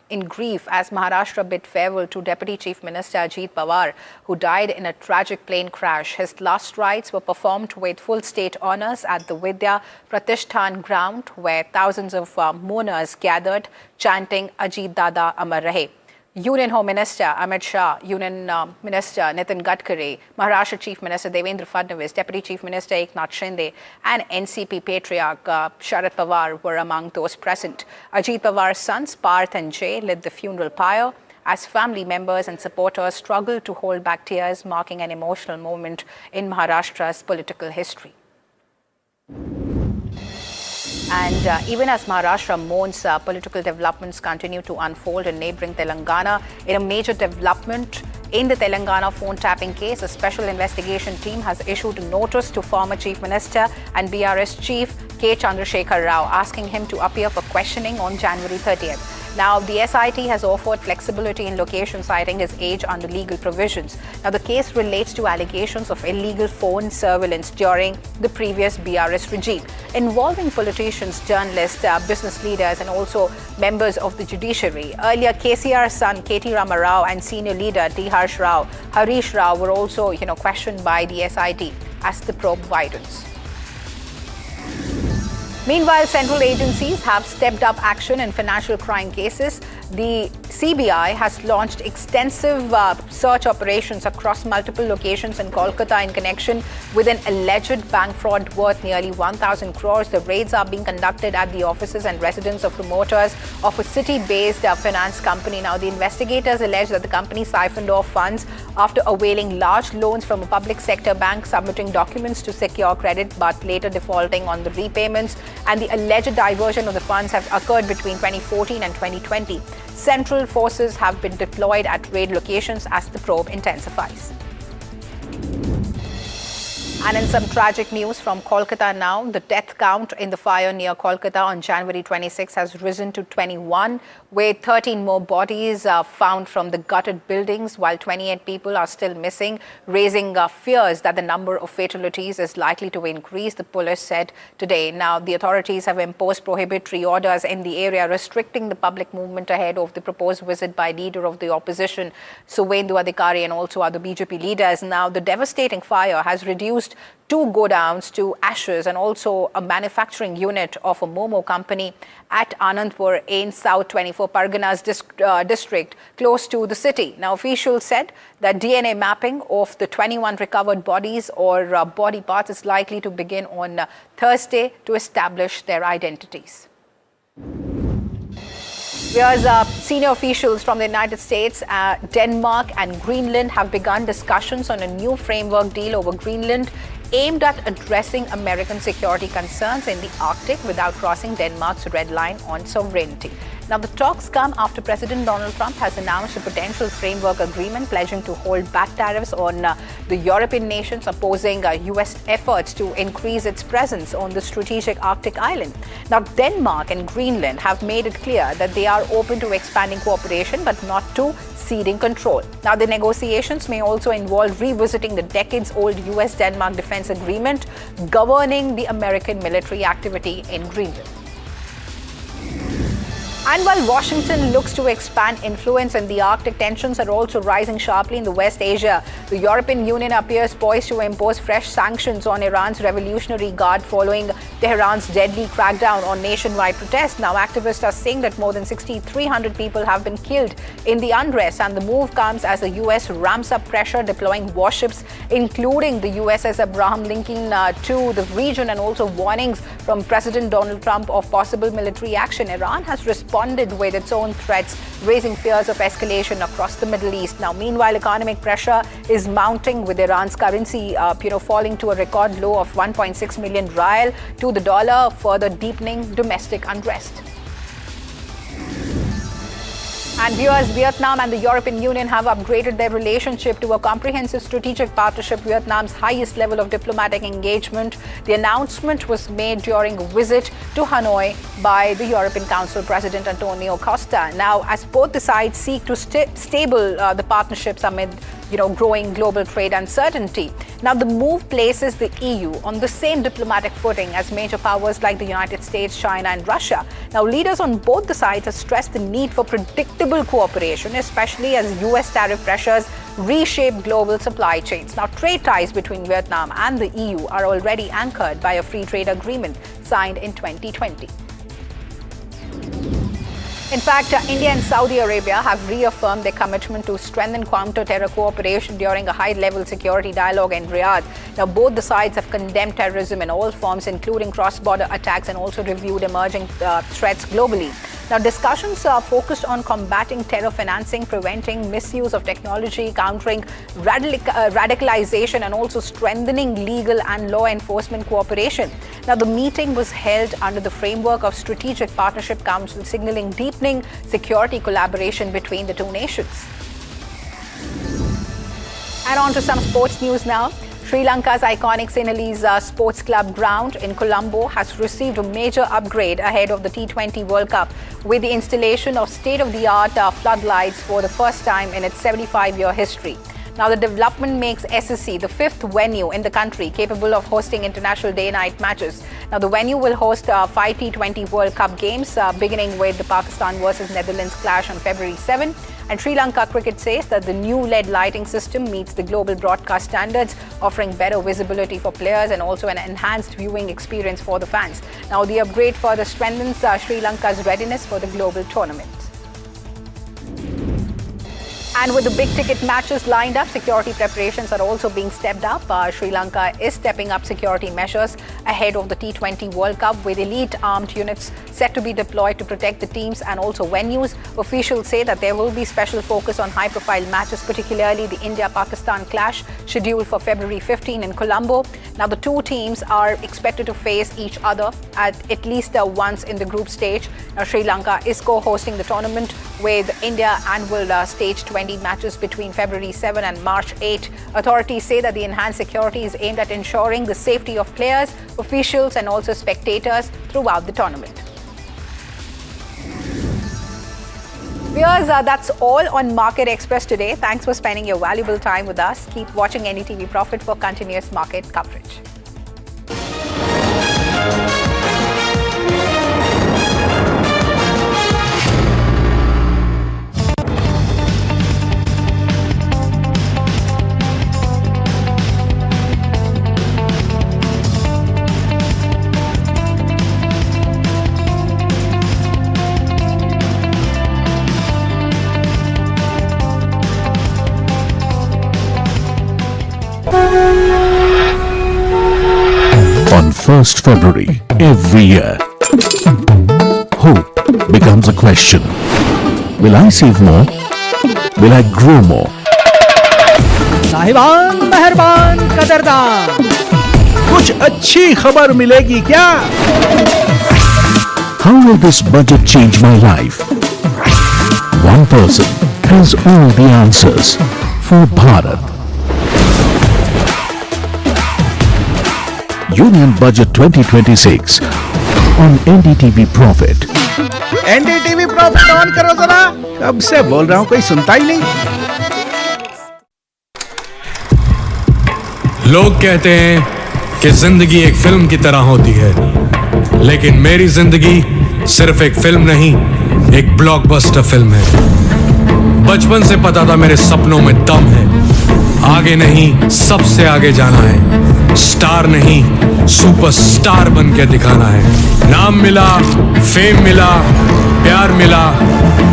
in grief as Maharashtra bid farewell to Deputy Chief Minister Ajit Pawar, who died in a tragic plane crash. His last rites were performed with full state honours at the Vidya Pratishtan ground, where thousands of mourners gathered, chanting Ajit Dada Amar Rahe. Union Home Minister Amit Shah, Union Minister Nitin Gadkari, Maharashtra Chief Minister Devendra Fadnavis, Deputy Chief Minister Eknath Shinde, and NCP Patriarch Sharad Pawar were among those present. Ajit Pawar's sons Parth and Jay led the funeral pyre as family members and supporters struggled to hold back tears, marking an emotional moment in Maharashtra's political history. And even as Maharashtra mourns, political developments continue to unfold in neighbouring Telangana. In a major development in the Telangana phone tapping case, a special investigation team has issued a notice to former Chief Minister and BRS Chief K. Chandrasekhar Rao, asking him to appear for questioning on January 30th. Now, the SIT has offered flexibility in location, citing his age under legal provisions. Now, the case relates to allegations of illegal phone surveillance during the previous BRS regime, involving politicians, journalists, business leaders, and also members of the judiciary. Earlier, KCR's son, KT Rama Rao, and senior leader D. Harsh Rao, Harish Rao, were also, questioned by the SIT. as the probe widens. Meanwhile, central agencies have stepped up action in financial crime cases. The CBI has launched extensive search operations across multiple locations in Kolkata in connection with an alleged bank fraud worth nearly 1,000 crores. The raids are being conducted at the offices and residence of promoters of a city-based finance company. Now, the investigators allege that the company siphoned off funds after availing large loans from a public sector bank, submitting documents to secure credit but later defaulting on the repayments. And the alleged diversion of the funds have occurred between 2014 and 2020. Central forces have been deployed at raid locations as the probe intensifies. And in some tragic news from Kolkata now, the death count in the fire near Kolkata on January 26 has risen to 21, with 13 more bodies found from the gutted buildings, while 28 people are still missing, raising fears that the number of fatalities is likely to increase, the police said today. Now, the authorities have imposed prohibitory orders in the area, restricting the public movement ahead of the proposed visit by leader of the opposition, Suvendu Adhikari, and also other BJP leaders. Now, the devastating fire has reduced 2 godowns to ashes and also a manufacturing unit of a Momo company at Anandpur in South 24 Parganas district close to the city. Now, officials said that DNA mapping of the 21 recovered bodies or body parts is likely to begin on Thursday to establish their identities. Whereas senior officials from the United States, Denmark and Greenland have begun discussions on a new framework deal over Greenland aimed at addressing American security concerns in the Arctic without crossing Denmark's red line on sovereignty. Now, the talks come after President Donald Trump has announced a potential framework agreement pledging to hold back tariffs on the European nations opposing U.S. efforts to increase its presence on the strategic Arctic island. Now, Denmark and Greenland have made it clear that they are open to expanding cooperation but not to ceding control. Now, the negotiations may also involve revisiting the decades-old U.S.-Denmark defense agreement governing the American military activity in Greenland. And while Washington looks to expand influence in the Arctic, tensions are also rising sharply in the West Asia. The European Union appears poised to impose fresh sanctions on Iran's Revolutionary Guard following Tehran's deadly crackdown on nationwide protests. Now, activists are saying that more than 6,300 people have been killed in the unrest, and the move comes as the U.S. ramps up pressure, deploying warships, including the USS Abraham Lincoln, to the region, and also warnings from President Donald Trump of possible military action. Iran has responded with its own threats, raising fears of escalation across the Middle East. Now, meanwhile, economic pressure is mounting, with Iran's currency, falling to a record low of 1.6 million rial to the dollar, further deepening domestic unrest. And viewers, Vietnam and the European Union have upgraded their relationship to a comprehensive strategic partnership, Vietnam's highest level of diplomatic engagement. The announcement was made during a visit to Hanoi by the European Council President Antonio Costa. Now, as both the sides seek to stable the partnerships amid growing global trade uncertainty. Now, the move places the EU on the same diplomatic footing as major powers like the United States, China, and Russia. Now, leaders on both the sides have stressed the need for predictable cooperation, especially as US tariff pressures reshape global supply chains. Now, trade ties between Vietnam and the EU are already anchored by a free trade agreement signed in 2020. In fact, India and Saudi Arabia have reaffirmed their commitment to strengthen counter-terror cooperation during a high-level security dialogue in Riyadh. Now, both the sides have condemned terrorism in all forms, including cross-border attacks, and also reviewed emerging threats globally. Now, discussions are focused on combating terror financing, preventing misuse of technology, countering radicalization, and also strengthening legal and law enforcement cooperation. Now, the meeting was held under the framework of Strategic Partnership Council, signaling deepening security collaboration between the two nations. And on to some sports news now. Sri Lanka's iconic Sinhalese Sports Club ground in Colombo has received a major upgrade ahead of the T20 World Cup, with the installation of state-of-the-art floodlights for the first time in its 75-year history. Now, the development makes SSC the fifth venue in the country capable of hosting international day-night matches. Now, the venue will host 5 T20 World Cup games, beginning with the Pakistan versus Netherlands clash on February 7, And Sri Lanka Cricket says that the new LED lighting system meets the global broadcast standards, offering better visibility for players and also an enhanced viewing experience for the fans. Now, the upgrade further strengthens Sri Lanka's readiness for the global tournament. And with the big ticket matches lined up, security preparations are also being stepped up. Sri Lanka is stepping up security measures ahead of the T20 World Cup with elite armed units set to be deployed to protect the teams and also venues. Officials say that there will be special focus on high-profile matches, particularly the India-Pakistan clash scheduled for February 15 in Colombo. Now, the two teams are expected to face each other at least once in the group stage. Now, Sri Lanka is co-hosting the tournament with India and will stage 20 matches between February 7 and March 8. Authorities say that the enhanced security is aimed at ensuring the safety of players, officials and also spectators throughout the tournament. Viewers, that's all on Market Express today. Thanks for spending your valuable time with us. Keep watching NDTV Profit for continuous market coverage. On 1st February every year, hope becomes a question. Will I save more? Will I grow more? साहिबान मेहरबान कदरदान, कुछ अच्छी खबर मिलेगी क्या? How will this budget change my life? One person has all the answers for Bharat. Union Budget 2026 on NDTV Profit. NDTV Profit on करो जरा, कब से बोल रहा हूं, कोई सुनता ही नहीं. लोग कहते हैं कि जिंदगी एक फिल्म की तरह होती है, लेकिन मेरी जिंदगी सिर्फ एक फिल्म नहीं, एक ब्लॉकबस्टर फिल्म है. बचपन से पता था मेरे सपनों में दम है. आगे नहीं, सबसे आगे जाना है. स्टार नहीं, सुपरस्टार बन के दिखाना है. नाम मिला, फेम मिला, प्यार मिला.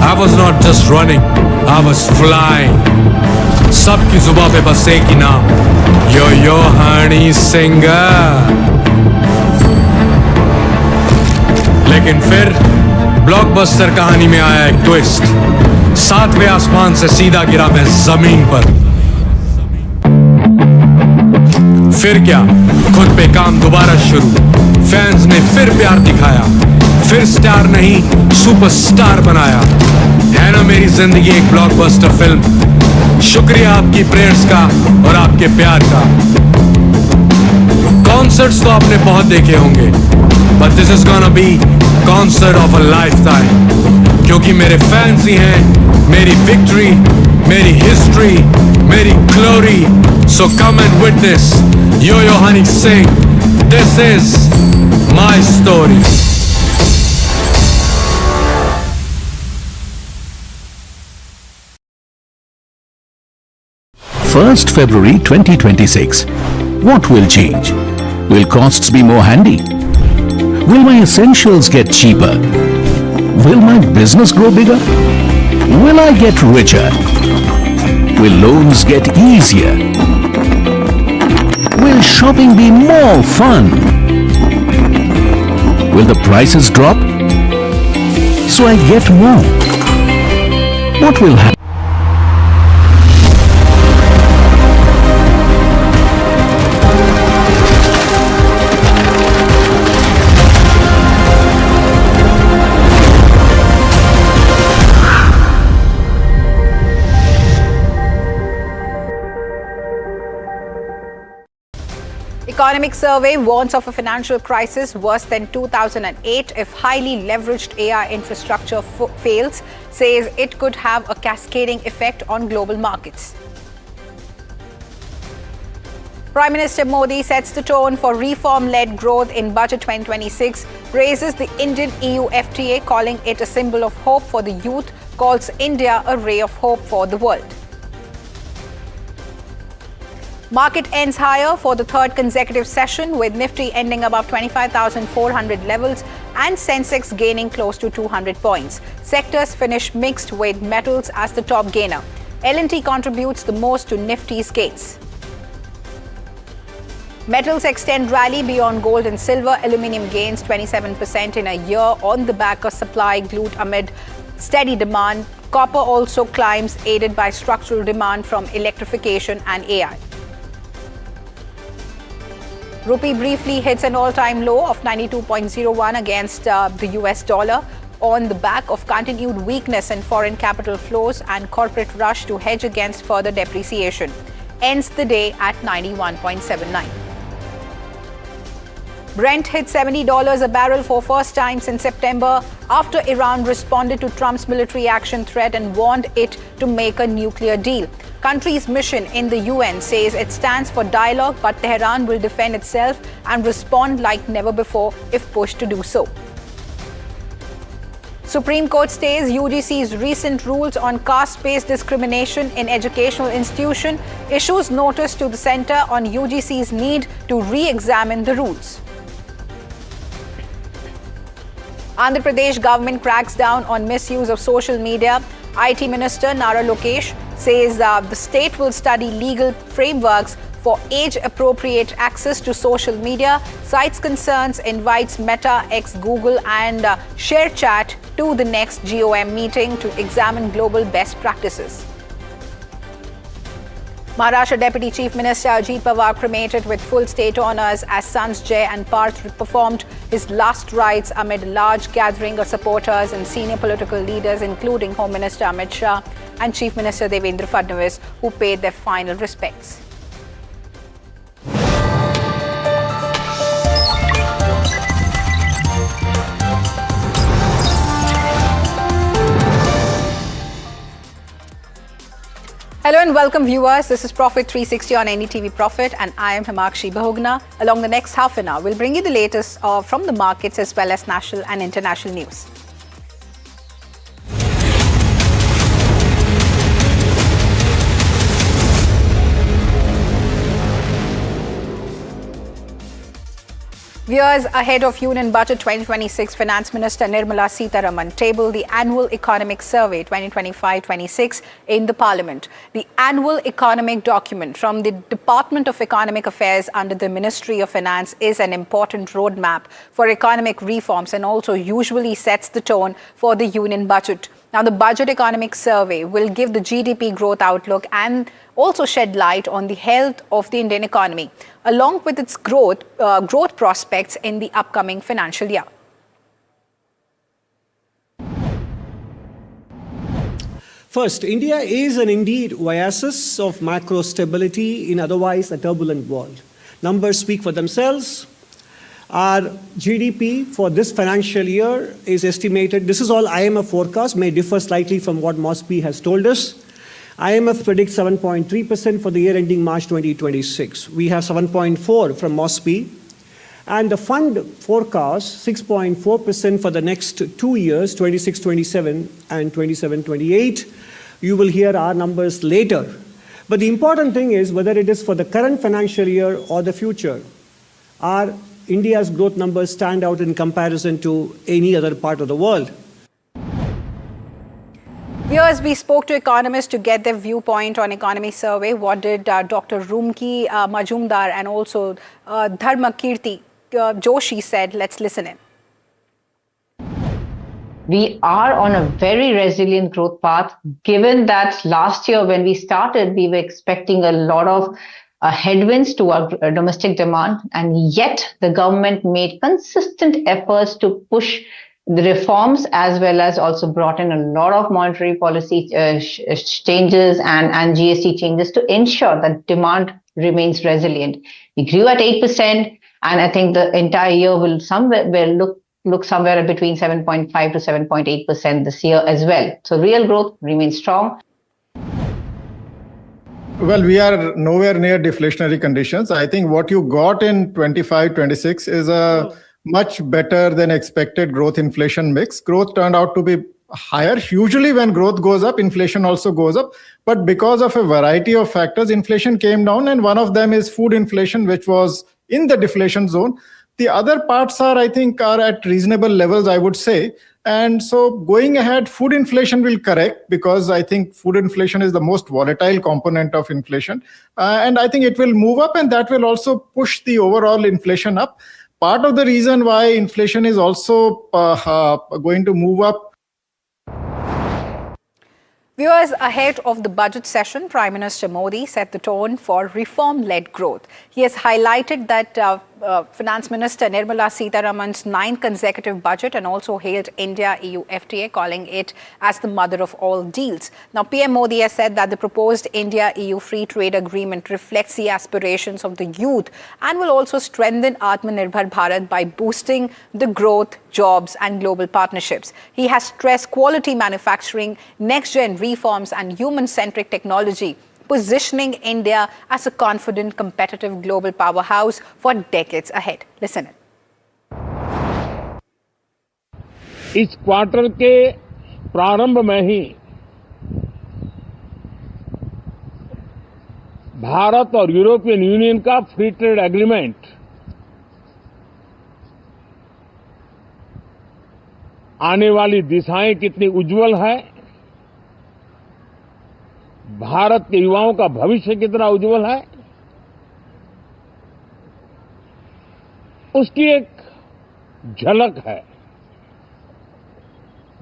I was not just running, I was flying. सबकी जुबां पे बस एक ही नाम, यो हनी सिंगर. लेकिन फिर ब्लॉकबस्टर कहानी में आया एक ट्विस्ट. 7वें आसमान से सीधा गिरा मैं जमीन पर. फिर क्या, खुद पे काम दोबारा शुरू. फैंस ने फिर प्यार दिखाया, फिर स्टार नहीं सुपरस्टार बनाया. है ना मेरी जिंदगी एक ब्लॉकबस्टर फिल्म. शुक्रिया आपकी प्रेयर्स का और आपके प्यार का. कॉन्सर्ट्स तो आपने बहुत देखे होंगे, but this is gonna be concert of a lifetime. क्योंकि मेरे फैंस ही हैं मेरी विक्ट्री, मेरी हिस्ट्री, मेरी glory. So come and witness Yo-Yo Honey sing. This is my story. 1st February 2026. What will change? Will costs be more handy? Will my essentials get cheaper? Will my business grow bigger? Will I get richer? Will loans get easier? Will shopping be more fun? Will the prices drop so I get more? What will happen? Economic survey warns of a financial crisis worse than 2008 if highly leveraged AI infrastructure fails, says it could have a cascading effect on global markets. Prime Minister Modi sets the tone for reform-led growth in Budget 2026, praises the Indian-EU FTA, calling it a symbol of hope for the youth, calls India a ray of hope for the world. Market ends higher for the third consecutive session, with Nifty ending above 25,400 levels and Sensex gaining close to 200 points. Sectors finish mixed, with metals as the top gainer. L&T contributes the most to Nifty's gains. Metals extend rally beyond gold and silver. Aluminium gains 27% in a year on the back of supply glut amid steady demand. Copper also climbs, aided by structural demand from electrification and AI. Rupee briefly hits an all-time low of 92.01 against the US dollar on the back of continued weakness in foreign capital flows and corporate rush to hedge against further depreciation. Ends the day at 91.79. Brent hit $70 a barrel for first time since September after Iran responded to Trump's military action threat and warned it to make a nuclear deal. Country's mission in the UN says it stands for dialogue, but Tehran will defend itself and respond like never before if pushed to do so. Supreme Court stays UGC's recent rules on caste-based discrimination in educational institution, issues notice to the centre on UGC's need to re-examine the rules. Andhra Pradesh government cracks down on misuse of social media. IT Minister Nara Lokesh says the state will study legal frameworks for age-appropriate access to social media, cites concerns, invites Meta, ex-Google and ShareChat to the next GOM meeting to examine global best practices. Maharashtra Deputy Chief Minister Ajit Pawar cremated with full state honours as sons Jay and Parth performed his last rites amid a large gathering of supporters and senior political leaders, including Home Minister Amit Shah and Chief Minister Devendra Fadnavis, who paid their final respects. Hello and welcome viewers. This is Profit 360 on NDTV Profit and I am Himakshi Bahugna. Along the next half an hour, we'll bring you the latest from the markets as well as national and international news. Viewers, ahead of Union Budget 2026, Finance Minister Nirmala Sitharaman tabled the Annual Economic Survey 2025-26 in the Parliament. The annual economic document from the Department of Economic Affairs under the Ministry of Finance is an important roadmap for economic reforms and also usually sets the tone for the Union Budget. Now, the Budget Economic Survey will give the GDP growth outlook and also shed light on the health of the Indian economy, along with its growth prospects in the upcoming financial year. First, India is an indeed oasis of macro stability in otherwise a turbulent world. Numbers speak for themselves. Our GDP for this financial year is estimated, this is all IMF forecast, may differ slightly from what MOSPI has told us. IMF predicts 7.3% for the year ending March 2026. We have 7.4% from MOSPI. And the fund forecasts 6.4% for the next 2 years, 26-27 and 27-28. You will hear our numbers later. But the important thing is whether it is for the current financial year or the future, our India's growth numbers stand out in comparison to any other part of the world. Viewers, we spoke to economists to get their viewpoint on economy survey. What did Dr. Rumki Majumdar and also Dharmakirti Joshi said? Let's listen in. We are on a very resilient growth path, given that last year when we started, we were expecting a lot of headwinds to our domestic demand, and yet the government made consistent efforts to push the reforms as well as also brought in a lot of monetary policy changes and GST changes to ensure that demand remains resilient. We grew at 8%, and I think the entire year will look somewhere between 7.5 to 7.8% this year as well. So real growth remains strong. Well, we are nowhere near deflationary conditions. I think what you got in 25-26 is a much better than expected growth inflation mix. Growth turned out to be higher. Usually when growth goes up, inflation also goes up. But because of a variety of factors, inflation came down, and one of them is food inflation, which was in the deflation zone. The other parts are, I think, are at reasonable levels, I would say. And so going ahead, food inflation will correct, because I think food inflation is the most volatile component of inflation. And I think it will move up, and that will also push the overall inflation up. Part of the reason why inflation is also going to move up. Viewers, ahead of the budget session, Prime Minister Modi set the tone for reform-led growth. He has highlighted that Finance Minister Nirmala Sitharaman's 9th consecutive budget and also hailed India-EU FTA, calling it as the mother of all deals. Now, PM Modi has said that the proposed India-EU free trade agreement reflects the aspirations of the youth and will also strengthen Atmanirbhar Bharat by boosting the growth, jobs and global partnerships. He has stressed quality manufacturing, next-gen reforms and human-centric technology, positioning India as a confident, competitive global powerhouse for decades ahead. Listen in. इस quarter के प्रारंभ में ही भारत और European union का free trade agreement आने वाली दिशाएं कितनी उज्जवल है, भारत के युवाओं का भविष्य कितना उज्जवल है, उसकी एक झलक है।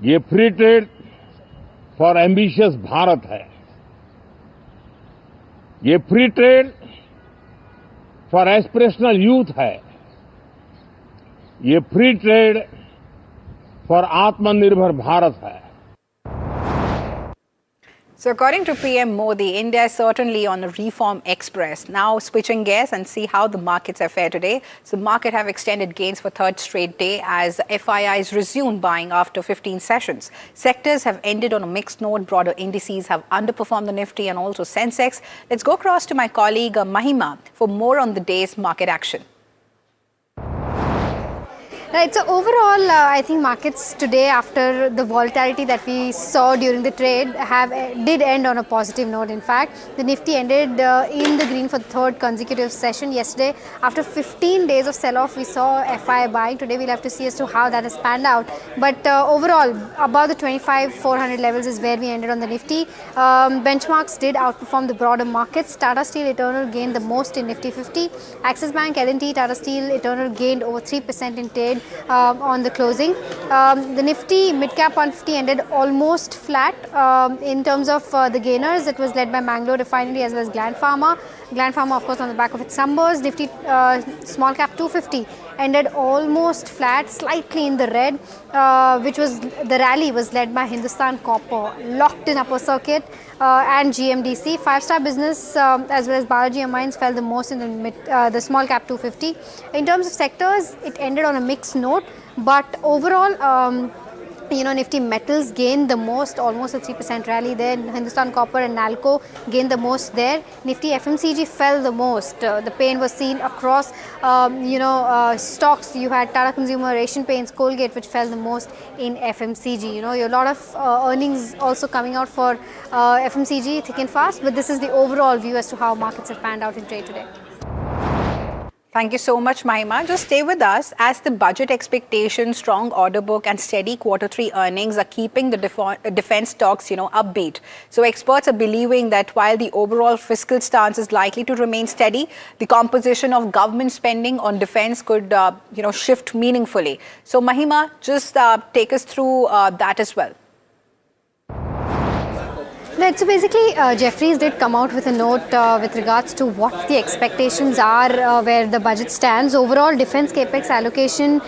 ये free trade for ambitious Bharat है। ये free trade for aspirational youth है। ये फ्री ट्रेड फॉर आत्मनिर्भर भारत है। So according to PM Modi, India is certainly on a reform express. Now switching gears and see how the markets are fared today. So the market have extended gains for third straight day as FIIs resumed buying after 15 sessions. Sectors have ended on a mixed note. Broader indices have underperformed the Nifty and also Sensex. Let's go across to my colleague Mahima for more on the day's market action. Right, so overall, I think markets today, after the volatility that we saw during the trade, did end on a positive note. In fact, the Nifty ended in the green for the third consecutive session yesterday. After 15 days of sell-off, we saw FI buying. Today, we'll have to see as to how that has panned out. But overall, above the 25,400 levels is where we ended on the Nifty. Benchmarks did outperform the broader markets. Tata Steel Eternal gained the most in Nifty 50. Axis Bank, L&T, Tata Steel Eternal gained over 3% in trade on the closing. The Nifty mid-cap 150 ended almost flat. In terms of the gainers, it was led by Mangalore Refinery as well as Gland Pharma. Gland Pharma, of course, on the back of its numbers. Nifty small cap 250 ended almost flat, slightly in the red, which was the rally was led by Hindustan Copper, locked in upper circuit, and GMDC. Five-star business as well as Balaji Mines fell the most in the small cap 250. In terms of sectors, it ended on a mixed note, but overall, Nifty metals gained the most, almost a 3% rally there. Hindustan Copper and Nalco gained the most there. Nifty FMCG fell the most. The pain was seen across, stocks. You had Tata Consumer, Asian Paints, Colgate, which fell the most in FMCG. A lot of earnings also coming out for FMCG thick and fast. But this is the overall view as to how markets have panned out in trade today. Thank you so much, Mahima. Just stay with us as the budget expectations, strong order book and steady Q3 earnings are keeping the defense stocks, upbeat. So experts are believing that while the overall fiscal stance is likely to remain steady, the composition of government spending on defense could, shift meaningfully. So Mahima, just take us through that as well. Right, so basically, Jeffries did come out with a note with regards to what the expectations are where the budget stands. Overall, defense capex allocation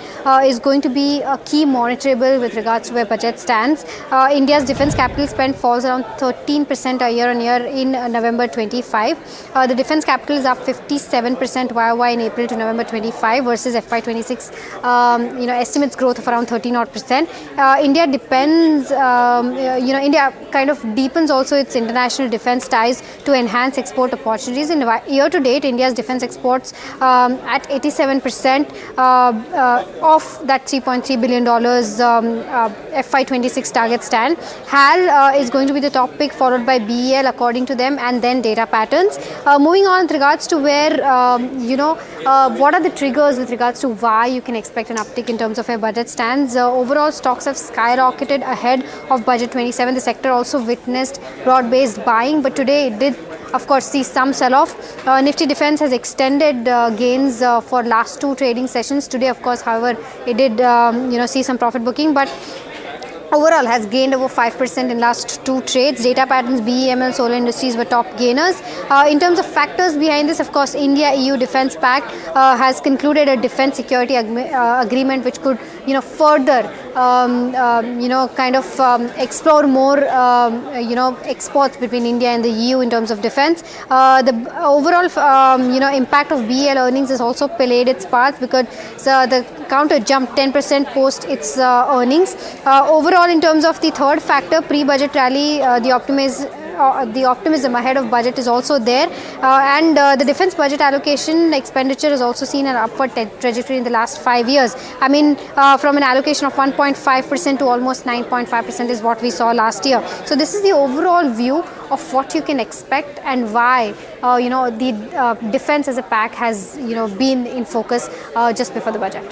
is going to be a key monitorable with regards to where budget stands. India's defense capital spend falls around 13% year on year in November 25. The defense capital is up 57% YOY in April to November 25 versus FY26. Estimates growth of around 13%. India depends, India kind of deepens also also its international defense ties to enhance export opportunities. In year to date, India's defense exports at 87% of that $3.3 billion FY26 target stand. HAL is going to be the top pick, followed by BEL according to them, and then data patterns. Moving on with regards to where, what are the triggers with regards to why you can expect an uptick in terms of where budget stands. Overall, stocks have skyrocketed ahead of budget 27. The sector also witnessed broad-based buying, but today it did, of course, see some sell-off. Nifty Defense has extended gains for last 2 trading sessions. Today, of course, however, it did see some profit booking, but overall has gained over 5% in last 2 trades. Data patterns, BEML, Solar Industries were top gainers. In terms of factors behind this, of course, India-EU Defence Pact has concluded a defence security agreement which could, further, explore more, exports between India and the EU in terms of defence. The overall, impact of BEL earnings has also played its parts because the counter jumped 10% post its earnings. Overall, in terms of the third factor, pre-budget rally, the optimism ahead of budget is also there, and the defence budget allocation expenditure has also seen an upward trajectory in the last 5 years. I mean, from an allocation of 1.5% to almost 9.5% is what we saw last year. So this is the overall view of what you can expect and why the defence as a pack has been in focus just before the budget.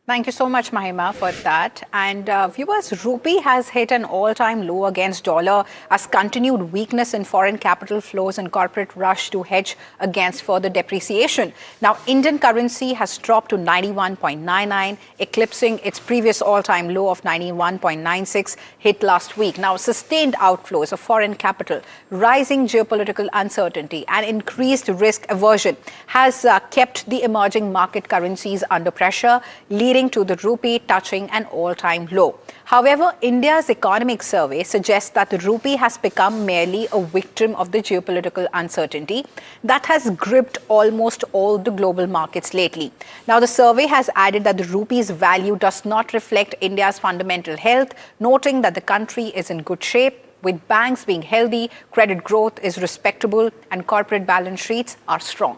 Thank you so much, Mahima, for that. And viewers, rupee has hit an all-time low against dollar as continued weakness in foreign capital flows and corporate rush to hedge against further depreciation. Now, Indian currency has dropped to 91.99, eclipsing its previous all-time low of 91.96 hit last week. Now, sustained outflows of foreign capital, rising geopolitical uncertainty and increased risk aversion has kept the emerging market currencies under pressure, leading to the rupee touching an all-time low. However, India's economic survey suggests that the rupee has become merely a victim of the geopolitical uncertainty that has gripped almost all the global markets lately. Now, the survey has added that the rupee's value does not reflect India's fundamental health, noting that the country is in good shape, with banks being healthy, credit growth is respectable, and corporate balance sheets are strong.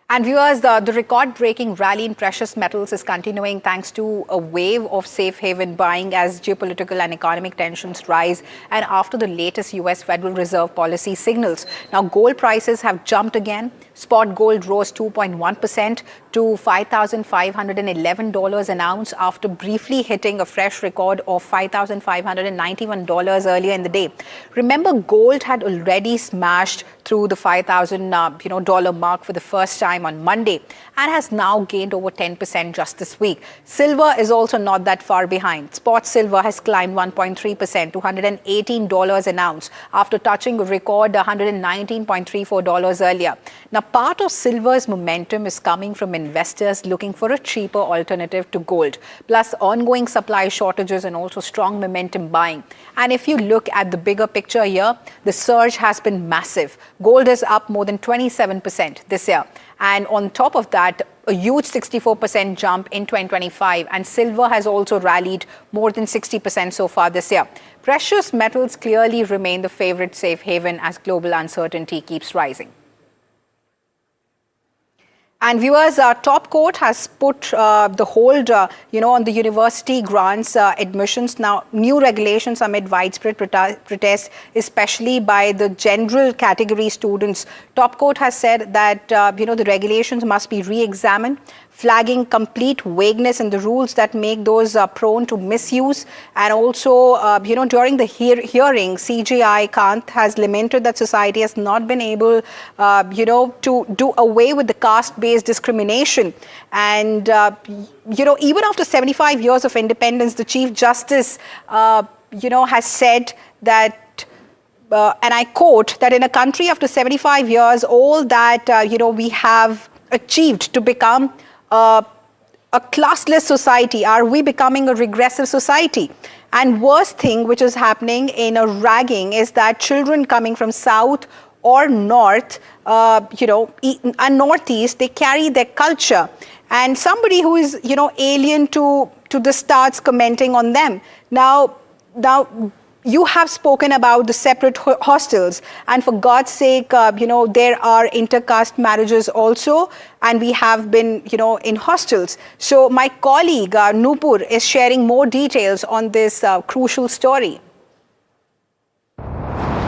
And viewers, the record-breaking rally in precious metals is continuing thanks to a wave of safe haven buying as geopolitical and economic tensions rise and after the latest US Federal Reserve policy signals. Now, gold prices have jumped again. Spot gold rose 2.1% to $5,511 an ounce after briefly hitting a fresh record of $5,591 earlier in the day. Remember, gold had already smashed through the $5,000 mark for the first time on Monday and has now gained over 10% just this week. Silver is also not that far behind. Spot silver has climbed 1.3% to $118 an ounce after touching a record $119.34 earlier. Now, part of silver's momentum is coming from investors looking for a cheaper alternative to gold, plus ongoing supply shortages and also strong momentum buying. And if you look at the bigger picture here, the surge has been massive. Gold is up more than 27% this year. And on top of that, a huge 64% jump in 2025. And silver has also rallied more than 60% so far this year. Precious metals clearly remain the favorite safe haven as global uncertainty keeps rising. And viewers, Top Court has put the hold, on the university grants admissions. Now, new regulations amid widespread protest, especially by the general category students. Top Court has said that, the regulations must be re-examined, flagging complete vagueness in the rules that make those prone to misuse. And also, during the hearing, CJI Kant has lamented that society has not been able, to do away with the caste-based discrimination. And, even after 75 years of independence, the Chief Justice, has said that, and I quote, that in a country after 75 years, all that, we have achieved to become a classless society, are we becoming a regressive society? And worst thing which is happening in a ragging is that children coming from south or north, and northeast, they carry their culture. And somebody who is, alien to this starts commenting on them. Now, now, you have spoken about the separate hostels, and for God's sake, there are intercaste marriages also, and we have been, in hostels. So my colleague Nupur is sharing more details on this crucial story.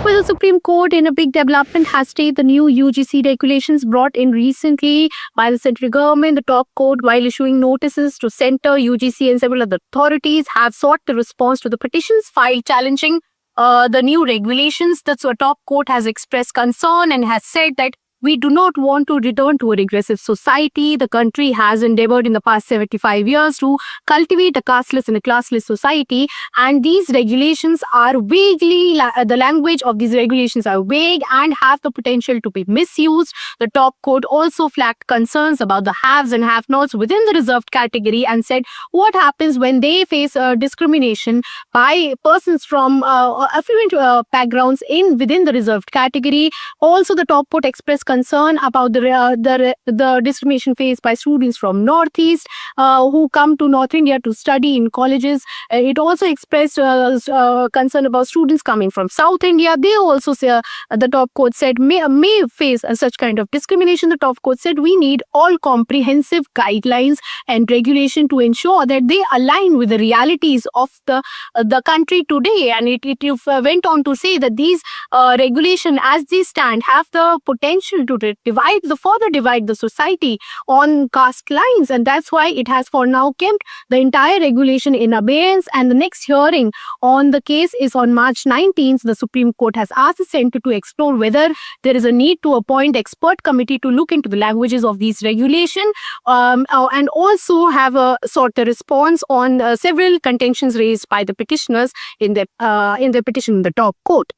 Well, the Supreme Court, in a big development, has stated the new UGC regulations brought in recently by the central government. The top court, while issuing notices to Centre, UGC and several other authorities, have sought the response to the petitions filed challenging the new regulations. The top court has expressed concern and has said that we do not want to return to a regressive society. The country has endeavored in the past 75 years to cultivate a casteless and a classless society, and these regulations are vaguely, the language of these regulations are vague and have the potential to be misused. The top court also flagged concerns about the haves and have-nots within the reserved category and said what happens when they face discrimination by persons from affluent backgrounds within the reserved category. Also, the top court expressed concern about the discrimination faced by students from Northeast who come to North India to study in colleges. It also expressed concern about students coming from South India. They also say, the top court said, may face such kind of discrimination. The top court said we need all comprehensive guidelines and regulation to ensure that they align with the realities of the country today. And it went on to say that these regulation as they stand have the potential to further divide the society on caste lines, and that's why it has for now kept the entire regulation in abeyance. And the next hearing on the case is on March 19th. The Supreme Court has asked the Centre to explore whether there is a need to appoint expert committee to look into the languages of these regulations and also have sought a response on several contentions raised by the petitioners in their petition in the top court.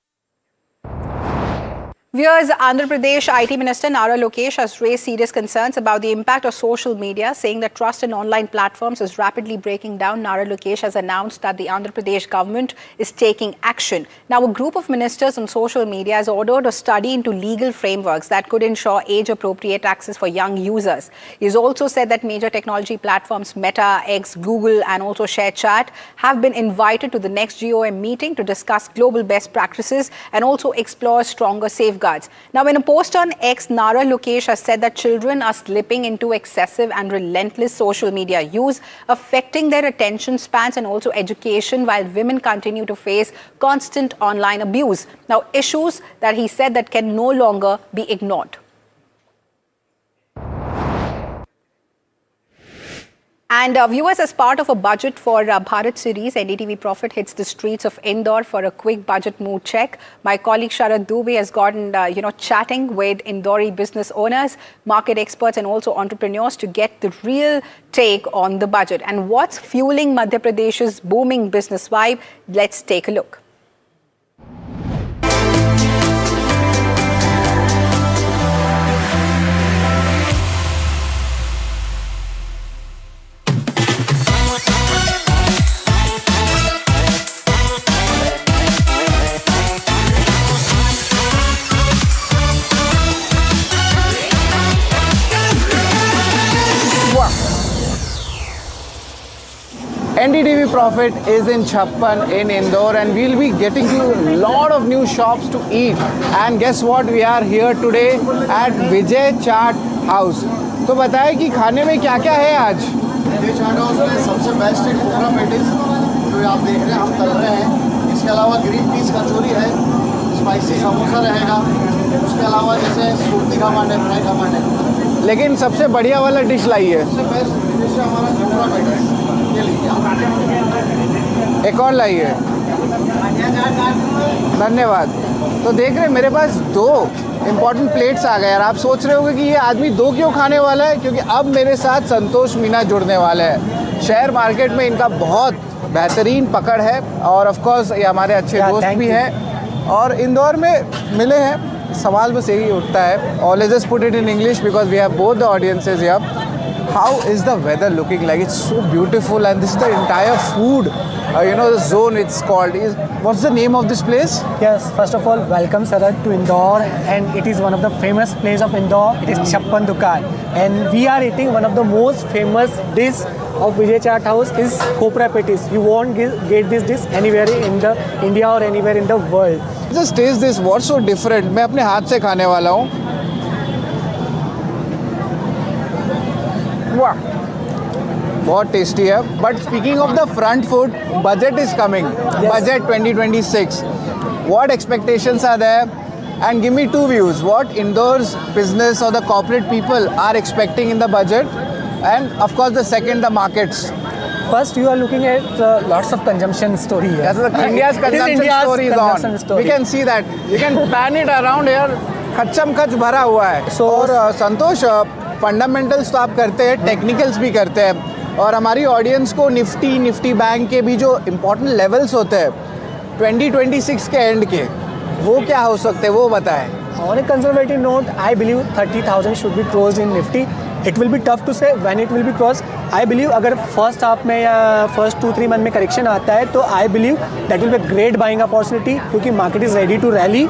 Viewers, Andhra Pradesh IT Minister Nara Lokesh has raised serious concerns about the impact of social media, saying that trust in online platforms is rapidly breaking down. Nara Lokesh has announced that the Andhra Pradesh government is taking action. Now, a group of ministers on social media has ordered a study into legal frameworks that could ensure age-appropriate access for young users. He has also said that major technology platforms Meta, X, Google and also ShareChat have been invited to the next GOM meeting to discuss global best practices and also explore stronger safeguards. Now, in a post on X, Nara Lokesh has said that children are slipping into excessive and relentless social media use, affecting their attention spans and also education, while women continue to face constant online abuse. Now, issues that he said that can no longer be ignored. And viewers, as part of a budget for Bharat series, NDTV Profit hits the streets of Indore for a quick budget mood check. My colleague Sharad Dubey has gotten, chatting with Indori business owners, market experts and also entrepreneurs to get the real take on the budget. And what's fueling Madhya Pradesh's booming business vibe? Let's take a look. NDTV Profit is in Chappan in Indore, and we'll be getting to a lot of new shops to eat. And guess what? We are here today at Vijay Chaat House. तो बताएं कि खाने में क्या-क्या है आज? विजय चाट house में सबसे बेस्ट है कोबरा पैटीज, जो आप देख रहे हैं हम तल रहे हैं. इसके अलावा ग्रीन पीस कचौरी है, स्पाइसी समोसा रहेगा. उसके अलावा जैसे सूरती खमन है, फ्राई खमन है. लेकिन सबसे बढ़िया वाला डिश लाई है. सबसे बेस्ट डिश है हमारा कोबरा पैटीज. एक और लाइए. धन्यवाद. तो देख रहे हैं मेरे पास दो इम्पॉर्टेंट प्लेट्स आ गए. और आप सोच रहे होंगे कि ये आदमी दो क्यों खाने वाला है, क्योंकि अब मेरे साथ संतोष मीना जुड़ने वाले हैं. शेयर मार्केट में इनका बहुत बेहतरीन पकड़ है और ऑफ कोर्स ये हमारे अच्छे दोस्त भी हैं और इंदौर में मिले हैं. सवाल बस यही उठता है. Always just put it in English because we have both the audiences here. How is the weather looking like? It's so beautiful, and this is the entire food, the zone it's called. What's the name of this place? Yes, first of all, welcome Sarad to Indore, and it is one of the famous place of Indore. It is Chappan Dukan, and we are eating one of the most famous dish of Vijay Chaat House is Kopra Petis. You won't get this dish anywhere in the India or anywhere in the world. Just taste this. What's so different? मैं अपने हाथ से खाने वाला हूँ. वाह, बहुत tasty है. But speaking of the front food, budget is coming. Yes. Budget 2026. What expectations are there? And give me two views. What Indore's business or the corporate people are expecting in the budget, and of course the second, the markets. First, you are looking at lots of consumption story here. Yes, India's consumption story is on. We can see that. You can pan it around here. खच्चम खच भरा हुआ है. So, और संतोष, fundamentals तो आप करते हैं, technicals भी करते हैं, और हमारी ऑडियंस को निफ्टी बैंक के भी जो इम्पोर्टेंट लेवल्स होते हैं 2026 के एंड के, वो क्या हो सकते हैं, वो बताएं. On a conservative note, I believe 30,000 should be closed in Nifty. It will be tough to say when it will be crossed. I believe अगर first half में या first 2-3 month में correction आता है, तो I believe that will be a great buying opportunity क्योंकि market is ready to rally.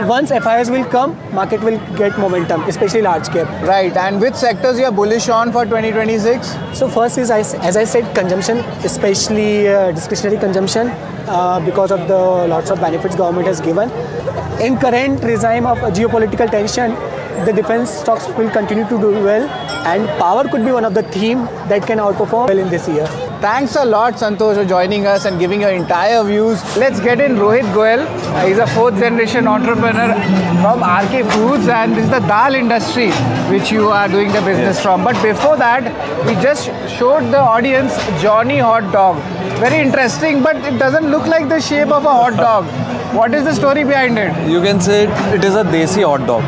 Once FIs will come, market will get momentum, especially large cap. Right. And which sectors you are bullish on for 2026? So first is, as I said, consumption, especially discretionary consumption, because of the lots of benefits government has given. In current regime of geopolitical tension, the defense stocks will continue to do well, and power could be one of the theme that can outperform well in this year. Thanks a lot, Santosh, for joining us and giving your entire views. Let's get in Rohit Goel. He's a 4th generation entrepreneur from RK Foods, and this is the dal industry which you are doing the business from. But before that, we just showed the audience Johnny hot dog. Very interesting, but it doesn't look like the shape of a hot dog. What is the story behind it? You can say it is a desi hot dog.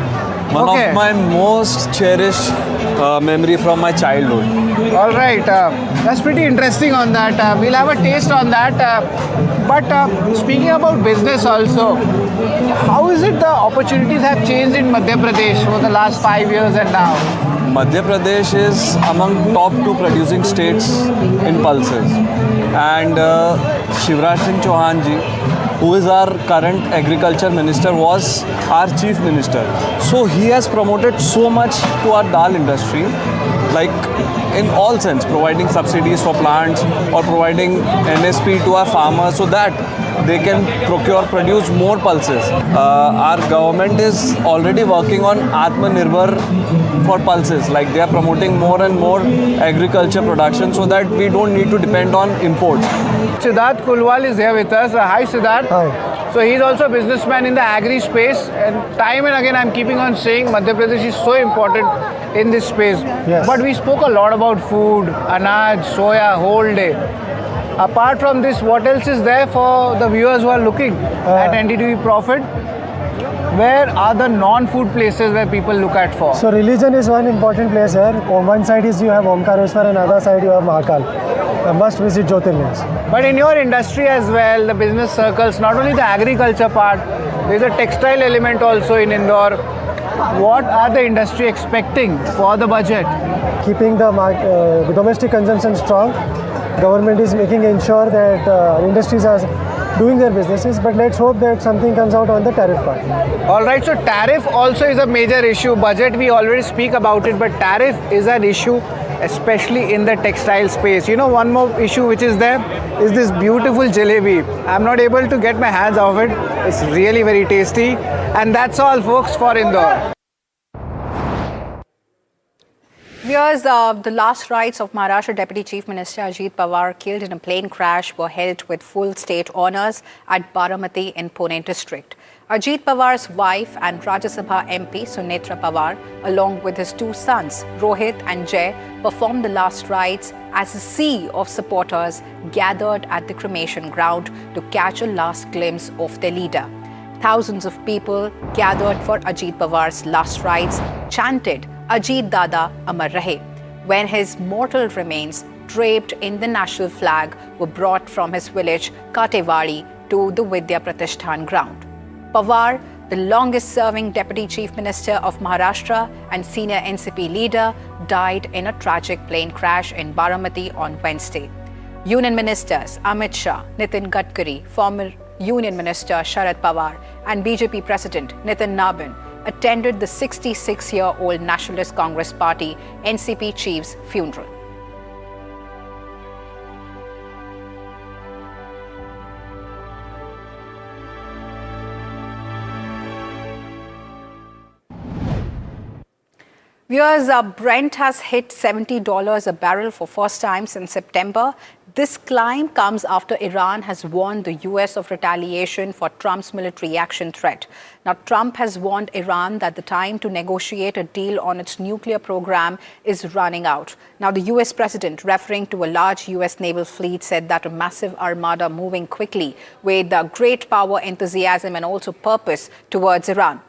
One of my most cherished memory from my childhood. All right, that's pretty interesting on that. We'll have a taste on that. But speaking about business also, how is it the opportunities have changed in Madhya Pradesh for the last 5 years and now? Madhya Pradesh is among top 2 producing states in pulses. And Shivraj Singh Chauhan ji, who is our current agriculture minister, was our chief minister. So he has promoted so much to our dal industry, like in all sense, providing subsidies for plants or providing NSP to our farmers so that they can produce more pulses. Our government is already working on Atmanirbhar for pulses, like they are promoting more and more agriculture production so that we don't need to depend on imports. Siddharth Kulwal is here with us. Hi Siddharth. Hi. So he's also a businessman in the agri space, and time and again I'm keeping on saying Madhya Pradesh is so important in this space. Yes. But we spoke a lot about food, anaj, soya, whole day. Apart from this, what else is there for the viewers who are looking at NDTV Profit? Where are the non-food places where people look at for? So religion is one important place here. On one side is you have Omkareshwar, and other side you have Mahakal. A must visit Jyotirlings. But in your industry as well, the business circles, not only the agriculture part, there's a textile element also in Indore. What are the industry expecting for the budget? Keeping the domestic consumption strong, government is making ensure that industries are doing their businesses, but let's hope that something comes out on the tariff part. All right, so tariff also is a major issue. Budget, we already speak about it, but tariff is an issue, especially in the textile space. You know, one more issue which is there is this beautiful jalebi. I'm not able to get my hands off it. It's really very tasty. And that's all, folks, for Indore. Viewers, the last rites of Maharashtra Deputy Chief Minister Ajit Pawar, killed in a plane crash, were held with full state honours at Baramati in Pune district. Ajit Pawar's wife and Rajya Sabha MP Sunetra Pawar, along with his 2 sons Rohit and Jay, performed the last rites as a sea of supporters gathered at the cremation ground to catch a last glimpse of their leader. Thousands of people gathered for Ajit Pawar's last rites, chanted Ajit Dada Amar Rahe, when his mortal remains, draped in the national flag, were brought from his village Katewadi to the Vidya Pratishthan ground. Pawar, the longest-serving Deputy Chief Minister of Maharashtra and senior NCP leader, died in a tragic plane crash in Baramati on Wednesday. Union Ministers Amit Shah, Nitin Gadkari, former Union Minister Sharad Pawar, and BJP President Nitin Nabin attended the 66-year-old Nationalist Congress Party NCP chief's funeral. Viewers, Brent has hit $70 a barrel for first time since September. This climb comes after Iran has warned the US of retaliation for Trump's military action threat. Now, Trump has warned Iran that the time to negotiate a deal on its nuclear program is running out. Now, the US president, referring to a large US naval fleet, said that a massive armada moving quickly with great power, enthusiasm, and also purpose towards Iran.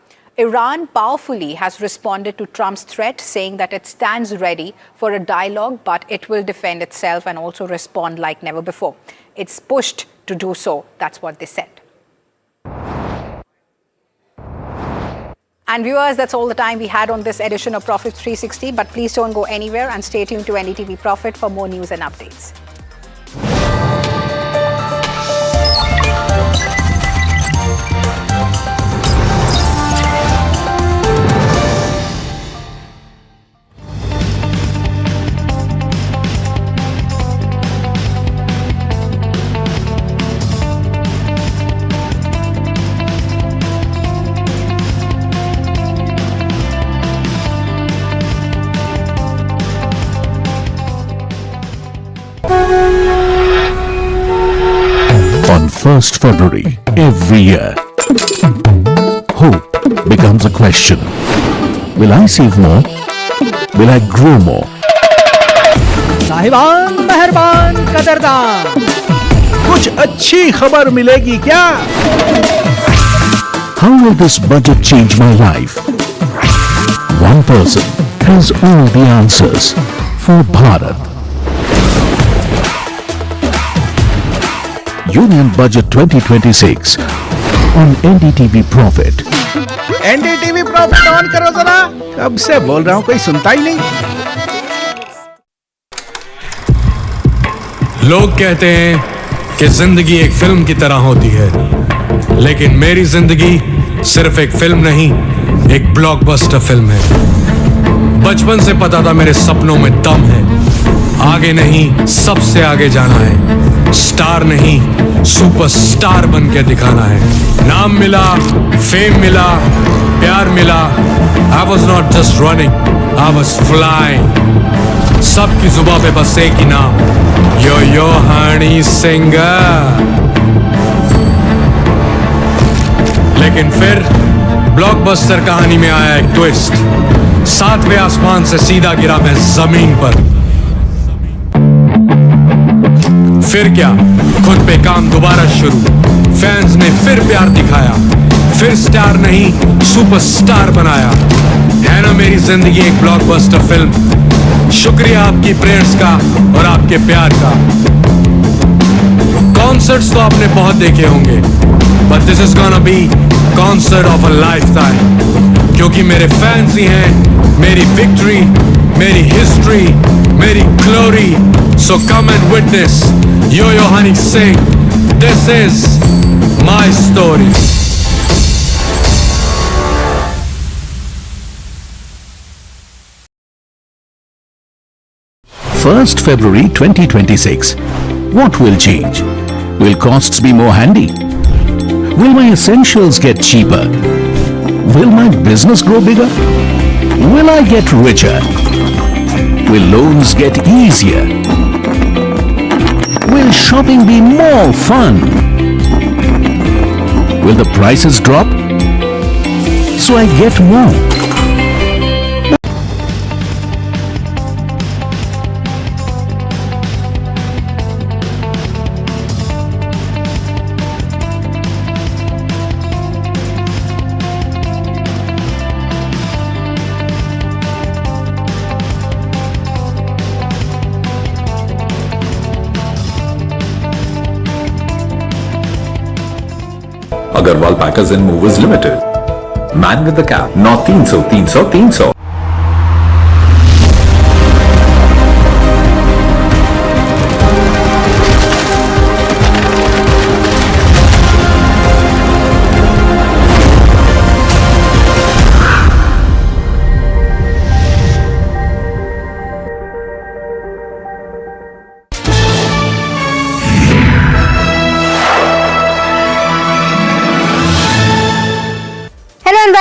Iran powerfully has responded to Trump's threat, saying that it stands ready for a dialogue, but it will defend itself and also respond like never before. It's pushed to do so. That's what they said. And viewers, that's all the time we had on this edition of Profit 360. But please don't go anywhere and stay tuned to NDTV Profit for more news and updates. On 1st February every year, hope becomes a question. Will I save more? Will I grow more? साहिबान, मेहरबान, कदरदान, कुछ अच्छी खबर मिलेगी क्या? How will this budget change my life? One person has all the answers for Bharat. Union Budget 2026 on NDTV Profit. NDTV Profit on करो जरा। कब से बोल रहा हूँ, कोई सुनता ही नहीं। लोग कहते हैं कि जिंदगी एक फिल्म की तरह होती है, लेकिन मेरी जिंदगी सिर्फ एक फिल्म नहीं, एक ब्लॉकबस्टर फिल्म है। बचपन से पता था मेरे सपनों में दम है, आगे नहीं सबसे आगे जाना है, स्टार नहीं सुपरस्टार बन के दिखाना है। नाम मिला, फेम मिला, प्यार मिला, I was not just running, I was flying। सबकी जुबां पे बस एक ही नाम, यो यो हनी सिंगर। लेकिन फिर ब्लॉकबस्टर कहानी में आया एक ट्विस्ट, 7वें आसमान से सीधा गिरा मैं जमीन पर। फिर क्या, खुद पे काम दोबारा शुरू, फैंस ने फिर प्यार दिखाया, फिर स्टार नहीं सुपरस्टार बनाया। है ना मेरी जिंदगी एक ब्लॉकबस्टर फिल्म। शुक्रिया आपकी प्रेयर्स का और आपके प्यार का। कॉन्सर्ट्स तो आपने बहुत देखे होंगे, but this is gonna be concert of a lifetime, क्योंकि मेरे फैंस ही हैं मेरी विक्ट्री, मेरी हिस्ट्री, मेरी glory. So come and witness Yo-Yo Honey Singh. This is my story. First February 2026. What will change? Will costs be more handy? Will my essentials get cheaper? Will my business grow bigger? Will I get richer? Will loans get easier? Will shopping be more fun? Will the prices drop so I get more? Agarwal Packers and Movers Limited. Man with the cap. Not 300, 300, 300.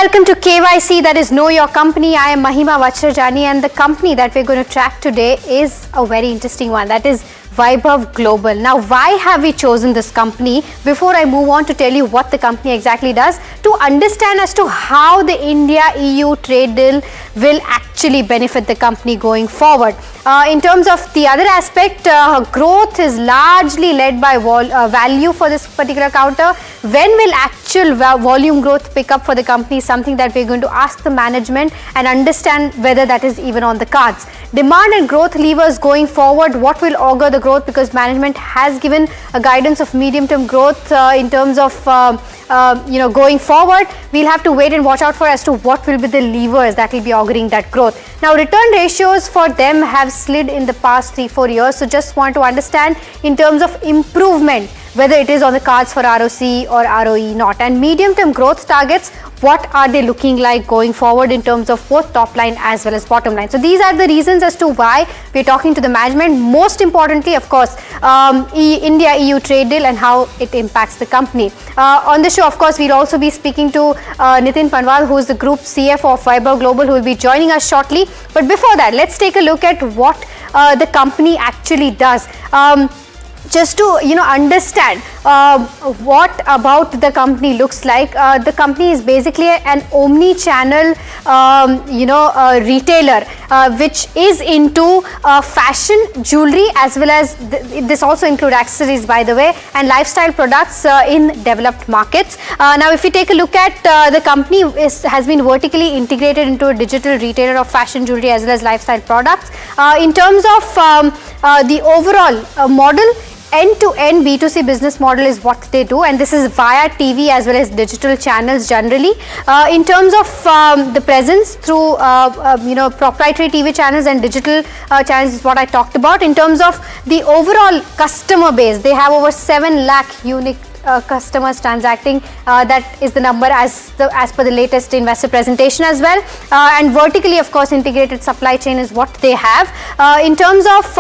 welcome to KYC, that is Know Your Company. I am Mahima Vachrajani, and the company that we're going to track today is a very interesting one. That is Vaibhav Global. Now, why have we chosen this company? Before I move on to tell you what the company exactly does, to understand as to how the India-EU trade deal will actually benefit the company going forward. In terms of the other aspect, growth is largely led by value for this particular counter. When will actual volume growth pick up for the company? Something that we're going to ask the management and understand whether that is even on the cards. Demand and growth levers going forward, what will augur the growth, because management has given a guidance of medium-term growth in terms of going forward. We'll have to wait and watch out for as to what will be the levers that will be auguring that growth. Now, return ratios for them have slid in the past 3-4 years. So just want to understand in terms of improvement, whether it is on the cards for ROC or ROE not. And medium-term growth targets, what are they looking like going forward in terms of both top line as well as bottom line? So these are the reasons as to why we're talking to the management. Most importantly, of course, India-EU trade deal and how it impacts the company. On the show, of course, we'll also be speaking to Nitin Panwal, who is the Group CFO of Vaibhav Global, who will be joining us shortly. But before that, let's take a look at what the company actually does. Just to understand what about the company looks like. The company is basically an omni-channel retailer which is into fashion, jewelry, as well as this also include accessories, by the way, and lifestyle products in developed markets. Now, if you take a look at the company has been vertically integrated into a digital retailer of fashion, jewelry, as well as lifestyle products. In terms of the overall model, end-to-end B2C business model is what they do, and this is via TV as well as digital channels generally. In terms of the presence through proprietary TV channels and digital channels is what I talked about. In terms of the overall customer base, they have over 7 lakh unique customers transacting. That is the number as per the latest investor presentation as well. And vertically, of course, integrated supply chain is what they have. In terms of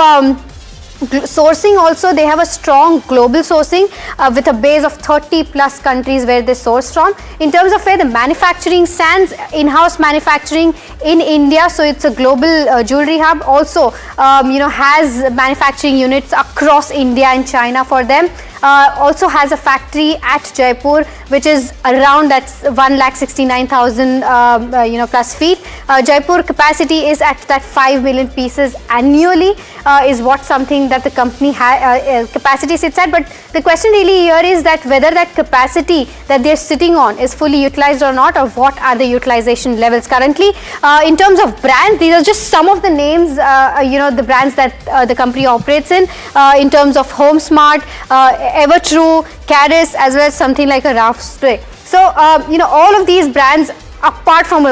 sourcing also, they have a strong global sourcing with a base of 30 plus countries where they source from. In terms of where the manufacturing stands, in-house manufacturing in India, so it's a global jewelry hub, also has manufacturing units across India and China for them. Also has a factory at Jaipur, which is around that's 1,69,000 plus feet. Jaipur capacity is at that 5 million pieces annually is what something that the company capacity sits at. But the question really here is that whether that capacity that they're sitting on is fully utilized or not, or what are the utilization levels currently. In terms of brands, these are just some of the names, the brands that the company operates in terms of Home Smart, Evertrue, Caris, as well as something like a Ralph Lauren. So all of these brands, apart from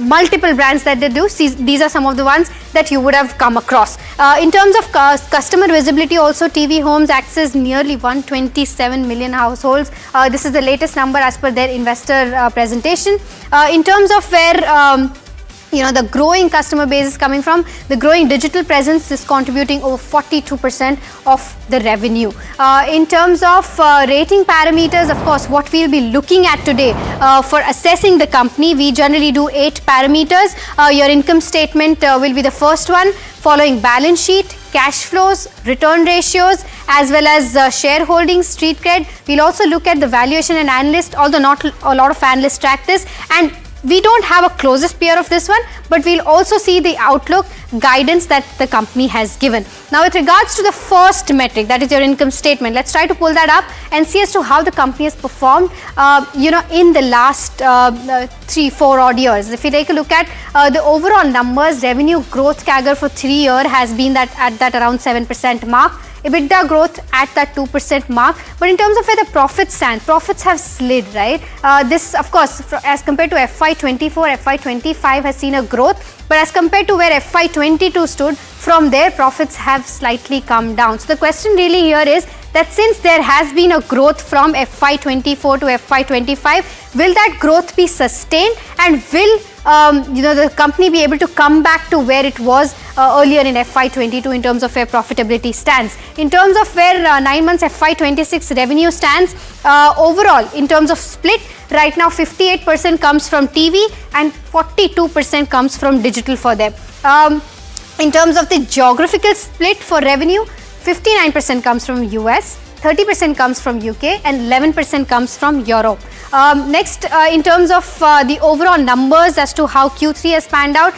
multiple brands that they do, these are some of the ones that you would have come across. In terms of customer visibility also, TV Homes access nearly 127 million households. This is the latest number as per their investor presentation. In terms of where the growing customer base is coming from, the growing digital presence is contributing over 42% of the revenue. In terms of rating parameters, of course, what we'll be looking at today for assessing the company, we generally do 8 parameters. Your income statement will be the first one, following balance sheet, cash flows, return ratios, as well as shareholding, street cred. We'll also look at the valuation and analyst, although not a lot of analysts track this, and we don't have a closest peer of this one, but we'll also see the outlook guidance that the company has given. Now, with regards to the first metric, that is your income statement, let's try to pull that up and see as to how the company has performed, in the last 3-4 odd years. If you take a look at the overall numbers, revenue growth CAGR for 3 years has been at that around 7% mark. EBITDA growth at that 2% mark. But in terms of where the profits stand, profits have slid, right? This, of course, as compared to FY24, FY25 has seen a growth. But as compared to where FY22 stood, from there profits have slightly come down. So the question really here is that since there has been a growth from FY24 to FY25, will that growth be sustained, and will the company be able to come back to where it was earlier in FY22 in terms of where profitability stands. In terms of where 9 months FY26 revenue stands, overall in terms of split, right now 58% comes from TV and 42% comes from digital for them. In terms of the geographical split for revenue, 59% comes from US, 30% comes from UK and 11% comes from Europe. Next, in terms of the overall numbers as to how Q3 has panned out,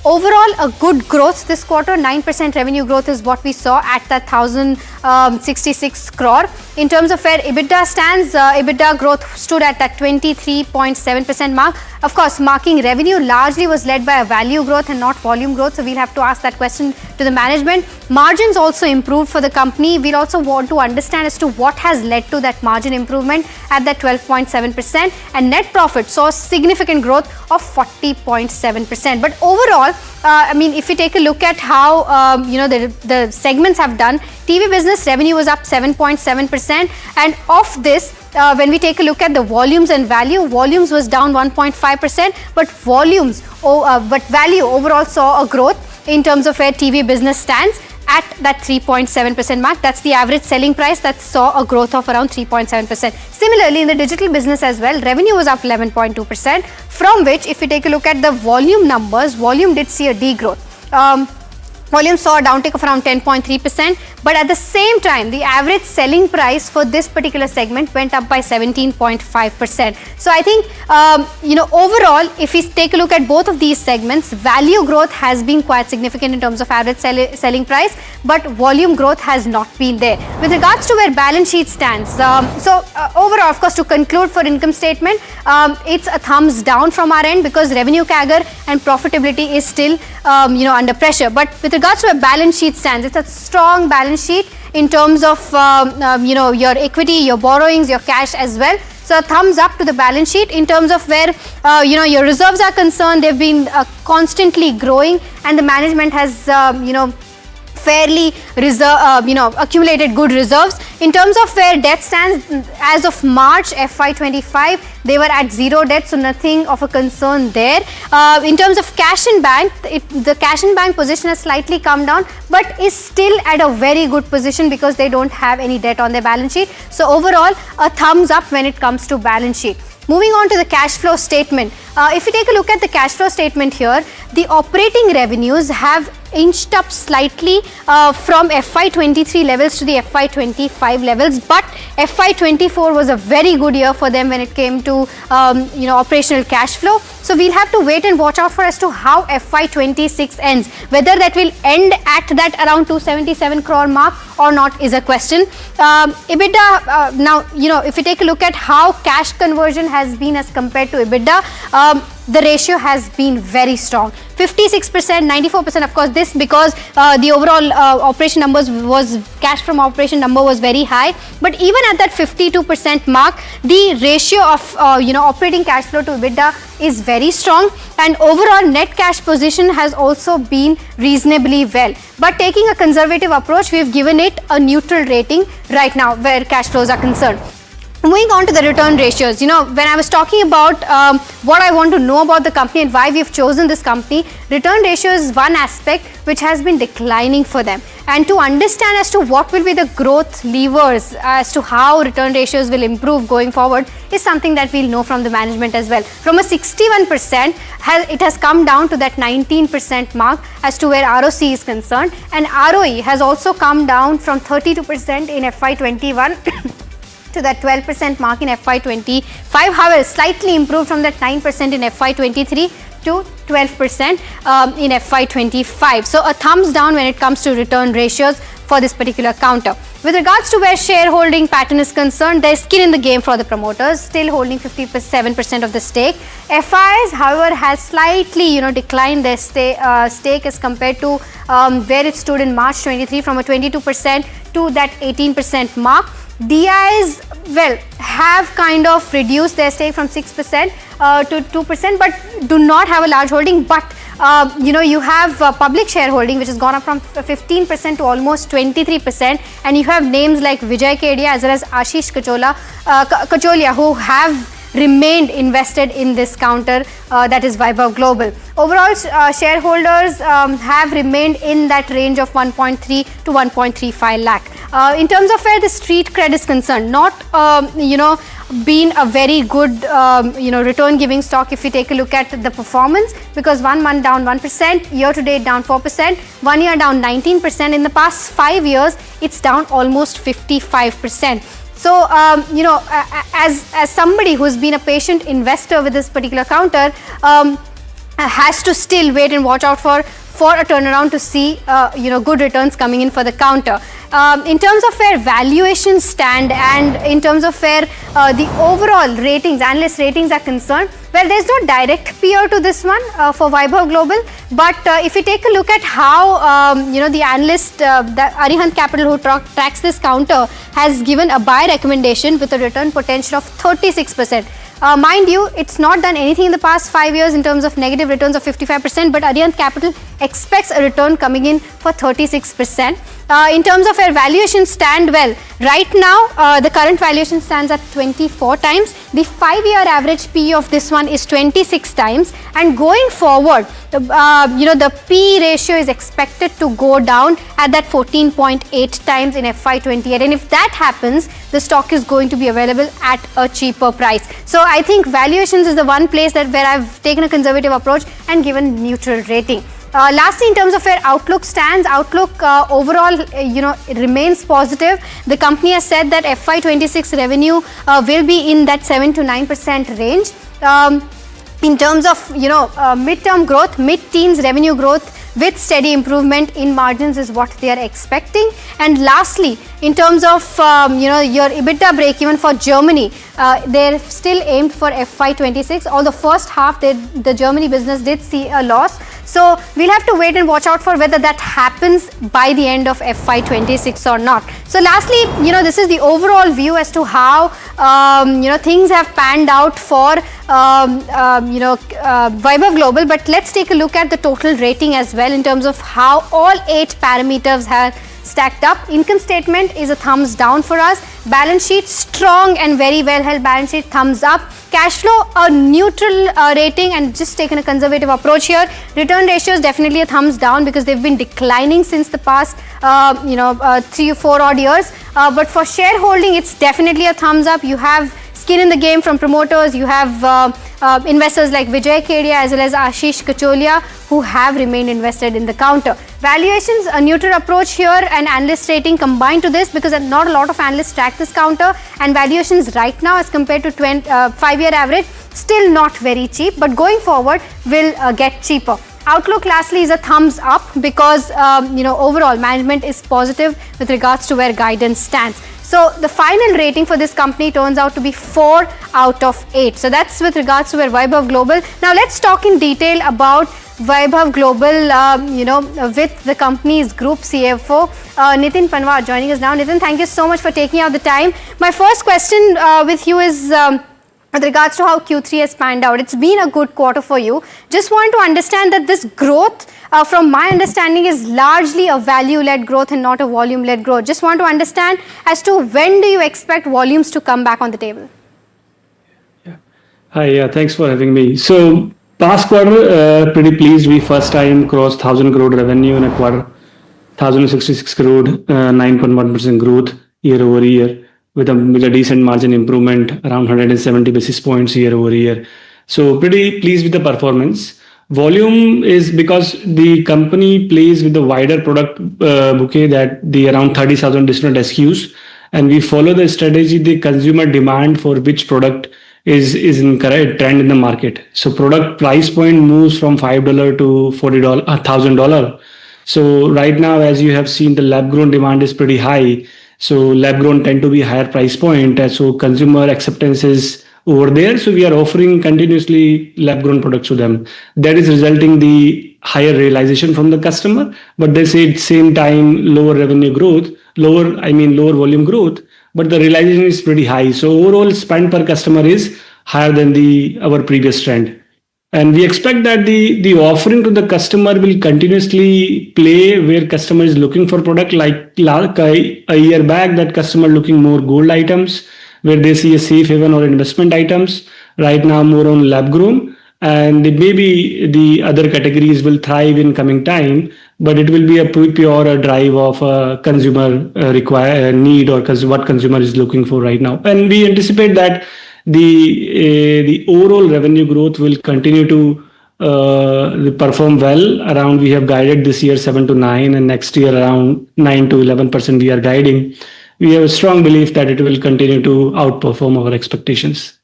overall a good growth this quarter. 9% revenue growth is what we saw at that 1,066 crore. In terms of where EBITDA stands, EBITDA growth stood at that 23.7% mark. Of course, marking revenue largely was led by a value growth and not volume growth. So we'll have to ask that question to the management. Margins also improved for the company. We'll also want to understand as to what has led to that margin improvement at that 12.7%. And net profit saw significant growth of 40.7%. But overall, I mean, if you take a look at how the segments have done, TV business revenue was up 7.7%, and of this, when we take a look at the volumes and value, volumes was down 1.5%, but value overall saw a growth in terms of where TV business stands at that 3.7% mark. That's the average selling price that saw a growth of around 3.7%. Similarly, in the digital business as well, revenue was up 11.2%, from which if you take a look at the volume numbers, volume did see a degrowth. Volume saw a downtick of around 10.3%, but at the same time, the average selling price for this particular segment went up by 17.5%. So I think, overall, if we take a look at both of these segments, value growth has been quite significant in terms of average selling price, but volume growth has not been there. With regards to where balance sheet stands, overall, of course, to conclude for income statement, it's a thumbs down from our end because revenue CAGR and profitability is still, under pressure. But with regards to where balance sheet stands, it's a strong balance sheet in terms of your equity, your borrowings, your cash as well. So a thumbs up to the balance sheet. In terms of where your reserves are concerned, they've been constantly growing, and the management has fairly accumulated good reserves. In terms of where debt stands, as of March FY25, they were at zero debt, so nothing of a concern there. In terms of cash in bank, the cash in bank position has slightly come down, but is still at a very good position because they don't have any debt on their balance sheet. So overall, a thumbs up when it comes to balance sheet. Moving on to the cash flow statement. If you take a look at the cash flow statement here, the operating revenues have inched up slightly from FY23 levels to the FY25 levels, but FY24 was a very good year for them when it came to operational cash flow. So we'll have to wait and watch out for as to how FY26 ends. Whether that will end at that around 277 crore mark or not is a question. EBITDA, now, if you take a look at how cash conversion has been as compared to EBITDA, the ratio has been very strong. 56%, 94%, of course, this because the overall operation numbers was, cash from operation number was very high. But even at that 52% mark, the ratio of, operating cash flow to EBITDA is very strong. And overall net cash position has also been reasonably well. But taking a conservative approach, we've given it a neutral rating right now where cash flows are concerned. Moving on to the return ratios, when I was talking about what I want to know about the company and why we've chosen this company, return ratio is one aspect which has been declining for them. And to understand as to what will be the growth levers as to how return ratios will improve going forward is something that we'll know from the management as well. From a 61%, it has come down to that 19% mark as to where ROC is concerned. And ROE has also come down from 32% in FY21 to that 12% mark in FY25. However, slightly improved from that 9% in FY23 to 12% in FY25. So a thumbs down when it comes to return ratios for this particular counter. With regards to where shareholding pattern is concerned, there is skin in the game for the promoters, still holding 57% of the stake. FIs, however, has slightly declined their stake as compared to where it stood in March 23 from a 22% to that 18% mark. DIs, have kind of reduced their stake from 6% to 2%, but do not have a large holding. But, you have public shareholding, which has gone up from 15% to almost 23%. And you have names like Vijay Kedia as well as Ashish Kacholia, who have remained invested in this counter, that is Vaibhav Global. Overall, shareholders have remained in that range of 1.3 to 1.35 lakh. In terms of where the street cred is concerned, not been a very good return giving stock if you take a look at the performance, because 1 month down 1%, year to date down 4%, 1 year down 19%. In the past 5 years it's down almost 55%. So as somebody who's been a patient investor with this particular counter, has to still wait and watch out for a turnaround to see good returns coming in for the counter. In terms of where valuations stand and in terms of where the overall ratings, analyst ratings are concerned, well, there's no direct peer to this one for Vaibhav Global, but if you take a look at how the analyst, the Arihant Capital, who tracks this counter, has given a buy recommendation with a return potential of 36%. Mind you, it's not done anything in the past 5 years in terms of negative returns of 55%, but Arihant Capital expects a return coming in for 36%. In terms of where valuations stand, well, right now the current valuation stands at 24 times. The 5-year average PE of this one is 26 times, and going forward, the PE ratio is expected to go down at that 14.8 times in FY28, and if that happens, the stock is going to be available at a cheaper price. So I think valuations is the one place where I've taken a conservative approach and given neutral rating. Lastly, in terms of where outlook stands, outlook overall, it remains positive. The company has said that FY26 revenue will be in that 7 to 9% range. In terms of midterm growth, mid-teens revenue growth with steady improvement in margins is what they are expecting. And lastly, in terms of your EBITDA break even for Germany, they're still aimed for FY26. Although first half the Germany business did see a loss, so we'll have to wait and watch out for whether that happens by the end of FY26 or not. So lastly, this is the overall view as to how things have panned out for Vaibhav Global. But let's take a look at the total rating as well in terms of how all 8 parameters have stacked up. Income statement is a thumbs down for us. Balance sheet, strong and very well held balance sheet, thumbs up. Cash flow, a neutral rating and just taken a conservative approach here. Return ratio is definitely a thumbs down because they've been declining since the past 3 or 4 odd years. But for shareholding, it's definitely a thumbs up. You have skin in the game from promoters. You have investors like Vijay Kedia as well as Ashish Kacholia who have remained invested in the counter. Valuations, a neutral approach here, and analyst rating combined to this, because not a lot of analysts track this counter, and valuations right now as compared to 5-year average still not very cheap, but going forward will get cheaper. Outlook lastly is a thumbs up because overall management is positive with regards to where guidance stands. So the final rating for this company turns out to be 4 out of 8. So that's with regards to where Vaibhav Global. Now let's talk in detail about Vaibhav Global, with the company's group CFO, Nitin Panwar, joining us now. Nitin, thank you so much for taking out the time. My first question with you is with regards to how Q3 has panned out. It's been a good quarter for you. Just want to understand that this growth, from my understanding, is largely a value-led growth and not a volume-led growth. Just want to understand as to when do you expect volumes to come back on the table? Hi, thanks for having me. So past quarter, pretty pleased. We first time crossed 1,000 crore revenue in a quarter, 1,066 crore, 9.1% growth year over year, with a decent margin improvement around 170 basis points year over year. So pretty pleased with the performance. Volume is because the company plays with the wider product bouquet, that the around 30,000 different SKUs, and we follow the strategy, the consumer demand for which product is in correct trend in the market. So product price point moves from $5 to $40, $1,000. So right now, as you have seen, the lab grown demand is pretty high. So lab grown tend to be higher price point, and so consumer acceptance is over there. So we are offering continuously lab grown products to them. That is resulting the higher realization from the customer, but they say at the same time lower revenue growth, lower volume growth, but the realization is pretty high. So overall spend per customer is higher than our previous trend. And we expect that the offering to the customer will continuously play where customer is looking for product, like a year back, that customer looking more gold items, where they see a safe haven or investment items. right now more on lab grown, and maybe the other categories will thrive in coming time, but it will be a pure drive of a consumer need, or what consumer is looking for right now. And we anticipate that the overall revenue growth will continue to perform well. Around, we have guided this year 7 to 9, and next year around 9 to 11% we are guiding. We have a strong belief that it will continue to outperform our expectations.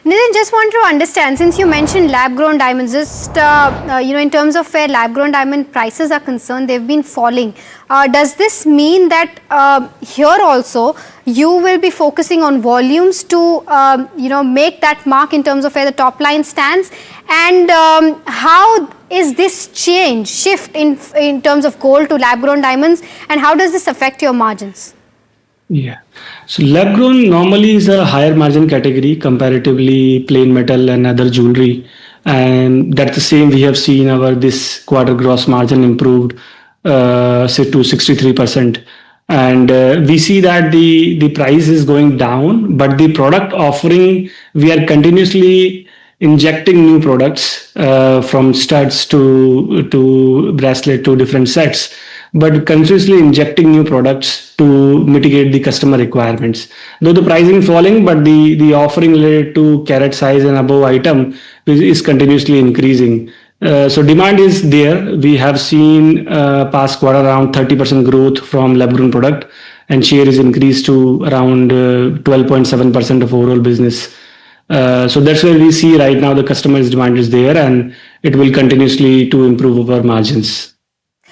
Nitin, just want to understand, since you mentioned lab-grown diamonds, just in terms of where lab-grown diamond prices are concerned, they've been falling. Does this mean that here also you will be focusing on volumes to make that mark in terms of where the top line stands? And how is this shift in terms of gold to lab-grown diamonds, and how does this affect your margins? Yeah. So lab grown normally is a higher margin category comparatively plain metal and other jewelry. And that's the same we have seen our this quarter gross margin improved say to 63%. And we see that the price is going down, but the product offering, we are continuously injecting new products from studs to bracelet to different sets, but continuously injecting new products to mitigate the customer requirements. Though the pricing falling, but the offering related to carat size and above item is continuously increasing. So demand is there. We have seen past quarter around 30% growth from lab-grown product, and share is increased to around 12.7% of overall business. So that's where we see right now the customer's demand is there, and it will continuously to improve our margins.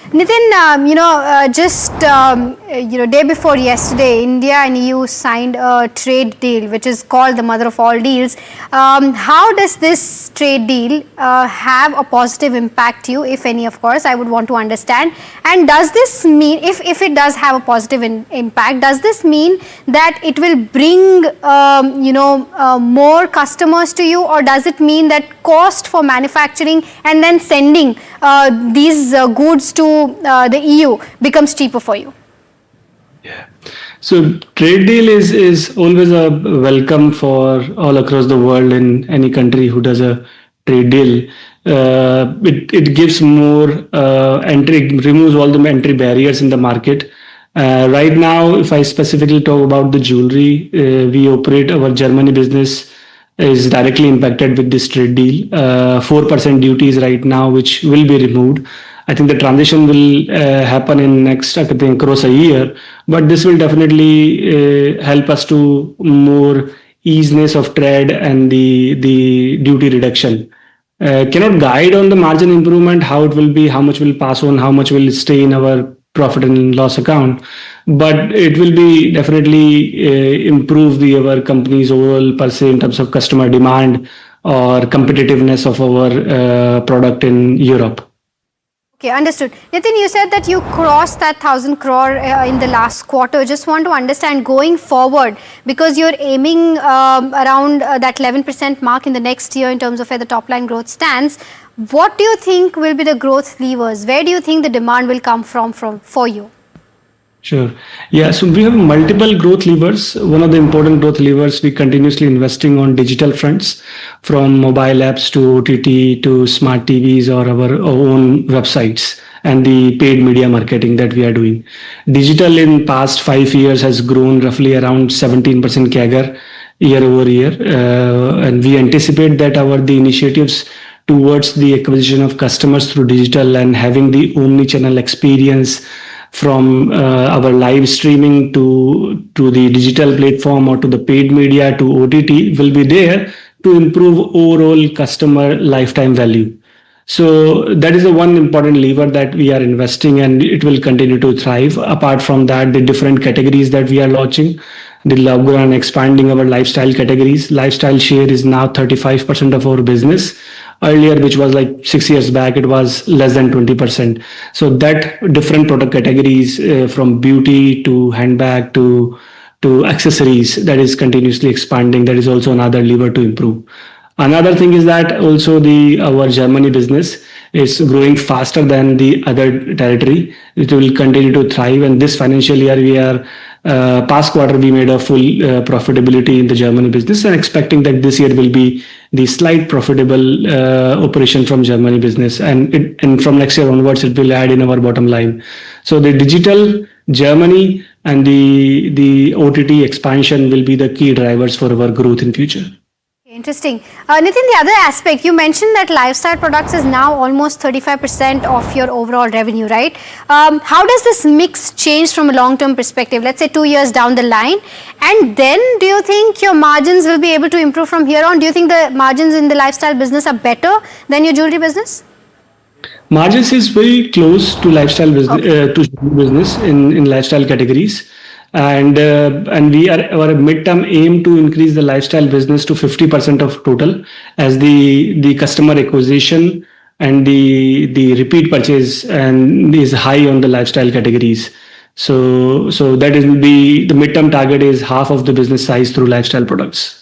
Nitin, day before yesterday, India and EU signed a trade deal, which is called the mother of all deals. How does this trade deal have a positive impact to you, if any, of course, I would want to understand. And does this mean, if it does have a positive impact, does this mean that it will bring, more customers to you, or does it mean that cost for manufacturing and then sending these goods to the EU becomes cheaper for you? Yeah. So trade deal is always a welcome for all across the world in any country who does a trade deal. It gives more entry, removes all the entry barriers in the market. Right now, if I specifically talk about the jewelry, we operate our Germany business is directly impacted with this trade deal. 4% duties right now, which will be removed. I think the transition will happen in next, I think, across a year, but this will definitely help us to more easiness of trade and the duty reduction. Cannot guide on the margin improvement, how it will be, how much will pass on, how much will stay in our profit and loss account, but it will be definitely improve our company's overall per se in terms of customer demand or competitiveness of our product in Europe. Okay, understood. Nitin, you said that you crossed that 1,000 crore in the last quarter. Just want to understand going forward, because you're aiming around that 11% mark in the next year in terms of where the top line growth stands. What do you think will be the growth levers? Where do you think the demand will come from for you? Sure. Yeah, so we have multiple growth levers. One of the important growth levers, we continuously investing on digital fronts, from mobile apps to OTT to smart TVs or our own websites, and the paid media marketing that we are doing. Digital in past 5 years has grown roughly around 17% CAGR year over year. And we anticipate that the initiatives towards the acquisition of customers through digital and having the omni-channel experience from our live streaming to the digital platform or to the paid media to OTT will be there to improve overall customer lifetime value. So that is the one important lever that we are investing, and it will continue to thrive. Apart from that, the different categories that we are launching, the lab-grown and expanding our lifestyle categories. Lifestyle share is now 35% of our business. Earlier, which was like 6 years back, it was less than 20%. So that different product categories from beauty to handbag to accessories, that is continuously expanding. That is also another lever to improve. Another thing is that also our Germany business, is growing faster than the other territory. It will continue to thrive. And this financial year, we are past quarter we made a full profitability in the Germany business, and expecting that this year will be the slight profitable operation from Germany business, and from next year onwards it will add in our bottom line. So the digital Germany and the OTT expansion will be the key drivers for our growth in future. Interesting. Nitin, the other aspect, you mentioned that lifestyle products is now almost 35% of your overall revenue, right? How does this mix change from a long-term perspective, let's say 2 years down the line? And then do you think your margins will be able to improve from here on? Do you think the margins in the lifestyle business are better than your jewelry business? Margins is very close to lifestyle business, to business in lifestyle categories. And we are our midterm aim to increase the lifestyle business to 50% of total, as the customer acquisition and the repeat purchase and is high on the lifestyle categories. So that is the midterm target is half of the business size through lifestyle products.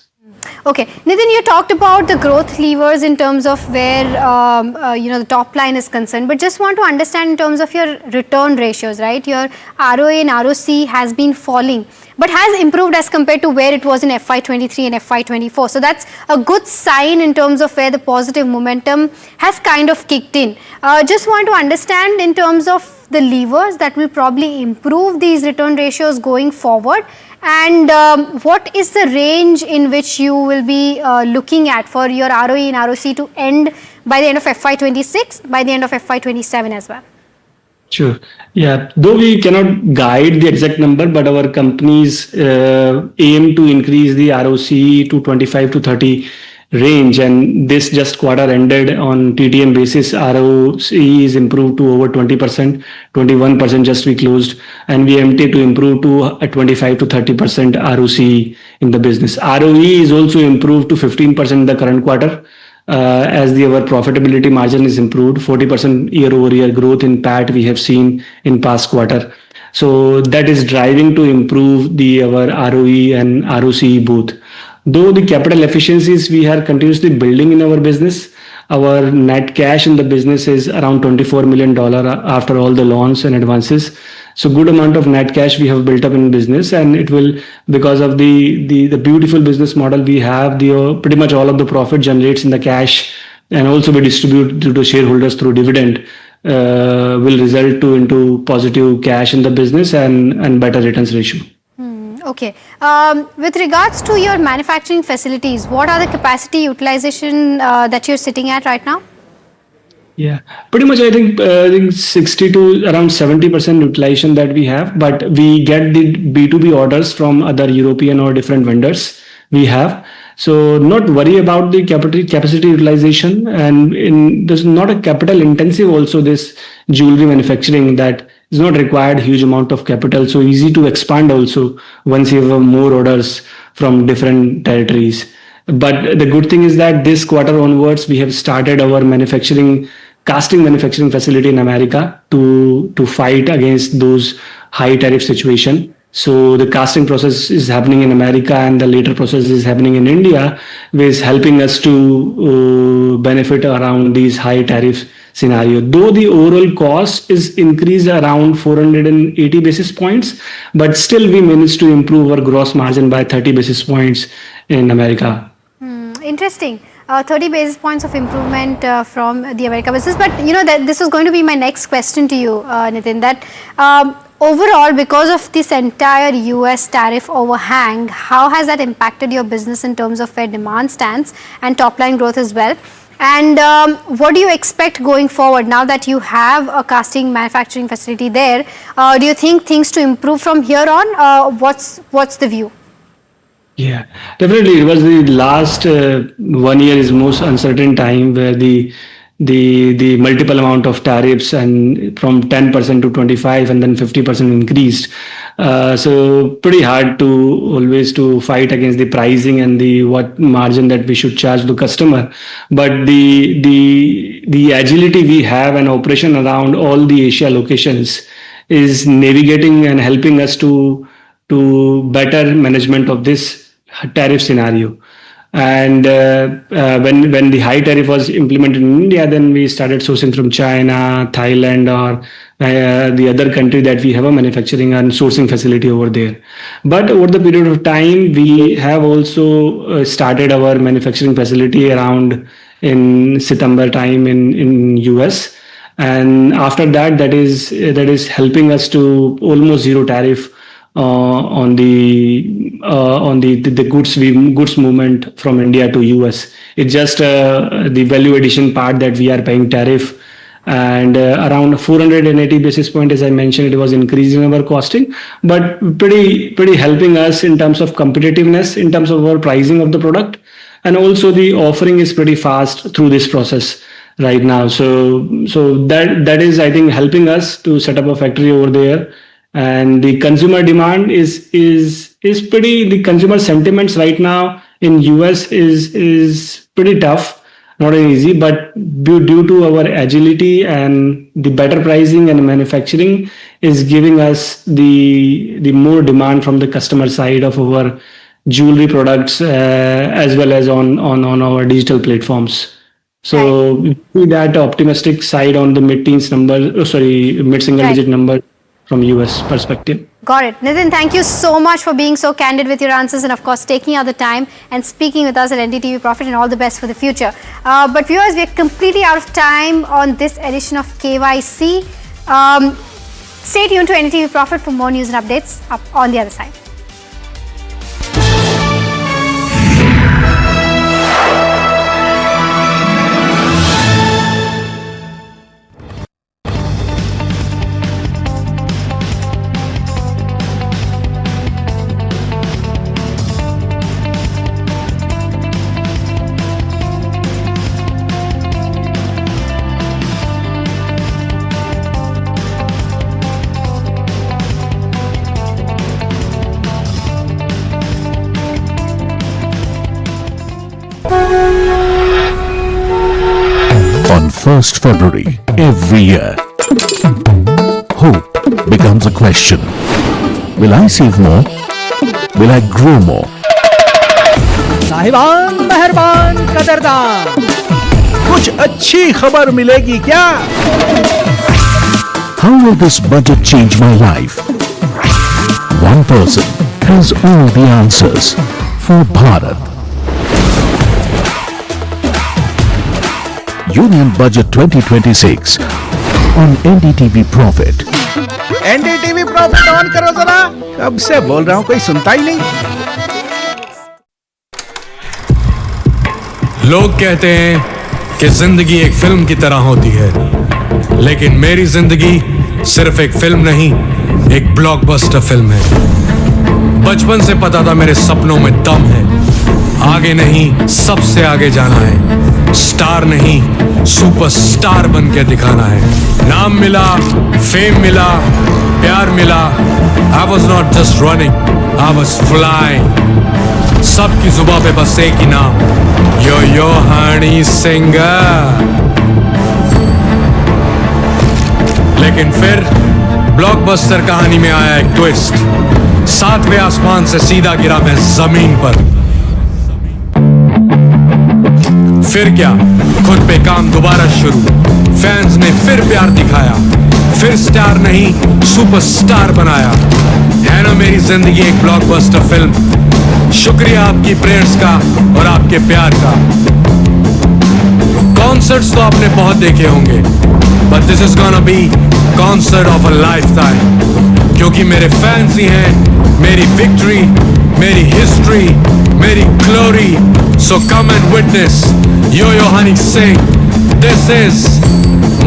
Okay, Nitin, you talked about the growth levers in terms of where the top line is concerned, but just want to understand in terms of your return ratios, right? Your ROA and ROC has been falling, but has improved as compared to where it was in FY23 and FY24. So that's a good sign in terms of where the positive momentum has kind of kicked in. Just want to understand in terms of the levers that will probably improve these return ratios going forward. And what is the range in which you will be looking at for your ROE and ROC to end by the end of FY26, by the end of FY27 as well? Sure. Yeah. Though we cannot guide the exact number, but our companies aim to increase the ROC to 25 to 30 range, and this just quarter ended on TTM basis. ROC is improved to over 20%, 21% just we closed, and we aim to improve to a 25 to 30% ROC in the business. ROE is also improved to 15% in the current quarter, as our profitability margin is improved. 40% year-over-year growth in PAT we have seen in past quarter. So that is driving to improve our ROE and ROC both. Though the capital efficiencies we are continuously building in our business, our net cash in the business is around $24 million after all the loans and advances. So good amount of net cash we have built up in business, and it will, because of the beautiful business model we have, pretty much all of the profit generates in the cash and also be distributed to the shareholders through dividend, will result into positive cash in the business and better returns ratio. Okay. With regards to your manufacturing facilities, what are the capacity utilization that you're sitting at right now? Yeah, pretty much I think 60 to around 70% utilization that we have, but we get the B2B orders from other European or different vendors we have. So not worry about the capacity utilization, and there's not a capital intensive also this jewelry manufacturing that is not required huge amount of capital. So easy to expand also once you have more orders from different territories. But the good thing is that this quarter onwards, we have started our casting manufacturing facility in America to fight against those high tariff situation. So the casting process is happening in America, and the later process is happening in India, which is helping us to benefit around these high tariff scenario. Though the overall cost is increased around 480 basis points, but still we managed to improve our gross margin by 30 basis points in America. Interesting. 30 basis points of improvement from the America business. But that this was going to be my next question to you, Nitin, that overall, because of this entire US tariff overhang, how has that impacted your business in terms of where demand stands and top line growth as well? And what do you expect going forward now that you have a casting manufacturing facility there? Do you think things to improve from here on? What's the view? Yeah, definitely. It was the last 1 year is most uncertain time where the multiple amount of tariffs and from 10% to 25 and then 50% increased. So pretty hard to always to fight against the pricing and the what margin that we should charge the customer. But the agility we have and operation around all the Asia locations is navigating and helping us to better management of this tariff scenario. And when the high tariff was implemented in India, then we started sourcing from China, Thailand, or the other country that we have a manufacturing and sourcing facility over there. But over the period of time, we have also started our manufacturing facility around in September time in US. And after that, that is helping us to almost zero tariff on the goods movement from India to US. It's just the value addition part that we are paying tariff, and around 480 basis point, as I mentioned, it was increasing our costing, but pretty helping us in terms of competitiveness, in terms of our pricing of the product, and also the offering is pretty fast through this process right now. So that is, I think, helping us to set up a factory over there. And the consumer demand is pretty, the consumer sentiments right now in US is pretty tough, not easy, but due to our agility and the better pricing and manufacturing is giving us the more demand from the customer side of our jewelry products, as well as on our digital platforms. So we see that optimistic side on the mid-teens number, mid-single digit number from US perspective. Got it. Nitin, thank you so much for being so candid with your answers and, of course, taking out the time and speaking with us at NDTV Profit, and all the best for the future. But viewers, we're completely out of time on this edition of KYC. Stay tuned to NDTV Profit for more news and updates up on the other side. On 1st February every year, hope becomes a question. Will I save more? Will I grow more? साहिबान, मेहरबान, कदरदान, कुछ अच्छी खबर मिलेगी क्या? How will this budget change my life? One person has all the answers for Bharat. Union Budget 2026 on NDTV Profit. NDTV Profit on करो जरा, कब से बोल रहा हूँ, कोई सुनता ही नहीं. लोग कहते हैं कि जिंदगी एक फिल्म की तरह होती है, लेकिन मेरी जिंदगी सिर्फ एक फिल्म नहीं, एक ब्लॉकबस्टर फिल्म है। बचपन से पता था मेरे सपनों में दम है, आगे नहीं सबसे आगे जाना है, स्टार नहीं सुपरस्टार बन के दिखाना है। नाम मिला, फेम मिला, प्यार मिला, I was not just running, I was flying। सबकी जुबां पे बस एक ही नाम, यो हनी सिंह। लेकिन फिर ब्लॉकबस्टर कहानी में आया एक ट्विस्ट, 7वें आसमान से सीधा गिरा मैं जमीन पर। फिर क्या, खुद पे काम दोबारा शुरू, फैंस ने फिर प्यार दिखाया, फिर स्टार नहीं सुपरस्टार बनाया। है ना मेरी जिंदगी एक ब्लॉकबस्टर फिल्म। शुक्रिया आपकी प्रेयर्स का और आपके प्यार का। कॉन्सर्ट्स तो आपने बहुत देखे होंगे, but this is gonna be concert of a lifetime, क्योंकि मेरे फैंस ही हैं मेरी विक्ट्री, मेरी हिस्ट्री, मेरी glory. So come and witness Yo Honey Singh, this is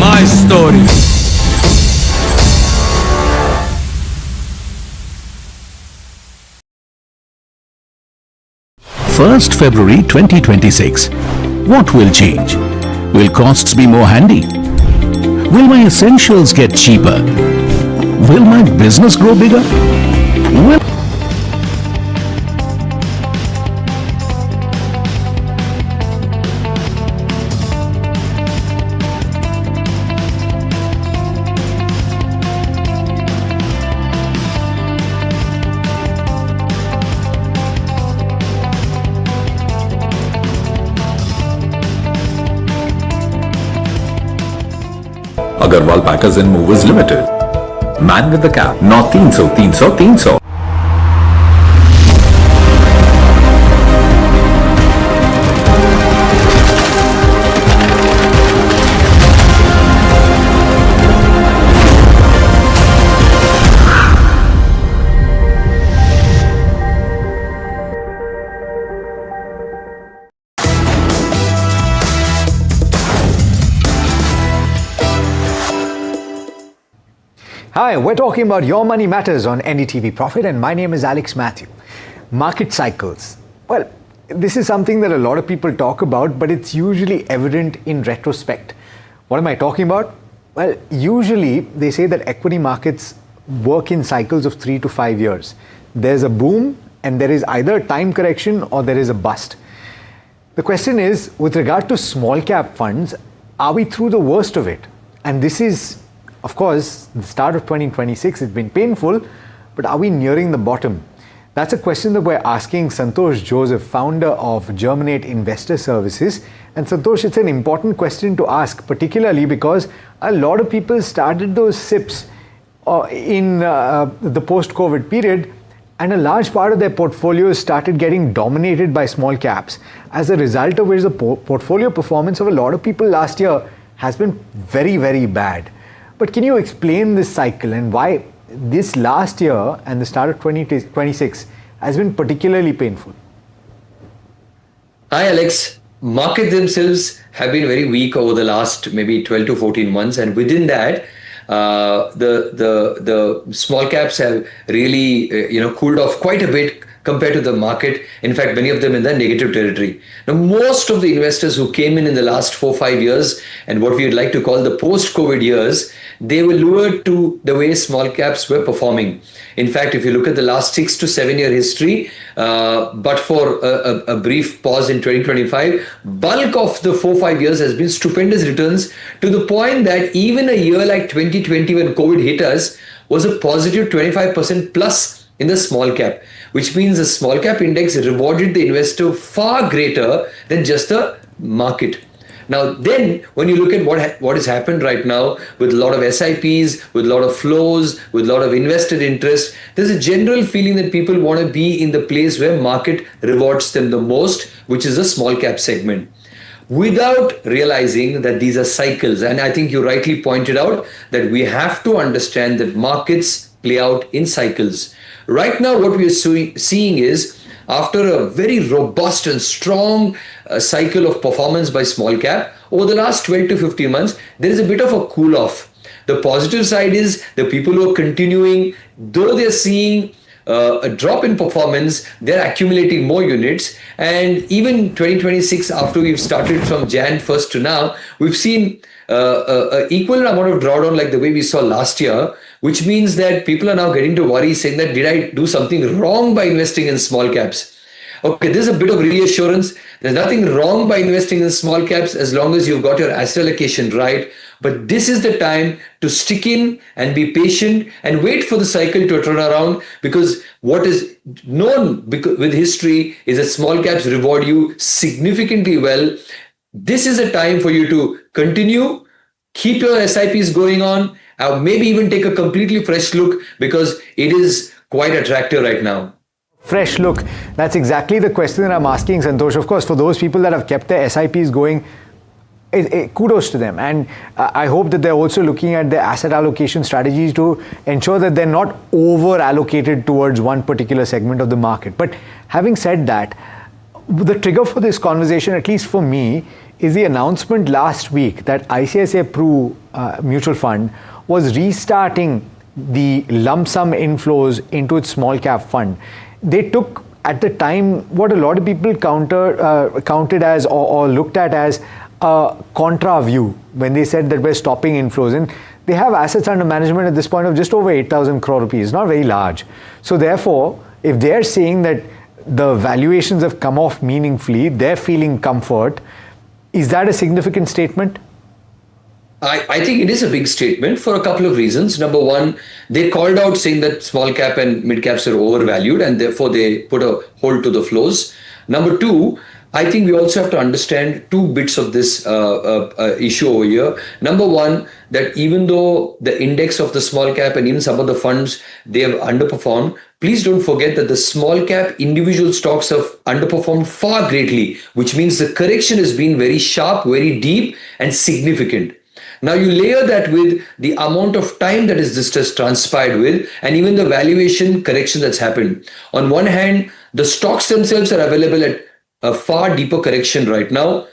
my story. 1st February 2026. What will change? Will costs be more handy? Will my essentials get cheaper? Will my business grow bigger? Will Agarwal Packers and Movers Limited. Man with the cap. Not 300, 300, 300. Hi, we're talking about Your Money Matters on NDTV Profit, and my name is Alex Matthew. Market cycles. Well, this is something that a lot of people talk about, but it's usually evident in retrospect. What am I talking about? Well, usually they say that equity markets work in cycles of 3 to 5 years. There's a boom, and there is either a time correction or there is a bust. The question is, with regard to small cap funds, are we through the worst of it? And this is, of course, the start of 2026. It's been painful, but are we nearing the bottom? That's a question that we're asking Santosh Joseph, founder of Germinate Investor Services. And Santosh, it's an important question to ask, particularly because a lot of people started those SIPs in the post-COVID period, and a large part of their portfolios started getting dominated by small caps, as a result of which the portfolio performance of a lot of people last year has been very, very bad. But can you explain this cycle and why this last year and the start of 2026 has been particularly painful? Hi, Alex. Markets themselves have been very weak over the last maybe 12 to 14 months. And within that, the small caps have really cooled off quite a bit compared to the market. In fact, many of them in the negative territory. Now, most of the investors who came in the last 4-5 years and what we would like to call the post-COVID years, they were lured to the way small caps were performing. In fact, if you look at the last 6 to 7 year history, but for a brief pause in 2025, bulk of the 4-5 years has been stupendous returns, to the point that even a year like 2020 when COVID hit us was a positive 25% plus in the small cap, which means the small cap index rewarded the investor far greater than just the market. Now, then, when you look at what has happened right now with a lot of SIPs, with a lot of flows, with a lot of invested interest, there's a general feeling that people want to be in the place where market rewards them the most, which is the small cap segment, without realizing that these are cycles. And I think you rightly pointed out that we have to understand that markets play out in cycles. Right now, what we are seeing is, after a very robust and strong cycle of performance by small cap, over the last 12 to 15 months, there is a bit of a cool off. The positive side is the people who are continuing, though they're seeing a drop in performance, they're accumulating more units. And even 2026, after we've started from Jan 1st to now, we've seen an equal amount of drawdown like the way we saw last year, which means that people are now getting to worry, saying that, did I do something wrong by investing in small caps? Okay, this is a bit of reassurance. There's nothing wrong by investing in small caps as long as you've got your asset allocation right. But this is the time to stick in and be patient and wait for the cycle to turn around, because what is known with history is that small caps reward you significantly well. This is a time for you to continue, keep your SIPs going on, maybe even take a completely fresh look, because it is quite attractive right now. Fresh look. That's exactly the question that I'm asking, Santosh. Of course, for those people that have kept their SIPs going, kudos to them. And I hope that they're also looking at their asset allocation strategies to ensure that they're not over allocated towards one particular segment of the market. But having said that, the trigger for this conversation, at least for me, is the announcement last week that ICICI Pru mutual fund was restarting the lump sum inflows into its small cap fund. They took, at the time, what a lot of people counted as or looked at as a contra view when they said that we're stopping inflows. And they have assets under management at this point of just over 8,000 crore rupees, not very large. So therefore, if they're saying that the valuations have come off meaningfully, they're feeling comfort, is that a significant statement? I think it is a big statement for a couple of reasons. Number one, they called out saying that small cap and mid caps are overvalued, and therefore they put a hold to the flows. Number two, I think we also have to understand two bits of this issue over here. Number one, that even though the index of the small cap and even some of the funds, they have underperformed, please don't forget that the small cap individual stocks have underperformed far greatly, which means the correction has been very sharp, very deep and significant. Now you layer that with the amount of time that is this has transpired with, and even the valuation correction that's happened. On one hand, the stocks themselves are available at a far deeper correction right now.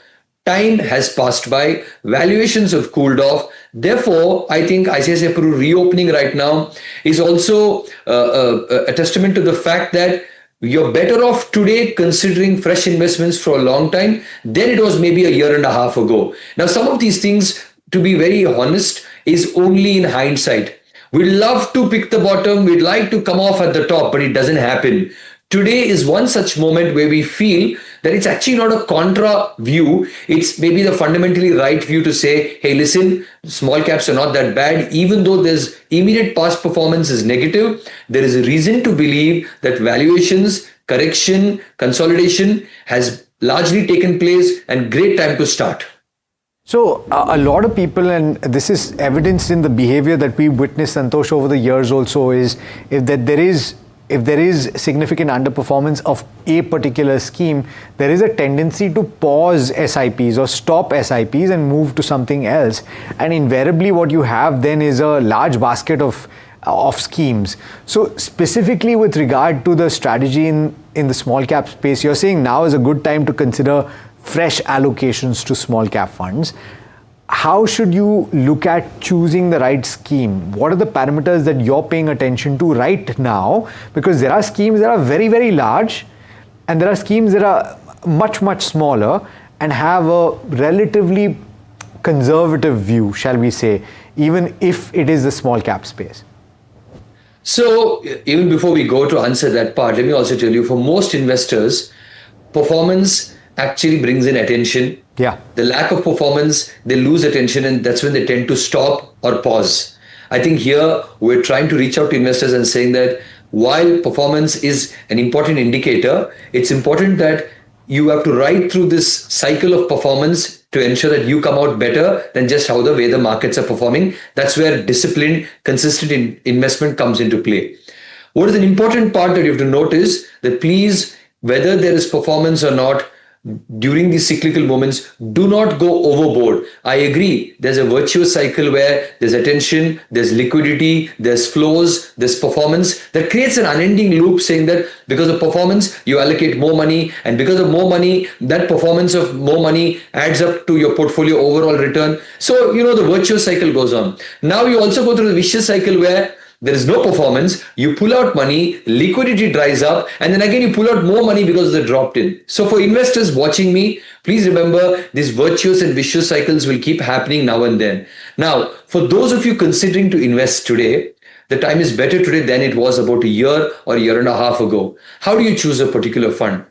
Time has passed by, valuations have cooled off. Therefore, I think ICICI Pru reopening right now is also a testament to the fact that you're better off today considering fresh investments for a long time than it was maybe a year and a half ago. Now, some of these things, to be very honest, is only in hindsight. We'd love to pick the bottom, we'd like to come off at the top, but it doesn't happen. Today is one such moment where we feel that it's actually not a contra view. It's maybe the fundamentally right view to say, hey, listen, small caps are not that bad. Even though there's immediate past performance is negative, there is a reason to believe that valuations, correction, consolidation has largely taken place and great time to start. So a lot of people, and this is evidenced in the behavior that we witnessed, Santosh, over the years also, is if there is significant underperformance of a particular scheme, there is a tendency to pause SIPs or stop SIPs and move to something else. And invariably what you have then is a large basket of schemes. So specifically with regard to the strategy in the small cap space, you're saying now is a good time to consider fresh allocations to small cap funds. How should you look at choosing the right scheme? What are the parameters that you're paying attention to right now? Because there are schemes that are very, very large, and there are schemes that are much, much smaller and have a relatively conservative view, shall we say, even if it is the small cap space. So even before we go to answer that part, let me also tell you, for most investors, performance actually brings in attention. Yeah. The lack of performance, they lose attention, and that's when they tend to stop or pause. I think here we're trying to reach out to investors and saying that while performance is an important indicator, it's important that you have to ride through this cycle of performance to ensure that you come out better than just how the way the markets are performing. That's where disciplined, consistent investment comes into play. What is an important part that you have to note is that please, whether there is performance or not, during these cyclical moments, do not go overboard. I agree, there's a virtuous cycle where there's attention, there's liquidity, there's flows, there's performance that creates an unending loop saying that because of performance, you allocate more money, and because of more money, that performance of more money adds up to your portfolio overall return. So, the virtuous cycle goes on. Now you also go through the vicious cycle where there is no performance, you pull out money, liquidity dries up, and then again you pull out more money because they dropped in. So for investors watching me, please remember these virtuous and vicious cycles will keep happening now and then. Now, for those of you considering to invest today, the time is better today than it was about a year or a year and a half ago. How do you choose a particular fund?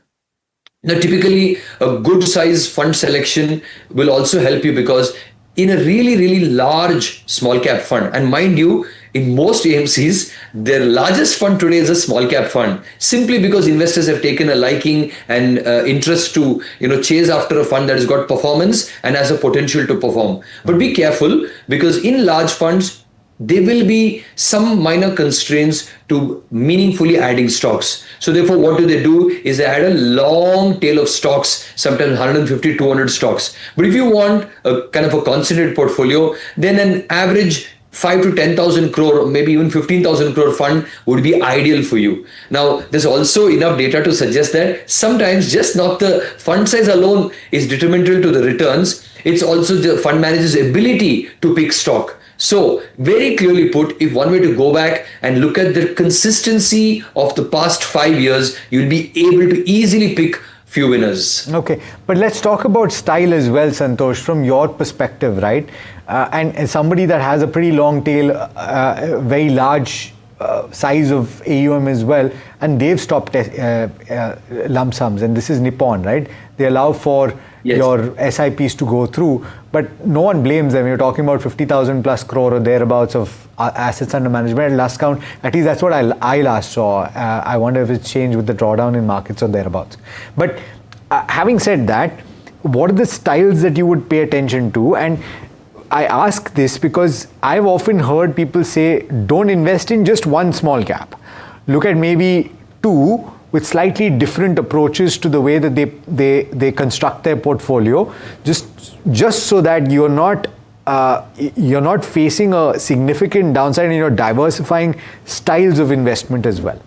Now, typically, a good size fund selection will also help you because in a really, really large small cap fund, and mind you, in most AMCs, their largest fund today is a small cap fund, simply because investors have taken a liking and interest to chase after a fund that has got performance and has a potential to perform. But be careful, because in large funds, there will be some minor constraints to meaningfully adding stocks. So therefore, what do? Is they add a long tail of stocks, sometimes 150, 200 stocks. But if you want a kind of a concentrated portfolio, then an average 5 to 10,000 crore, or maybe even 15,000 crore fund would be ideal for you. Now, there's also enough data to suggest that sometimes just not the fund size alone is detrimental to the returns. It's also the fund manager's ability to pick stock. So very clearly put, if one were to go back and look at the consistency of the past 5 years, you'll be able to easily pick few winners. Okay, but let's talk about style as well, Santosh, from your perspective, right? And somebody that has a pretty long tail, very large size of AUM as well, and they've stopped lump sums. And this is Nippon, right? They allow for your SIPs to go through, but no one blames them. You're talking about 50,000 plus crore or thereabouts of assets under management at last count. At least that's what I last saw. I wonder if it's changed with the drawdown in markets or thereabouts. But having said that, what are the styles that you would pay attention to? And I ask this because I've often heard people say, don't invest in just one small cap. Look at maybe two with slightly different approaches to the way that they construct their portfolio, just so that you're not facing a significant downside and you're diversifying styles of investment as well.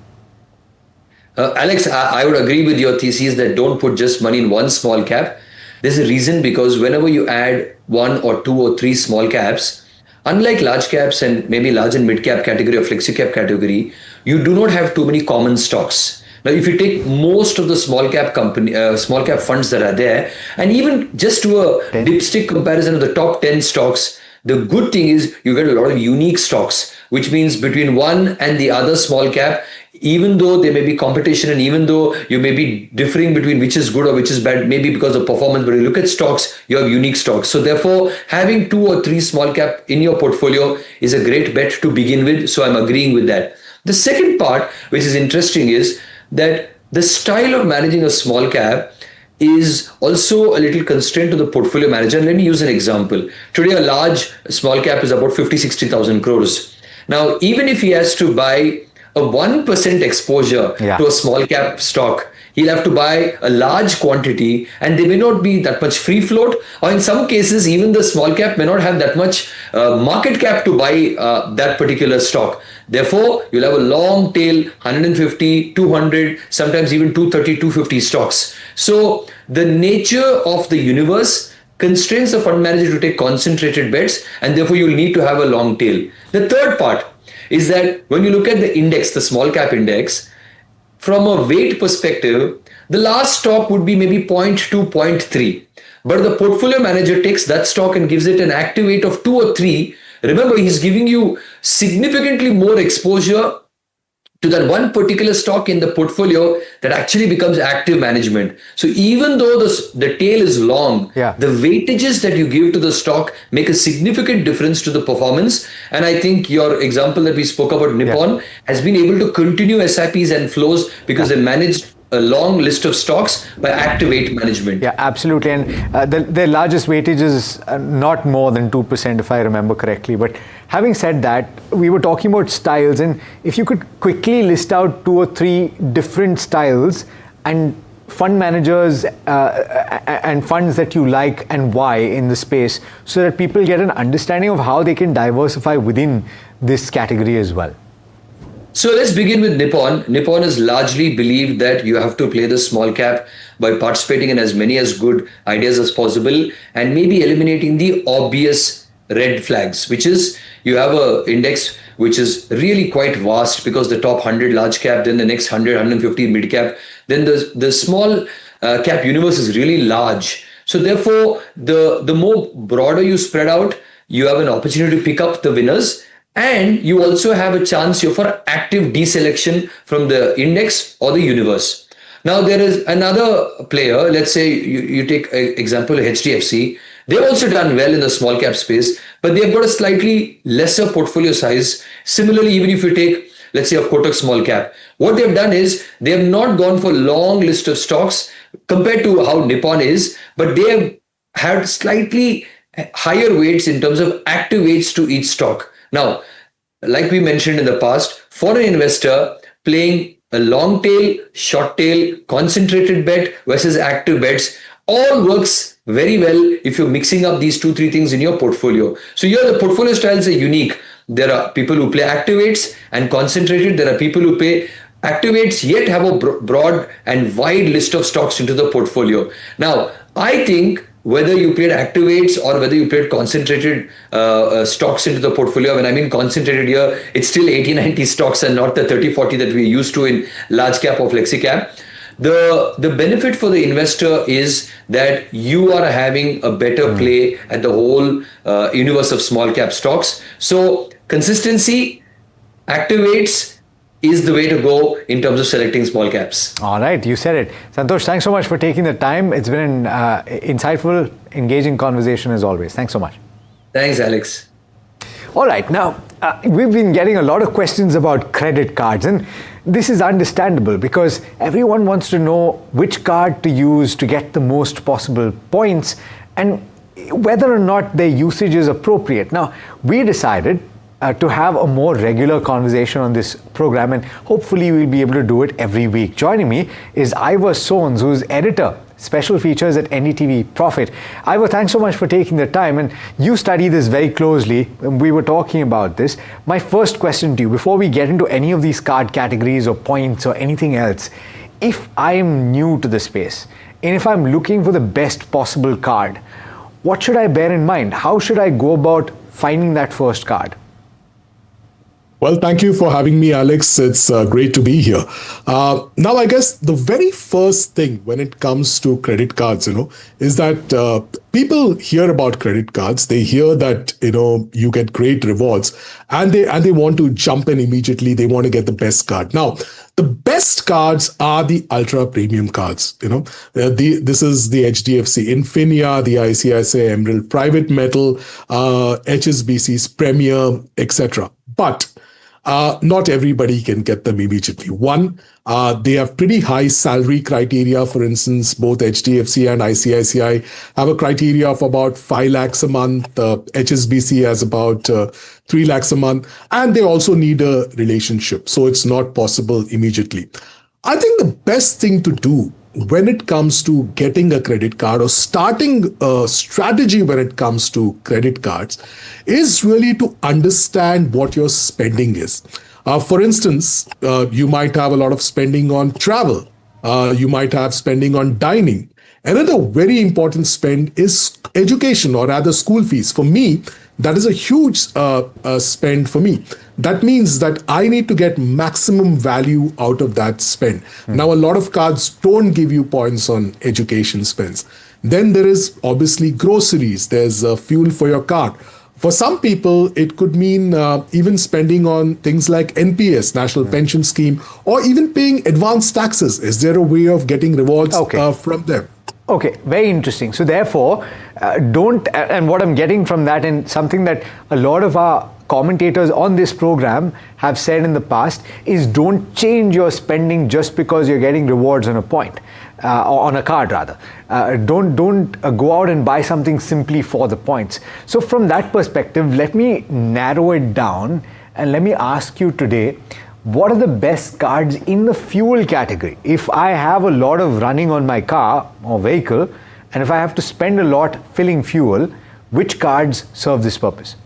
Alex, I would agree with your thesis that don't put just money in one small cap. There's a reason, because whenever you add one or two or three small caps, unlike large caps and maybe large and mid cap category or flexi cap category, you do not have too many common stocks. Now, if you take most of the small cap funds that are there, and even just do a dipstick comparison of the top 10 stocks, the good thing is you get a lot of unique stocks, which means between one and the other small cap, even though there may be competition and even though you may be differing between which is good or which is bad, maybe because of performance, but you look at stocks, you have unique stocks. So therefore, having two or three small cap in your portfolio is a great bet to begin with. So I'm agreeing with that. The second part, which is interesting, is that the style of managing a small cap is also a little constrained to the portfolio manager. And let me use an example. Today, a large small cap is about 50-60,000 crores. Now, even if he has to buy a 1% exposure to a small cap stock, he'll have to buy a large quantity, and there may not be that much free float, or in some cases, even the small cap may not have that much market cap to buy that particular stock. Therefore, you'll have a long tail, 150, 200, sometimes even 230, 250 stocks. So the nature of the universe constrains the fund manager to take concentrated bets, and therefore you'll need to have a long tail. The third part is that when you look at the index, the small cap index, from a weight perspective, the last stock would be maybe 0.2, 0.3. But the portfolio manager takes that stock and gives it an active weight of 2 or 3. Remember, he's giving you significantly more exposure to that one particular stock in the portfolio that actually becomes active management. So even though the tail is long, the weightages that you give to the stock make a significant difference to the performance. And I think your example that we spoke about, Nippon, has been able to continue SIPs and flows because they managed a long list of stocks by active weight management. Yeah, absolutely. And their largest weightage is not more than 2%, if I remember correctly. But having said that, we were talking about styles, and if you could quickly list out 2 or 3 different styles and fund managers and funds that you like and why in the space, so that people get an understanding of how they can diversify within this category as well. So let's begin with Nippon. Nippon has largely believed that you have to play the small cap by participating in as many as good ideas as possible and maybe eliminating the obvious red flags, which is you have a index which is really quite vast because the top 100 large cap, then the next 100, 150 mid cap, then the small cap universe is really large. So therefore, the more broader you spread out, you have an opportunity to pick up the winners. And you also have a chance here for active deselection from the index or the universe. Now, there is another player. Let's say you take example HDFC. They've also done well in the small cap space, but they've got a slightly lesser portfolio size. Similarly, even if you take, let's say, a Kotak small cap, what they've done is they have not gone for long list of stocks compared to how Nippon is, but they have had slightly higher weights in terms of active weights to each stock. Now, like we mentioned in the past, for an investor, playing a long tail, short tail, concentrated bet versus active bets all works very well if you're mixing up these 2-3 things in your portfolio. So here the portfolio styles are unique. There are people who play active weights and concentrated. There are people who play active weights yet have a broad and wide list of stocks into the portfolio. Now, I think whether you played active weights or whether you played concentrated stocks into the portfolio, when I mean concentrated here, it's still 80-90 stocks and not the 30-40 that we're used to in large cap or flexi cap. The benefit for the investor is that you are having a better play at the whole universe of small cap stocks. So consistency, activates is the way to go in terms of selecting small caps. All right, you said it. Santosh, thanks so much for taking the time. It's been an insightful, engaging conversation as always. Thanks so much. Thanks, Alex. All right, now we've been getting a lot of questions about credit cards, and this is understandable because everyone wants to know which card to use to get the most possible points and whether or not their usage is appropriate. Now, we decided to have a more regular conversation on this program, and hopefully we'll be able to do it every week. Joining me is Ivor Soanes, who's editor, special features at NDTV Profit. Ivor, thanks so much for taking the time, and you study this very closely. We were talking about this. My first question to you, before we get into any of these card categories or points or anything else, if I'm new to the space, and if I'm looking for the best possible card, what should I bear in mind? How should I go about finding that first card? Well, thank you for having me, Alex. It's great to be here. Now, I guess the very first thing when it comes to credit cards, is that people hear about credit cards. They hear that, you get great rewards and they want to jump in immediately. They want to get the best card. Now, the best cards are the ultra premium cards. This is the HDFC Infinia, the ICICI Emerald Private Metal, HSBC's Premier, etc. But not everybody can get them immediately. One, they have pretty high salary criteria. For instance, both HDFC and ICICI have a criteria of about 5 lakhs a month. HSBC has about 3 lakhs a month. And they also need a relationship. So it's not possible immediately. I think the best thing to do when it comes to getting a credit card or starting a strategy when it comes to credit cards is really to understand what your spending is. For instance, you might have a lot of spending on travel. You might have spending on dining. Another very important spend is education, or rather school fees. For me, that is a huge spend for me. That means that I need to get maximum value out of that spend. Now, a lot of cards don't give you points on education spends. Then there is obviously groceries. There's fuel for your car. For some people, it could mean even spending on things like NPS, National Pension Scheme, or even paying advanced taxes. Is there a way of getting rewards from them? Okay, very interesting. So therefore, and what I'm getting from that, and something that a lot of our commentators on this program have said in the past, is don't change your spending just because you're getting rewards on a point, or on a card rather. Don't go out and buy something simply for the points. So from that perspective, let me narrow it down and let me ask you today, what are the best cards in the fuel category? If I have a lot of running on my car or vehicle, and if I have to spend a lot filling fuel, which cards serve this purpose?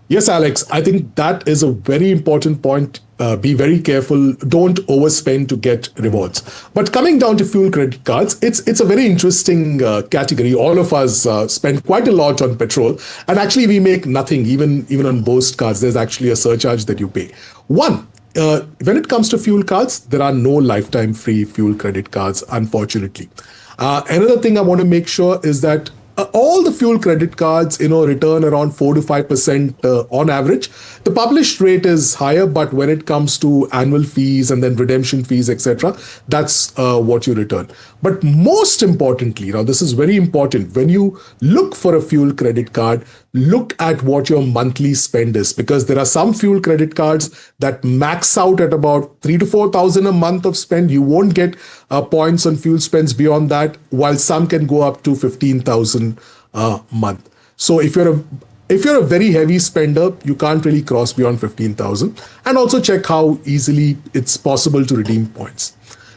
Yes, Alex, I think that is a very important point. Be very careful. Don't overspend to get rewards. But coming down to fuel credit cards, it's a very interesting category. All of us spend quite a lot on petrol, and actually we make nothing. Even on Boast cards, there's actually a surcharge that you pay. One, when it comes to fuel cards, there are no lifetime free fuel credit cards, unfortunately. Another thing I want to make sure is that all the fuel credit cards, return around 4 to 5% on average. The published rate is higher, but when it comes to annual fees and then redemption fees, etc., that's what you return. But most importantly, now this is very important, when you look for a fuel credit card, look at what your monthly spend is, because there are some fuel credit cards that max out at about 3,000 to 4,000 a month of spend. You won't get points on fuel spends beyond that, while some can go up to 15,000 a month. So if you're a very heavy spender, you can't really cross beyond 15,000. And also check how easily it's possible to redeem points.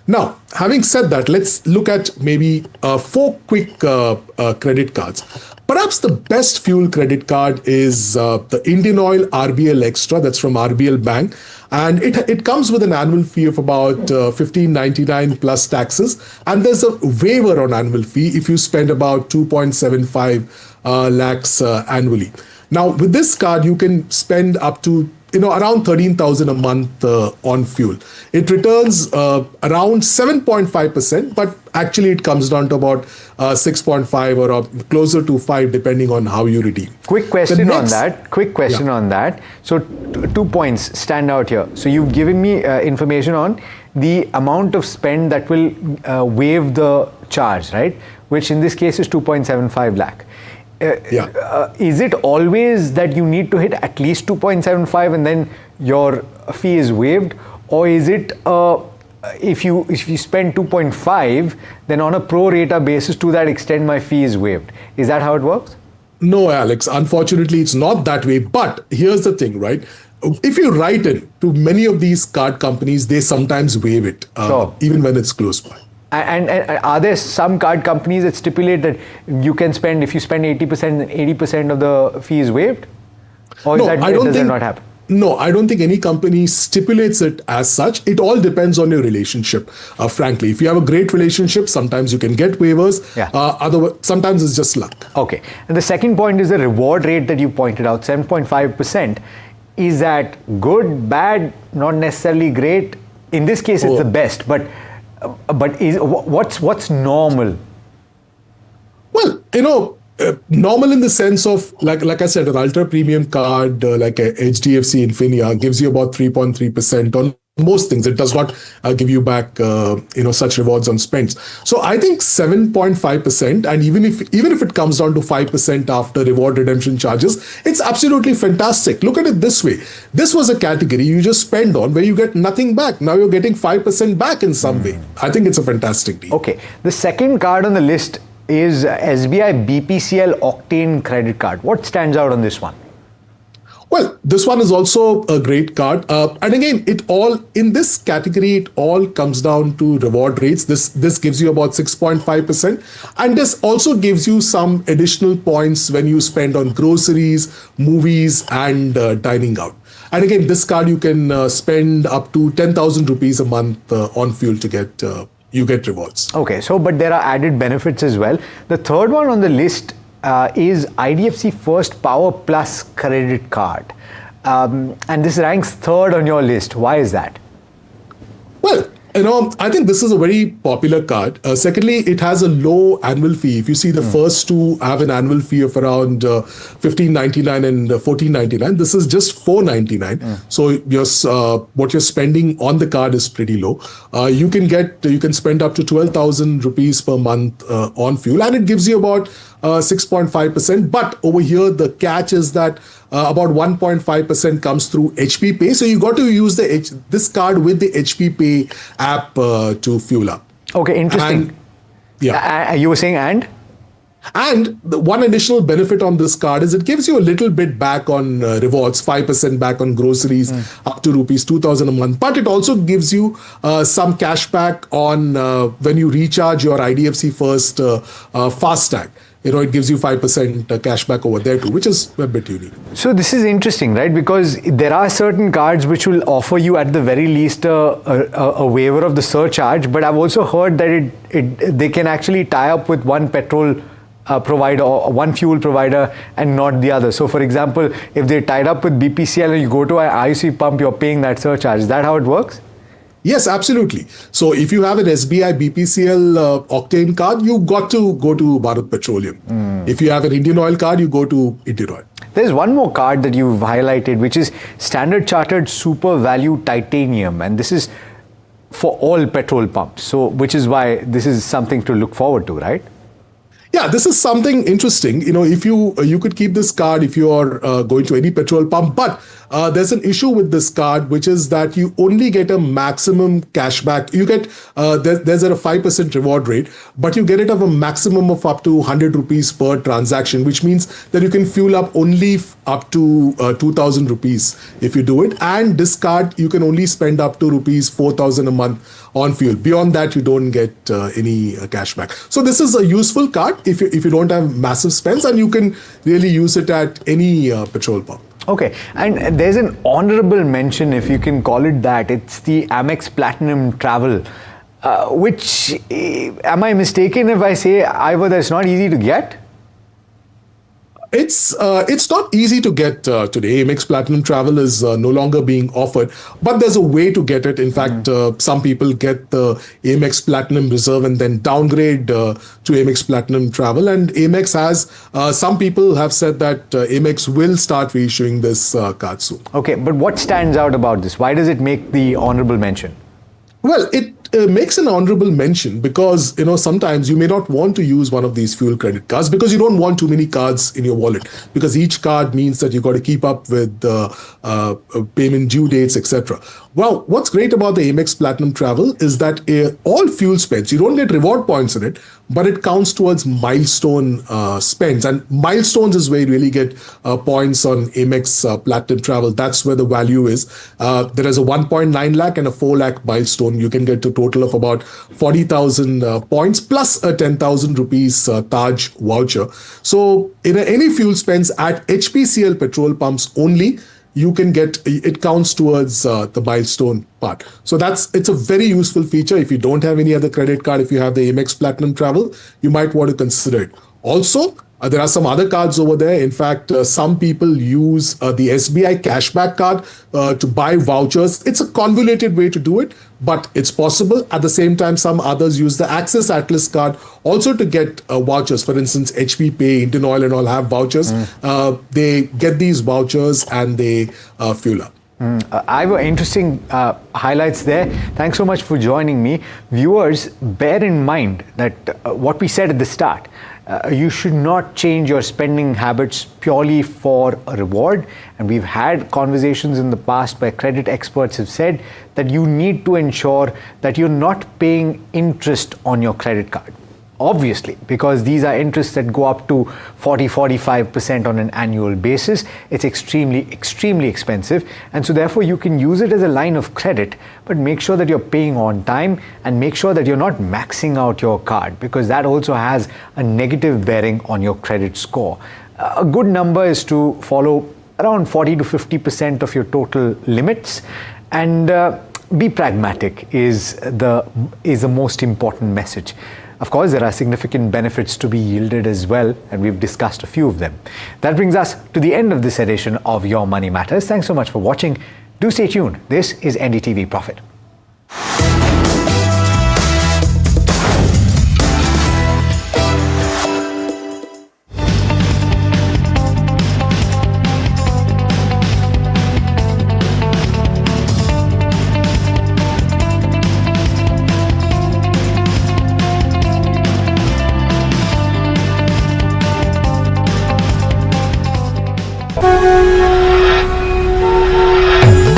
Now, having said that, let's look at maybe 4 quick credit cards. Perhaps the best fuel credit card is the Indian Oil RBL Extra. That's from RBL Bank. And it comes with an annual fee of about $15.99 plus taxes. And there's a waiver on annual fee if you spend about 2.75 lakhs annually. Now, with this card, you can spend up to around 13,000 a month on fuel. It returns around 7.5%, but actually it comes down to about 6.5 or closer to 5 depending on how you redeem. Quick question on that. So 2 points stand out here. So you've given me information on the amount of spend that will waive the charge, right? Which in this case is 2.75 lakh. Is it always that you need to hit at least 2.75 and then your fee is waived, or is it if you spend 2.5 then on a pro rata basis to that extent my fee is waived? Is that how it works? No, Alex, unfortunately it's not that way. But here's the thing, right? If you write in to many of these card companies, they sometimes waive it, even when it's close by. And are there some card companies that stipulate that you can spend, if you spend 80% of the fee is waived? Or does that not happen? No, I don't think any company stipulates it as such. It all depends on your relationship, frankly. If you have a great relationship, sometimes you can get waivers. Otherwise, sometimes it's just luck. Okay. And the second point is the reward rate that you pointed out, 7.5%. Is that good, bad, not necessarily great? In this case, it's the best, but what's normal? Well, normal in the sense of, like I said, an ultra premium card like a HDFC Infinia gives you about 3.3% on most things. It does not give you back such rewards on spends. So I think 7.5%, and even if it comes down to 5% after reward redemption charges, it's absolutely fantastic. Look at it this way. This was a category you just spend on where you get nothing back. Now you're getting 5% back in some way. I think it's a fantastic deal. Okay. The second card on the list is SBI BPCL Octane credit card. What stands out on this one? Well, this one is also a great card. And again, in this category, it all comes down to reward rates. This gives you about 6.5%. And this also gives you some additional points when you spend on groceries, movies, and dining out. And again, this card you can spend up to 10,000 rupees a month on fuel to get you get rewards. Okay, but there are added benefits as well. The third one on the list is IDFC First Power Plus credit card. And this ranks third on your list. Why is that? Well, I think this is a very popular card. Secondly, it has a low annual fee. If you see the first two have an annual fee of around 15.99 and 14.99, this is just 4.99. So what you're spending on the card is pretty low. You can spend up to 12,000 rupees per month on fuel, and it gives you about 6.5%. But over here, the catch is that about 1.5% comes through HP Pay. So you got to use this card with the HP Pay app to fuel up. Okay, interesting. You were saying and? And the one additional benefit on this card is it gives you a little bit back on rewards, 5% back on groceries, up to rupees 2,000 a month. But it also gives you some cash back on when you recharge your IDFC First FASTag. It gives you 5% cash back over there too, which is a bit unique. So this is interesting, right? Because there are certain cards which will offer you at the very least a waiver of the surcharge. But I've also heard that they can actually tie up with one petrol provider or one fuel provider and not the other. So for example, if they tied up with BPCL and you go to an IUC pump, you're paying that surcharge. Is that how it works? Yes, absolutely. So if you have an SBI BPCL Octane card, you got to go to Bharat Petroleum. If you have an Indian Oil card, you go to Indian Oil. There's one more card that you've highlighted, which is Standard Chartered Super Value Titanium. And this is for all petrol pumps. So which is why this is something to look forward to, right? Yeah, this is something interesting. If you could keep this card if you are going to any petrol pump, but there's an issue with this card, which is that you only get a maximum cashback. You get there's a 5% reward rate, but you get it of a maximum of up to 100 rupees per transaction, which means that you can fuel up only up to 2,000 rupees if you do it. And this card you can only spend up to rupees 4,000 a month on fuel. Beyond that, you don't get any cashback. So this is a useful card if you don't have massive spends, and you can really use it at any petrol pump. Okay, and there's an honorable mention, if you can call it that. It's the Amex Platinum Travel, which, am I mistaken if I say, Ivor, that's not easy to get? It's not easy to get today. Amex Platinum Travel is no longer being offered, but there's a way to get it. In fact, some people get the Amex Platinum Reserve and then downgrade to Amex Platinum Travel. And Amex has some people have said that Amex will start reissuing this card soon. Okay, but what stands out about this? Why does it make the honorable mention? Well, it makes an honorable mention because, sometimes you may not want to use one of these fuel credit cards because you don't want too many cards in your wallet, because each card means that you've got to keep up with payment due dates, etc. Well, what's great about the Amex Platinum Travel is that all fuel spends, you don't get reward points in it, but it counts towards milestone spends. And milestones is where you really get points on Amex Platinum Travel. That's where the value is. There is a 1.9 lakh and a 4 lakh milestone. You can get a total of about 40,000 points plus a 10,000 rupees Taj voucher. So in any fuel spends at HPCL petrol pumps only, you can get, it counts towards the milestone part. So it's a very useful feature. If you don't have any other credit card, if you have the Amex Platinum Travel, you might want to consider it. Also, there are some other cards over there. In fact, some people use the SBI cashback card to buy vouchers. It's a convoluted way to do it, but it's possible. At the same time, some others use the Access Atlas card also to get vouchers. For instance, HP Pay, Indian Oil and all have vouchers. They get these vouchers and they fuel up. I have interesting highlights there. Thanks so much for joining me. Viewers, bear in mind that what we said at the start, you should not change your spending habits purely for a reward. And we've had conversations in the past where credit experts have said that you need to ensure that you're not paying interest on your credit card. Obviously, because these are interests that go up to 40-45% on an annual basis. It's extremely expensive. And so therefore you can use it as a line of credit, but make sure that you're paying on time and make sure that you're not maxing out your card, because that also has a negative bearing on your credit score. A good number is to follow around 40 to 50% of your total limits, and be pragmatic is the most important message. Of course, there are significant benefits to be yielded as well, and we've discussed a few of them. That brings us to the end of this edition of Your Money Matters. Thanks so much for watching. Do stay tuned. This is NDTV Profit.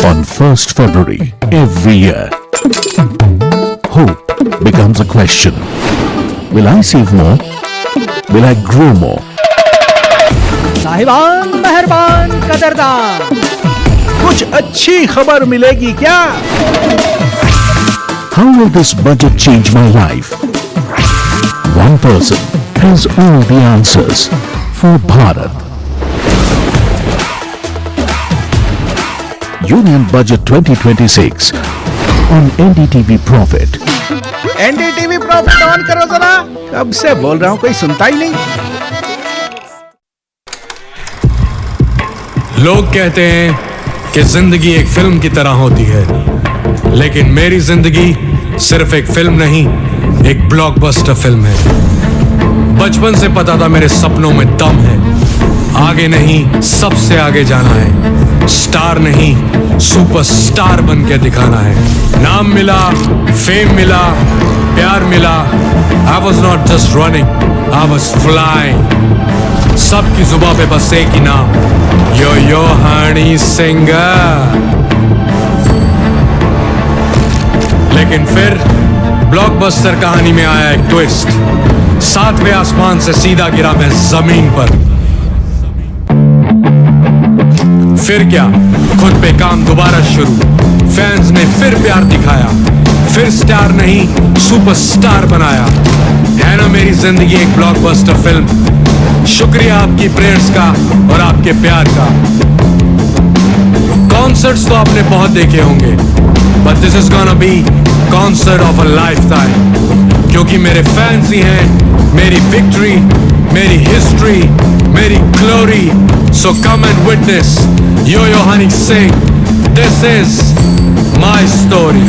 On 1st February every year, hope becomes a question. Will I save more? Will I grow more? साहिबान, मेहरबान, कदरदान, कुछ अच्छी खबर मिलेगी क्या? How will this budget change my life? One person has all the answers for Bharat. Union Budget 2026 on NDTV Profit. NDTV Profit on करो जरा. कब से बोल रहा हूं, कोई सुनता ही नहीं. लोग कहते हैं कि जिंदगी एक फिल्म की तरह होती है, लेकिन मेरी जिंदगी सिर्फ एक फिल्म नहीं, एक ब्लॉकबस्टर फिल्म है। बचपन से पता था मेरे सपनों में दम है, आगे नहीं सबसे आगे जाना है, स्टार नहीं सुपरस्टार बन के दिखाना है। नाम मिला, फेम मिला, प्यार मिला, I was not just running, I was flying। सबकी जुबां पे बस एक ही नाम, यो हनी सिंगर। लेकिन फिर ब्लॉकबस्टर कहानी में आया एक ट्विस्ट, 7वें आसमान से सीधा गिरा मैं जमीन पर। फिर क्या, खुद पे काम दोबारा शुरू, फैंस ने फिर प्यार दिखाया, फिर स्टार नहीं सुपरस्टार बनाया। है ना मेरी जिंदगी एक ब्लॉकबस्टर फिल्म। शुक्रिया आपकी प्रेयर्स का और आपके प्यार का। कॉन्सर्ट्स तो आपने बहुत देखे होंगे, but this is gonna be concert of a lifetime, क्योंकि मेरे फैंस ही हैं मेरी विक्ट्री, मेरी हिस्ट्री, मेरी glory. So come and witness Yo-Yo Honey sing. This is my story.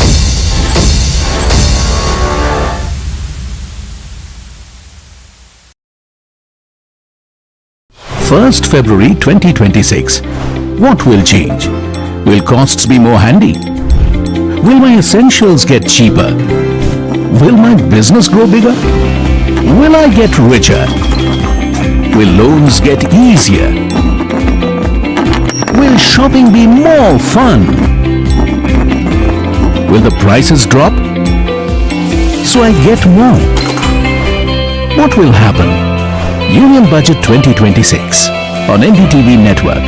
First February 2026. What will change? Will costs be more handy? Will my essentials get cheaper? Will my business grow bigger? Will I get richer? Will loans get easier? Will shopping be more fun? Will the prices drop? So I get more. What will happen? Union Budget 2026 on NDTV Network.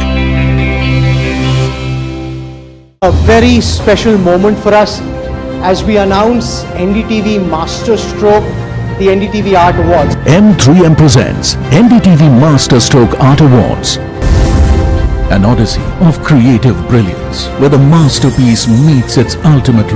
A very special moment for us as we announce NDTV Master Stroke, the NDTV Art Awards. M3M presents NDTV Master Stroke Art Awards. An odyssey of creative brilliance where the masterpiece meets its ultimate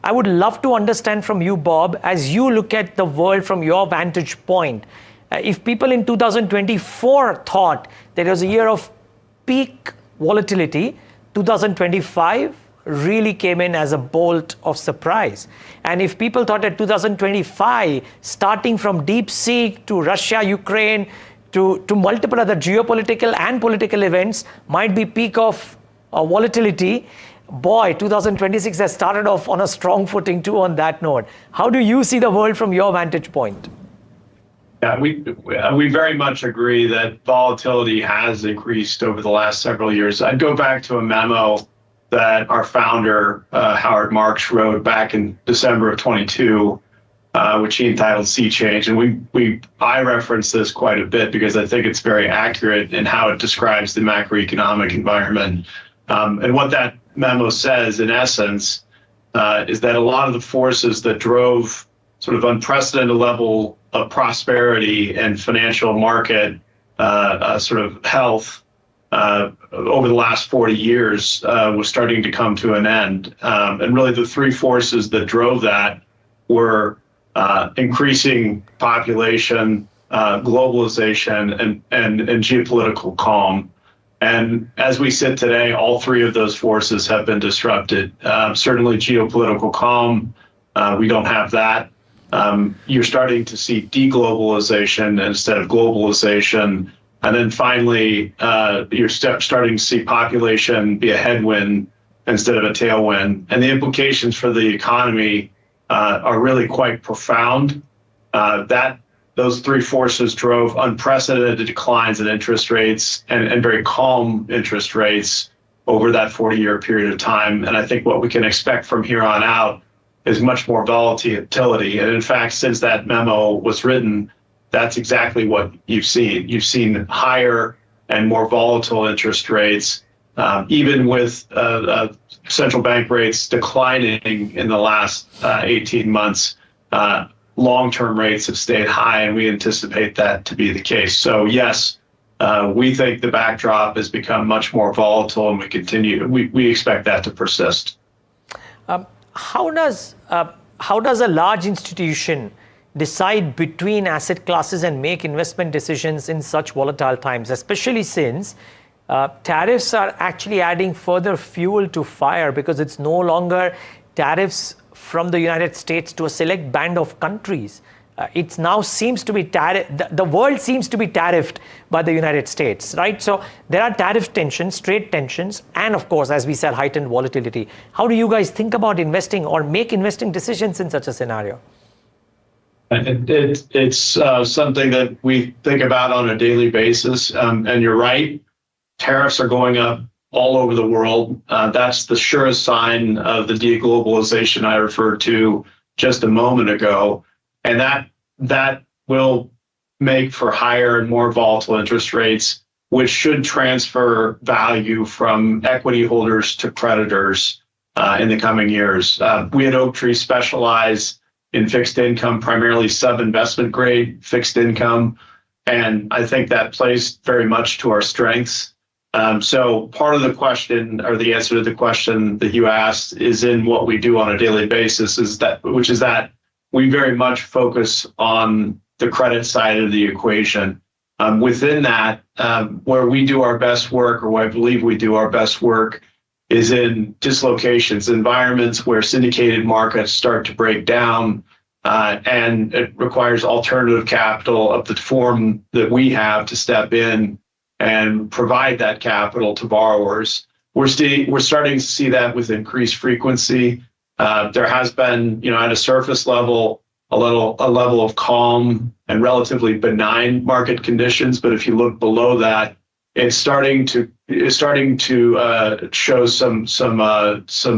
I would love to understand from you, Bob, as you look at the world from your vantage point, if people in 2024 thought that it was a year of peak volatility, 2025 really came in as a bolt of surprise. And if people thought that 2025, starting from deep sea to Russia, Ukraine, to multiple other geopolitical and political events might be peak of volatility, boy, 2026 has started off on a strong footing too on that note. How do you see the world from your vantage point? Yeah, we very much agree that volatility has increased over the last several years. I'd go back to a memo that our founder, Howard Marks, wrote back in December of 22, which he entitled Sea Change. And I reference this quite a bit because I think it's very accurate in how it describes the macroeconomic environment. And what that memo says, in essence, is that a lot of the forces that drove sort of unprecedented level of prosperity and financial market sort of health over the last 40 years was starting to come to an end. And really the three forces that drove that were increasing population, globalization, and geopolitical calm. And as we sit today, all three of those forces have been disrupted. Certainly geopolitical calm, we don't have that. You're starting to see deglobalization instead of globalization. And then finally, you're starting to see population be a headwind instead of a tailwind. And the implications for the economy are really quite profound. Those three forces drove unprecedented declines in interest rates and very calm interest rates over that 40-year period of time. And I think what we can expect from here on out is much more volatility. And in fact, since that memo was written, that's exactly what you've seen. You've seen higher and more volatile interest rates, even with central bank rates declining in the last 18 months. Long-term rates have stayed high, and we anticipate that to be the case. So yes, we think the backdrop has become much more volatile, and we expect that to persist. How does a large institution decide between asset classes and make investment decisions in such volatile times, especially since tariffs are actually adding further fuel to fire, because it's no longer tariffs from the United States to a select band of countries. It now seems to be the world seems to be tariffed by the United States, right? So there are tariff tensions, trade tensions, and of course, as we said, heightened volatility. How do you guys think about investing or make investing decisions in such a scenario? It's something that we think about on a daily basis. And you're right, tariffs are going up all over the world. That's the surest sign of the deglobalization I referred to just a moment ago. And that will make for higher and more volatile interest rates. which should transfer value from equity holders to creditors in the coming years. We at Oaktree specialize in fixed income, primarily sub-investment grade fixed income, and I think that plays very much to our strengths. So part of the question, or the answer to the question that you asked, is in what we do on a daily basis, which is that we very much focus on the credit side of the equation. Within that, where we do our best work, or where I believe we do our best work, is in dislocations, environments where syndicated markets start to break down, and it requires alternative capital of the form that we have to step in and provide that capital to borrowers. We're starting to see that with increased frequency. There has been, at a surface level, a level of calm and relatively benign market conditions, but if you look below that, it's starting to show some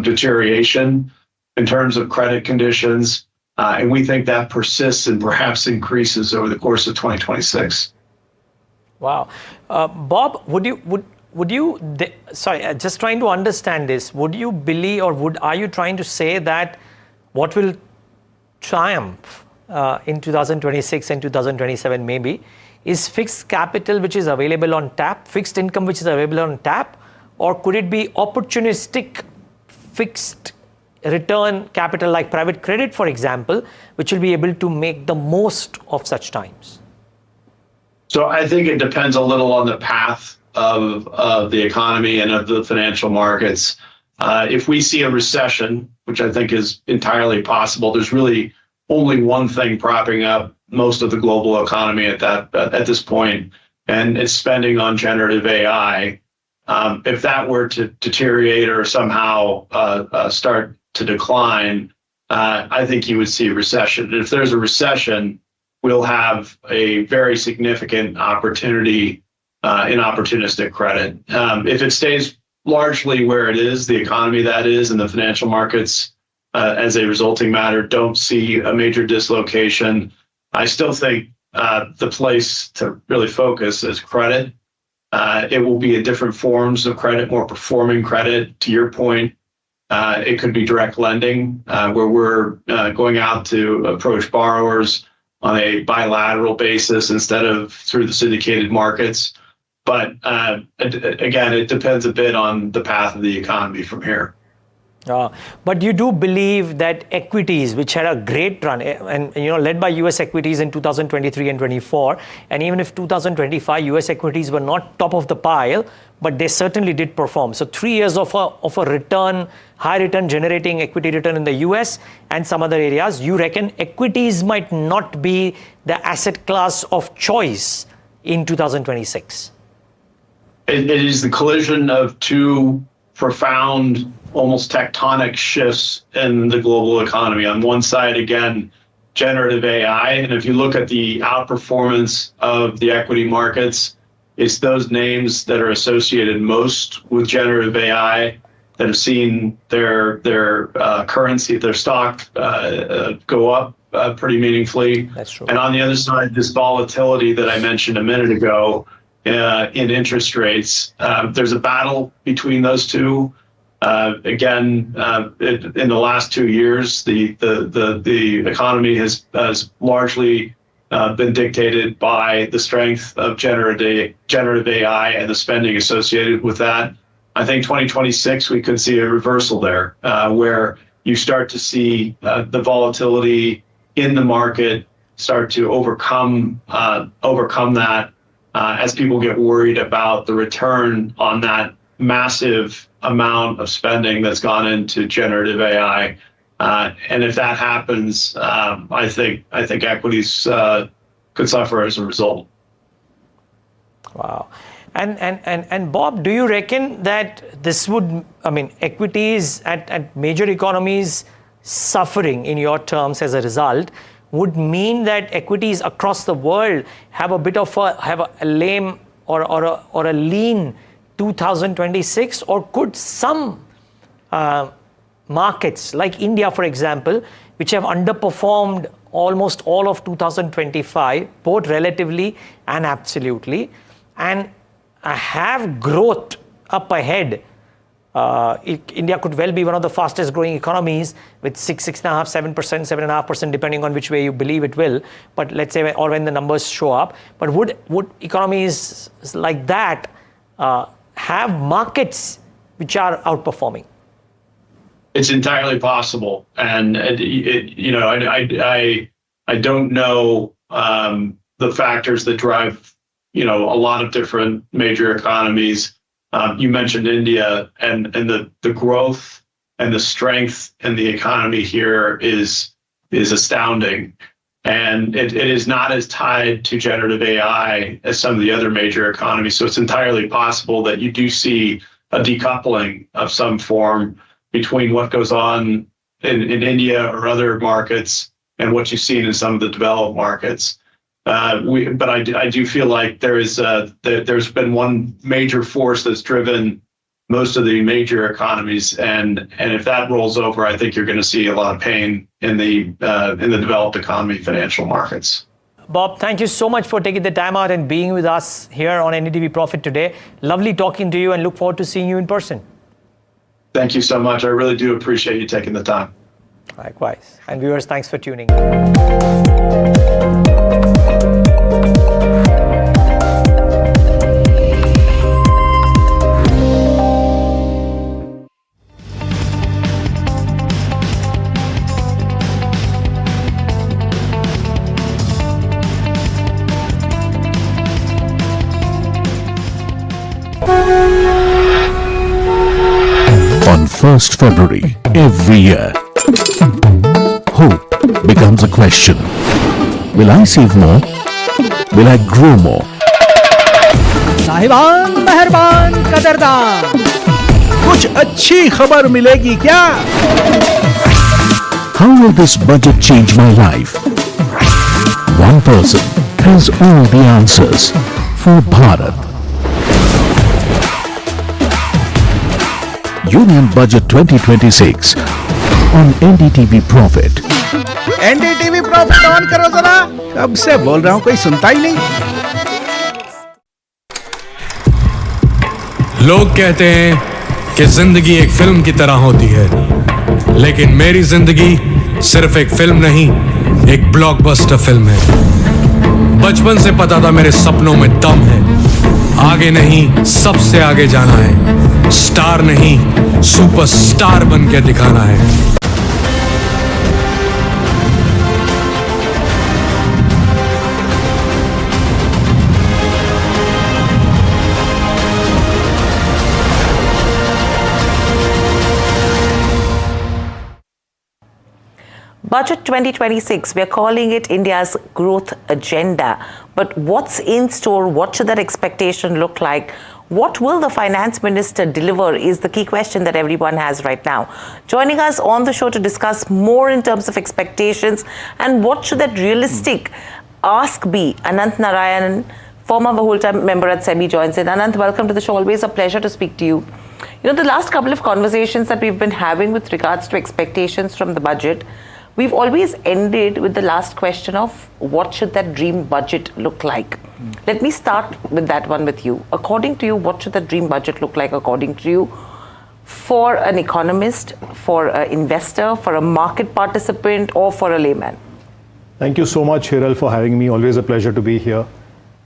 deterioration in terms of credit conditions, and we think that persists and perhaps increases over the course of 2026. Wow, Bob, just trying to understand this. Would you believe, or are you trying to say that what will triumph in 2026 and 2027 maybe is fixed capital which is available on tap, fixed income which is available on tap, or could it be opportunistic fixed return capital like private credit, for example, which will be able to make the most of such times? So I think it depends a little on the path of the economy and of the financial markets. If we see a recession, which I think is entirely possible, there's really only one thing propping up most of the global economy at this point, and it's spending on generative AI. If that were to deteriorate or somehow start to decline, I think you would see a recession. If there's a recession, we'll have a very significant opportunity in opportunistic credit. If it stays largely where it is, the economy that is, and the financial markets as a resulting matter don't see a major dislocation, I still think the place to really focus is credit. It will be in different forms of credit, more performing credit. To your point, it could be direct lending, where we're going out to approach borrowers on a bilateral basis instead of through the syndicated markets. But again, it depends a bit on the path of the economy from here. But you do believe that equities, which had a great run, and led by U.S. equities in 2023 and 24, and even if 2025 U.S. equities were not top of the pile, but they certainly did perform. So 3 years of a return, high return generating equity return in the U.S. and some other areas, you reckon equities might not be the asset class of choice in 2026? It is the collision of two profound, almost tectonic shifts in the global economy. On one side, again, generative AI. And if you look at the outperformance of the equity markets, it's those names that are associated most with generative AI that have seen their currency, their stock go up pretty meaningfully. That's true. And on the other side, this volatility that I mentioned a minute ago in interest rates, there's a battle between those two. Again, in the last 2 years, the economy has largely been dictated by the strength of generative AI and the spending associated with that. I think 2026 we could see a reversal there, where you start to see the volatility in the market start to overcome that as people get worried about the return on that massive amount of spending that's gone into generative AI. And if that happens, I think equities could suffer as a result. Wow. And Bob, do you reckon that this would, equities at major economies suffering in your terms as a result would mean that equities across the world have a bit of a lame or a lean 2026, or could some markets like India, for example, which have underperformed almost all of 2025, both relatively and absolutely, and have growth up ahead. India could well be one of the fastest growing economies with 6.5%, 7%, 7.5%, depending on which way you believe it will. But let's say, or when the numbers show up. But would economies like that have markets which are outperforming? It's entirely possible, and I don't know the factors that drive a lot of different major economies. You mentioned India, and the growth and the strength in the economy here is astounding, and it is not as tied to generative AI as some of the other major economies. So it's entirely possible that you do see a decoupling of some form between what goes on in India or other markets and what you've seen in some of the developed markets. But I do feel like there's been one major force that's driven most of the major economies, and if that rolls over, I think you're going to see a lot of pain in the developed economy financial markets. Bob, thank you so much for taking the time out and being with us here on NDTV Profit today. Lovely talking to you, and look forward to seeing you in person. Thank you so much. I really do appreciate you taking the time. Likewise. And viewers, thanks for tuning in. On 1st February every year, hope becomes a question. Will I save more? Will I grow more? साहिबान, मेहरबान, कदरदान, कुछ अच्छी खबर मिलेगी क्या? How will this budget change my life? One person has all the answers for Bharat. Union Budget 2026 on NDTV Profit. NDTV Profit on करो जरा. कब से बोल रहा हूं, कोई सुनता ही नहीं. लोग कहते हैं कि जिंदगी एक फिल्म की तरह होती है, लेकिन मेरी जिंदगी सिर्फ एक फिल्म नहीं, एक ब्लॉकबस्टर फिल्म है. बचपन से पता था मेरे सपनों में दम है. आगे नहीं, सबसे आगे जाना है. स्टार नहीं, सुपरस्टार बन के दिखाना है. Budget 2026, we're calling it India's growth agenda. But what's in store? What should that expectation look like? What will the finance minister deliver is the key question that everyone has right now. Joining us on the show to discuss more in terms of expectations and what should that realistic ask be, Anant Narayanan, former whole-time member at SEBI, joins in. Anant, welcome to the show. Always a pleasure to speak to you. You know, the last couple of conversations that we've been having with regards to expectations from the budget, we've always ended with the last question of what should that dream budget look like? Let me start with that one with you. According to you, what should the dream budget look like according to you for an economist, for an investor, for a market participant, or for a layman? Thank you so much, Hiral, for having me. Always a pleasure to be here.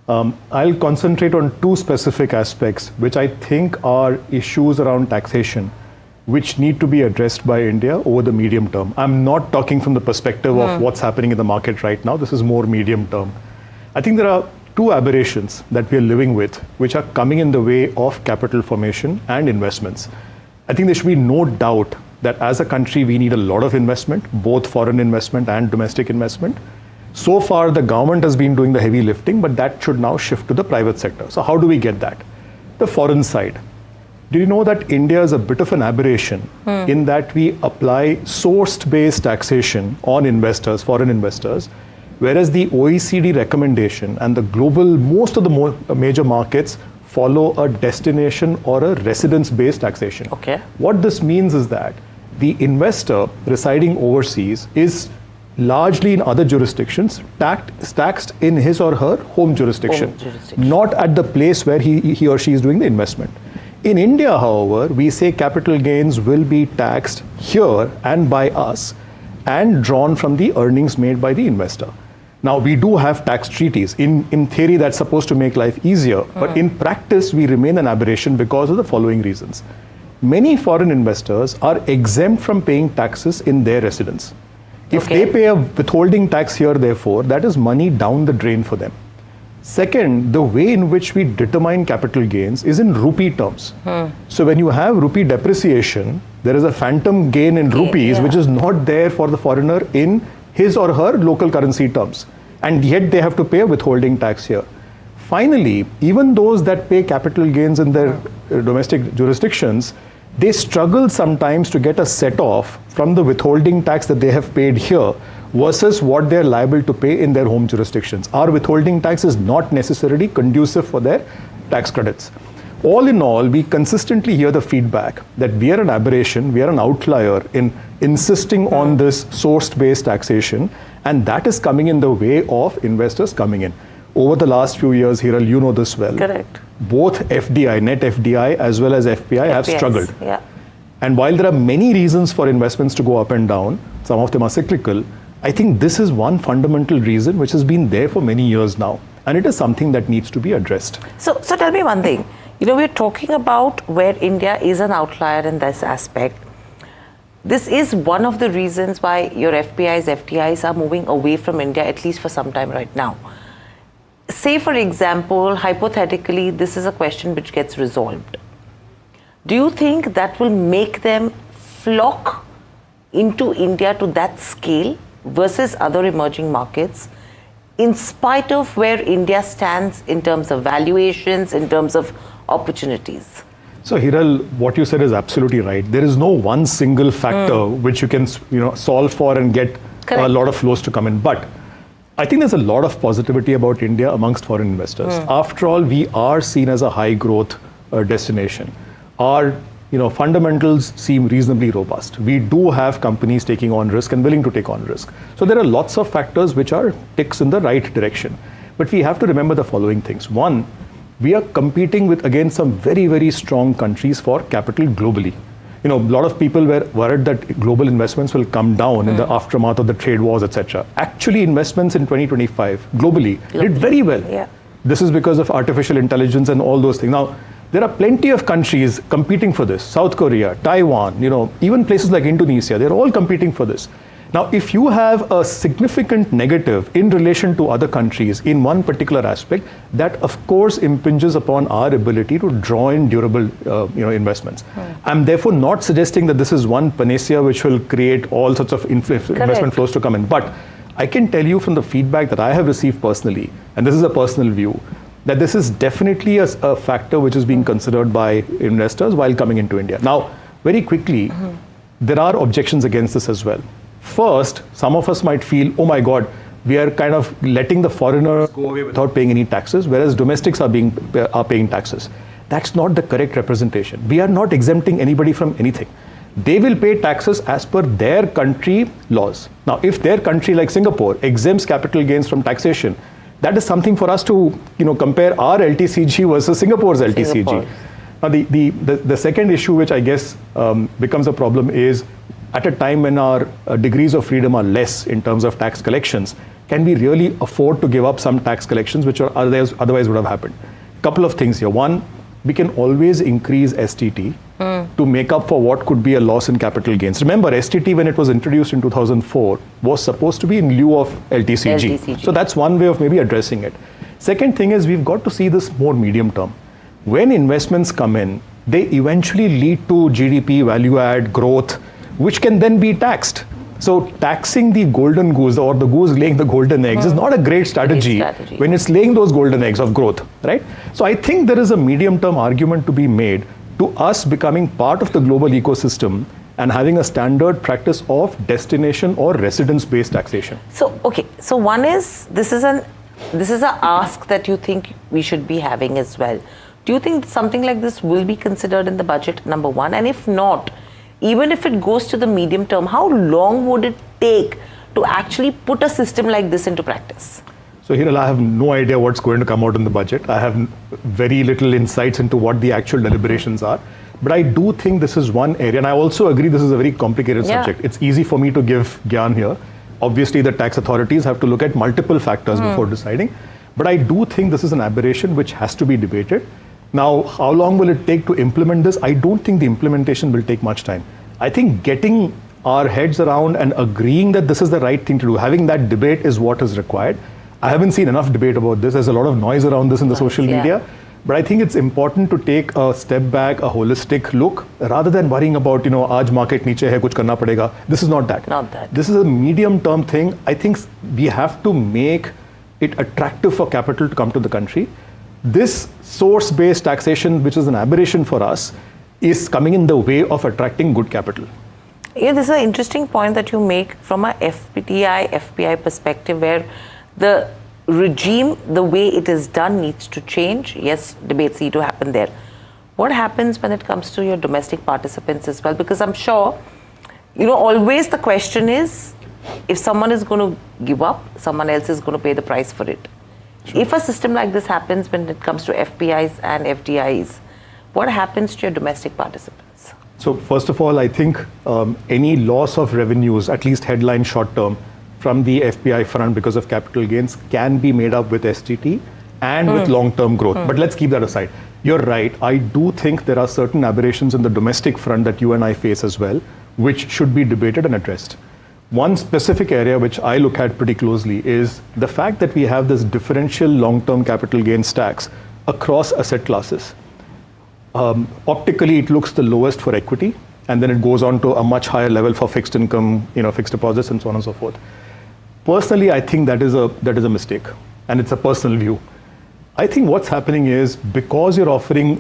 I'll concentrate on two specific aspects, which I think are issues around taxation, which need to be addressed by India over the medium term. I'm not talking from the perspective of what's happening in the market right now. This is more medium term. I think there are two aberrations that we are living with, which are coming in the way of capital formation and investments. I think there should be no doubt that as a country, we need a lot of investment, both foreign investment and domestic investment. So far, the government has been doing the heavy lifting, but that should now shift to the private sector. So how do we get that? The foreign side. Do you know that India is a bit of an aberration in that we apply source-based taxation on investors, foreign investors, whereas the OECD recommendation and the global, most of the major markets follow a destination or a residence-based taxation. Okay. What this means is that the investor residing overseas is largely in other jurisdictions, taxed in his or her home jurisdiction, not at the place where he or she is doing the investment. In India, however, we say capital gains will be taxed here and by us and drawn from the earnings made by the investor. Now, we do have tax treaties. In theory, that's supposed to make life easier, but in practice, we remain an aberration because of the following reasons. Many foreign investors are exempt from paying taxes in their residence. If they pay a withholding tax here, therefore, that is money down the drain for them. Second, the way in which we determine capital gains is in rupee terms. So when you have rupee depreciation, there is a phantom gain in rupees, which is not there for the foreigner in his or her local currency terms. And yet they have to pay a withholding tax here. Finally, even those that pay capital gains in their domestic jurisdictions, they struggle sometimes to get a set-off from the withholding tax that they have paid here versus what they're liable to pay in their home jurisdictions. Our withholding tax is not necessarily conducive for their tax credits. All in all, we consistently hear the feedback that we are an aberration, we are an outlier in insisting on this source-based taxation, and that is coming in the way of investors coming in. Over the last few years, Hiral, you know this well. Correct. Both FDI, net FDI, as well as FPI have struggled. Yeah. And while there are many reasons for investments to go up and down, some of them are cyclical, I think this is one fundamental reason which has been there for many years now. And it is something that needs to be addressed. So tell me one thing. You know, we're talking about where India is an outlier in this aspect. This is one of the reasons why your FPIs, FDIs are moving away from India, at least for some time right now. Say, for example, hypothetically, this is a question which gets resolved. Do you think that will make them flock into India to that scale versus other emerging markets, in spite of where India stands in terms of valuations, in terms of opportunities? So Hiral, what you said is absolutely right. There is no one single factor which you can solve for and get a lot of flows to come in. But I think there's a lot of positivity about India amongst foreign investors. After all, we are seen as a high growth destination. Our fundamentals seem reasonably robust. We do have companies taking on risk and willing to take on risk. So there are lots of factors which are ticks in the right direction. But we have to remember the following things. One, we are competing with, again, some very, very strong countries for capital globally. A lot of people were worried that global investments will come down in the aftermath of the trade wars, etc. Actually, investments in 2025 globally did very well. Yeah. This is because of artificial intelligence and all those things. Now, there are plenty of countries competing for this. South Korea, Taiwan, even places like Indonesia, they're all competing for this. Now, if you have a significant negative in relation to other countries in one particular aspect, that of course impinges upon our ability to draw in durable investments. I'm therefore not suggesting that this is one panacea which will create all sorts of investment flows to come in. But I can tell you from the feedback that I have received personally, and this is a personal view, that this is definitely a factor which is being considered by investors while coming into India. Now, very quickly, there are objections against this as well. First, some of us might feel, oh my God, we are kind of letting the foreigners go away without paying any taxes, whereas domestics are paying taxes. That's not the correct representation. We are not exempting anybody from anything. They will pay taxes as per their country laws. Now, if their country, like Singapore, exempts capital gains from taxation, that is something for us to compare our LTCG versus Singapore's LTCG. Now, the second issue, which I guess becomes a problem, is at a time when our degrees of freedom are less in terms of tax collections, can we really afford to give up some tax collections which are otherwise would have happened? Couple of things here. One, we can always increase STT to make up for what could be a loss in capital gains. Remember, STT, when it was introduced in 2004, was supposed to be in lieu of LTCG. So that's one way of maybe addressing it. Second thing is, we've got to see this more medium term. When investments come in, they eventually lead to GDP, value add, growth, which can then be taxed. So taxing the golden goose, or the goose laying the golden eggs, is not a great strategy when it's laying those golden eggs of growth, right? So I think there is a medium-term argument to be made to us becoming part of the global ecosystem and having a standard practice of destination or residence-based taxation. So, okay, so one is, this is an ask that you think we should be having as well. Do you think something like this will be considered in the budget, number one? And if not, even if it goes to the medium term, how long would it take to actually put a system like this into practice? So Hiral, I have no idea what's going to come out in the budget. I have very little insights into what the actual deliberations are. But I do think this is one area, and I also agree this is a very complicated subject. It's easy for me to give gyan here. Obviously, the tax authorities have to look at multiple factors before deciding. But I do think this is an aberration which has to be debated. Now, how long will it take to implement this? I don't think the implementation will take much time. I think getting our heads around and agreeing that this is the right thing to do, having that debate is what is required. I haven't seen enough debate about this. There's a lot of noise around this in the social media. But I think it's important to take a step back, a holistic look, rather than worrying about, aaj market niche hai, kuch karna padega. This is not that. Not that. This is a medium-term thing. I think we have to make it attractive for capital to come to the country. This source-based taxation, which is an aberration for us, is coming in the way of attracting good capital. Yeah, this is an interesting point that you make from a FPI perspective, where the regime, the way it is done, needs to change. Yes, debates need to happen there. What happens when it comes to your domestic participants as well? Because I'm sure, always the question is, if someone is going to give up, someone else is going to pay the price for it. Sure. If a system like this happens when it comes to FPIs and FDIs, what happens to your domestic participants? So first of all, I think any loss of revenues, at least headline short term, from the FPI front because of capital gains can be made up with STT and with long-term growth. But let's keep that aside. You're right. I do think there are certain aberrations in the domestic front that you and I face as well, which should be debated and addressed. One specific area which I look at pretty closely is the fact that we have this differential long-term capital gains tax across asset classes. Optically, it looks the lowest for equity, and then it goes on to a much higher level for fixed income, fixed deposits and so on and so forth. Personally, I think that is a mistake, and it's a personal view. I think what's happening is because you're offering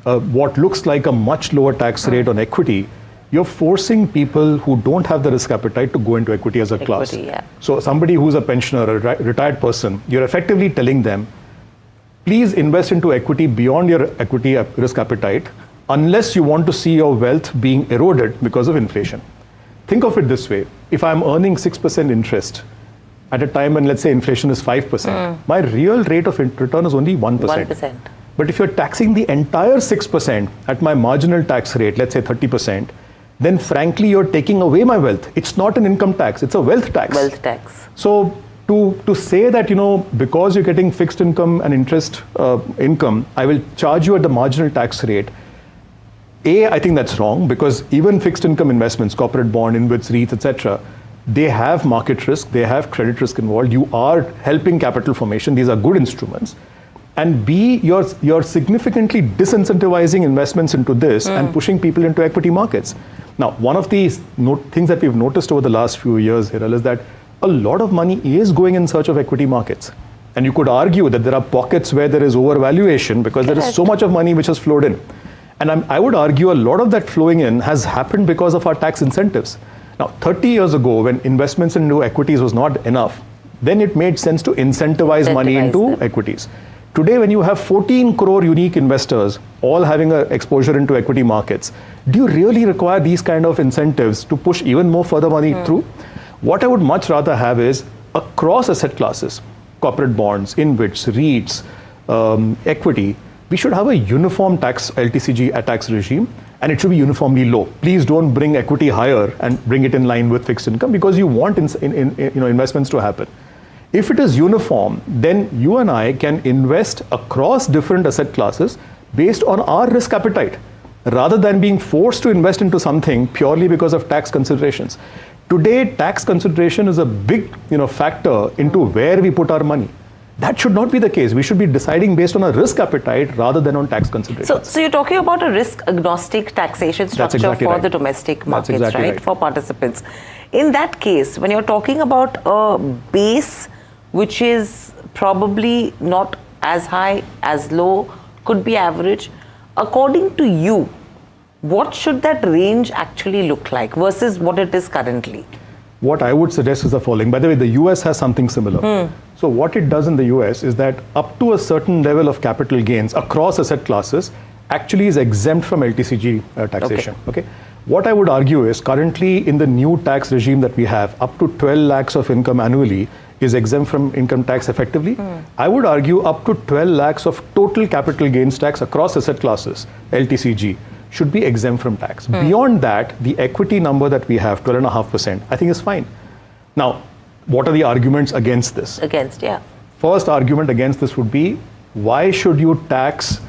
what looks like a much lower tax rate on equity, you're forcing people who don't have the risk appetite to go into equity as a class. Yeah. So somebody who's a pensioner, a retired person, you're effectively telling them, please invest into equity beyond your equity risk appetite, unless you want to see your wealth being eroded because of inflation. Think of it this way. If I'm earning 6% interest at a time when, let's say, inflation is 5%, my real rate of return is only 1%. But if you're taxing the entire 6% at my marginal tax rate, let's say 30%, then frankly, you're taking away my wealth. It's not an income tax, it's a wealth tax. Wealth tax. So to say that, because you're getting fixed income and interest income, I will charge you at the marginal tax rate, I think that's wrong, because even fixed income investments, corporate bond, InvITs, REITs, etc., they have market risk, they have credit risk involved. You are helping capital formation. These are good instruments. And B, you're significantly disincentivizing investments into this and pushing people into equity markets. Now, one of these things that we've noticed over the last few years, Hiral, is that a lot of money is going in search of equity markets. And you could argue that there are pockets where there is overvaluation because there is so much of money which has flowed in. And I would argue a lot of that flowing in has happened because of our tax incentives. Now, 30 years ago, when investments into equities was not enough, then it made sense to incentivize money into equities. Today, when you have 14 crore unique investors all having an exposure into equity markets, do you really require these kind of incentives to push even more further money through? What I would much rather have is across asset classes, corporate bonds, InvITs, REITs, equity, we should have a uniform tax LTCG tax regime, and it should be uniformly low. Please don't bring equity higher and bring it in line with fixed income, because you want investments to happen. If it is uniform, then you and I can invest across different asset classes based on our risk appetite, rather than being forced to invest into something purely because of tax considerations. Today, tax consideration is a big factor into where we put our money. That should not be the case. We should be deciding based on a risk appetite rather than on tax considerations. So you're talking about a risk-agnostic taxation structure for the domestic markets, right? For participants. In that case, when you're talking about a base which is probably not as high, as low, could be average, according to you, what should that range actually look like versus what it is currently? What I would suggest is the following. By the way, the US has something similar. So what it does in the US is that up to a certain level of capital gains across asset classes actually is exempt from LTCG taxation. Okay. What I would argue is currently in the new tax regime that we have, up to 12 lakhs of income annually is exempt from income tax effectively. I would argue up to 12 lakhs of total capital gains tax across asset classes, LTCG, should be exempt from tax. Beyond that, the equity number that we have, 12.5%, I think is fine. Now, what are the arguments against this? Against, yeah. First argument against this would be, why should you tax,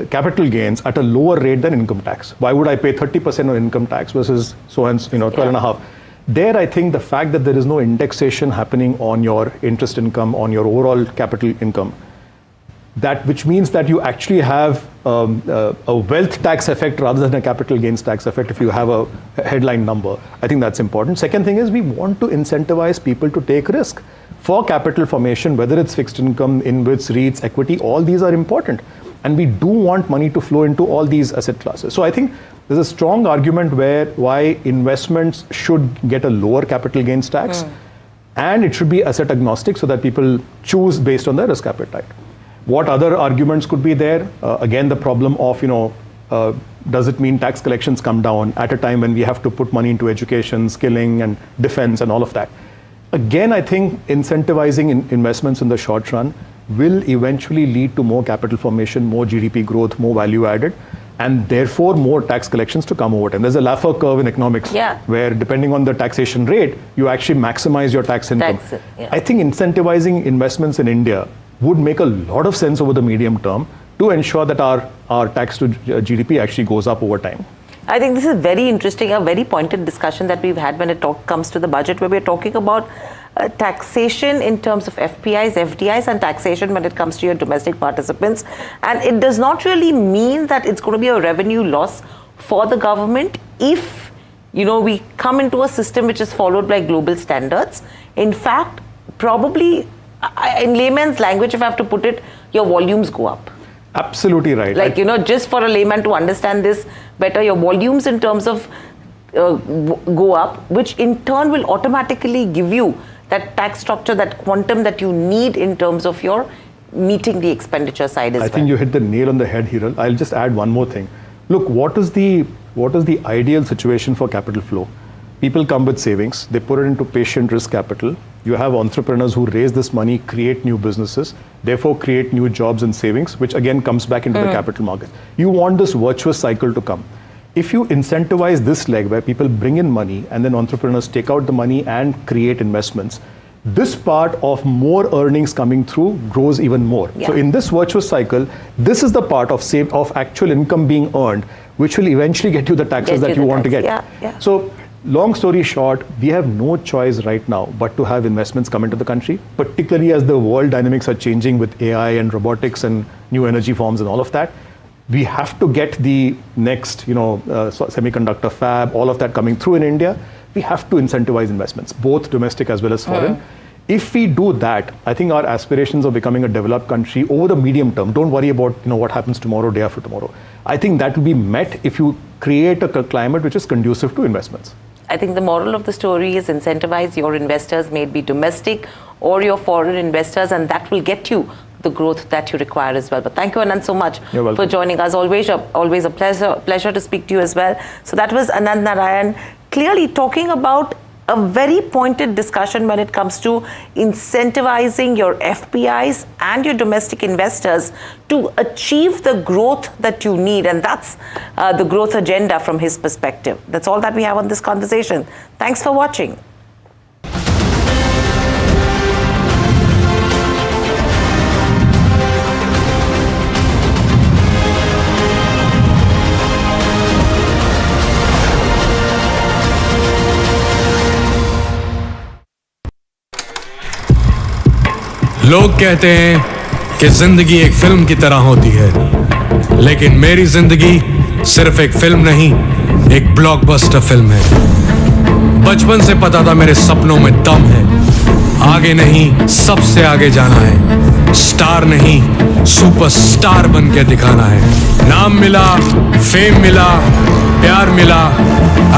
capital gains at a lower rate than income tax? Why would I pay 30% on income tax versus 12.5? There, I think the fact that there is no indexation happening on your interest income, on your overall capital income, which means that you actually have a wealth tax effect rather than a capital gains tax effect if you have a headline number. I think that's important. Second thing is, we want to incentivize people to take risk for capital formation, whether it's fixed income, InvITs, REITs, equity, all these are important. And we do want money to flow into all these asset classes. So I think there's a strong argument why investments should get a lower capital gains tax, and it should be asset agnostic so that people choose based on their risk appetite. What other arguments could be there? Again, the problem of, does it mean tax collections come down at a time when we have to put money into education, skilling, and defense, and all of that? Again, I think incentivizing investments in the short run will eventually lead to more capital formation, more GDP growth, more value added, and therefore more tax collections to come over time. There's a Laffer curve in economics where, depending on the taxation rate, you actually maximize your tax income. I think incentivizing investments in India would make a lot of sense over the medium term to ensure that our tax to GDP actually goes up over time. I think this is very interesting, a very pointed discussion that we've had when it comes to the budget, where we're talking about taxation in terms of FPIs, FDIs, and taxation when it comes to your domestic participants. And it does not really mean that it's going to be a revenue loss for the government if, we come into a system which is followed by global standards. In fact, probably, in layman's language, if I have to put it, your volumes go up. Absolutely right. Just for a layman to understand this better, your volumes in terms of go up, which in turn will automatically give you that tax structure, that quantum that you need in terms of your meeting the expenditure side as well. I think you hit the nail on the head, Hiral. I'll just add one more thing. Look, what is the ideal situation for capital flow? People come with savings, they put it into patient risk capital. You have entrepreneurs who raise this money, create new businesses, therefore create new jobs and savings, which again comes back into the capital market. You want this virtuous cycle to come. If you incentivize this leg where people bring in money and then entrepreneurs take out the money and create investments, this part of more earnings coming through grows even more. So in this virtuous cycle, this is the part of actual income being earned, which will eventually get you the taxes that you want to get. So long story short, we have no choice right now but to have investments come into the country, particularly as the world dynamics are changing with AI and robotics and new energy forms and all of that. We have to get the next, semiconductor fab, all of that coming through in India. We have to incentivize investments, both domestic as well as foreign. If we do that, I think our aspirations of becoming a developed country over the medium term, don't worry about what happens tomorrow, day after tomorrow. I think that will be met if you create a climate which is conducive to investments. I think the moral of the story is incentivize your investors, may it be domestic or your foreign investors, and that will get you the growth that you require as well. But thank you, Anand, so much for joining us. Always a pleasure to speak to you as well. So that was Anand Narayan, clearly talking about a very pointed discussion when it comes to incentivizing your FPIs and your domestic investors to achieve the growth that you need. And that's the growth agenda from his perspective. That's all that we have on this conversation. Thanks for watching. लोग कहते हैं कि जिंदगी एक film की तरह होती है, लेकिन मेरी जिंदगी सिर्फ एक फिल्म नहीं, एक ब्लॉकबस्टर फिल्म है। बचपन से पता था मेरे सपनों में दम है, आगे नहीं सबसे आगे जाना है, स्टार नहीं सुपरस्टार बन के दिखाना है। नाम मिला, फेम मिला, प्यार मिला,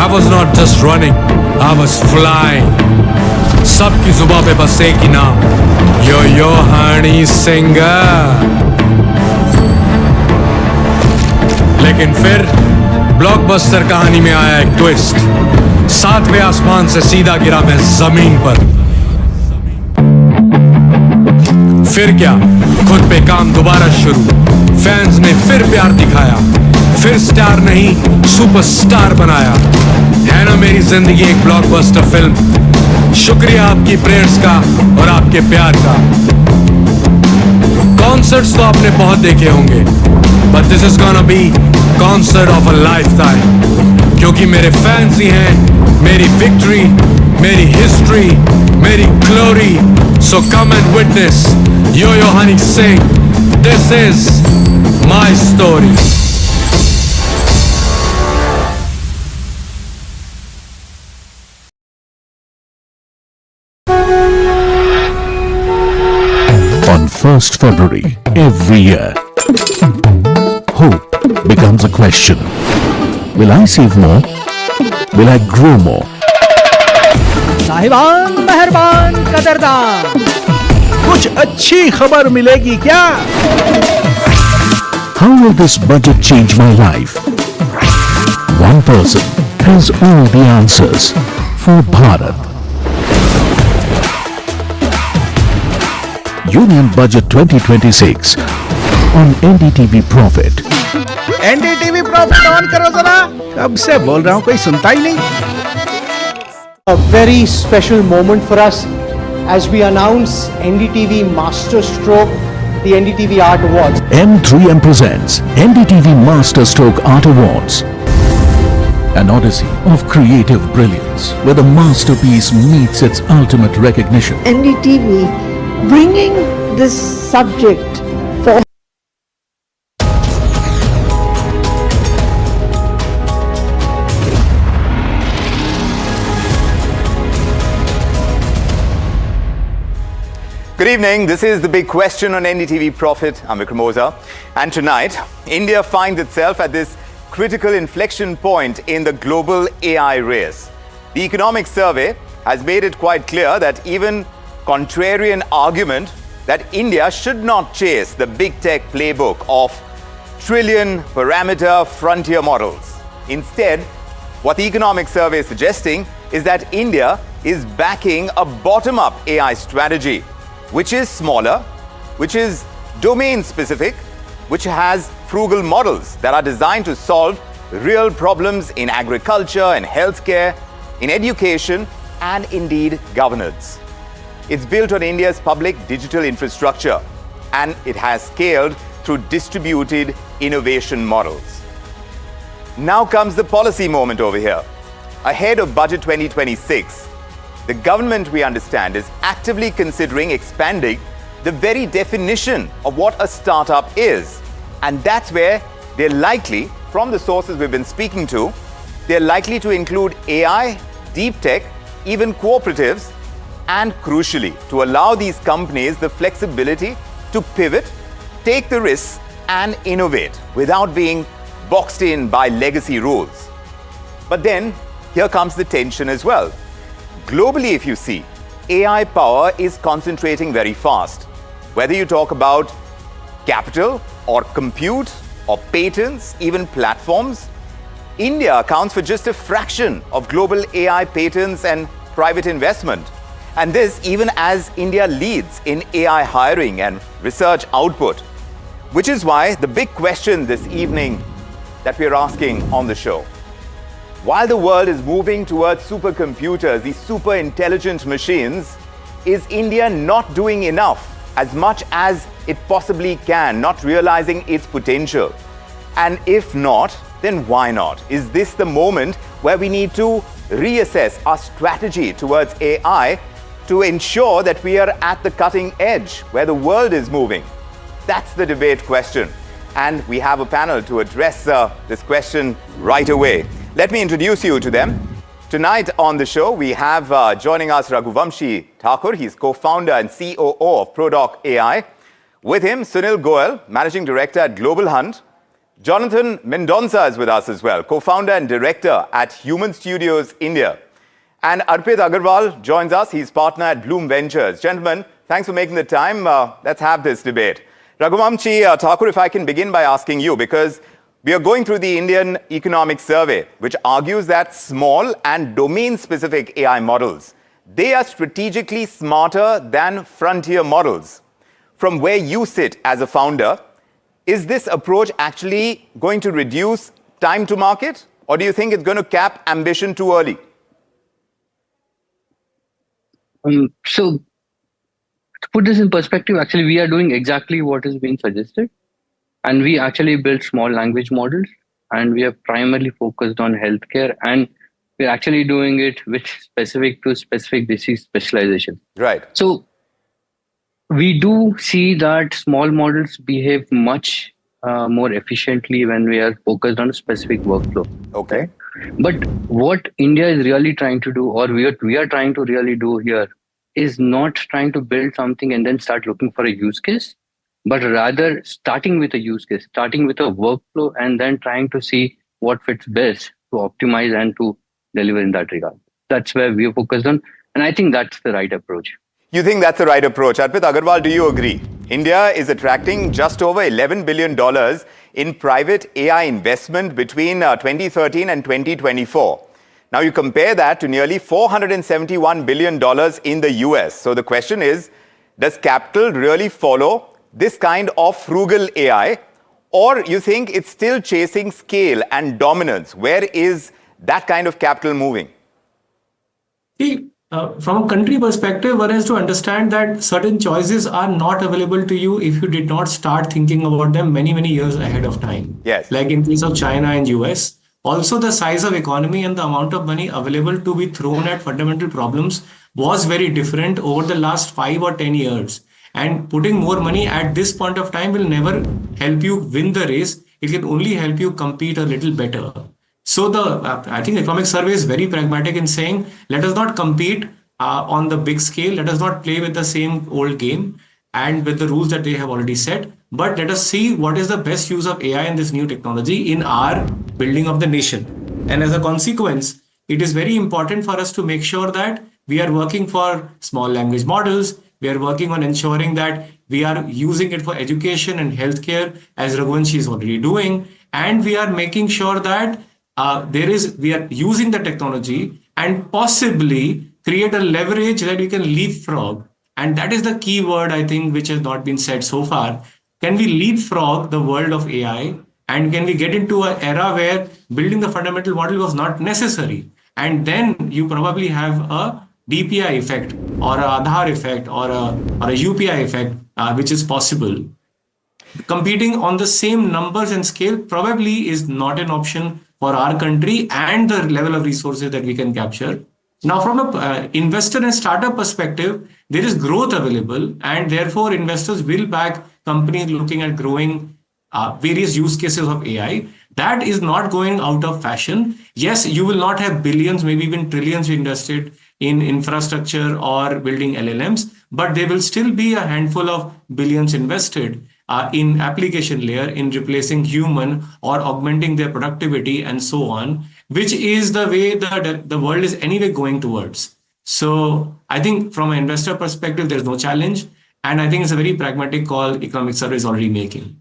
I was not just running, I was flying। सबकी जुबां पे बस एक ही नाम, यो हनी सिंगर। लेकिन फिर ब्लॉकबस्टर कहानी में आया एक ट्विस्ट। 7वें आसमान से सीधा गिरा मैं जमीन पर। फिर क्या, खुद पे काम दोबारा शुरू। फैंस ने फिर प्यार दिखाया, फिर स्टार नहीं सुपरस्टार बनाया। है ना मेरी जिंदगी एक ब्लॉकबस्टर फिल्म। शुक्रिया आपकी प्रेयर्स का और आपके प्यार का। कॉन्सर्ट्स तो आपने बहुत देखे होंगे, but this is gonna be concert of a lifetime, क्योंकि मेरे फैंस ही हैं मेरी विक्ट्री, मेरी हिस्ट्री, मेरी glory. So come and witness Yo-Yo Honey Singh. This is my story. On 1st February every year, hope becomes a question. Will I save more? Will I grow more? साहिबान, मेहरबान, कदरदान, कुछ अच्छी खबर मिलेगी क्या? How will this budget change my life? One person has all the answers for Bharat. Union Budget 2026 on NDTV Profit. NDTV Profit on करो जरा। कब से बोल रहा हूं, कोई सुनता ही नहीं। A very special moment for us as we announce NDTV Master Stroke, the NDTV Art Awards. M3M presents NDTV Master Stroke Art Awards. An odyssey of creative brilliance where the masterpiece meets its ultimate recognition. NDTV bringing this subject for Good evening. This is The Big Question on NDTV Profit. I'm Vikram Oza. And tonight, India finds itself at this critical inflection point in the global AI race. The Economic Survey has made it quite clear that even contrarian argument that India should not chase the big tech playbook of trillion parameter frontier models. Instead, what the Economic Survey is suggesting is that India is backing a bottom-up AI strategy, which is smaller, which is domain specific, which has frugal models that are designed to solve real problems in agriculture, in healthcare, in education, and indeed governance. It's built on India's public digital infrastructure, and it has scaled through distributed innovation models. Now comes the policy moment over here. Ahead of Budget 2026, the government, we understand, is actively considering expanding the very definition of what a startup is. And that's where they're likely, from the sources we've been speaking to, they're likely to include AI, deep tech, even cooperatives, and crucially, to allow these companies the flexibility to pivot, take the risks, and innovate without being boxed in by legacy rules. But then, here comes the tension as well. Globally, if you see, AI power is concentrating very fast. Whether you talk about capital or compute or patents, even platforms, India accounts for just a fraction of global AI patents and private investment. And this even as India leads in AI hiring and research output, which is why the big question this evening that we're asking on the show. While the world is moving towards supercomputers, these super intelligent machines, is India not doing enough, as much as it possibly can, not realizing its potential? And if not, then why not? Is this the moment where we need to reassess our strategy towards AI to ensure that we are at the cutting edge where the world is moving? That's the debate question. And we have a panel to address this question right away. Let me introduce you to them. Tonight on the show, we have joining us Raghuvamshi Thakur. He's co-founder and COO of Prodoc AI. With him, Sunil Goel, Managing Director at Global Hunt. Jonathan Mendonca is with us as well, co-founder and director at Human Studios India. And Arpit Agarwal joins us. He's partner at Bloom Ventures. Gentlemen, thanks for making the time. Let's have this debate. Raghuvamshi Thakur, if I can begin by asking you, because We are going through the Indian Economic Survey, which argues that small and domain-specific AI models, they are strategically smarter than frontier models. From where you sit as a founder, is this approach actually going to reduce time to market, or do you think it's going to cap ambition too early? So, to put this in perspective, actually, we are doing exactly what is being suggested. And we actually built small language models, and we are primarily focused on healthcare, and we're actually doing it with specific to specific disease specialization. Right. So we do see that small models behave much more efficiently when we are focused on a specific workflow. Okay. But what India is really trying to do, or we are trying to really do here, is not trying to build something and then start looking for a use case, but rather starting with a use case, starting with a workflow, and then trying to see what fits best to optimize and to deliver in that regard. That's where we are focused on. And I think that's the right approach. You think that's the right approach. Arpit Agarwal, do you agree? India is attracting just over $11 billion in private AI investment between 2013 and 2024. Now you compare that to nearly $471 billion in the US. So the question is, does capital really follow this kind of frugal AI, or you think it's still chasing scale and dominance? Where is that kind of capital moving? See, from a country perspective, one has to understand that certain choices are not available to you if you did not start thinking about them many, many years ahead of time. Yes. Like in case of China and US. Also, the size of economy and the amount of money available to be thrown at fundamental problems was very different over the last 5 or 10 years. And putting more money at this point of time will never help you win the race. It can only help you compete a little better. So I think the economic survey is very pragmatic in saying, let us not compete on the big scale. Let us not play with the same old game and with the rules that they have already set. But let us see what is the best use of AI and this new technology in our building of the nation. And as a consequence, it is very important for us to make sure that we are working for small language models. We are working on ensuring that we are using it for education and healthcare, as Raghuvanshi is already doing. And we are making sure that we are using the technology and possibly create a leverage that we can leapfrog. And that is the key word, I think, which has not been said so far. Can we leapfrog the world of AI? And can we get into an era where building the fundamental model was not necessary? And then you probably have a DPI effect or a Aadhaar effect or a UPI effect, which is possible. Competing on the same numbers and scale probably is not an option for our country and the level of resources that we can capture. Now, from an investor and startup perspective, there is growth available, and therefore investors will back companies looking at growing various use cases of AI. That is not going out of fashion. Yes, you will not have billions, maybe even trillions invested in infrastructure or building LLMs, but there will still be a handful of billions invested in application layer, in replacing human or augmenting their productivity and so on, which is the way that the world is anyway going towards. So I think from an investor perspective, there's no challenge. And I think it's a very pragmatic call economic survey is already making.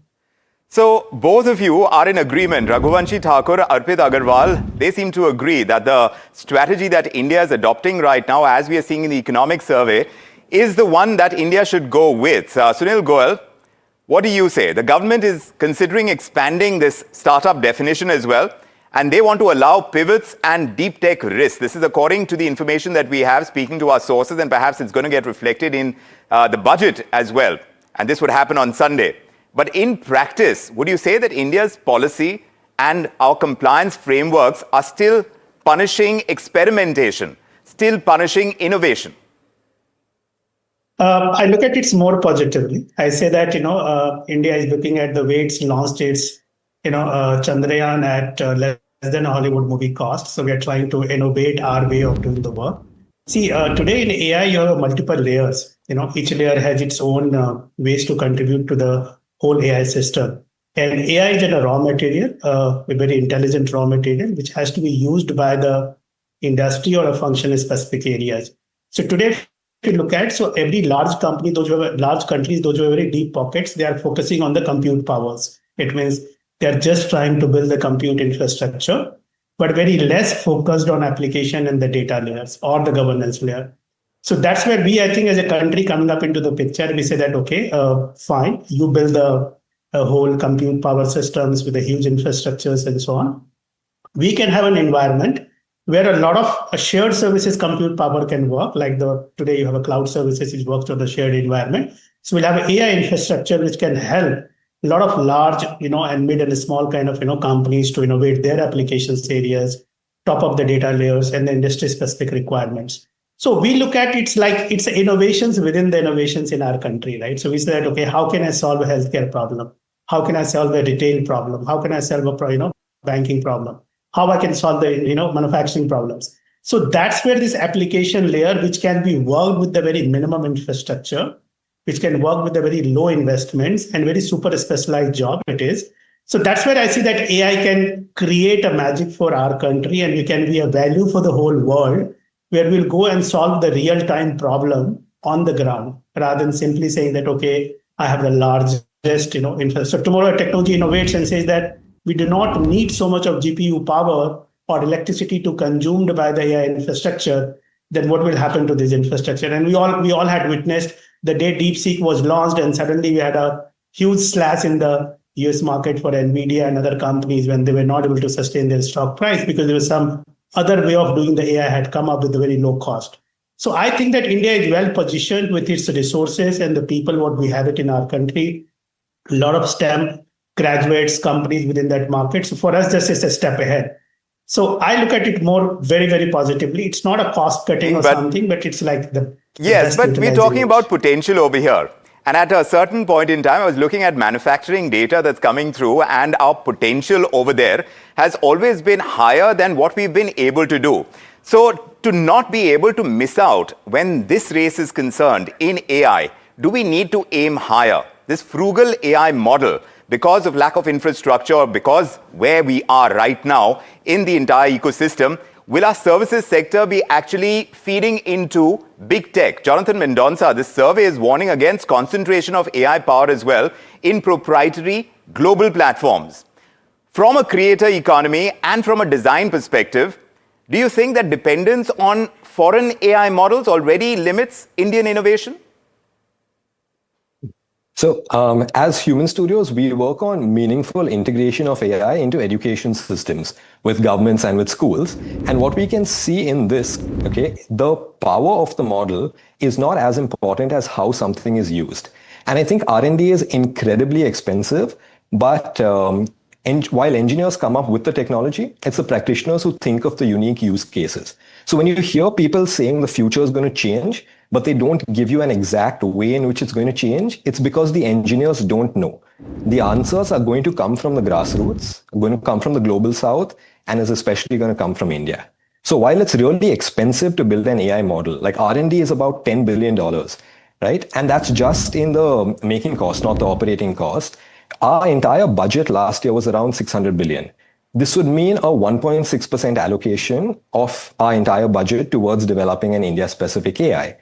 So both of you are in agreement. Raghuvanshi Thakur, Arpit Agarwal, they seem to agree that the strategy that India is adopting right now, as we are seeing in the economic survey, is the one that India should go with. Sunil Goel, what do you say? The government is considering expanding this startup definition as well, and they want to allow pivots and deep tech risks. This is according to the information that we have, speaking to our sources, and perhaps it's going to get reflected in the budget as well. And this would happen on Sunday. But in practice, would you say that India's policy and our compliance frameworks are still punishing experimentation, still punishing innovation? I look at it more positively. I say that, India is looking at the way it's launched its, Chandrayaan at less than a Hollywood movie cost. So we are trying to innovate our way of doing the work. See, today in AI, you have multiple layers. Each layer has its own ways to contribute to the whole AI system. And AI is a raw material, a very intelligent raw material, which has to be used by the industry or a function in specific areas. So today, if you look at, so every large company, large countries, those who have very deep pockets, they are focusing on the compute powers. It means They're just trying to build the compute infrastructure, but very less focused on application and the data layers or the governance layer. So that's where we, I think, as a country coming up into the picture, we say that, okay, fine, you build a whole compute power systems with the huge infrastructures and so on. We can have an environment where a lot of shared services compute power can work. Like today you have a cloud services which works on the shared environment. So we'll have an AI infrastructure which can help a lot of large, and mid and small kind of, companies to innovate their applications areas, top up the data layers and the industry specific requirements. So we look at it's innovations within the innovations in our country, right? So we said, okay, how can I solve a healthcare problem? How can I solve a retail problem? How can I solve a banking problem? How I can solve the manufacturing problems? So that's where this application layer, which can be worked with the very minimum infrastructure, which can work with the very low investments and very super specialized job it is. So that's where I see that AI can create a magic for our country, and we can be a value for the whole world, where we'll go and solve the real-time problem on the ground, rather than simply saying that, okay, I have the largest, infrastructure. So tomorrow technology innovates and says that we do not need so much of GPU power or electricity to consumed by the AI infrastructure. Then what will happen to this infrastructure? And we all had witnessed the day DeepSeek was launched, and suddenly we had a huge slash in the US market for NVIDIA and other companies when they were not able to sustain their stock price because there was some other way of doing the AI had come up with a very low cost. So I think that India is well positioned with its resources and the people what we have it in our country. A lot of STEM graduates, companies within that market. So for us, this is a step ahead. So I look at it more very, very positively. It's not a cost cutting or something, but it's like the yes, but we're talking about potential over here. And at a certain point in time, I was looking at manufacturing data that's coming through, and our potential over there has always been higher than what we've been able to do. So to not be able to miss out when this race is concerned in AI, do we need to aim higher? This frugal AI model, because of lack of infrastructure, or because where we are right now in the entire ecosystem, will our services sector be actually feeding into big tech? Jonathan Mendonça, this survey is warning against concentration of AI power as well in proprietary global platforms. From a creator economy and from a design perspective, do you think that dependence on foreign AI models already limits Indian innovation? So as Human Studios, we work on meaningful integration of AI into education systems with governments and with schools. And what we can see in this, the power of the model is not as important as how something is used. And I think R&D is incredibly expensive, but while engineers come up with the technology, it's the practitioners who think of the unique use cases. So when you hear people saying the future is going to change, but they don't give you an exact way in which it's going to change, it's because the engineers don't know. The answers are going to come from the grassroots, going to come from the global south, and is especially going to come from India. So while it's really expensive to build an AI model, like R&D is about $10 billion, right? And that's just in the making cost, not the operating cost. Our entire budget last year was around 600 billion. This would mean a 1.6% allocation of our entire budget towards developing an India-specific AI.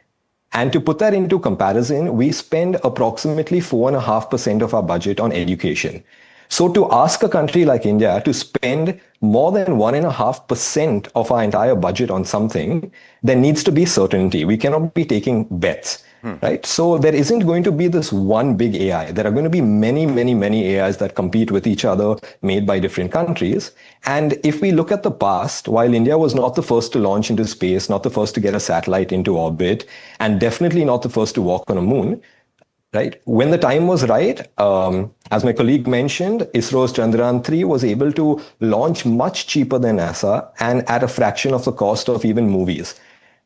And to put that into comparison, we spend approximately 4.5% of our budget on education. So to ask a country like India to spend more than 1.5% of our entire budget on something, there needs to be certainty. We cannot be taking bets, right? So there isn't going to be this one big AI. There are going to be many, many, many AIs that compete with each other, made by different countries. And if we look at the past, while India was not the first to launch into space, not the first to get a satellite into orbit, and definitely not the first to walk on a moon, right? When the time was right, as my colleague mentioned, ISRO's Chandrayaan-3 was able to launch much cheaper than NASA and at a fraction of the cost of even movies,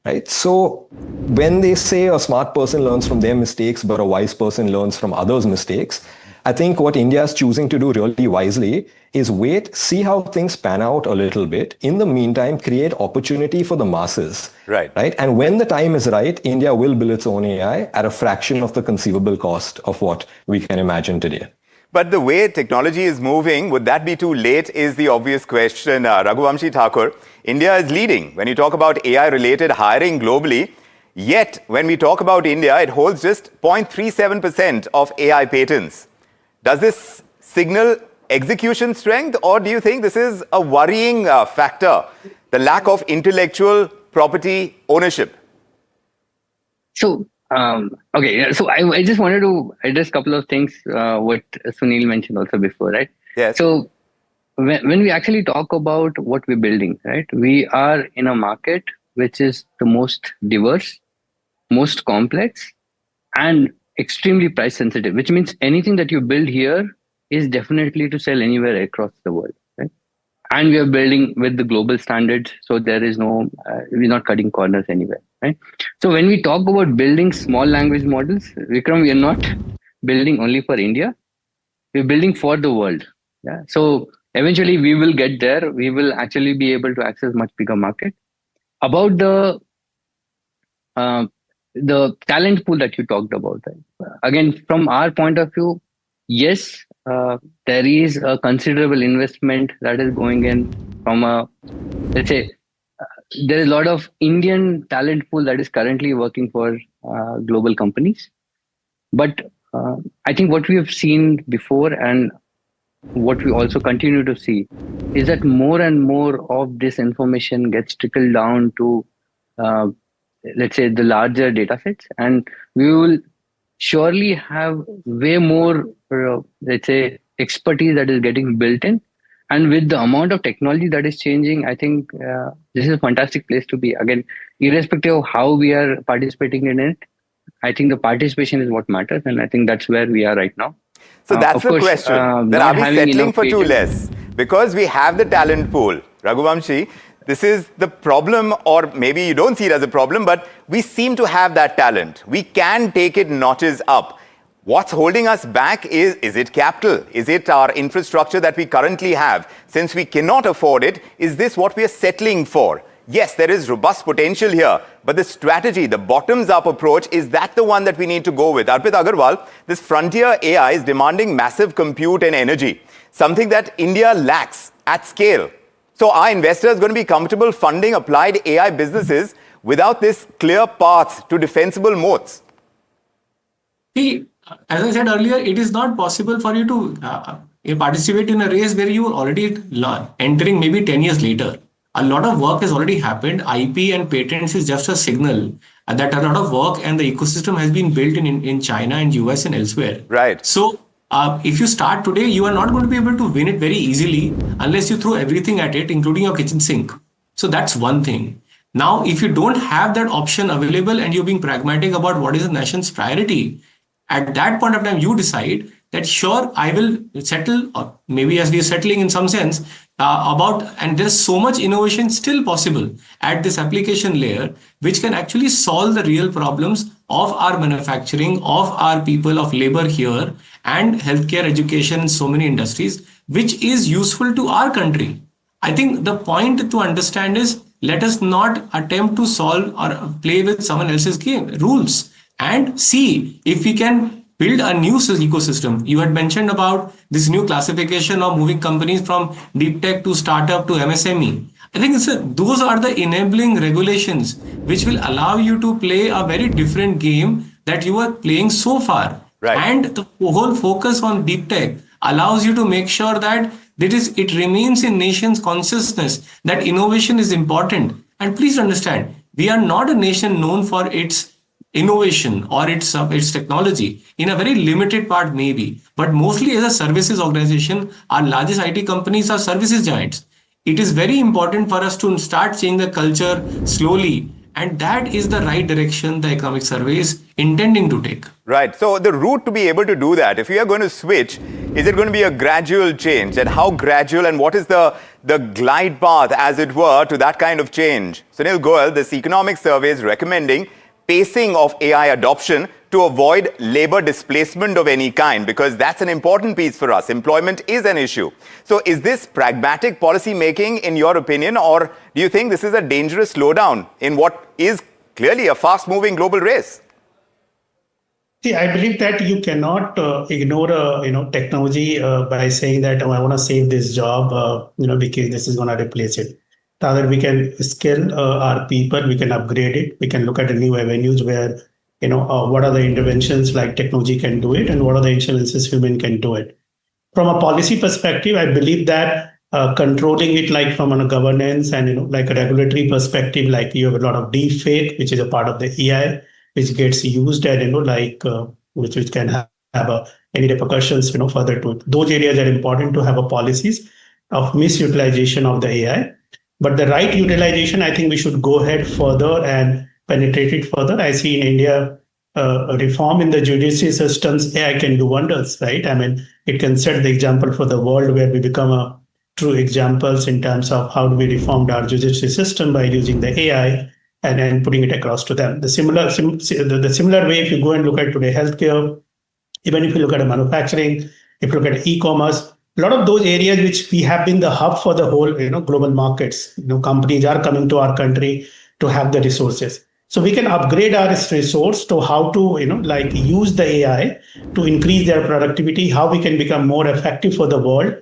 right? So when they say a smart person learns from their mistakes, but a wise person learns from others' mistakes, I think what India is choosing to do really wisely is wait, see how things pan out a little bit. In the meantime, create opportunity for the masses. Right. And when the time is right, India will build its own AI at a fraction of the conceivable cost of what we can imagine today. But the way technology is moving, would that be too late is the obvious question. Raghuvamshi Thakur, India is leading when you talk about AI-related hiring globally. Yet, when we talk about India, it holds just 0.37% of AI patents. Does this signal execution strength, or do you think this is a worrying factor, the lack of intellectual property ownership? So, okay, yeah, so I just wanted to address a couple of things, what Sunil mentioned also before, right? Yes. So, when we actually talk about what we're building, right, we are in a market which is the most diverse, most complex, and extremely price sensitive, which means anything that you build here is definitely to sell anywhere across the world, right? And we are building with the global standards, so there is no, we're not cutting corners anywhere, right? So when we talk about building small language models, Vikram, we are not building only for India, we're building for the world. Yeah. So eventually we will get there. We will actually be able to access much bigger market. About the talent pool that you talked about, right? Again, from our point of view, yes, there is a considerable investment that is going in from a, let's say, there is a lot of Indian talent pool that is currently working for global companies. But I think what we have seen before and what we also continue to see is that more and more of this information gets trickled down to, let's say, the larger data sets. And we will surely have way more, let's say, expertise that is getting built in. And with the amount of technology that is changing, I think this is a fantastic place to be. Again, irrespective of how we are participating in it, I think the participation is what matters. And I think that's where we are right now. So that's the question. Then are we settling for too less? Because we have the talent pool. Raghuvamshi, this is the problem, or maybe you don't see it as a problem, but we seem to have that talent. We can take it notches up. What's holding us back is it capital? Is it our infrastructure that we currently have? Since we cannot afford it, is this what we are settling for? Yes, there is robust potential here, but the strategy, the bottoms-up approach, is that the one that we need to go with? Arpit Agarwal, this frontier AI is demanding massive compute and energy, something that India lacks at scale. So are investors going to be comfortable funding applied AI businesses without this clear path to defensible moats? See, as I said earlier, it is not possible for you to participate in a race where you are already entering maybe 10 years later. A lot of work has already happened. IP and patents is just a signal that a lot of work and the ecosystem has been built in China and US and elsewhere. Right. So if you start today, you are not going to be able to win it very easily unless you throw everything at it, including your kitchen sink. So that's one thing. Now, if you don't have that option available and you're being pragmatic about what is the nation's priority, at that point of time, you decide that sure, I will settle, or maybe as we are settling in some sense, and there's so much innovation still possible at this application layer, which can actually solve the real problems of our manufacturing, of our people, of labor here, and healthcare, education, and so many industries, which is useful to our country. I think the point to understand is, let us not attempt to solve or play with someone else's game rules, and see if we can build a new ecosystem. You had mentioned about this new classification of moving companies from deep tech to startup to MSME. I think those are the enabling regulations which will allow you to play a very different game that you are playing so far. Right. And the whole focus on deep tech allows you to make sure that it remains in nation's consciousness that innovation is important. And please understand, we are not a nation known for its innovation or its technology. In a very limited part maybe, but mostly as a services organization, our largest IT companies are services giants. It is very important for us to start changing the culture slowly, and that is the right direction the economic survey is intending to take. Right. So the route to be able to do that, if you are going to switch, is it going to be a gradual change? And how gradual, and what is the glide path, as it were, to that kind of change? Sunil Goyal, this economic survey is recommending pacing of AI adoption to avoid labor displacement of any kind, because that's an important piece for us. Employment is an issue. So is this pragmatic policy making, in your opinion, or do you think this is a dangerous slowdown in what is clearly a fast-moving global race? See, I believe that you cannot ignore technology by saying that, oh, I want to save this job because this is going to replace it. Rather, we can skill our people, we can upgrade it, we can look at the new avenues where, what are the interventions like technology can do it, and what are the interventions human can do it. from a policy perspective, I believe that controlling it like from a governance and like a regulatory perspective, like you have a lot of deep fake, which is a part of the AI, which gets used and which can have any repercussions further to it. Those areas are important to have a policies of misutilization of the AI. But the right utilization, I think we should go ahead further and penetrate it further. I see in India reform in the judiciary systems, AI can do wonders, right? I mean, it can set the example for the world where we become a true examples in terms of how do we reform our judiciary system by using the AI and then putting it across to them. The similar way, if you go and look at today healthcare, even if you look at manufacturing, if you look at e-commerce, a lot of those areas which we have been the hub for the whole global markets. Companies are coming to our country to have the resources. So we can upgrade our resource to how to use the AI to increase their productivity, how we can become more effective for the world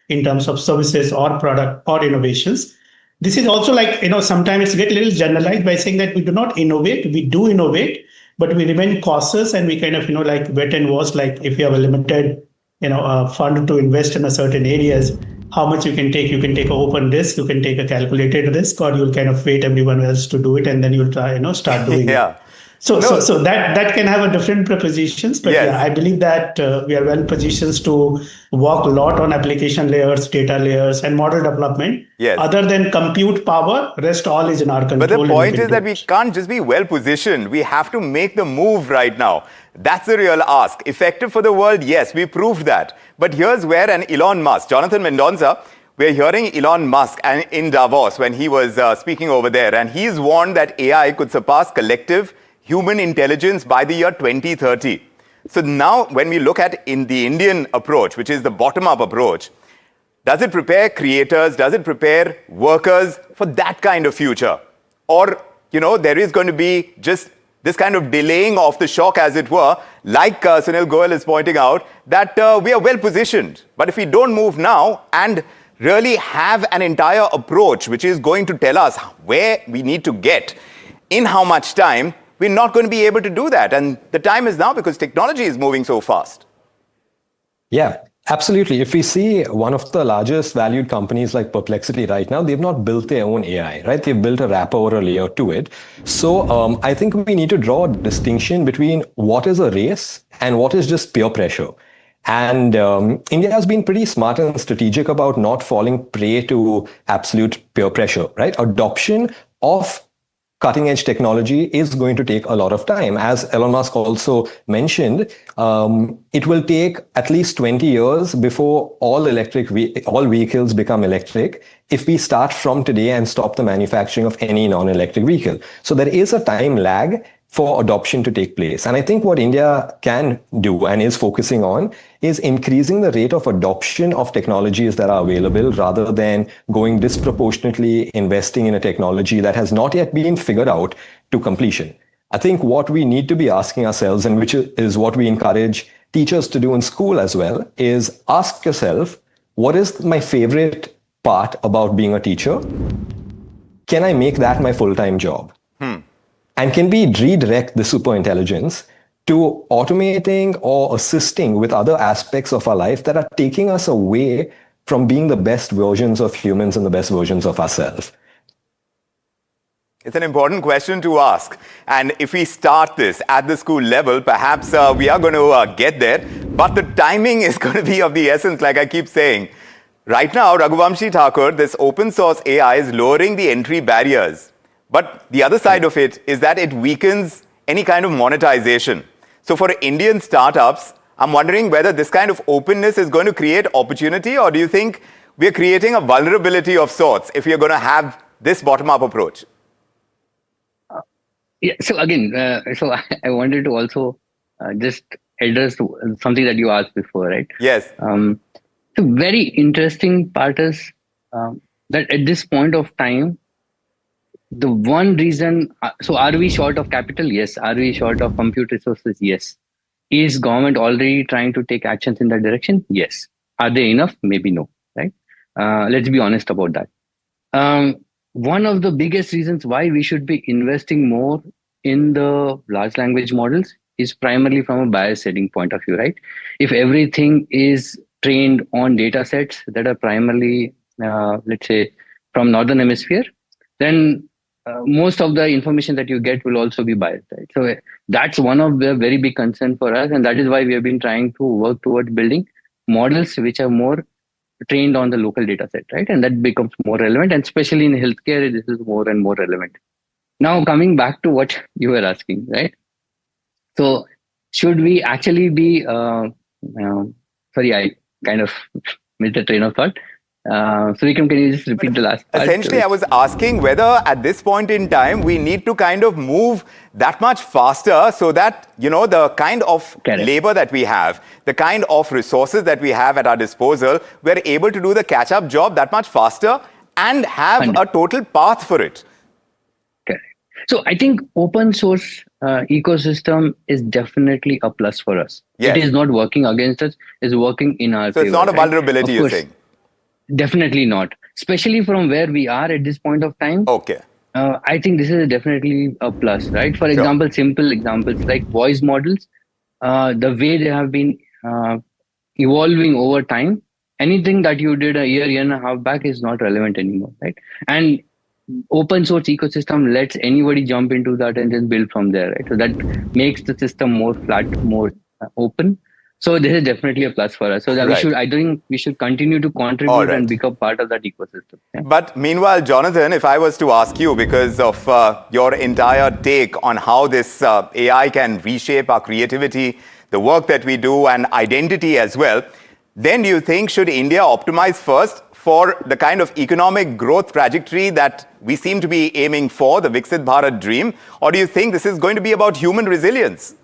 in terms of services or product or innovations. This is also sometimes it's get a little generalized by saying that we do not innovate, we do innovate, but we remain cautious and we kind of wait and watch. Like if you have a limited fund to invest in a certain areas, how much you can take an open risk, you can take a calculated risk, or you'll kind of wait everyone else to do it and then you'll try start doing it. So that can have a different propositions, but Yes. I believe that we are well positioned to work a lot on application layers, data layers, and model development. Yes. Other than compute power, rest all is in our control. But the and point can is do that we can't just be well positioned. We have to make the move right now. That's the real ask. Effective for the world, yes, we proved that. But here's where an Elon Musk, Jonathan Mendonça, we're hearing Elon Musk in Davos when he was speaking over there, and he's warned that AI could surpass collective human intelligence by the year 2030. So now when we look at in the Indian approach, which is the bottom-up approach, does it prepare creators, does it prepare workers for that kind of future? Or, there is going to be just this kind of delaying of the shock, as it were, like Sunil Goyal is pointing out, that we are well positioned. But if we don't move now and really have an entire approach which is going to tell us where we need to get, in how much time, we're not going to be able to do that. And the time is now because technology is moving so fast. Yeah, absolutely. If we see one of the largest valued companies like Perplexity right now, they've not built their own AI, right? They've built a wrapper or a layer to it. So I think we need to draw a distinction between what is a race and what is just peer pressure. And India has been pretty smart and strategic about not falling prey to absolute peer pressure, right? Adoption of cutting edge technology is going to take a lot of time. As Elon Musk also mentioned, it will take at least 20 years before all vehicles become electric if we start from today and stop the manufacturing of any non-electric vehicle. So there is a time lag for adoption to take place. And I think what India can do and is focusing on is increasing the rate of adoption of technologies that are available rather than going disproportionately investing in a technology that has not yet been figured out to completion. I think what we need to be asking ourselves, and which is what we encourage teachers to do in school as well, is ask yourself, what is my favorite part about being a teacher? Can I make that my full-time job? And can we redirect the superintelligence to automating or assisting with other aspects of our life that are taking us away from being the best versions of humans and the best versions of ourselves? It's an important question to ask. And if we start this at the school level, perhaps we are going to get there. But the timing is going to be of the essence, like I keep saying. Right now, Raghuvamshi Thakur, this open source AI is lowering the entry barriers. But the other side of it is that it weakens any kind of monetization. So for Indian startups, I'm wondering whether this kind of openness is going to create opportunity, or do you think we're creating a vulnerability of sorts if we're going to have this bottom-up approach? Yeah. So again, I wanted to also just address something that you asked before, right? Yes. The very interesting part is that at this point of time, the one reason, so are we short of capital? Yes. Are we short of compute resources? Yes. Is government already trying to take actions in that direction? Yes. Are they enough? Maybe no, right? Let's be honest about that. One of the biggest reasons why we should be investing more in the large language models is primarily from a bias setting point of view, right? If everything is trained on data sets that are primarily, let's say, from Northern Hemisphere, then most of the information that you get will also be biased, right? So that's one of the very big concern for us, and that is why we have been trying to work towards building models which are more trained on the local data set, right? And that becomes more relevant, and especially in healthcare, this is more and more relevant. Now, coming back to what you were asking, right? So, should we actually be? Sorry, I kind of missed the train of thought. So, Vikram, can you just repeat the last part? Essentially, I was asking whether at this point in time we need to kind of move that much faster so that, you know, the kind of labor that we have, the kind of resources that we have at our disposal, we're able to do the catch-up job that much faster and have a total path for it. Correct. So, I think open source ecosystem is definitely a plus for us. Yes. It is not working against us, it's working in our favor. So, it's not a vulnerability, you're saying? Definitely not. Especially from where we are at this point of time. Okay. I think this is definitely a plus, right? For example, simple examples like voice models, the way they have been evolving over time, anything that you did a year and a half back is not relevant anymore, right? And open source ecosystem lets anybody jump into that and then build from there, right? So that makes the system more flat, more open. So this is definitely a plus for us. So that I think we should continue to contribute and become part of that ecosystem. Yeah. But meanwhile, Jonathan, if I was to ask you, because of your entire take on how this AI can reshape our creativity, the work that we do, and identity as well, then do you think should India optimize first for the kind of economic growth trajectory that we seem to be aiming for, the Viksit Bharat dream, or do you think this is going to be about human resilience?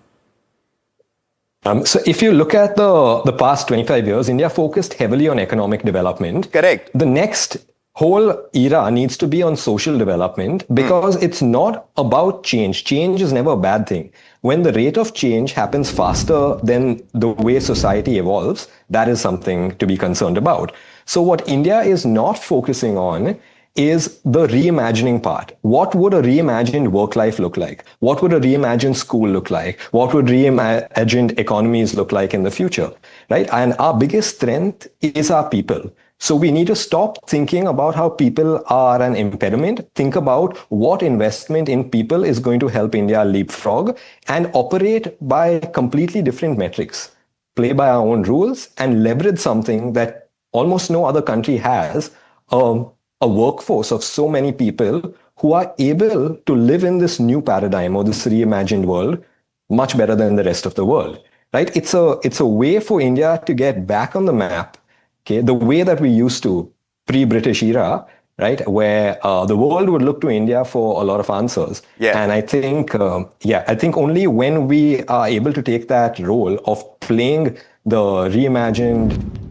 So if you look at the past 25 years, India focused heavily on economic development. Correct. The next whole era needs to be on social development because it's not about change. Change is never a bad thing. When the rate of change happens faster than the way society evolves, that is something to be concerned about. So what India is not focusing on is the reimagining part. What would a reimagined work life look like? What would a reimagined school look like? What would reimagined economies look like in the future? Right? And our biggest strength is our people. So we need to stop thinking about how people are an impediment. Think about what investment in people is going to help India leapfrog and operate by completely different metrics. Play by our own rules and leverage something that almost no other country has, a workforce of so many people who are able to live in this new paradigm or this reimagined world much better than the rest of the world, right? It's a way for India to get back on the map, okay, the way that we used to pre-British era, right, where the world would look to India for a lot of answers. Yeah. And I think, I think only when we are able to take that role of playing the reimagined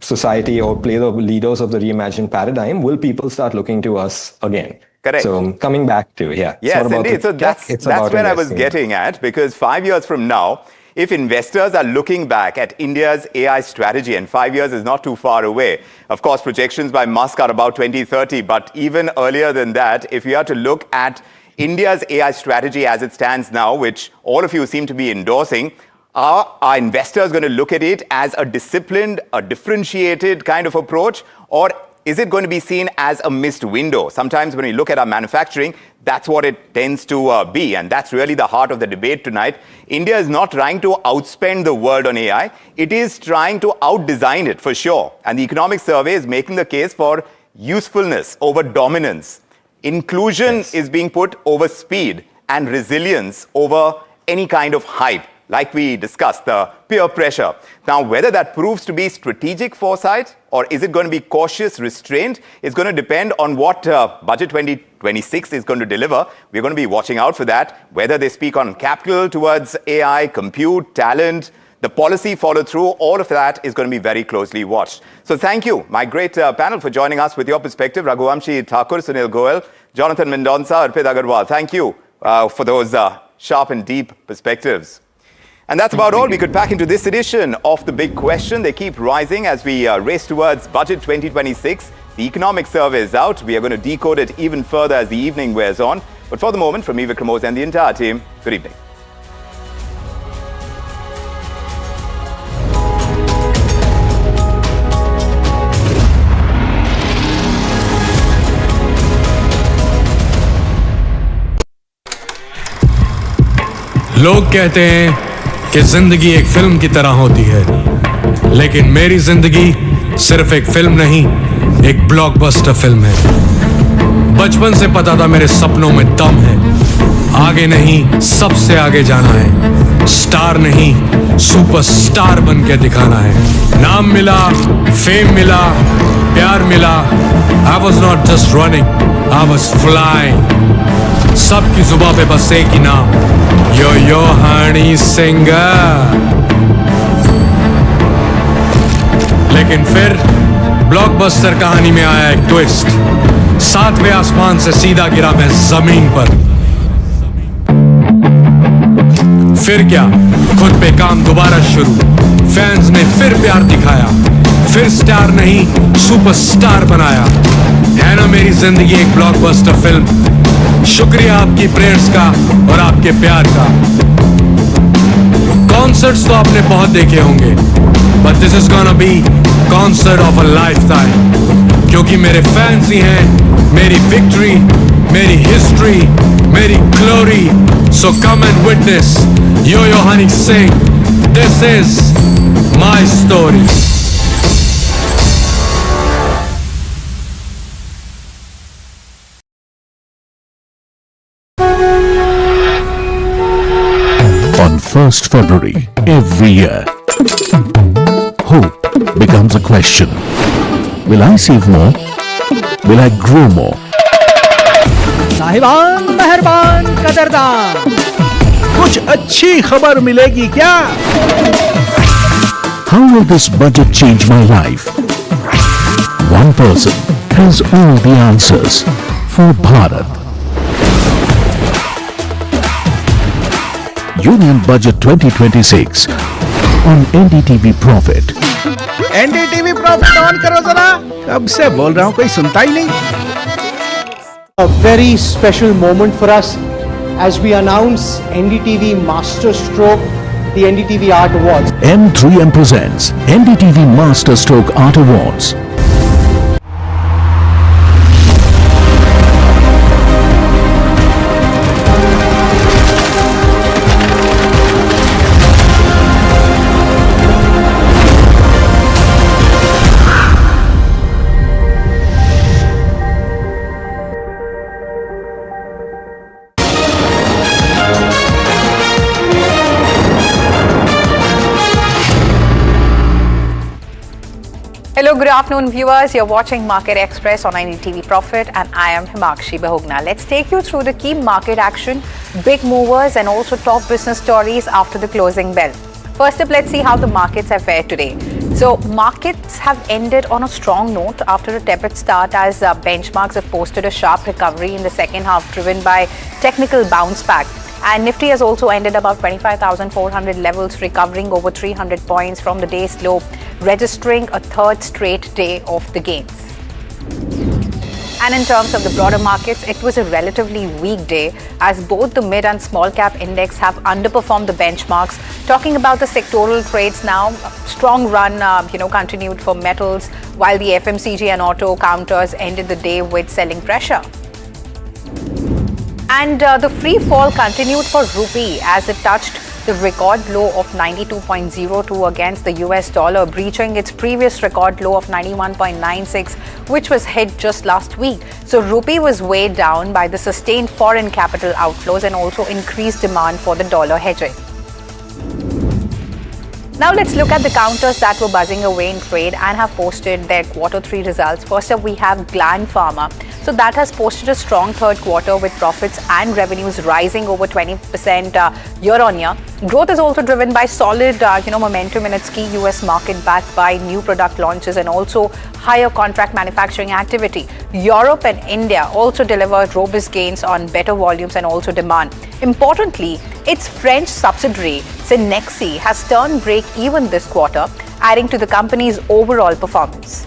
society or play the leaders of the reimagined paradigm, will people start looking to us again? Correct. So coming back to, Yes, indeed. So that's where I was getting at, because 5 years from now, if investors are looking back at India's AI strategy, and 5 years is not too far away, of course, projections by Musk are about 2030, but even earlier than that, if we are to look at India's AI strategy as it stands now, which all of you seem to be endorsing, are investors going to look at it as a disciplined, a differentiated kind of approach, or is it going to be seen as a missed window? Sometimes when we look at our manufacturing, that's what it tends to be, and that's really the heart of the debate tonight. India is not trying to outspend the world on AI. It is trying to outdesign it, for sure. And the economic survey is making the case for usefulness over dominance. Inclusion is being put over speed, and resilience over any kind of hype, like we discussed, the peer pressure. Now, whether that proves to be strategic foresight or is it going to be cautious restraint is going to depend on what Budget 2026 is going to deliver. We're going to be watching out for that, whether they speak on capital towards AI, compute, talent, the policy follow through, all of that is going to be very closely watched. So thank you, my great panel, for joining us with your perspective. Raghuvanshi Thakur, Sunil Goel, Jonathan Mendonca, Arpit Agarwal. Thank you for those sharp and deep perspectives. And that's about all we could pack into this edition of The Big Question. They keep rising as we race towards Budget 2026. The economic survey is out. We are going to decode it even further as the evening wears on. But for the moment, from me, Vikram Moza, and the entire team, good evening. लोग कहते हैं कि जिंदगी एक film की तरह होती है, लेकिन मेरी जिंदगी सिर्फ एक फिल्म नहीं, एक ब्लॉकबस्टर फिल्म है। बचपन से पता था मेरे सपनों में दम है, आगे नहीं सबसे आगे जाना है, स्टार नहीं सुपरस्टार बन के दिखाना है। नाम मिला, फेम मिला, प्यार मिला, I was not just running, I was flying। सबकी जुबां पे बस एक ही नाम, यो हनी सिंगर। लेकिन फिर ब्लॉकबस्टर कहानी में आया एक ट्विस्ट, 7वें आसमान से सीधा गिरा मैं जमीन पर। फिर क्या, खुद पे काम दोबारा शुरू, फैंस ने फिर प्यार दिखाया, फिर स्टार नहीं सुपरस्टार बनाया। है ना मेरी जिंदगी एक ब्लॉकबस्टर फिल्म। शुक्रिया आपकी प्रेयर्स का और आपके प्यार का। कॉन्सर्ट्स तो आपने बहुत देखे होंगे, but this is gonna be concert of a lifetime, क्योंकि मेरे फैंस ही हैं मेरी विक्ट्री, मेरी हिस्ट्री, मेरी glory. So come and witness Yo Honey Singh, this is my story. On 1st February every year, hope becomes a question. Will I save more? Will I grow more? साहिबान, मेहरबान, कदरदान, कुछ अच्छी खबर मिलेगी क्या? How will this budget change my life? One person has all the answers for Bharat. Union Budget 2026 on NDTV Profit. NDTV Profit on करो जरा, कब से बोल रहा हूं कोई सुनता ही नहीं। A very special moment for us as we announce NDTV Master Stroke, the NDTV Art Awards. M3M presents NDTV Master Stroke Art Awards. Hello, good afternoon viewers. You're watching Market Express on NDTV Profit and I am Himakshi Bahugna. Let's take you through the key market action, big movers and also top business stories after the closing bell. First up, let's see how the markets have fared today. So markets have ended on a strong note after a tepid start as benchmarks have posted a sharp recovery in the second half driven by technical bounce back. And Nifty has also ended above 25,400 levels, recovering over 300 points from the day's low, registering a third straight day of the gains. And in terms of the broader markets, it was a relatively weak day as both the mid and small cap index have underperformed the benchmarks. Talking about the sectoral trades now, strong run continued for metals, while the FMCG and auto counters ended the day with selling pressure. And the free fall continued for rupee as it touched the record low of 92.02 against the US dollar, breaching its previous record low of 91.96, which was hit just last week. So rupee was weighed down by the sustained foreign capital outflows and also increased demand for the dollar hedging. Now let's look at the counters that were buzzing away in trade and have posted their Q3 results. First up, we have Gland Pharma. So that has posted a strong third quarter with profits and revenues rising over 20% year on year. Growth is also driven by solid momentum in its key US market backed by new product launches and also higher contract manufacturing activity. Europe and India also delivered robust gains on better volumes and also demand. Importantly, its French subsidiary Cenexi has turned break-even this quarter, adding to the company's overall performance.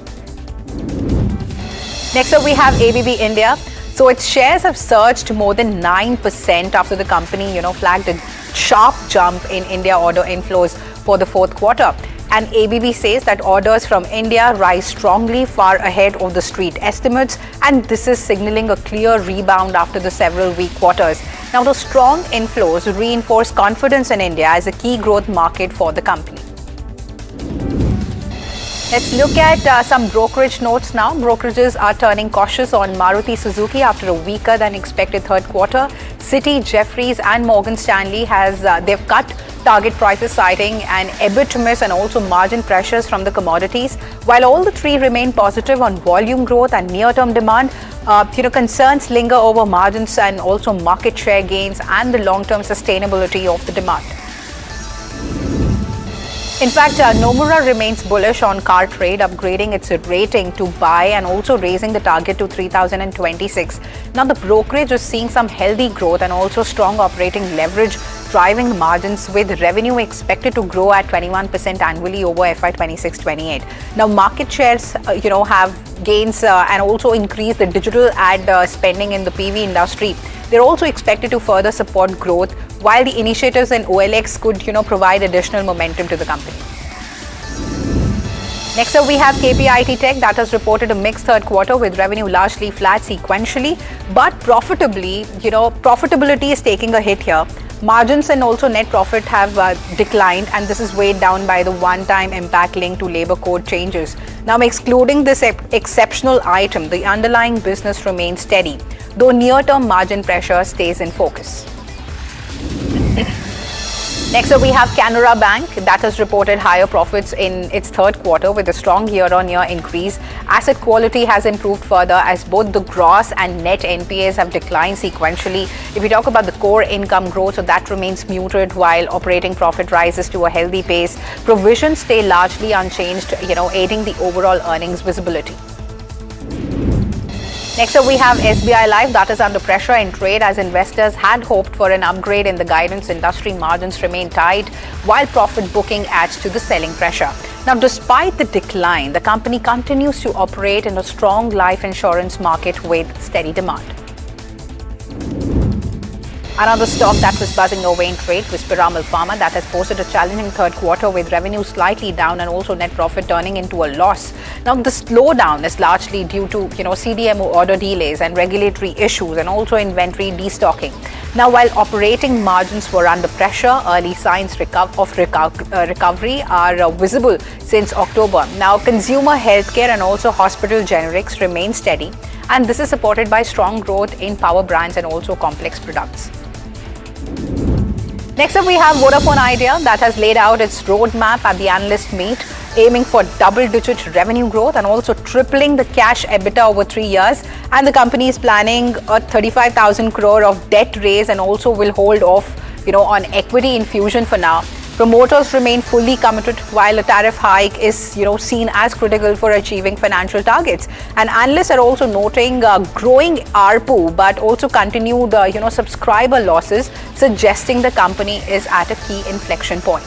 Next up, we have ABB India. So its shares have surged more than 9% after the company, flagged a sharp jump in India order inflows for the fourth quarter. And ABB says that orders from India rise strongly, far ahead of the street estimates, and this is signaling a clear rebound after the several weak quarters. Now, the strong inflows reinforce confidence in India as a key growth market for the company. Let's look at some brokerage notes now. Brokerages are turning cautious on Maruti Suzuki after a weaker than expected third quarter. Citi, Jefferies and Morgan Stanley they've cut target prices, citing an EBIT miss and also margin pressures from the commodities. While all the three remain positive on volume growth and near-term demand, concerns linger over margins and also market share gains and the long-term sustainability of the demand. In fact, Nomura remains bullish on car trade, upgrading its rating to buy and also raising the target to 3026. Now, the brokerage is seeing some healthy growth and also strong operating leverage, driving margins, with revenue expected to grow at 21% annually over FY 26-28. Now, market shares, have gains and also increase the digital ad spending in the PV industry. They're also expected to further support growth, while the initiatives in OLX could, provide additional momentum to the company. Next up, we have KPIT Tech that has reported a mixed third quarter with revenue largely flat sequentially, but profitability is taking a hit here. Margins and also net profit have declined, and this is weighed down by the one-time impact linked to labor code changes. Now, excluding this exceptional item, the underlying business remains steady, though near-term margin pressure stays in focus. Next up, we have Canara Bank that has reported higher profits in its third quarter with a strong year-on-year increase. Asset quality has improved further as both the gross and net NPAs have declined sequentially. If we talk about the core income growth, so that remains muted while operating profit rises to a healthy pace. Provisions stay largely unchanged, aiding the overall earnings visibility. Next up, we have SBI Life that is under pressure in trade as investors had hoped for an upgrade in the guidance. Industry margins remain tight while profit booking adds to the selling pressure. Now, despite the decline, the company continues to operate in a strong life insurance market with steady demand. Another stock that was buzzing away in trade was Piramal Pharma that has posted a challenging third quarter with revenue slightly down and also net profit turning into a loss. Now, the slowdown is largely due to CDMO order delays and regulatory issues and also inventory destocking. Now, while operating margins were under pressure, early signs of recovery are visible since October. Now, consumer healthcare and also hospital generics remain steady, and this is supported by strong growth in power brands and also complex products. Next up, we have Vodafone Idea that has laid out its roadmap at the analyst meet, aiming for double-digit revenue growth and also tripling the cash EBITDA over 3 years. And the company is planning a 35,000 crore of debt raise and also will hold off, on equity infusion for now. Promoters remain fully committed while a tariff hike is, seen as critical for achieving financial targets. And analysts are also noting growing ARPU, but also continued, subscriber losses, suggesting the company is at a key inflection point.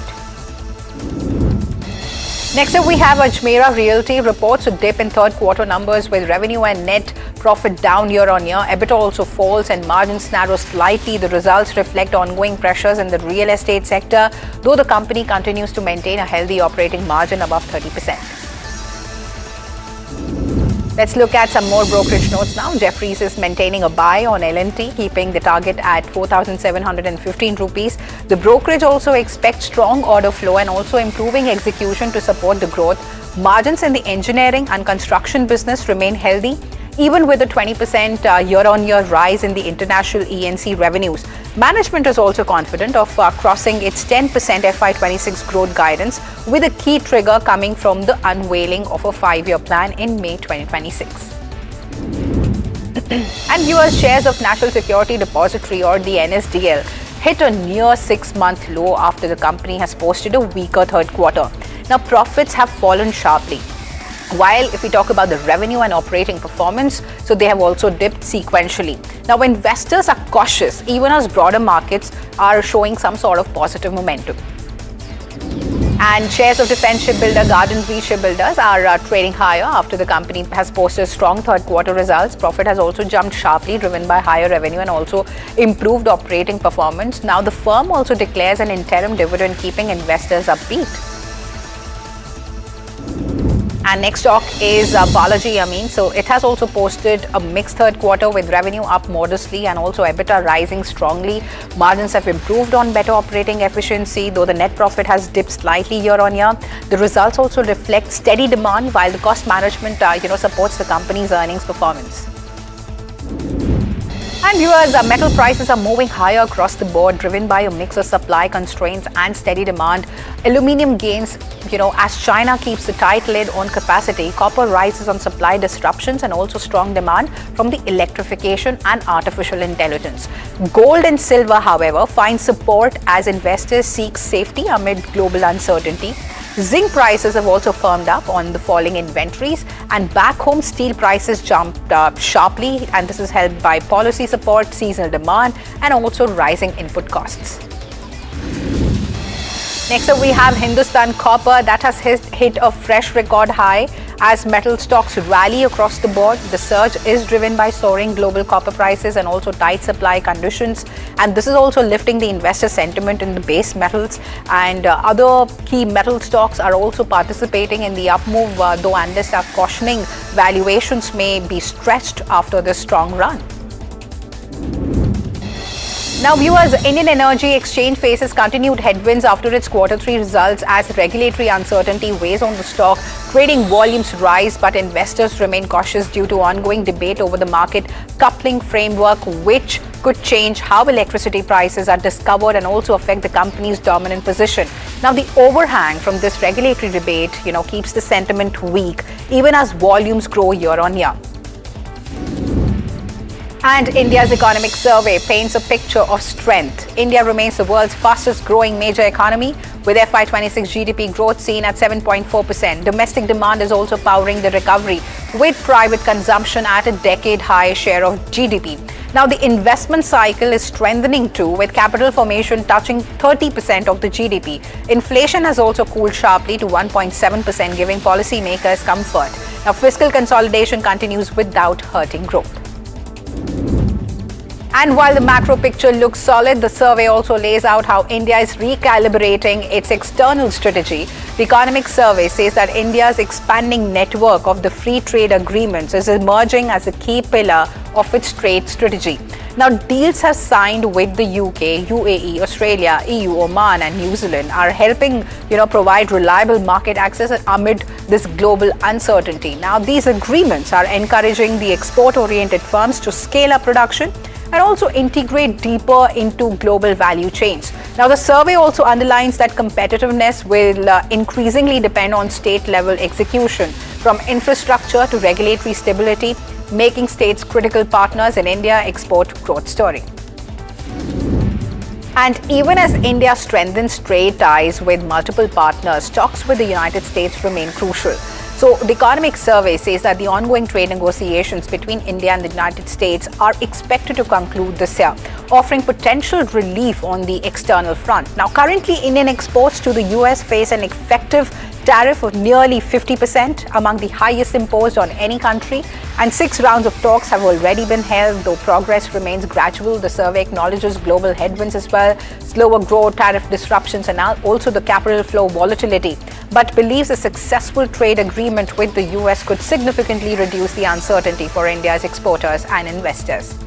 Next up, we have Ajmera Realty reports a dip in third quarter numbers with revenue and net profit down year on year. EBITDA also falls and margins narrow slightly. The results reflect ongoing pressures in the real estate sector, though the company continues to maintain a healthy operating margin above 30%. Let's look at some more brokerage notes now. Jefferies is maintaining a buy on L&T, keeping the target at 4,715 rupees. The brokerage also expects strong order flow and also improving execution to support the growth. Margins in the engineering and construction business remain healthy, even with a 20% year-on-year rise in the international E&C revenues. Management is also confident of crossing its 10% FY26 growth guidance, with a key trigger coming from the unveiling of a 5-year plan in May 2026. And US shares of National Security Depository, or the NSDL, hit a near 6-month low after the company has posted a weaker third quarter. Now, profits have fallen sharply. While if we talk about the revenue and operating performance, so they have also dipped sequentially. Now, investors are cautious, even as broader markets are showing some sort of positive momentum. And shares of defense shipbuilder Garden Reach Shipbuilders are trading higher after the company has posted strong third quarter results. Profit has also jumped sharply, driven by higher revenue and also improved operating performance. Now, the firm also declares an interim dividend, keeping investors upbeat. And next stock is Balaji Ameen. So it has also posted a mixed third quarter with revenue up modestly and also EBITDA rising strongly. Margins have improved on better operating efficiency, though the net profit has dipped slightly year on year. The results also reflect steady demand while the cost management supports the company's earnings performance. And viewers, metal prices are moving higher across the board, driven by a mix of supply constraints and steady demand. Aluminium gains, as China keeps a tight lid on capacity. Copper rises on supply disruptions and also strong demand from the electrification and artificial intelligence. Gold and silver, however, find support as investors seek safety amid global uncertainty. Zinc prices have also firmed up on the falling inventories, and back home steel prices jumped sharply, and this is helped by policy support, seasonal demand, and also rising input costs. Next up, we have Hindustan Copper that has hit a fresh record high as metal stocks rally across the board. The surge is driven by soaring global copper prices and also tight supply conditions. And this is also lifting the investor sentiment in the base metals. And other key metal stocks are also participating in the up move, though analysts are cautioning valuations may be stretched after this strong run. Now viewers, Indian Energy Exchange faces continued headwinds after its Q3 results as regulatory uncertainty weighs on the stock. Trading volumes rise, but investors remain cautious due to ongoing debate over the market coupling framework, which could change how electricity prices are discovered and also affect the company's dominant position. Now the overhang from this regulatory debate, keeps the sentiment weak even as volumes grow year on year. And India's economic survey paints a picture of strength. India remains the world's fastest growing major economy, with FY26 GDP growth seen at 7.4%. Domestic demand is also powering the recovery, with private consumption at a decade-high share of GDP. Now, the investment cycle is strengthening too, with capital formation touching 30% of the GDP. Inflation has also cooled sharply to 1.7%, giving policymakers comfort. Now, fiscal consolidation continues without hurting growth. And while the macro picture looks solid, the survey also lays out how India is recalibrating its external strategy. The economic survey says that India's expanding network of the free trade agreements is emerging as a key pillar of its trade strategy. Now, deals have signed with the UK, UAE, Australia, EU, Oman, and New Zealand are helping, provide reliable market access amid this global uncertainty. Now, these agreements are encouraging the export-oriented firms to scale up production and also integrate deeper into global value chains. Now, the survey also underlines that competitiveness will increasingly depend on state-level execution, from infrastructure to regulatory stability, making states critical partners in India's export growth story. And even as India strengthens trade ties with multiple partners, talks with the United States remain crucial. So the economic survey says that the ongoing trade negotiations between India and the United States are expected to conclude this year, offering potential relief on the external front. Now, currently, Indian exports to the US face an effective tariff of nearly 50%, among the highest imposed on any country, and 6 rounds of talks have already been held, though progress remains gradual. The survey acknowledges global headwinds as well, slower growth, tariff disruptions, and also the capital flow volatility, but believes a successful trade agreement with the US could significantly reduce the uncertainty for India's exporters and investors.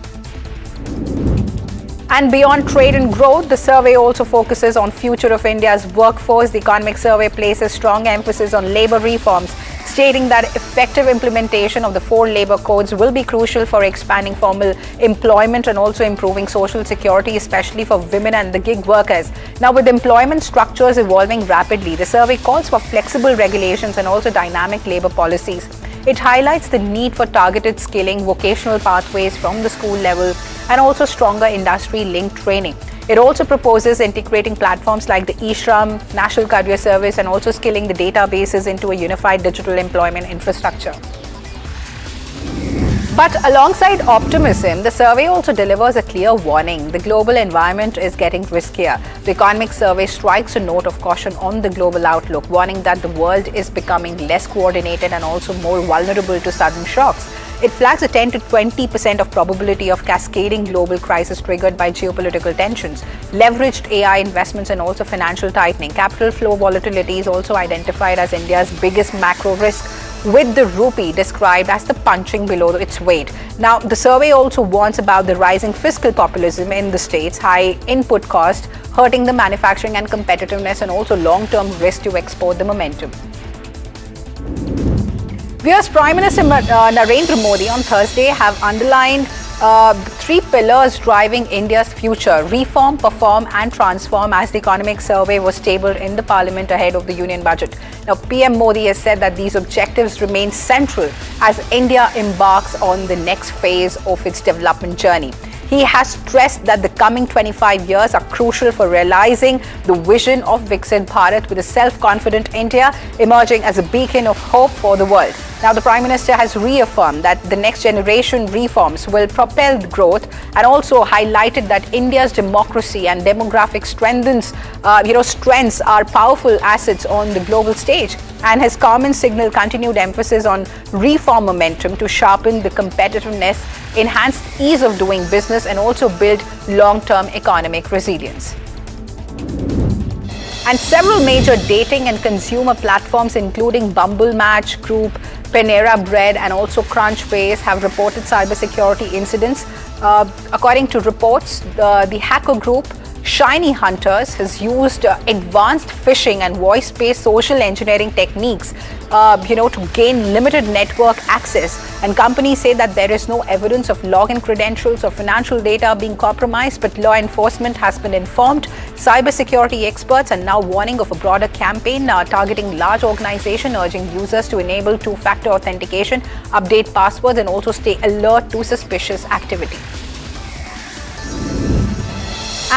And beyond trade and growth, the survey also focuses on future of India's workforce. The economic survey places strong emphasis on labor reforms, stating that effective implementation of the 4 labor codes will be crucial for expanding formal employment and also improving social security, especially for women and the gig workers. Now, with employment structures evolving rapidly, the survey calls for flexible regulations and also dynamic labor policies. It highlights the need for targeted skilling, vocational pathways from the school level, and also stronger industry-linked training. It also proposes integrating platforms like the eShram, National Career Service, and also skilling the databases into a unified digital employment infrastructure. But alongside optimism, the survey also delivers a clear warning. The global environment is getting riskier. The economic survey strikes a note of caution on the global outlook, warning that the world is becoming less coordinated and also more vulnerable to sudden shocks. It flags a 10 to 20% of probability of cascading global crisis triggered by geopolitical tensions, leveraged AI investments, and also financial tightening. Capital flow volatility is also identified as India's biggest macro risk, with the rupee described as the punching below its weight. Now, the survey also warns about the rising fiscal populism in the states, high input cost, hurting the manufacturing and competitiveness, and also long-term risk to export the momentum. US Prime Minister Narendra Modi on Thursday have underlined the three pillars driving India's future: reform, perform and transform, as the economic survey was tabled in the parliament ahead of the union budget. Now, PM Modi has said that these objectives remain central as India embarks on the next phase of its development journey. He has stressed that the coming 25 years are crucial for realizing the vision of Viksit Bharat, with a self-confident India emerging as a beacon of hope for the world. Now, the Prime Minister has reaffirmed that the next generation reforms will propel growth, and also highlighted that India's democracy and demographic strengths are powerful assets on the global stage. And his comment signaled continued emphasis on reform momentum to sharpen the competitiveness, enhance ease of doing business, and also build long-term economic resilience. And several major dating and consumer platforms, including Bumble Match Group, Panera Bread, and also Crunchbase, have reported cybersecurity incidents. According to reports, the hacker group Shiny Hunters has used advanced phishing and voice-based social engineering techniques, to gain limited network access. And companies say that there is no evidence of login credentials or financial data being compromised, but law enforcement has been informed. Cybersecurity experts are now warning of a broader campaign targeting large organizations, urging users to enable two-factor authentication, update passwords, and also stay alert to suspicious activity.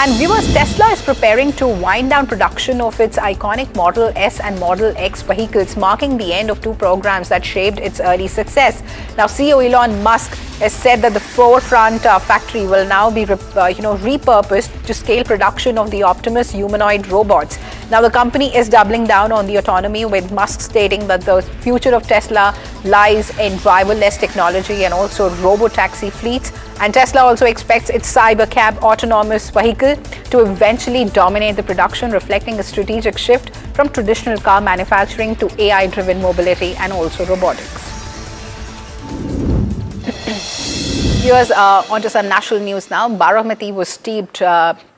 And viewers, Tesla is preparing to wind down production of its iconic Model S and Model X vehicles, marking the end of two programs that shaped its early success. Now, CEO Elon Musk has said that the forefront factory will now be repurposed to scale production of the Optimus humanoid robots. Now, the company is doubling down on the autonomy, with Musk stating that the future of Tesla lies in driverless technology and also robo-taxi fleets. And Tesla also expects its Cybercab autonomous vehicle to eventually dominate the production, reflecting a strategic shift from traditional car manufacturing to AI-driven mobility and also robotics. Here's onto some national news now. Baramati was steeped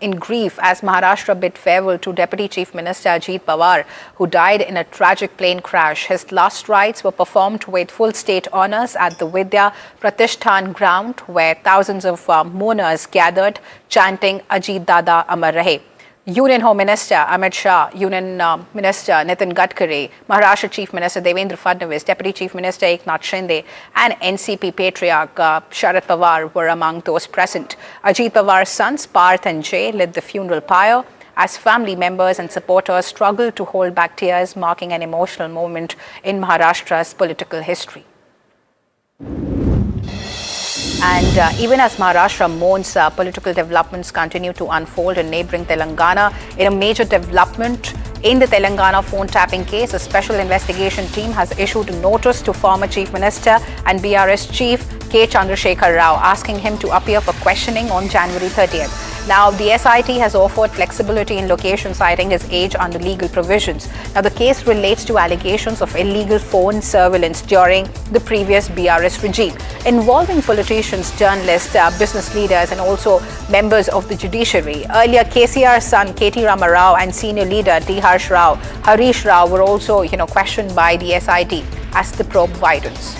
in grief as Maharashtra bid farewell to Deputy Chief Minister Ajit Pawar, who died in a tragic plane crash. His last rites were performed with full state honors at the Vidya Pratishtan ground, where thousands of mourners gathered, chanting Ajit Dada Amar Rahe. Union Home Minister Amit Shah, Union Minister Nitin Gadkari, Maharashtra Chief Minister Devendra Fadnavis, Deputy Chief Minister Eknath Shinde, and NCP Patriarch Sharad Pawar were among those present. Ajit Pawar's sons Parth and Jay led the funeral pyre as family members and supporters struggled to hold back tears, marking an emotional moment in Maharashtra's political history. And even as Maharashtra mourns, political developments continue to unfold in neighboring Telangana. In a major development in the Telangana phone tapping case, a special investigation team has issued a notice to former Chief Minister and BRS Chief K. Chandrasekhar Rao, asking him to appear for questioning on January 30th. Now, the SIT has offered flexibility in location, citing his age under legal provisions. Now, the case relates to allegations of illegal phone surveillance during the previous BRS regime, involving politicians, journalists, business leaders, and also members of the judiciary. Earlier, KCR's son, KT Rama Rao, and senior leader D. Harsh Rao, Harish Rao, were also, questioned by the SIT as the probe widens.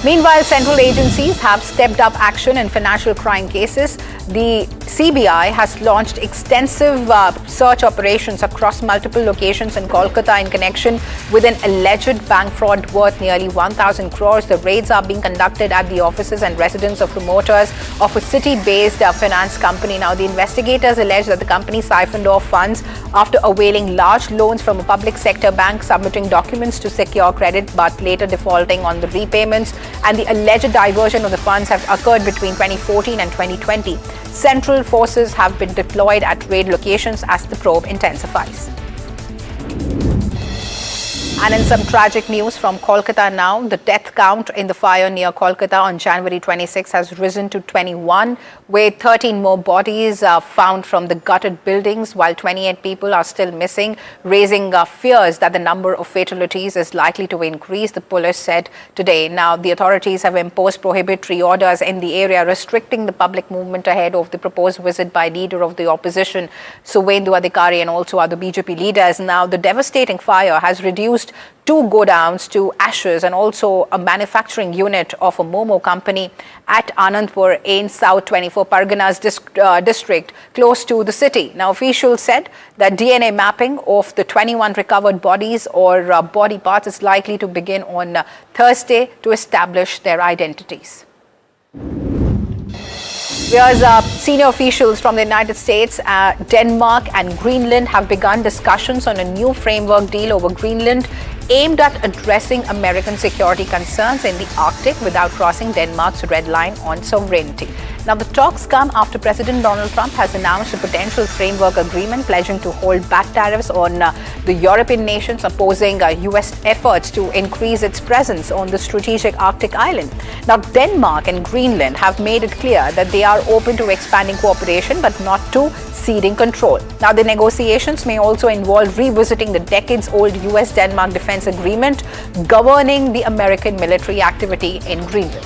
Meanwhile, central agencies have stepped up action in financial crime cases. The CBI has launched extensive search operations across multiple locations in Kolkata in connection with an alleged bank fraud worth nearly 1,000 crores. The raids are being conducted at the offices and residence of promoters of a city-based finance company. Now, the investigators allege that the company siphoned off funds after availing large loans from a public sector bank, submitting documents to secure credit but later defaulting on the repayments. And the alleged diversion of the funds have occurred between 2014 and 2020. Central forces have been deployed at raid locations as the probe intensifies. And in some tragic news from Kolkata now, the death count in the fire near Kolkata on January 26 has risen to 21, with 13 more bodies found from the gutted buildings, while 28 people are still missing, raising fears that the number of fatalities is likely to increase, the police said today. Now, the authorities have imposed prohibitory orders in the area, restricting the public movement ahead of the proposed visit by leader of the opposition, Suvendu Adhikari, and also other BJP leaders. Now, the devastating fire has reduced 2 godowns to ashes and also a manufacturing unit of a Momo company at Anandpur in South 24 Parganas district close to the city. Now, officials said that DNA mapping of the 21 recovered bodies or body parts is likely to begin on Thursday to establish their identities. Whereas senior officials from the United States, Denmark and Greenland have begun discussions on a new framework deal over Greenland aimed at addressing American security concerns in the Arctic without crossing Denmark's red line on sovereignty. Now, the talks come after President Donald Trump has announced a potential framework agreement pledging to hold back tariffs on the European nations opposing U.S. efforts to increase its presence on the strategic Arctic island. Now, Denmark and Greenland have made it clear that they are open to expanding cooperation but not to ceding control. Now, the negotiations may also involve revisiting the decades-old U.S.-Denmark defense agreement governing the American military activity in Greenland.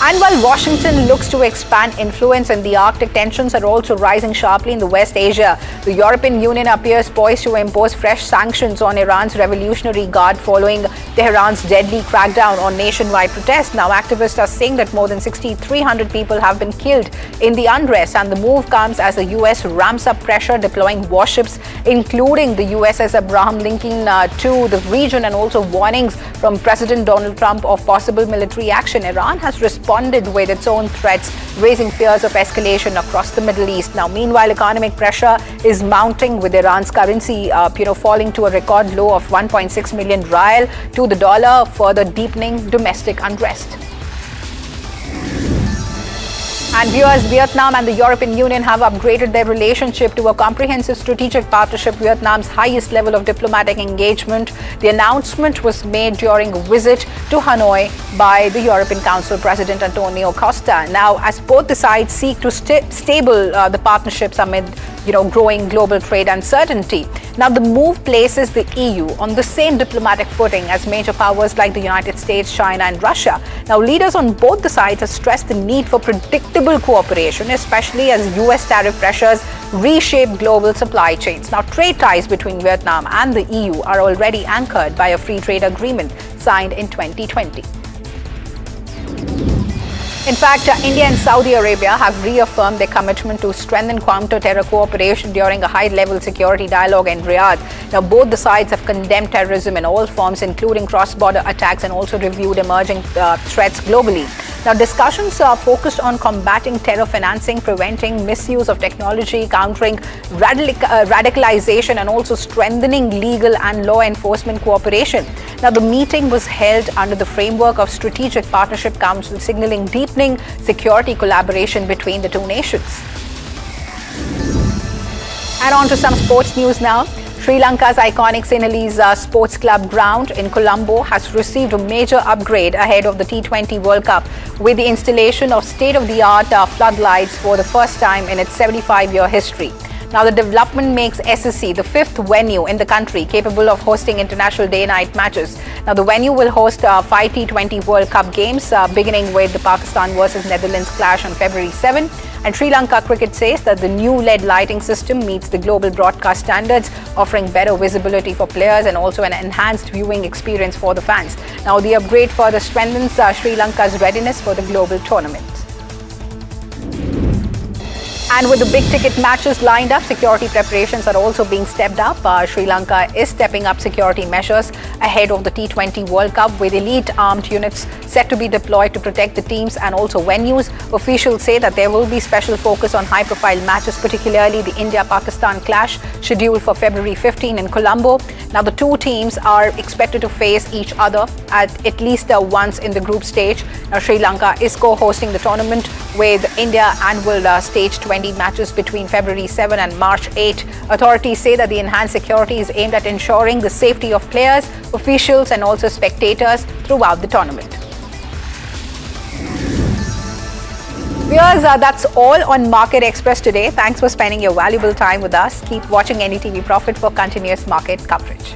And while Washington looks to expand influence in the Arctic, tensions are also rising sharply in the West Asia. The European Union appears poised to impose fresh sanctions on Iran's Revolutionary Guard following Tehran's deadly crackdown on nationwide protests. Now, activists are saying that more than 6,300 people have been killed in the unrest, and the move comes as the U.S. ramps up pressure, deploying warships, including the USS Abraham Lincoln, to the region, and also warnings from President Donald Trump of possible military action. Iran has responded with its own threats, raising fears of escalation across the Middle East. Now, meanwhile, economic pressure is mounting, with Iran's currency falling to a record low of 1.6 million rial to the dollar, further deepening domestic unrest. And viewers, Vietnam and the European Union have upgraded their relationship to a comprehensive strategic partnership, Vietnam's highest level of diplomatic engagement. The announcement was made during a visit to Hanoi by the European Council President Antonio Costa. Now, as both the sides seek to stable the partnerships amid growing global trade uncertainty. Now, the move places the EU on the same diplomatic footing as major powers like the United States, China, and Russia. Now, leaders on both the sides have stressed the need for predictable cooperation, especially as US tariff pressures reshape global supply chains. Now, trade ties between Vietnam and the EU are already anchored by a free trade agreement signed in 2020. In fact, India and Saudi Arabia have reaffirmed their commitment to strengthen counter-terror cooperation during a high-level security dialogue in Riyadh. Now, both the sides have condemned terrorism in all forms, including cross-border attacks, and also reviewed emerging threats globally. Now, discussions are focused on combating terror financing, preventing misuse of technology, countering radicalization, and also strengthening legal and law enforcement cooperation. Now, the meeting was held under the framework of Strategic Partnership Council, signaling deepening security collaboration between the two nations. And on to some sports news now. Sri Lanka's iconic Sinhalese Sports Club ground in Colombo has received a major upgrade ahead of the T20 World Cup, with the installation of state-of-the-art floodlights for the first time in its 75-year history. Now, the development makes SSC the 5th venue in the country capable of hosting international day-night matches. Now, the venue will host 5 T20 World Cup games, beginning with the Pakistan versus Netherlands clash on February 7. And Sri Lanka Cricket says that the new LED lighting system meets the global broadcast standards, offering better visibility for players and also an enhanced viewing experience for the fans. Now, the upgrade further strengthens Sri Lanka's readiness for the global tournament. And with the big ticket matches lined up, security preparations are also being stepped up. Sri Lanka is stepping up security measures ahead of the T20 World Cup, with elite armed units set to be deployed to protect the teams and also venues. Officials say that there will be special focus on high-profile matches, particularly the India-Pakistan clash scheduled for February 15 in Colombo. Now, the two teams are expected to face each other at least once in the group stage. Now, Sri Lanka is co-hosting the tournament with India and will stage 20 matches between February 7 and March 8. Authorities say that the enhanced security is aimed at ensuring the safety of players, officials and also spectators throughout the tournament. Viewers, that's all on Market Express today. Thanks for spending your valuable time with us. Keep watching NDTV Profit for continuous market coverage.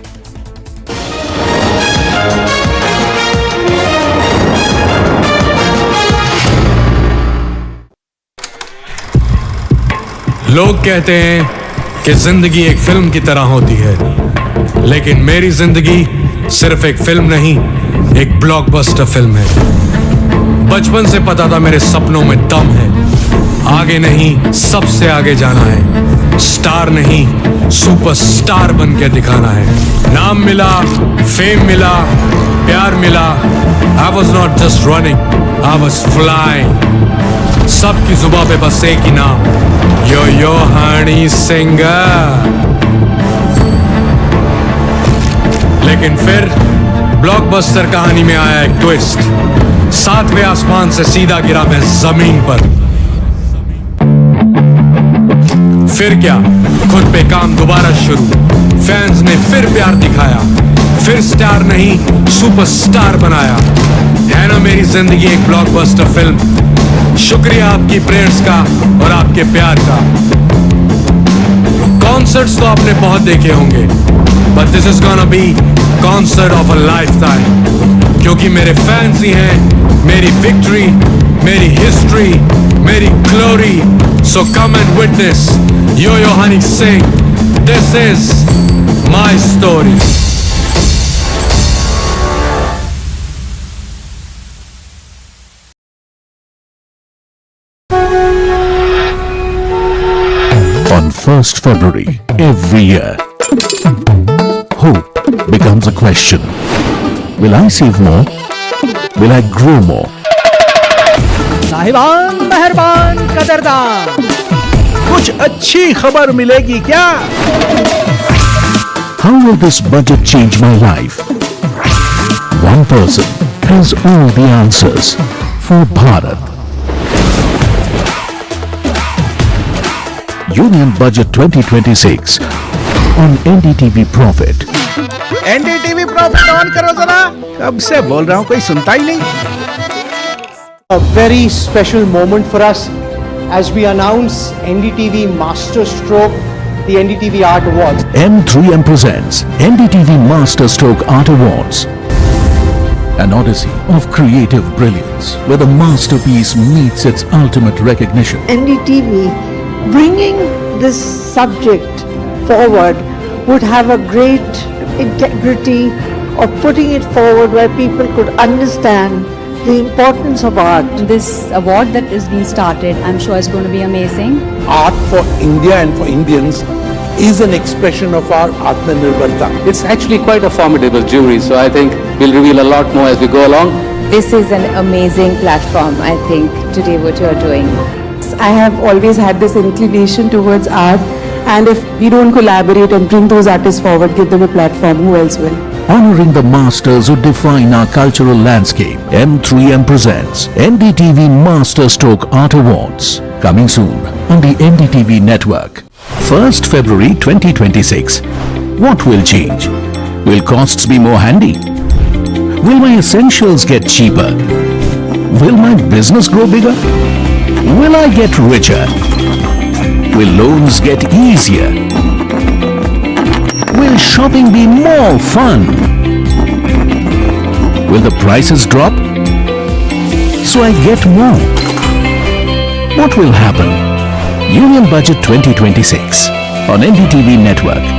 लोग कहते हैं कि जिंदगी एक film की तरह होती है, लेकिन मेरी जिंदगी सिर्फ एक फिल्म नहीं, एक ब्लॉकबस्टर फिल्म है। बचपन से पता था मेरे सपनों में दम है, आगे नहीं सबसे आगे जाना है, स्टार नहीं सुपरस्टार बन के दिखाना है। नाम मिला, फेम मिला, प्यार मिला, I was not just running, I was flying। सबकी जुबां पे बस एक ही नाम, यो हनी सिंगर। लेकिन फिर ब्लॉकबस्टर कहानी में आया एक ट्विस्ट, 7वें आसमान से सीधा गिरा मैं जमीन पर। फिर क्या, खुद पे काम दोबारा शुरू, फैंस ने फिर प्यार दिखाया, फिर स्टार नहीं सुपरस्टार बनाया। है ना मेरी जिंदगी एक ब्लॉकबस्टर फिल्म। शुक्रिया आपकी प्रेयर्स का और आपके प्यार का। कॉन्सर्ट्स तो आपने बहुत देखे होंगे, but this is gonna be concert of a lifetime, क्योंकि मेरे फैंस ही हैं मेरी विक्ट्री, मेरी हिस्ट्री, मेरी glory. So come and witness yo Honey Singh, this is my story. On 1st February every year, hope becomes a question. Will I save more? Will I grow more? साहिबान, मेहरबान, कदरदान, कुछ अच्छी खबर मिलेगी क्या? How will this budget change my life? One person has all the answers for Bharat. Union Budget 2026 on NDTV Profit. NDTV Profit on करो जरा, कब से बोल रहा हूं कोई सुनता ही नहीं। A very special moment for us as we announce NDTV Master Stroke, the NDTV Art Awards. M3M presents NDTV Master Stroke Art Awards. An odyssey of creative brilliance where the masterpiece meets its ultimate recognition. NDTV bringing this subject forward would have a great integrity of putting it forward where people could understand the importance of art. This award that is being started, I'm sure is going to be amazing. Art for India and for Indians is an expression of our Atmanirbharta. It's actually quite a formidable jury, so I think we'll reveal a lot more as we go along. This is an amazing platform, I think, today what you're doing. I have always had this inclination towards art, and if we don't collaborate and bring those artists forward, give them a platform, who else will? Honoring the masters who define our cultural landscape, M3M presents NDTV Master Stroke Art Awards. Coming soon on the NDTV network. 1st February 2026. What will change? Will costs be more handy? Will my essentials get cheaper? Will my business grow bigger? Will I get richer? Will loans get easier? Will shopping be more fun? Will the prices drop so I get more? What will happen? Union Budget 2026 on NDTV network.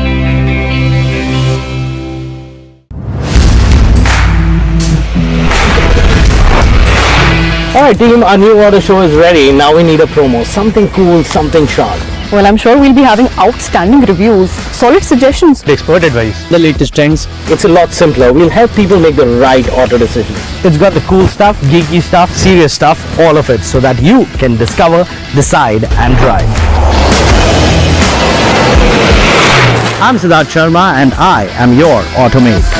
Alright team, our new water show is ready. Now we need a promo. Something cool, something sharp. Well, I'm sure we'll be having outstanding reviews, solid suggestions. Expert advice. The latest trends. It's a lot simpler. We'll help people make the right auto decision. It's got the cool stuff, geeky stuff, serious stuff, all of it, so that you can discover, decide and drive. I'm Siddharth Sharma and I am your Automate.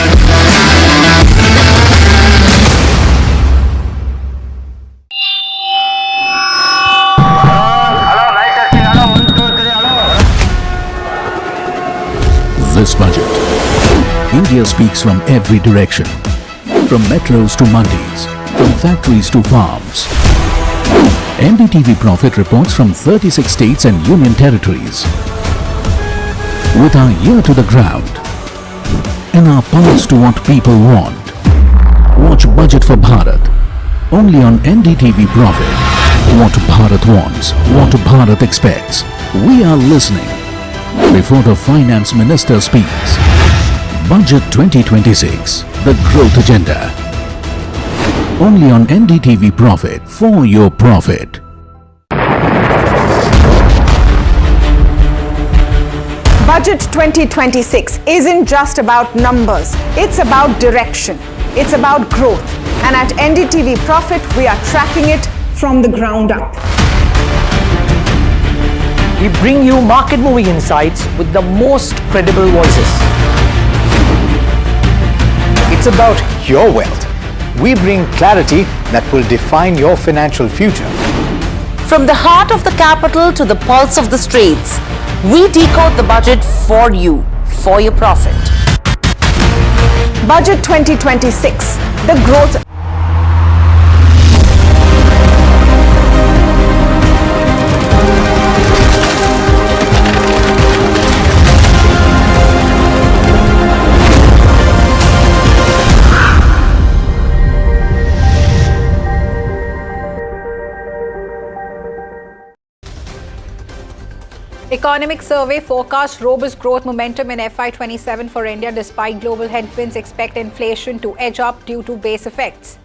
this budget. India speaks from every direction, from metros to mandis, from factories to farms. NDTV Profit reports from 36 states and union territories. With our ear to the ground and our pulse to what people want. Watch Budget for Bharat only on NDTV Profit. What Bharat wants, what Bharat expects. We are listening before the Finance Minister speaks. Budget 2026, the growth agenda. Only on NDTV Profit, for your profit. Budget 2026 isn't just about numbers, it's about direction, it's about growth. And at NDTV Profit, we are tracking it from the ground up. We bring you market-moving insights with the most credible voices. It's about your wealth. We bring clarity that will define your financial future. From the heart of the capital to the pulse of the streets, we decode the budget for you, for your profit. Budget 2026, the growth. Economic survey forecasts robust growth momentum in FY27 for India despite global headwinds. Expect inflation to edge up due to base effects.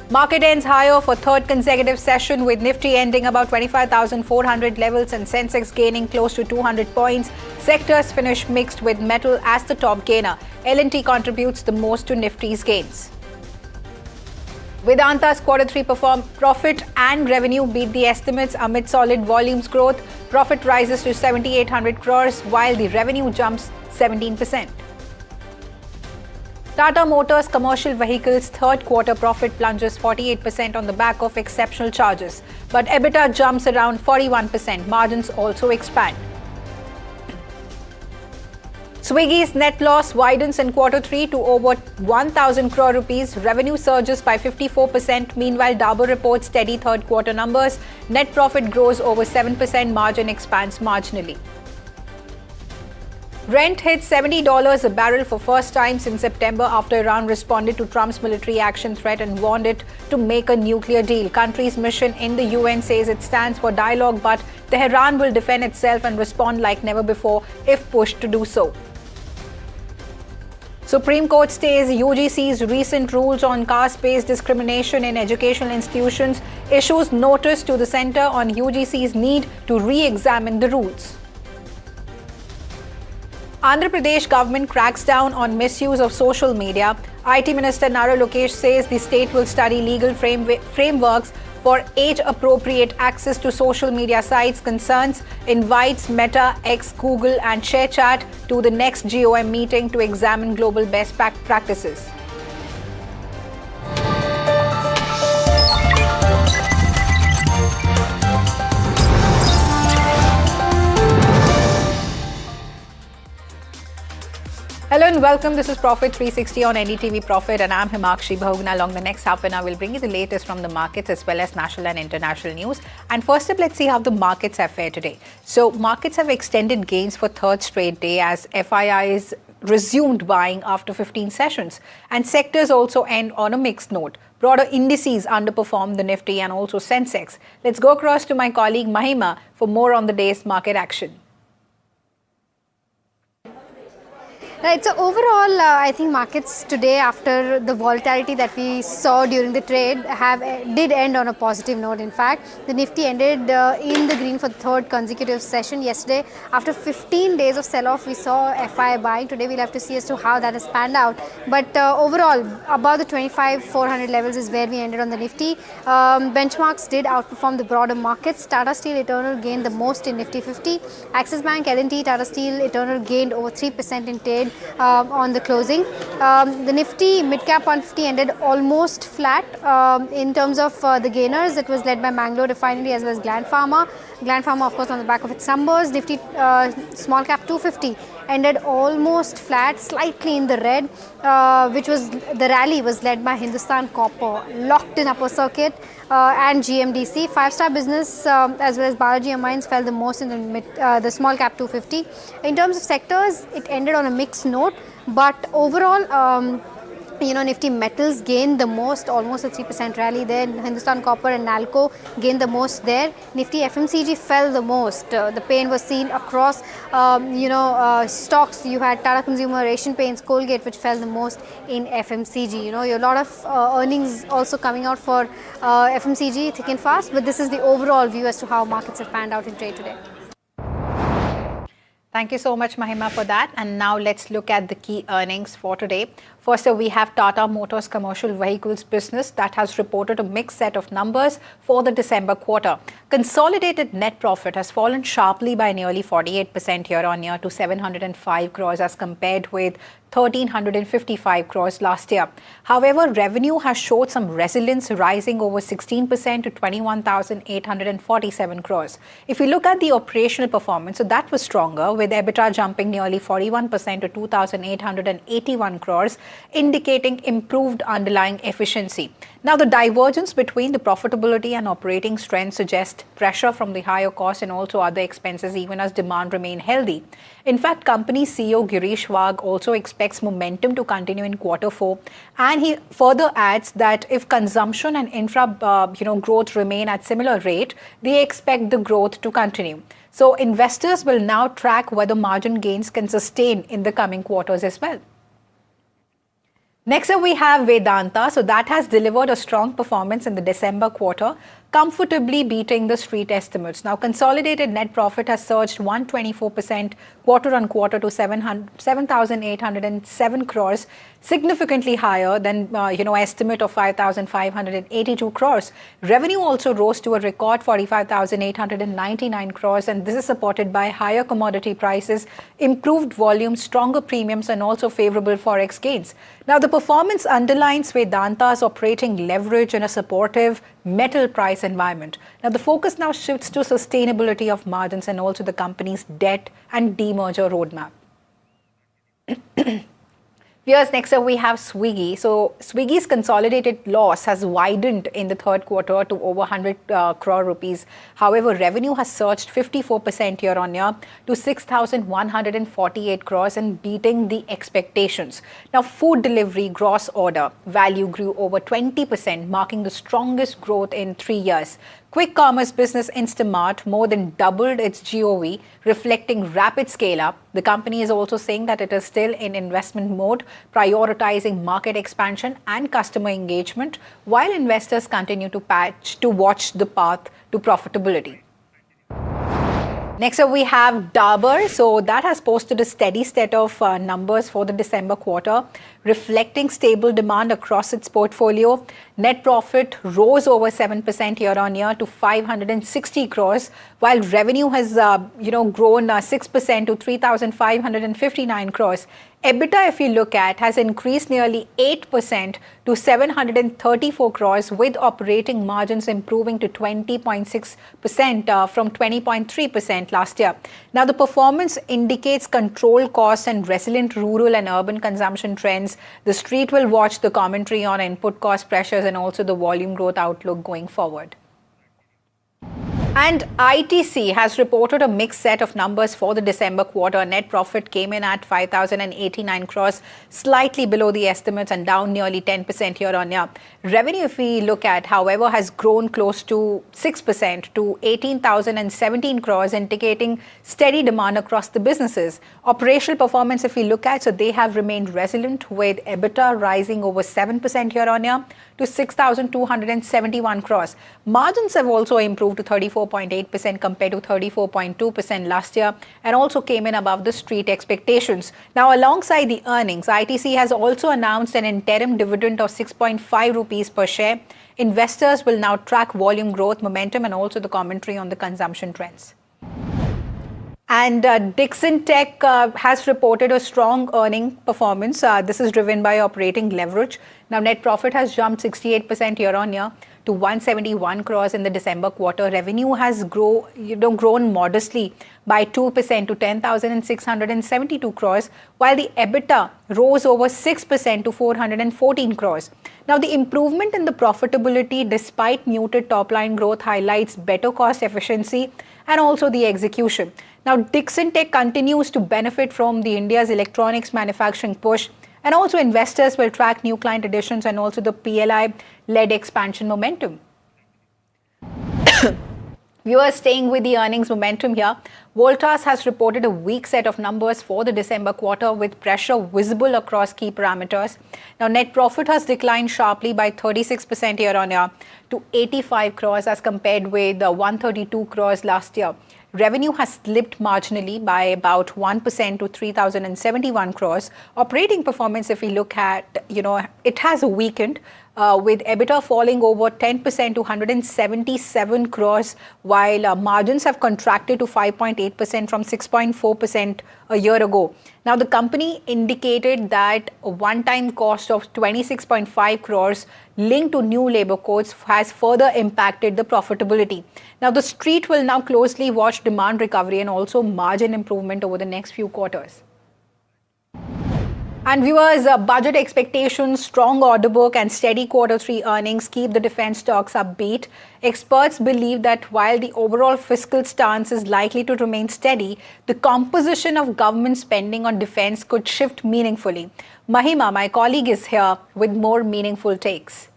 Market ends higher for third consecutive session with Nifty ending about 25,400 levels and Sensex gaining close to 200 points. Sectors finish mixed with metal as the top gainer. L&T contributes the most to Nifty's gains. Vedanta's Q3 profit and revenue beat the estimates amid solid volumes growth. Profit rises to 7,800 crores while the revenue jumps 17%. Tata Motors commercial vehicles third quarter profit plunges 48% on the back of exceptional charges, but EBITDA jumps around 41%. Margins also expand. Swiggy's net loss widens in Q3 to over 1,000 crore rupees. Revenue surges by 54%. Meanwhile, Dabur reports steady third quarter numbers. Net profit grows over 7%. Margin expands marginally. Brent hit $70 a barrel for first time since September after Iran responded to Trump's military action threat and warned it to make a nuclear deal. Country's mission in the UN says it stands for dialogue, but Tehran will defend itself and respond like never before if pushed to do so. Supreme Court stays UGC's recent rules on caste-based discrimination in educational institutions, issues notice to the centre on UGC's need to re-examine the rules. Andhra Pradesh government cracks down on misuse of social media. IT Minister Nara Lokesh says the state will study legal frameworks for age-appropriate access to social media sites. Concerns invites Meta, X, Google and ShareChat to the next GOM meeting to examine global best practices. Hello and welcome. This is Profit 360 on NDTV Profit and I'm Himakshi Bahugna. Along the next half an hour, we'll bring you the latest from the markets as well as national and international news. And first up, let's see how the markets have fared today. So markets have extended gains for third straight day as FIIs resumed buying after 15 sessions. And sectors also end on a mixed note. Broader indices underperformed the Nifty and also Sensex. Let's go across to my colleague Mahima for more on the day's market action. Right, so overall, I think markets today, after the volatility that we saw during the trade, did end on a positive note. In fact, the Nifty ended in the green for the third consecutive session yesterday. After 15 days of sell-off, we saw FI buying. Today, we'll have to see as to how that has panned out. But overall, above the 25,400 levels is where we ended on the Nifty. Benchmarks did outperform the broader markets. Tata Steel Eternal gained the most in Nifty 50. Axis Bank, L&T, Tata Steel Eternal gained over 3% in trade. On the closing. The Nifty mid-cap 150 ended almost flat in terms of the gainers. It was led by Mangalore Refinery as well as Gland Pharma. Gland Pharma, of course, on the back of its numbers. Nifty small cap 250 ended almost flat, slightly in the red, which was the rally was led by Hindustan Copper, locked in upper circuit, and GMDC. Five-star business as well as Balaji Mines fell the most in the small cap 250. In terms of sectors, it ended on a mixed note, but overall, Nifty Metals gained the most, almost a 3% rally there. Hindustan Copper and Nalco gained the most there. Nifty FMCG fell the most. The pain was seen across, stocks. You had Tata Consumer, Asian Paints, Colgate, which fell the most in FMCG. A lot of earnings also coming out for FMCG thick and fast, but this is the overall view as to how markets have panned out in trade today. Thank you so much, Mahima, for that. And now let's look at the key earnings for today. First, we have Tata Motors Commercial Vehicles business that has reported a mixed set of numbers for the December quarter. Consolidated net profit has fallen sharply by nearly 48% year-on-year to 705 crores as compared with 1,355 crores last year. However, revenue has showed some resilience, rising over 16% to 21,847 crores. If we look at the operational performance, so that was stronger, with EBITDA jumping nearly 41% to 2,881 crores, indicating improved underlying efficiency. Now, the divergence between the profitability and operating strength suggests pressure from the higher costs and also other expenses, even as demand remain healthy. In fact, company CEO Girish Wagh also expects momentum to continue in quarter 4, and he further adds that if consumption and infra growth remain at similar rate, they expect the growth to continue. So investors will now track whether margin gains can sustain in the coming quarters as well. Next up, we have Vedanta. So that has delivered a strong performance in the December quarter, comfortably beating the street estimates. Now, consolidated net profit has surged 124% quarter on quarter to 7,807 crores, significantly higher than estimate of 5,582 crores. Revenue also rose to a record 45,899 crores, and this is supported by higher commodity prices, improved volume, stronger premiums, and also favorable forex gains. Now, the performance underlines Vedanta's operating leverage in a supportive metal price environment. Now, the focus now shifts to sustainability of margins and also the company's debt and demerger roadmap. Here's next up, we have Swiggy. So Swiggy's consolidated loss has widened in the third quarter to over 100 crore rupees. However, revenue has surged 54% year on year to 6,148 crores and beating the expectations. Now, food delivery gross order value grew over 20%, marking the strongest growth in 3 years. Quick commerce business Instamart more than doubled its GOV, reflecting rapid scale-up. The company is also saying that it is still in investment mode, prioritizing market expansion and customer engagement, while investors continue to watch the path to profitability. Next up, we have Dabur. So that has posted a steady set of numbers for the December quarter, reflecting stable demand across its portfolio. Net profit rose over 7% year on year to 560 crores, while revenue has grown 6% to 3,559 crores. EBITDA, if you look at, has increased nearly 8% to 734 crores, with operating margins improving to 20.6% from 20.3% last year. Now, the performance indicates controlled costs and resilient rural and urban consumption trends. The street will watch the commentary on input cost pressures and also the volume growth outlook going forward. And ITC has reported a mixed set of numbers for the December quarter. Net profit came in at 5,089 crores, slightly below the estimates and down nearly 10% year on year. Revenue, if we look at, however, has grown close to 6% to 18,017 crores, indicating steady demand across the businesses. Operational performance, if we look at, so they have remained resilient, with EBITDA rising over 7% year on year to 6,271 crores. Margins have also improved to 34.8% compared to 34.2% last year, and also came in above the street expectations. Now, alongside the earnings, ITC has also announced an interim dividend of 6.5 rupees per share. Investors will now track volume growth, momentum, and also the commentary on the consumption trends. And Dixon Tech has reported a strong earning performance. This is driven by operating leverage. Now, net profit has jumped 68% year on year to 171 crores in the December quarter. Revenue has grown modestly by 2% to 10,672 crores, while the EBITDA rose over 6% to 414 crores. Now, the improvement in the profitability despite muted top-line growth highlights better cost efficiency and also the execution. Now, Dixon Tech continues to benefit from the India's electronics manufacturing push, and also investors will track new client additions and also the PLI-led expansion momentum. Viewers, staying with the earnings momentum here, Voltas has reported a weak set of numbers for the December quarter with pressure visible across key parameters. Now, net profit has declined sharply by 36% year-on-year to 85 crores as compared with 132 crores last year. Revenue has slipped marginally by about 1% to 3,071 crores. Operating performance, if we look at, it has weakened with EBITDA falling over 10% to 177 crores, while margins have contracted to 5.8% from 6.4% a year ago. Now, the company indicated that a one-time cost of 26.5 crores linked to new labor codes has further impacted the profitability. Now, the street will now closely watch demand recovery and also margin improvement over the next few quarters. And viewers, budget expectations, strong order book and steady Q3 earnings keep the defense stocks upbeat. Experts believe that while the overall fiscal stance is likely to remain steady, the composition of government spending on defense could shift meaningfully. Mahima, my colleague, is here with more meaningful takes.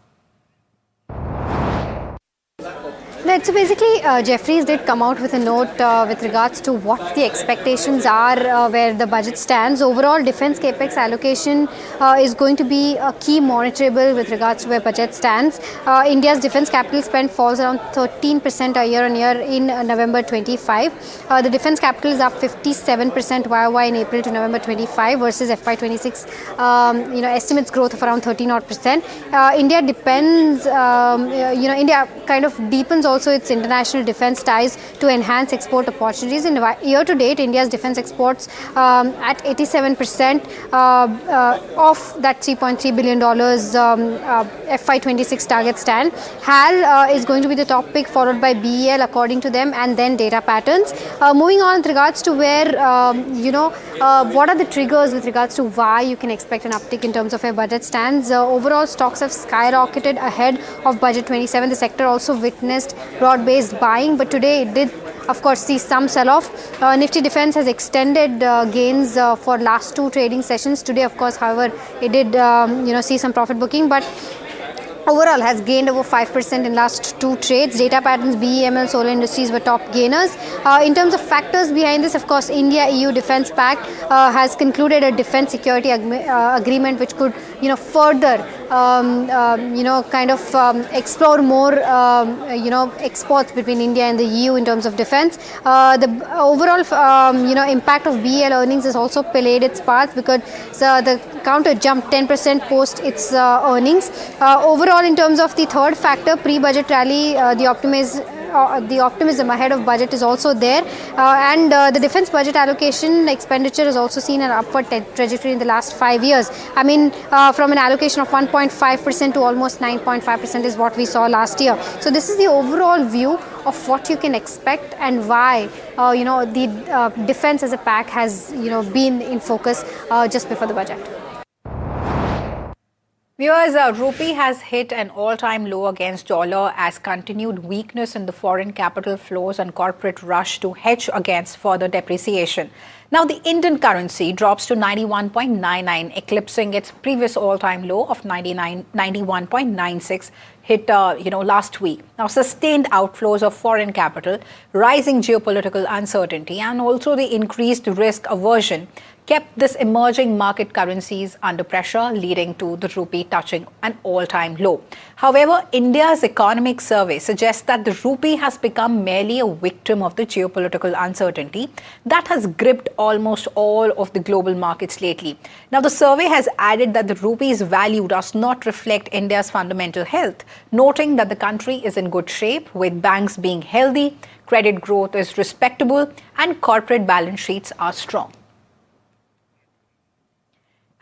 Right, so basically, Jeffries did come out with a note with regards to what the expectations are, where the budget stands. Overall, defense capex allocation is going to be a key monitorable with regards to where budget stands. India's defense capital spend falls around 13% year-on-year in November 25. The defense capital is up 57% YOY in April to November 25 versus FY26. Estimates growth of around 13%. India depends, India kind of deepens also its international defense ties to enhance export opportunities. In year to date, India's defense exports at 87% of that $3.3 billion FY26 target stand. HAL is going to be the top pick, followed by BEL according to them, and then data patterns. Moving on with regards to where, what are the triggers with regards to why you can expect an uptick in terms of where budget stands. Overall, stocks have skyrocketed ahead of budget 27. The sector also witnessed broad-based buying, but today it did, of course, see some sell-off. Nifty Defense has extended gains for last two trading sessions. Today, of course, however, it did see some profit booking, but overall has gained over 5% in last two trades. Data patterns, BEML, Solar Industries were top gainers. In terms of factors behind this, of course, India-EU Defence Pact has concluded a defence security agreement which could, further, explore more, exports between India and the EU in terms of defence. The overall, impact of BEL earnings has also played its parts because the counter jumped 10% post its earnings. Overall, in terms of the third factor, pre-budget rally, the optimism ahead of budget is also there, and the defense budget allocation expenditure has also seen an upward trajectory in the last 5 years. I mean, from an allocation of 1.5% to almost 9.5% is what we saw last year. So this is the overall view of what you can expect and why the defense as a pack has been in focus just before the budget. Viewers, rupee has hit an all-time low against dollar as continued weakness in the foreign capital flows and corporate rush to hedge against further depreciation. Now, the Indian currency drops to 91.99, eclipsing its previous all-time low of 91.96 hit last week. Now, sustained outflows of foreign capital, rising geopolitical uncertainty, and also the increased risk aversion kept this emerging market currencies under pressure, leading to the rupee touching an all-time low. However, India's economic survey suggests that the rupee has become merely a victim of the geopolitical uncertainty that has gripped almost all of the global markets lately. Now, the survey has added that the rupee's value does not reflect India's fundamental health, noting that the country is in good shape with banks being healthy, credit growth is respectable, and corporate balance sheets are strong.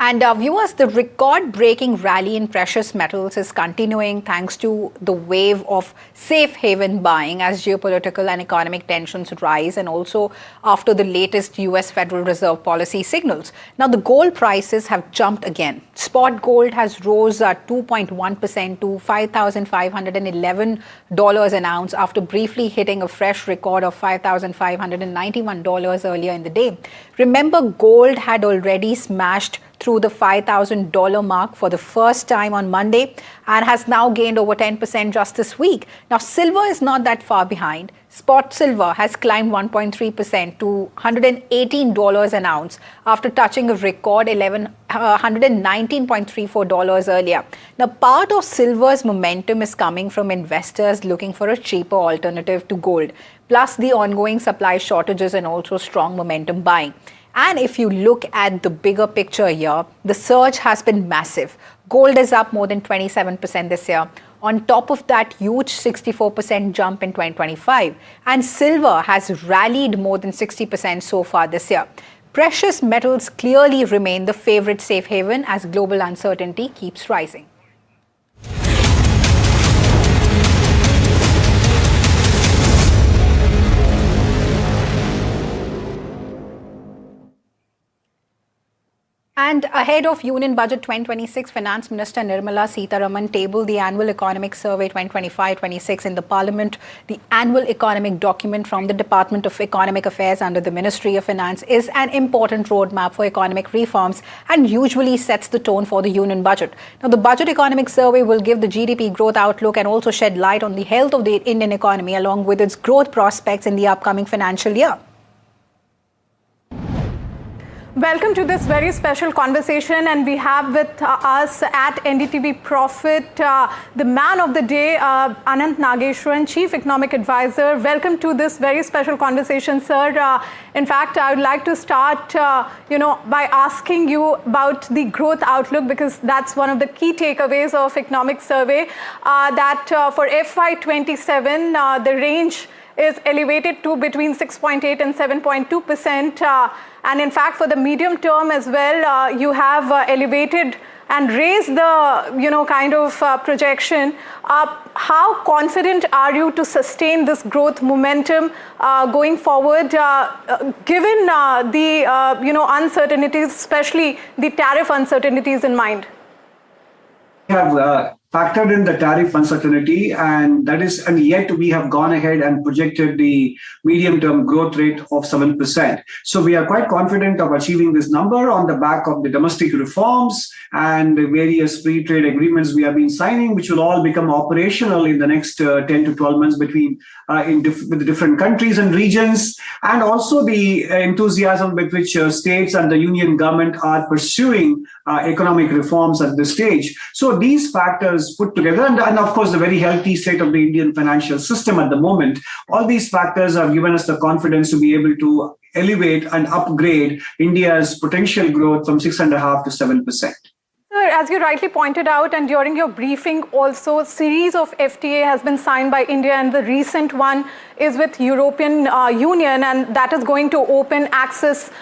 And viewers, the record-breaking rally in precious metals is continuing thanks to the wave of safe haven buying as geopolitical and economic tensions rise, and also after the latest US Federal Reserve policy signals. Now, the gold prices have jumped again. Spot gold has rose 2.1% to $5,511 an ounce after briefly hitting a fresh record of $5,591 earlier in the day. Remember, gold had already smashed through the $5,000 mark for the first time on Monday and has now gained over 10% just this week. Now, silver is not that far behind. Spot silver has climbed 1.3% to $118 an ounce after touching a record $119.34 earlier. Now, part of silver's momentum is coming from investors looking for a cheaper alternative to gold, plus the ongoing supply shortages and also strong momentum buying. And if you look at the bigger picture here, the surge has been massive. Gold is up more than 27% this year. On top of that huge 64% jump in 2025. And silver has rallied more than 60% so far this year. Precious metals clearly remain the favorite safe haven as global uncertainty keeps rising. And ahead of Union Budget 2026, Finance Minister Nirmala Sitharaman tabled the Annual Economic Survey 2025-26 in the Parliament. The annual economic document from the Department of Economic Affairs under the Ministry of Finance is an important roadmap for economic reforms and usually sets the tone for the Union Budget. Now, the Budget Economic Survey will give the GDP growth outlook and also shed light on the health of the Indian economy along with its growth prospects in the upcoming financial year. Welcome to this very special conversation, and we have with us at NDTV Profit the man of the day, Anant Nageshwaran, Chief Economic Advisor. Welcome to this very special conversation, sir. In fact, I would like to start, by asking you about the growth outlook, because that's one of the key takeaways of economic survey. That for FY27, the range is elevated to between 6.8 and 7.2%. And in fact, for the medium term as well, you have elevated and raised the, projection. How confident are you to sustain this growth momentum going forward, given the, uncertainties, especially the tariff uncertainties in mind? We have factored in the tariff uncertainty, and yet we have gone ahead and projected the medium-term growth rate of 7%. So we are quite confident of achieving this number on the back of the domestic reforms and the various free trade agreements we have been signing, which will all become operational in the next 10 to 12 months with the different countries and regions, and also the enthusiasm with which states and the union government are pursuing economic reforms at this stage. So these factors put together, and of course the very healthy state of the Indian financial system at the moment, all these factors have given us the confidence to be able to elevate and upgrade India's potential growth from 6.5% to 7%. Sir, as you rightly pointed out, and during your briefing also, a series of FTA has been signed by India, and the recent one is with European Union, and that is going to open access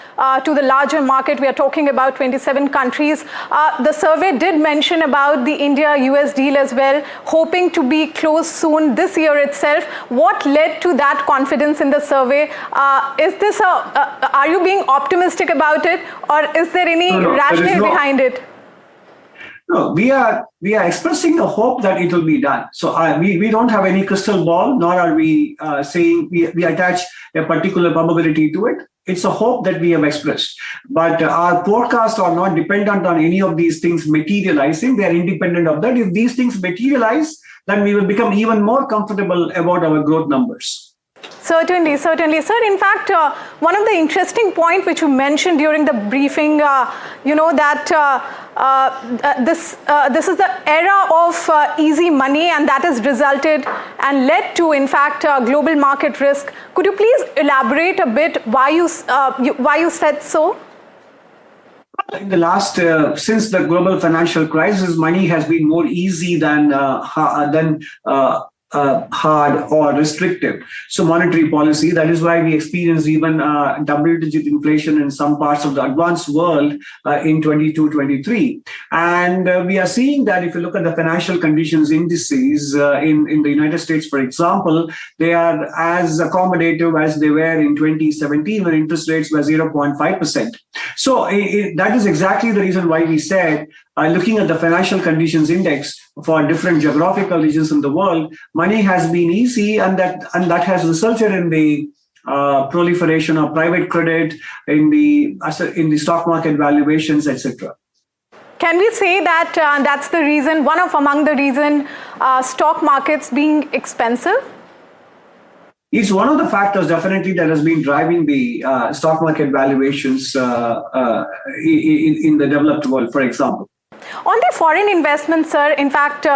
to the larger market. We are talking about 27 countries. The survey did mention about the India-US deal as well, hoping to be closed soon this year itself. What led to that confidence in the survey? Is this are you being optimistic about it, or is there any rationale behind it? No, we are expressing the hope that it will be done. So we don't have any crystal ball, nor are we saying we attach a particular probability to it. It's a hope that we have expressed. But our forecasts are not dependent on any of these things materializing. They are independent of that. If these things materialize, then we will become even more comfortable about our growth numbers. Certainly, certainly. Sir, in fact, one of the interesting points which you mentioned during the briefing, this is the era of easy money, and that has resulted and led to, in fact, global market risk. Could you please elaborate a bit why you said so? In the last, since the global financial crisis, money has been more easy than hard or restrictive. So monetary policy, that is why we experienced even double-digit inflation in some parts of the advanced world in 22-23. And we are seeing that if you look at the financial conditions indices in the United States, for example, they are as accommodative as they were in 2017 when interest rates were 0.5%. So that is exactly the reason why we said, looking at the financial conditions index for different geographical regions in the world, money has been easy, and that has resulted in the proliferation of private credit in the stock market valuations, etc. Can we say that that's the reason, among the reason, stock markets being expensive? It's one of the factors definitely that has been driving the stock market valuations in the developed world, for example. On the foreign investment, sir, in fact,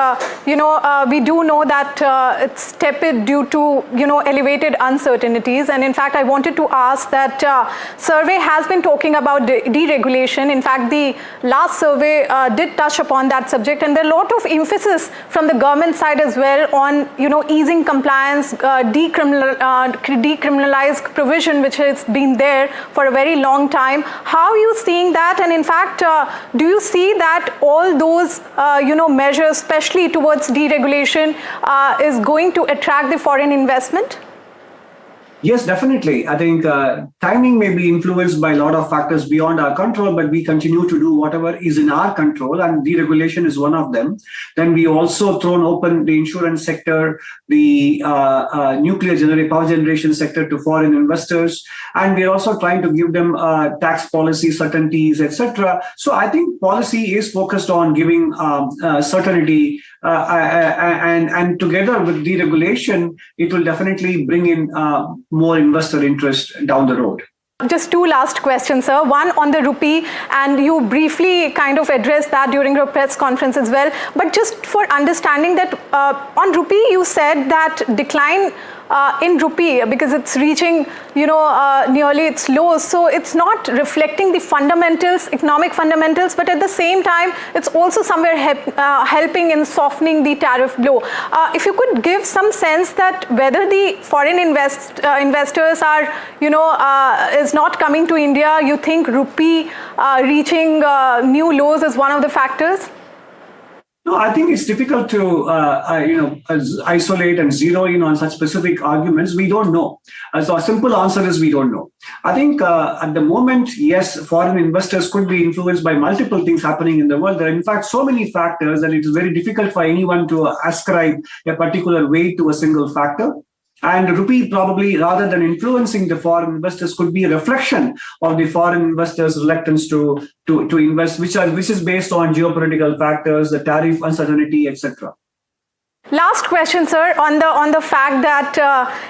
we do know that it's tepid due to, elevated uncertainties. And in fact, I wanted to ask that survey has been talking about deregulation. In fact, the last survey did touch upon that subject. And there are a lot of emphasis from the government side as well on, easing compliance, decriminalized provision, which has been there for a very long time. How are you seeing that? And in fact, do you see that all those, measures, especially towards deregulation, is going to attract the foreign investment? Yes, definitely. I think timing may be influenced by a lot of factors beyond our control, but we continue to do whatever is in our control, and deregulation is one of them. Then we also thrown open the insurance sector, the nuclear power generation sector to foreign investors, and we're also trying to give them tax policy certainties, etc. So I think policy is focused on giving certainty, and together with deregulation, it will definitely bring in more investor interest down the road. Just two last questions, sir. One on the rupee, and you briefly kind of addressed that during your press conference as well. But just for understanding that, on rupee, you said that decline in rupee, because it's reaching, nearly its lows. So it's not reflecting the fundamentals, economic fundamentals, but at the same time, it's also somewhere helping in softening the tariff blow. If you could give some sense that whether the foreign investors are, is not coming to India, you think rupee reaching new lows is one of the factors? No, I think it's difficult to isolate and zero in on such specific arguments. We don't know. So a simple answer is we don't know. I think at the moment, yes, foreign investors could be influenced by multiple things happening in the world. There are in fact so many factors that it is very difficult for anyone to ascribe a particular weight to a single factor. And rupee probably, rather than influencing the foreign investors, could be a reflection of the foreign investors' reluctance to invest, which is based on geopolitical factors, the tariff uncertainty, etc. Last question, sir, on the fact that,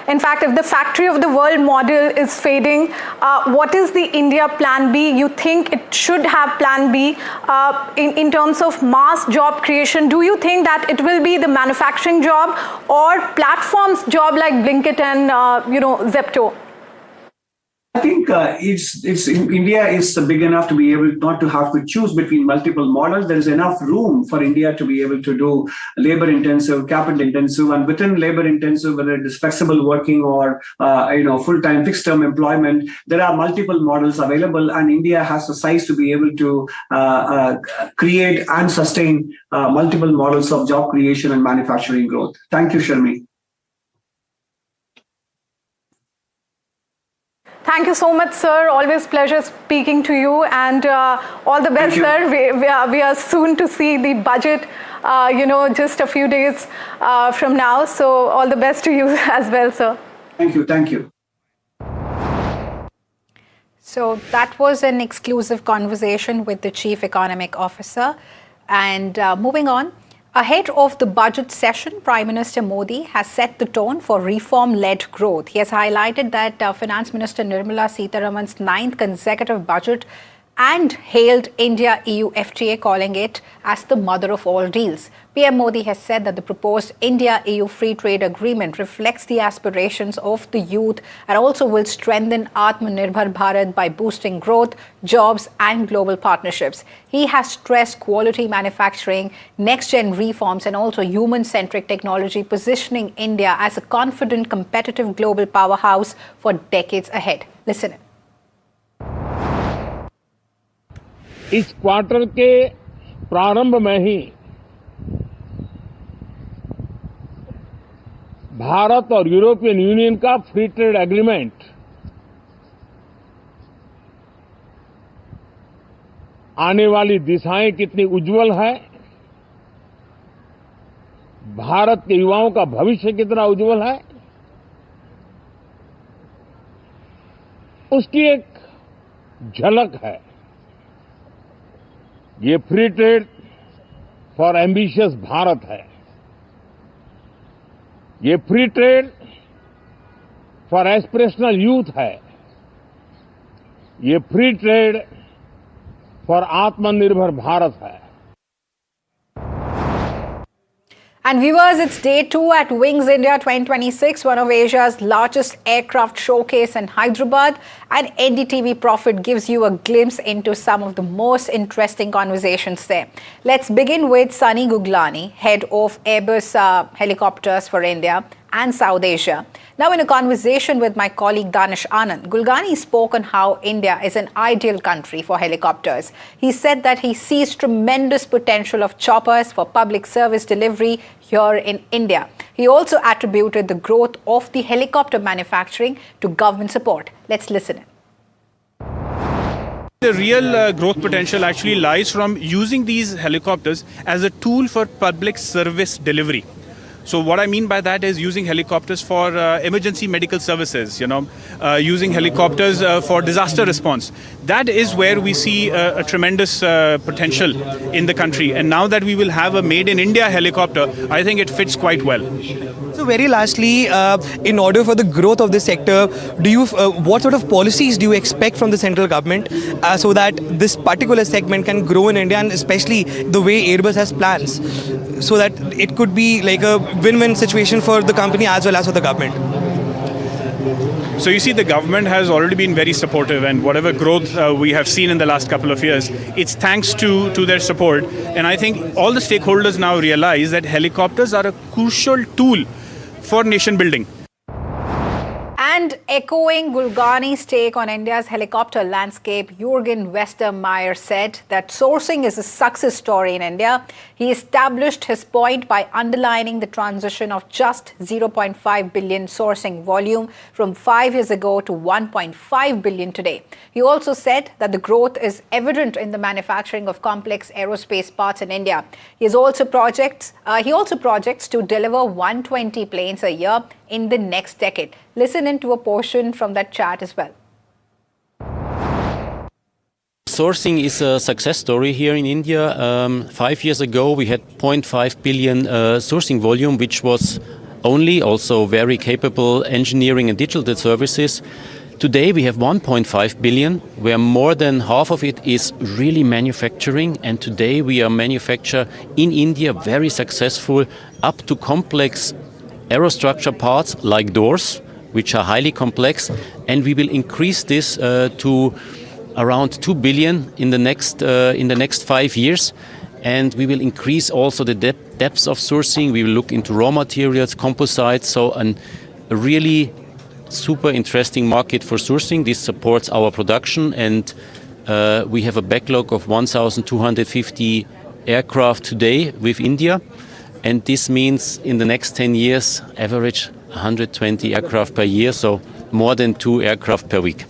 in fact, if the factory of the world model is fading, what is the India plan B? You think it should have plan B in terms of mass job creation? Do you think that it will be the manufacturing job or platforms job like Blinkit and, Zepto? I think India is big enough to be able not to have to choose between multiple models. There is enough room for India to be able to do labor-intensive, capital-intensive, and within labor-intensive, whether it is flexible working or full-time fixed-term employment, there are multiple models available, and India has the size to be able to create and sustain multiple models of job creation and manufacturing growth. Thank you, Sharmi. Thank you so much, sir. Always pleasure speaking to you, and all the best, sir. We are soon to see the budget, just a few days from now. So all the best to you as well, sir. Thank you. Thank you. So that was an exclusive conversation with the Chief Economic Officer. And moving on. Ahead of the budget session, Prime Minister Modi has set the tone for reform-led growth. He has highlighted that Finance Minister Nirmala Sitharaman's 9th consecutive budget and hailed India-EU FTA, calling it as the mother of all deals. PM Modi has said that the proposed India-EU free trade agreement reflects the aspirations of the youth and also will strengthen Atmanirbhar Bharat by boosting growth, jobs and global partnerships. He has stressed quality manufacturing, next-gen reforms and also human-centric technology, positioning India as a confident, competitive global powerhouse for decades ahead. Listen in. इस quarter के प्रारंभ में ही भारत और European union का free trade agreement आने वाली दिशाएं कितनी उज्जवल है, भारत के युवाओं का भविष्य कितना उज्जवल है, उसकी एक झलक है। ये free trade for ambitious Bharat है। ये free trade for aspirational youth है। ये फ्री ट्रेड फॉर आत्मनिर्भर भारत है। And viewers, it's day 2 at Wings India 2026, one of Asia's largest aircraft showcase in Hyderabad. And NDTV Profit gives you a glimpse into some of the most interesting conversations there. Let's begin with Sunny Guglani, head of Airbus Helicopters for India and South Asia. Now, in a conversation with my colleague Danish Anand, Gulgani spoke on how India is an ideal country for helicopters. He said that he sees tremendous potential of choppers for public service delivery here in India. He also attributed the growth of the helicopter manufacturing to government support. Let's listen in. The real growth potential actually lies from using these helicopters as a tool for public service delivery. So what I mean by that is using helicopters for emergency medical services, using helicopters for disaster response. That is where we see a tremendous potential in the country. And now that we will have a made in India helicopter, I think it fits quite well. So very lastly, in order for the growth of this sector, what sort of policies do you expect from the central government so that this particular segment can grow in India, and especially the way Airbus has plans, so that it could be like a win-win situation for the company as well as for the government? So you see, the government has already been very supportive, and whatever growth we have seen in the last couple of years, it's thanks to their support. And I think all the stakeholders now realize that helicopters are a crucial tool for nation building. And echoing Gulgani's take on India's helicopter landscape, Jürgen Westermeier said that sourcing is a success story in India. He established his point by underlining the transition of just 0.5 billion sourcing volume from 5 years ago to 1.5 billion today. He also said that the growth is evident in the manufacturing of complex aerospace parts in India. He also projects to deliver 120 planes a year in the next decade. Listen into a portion from that chat as well. Sourcing is a success story here in India. 5 years ago, we had 0.5 billion sourcing volume, which was only also very capable engineering and digital services. Today, we have 1.5 billion, where more than half of it is really manufacturing. And today, we are manufacture in India very successful up to complex aerostructure parts like doors, which are highly complex, and we will increase this to around 2 billion in the next 5 years. And we will increase also the depths of sourcing. We will look into raw materials, composites, so a really super interesting market for sourcing. This supports our production, and we have a backlog of 1,250 aircraft today with India. And this means in the next 10 years, average 120 aircraft per year, so more than 2 aircraft per week.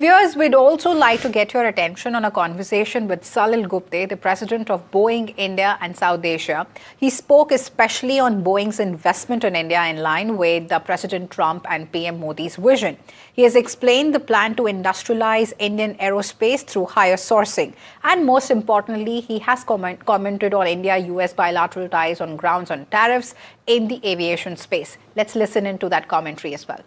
Viewers, we'd also like to get your attention on a conversation with Salil Gupte, the president of Boeing India and South Asia. He spoke especially on Boeing's investment in India in line with President Trump and PM Modi's vision. He has explained the plan to industrialize Indian aerospace through higher sourcing. And most importantly, he has commented on India-US bilateral ties on grounds on tariffs in the aviation space. Let's listen into that commentary as well.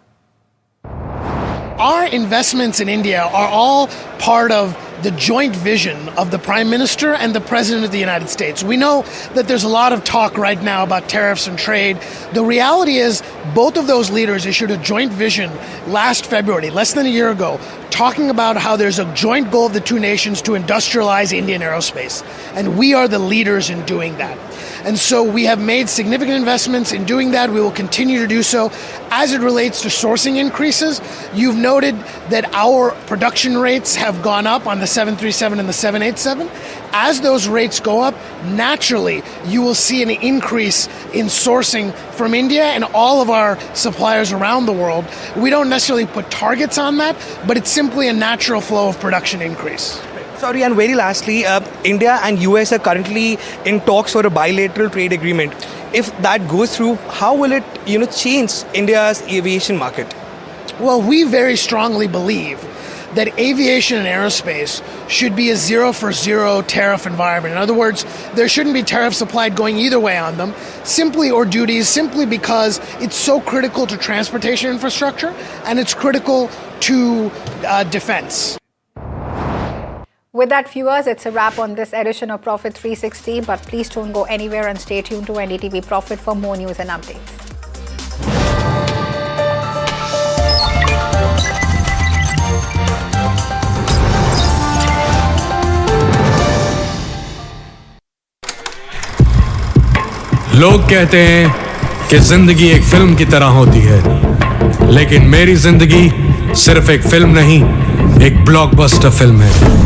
our investments in India are all part of the joint vision of the Prime Minister and the President of the United States. We know that there's a lot of talk right now about tariffs and trade. The reality is both of those leaders issued a joint vision last February, less than a year ago, talking about how there's a joint goal of the two nations to industrialize Indian aerospace. And we are the leaders in doing that. And so we have made significant investments in doing that. We will continue to do so. As it relates to sourcing increases, you've noted that our production rates have gone up on the 737 and the 787. As those rates go up, naturally, you will see an increase in sourcing from India and all of our suppliers around the world. We don't necessarily put targets on that, but it's simply a natural flow of production increase. Sorry, and very lastly, India and US are currently in talks for a bilateral trade agreement. If that goes through, how will it, change India's aviation market? Well, we very strongly believe that aviation and aerospace should be a zero for zero tariff environment. In other words, there shouldn't be tariffs applied going either way on them, or duties, simply because it's so critical to transportation infrastructure and it's critical to defense. With that, viewers, it's a wrap on this edition of Profit 360. But please don't go anywhere and stay tuned to NDTV Profit for more news and updates. लोग कहते हैं कि जिंदगी एक film की तरह होती है, लेकिन मेरी जिंदगी सिर्फ एक फिल्म नहीं, एक ब्लॉकबस्टर फिल्म है।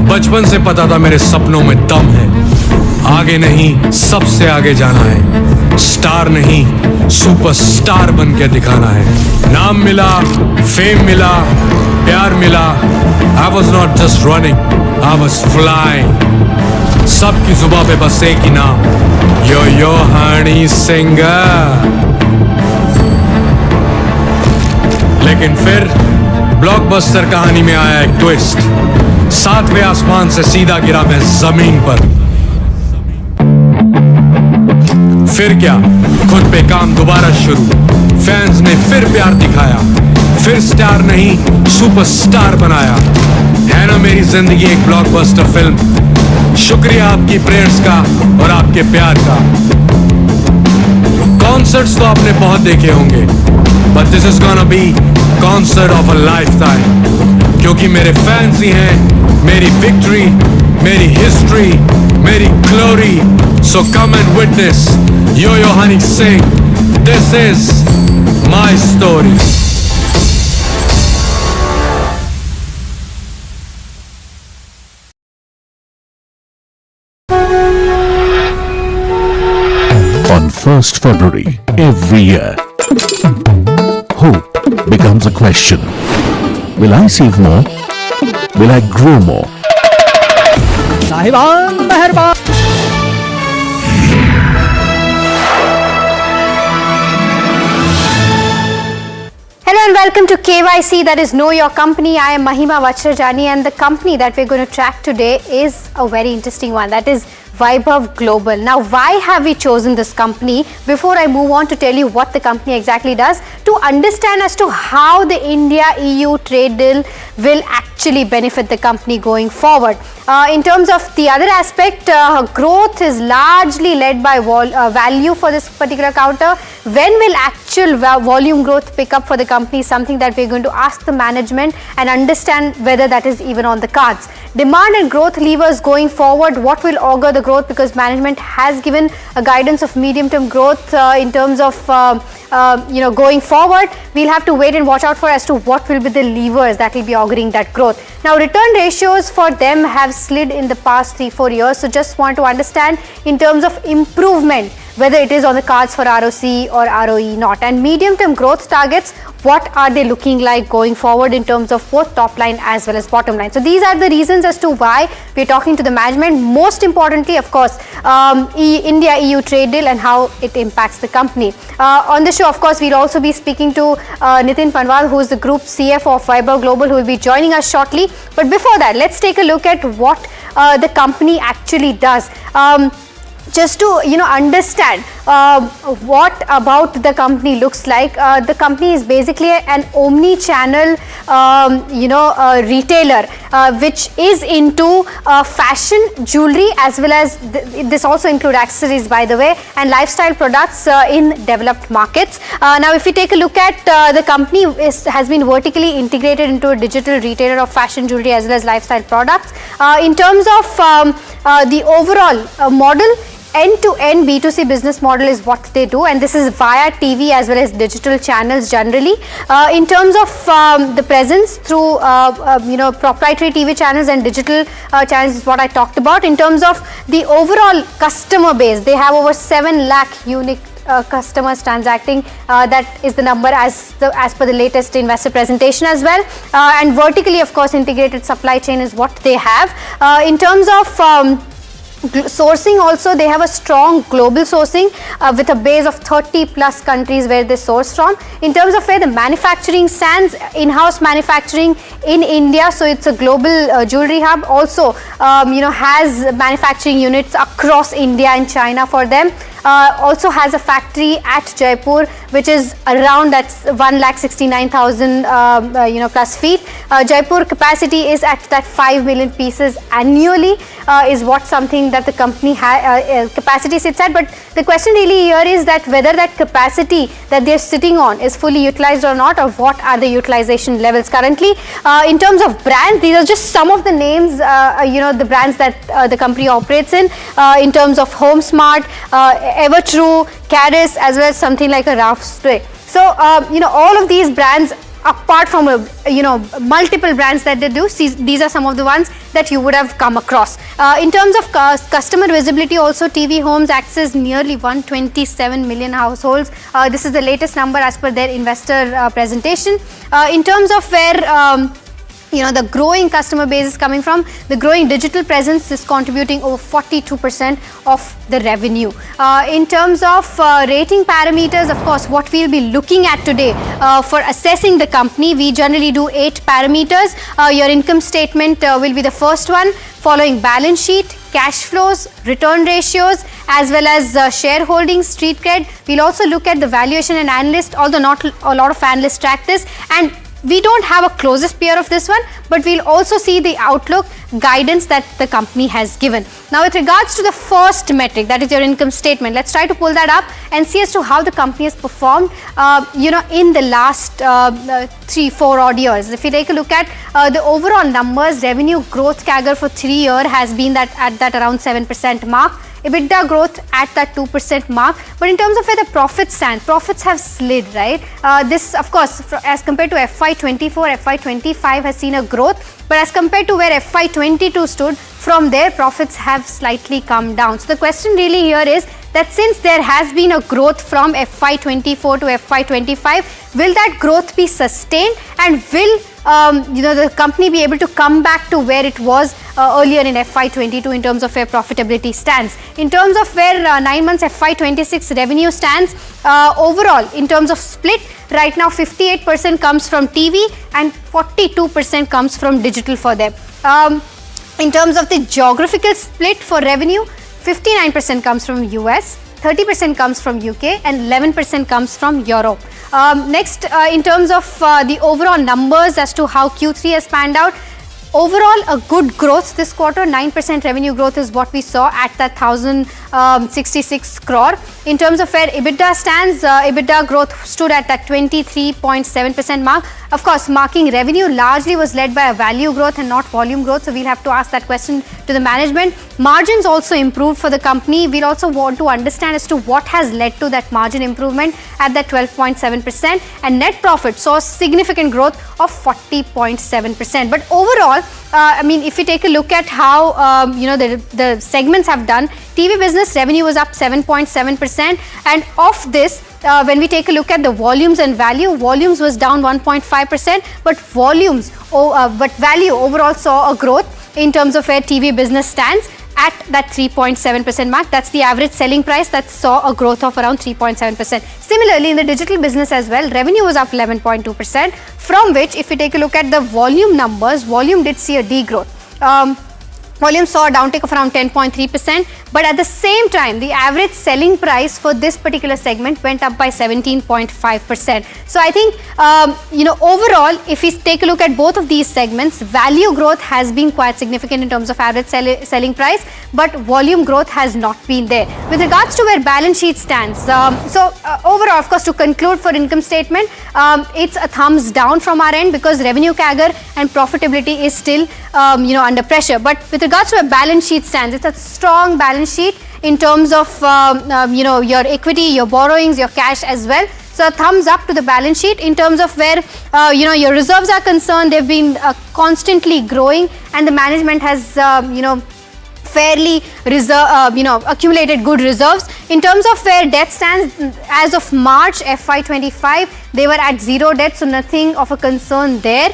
बचपन से पता था मेरे सपनों में दम है, आगे नहीं सबसे आगे जाना है, स्टार नहीं सुपरस्टार बन के दिखाना है। नाम मिला, फेम मिला, प्यार मिला, I was not just running, I was flying। सबकी जुबां पे बस एक ही नाम, यो हनी सिंह। लेकिन फिर ब्लॉकबस्टर कहानी में आया एक ट्विस्ट, 7वें आसमान से सीधा गिरा मैं जमीन पर। फिर क्या, खुद पे काम दोबारा शुरू, फैंस ने फिर प्यार दिखाया, फिर स्टार नहीं सुपरस्टार बनाया। है ना मेरी जिंदगी एक ब्लॉकबस्टर फिल्म। शुक्रिया आपकी प्रेयर्स का और आपके प्यार का। कॉन्सर्ट्स तो आपने बहुत देखे होंगे, but this is gonna be concert of a lifetime, क्योंकि मेरे फैंस ही हैं मेरी विक्ट्री, मेरी हिस्ट्री, मेरी glory. So come and witness yo Honey Singh, this is my story. On 1st February every year, hope becomes a question. Will I save more? Will I grow more? साहिबान मेहरबान। Hello and welcome to KYC, that is Know Your Company. I am Mahima Vachrajani, and the company that we're going to track today is a very interesting one, that is Vaibhav Global. Now, why have we chosen this company? Before I move on to tell you what the company exactly does, to understand as to how the India-EU trade deal will actually benefit the company going forward. In terms of the other aspect, growth is largely led by value for this particular counter. When will actual volume growth pick up for the company? Something that we're going to ask the management and understand whether that is even on the cards. Demand and growth levers going forward, what will augur the growth, because management has given a guidance of medium-term growth in terms of going forward. We'll have to wait and watch out for as to what will be the levers that will be auguring that growth. Now, return ratios for them have slid in the past 3-4 years. So just want to understand in terms of improvement, whether it is on the cards for ROC or ROE not. And medium-term growth targets, what are they looking like going forward in terms of both top line as well as bottom line? So these are the reasons as to why we're talking to the management. Most importantly, of course, India-EU trade deal and how it impacts the company. On the show, of course, we'll also be speaking to Nitin Panwal, who is the Group CFO of Vaibhav Global, who will be joining us shortly. But before that, let's take a look at what the company actually does. Just to understand what about the company looks like. The company is basically an omni-channel, retailer, which is into fashion, jewelry, as well as this also include accessories, by the way, and lifestyle products in developed markets. Now, if we take a look at the company has been vertically integrated into a digital retailer of fashion, jewelry, as well as lifestyle products. In terms of the overall model, end-to-end B2C business model is what they do, and this is via TV as well as digital channels generally. In terms of the presence through proprietary TV channels and digital channels is what I talked about. In terms of the overall customer base, they have over 7 lakh unique customers transacting. That is the number as per the latest investor presentation as well. And vertically, of course, integrated supply chain is what they have. In terms of sourcing also, they have a strong global sourcing with a base of 30 plus countries where they source from. In terms of where the manufacturing stands, in-house manufacturing in India, so it's a global jewelry hub, also has manufacturing units across India and China for them. Also has a factory at Jaipur, which is around that 1,69,000 plus feet. Jaipur capacity is at that 5 million pieces annually, is what something that the company capacity sits at. But the question really here is that whether that capacity that they're sitting on is fully utilized or not, or what are the utilization levels currently. In terms of brands, these are just some of the names, the brands that the company operates in terms of Home Smart, Evertrue, Caris, as well as something like a Ralph's Tray. So, all of these brands, apart from multiple brands that they do, these are some of the ones that you would have come across. In terms of customer visibility also, TV Homes access nearly 127 million households. This is the latest number as per their investor presentation. In terms of where the growing customer base is coming from, the growing digital presence is contributing over 42% of the revenue. In terms of rating parameters, of course, what we'll be looking at today for assessing the company, we generally do 8 parameters. Your income statement will be the first one, following balance sheet, cash flows, return ratios, as well as shareholding, street cred. We'll also look at the valuation and analyst, although not a lot of analysts track this, and we don't have a closest peer of this one, but we'll also see the outlook guidance that the company has given. Now, with regards to the first metric, that is your income statement, let's try to pull that up and see as to how the company has performed, in the last 3-4 odd years. If you take a look at the overall numbers, revenue growth CAGR for 3 years has been at that around 7% mark. EBITDA growth at that 2% mark. But in terms of where the profits stand, profits have slid, right? This, of course, as compared to FY24, FY25 has seen a growth. But as compared to where FY22 stood, from there profits have slightly come down. So the question really here is that since there has been a growth from FY24 to FY25, will that growth be sustained, and will the company be able to come back to where it was earlier in FY22 in terms of where profitability stands? In terms of where 9 months FY26 revenue stands, overall in terms of split, right now 58% comes from TV and 42% comes from digital for them. In terms of the geographical split for revenue, 59% comes from US, 30% comes from UK, and 11% comes from Europe. Next, in terms of the overall numbers as to how Q3 has panned out, overall a good growth this quarter. 9% revenue growth is what we saw at that 1,066 crore. In terms of where EBITDA stands, EBITDA growth stood at that 23.7% mark. Of course, marking revenue largely was led by a value growth and not volume growth, so we'll have to ask that question to the management. Margins also improved for the company. We'll also want to understand as to what has led to that margin improvement at that 12.7%, and net profit saw significant growth of 40.7%. But overall, if you take a look at how the segments have done, TV business revenue was up 7.7%, and of this, when we take a look at the volumes and value, volumes was down 1.5%, but value overall saw a growth in terms of where TV business stands at that 3.7% mark. That's the average selling price that saw a growth of around 3.7%. Similarly, in the digital business as well, revenue was up 11.2%, from which if you take a look at the volume numbers, volume did see a degrowth. Volume saw a downtick of around 10.3%, but at the same time, the average selling price for this particular segment went up by 17.5%. So I think, overall, if we take a look at both of these segments, value growth has been quite significant in terms of average selling price, but volume growth has not been there. With regards to where balance sheet stands, overall, of course, to conclude for income statement, it's a thumbs down from our end because revenue CAGR and profitability is still, under pressure. But with regards to a balance sheet stands, it's a strong balance sheet in terms of your equity, your borrowings, your cash as well. So a thumbs up to the balance sheet in terms of where your reserves are concerned. They've been constantly growing, and the management has fairly accumulated good reserves. In terms of where debt stands, as of March FY25, they were at zero debt, so nothing of a concern there.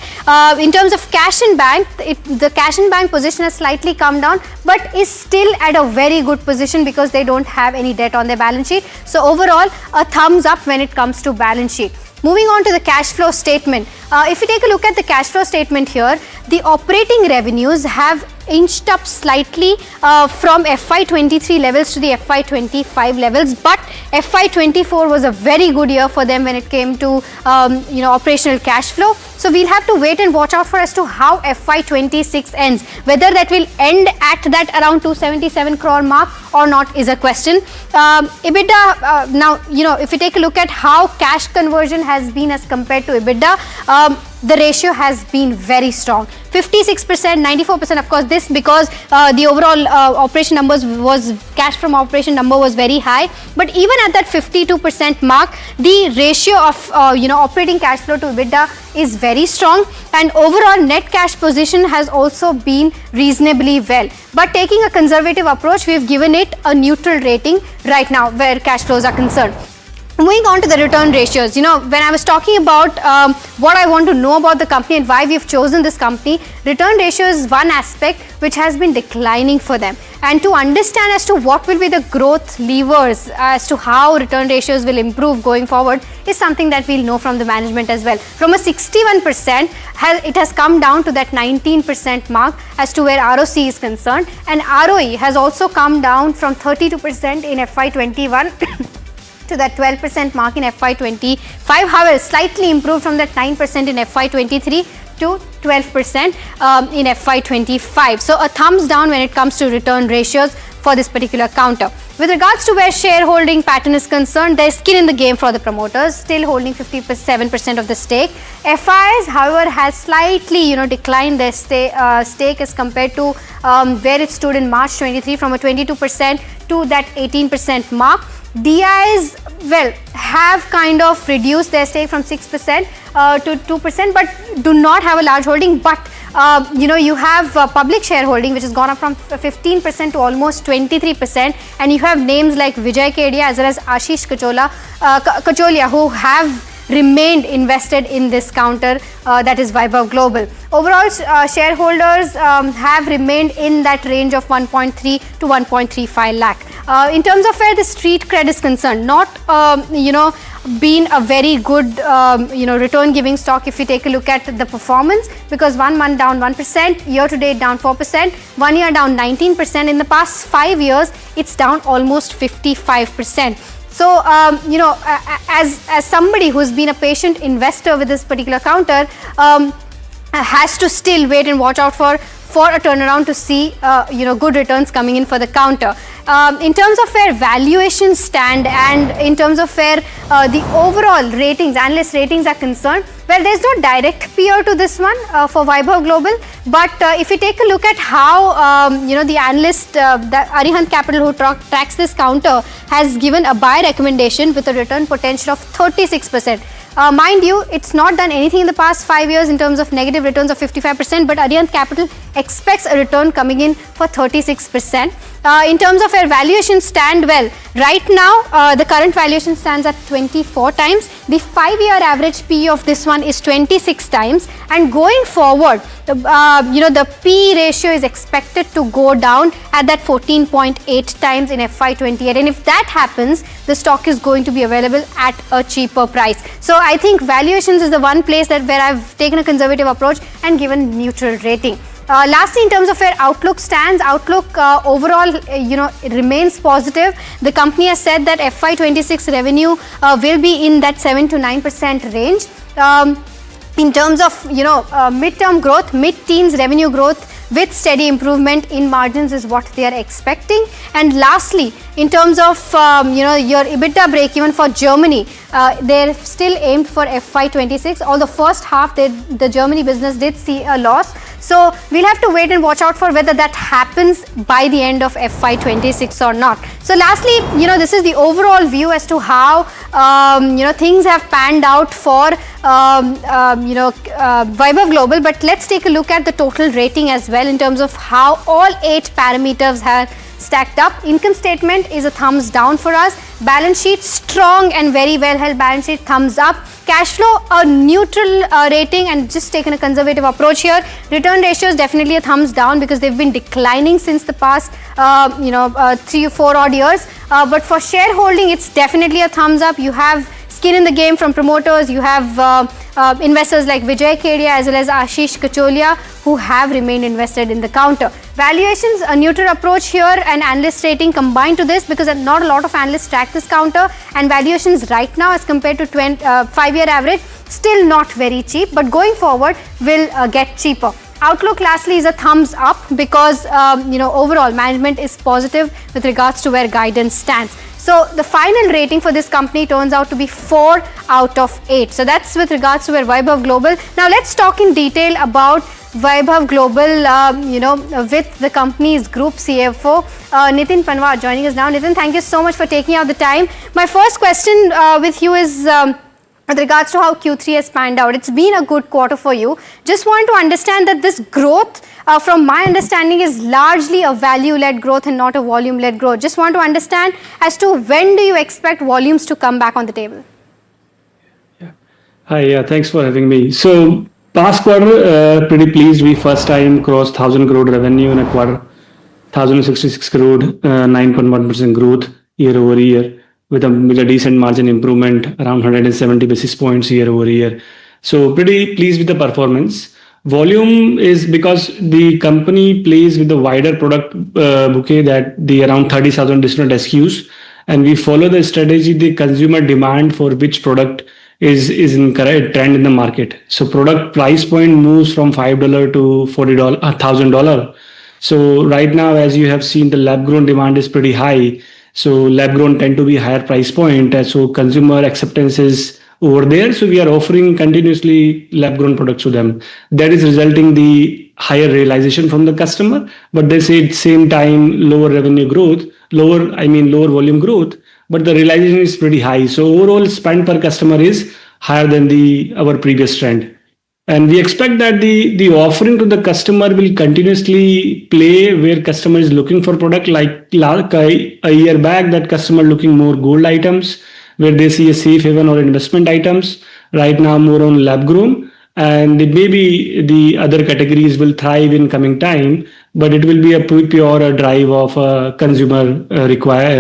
In terms of cash in bank, the cash in bank position has slightly come down, but is still at a very good position because they don't have any debt on their balance sheet. So overall, a thumbs up when it comes to balance sheet. Moving on to the cash flow statement. If you take a look at the cash flow statement here, the operating revenues have inched up slightly from FY23 levels to the FY25 levels, but FY24 was a very good year for them when it came to operational cash flow. So we'll have to wait and watch out for as to how FY26 ends. Whether that will end at that around 277 crore mark or not is a question. EBITDA, now, if you take a look at how cash conversion has been as compared to EBITDA, the ratio has been very strong. 56%, 94%, of course, this because the overall operation numbers was, cash from operation number was very high. But even at that 52% mark, the ratio of, operating cash flow to EBITDA is very strong. And overall net cash position has also been reasonably well. But taking a conservative approach, we've given it a neutral rating right now where cash flows are concerned. Moving on to the return ratios, when I was talking about what I want to know about the company and why we've chosen this company, return ratio is one aspect which has been declining for them. And to understand as to what will be the growth levers as to how return ratios will improve going forward is something that we'll know from the management as well. From a 61%, it has come down to that 19% mark as to where ROC is concerned. And ROE has also come down from 32% in FY21 to that 12% mark in FY25. However, slightly improved from that 9% in FY23 to 12% in FY25. So a thumbs down when it comes to return ratios for this particular counter. With regards to where shareholding pattern is concerned, there's skin in the game for the promoters, still holding 57% of the stake. FIs, however, has slightly declined their stake as compared to where it stood in March 23 from a 22% to that 18% mark. DIs, have kind of reduced their stake from 6% to 2%, but do not have a large holding. But, you have public shareholding, which has gone up from 15% to almost 23%. And you have names like Vijay Kedia as well as Ashish Kacholia, who have remained invested in this counter, that is Vaibhav Global. Overall, shareholders have remained in that range of 1.3 to 1.35 lakh. In terms of where the street cred is concerned, not been a very good return giving stock if you take a look at the performance, because 1 month down 1%, year to date down 4%, 1 year down 19%. In the past 5 years, it's down almost 55%. So, as somebody who's been a patient investor with this particular counter, has to still wait and watch out for a turnaround to see, good returns coming in for the counter. In terms of where valuations stand and in terms of where the overall ratings, analyst ratings are concerned, well, there's no direct peer to this one for Vaibhav Global. But if you take a look at how, the analyst, the Arihant Capital, who tracks this counter, has given a buy recommendation with a return potential of 36%. Mind you, it's not done anything in the past 5 years in terms of negative returns of 55%, but Arihant Capital expects a return coming in for 36%. In terms of where valuations stand, well, right now, the current valuation stands at 24 times. The 5-year average PE of this one is 26 times. And going forward, the PE ratio is expected to go down at that 14.8 times in FY28. And if that happens, the stock is going to be available at a cheaper price. So I think valuations is the one place where I've taken a conservative approach and given neutral rating. Lastly, in terms of where outlook stands, outlook overall, it remains positive. The company has said that FY26 revenue will be in that 7 to 9% range. In terms of midterm growth, mid-teens revenue growth with steady improvement in margins is what they are expecting. And lastly, in terms of your EBITDA break even for Germany, they're still aimed for FY26. Although first half the Germany business did see a loss, so we'll have to wait and watch out for whether that happens by the end of FY26 or not. So lastly, this is the overall view as to how things have panned out for Vaibhav Global. But let's take a look at the total rating as well in terms of how all 8 parameters have stacked up. Income statement is a thumbs down for us. Balance sheet, strong and very well held balance sheet, thumbs up. Cash flow, a neutral rating and just taken a conservative approach here. Return ratio is definitely a thumbs down because they've been declining since the past 3 or 4 odd years. But for shareholding, it's definitely a thumbs up. You have skin in the game from promoters. You have investors like Vijay Kedia as well as Ashish Kacholia who have remained invested in the counter. Valuations, a neutral approach here and analyst rating combined to this because not a lot of analysts track this counter, and valuations right now as compared to 5-year average still not very cheap, but going forward will get cheaper. Outlook lastly is a thumbs up because overall management is positive with regards to where guidance stands. So the final rating for this company turns out to be 4 out of 8. So that's with regards to where Vaibhav Global. Now let's talk in detail about Vaibhav Global, with the company's group CFO, Nitin Panwar joining us now. Nitin, thank you so much for taking out the time. My first question with you is with regards to how Q3 has panned out. It's been a good quarter for you. Just want to understand that this growth, from my understanding, is largely a value-led growth and not a volume-led growth. Just want to understand as to when do you expect volumes to come back on the table? Hi, thanks for having me. So past quarter, pretty pleased. We first time crossed 1,000 crore revenue in a quarter, 1,066 crore, 9.1% growth year over year with a decent margin improvement around 170 basis points year over year. So pretty pleased with the performance. Volume is because the company plays with the wider product bouquet that the around 30,000 different SKUs, and we follow the strategy, the consumer demand for which product is in correct trend in the market. So product price point moves from $5 to $40, $1,000. So right now, as you have seen, the lab grown demand is pretty high. So lab grown tend to be higher price point. So consumer acceptance is over there. So we are offering continuously lab grown products to them. That is resulting the higher realization from the customer. But they say at the same time, lower revenue growth, lower volume growth, but the realization is pretty high. So overall spend per customer is higher than our previous trend. And we expect that the offering to the customer will continuously play where customer is looking for product, like a year back that customer looking more gold items where they see a safe haven or investment items. Right now more on lab grown, and maybe the other categories will thrive in coming time, but it will be a pure drive of a consumer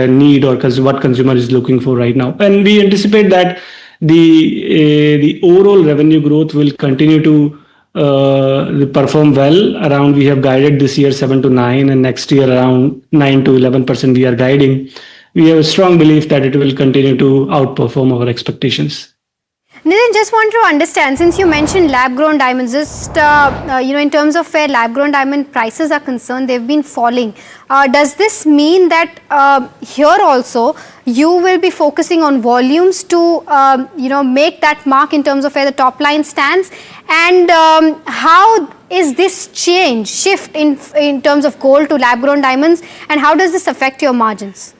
need or what consumer is looking for right now. And we anticipate that the overall revenue growth will continue to perform well. Around we have guided this year 7 to 9, and next year around 9 to 11% we are guiding. We have a strong belief that it will continue to outperform our expectations. Nitin, just want to understand, since you mentioned lab-grown diamonds, just in terms of where lab-grown diamond prices are concerned, they've been falling. Does this mean that here also you will be focusing on volumes to make that mark in terms of where the top line stands? And how is this shift in terms of gold to lab-grown diamonds, and how does this affect your margins?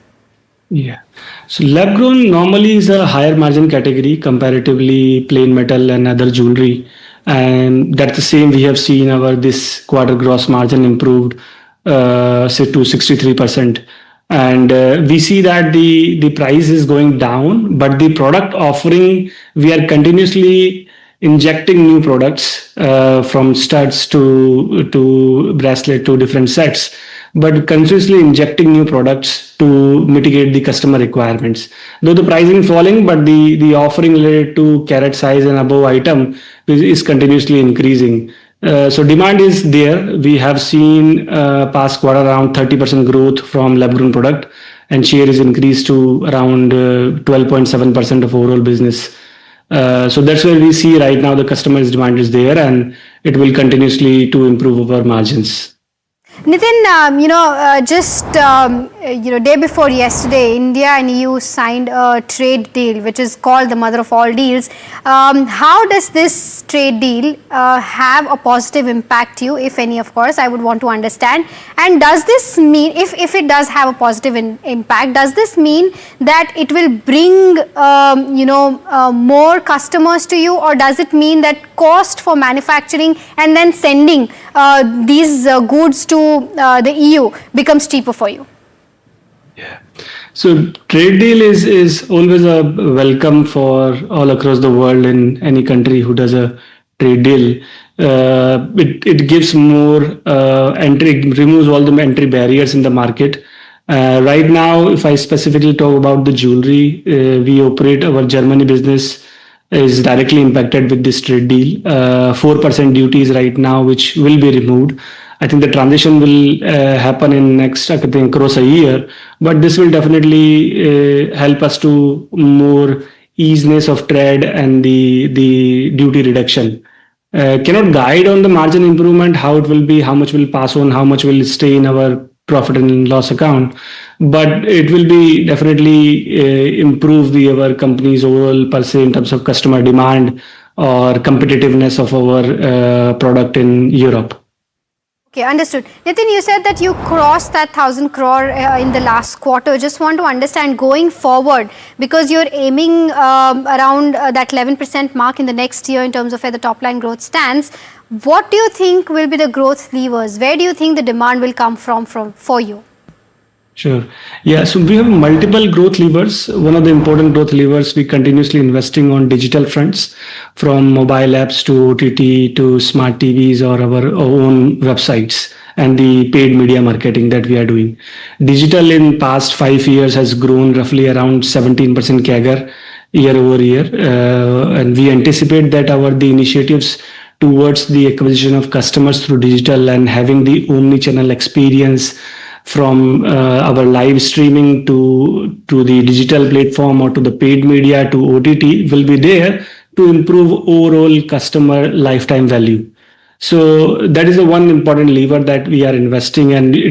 Yeah. So lab grown normally is a higher margin category comparatively plain metal and other jewelry. And that's the same we have seen this quarter gross margin improved to 63%. And we see that the price is going down, but the product offering, we are continuously injecting new products from studs to bracelet to different sets, but continuously injecting new products to mitigate the customer requirements. Though the pricing falling, but the offering related to carat size and above item is continuously increasing. So demand is there. We have seen past quarter around 30% growth from lab-grown product, and share is increased to around 12.7% of overall business. So that's where we see right now the customer's demand is there, and it will continuously to improve our margins. Nitin, day before yesterday, India and EU signed a trade deal, which is called the mother of all deals. How does this trade deal have a positive impact to you, if any, of course, I would want to understand. And does this mean, if it does have a positive impact, does this mean that it will bring, more customers to you, or does it mean that cost for manufacturing and then sending these goods to the EU becomes cheaper for you? So trade deal is always a welcome for all across the world in any country who does a trade deal. It gives more entry, removes all the entry barriers in the market. Right now, if I specifically talk about the jewelry, we operate our Germany business is directly impacted with this trade deal. 4% duties right now, which will be removed. I think the transition will happen in next, I think, across a year, but this will definitely help us to more easiness of trade and the duty reduction. Cannot guide on the margin improvement, how it will be, how much will pass on, how much will stay in our profit and loss account, but it will be definitely improve our company's overall per se in terms of customer demand or competitiveness of our product in Europe. Okay, understood. Nitin, you said that you crossed that 1,000 crore in the last quarter. Just want to understand going forward, because you're aiming around that 11% mark in the next year in terms of where the top line growth stands. What do you think will be the growth levers? Where do you think the demand will come from for you? Sure. Yeah, so we have multiple growth levers. One of the important growth levers, we continuously investing on digital fronts, from mobile apps to OTT to smart TVs or our own websites, and the paid media marketing that we are doing. Digital in past 5 years has grown roughly around 17% CAGR year over year. And we anticipate that the initiatives towards the acquisition of customers through digital and having the omni-channel experience from our live streaming to the digital platform or to the paid media to OTT will be there to improve overall customer lifetime value. So that is the one important lever that we are investing, and it